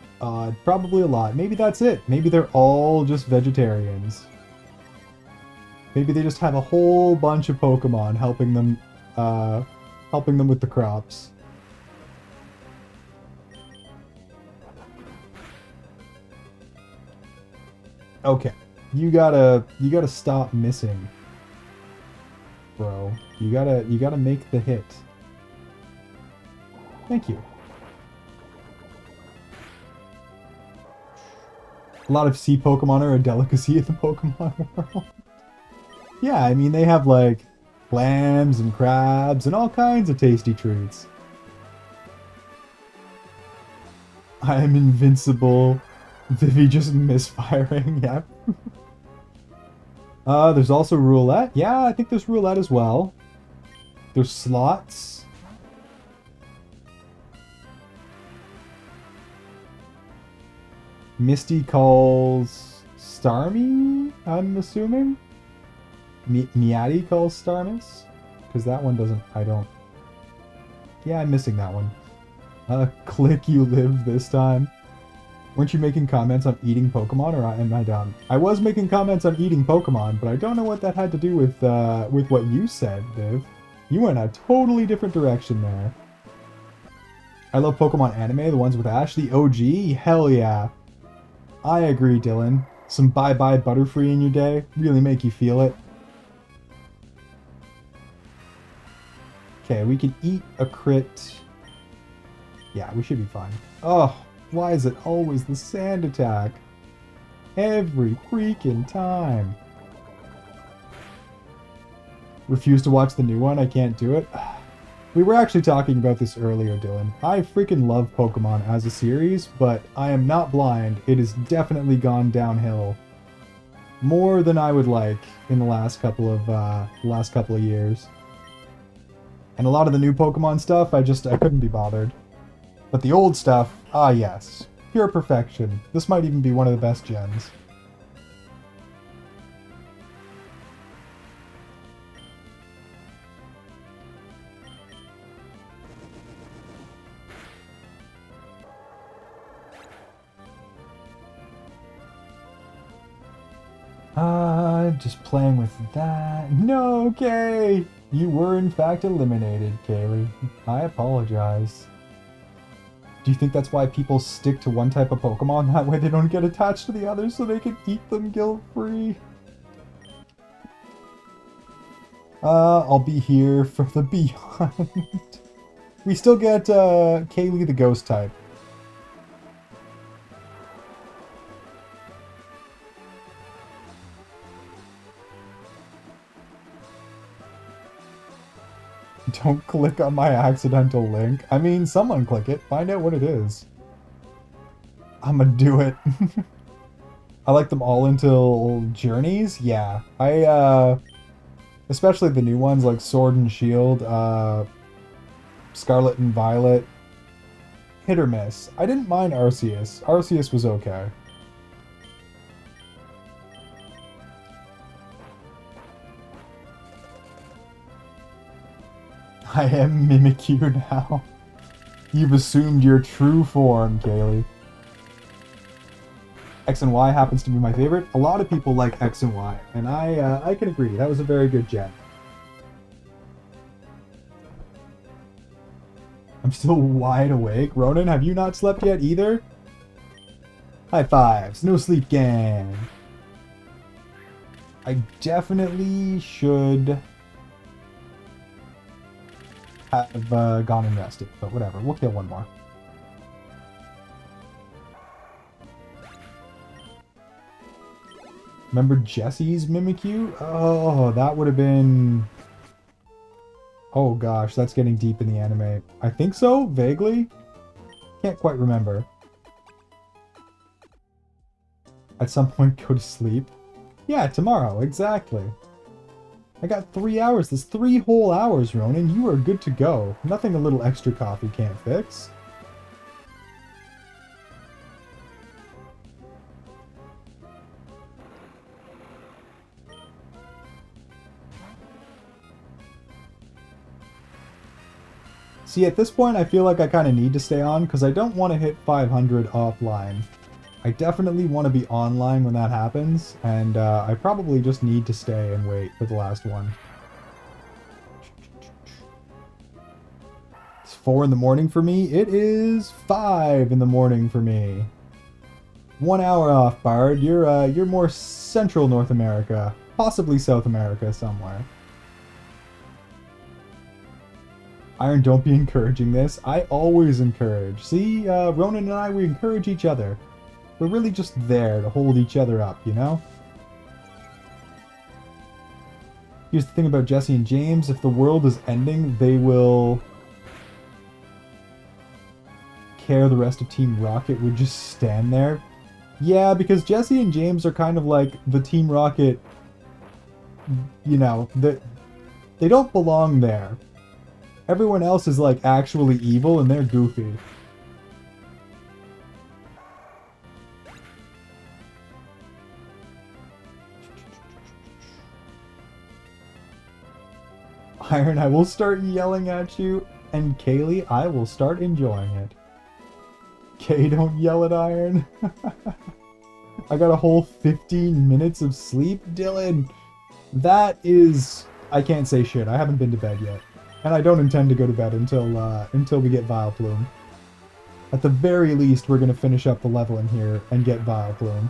Probably a lot. Maybe that's it. Maybe they're all just vegetarians. Maybe they just have a whole bunch of Pokemon helping them with the crops. Okay, you gotta stop missing, bro. You gotta make the hit. Thank you. A lot of sea Pokemon are a delicacy in the Pokemon world. Yeah, I mean, they have, like, clams and crabs and all kinds of tasty treats. I am invincible. Vivi just misfiring, yeah. There's also roulette. Yeah, I think there's roulette as well. There's slots. Misty calls Starmie, I'm assuming? Miati calls Starmus? Because that one doesn't... I don't... Yeah, I'm missing that one. Click, you live this time. Weren't you making comments on eating Pokemon, or am I dumb? I was making comments on eating Pokemon, but I don't know what that had to do with what you said, Viv. You went a totally different direction there. I love Pokemon anime, the ones with Ash, the OG? Hell yeah. I agree, Dylan. Some bye-bye Butterfree in your day really make you feel it. Okay, we can eat a crit. Yeah, we should be fine. Oh, why is it always the sand attack? Every freaking time. Refuse to watch the new one, I can't do it. We were actually talking about this earlier, Dylan. I freaking love Pokemon as a series, but I am not blind. It has definitely gone downhill. More than I would like in the last couple of years. And a lot of the new Pokemon stuff, I couldn't be bothered. But the old stuff, ah yes. Pure perfection. This might even be one of the best gens. Just playing with that. No, Kay! You were in fact eliminated, Kaylee. I apologize. Do you think that's why people stick to one type of Pokemon? That way they don't get attached to the others so they can eat them guilt-free? I'll be here for the beyond. We still get Kaylee the ghost type. Don't click on my accidental link. I mean, someone click it. Find out what it is. I'm gonna do it. I like them all until Journeys. Yeah. Especially the new ones like Sword and Shield, Scarlet and Violet. Hit or miss. I didn't mind Arceus. Arceus was okay. I am Mimikyu now. You've assumed your true form, Kaylee. X and Y happens to be my favorite. A lot of people like X and Y, and I can agree. That was a very good gen. I'm still wide awake. Ronan, have you not slept yet either? High fives. No sleep gang. I definitely should have gone and rested, but whatever. We'll kill one more. Remember Jesse's Mimikyu? Oh, that would have been... Oh gosh, that's getting deep in the anime. I think so, vaguely? Can't quite remember. At some point, go to sleep. Yeah, tomorrow, exactly. I got 3 hours. That's 3 whole hours, Ronan. You are good to go. Nothing a little extra coffee can't fix. See, at this point, I feel like I kind of need to stay on, because I don't want to hit 500 offline. I definitely want to be online when that happens, and I probably just need to stay and wait for the last one. It's 4 in the morning for me. It is 5 in the morning for me. 1 hour off, Bard. You're more Central North America, possibly South America somewhere. Iron, don't be encouraging this. I always encourage. See, Ronan and I, we encourage each other. We're really just there to hold each other up, you know? Here's the thing about Jesse and James. If the world is ending, they will care the rest of Team Rocket would just stand there. Yeah, because Jesse and James are kind of like the Team Rocket, you know, they don't belong there. Everyone else is like actually evil and they're goofy. Iron, I will start yelling at you, and Kaylee, I will start enjoying it. Kay, don't yell at Iron. I got a whole 15 minutes of sleep, Dylan. That is... I can't say shit. I haven't been to bed yet. And I don't intend to go to bed until we get Vileplume. At the very least, we're going to finish up the leveling here and get Vileplume.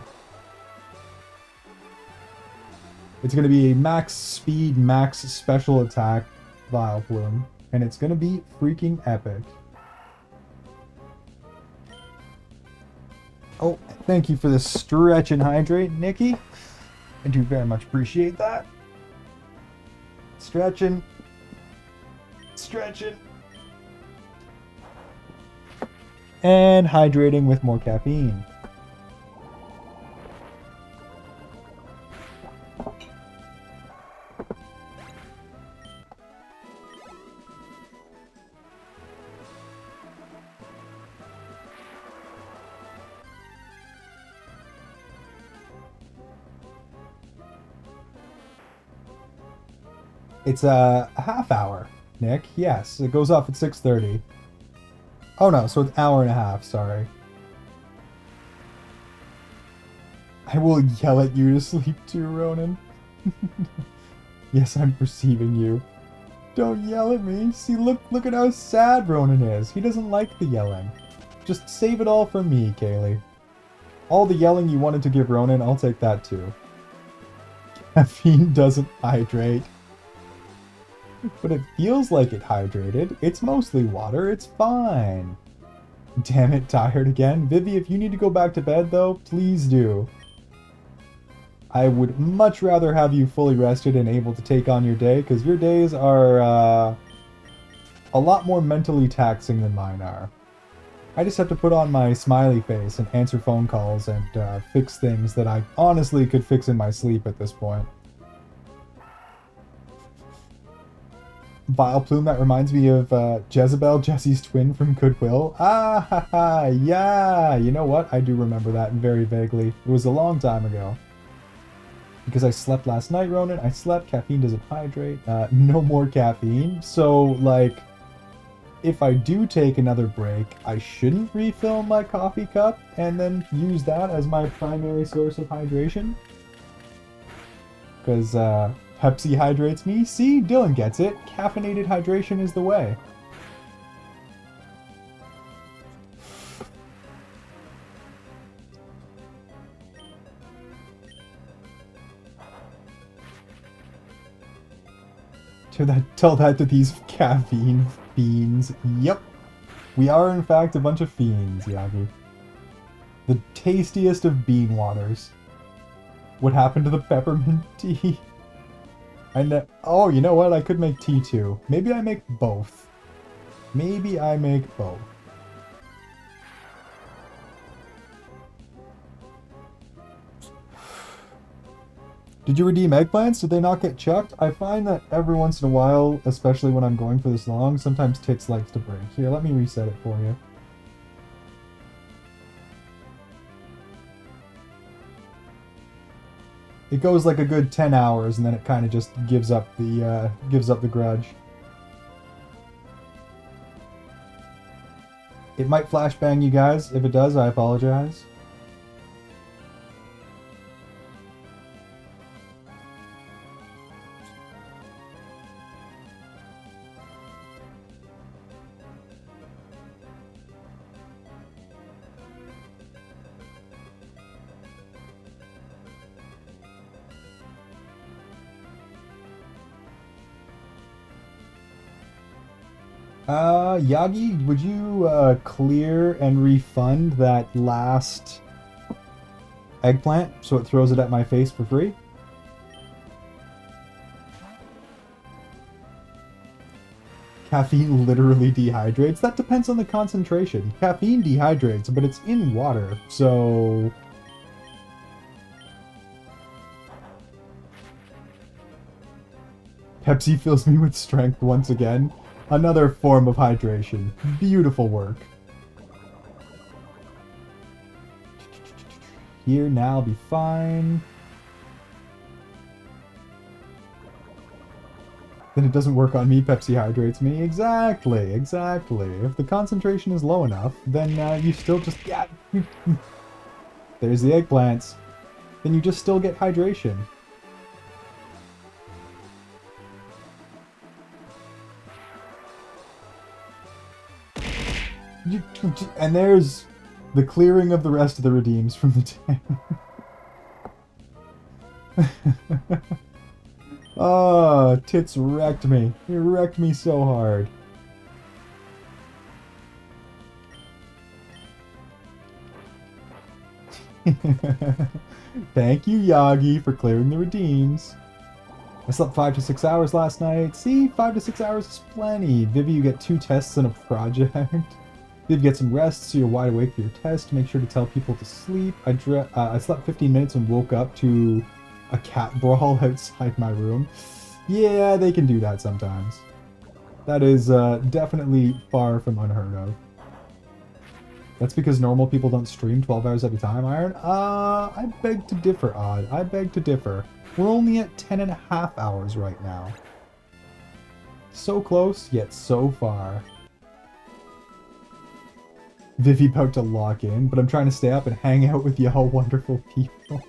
It's going to be a max speed, max special attack Vileplume. And it's going to be freaking epic. Oh, thank you for the stretch and hydrate, Nikki. I do very much appreciate that. Stretching. Stretching. And hydrating with more caffeine. It's a half hour, Nick. Yes, it goes off at 6:30. Oh no, so it's an hour and a half, sorry. I will yell at you to sleep too, Ronan. Yes, I'm perceiving you. Don't yell at me. See, look at how sad Ronan is. He doesn't like the yelling. Just save it all for me, Kaylee. All the yelling you wanted to give Ronan, I'll take that too. Caffeine doesn't hydrate. But it feels like it hydrated. It's mostly water. It's fine. Damn it, tired again. Vivi, if you need to go back to bed, though, please do. I would much rather have you fully rested and able to take on your day, because your days are, a lot more mentally taxing than mine are. I just have to put on my smiley face and answer phone calls and fix things that I honestly could fix in my sleep at this point. Vile Plume, that reminds me of Jezebel, Jesse's twin from Goodwill. Ah, ha, ha, yeah! You know what? I do remember that very vaguely. It was a long time ago. Because I slept last night, Ronan. I slept. Caffeine doesn't hydrate. No more caffeine. So, like, if I do take another break, I shouldn't refill my coffee cup and then use that as my primary source of hydration. Because, Pepsi hydrates me. See? Dylan gets it. Caffeinated hydration is the way. Tell that to these caffeine fiends. Yep. We are in fact a bunch of fiends, Yagi. The tastiest of bean waters. What happened to the peppermint tea? And oh, you know what? I could make tea too. Maybe I make both. Maybe I make both. Did you redeem eggplants? Did they not get chucked? I find that every once in a while, especially when I'm going for this long, sometimes Tits likes to break. Here, let me reset it for you. It goes like a good 10 hours, and then it kind of just gives up the grudge. It might flashbang you guys. If it does, I apologize. Yagi, would you clear and refund that last eggplant so it throws it at my face for free? Caffeine literally dehydrates? That depends on the concentration. Caffeine dehydrates, but it's in water, so... Pepsi fills me with strength once again. Another form of hydration. Beautiful work. Here, now, I'll be fine. Then it doesn't work on me, Pepsi hydrates me. Exactly, exactly. If the concentration is low enough, then you still just... Yeah. There's the eggplants. Then you just still get hydration. And there's the clearing of the rest of the redeems from the tank. Oh, Tits wrecked me. He wrecked me so hard. Thank you, Yagi, for clearing the redeems. I slept 5 to 6 hours last night. See, 5 to 6 hours is plenty. Vivi, you get 2 tests in a project. Viv, get some rest so you're wide awake for your test. Make sure to tell people to sleep. I slept 15 minutes and woke up to a cat brawl outside my room. Yeah, they can do that sometimes. That is definitely far from unheard of. That's because normal people don't stream 12 hours at a time, Iron? I beg to differ, Odd. I beg to differ. We're only at 10.5 hours right now. So close, yet so far. Vivi about to lock in, but I'm trying to stay up and hang out with y'all wonderful people.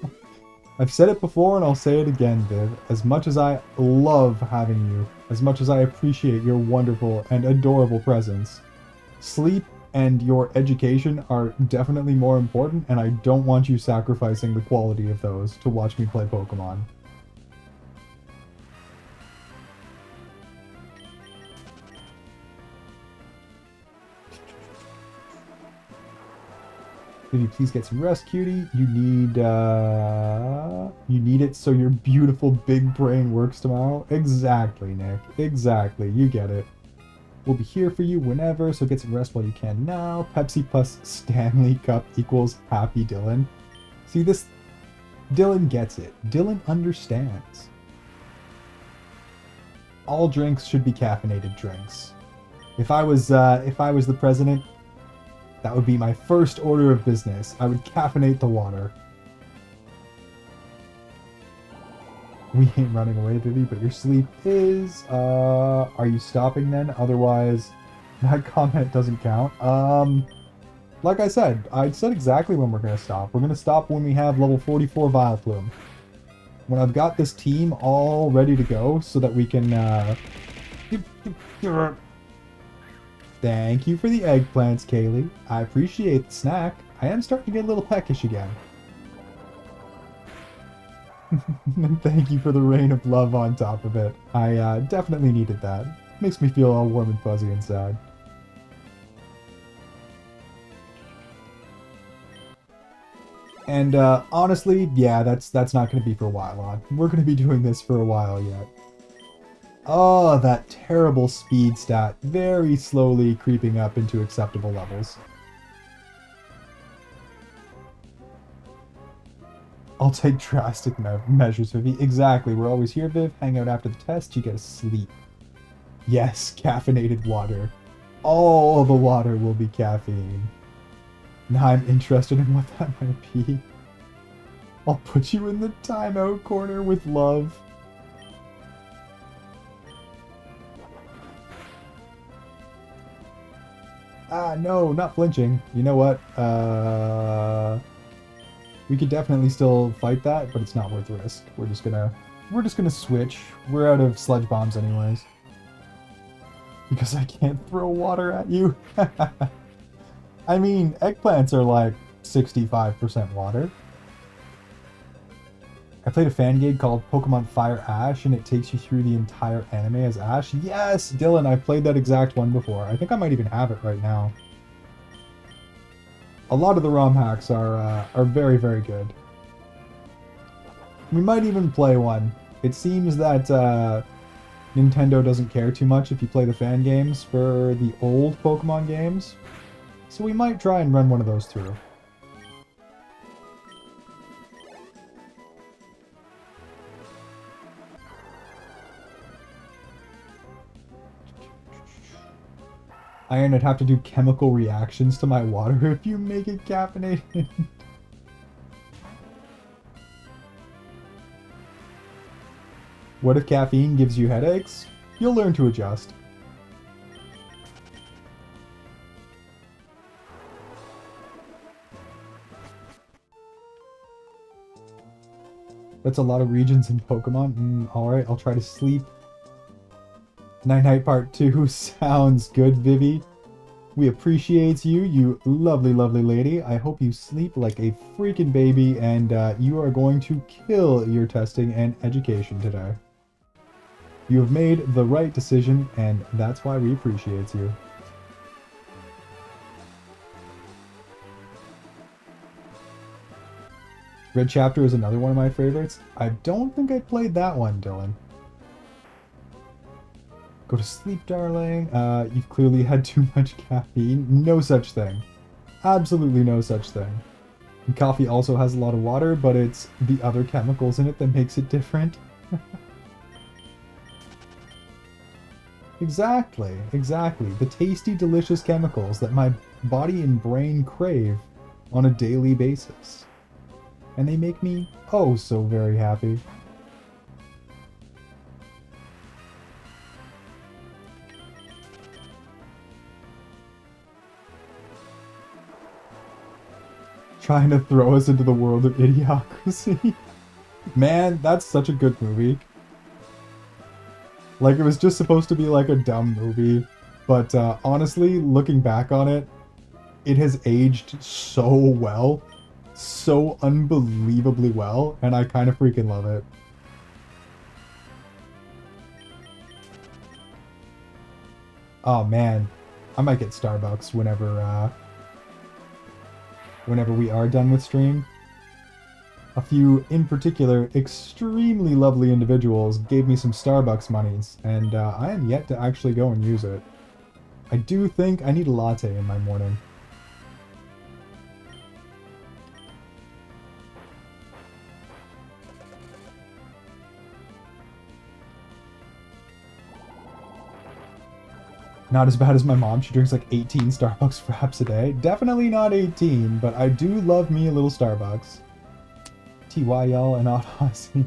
I've said it before and I'll say it again, Viv. As much as I love having you, as much as I appreciate your wonderful and adorable presence, sleep and your education are definitely more important, and I don't want you sacrificing the quality of those to watch me play Pokemon. Could you please get some rest, cutie? You need it so your beautiful big brain works tomorrow? Exactly, Nick. Exactly. You get it. We'll be here for you whenever, so get some rest while you can now. Pepsi plus Stanley Cup equals happy Dylan. See, this... Dylan gets it. Dylan understands. All drinks should be caffeinated drinks. If I was the president, that would be my first order of business. I would caffeinate the water. We ain't running away, Vivi, but your sleep is... are you stopping then? Otherwise, that comment doesn't count. Like I said exactly when we're going to stop. We're going to stop when we have level 44 Vileplume. When I've got this team all ready to go so that we can... Thank you for the eggplants, Kaylee. I appreciate the snack. I am starting to get a little peckish again. And thank you for the rain of love on top of it. I definitely needed that. Makes me feel all warm and fuzzy inside. And honestly, yeah, that's not going to be for a while on. We're going to be doing this for a while yet. Oh, that terrible speed stat. Very slowly creeping up into acceptable levels. I'll take drastic measures, Vivi. Exactly. We're always here, Viv. Hang out after the test. You get to sleep. Yes, caffeinated water. All the water will be caffeine. Now I'm interested in what that might be. I'll put you in the timeout corner with love. Ah, no, not flinching. You know what? We could definitely still fight that, but it's not worth the risk. We're just gonna switch. We're out of sludge bombs anyways. Because I can't throw water at you. I mean, eggplants are like 65% water. I played a fan game called Pokemon Fire Ash, and it takes you through the entire anime as Ash. Yes, Dylan, I played that exact one before. I think I might even have it right now. A lot of the ROM hacks are very, very good. We might even play one. It seems that Nintendo doesn't care too much if you play the fan games for the old Pokemon games. So we might try and run one of those through. Iron, I'd have to do chemical reactions to my water if you make it caffeinated. What if caffeine gives you headaches? You'll learn to adjust. That's a lot of regions in Pokemon. Alright, I'll try to sleep. Night Night Part 2 sounds good, Vivi. We appreciate you, you lovely, lovely lady. I hope you sleep like a freaking baby, and you are going to kill your testing and education today. You have made the right decision, and that's why we appreciate you. Red Chapter is another one of my favorites. I don't think I played that one, Dylan. Go to sleep, darling. You've clearly had too much caffeine. No such thing. Absolutely no such thing. And coffee also has a lot of water, but it's the other chemicals in it that makes it different. Exactly, exactly. The tasty, delicious chemicals that my body and brain crave on a daily basis. And they make me oh so very happy. Trying to throw us into the world of Idiocracy. Man, that's such a good movie. Like, it was just supposed to be like a dumb movie, but honestly, looking back on it, it has aged so well. So unbelievably well, and I kind of freaking love it. Oh man, I might get Starbucks whenever we are done with stream. A few, in particular, extremely lovely individuals gave me some Starbucks monies, and I am yet to actually go and use it. I do think I need a latte in my morning. Not as bad as my mom. She drinks like 18 Starbucks fraps a day. Definitely not 18, but I do love me a little Starbucks. TYL and Odd Aussie.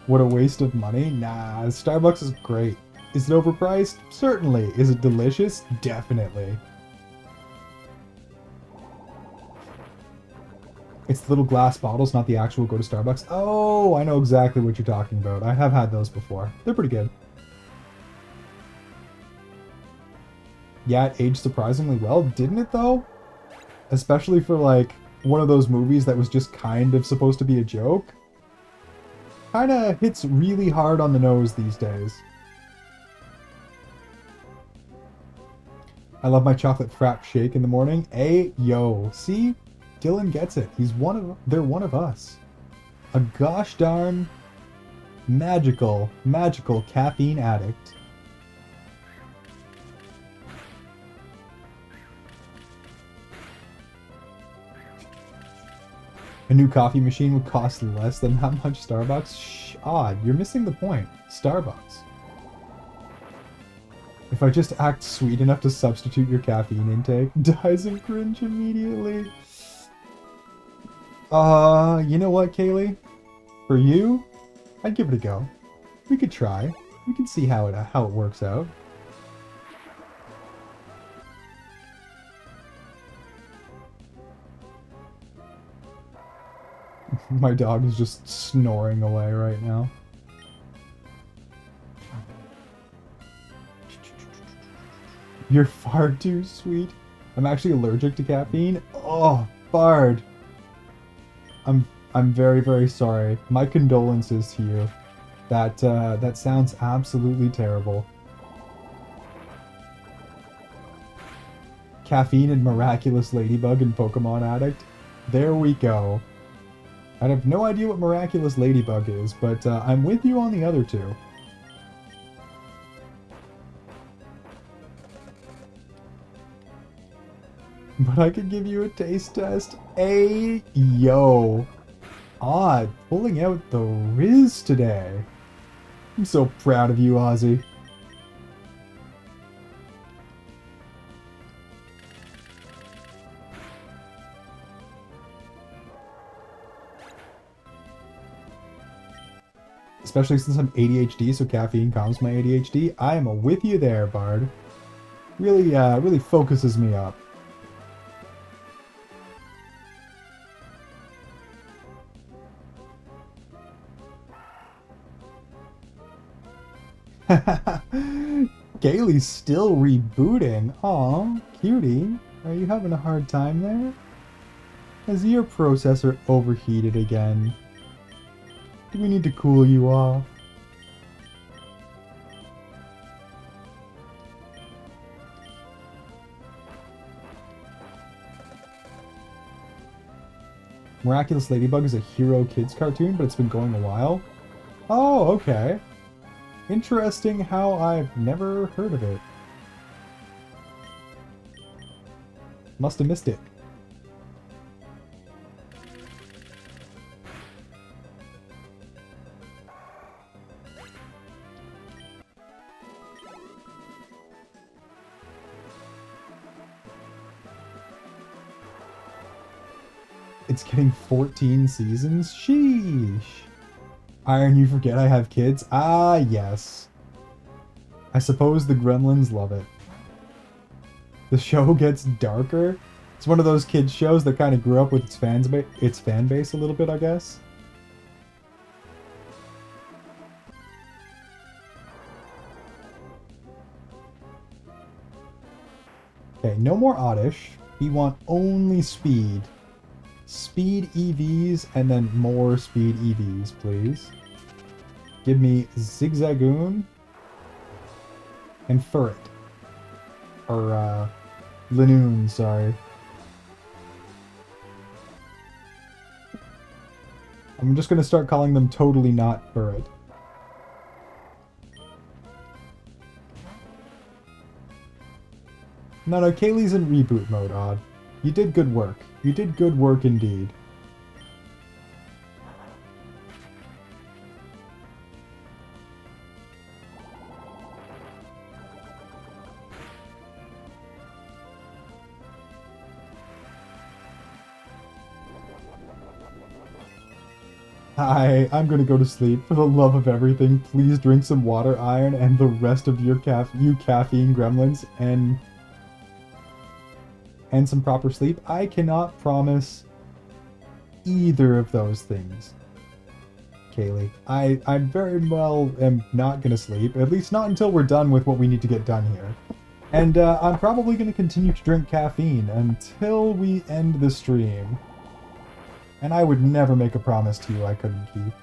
What a waste of money. Nah, Starbucks is great. Is it overpriced? Certainly. Is it delicious? Definitely. It's the little glass bottles, not the actual go to Starbucks. Oh, I know exactly what you're talking about. I have had those before. They're pretty good. Yeah, it aged surprisingly well, didn't it though? Especially for like one of those movies that was just kind of supposed to be a joke. Kinda hits really hard on the nose these days. I love my chocolate frap shake in the morning. Yo, see? Dylan gets it. They're one of us. A gosh darn magical caffeine addict. A new coffee machine would cost less than that much Starbucks? Shh, odd. You're missing the point. Starbucks. If I just act sweet enough to substitute your caffeine intake, dies of cringe immediately. You know what, Kaylee? For you, I'd give it a go. We could try. We could see how it works out. My dog is just snoring away right now. You're far too sweet. I'm actually allergic to caffeine. Oh, Bard. I'm very, very sorry. My condolences to you. That sounds absolutely terrible. Caffeine and Miraculous Ladybug and Pokemon Addict. There we go. I have no idea what Miraculous Ladybug is, but I'm with you on the other two. But I could give you a taste test. Yo. Odd, pulling out the Riz today. I'm so proud of you, Ozzy. Especially since I'm ADHD, so caffeine calms my ADHD. I am with you there, Bard. Really focuses me up. Gailey's still rebooting. Aw, cutie. Are you having a hard time there? Has your processor overheated again? Do we need to cool you off? Miraculous Ladybug is a Hero Kids cartoon, but it's been going a while. Oh, okay. Interesting how I've never heard of it. Must have missed it. It's getting 14 seasons? Sheesh. Iron, you forget I have kids? Ah, yes. I suppose the gremlins love it. The show gets darker. It's one of those kids shows that kind of grew up with its fan base a little bit, I guess. Okay, no more Oddish. We want only speed. Speed EVs and then more speed EVs, please. Give me Zigzagoon and Furret. Or, Linoon, sorry. I'm just gonna start calling them totally not Furret. No, no, Kaylee's in reboot mode, Odd. You did good work. You did good work indeed. Hi, I'm gonna go to sleep. For the love of everything, please drink some water, Iron, and the rest of your caffeine gremlins, and some proper sleep. I cannot promise either of those things, Kaylee. I very well am not gonna sleep, at least not until we're done with what we need to get done here. And I'm probably gonna continue to drink caffeine until we end the stream. And I would never make a promise to you I couldn't keep.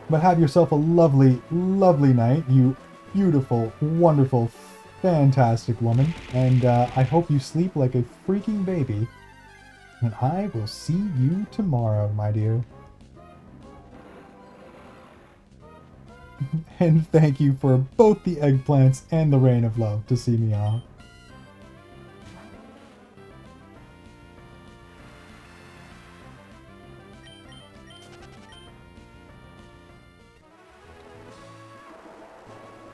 But have yourself a lovely, lovely night, you beautiful, wonderful, fantastic woman. And I hope you sleep like a freaking baby. And I will see you tomorrow, my dear. And thank you for both the eggplants and the rain of love to see me off.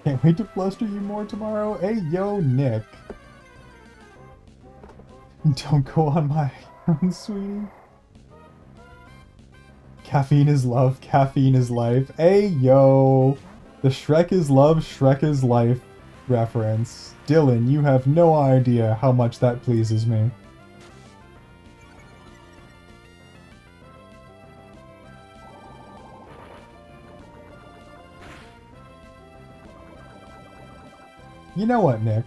Can't wait to fluster you more tomorrow. Hey, yo, Nick. Don't go on my own, sweetie. Caffeine is love, caffeine is life. Hey, yo. The Shrek is love, Shrek is life reference. Dylan, you have no idea how much that pleases me. You know what, Nick?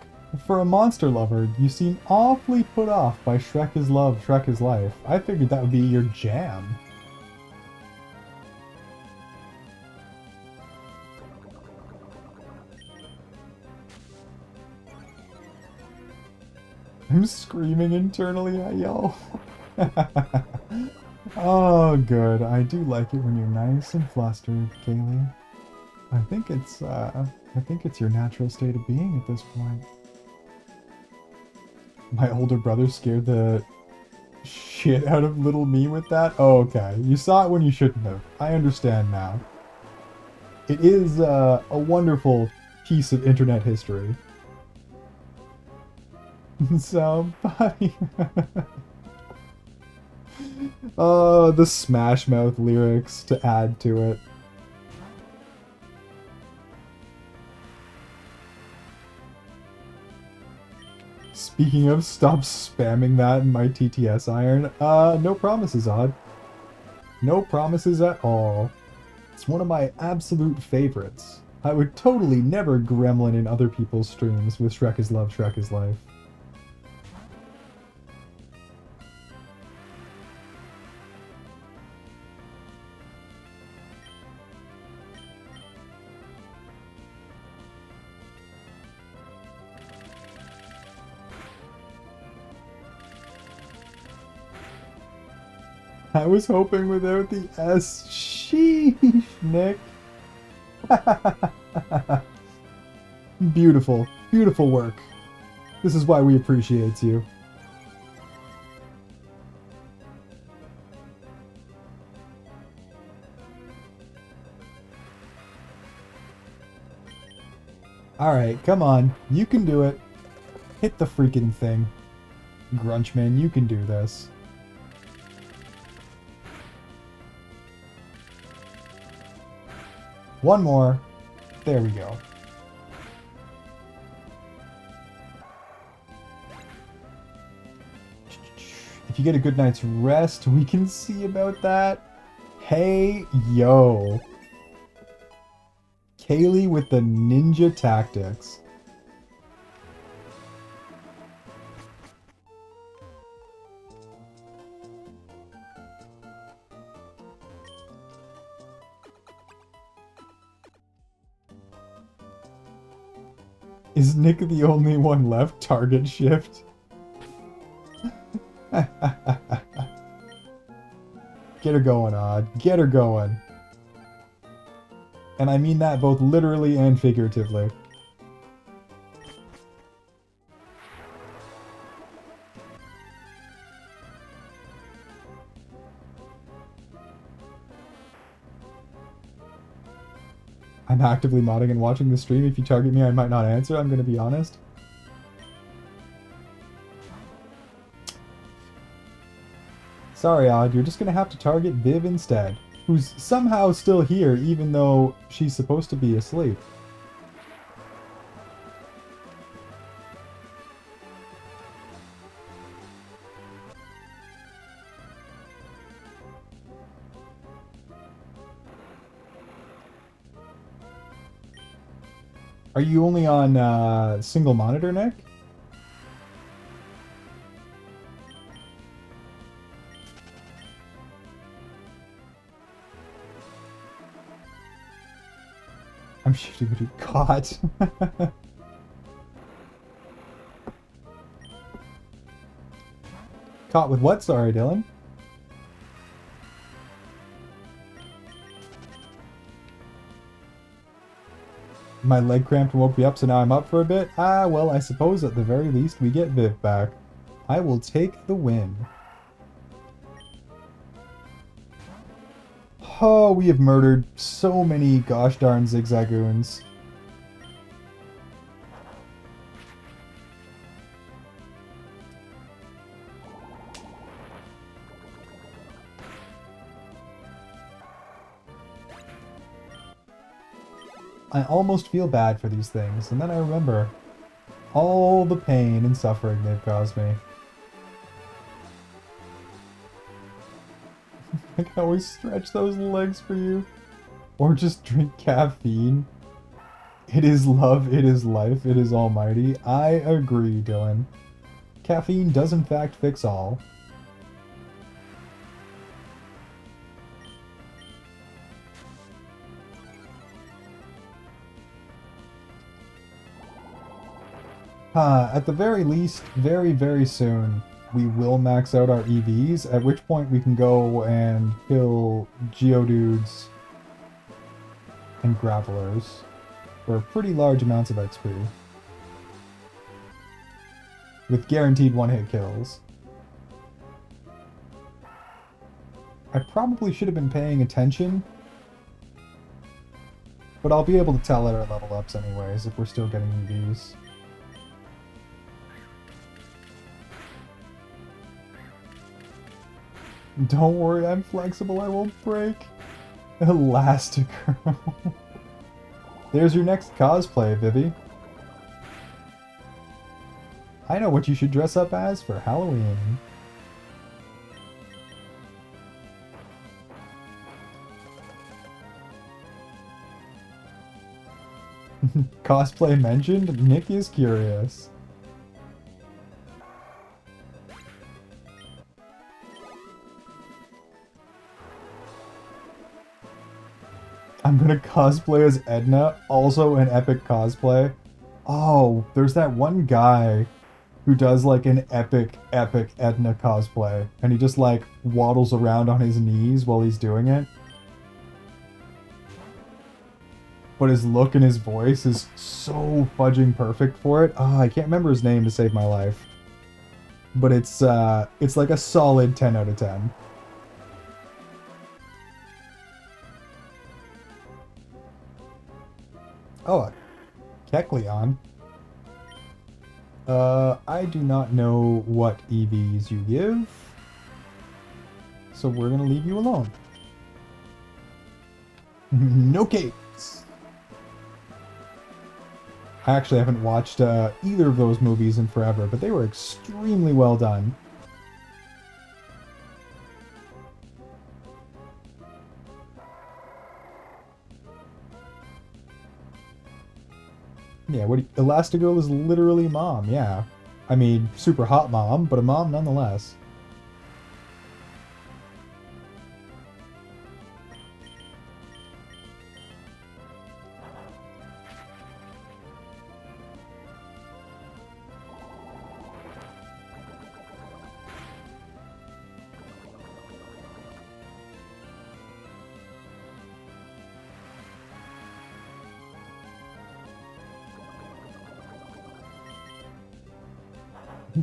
For a monster lover, you seem awfully put off by Shrek is love, Shrek is life. I figured that would be your jam. I'm screaming internally at y'all. Oh, good. I do like it when you're nice and flustered, Kaylee. I think it's your natural state of being at this point. My older brother scared the shit out of little me with that? Oh, okay. You saw it when you shouldn't have. I understand now. It is a wonderful piece of internet history. So, buddy. Oh, the Smash Mouth lyrics to add to it. Speaking of, stop spamming that in my TTS iron. No promises, Odd. No promises at all. It's one of my absolute favorites. I would totally never gremlin in other people's streams with Shrek is love, Shrek is life. I was hoping without the S. Sheesh, Nick. Beautiful. Beautiful work. This is why we appreciate you. Alright, come on. You can do it. Hit the freaking thing. Grunchman, you can do this. One more. There we go. If you get a good night's rest, we can see about that. Hey, yo. Kaylee with the ninja tactics. Is Nick the only one left? Target shift. Get her going, Odd. Get her going. And I mean that both literally and figuratively. I'm actively modding and watching the stream. If you target me, I might not answer. I'm going to be honest. Sorry, Odd. You're just going to have to target Viv instead, who's somehow still here even though she's supposed to be asleep. Are you only on single monitor, Nick? I'm shooting at you. Caught. Caught with what? Sorry, Dylan. My leg cramped and woke me up, so now I'm up for a bit. Ah, well, I suppose at the very least we get Viv back. I will take the win. Oh, we have murdered so many gosh darn zigzagoons. I almost feel bad for these things, and then I remember all the pain and suffering they've caused me. I can always stretch those legs for you. Or just drink caffeine. It is love, it is life, it is almighty. I agree, Dylan. Caffeine does in fact fix all. At the very least, very, very soon, we will max out our EVs, at which point we can go and kill Geodudes and Gravelers for pretty large amounts of XP. With guaranteed one-hit kills. I probably should have been paying attention, but I'll be able to tell at our level ups anyways if we're still getting EVs. Don't worry, I'm flexible, I won't break. Elastigirl. There's your next cosplay, Vivi. I know what you should dress up as for Halloween. Cosplay mentioned? Nick is curious. I'm gonna cosplay as Edna, also an epic cosplay. Oh, there's that one guy who does like an epic Edna cosplay, and he just like waddles around on his knees while he's doing it. But his look and his voice is so fudging perfect for it. Oh, I can't remember his name to save my life. But it's like a solid 10 out of 10. Oh, Kecleon. I do not know what EVs you give, so we're gonna leave you alone. No capes. I actually haven't watched either of those movies in forever, but they were extremely well done. Yeah, Elastigirl is literally mom, yeah. I mean, super hot mom, but a mom nonetheless.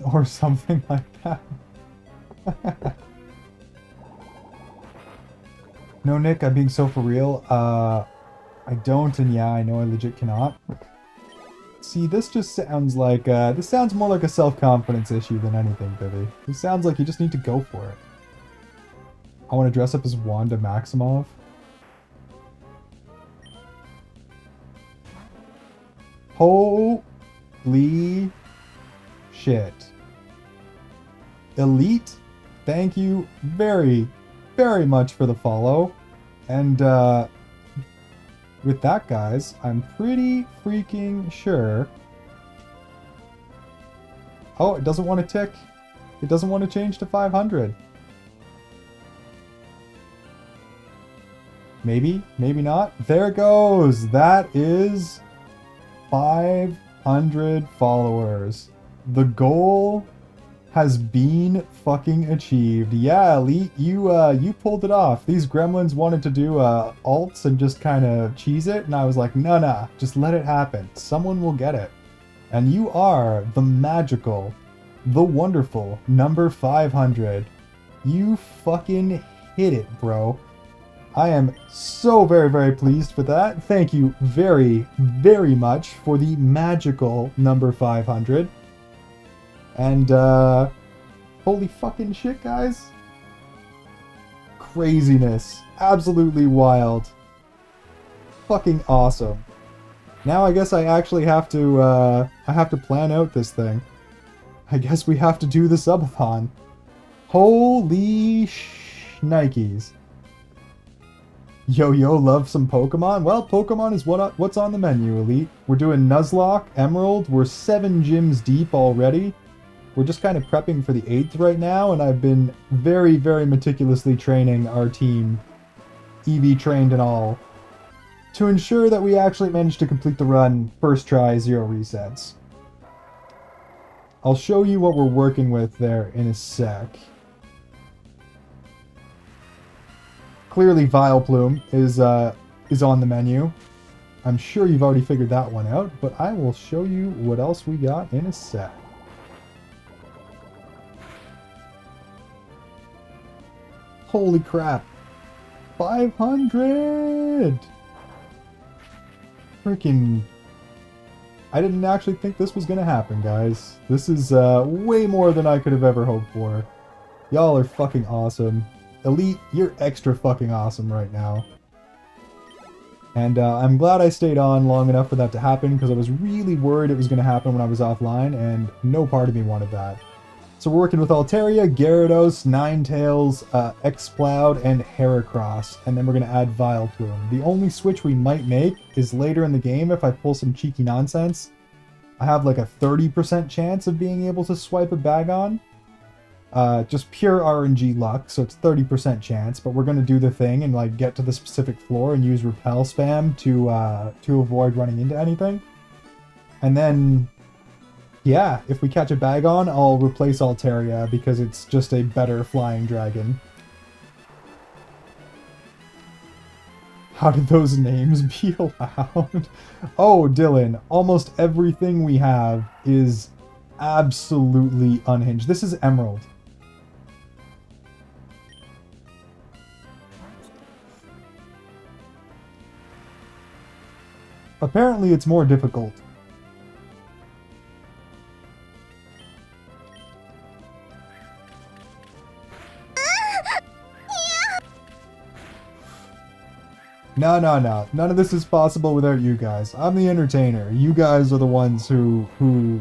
Or something like that. No, Nick, I'm being so for real. I don't, and yeah, I know I legit cannot. See, this just sounds like, this sounds more like a self-confidence issue than anything, Vivi. This sounds like you just need to go for it. I want to dress up as Wanda Maximoff. Holy shit. Elite, thank you very, very much for the follow. And, with that, guys, I'm pretty freaking sure... Oh, it doesn't want to tick. It doesn't want to change to 500. Maybe, maybe not. There it goes. That is 500 followers. The goal has been fucking achieved. Yeah, Elite, you pulled it off. These gremlins wanted to do alts and just kind of cheese it, and I was like, nah, just let it happen. Someone will get it. And you are the magical, the wonderful number 500. You fucking hit it, bro. I am so very, very pleased with that. Thank you very, very much for the magical number 500. And, holy fucking shit, guys. Craziness. Absolutely wild. Fucking awesome. Now I guess I actually have to, I have to plan out this thing. I guess we have to do the subathon. Holy shnikes. Yo, love some Pokemon? Well, Pokemon is what's on the menu, Elite. We're doing Nuzlocke, Emerald. We're 7 gyms deep already. We're just kind of prepping for the 8th right now, and I've been very, very meticulously training our team, EV trained and all, to ensure that we actually manage to complete the run first try, 0 resets. I'll show you what we're working with there in a sec. Clearly Vileplume is on the menu. I'm sure you've already figured that one out, but I will show you what else we got in a sec. Holy crap. 500! Freaking... I didn't actually think this was gonna happen, guys. This is way more than I could have ever hoped for. Y'all are fucking awesome. Elite, you're extra fucking awesome right now. And I'm glad I stayed on long enough for that to happen, because I was really worried it was going to happen when I was offline, and no part of me wanted that. So we're working with Altaria, Gyarados, Ninetales, Exploud, and Heracross, and then we're going to add Vileplume. The only switch we might make is later in the game if I pull some cheeky nonsense. I have like a 30% chance of being able to swipe a Bagon. Just pure RNG luck, so it's 30% chance, but we're going to do the thing and like get to the specific floor and use repel spam to avoid running into anything. And then, yeah, if we catch a Bagon, I'll replace Altaria because it's just a better flying dragon. How did those names be allowed? Oh, Dylan, almost everything we have is absolutely unhinged. This is Emerald. Apparently it's more difficult. No. None of this is possible without you guys. I'm the entertainer. You guys are the ones who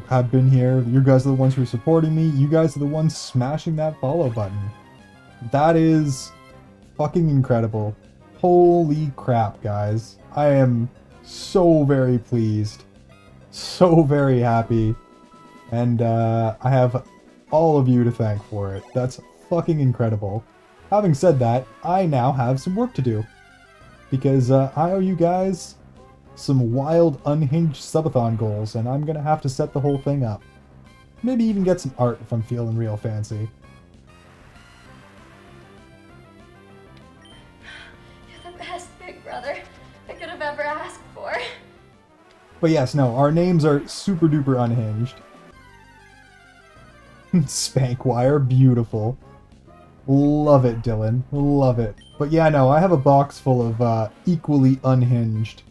have been here. You guys are the ones who are supporting me. You guys are the ones smashing that follow button. That is fucking incredible. Holy crap, guys. I am so very pleased. So very happy. And I have all of you to thank for it. That's fucking incredible. Having said that, I now have some work to do. Because I owe you guys some wild, unhinged subathon goals, and I'm gonna have to set the whole thing up. Maybe even get some art if I'm feeling real fancy. You're the best big brother I could have ever asked for. But yes, no, our names are super duper unhinged. Spank wire, beautiful. Love it, Dylan. Love it. But yeah, no, I have a box full of equally unhinged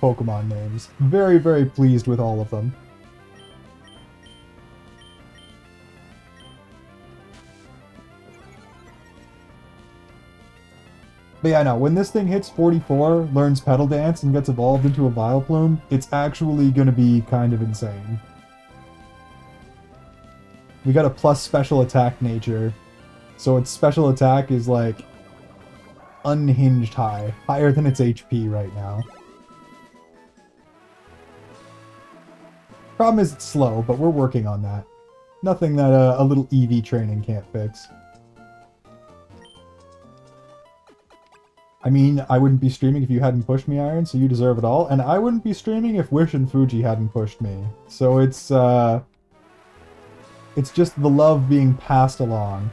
Pokemon names. Very, very pleased with all of them. But yeah, no, when this thing hits 44, learns Petal Dance, and gets evolved into a Vileplume, it's actually gonna be kind of insane. We got a plus special attack nature, so its special attack is like unhinged high, higher than its HP right now. Problem is it's slow, but we're working on that. Nothing that a little EV training can't fix. I mean, I wouldn't be streaming if you hadn't pushed me, Iron, so you deserve it all. And I wouldn't be streaming if Wish and Fuji hadn't pushed me. So it's just the love being passed along.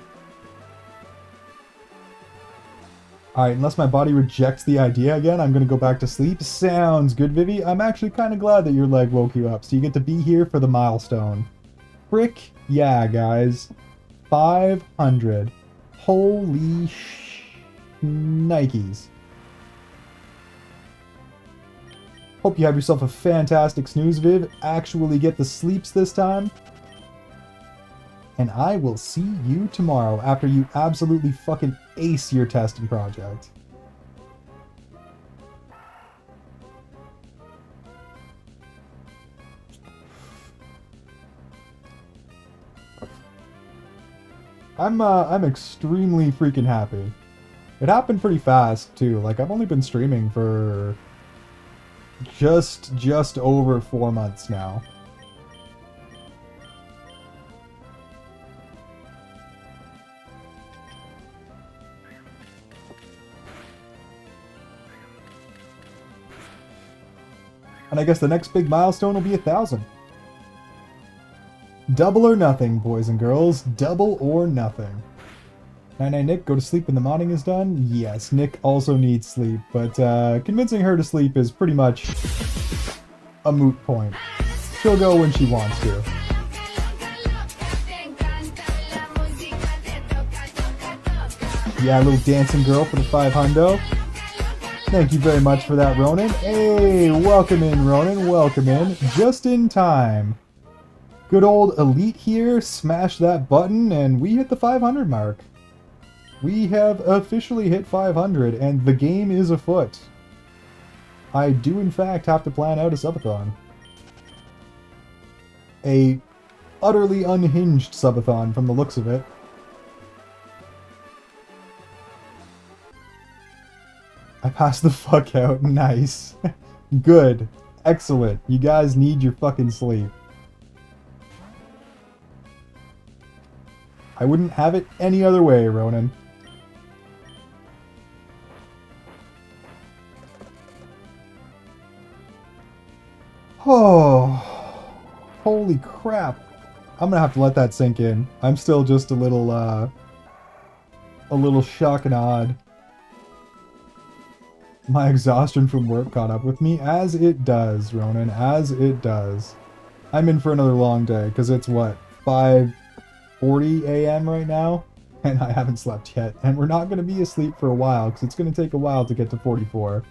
Alright, unless my body rejects the idea again, I'm gonna go back to sleep. Sounds good, Vivi. I'm actually kind of glad that your leg woke you up, so you get to be here for the milestone. Frick yeah, guys. 500. Holy Nikes. Hope you have yourself a fantastic snooze, Viv. Actually get the sleeps this time. And I will see you tomorrow after you absolutely fucking ace your testing project. I'm extremely freaking happy. It happened pretty fast too. Like, I've only been streaming for just over 4 months now. And I guess the next big milestone will be 1,000. Double or nothing, boys and girls. Double or nothing. Night-night, Nick. Go to sleep when the modding is done? Yes, Nick also needs sleep, but convincing her to sleep is pretty much a moot point. She'll go when she wants to. Yeah, little dancing girl for the 500. Thank you very much for that, Ronan. Hey, welcome in, Ronan. Welcome in. Just in time. Good old Elite here. Smash that button, and we hit the 500 mark. We have officially hit 500, and the game is afoot. I do, in fact, have to plan out a subathon. A utterly unhinged subathon from the looks of it. I passed the fuck out. Nice. Good. Excellent. You guys need your fucking sleep. I wouldn't have it any other way, Ronan. Oh, holy crap. I'm gonna have to let that sink in. I'm still just a little shock and awed. My exhaustion from work caught up with me, as it does, Ronan, as it does. I'm in for another long day, because it's, what, 5:40 a.m. right now? And I haven't slept yet. And we're not going to be asleep for a while, because it's going to take a while to get to 44.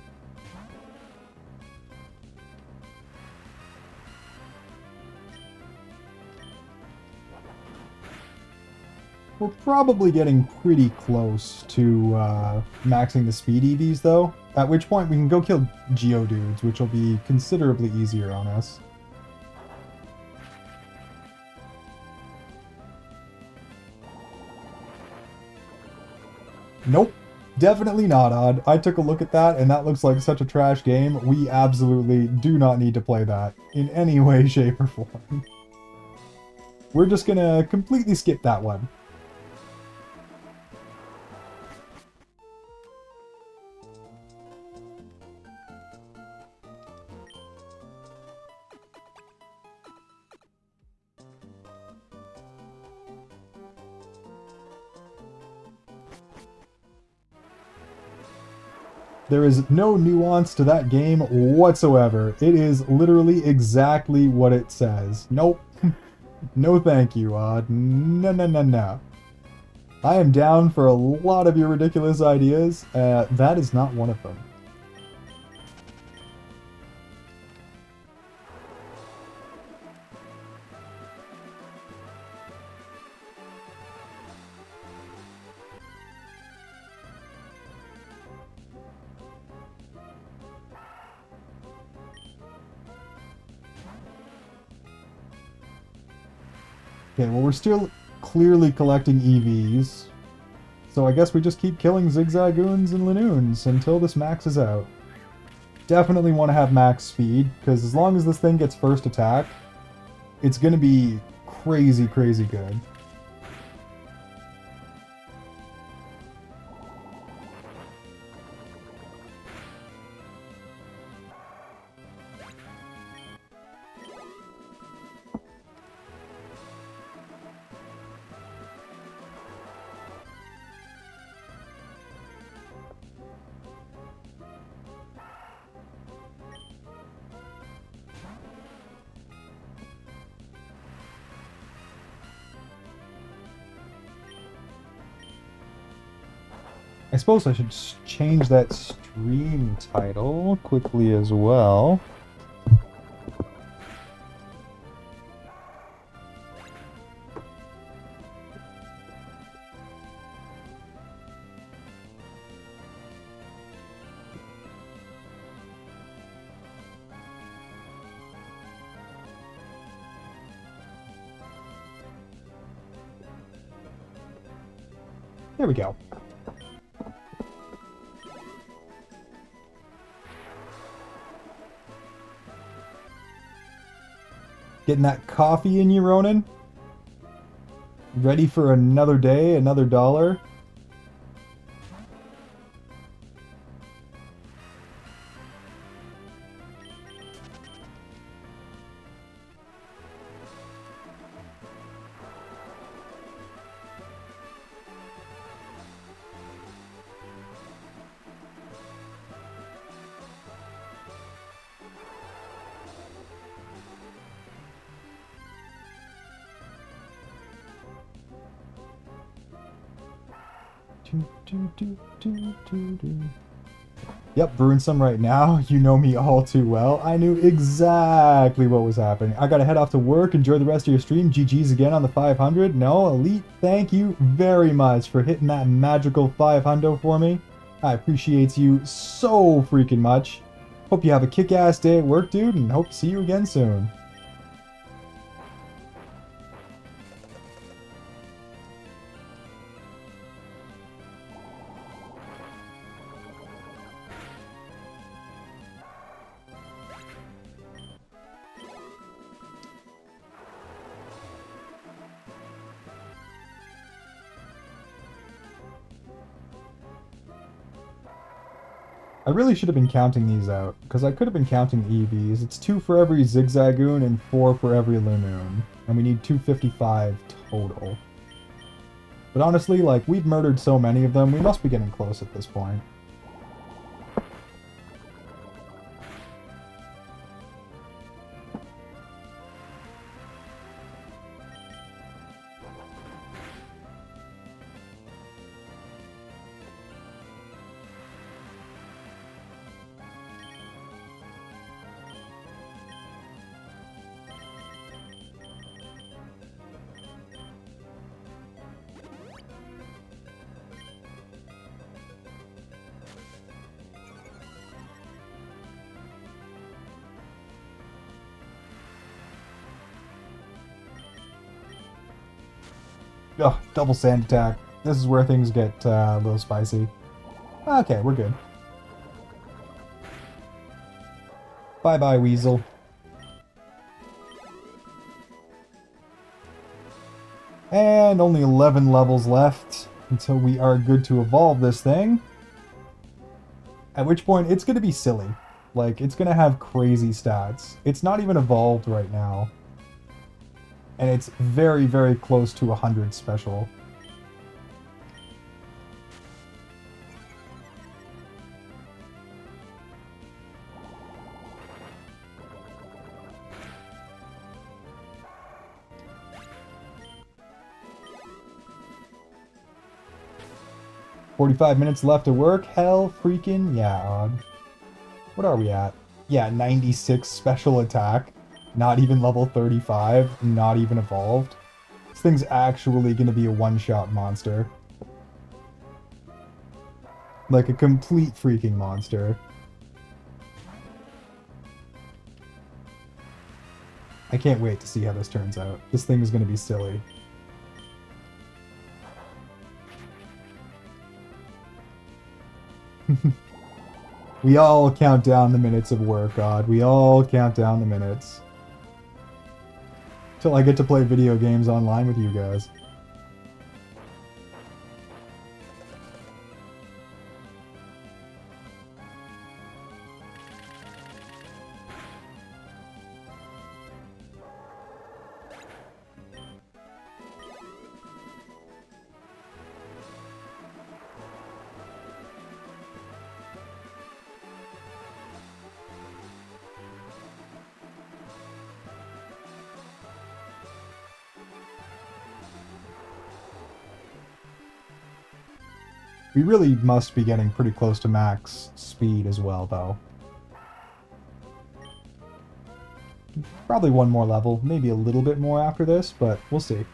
We're probably getting pretty close to maxing the speed EVs, though. At which point we can go kill Geodudes, which will be considerably easier on us. Nope. Definitely not, Odd. I took a look at that, and that looks like such a trash game. We absolutely do not need to play that in any way, shape, or form. We're just gonna completely skip that one. There is no nuance to that game whatsoever. It is literally exactly what it says. Nope. No thank you, no, no, no, no. I am down for a lot of your ridiculous ideas. That is not one of them. Okay, well, we're still clearly collecting EVs. So I guess we just keep killing Zigzagoons and Linoons until this maxes out. Definitely want to have max speed, because as long as this thing gets first attack, it's going to be crazy, crazy good. I suppose I should change that stream title quickly as well. There we go. Getting that coffee in you, Ronan? Ready for another day, another dollar? Yep, brewing some right now. You know me all too well. I knew exactly what was happening. I gotta head off to work. Enjoy the rest of your stream. GG's again on the 500. No, Elite, thank you very much for hitting that magical 500 for me. I appreciate you so freaking much. Hope you have a kick-ass day at work, dude, and hope to see you again soon. I really should have been counting these out, because I could have been counting EVs. It's 2 for every Zigzagoon and 4 for every Linoon. And we need 255 total. But honestly, like, we've murdered so many of them, we must be getting close at this point. Ugh, double sand attack. This is where things get a little spicy. Okay, we're good. Bye-bye, Weasel. And only 11 levels left until we are good to evolve this thing. At which point, it's going to be silly. Like, it's going to have crazy stats. It's not even evolved right now. And it's very, very close to 100 special. 45 minutes left to work. Hell freaking yeah, Odd. What are we at? Yeah, 96 special attack. Not even level 35. Not even evolved. This thing's actually going to be a one-shot monster. Like a complete freaking monster. I can't wait to see how this turns out. This thing is going to be silly. We all count down the minutes of work, God. We all count down the minutes. Till I get to play video games online with you guys. We really must be getting pretty close to max speed as well, though. Probably one more level, maybe a little bit more after this, but we'll see.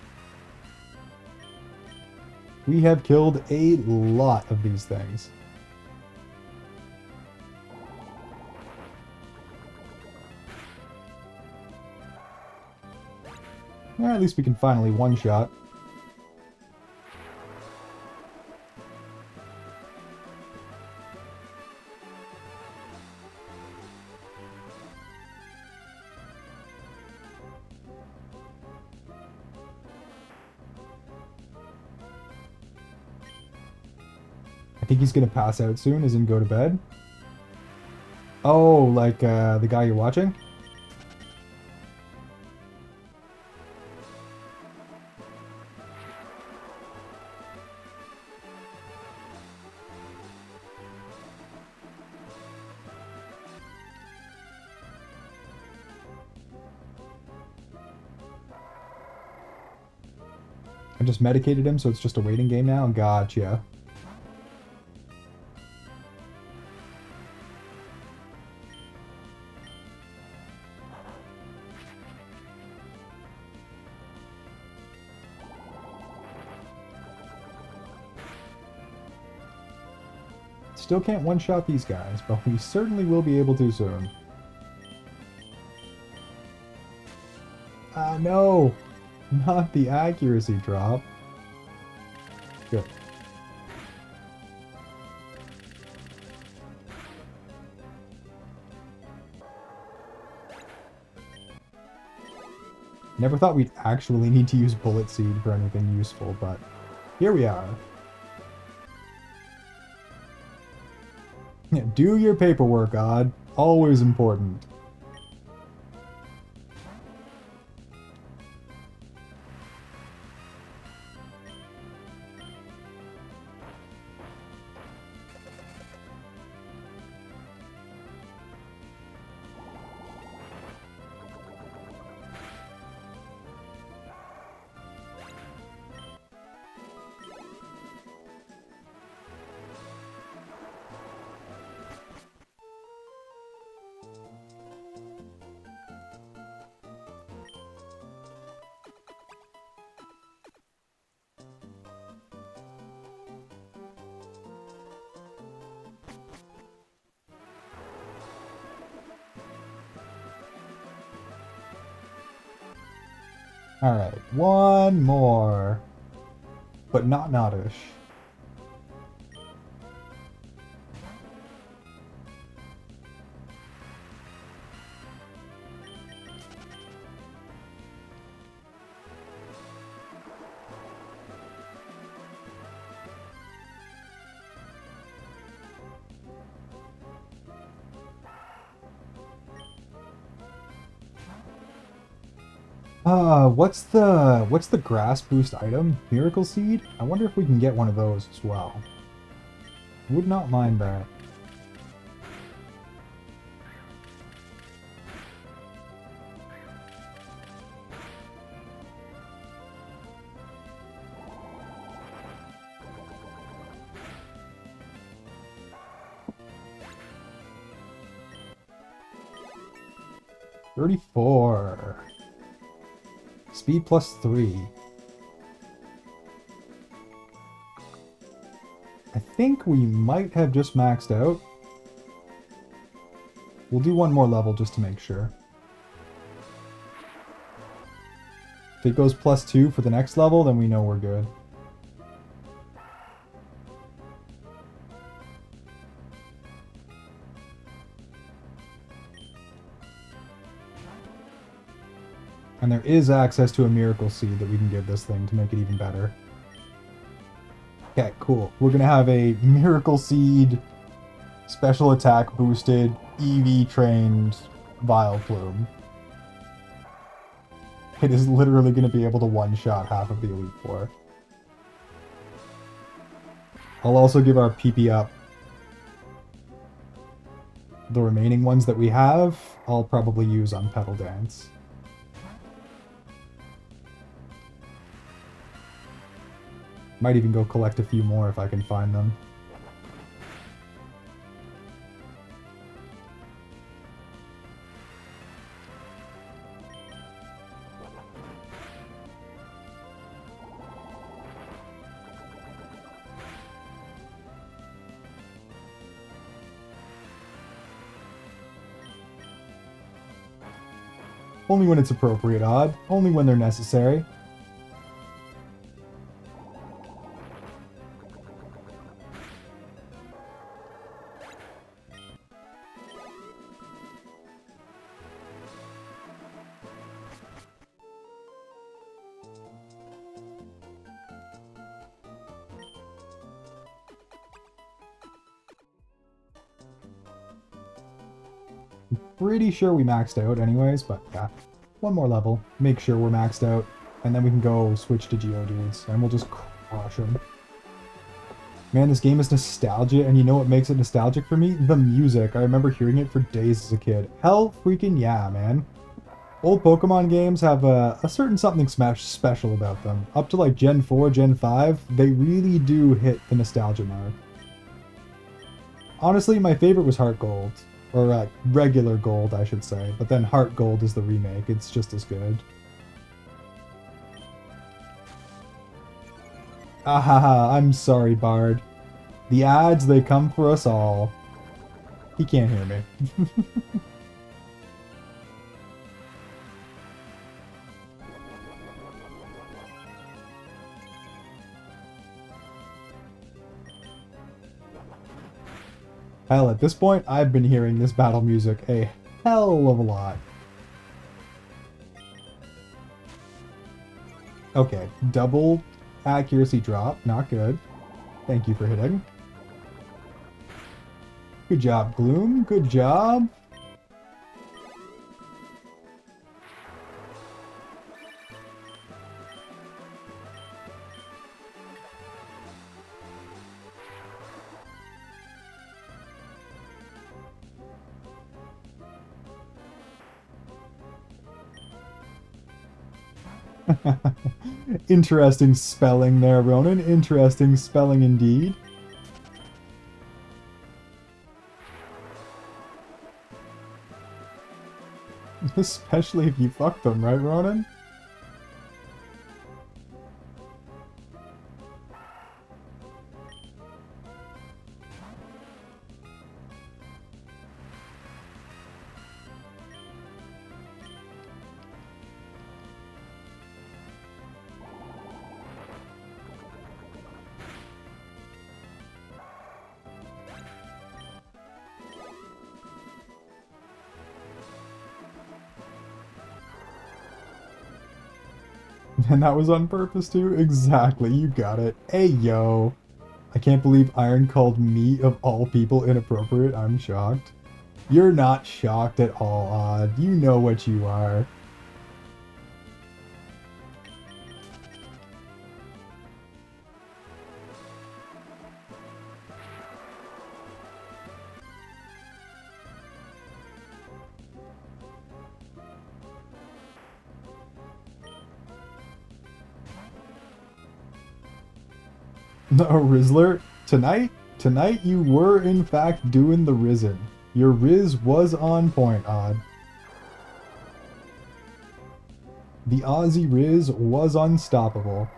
We have killed a lot of these things. Well, at least we can finally one-shot. I think he's gonna pass out soon, as in go to bed. Oh, like the guy you're watching? I just medicated him, so it's just a waiting game now? Gotcha. Still can't one-shot these guys, but we certainly will be able to soon. Ah, no! Not the accuracy drop. Good. Never thought we'd actually need to use Bullet Seed for anything useful, but here we are. Yeah, do your paperwork, Odd. Always important. Alright, one more. But not Noddish. What's the grass boost item? Miracle Seed? I wonder if we can get one of those as well. Would not mind that. 34. Speed plus 3. I think we might have just maxed out. We'll do one more level just to make sure. If it goes plus 2 for the next level, then we know we're good. And there is access to a miracle seed that we can give this thing to make it even better. Okay, cool. We're gonna have a miracle seed, special attack boosted, EV trained Vileplume. It is literally gonna be able to one-shot half of the Elite Four. I'll also give our PP up. The remaining ones that we have, I'll probably use on Petal Dance. Might even go collect a few more if I can find them. Only when it's appropriate, Odd. Only when they're necessary. Pretty sure we maxed out anyways, but yeah. One more level. Make sure we're maxed out. And then we can go switch to Geodudes. And we'll just crush them. Man, this game is nostalgia, and you know what makes it nostalgic for me? The music. I remember hearing it for days as a kid. Hell freaking yeah, man. Old Pokemon games have a certain something special about them. Up to like Gen 4, Gen 5, they really do hit the nostalgia mark. Honestly, my favorite was Heart Gold. Or regular Gold, I should say. But then Heart Gold is the remake. It's just as good. Ahaha, I'm sorry, Bard. The ads, they come for us all. He can't hear me. Hell, at this point, I've been hearing this battle music a hell of a lot. Okay, double accuracy drop, not good. Thank you for hitting. Good job, Gloom, good job. Interesting spelling there, Ronan. Interesting spelling indeed. Especially if you fuck them, right, Ronan? And that was on purpose too? Exactly, you got it. Hey, yo. I can't believe Iron called me, of all people, inappropriate. I'm shocked. You're not shocked at all, Odd. You know what you are. No, Rizzler, tonight you were in fact doing the Risen. Your Riz was on point, Odd. The Aussie Riz was unstoppable.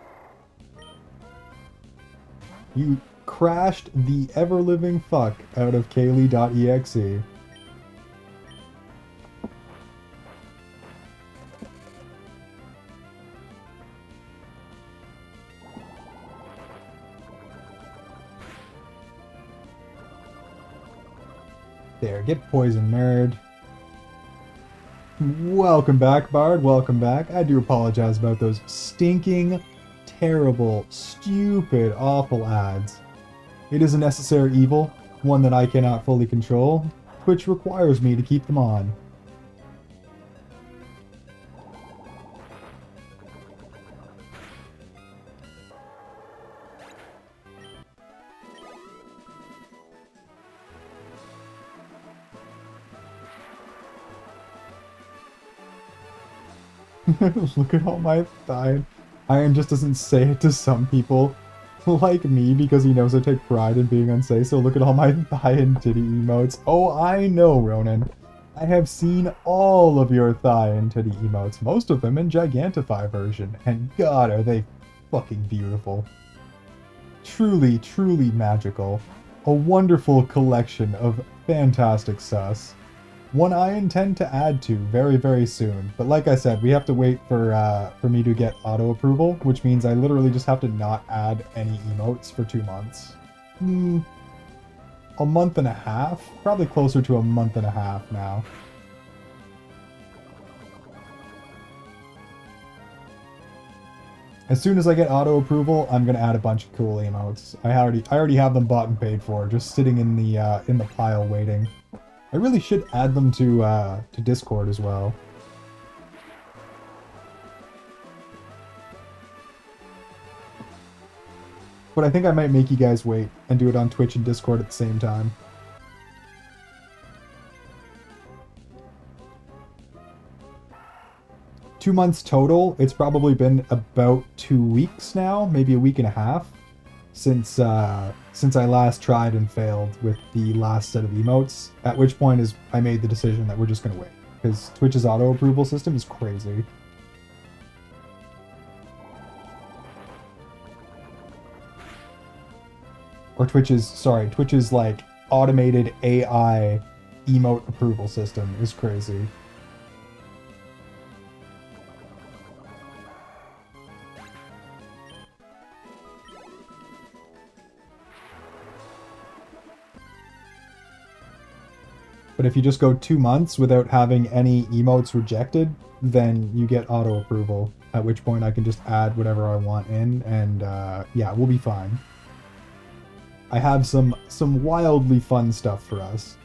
You crashed the ever-living fuck out of Kaylee.exe. There, get poisoned, nerd. Welcome back, Bard. Welcome back. I do apologize about those stinking, terrible, stupid, awful ads. It is a necessary evil, one that I cannot fully control, which requires me to keep them on. Look at all my thigh. Iron just doesn't say it to some people like me because he knows I take pride in being unsafe. So look at all my thigh and titty emotes. Oh, I know, Ronan. I have seen all of your thigh and titty emotes, most of them in Gigantify version, and God, are they fucking beautiful. Truly, truly magical. A wonderful collection of fantastic sus. One I intend to add to very, very soon. But like I said, we have to wait for me to get auto approval, which means I literally just have to not add any emotes for 2 months. A month and a half? Probably closer to a month and a half now. As soon as I get auto approval, I'm gonna add a bunch of cool emotes. I already have them bought and paid for, just sitting in the pile waiting. I really should add them to Discord as well. But I think I might make you guys wait and do it on Twitch and Discord at the same time. Two months total. It's probably been about 2 weeks now, maybe a week and a half, since I last tried and failed with the last set of emotes. At which point I made the decision that we're just gonna wait, because Twitch's auto approval system is crazy. Or Twitch's like automated AI emote approval system is crazy. But if you just go 2 months without having any emotes rejected, then you get auto approval, at which point I can just add whatever I want in, and yeah, we'll be fine. I have some wildly fun stuff for us.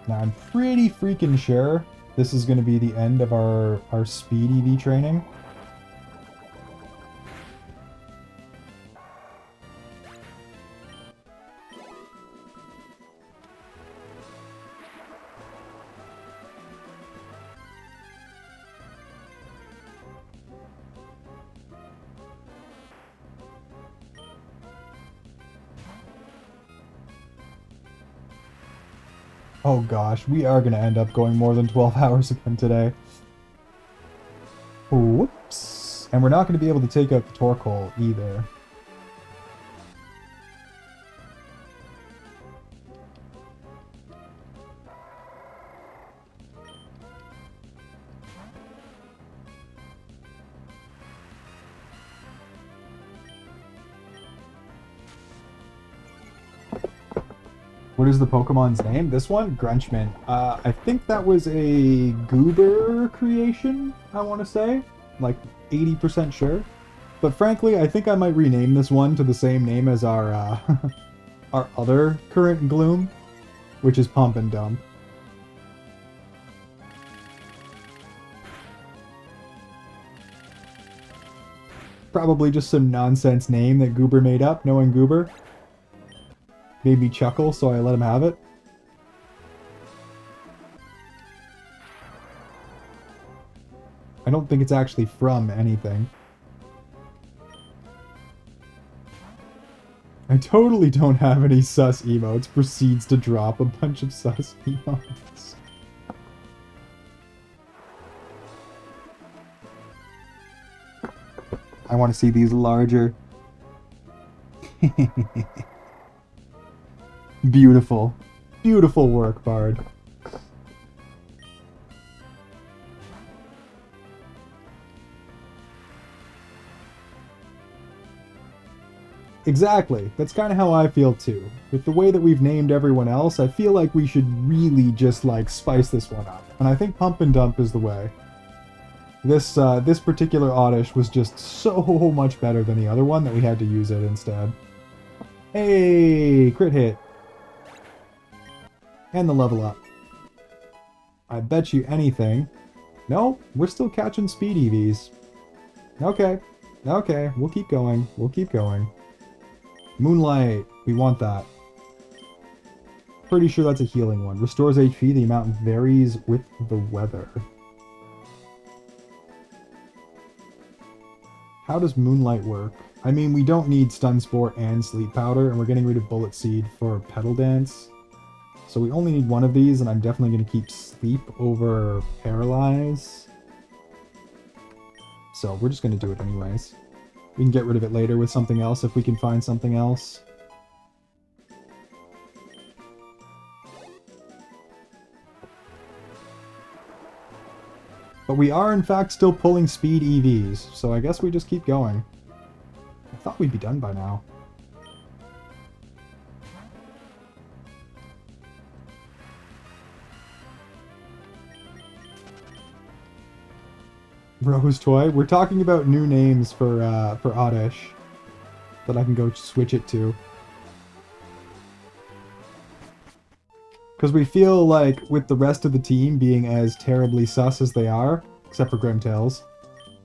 Now I'm pretty freaking sure this is going to be the end of our speed EV training. Oh gosh, we are going to end up going more than 12 hours again today. Whoops. And we're not going to be able to take out the torque hole either. What is the Pokemon's name? This one? Grunchman. I think that was a Goober creation, I want to say. Like, 80% sure. But frankly, I think I might rename this one to the same name as our, our other current Gloom, which is Pump and Dump. Probably just some nonsense name that Goober made up, knowing Goober. Made me chuckle, so I let him have it. I don't think it's actually from anything. I totally don't have any sus emotes. Proceeds to drop a bunch of sus emotes. I want to see these larger. Beautiful. Beautiful work, Bard. Exactly. That's kind of how I feel too. With the way that we've named everyone else, I feel like we should really just like spice this one up. And I think Pump and Dump is the way. This particular Oddish was just so much better than the other one that we had to use it instead. Hey, crit hit. And the level up. I bet you anything. No, we're still catching speed EVs. Okay. Okay, we'll keep going. We'll keep going. Moonlight. We want that. Pretty sure that's a healing one. Restores HP. The amount varies with the weather. How does Moonlight work? I mean, we don't need Stun Spore and Sleep Powder, and we're getting rid of Bullet Seed for Petal Dance. So we only need one of these, and I'm definitely going to keep Sleep over Paralyze. So we're just going to do it anyways. We can get rid of it later with something else if we can find something else. But we are in fact still pulling speed EVs, so I guess we just keep going. I thought we'd be done by now. Rose Toy. We're talking about new names for Oddish that I can go switch it to. Because we feel like with the rest of the team being as terribly sus as they are, except for Grimtails,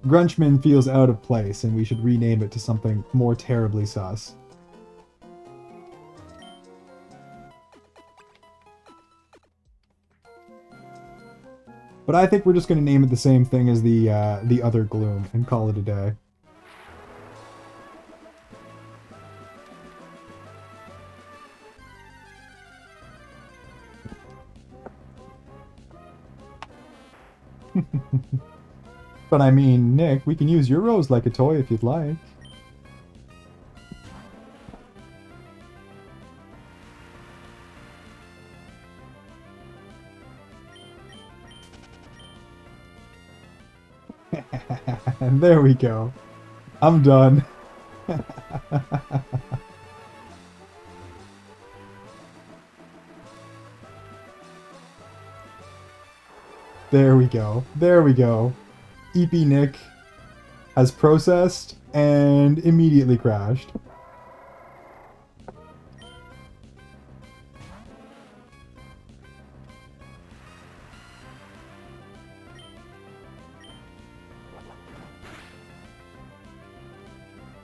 Grunchman feels out of place and we should rename it to something more terribly sus. But I think we're just going to name it the same thing as the other Gloom and call it a day. But I mean, Nick, we can use your rose like a toy if you'd like. And there we go. I'm done. There we go. There we go. EP Nick has processed and immediately crashed.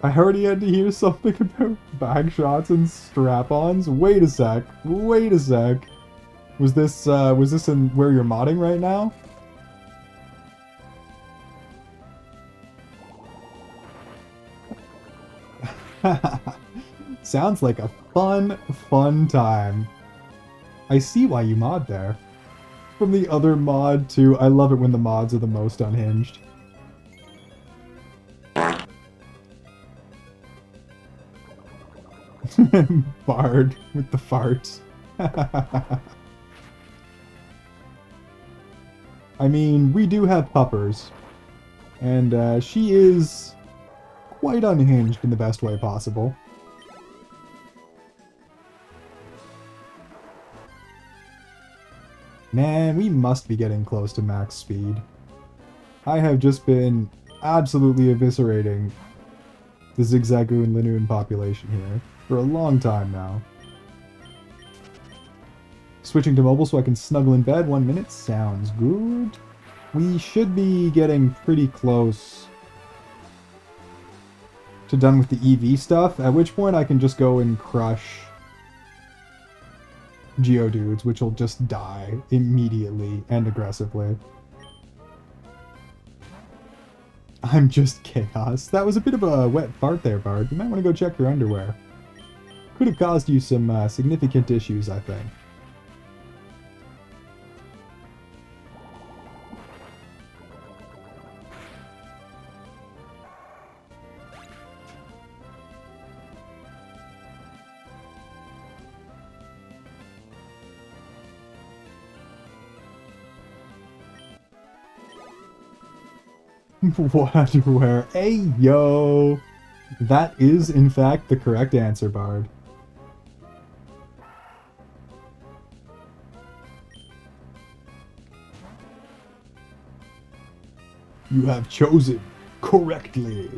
I already had to hear something about bag shots and strap-ons. Wait a sec. Wait a sec. Was this in where you're modding right now? Sounds like a fun time. I see why you mod there. From the other mod to, I love it when the mods are the most unhinged. Bard with the farts. I mean, we do have puppers. And she is quite unhinged in the best way possible. Man, we must be getting close to max speed. I have just been absolutely eviscerating the Zigzagoon Linoon population here for a long time now. Switching to mobile so I can snuggle in bed 1 minute. Sounds good. We should be getting pretty close to done with the EV stuff, at which point I can just go and crush Geodudes, which will just die immediately and aggressively. I'm just chaos. That was a bit of a wet fart there, Bard. You might want to go check your underwear. could have caused you some significant issues, I think. What underwear? Hey, yo! That is, in fact, the correct answer, Bard. You have chosen correctly.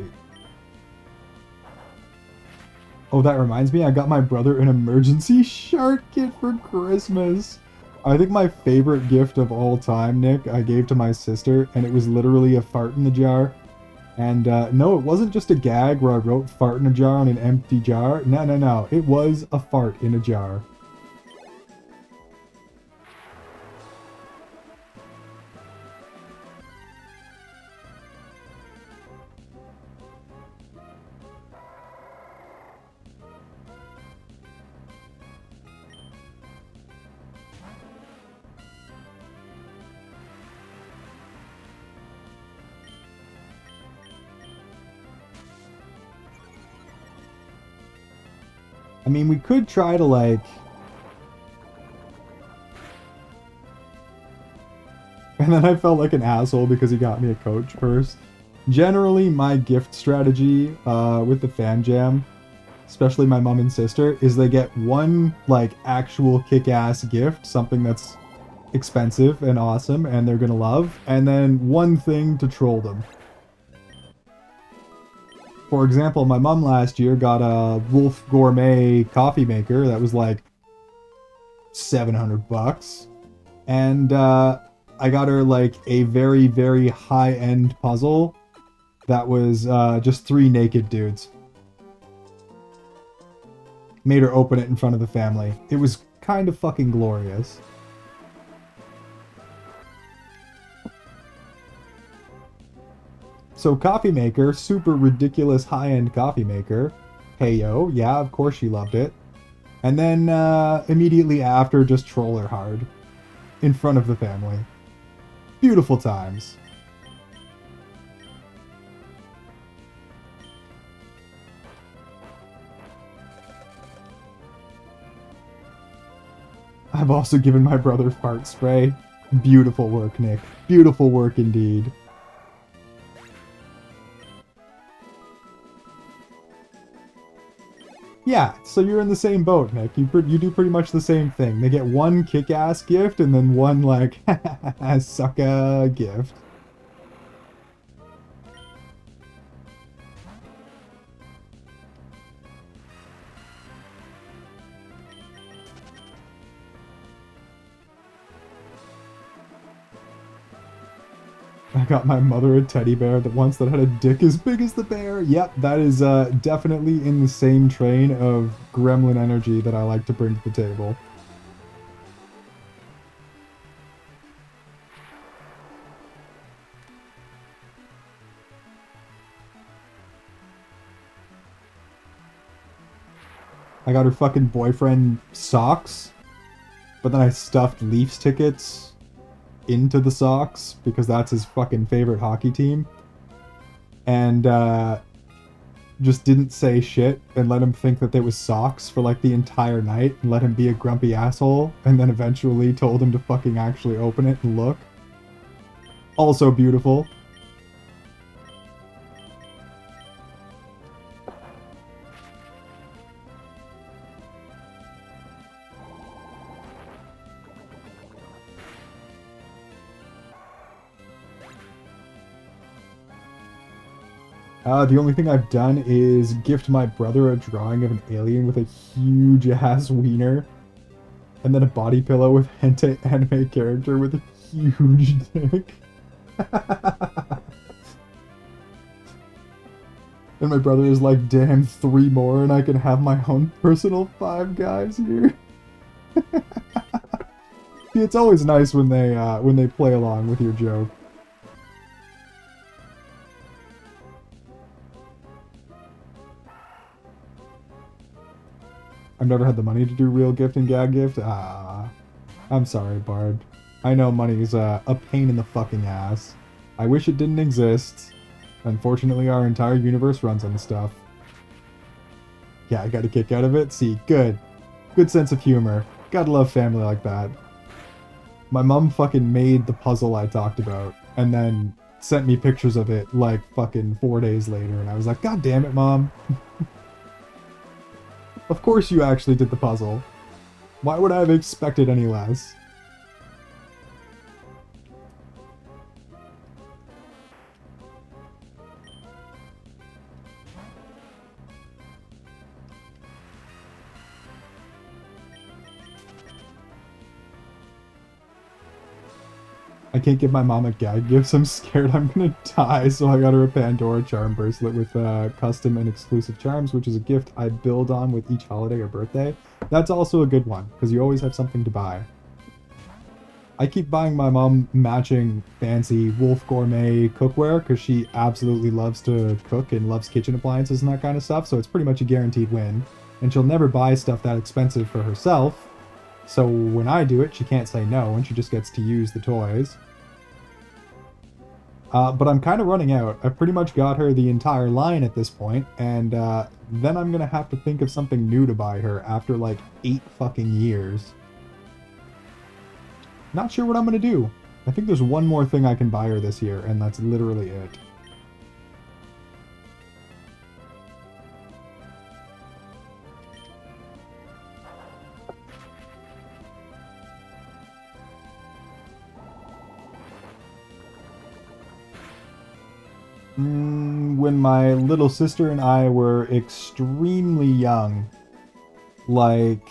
Oh, that reminds me, I got my brother an emergency shark kit for Christmas. I think my favorite gift of all time, Nick, I gave to my sister, and it was literally a fart in the jar. And no, it wasn't just a gag where I wrote fart in a jar on an empty jar. No. It was a fart in a jar. I mean, we could try to, like... And then I felt like an asshole because he got me a coach first. Generally, my gift strategy with the fan jam, especially my mom and sister, is they get one, like, actual kick-ass gift, something that's expensive and awesome and they're gonna love, and then one thing to troll them. For example, my mom last year got a Wolf Gourmet coffee maker that was like $700. And I got her like a very, very high-end puzzle that was just 3 naked dudes. Made her open it in front of the family. It was kind of fucking glorious. So coffee maker, super ridiculous high-end coffee maker. Hey yo, yeah, of course she loved it. And then immediately after, just troll her hard. In front of the family. Beautiful times. I've also given my brother fart spray. Beautiful work, Nick. Beautiful work indeed. Yeah, so you're in the same boat, Nick. You do pretty much the same thing. They get one kick-ass gift and then one, like, sucka gift. I got my mother a teddy bear that had a dick as big as the bear. Yep, that is definitely in the same train of gremlin energy that I like to bring to the table. I got her fucking boyfriend socks, but then I stuffed Leafs tickets into the socks because that's his fucking favorite hockey team, and just didn't say shit and let him think that there was socks for like the entire night and let him be a grumpy asshole, and then eventually told him to fucking actually open it and look. Also beautiful. The only thing I've done is gift my brother a drawing of an alien with a huge ass wiener, and then a body pillow with hentai anime character with a huge dick. And my brother is like, damn, 3 more and I can have my own personal 5 guys here. See, it's always nice when they play along with your joke. I've never had the money to do real gift and gag gift. Ah, I'm sorry, Bard. I know money is a pain in the fucking ass. I wish it didn't exist. Unfortunately, our entire universe runs on the stuff. Yeah, I got a kick out of it. See, good. Good sense of humor. Gotta love family like that. My mom fucking made the puzzle I talked about, and then sent me pictures of it like fucking 4 days later, and I was like, God damn it, Mom. Of course you actually did the puzzle. Why would I have expected any less? I can't give my mom a gag gift, so I'm scared I'm gonna die, so I got her a Pandora charm bracelet with custom and exclusive charms, which is a gift I build on with each holiday or birthday. That's also a good one, because you always have something to buy. I keep buying my mom matching fancy Wolf Gourmet cookware, because she absolutely loves to cook and loves kitchen appliances and that kind of stuff, so it's pretty much a guaranteed win. And she'll never buy stuff that expensive for herself, so when I do it, she can't say no, and she just gets to use the toys. But I'm kind of running out. I've pretty much got her the entire line at this point, and then I'm gonna have to think of something new to buy her after like 8 fucking years. Not sure what I'm gonna do. I think there's one more thing I can buy her this year, and that's literally it. When my little sister and I were extremely young, like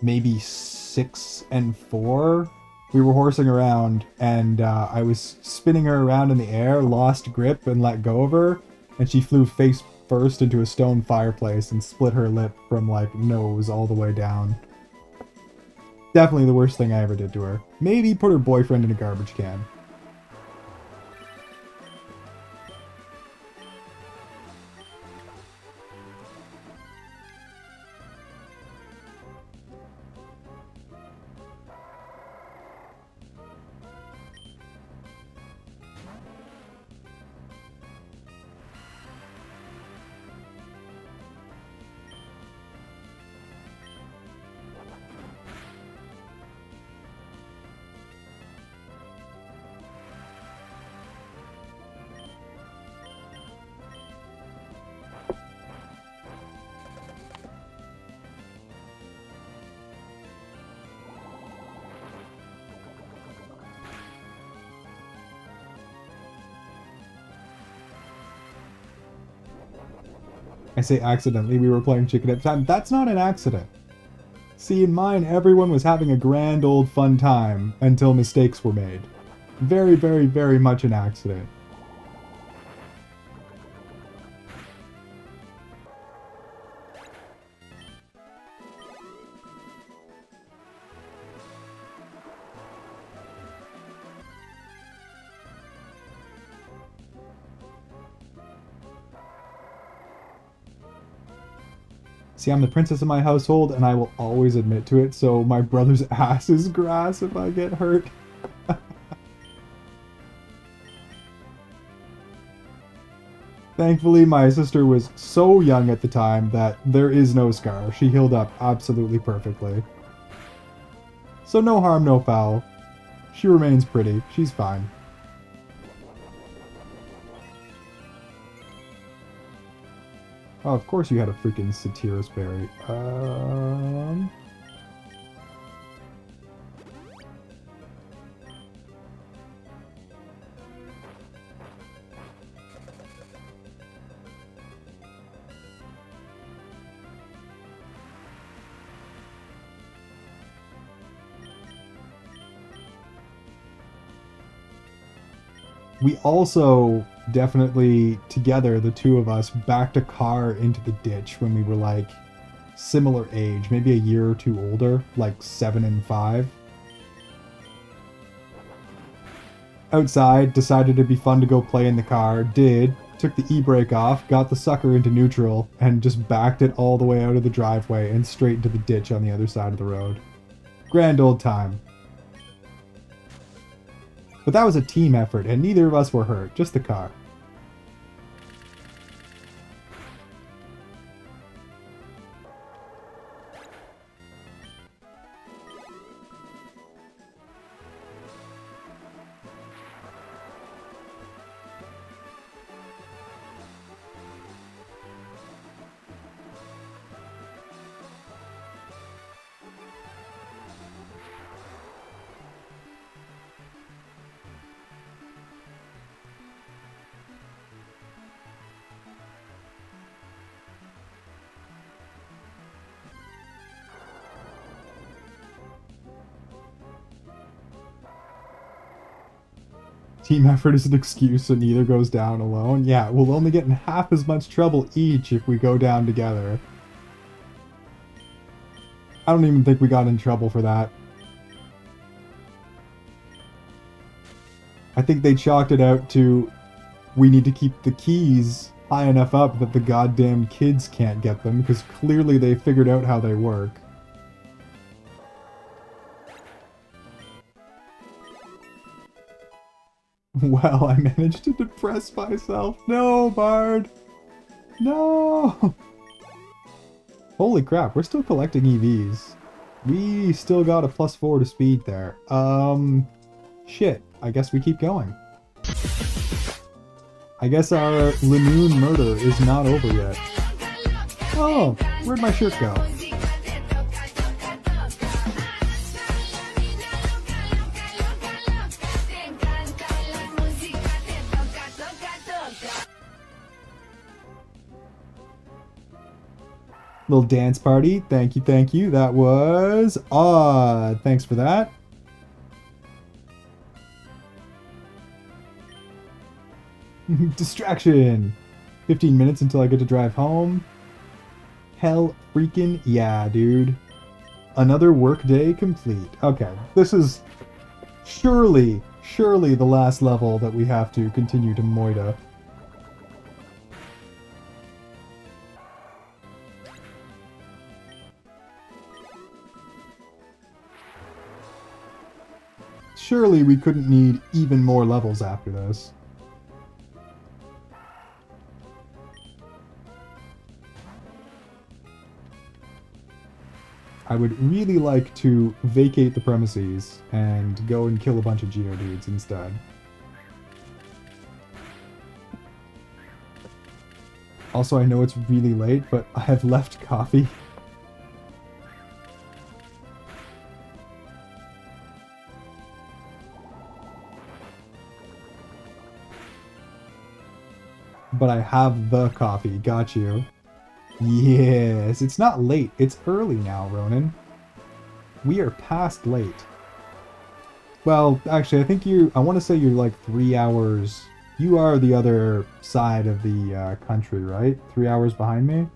maybe 6 and 4, we were horsing around, and I was spinning her around in the air, lost grip, and let go of her, and she flew face first into a stone fireplace and split her lip from like nose all the way down. Definitely the worst thing I ever did to her. Maybe put her boyfriend in a garbage can. I say accidentally, we were playing chicken at the time. That's not an accident. See, in mine, everyone was having a grand old fun time until mistakes were made. Very, very, very much an accident. See, I'm the princess of my household, and I will always admit to it, so my brother's ass is grass if I get hurt. Thankfully, my sister was so young at the time that there is no scar. She healed up absolutely perfectly. So no harm, no foul. She remains pretty. She's fine. Oh, of course you had a freaking Satirus berry. We also definitely, together, the two of us, backed a car into the ditch when we were like similar age, maybe a year or two older, like 7 and 5. Outside, decided it'd be fun to go play in the car, did, took the e-brake off, got the sucker into neutral, and just backed it all the way out of the driveway and straight into the ditch on the other side of the road. Grand old time. But that was a team effort, and neither of us were hurt, just the car. Team effort is an excuse so neither goes down alone. Yeah, we'll only get in half as much trouble each if we go down together. I don't even think we got in trouble for that. I think they chalked it out to, we need to keep the keys high enough up that the goddamn kids can't get them, because clearly they figured out how they work. Well, I managed to depress myself. No, Bard! No! Holy crap, we're still collecting EVs. We still got a +4 to speed there. Shit. I guess we keep going. I guess our Lanoon murder is not over yet. Oh, where'd my shirt go? Little dance party. Thank you, thank you. That was odd. Thanks for that. Distraction. 15 minutes until I get to drive home. Hell freaking yeah, dude. Another workday complete. Okay, this is surely the last level that we have to continue to Moida. Surely we couldn't need even more levels after this. I would really like to vacate the premises and go and kill a bunch of Geodudes instead. Also, I know it's really late, but I have left coffee. But I have the coffee. Got you. Yes, it's not late. It's early now, Ronan. We are past late. Well, actually, I think I want to say you're like 3 hours. You are the other side of the country, right? 3 hours behind me?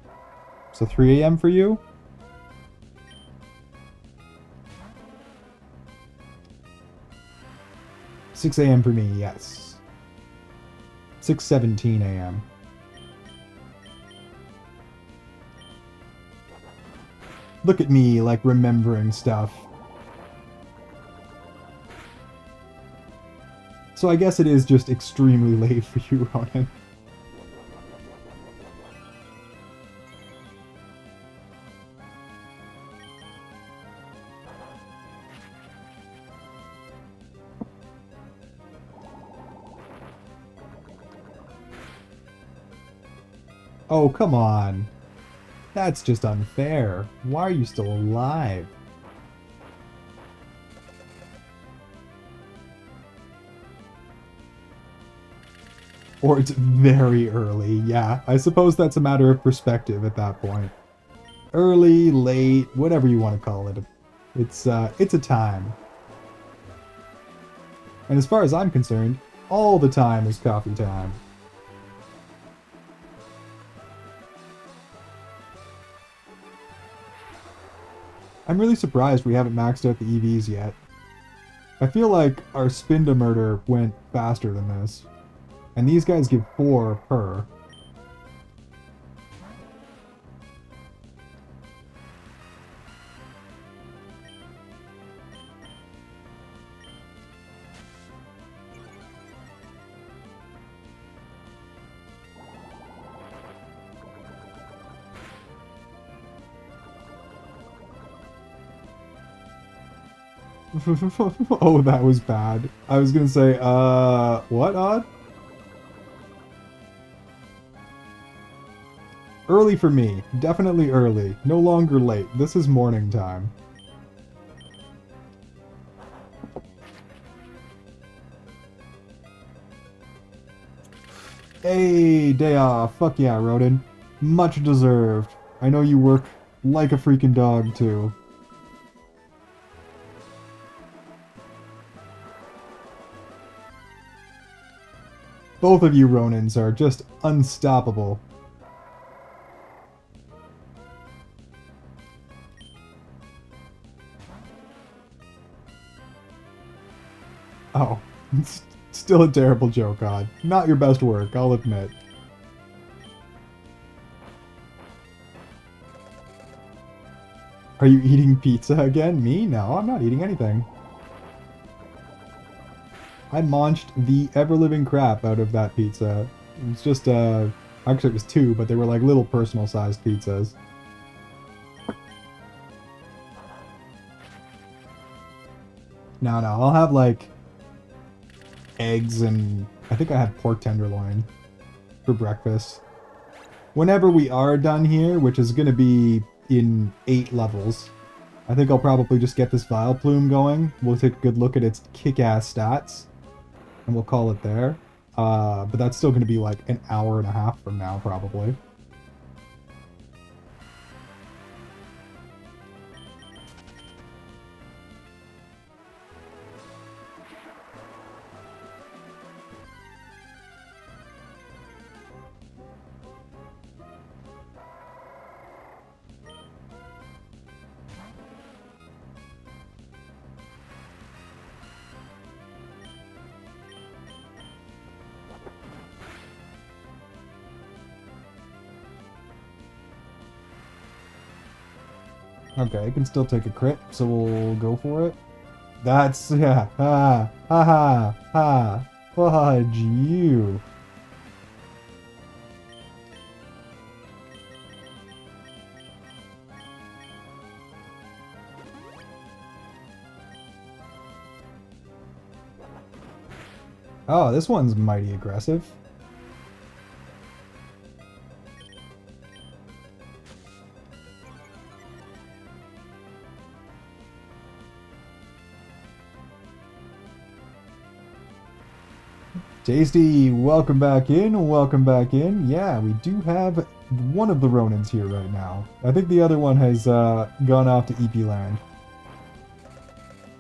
So 3 a.m. for you? $6 a.m. for me, yes. 6:17 a.m. Look at me, like, remembering stuff. So I guess it is just extremely late for you, Ronan. Oh, come on. That's just unfair. Why are you still alive? Or it's very early. Yeah, I suppose that's a matter of perspective at that point. Early, late, whatever you want to call it. It's a time. And as far as I'm concerned, all the time is coffee time. I'm really surprised we haven't maxed out the EVs yet. I feel like our spin to murder went faster than this. And these guys give 4 per. Oh, that was bad. I was gonna say, what, Odd? Early for me. Definitely early. No longer late. This is morning time. Hey, day off. Fuck yeah, Rodin. Much deserved. I know you work like a freaking dog, too. Both of you Ronins are just unstoppable. Oh, it's still a terrible joke, Odd. Not your best work, I'll admit. Are you eating pizza again? Me? No, I'm not eating anything. I munched the ever-living crap out of that pizza. It's just, actually it was 2, but they were like little personal-sized pizzas. No, I'll have like eggs and I think I had pork tenderloin for breakfast. Whenever we are done here, which is gonna be in 8 levels, I think I'll probably just get this Vileplume going. We'll take a good look at its kick-ass stats. And we'll call it there. But that's still going to be like an hour and a half from now, probably. Okay, I can still take a crit, so we'll go for it. That's, yeah, fudge you. Oh, this one's mighty aggressive. Tasty, welcome back in, welcome back in. Yeah, we do have one of the Ronins here right now. I think the other one has gone off to EP land.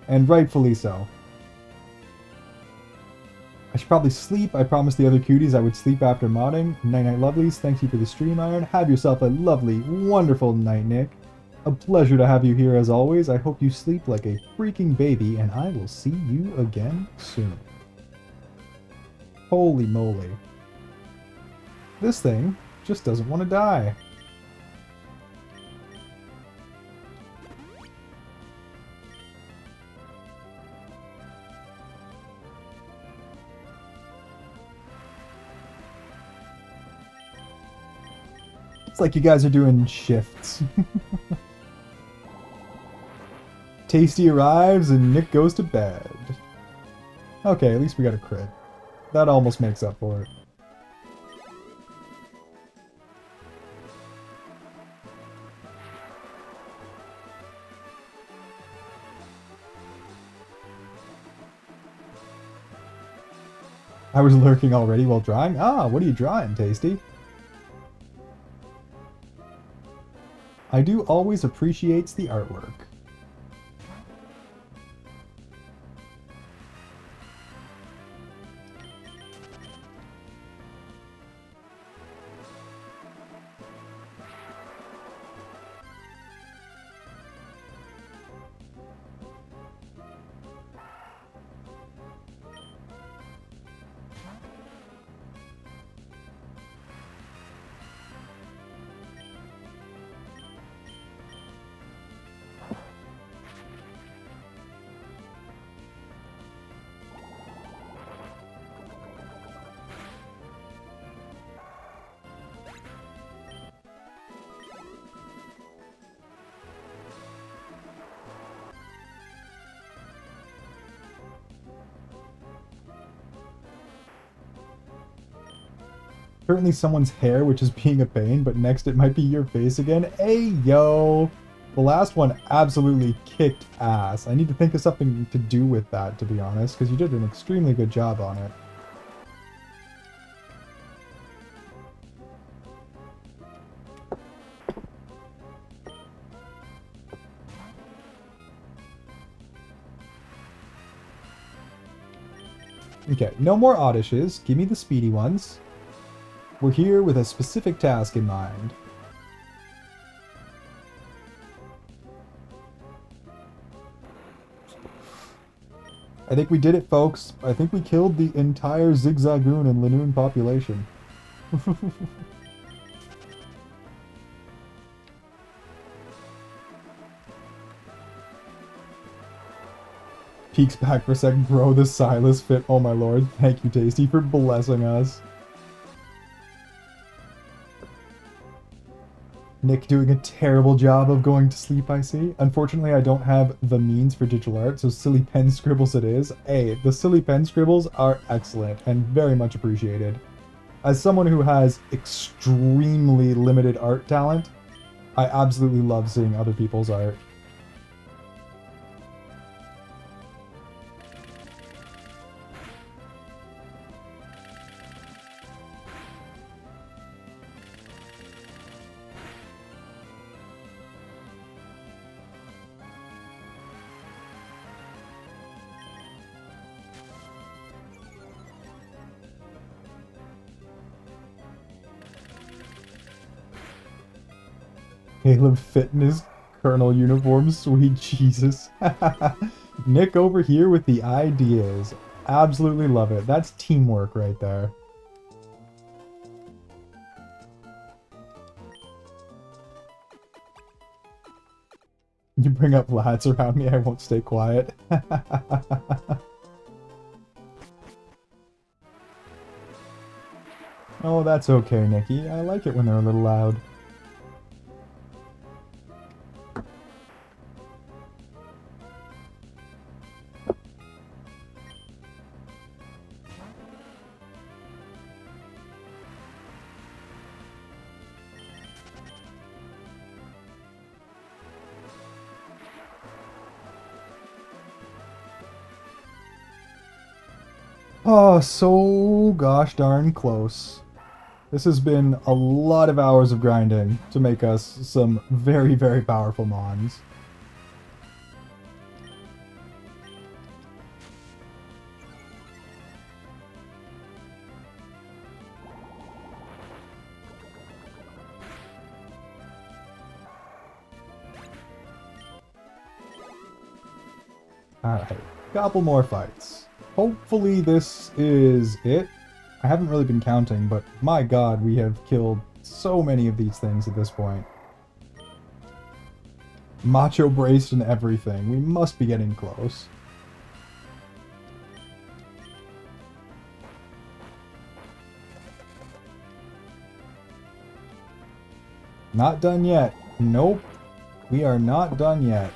And rightfully so. I should probably sleep. I promised the other cuties I would sleep after modding. Night night lovelies, thank you for the stream, Iron. Have yourself a lovely, wonderful night, Nick. A pleasure to have you here as always. I hope you sleep like a freaking baby, and I will see you again soon. Holy moly. This thing just doesn't want to die. It's like you guys are doing shifts. Tasty arrives and Nick goes to bed. Okay, at least we got a crit. That almost makes up for it. I was lurking already while drawing? Ah, what are you drawing, Tasty? I do always appreciates the artwork. Currently someone's hair, which is being a pain, but next it might be your face again. Hey, yo! The last one absolutely kicked ass. I need to think of something to do with that, to be honest, because you did an extremely good job on it. Okay, no more Oddishes. Give me the speedy ones. We're here with a specific task in mind. I think we did it, folks. I think we killed the entire Zigzagoon and Lanoon population. Peeks back for a second. Bro, the Silas fit. Oh my lord. Thank you, Tasty, for blessing us. Nick doing a terrible job of going to sleep, I see. Unfortunately, I don't have the means for digital art, so silly pen scribbles it is. Hey, the silly pen scribbles are excellent and very much appreciated. As someone who has extremely limited art talent, I absolutely love seeing other people's art. Caleb fit in his Colonel uniform, sweet Jesus. Nick over here with the ideas. Absolutely love it. That's teamwork right there. You bring up lads around me, I won't stay quiet. Oh, that's okay, Nikki. I like it when they're a little loud. Oh, so gosh darn close. This has been a lot of hours of grinding to make us some very, very powerful mons. Alright, couple more fights. Hopefully this is it. I haven't really been counting, but my god, we have killed so many of these things at this point. Macho braced and everything. We must be getting close. Not done yet. Nope. We are not done yet.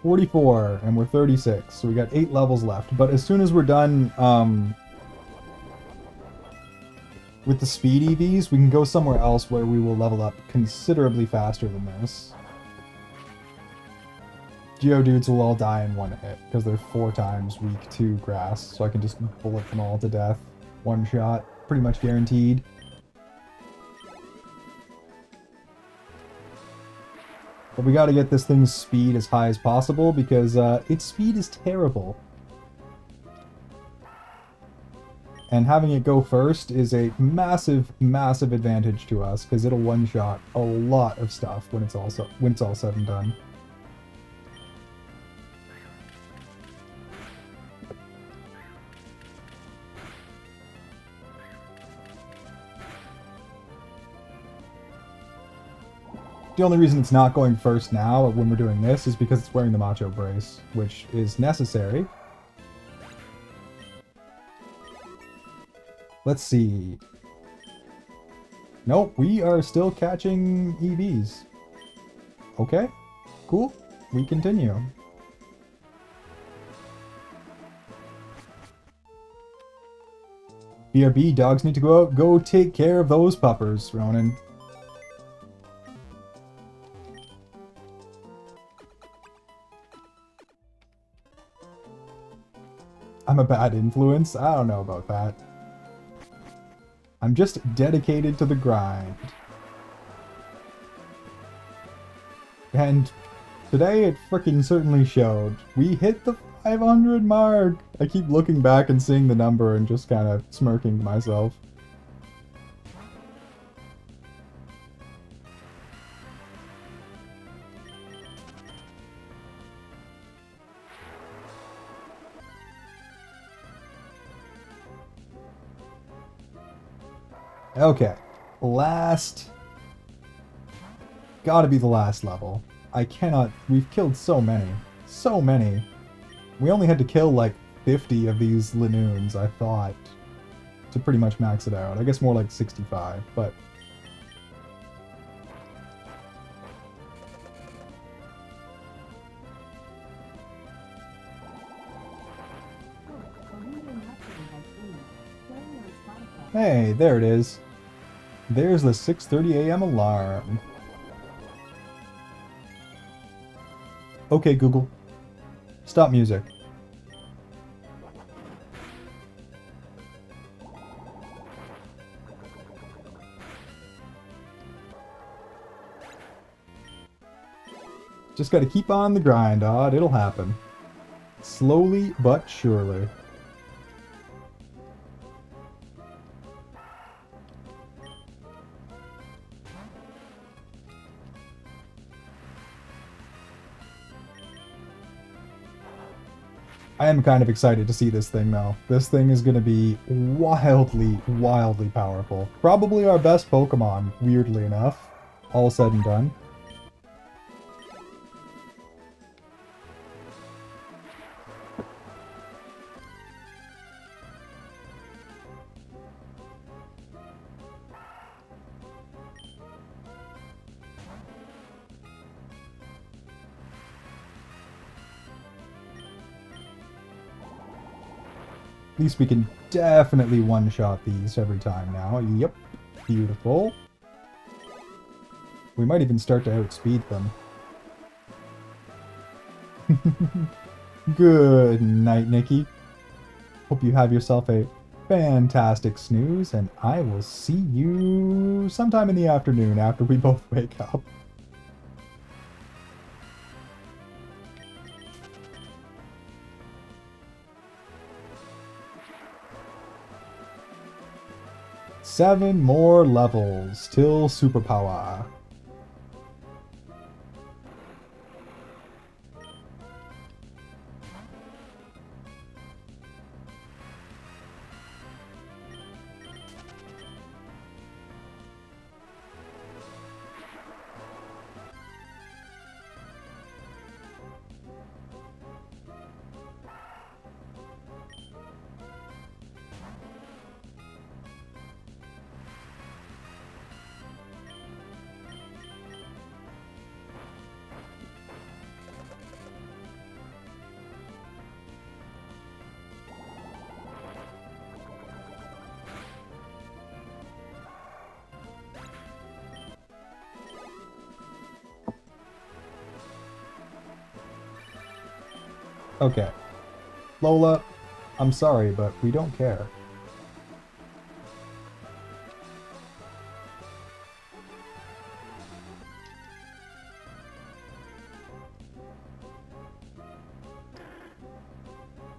44, and we're 36, so we got 8 levels left. But as soon as we're done, with the speed EVs, we can go somewhere else where we will level up considerably faster than this. Geodudes will all die in one hit, because they're 4 times weak to grass, so I can just bullet them all to death. One shot, pretty much guaranteed. But we gotta get this thing's speed as high as possible, because its speed is terrible. And having it go first is a massive, massive advantage to us, because it'll one-shot a lot of stuff when it's all said and done. The only reason it's not going first now, when we're doing this, is because it's wearing the Macho Brace, which is necessary. Let's see. Nope, we are still catching EVs. Okay, cool. We continue. BRB, dogs need to go out. Go take care of those puppers, Ronan. I'm a bad influence? I don't know about that. I'm just dedicated to the grind. And today it frickin' certainly showed. We hit the 500 mark! I keep looking back and seeing the number and just kind of smirking to myself. Okay, last... Gotta be the last level. I cannot... We've killed so many. So many. We only had to kill like 50 of these Linoons, I thought, to pretty much max it out. I guess more like 65, but... Hey, there it is. There's the 6:30 a.m. alarm. Okay, Google. Stop music. Just gotta keep on the grind, Odd. It'll happen. Slowly but surely. I am kind of excited to see this thing, though. This thing is going to be wildly, wildly powerful. Probably our best Pokemon, weirdly enough. All said and done. At least we can definitely one-shot these every time now. Yep. Beautiful. We might even start to outspeed them. Good night, Nikki. Hope you have yourself a fantastic snooze, and I will see you sometime in the afternoon after we both wake up. Seven more levels till superpower. Okay. Lola, I'm sorry, but we don't care.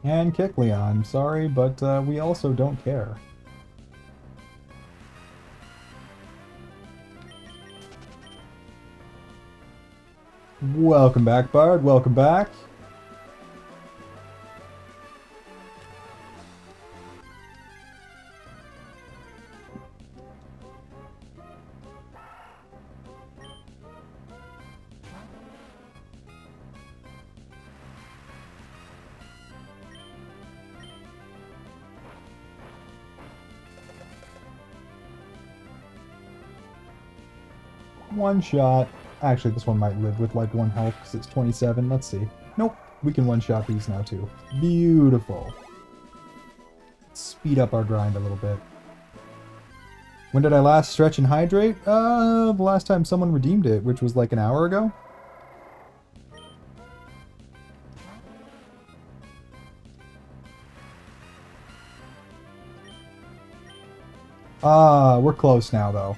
And Kicleon, sorry, but we also don't care. Welcome back, Bard. Welcome back. One shot. Actually, this one might live with like 1 health because it's 27. Let's see. Nope. We can one-shot these now too. Beautiful. speed up our grind a little bit. When did I last stretch and hydrate? The last time someone redeemed it, which was like an hour ago. We're close now, though.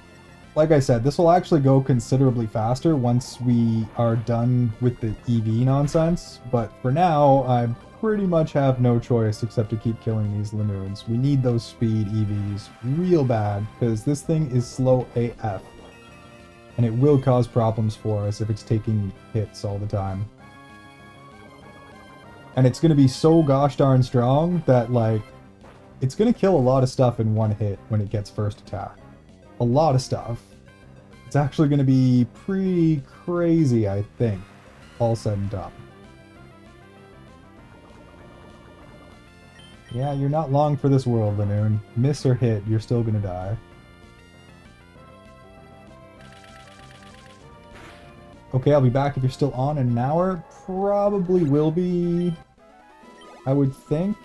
Like I said, this will actually go considerably faster once we are done with the EV nonsense, but for now, I pretty much have no choice except to keep killing these Limoons. We need those speed EVs real bad, because this thing is slow AF. And it will cause problems for us if it's taking hits all the time. And it's going to be so gosh darn strong that, like, it's going to kill a lot of stuff in one hit when it gets first attack. A lot of stuff. It's actually going to be pretty crazy, I think, all said and done. Yeah, you're not long for this world, Linoon. Miss or hit, you're still going to die. Okay, I'll be back if you're still on in an hour. Probably will be, I would think.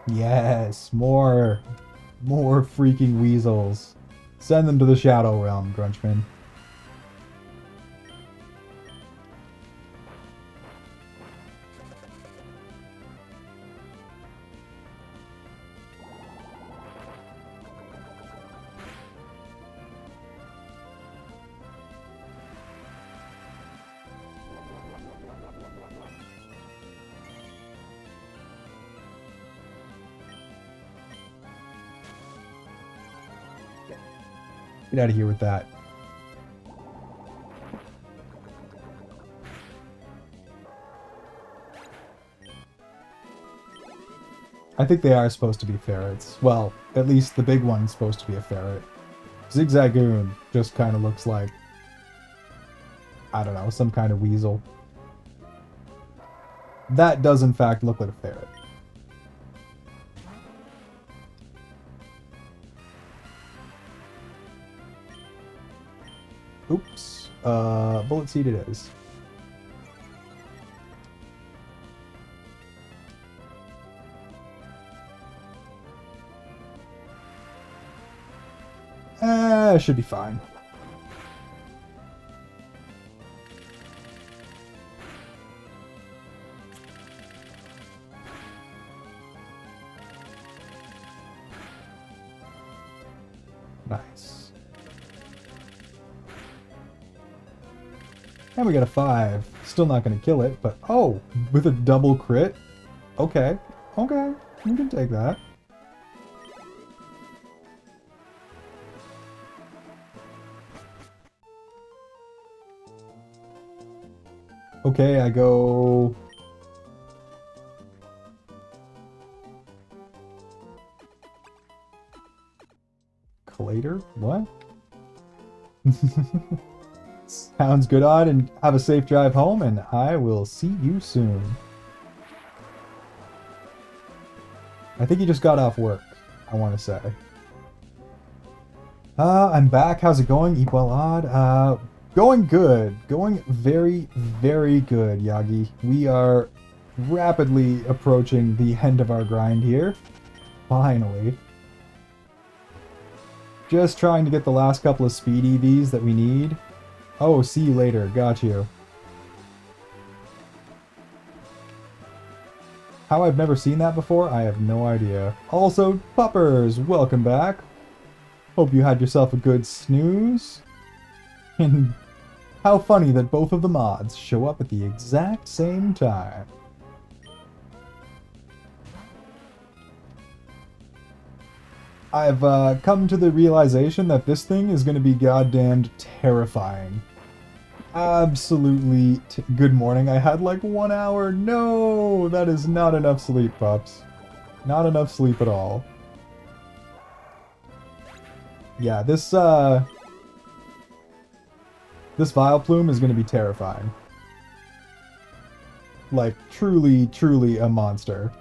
Yes, more freaking weasels. Send them to the Shadow Realm, Grunchman. Get out of here with that. I think they are supposed to be ferrets. Well, at least the big one's supposed to be a ferret. Zigzagoon just kind of looks like, I don't know, some kind of weasel. That does in fact look like a ferret. Oops. Bullet seed it is. Should be fine. Nice. And we got a 5. Still not going to kill it, but oh, with a double crit? Okay. Okay. You can take that. Okay, I go... Collator? What? Sounds good on, and have a safe drive home, and I will see you soon. I think he just got off work, I want to say. I'm back. How's it going? Eat well odd. Going good. Going very, very good, Yagi. We are rapidly approaching the end of our grind here. Finally. Just trying to get the last couple of speed EVs that we need. Oh, see you later. Got you. How I've never seen that before, I have no idea. Also, puppers, welcome back. Hope you had yourself a good snooze. And how funny that both of the mods show up at the exact same time. I've come to the realization that this thing is going to be goddamned terrifying. Absolutely. Good morning. I had like 1 hour. No, that is not enough sleep, pups. Not enough sleep at all. Yeah, this Vileplume is going to be terrifying. Like, truly, truly a monster.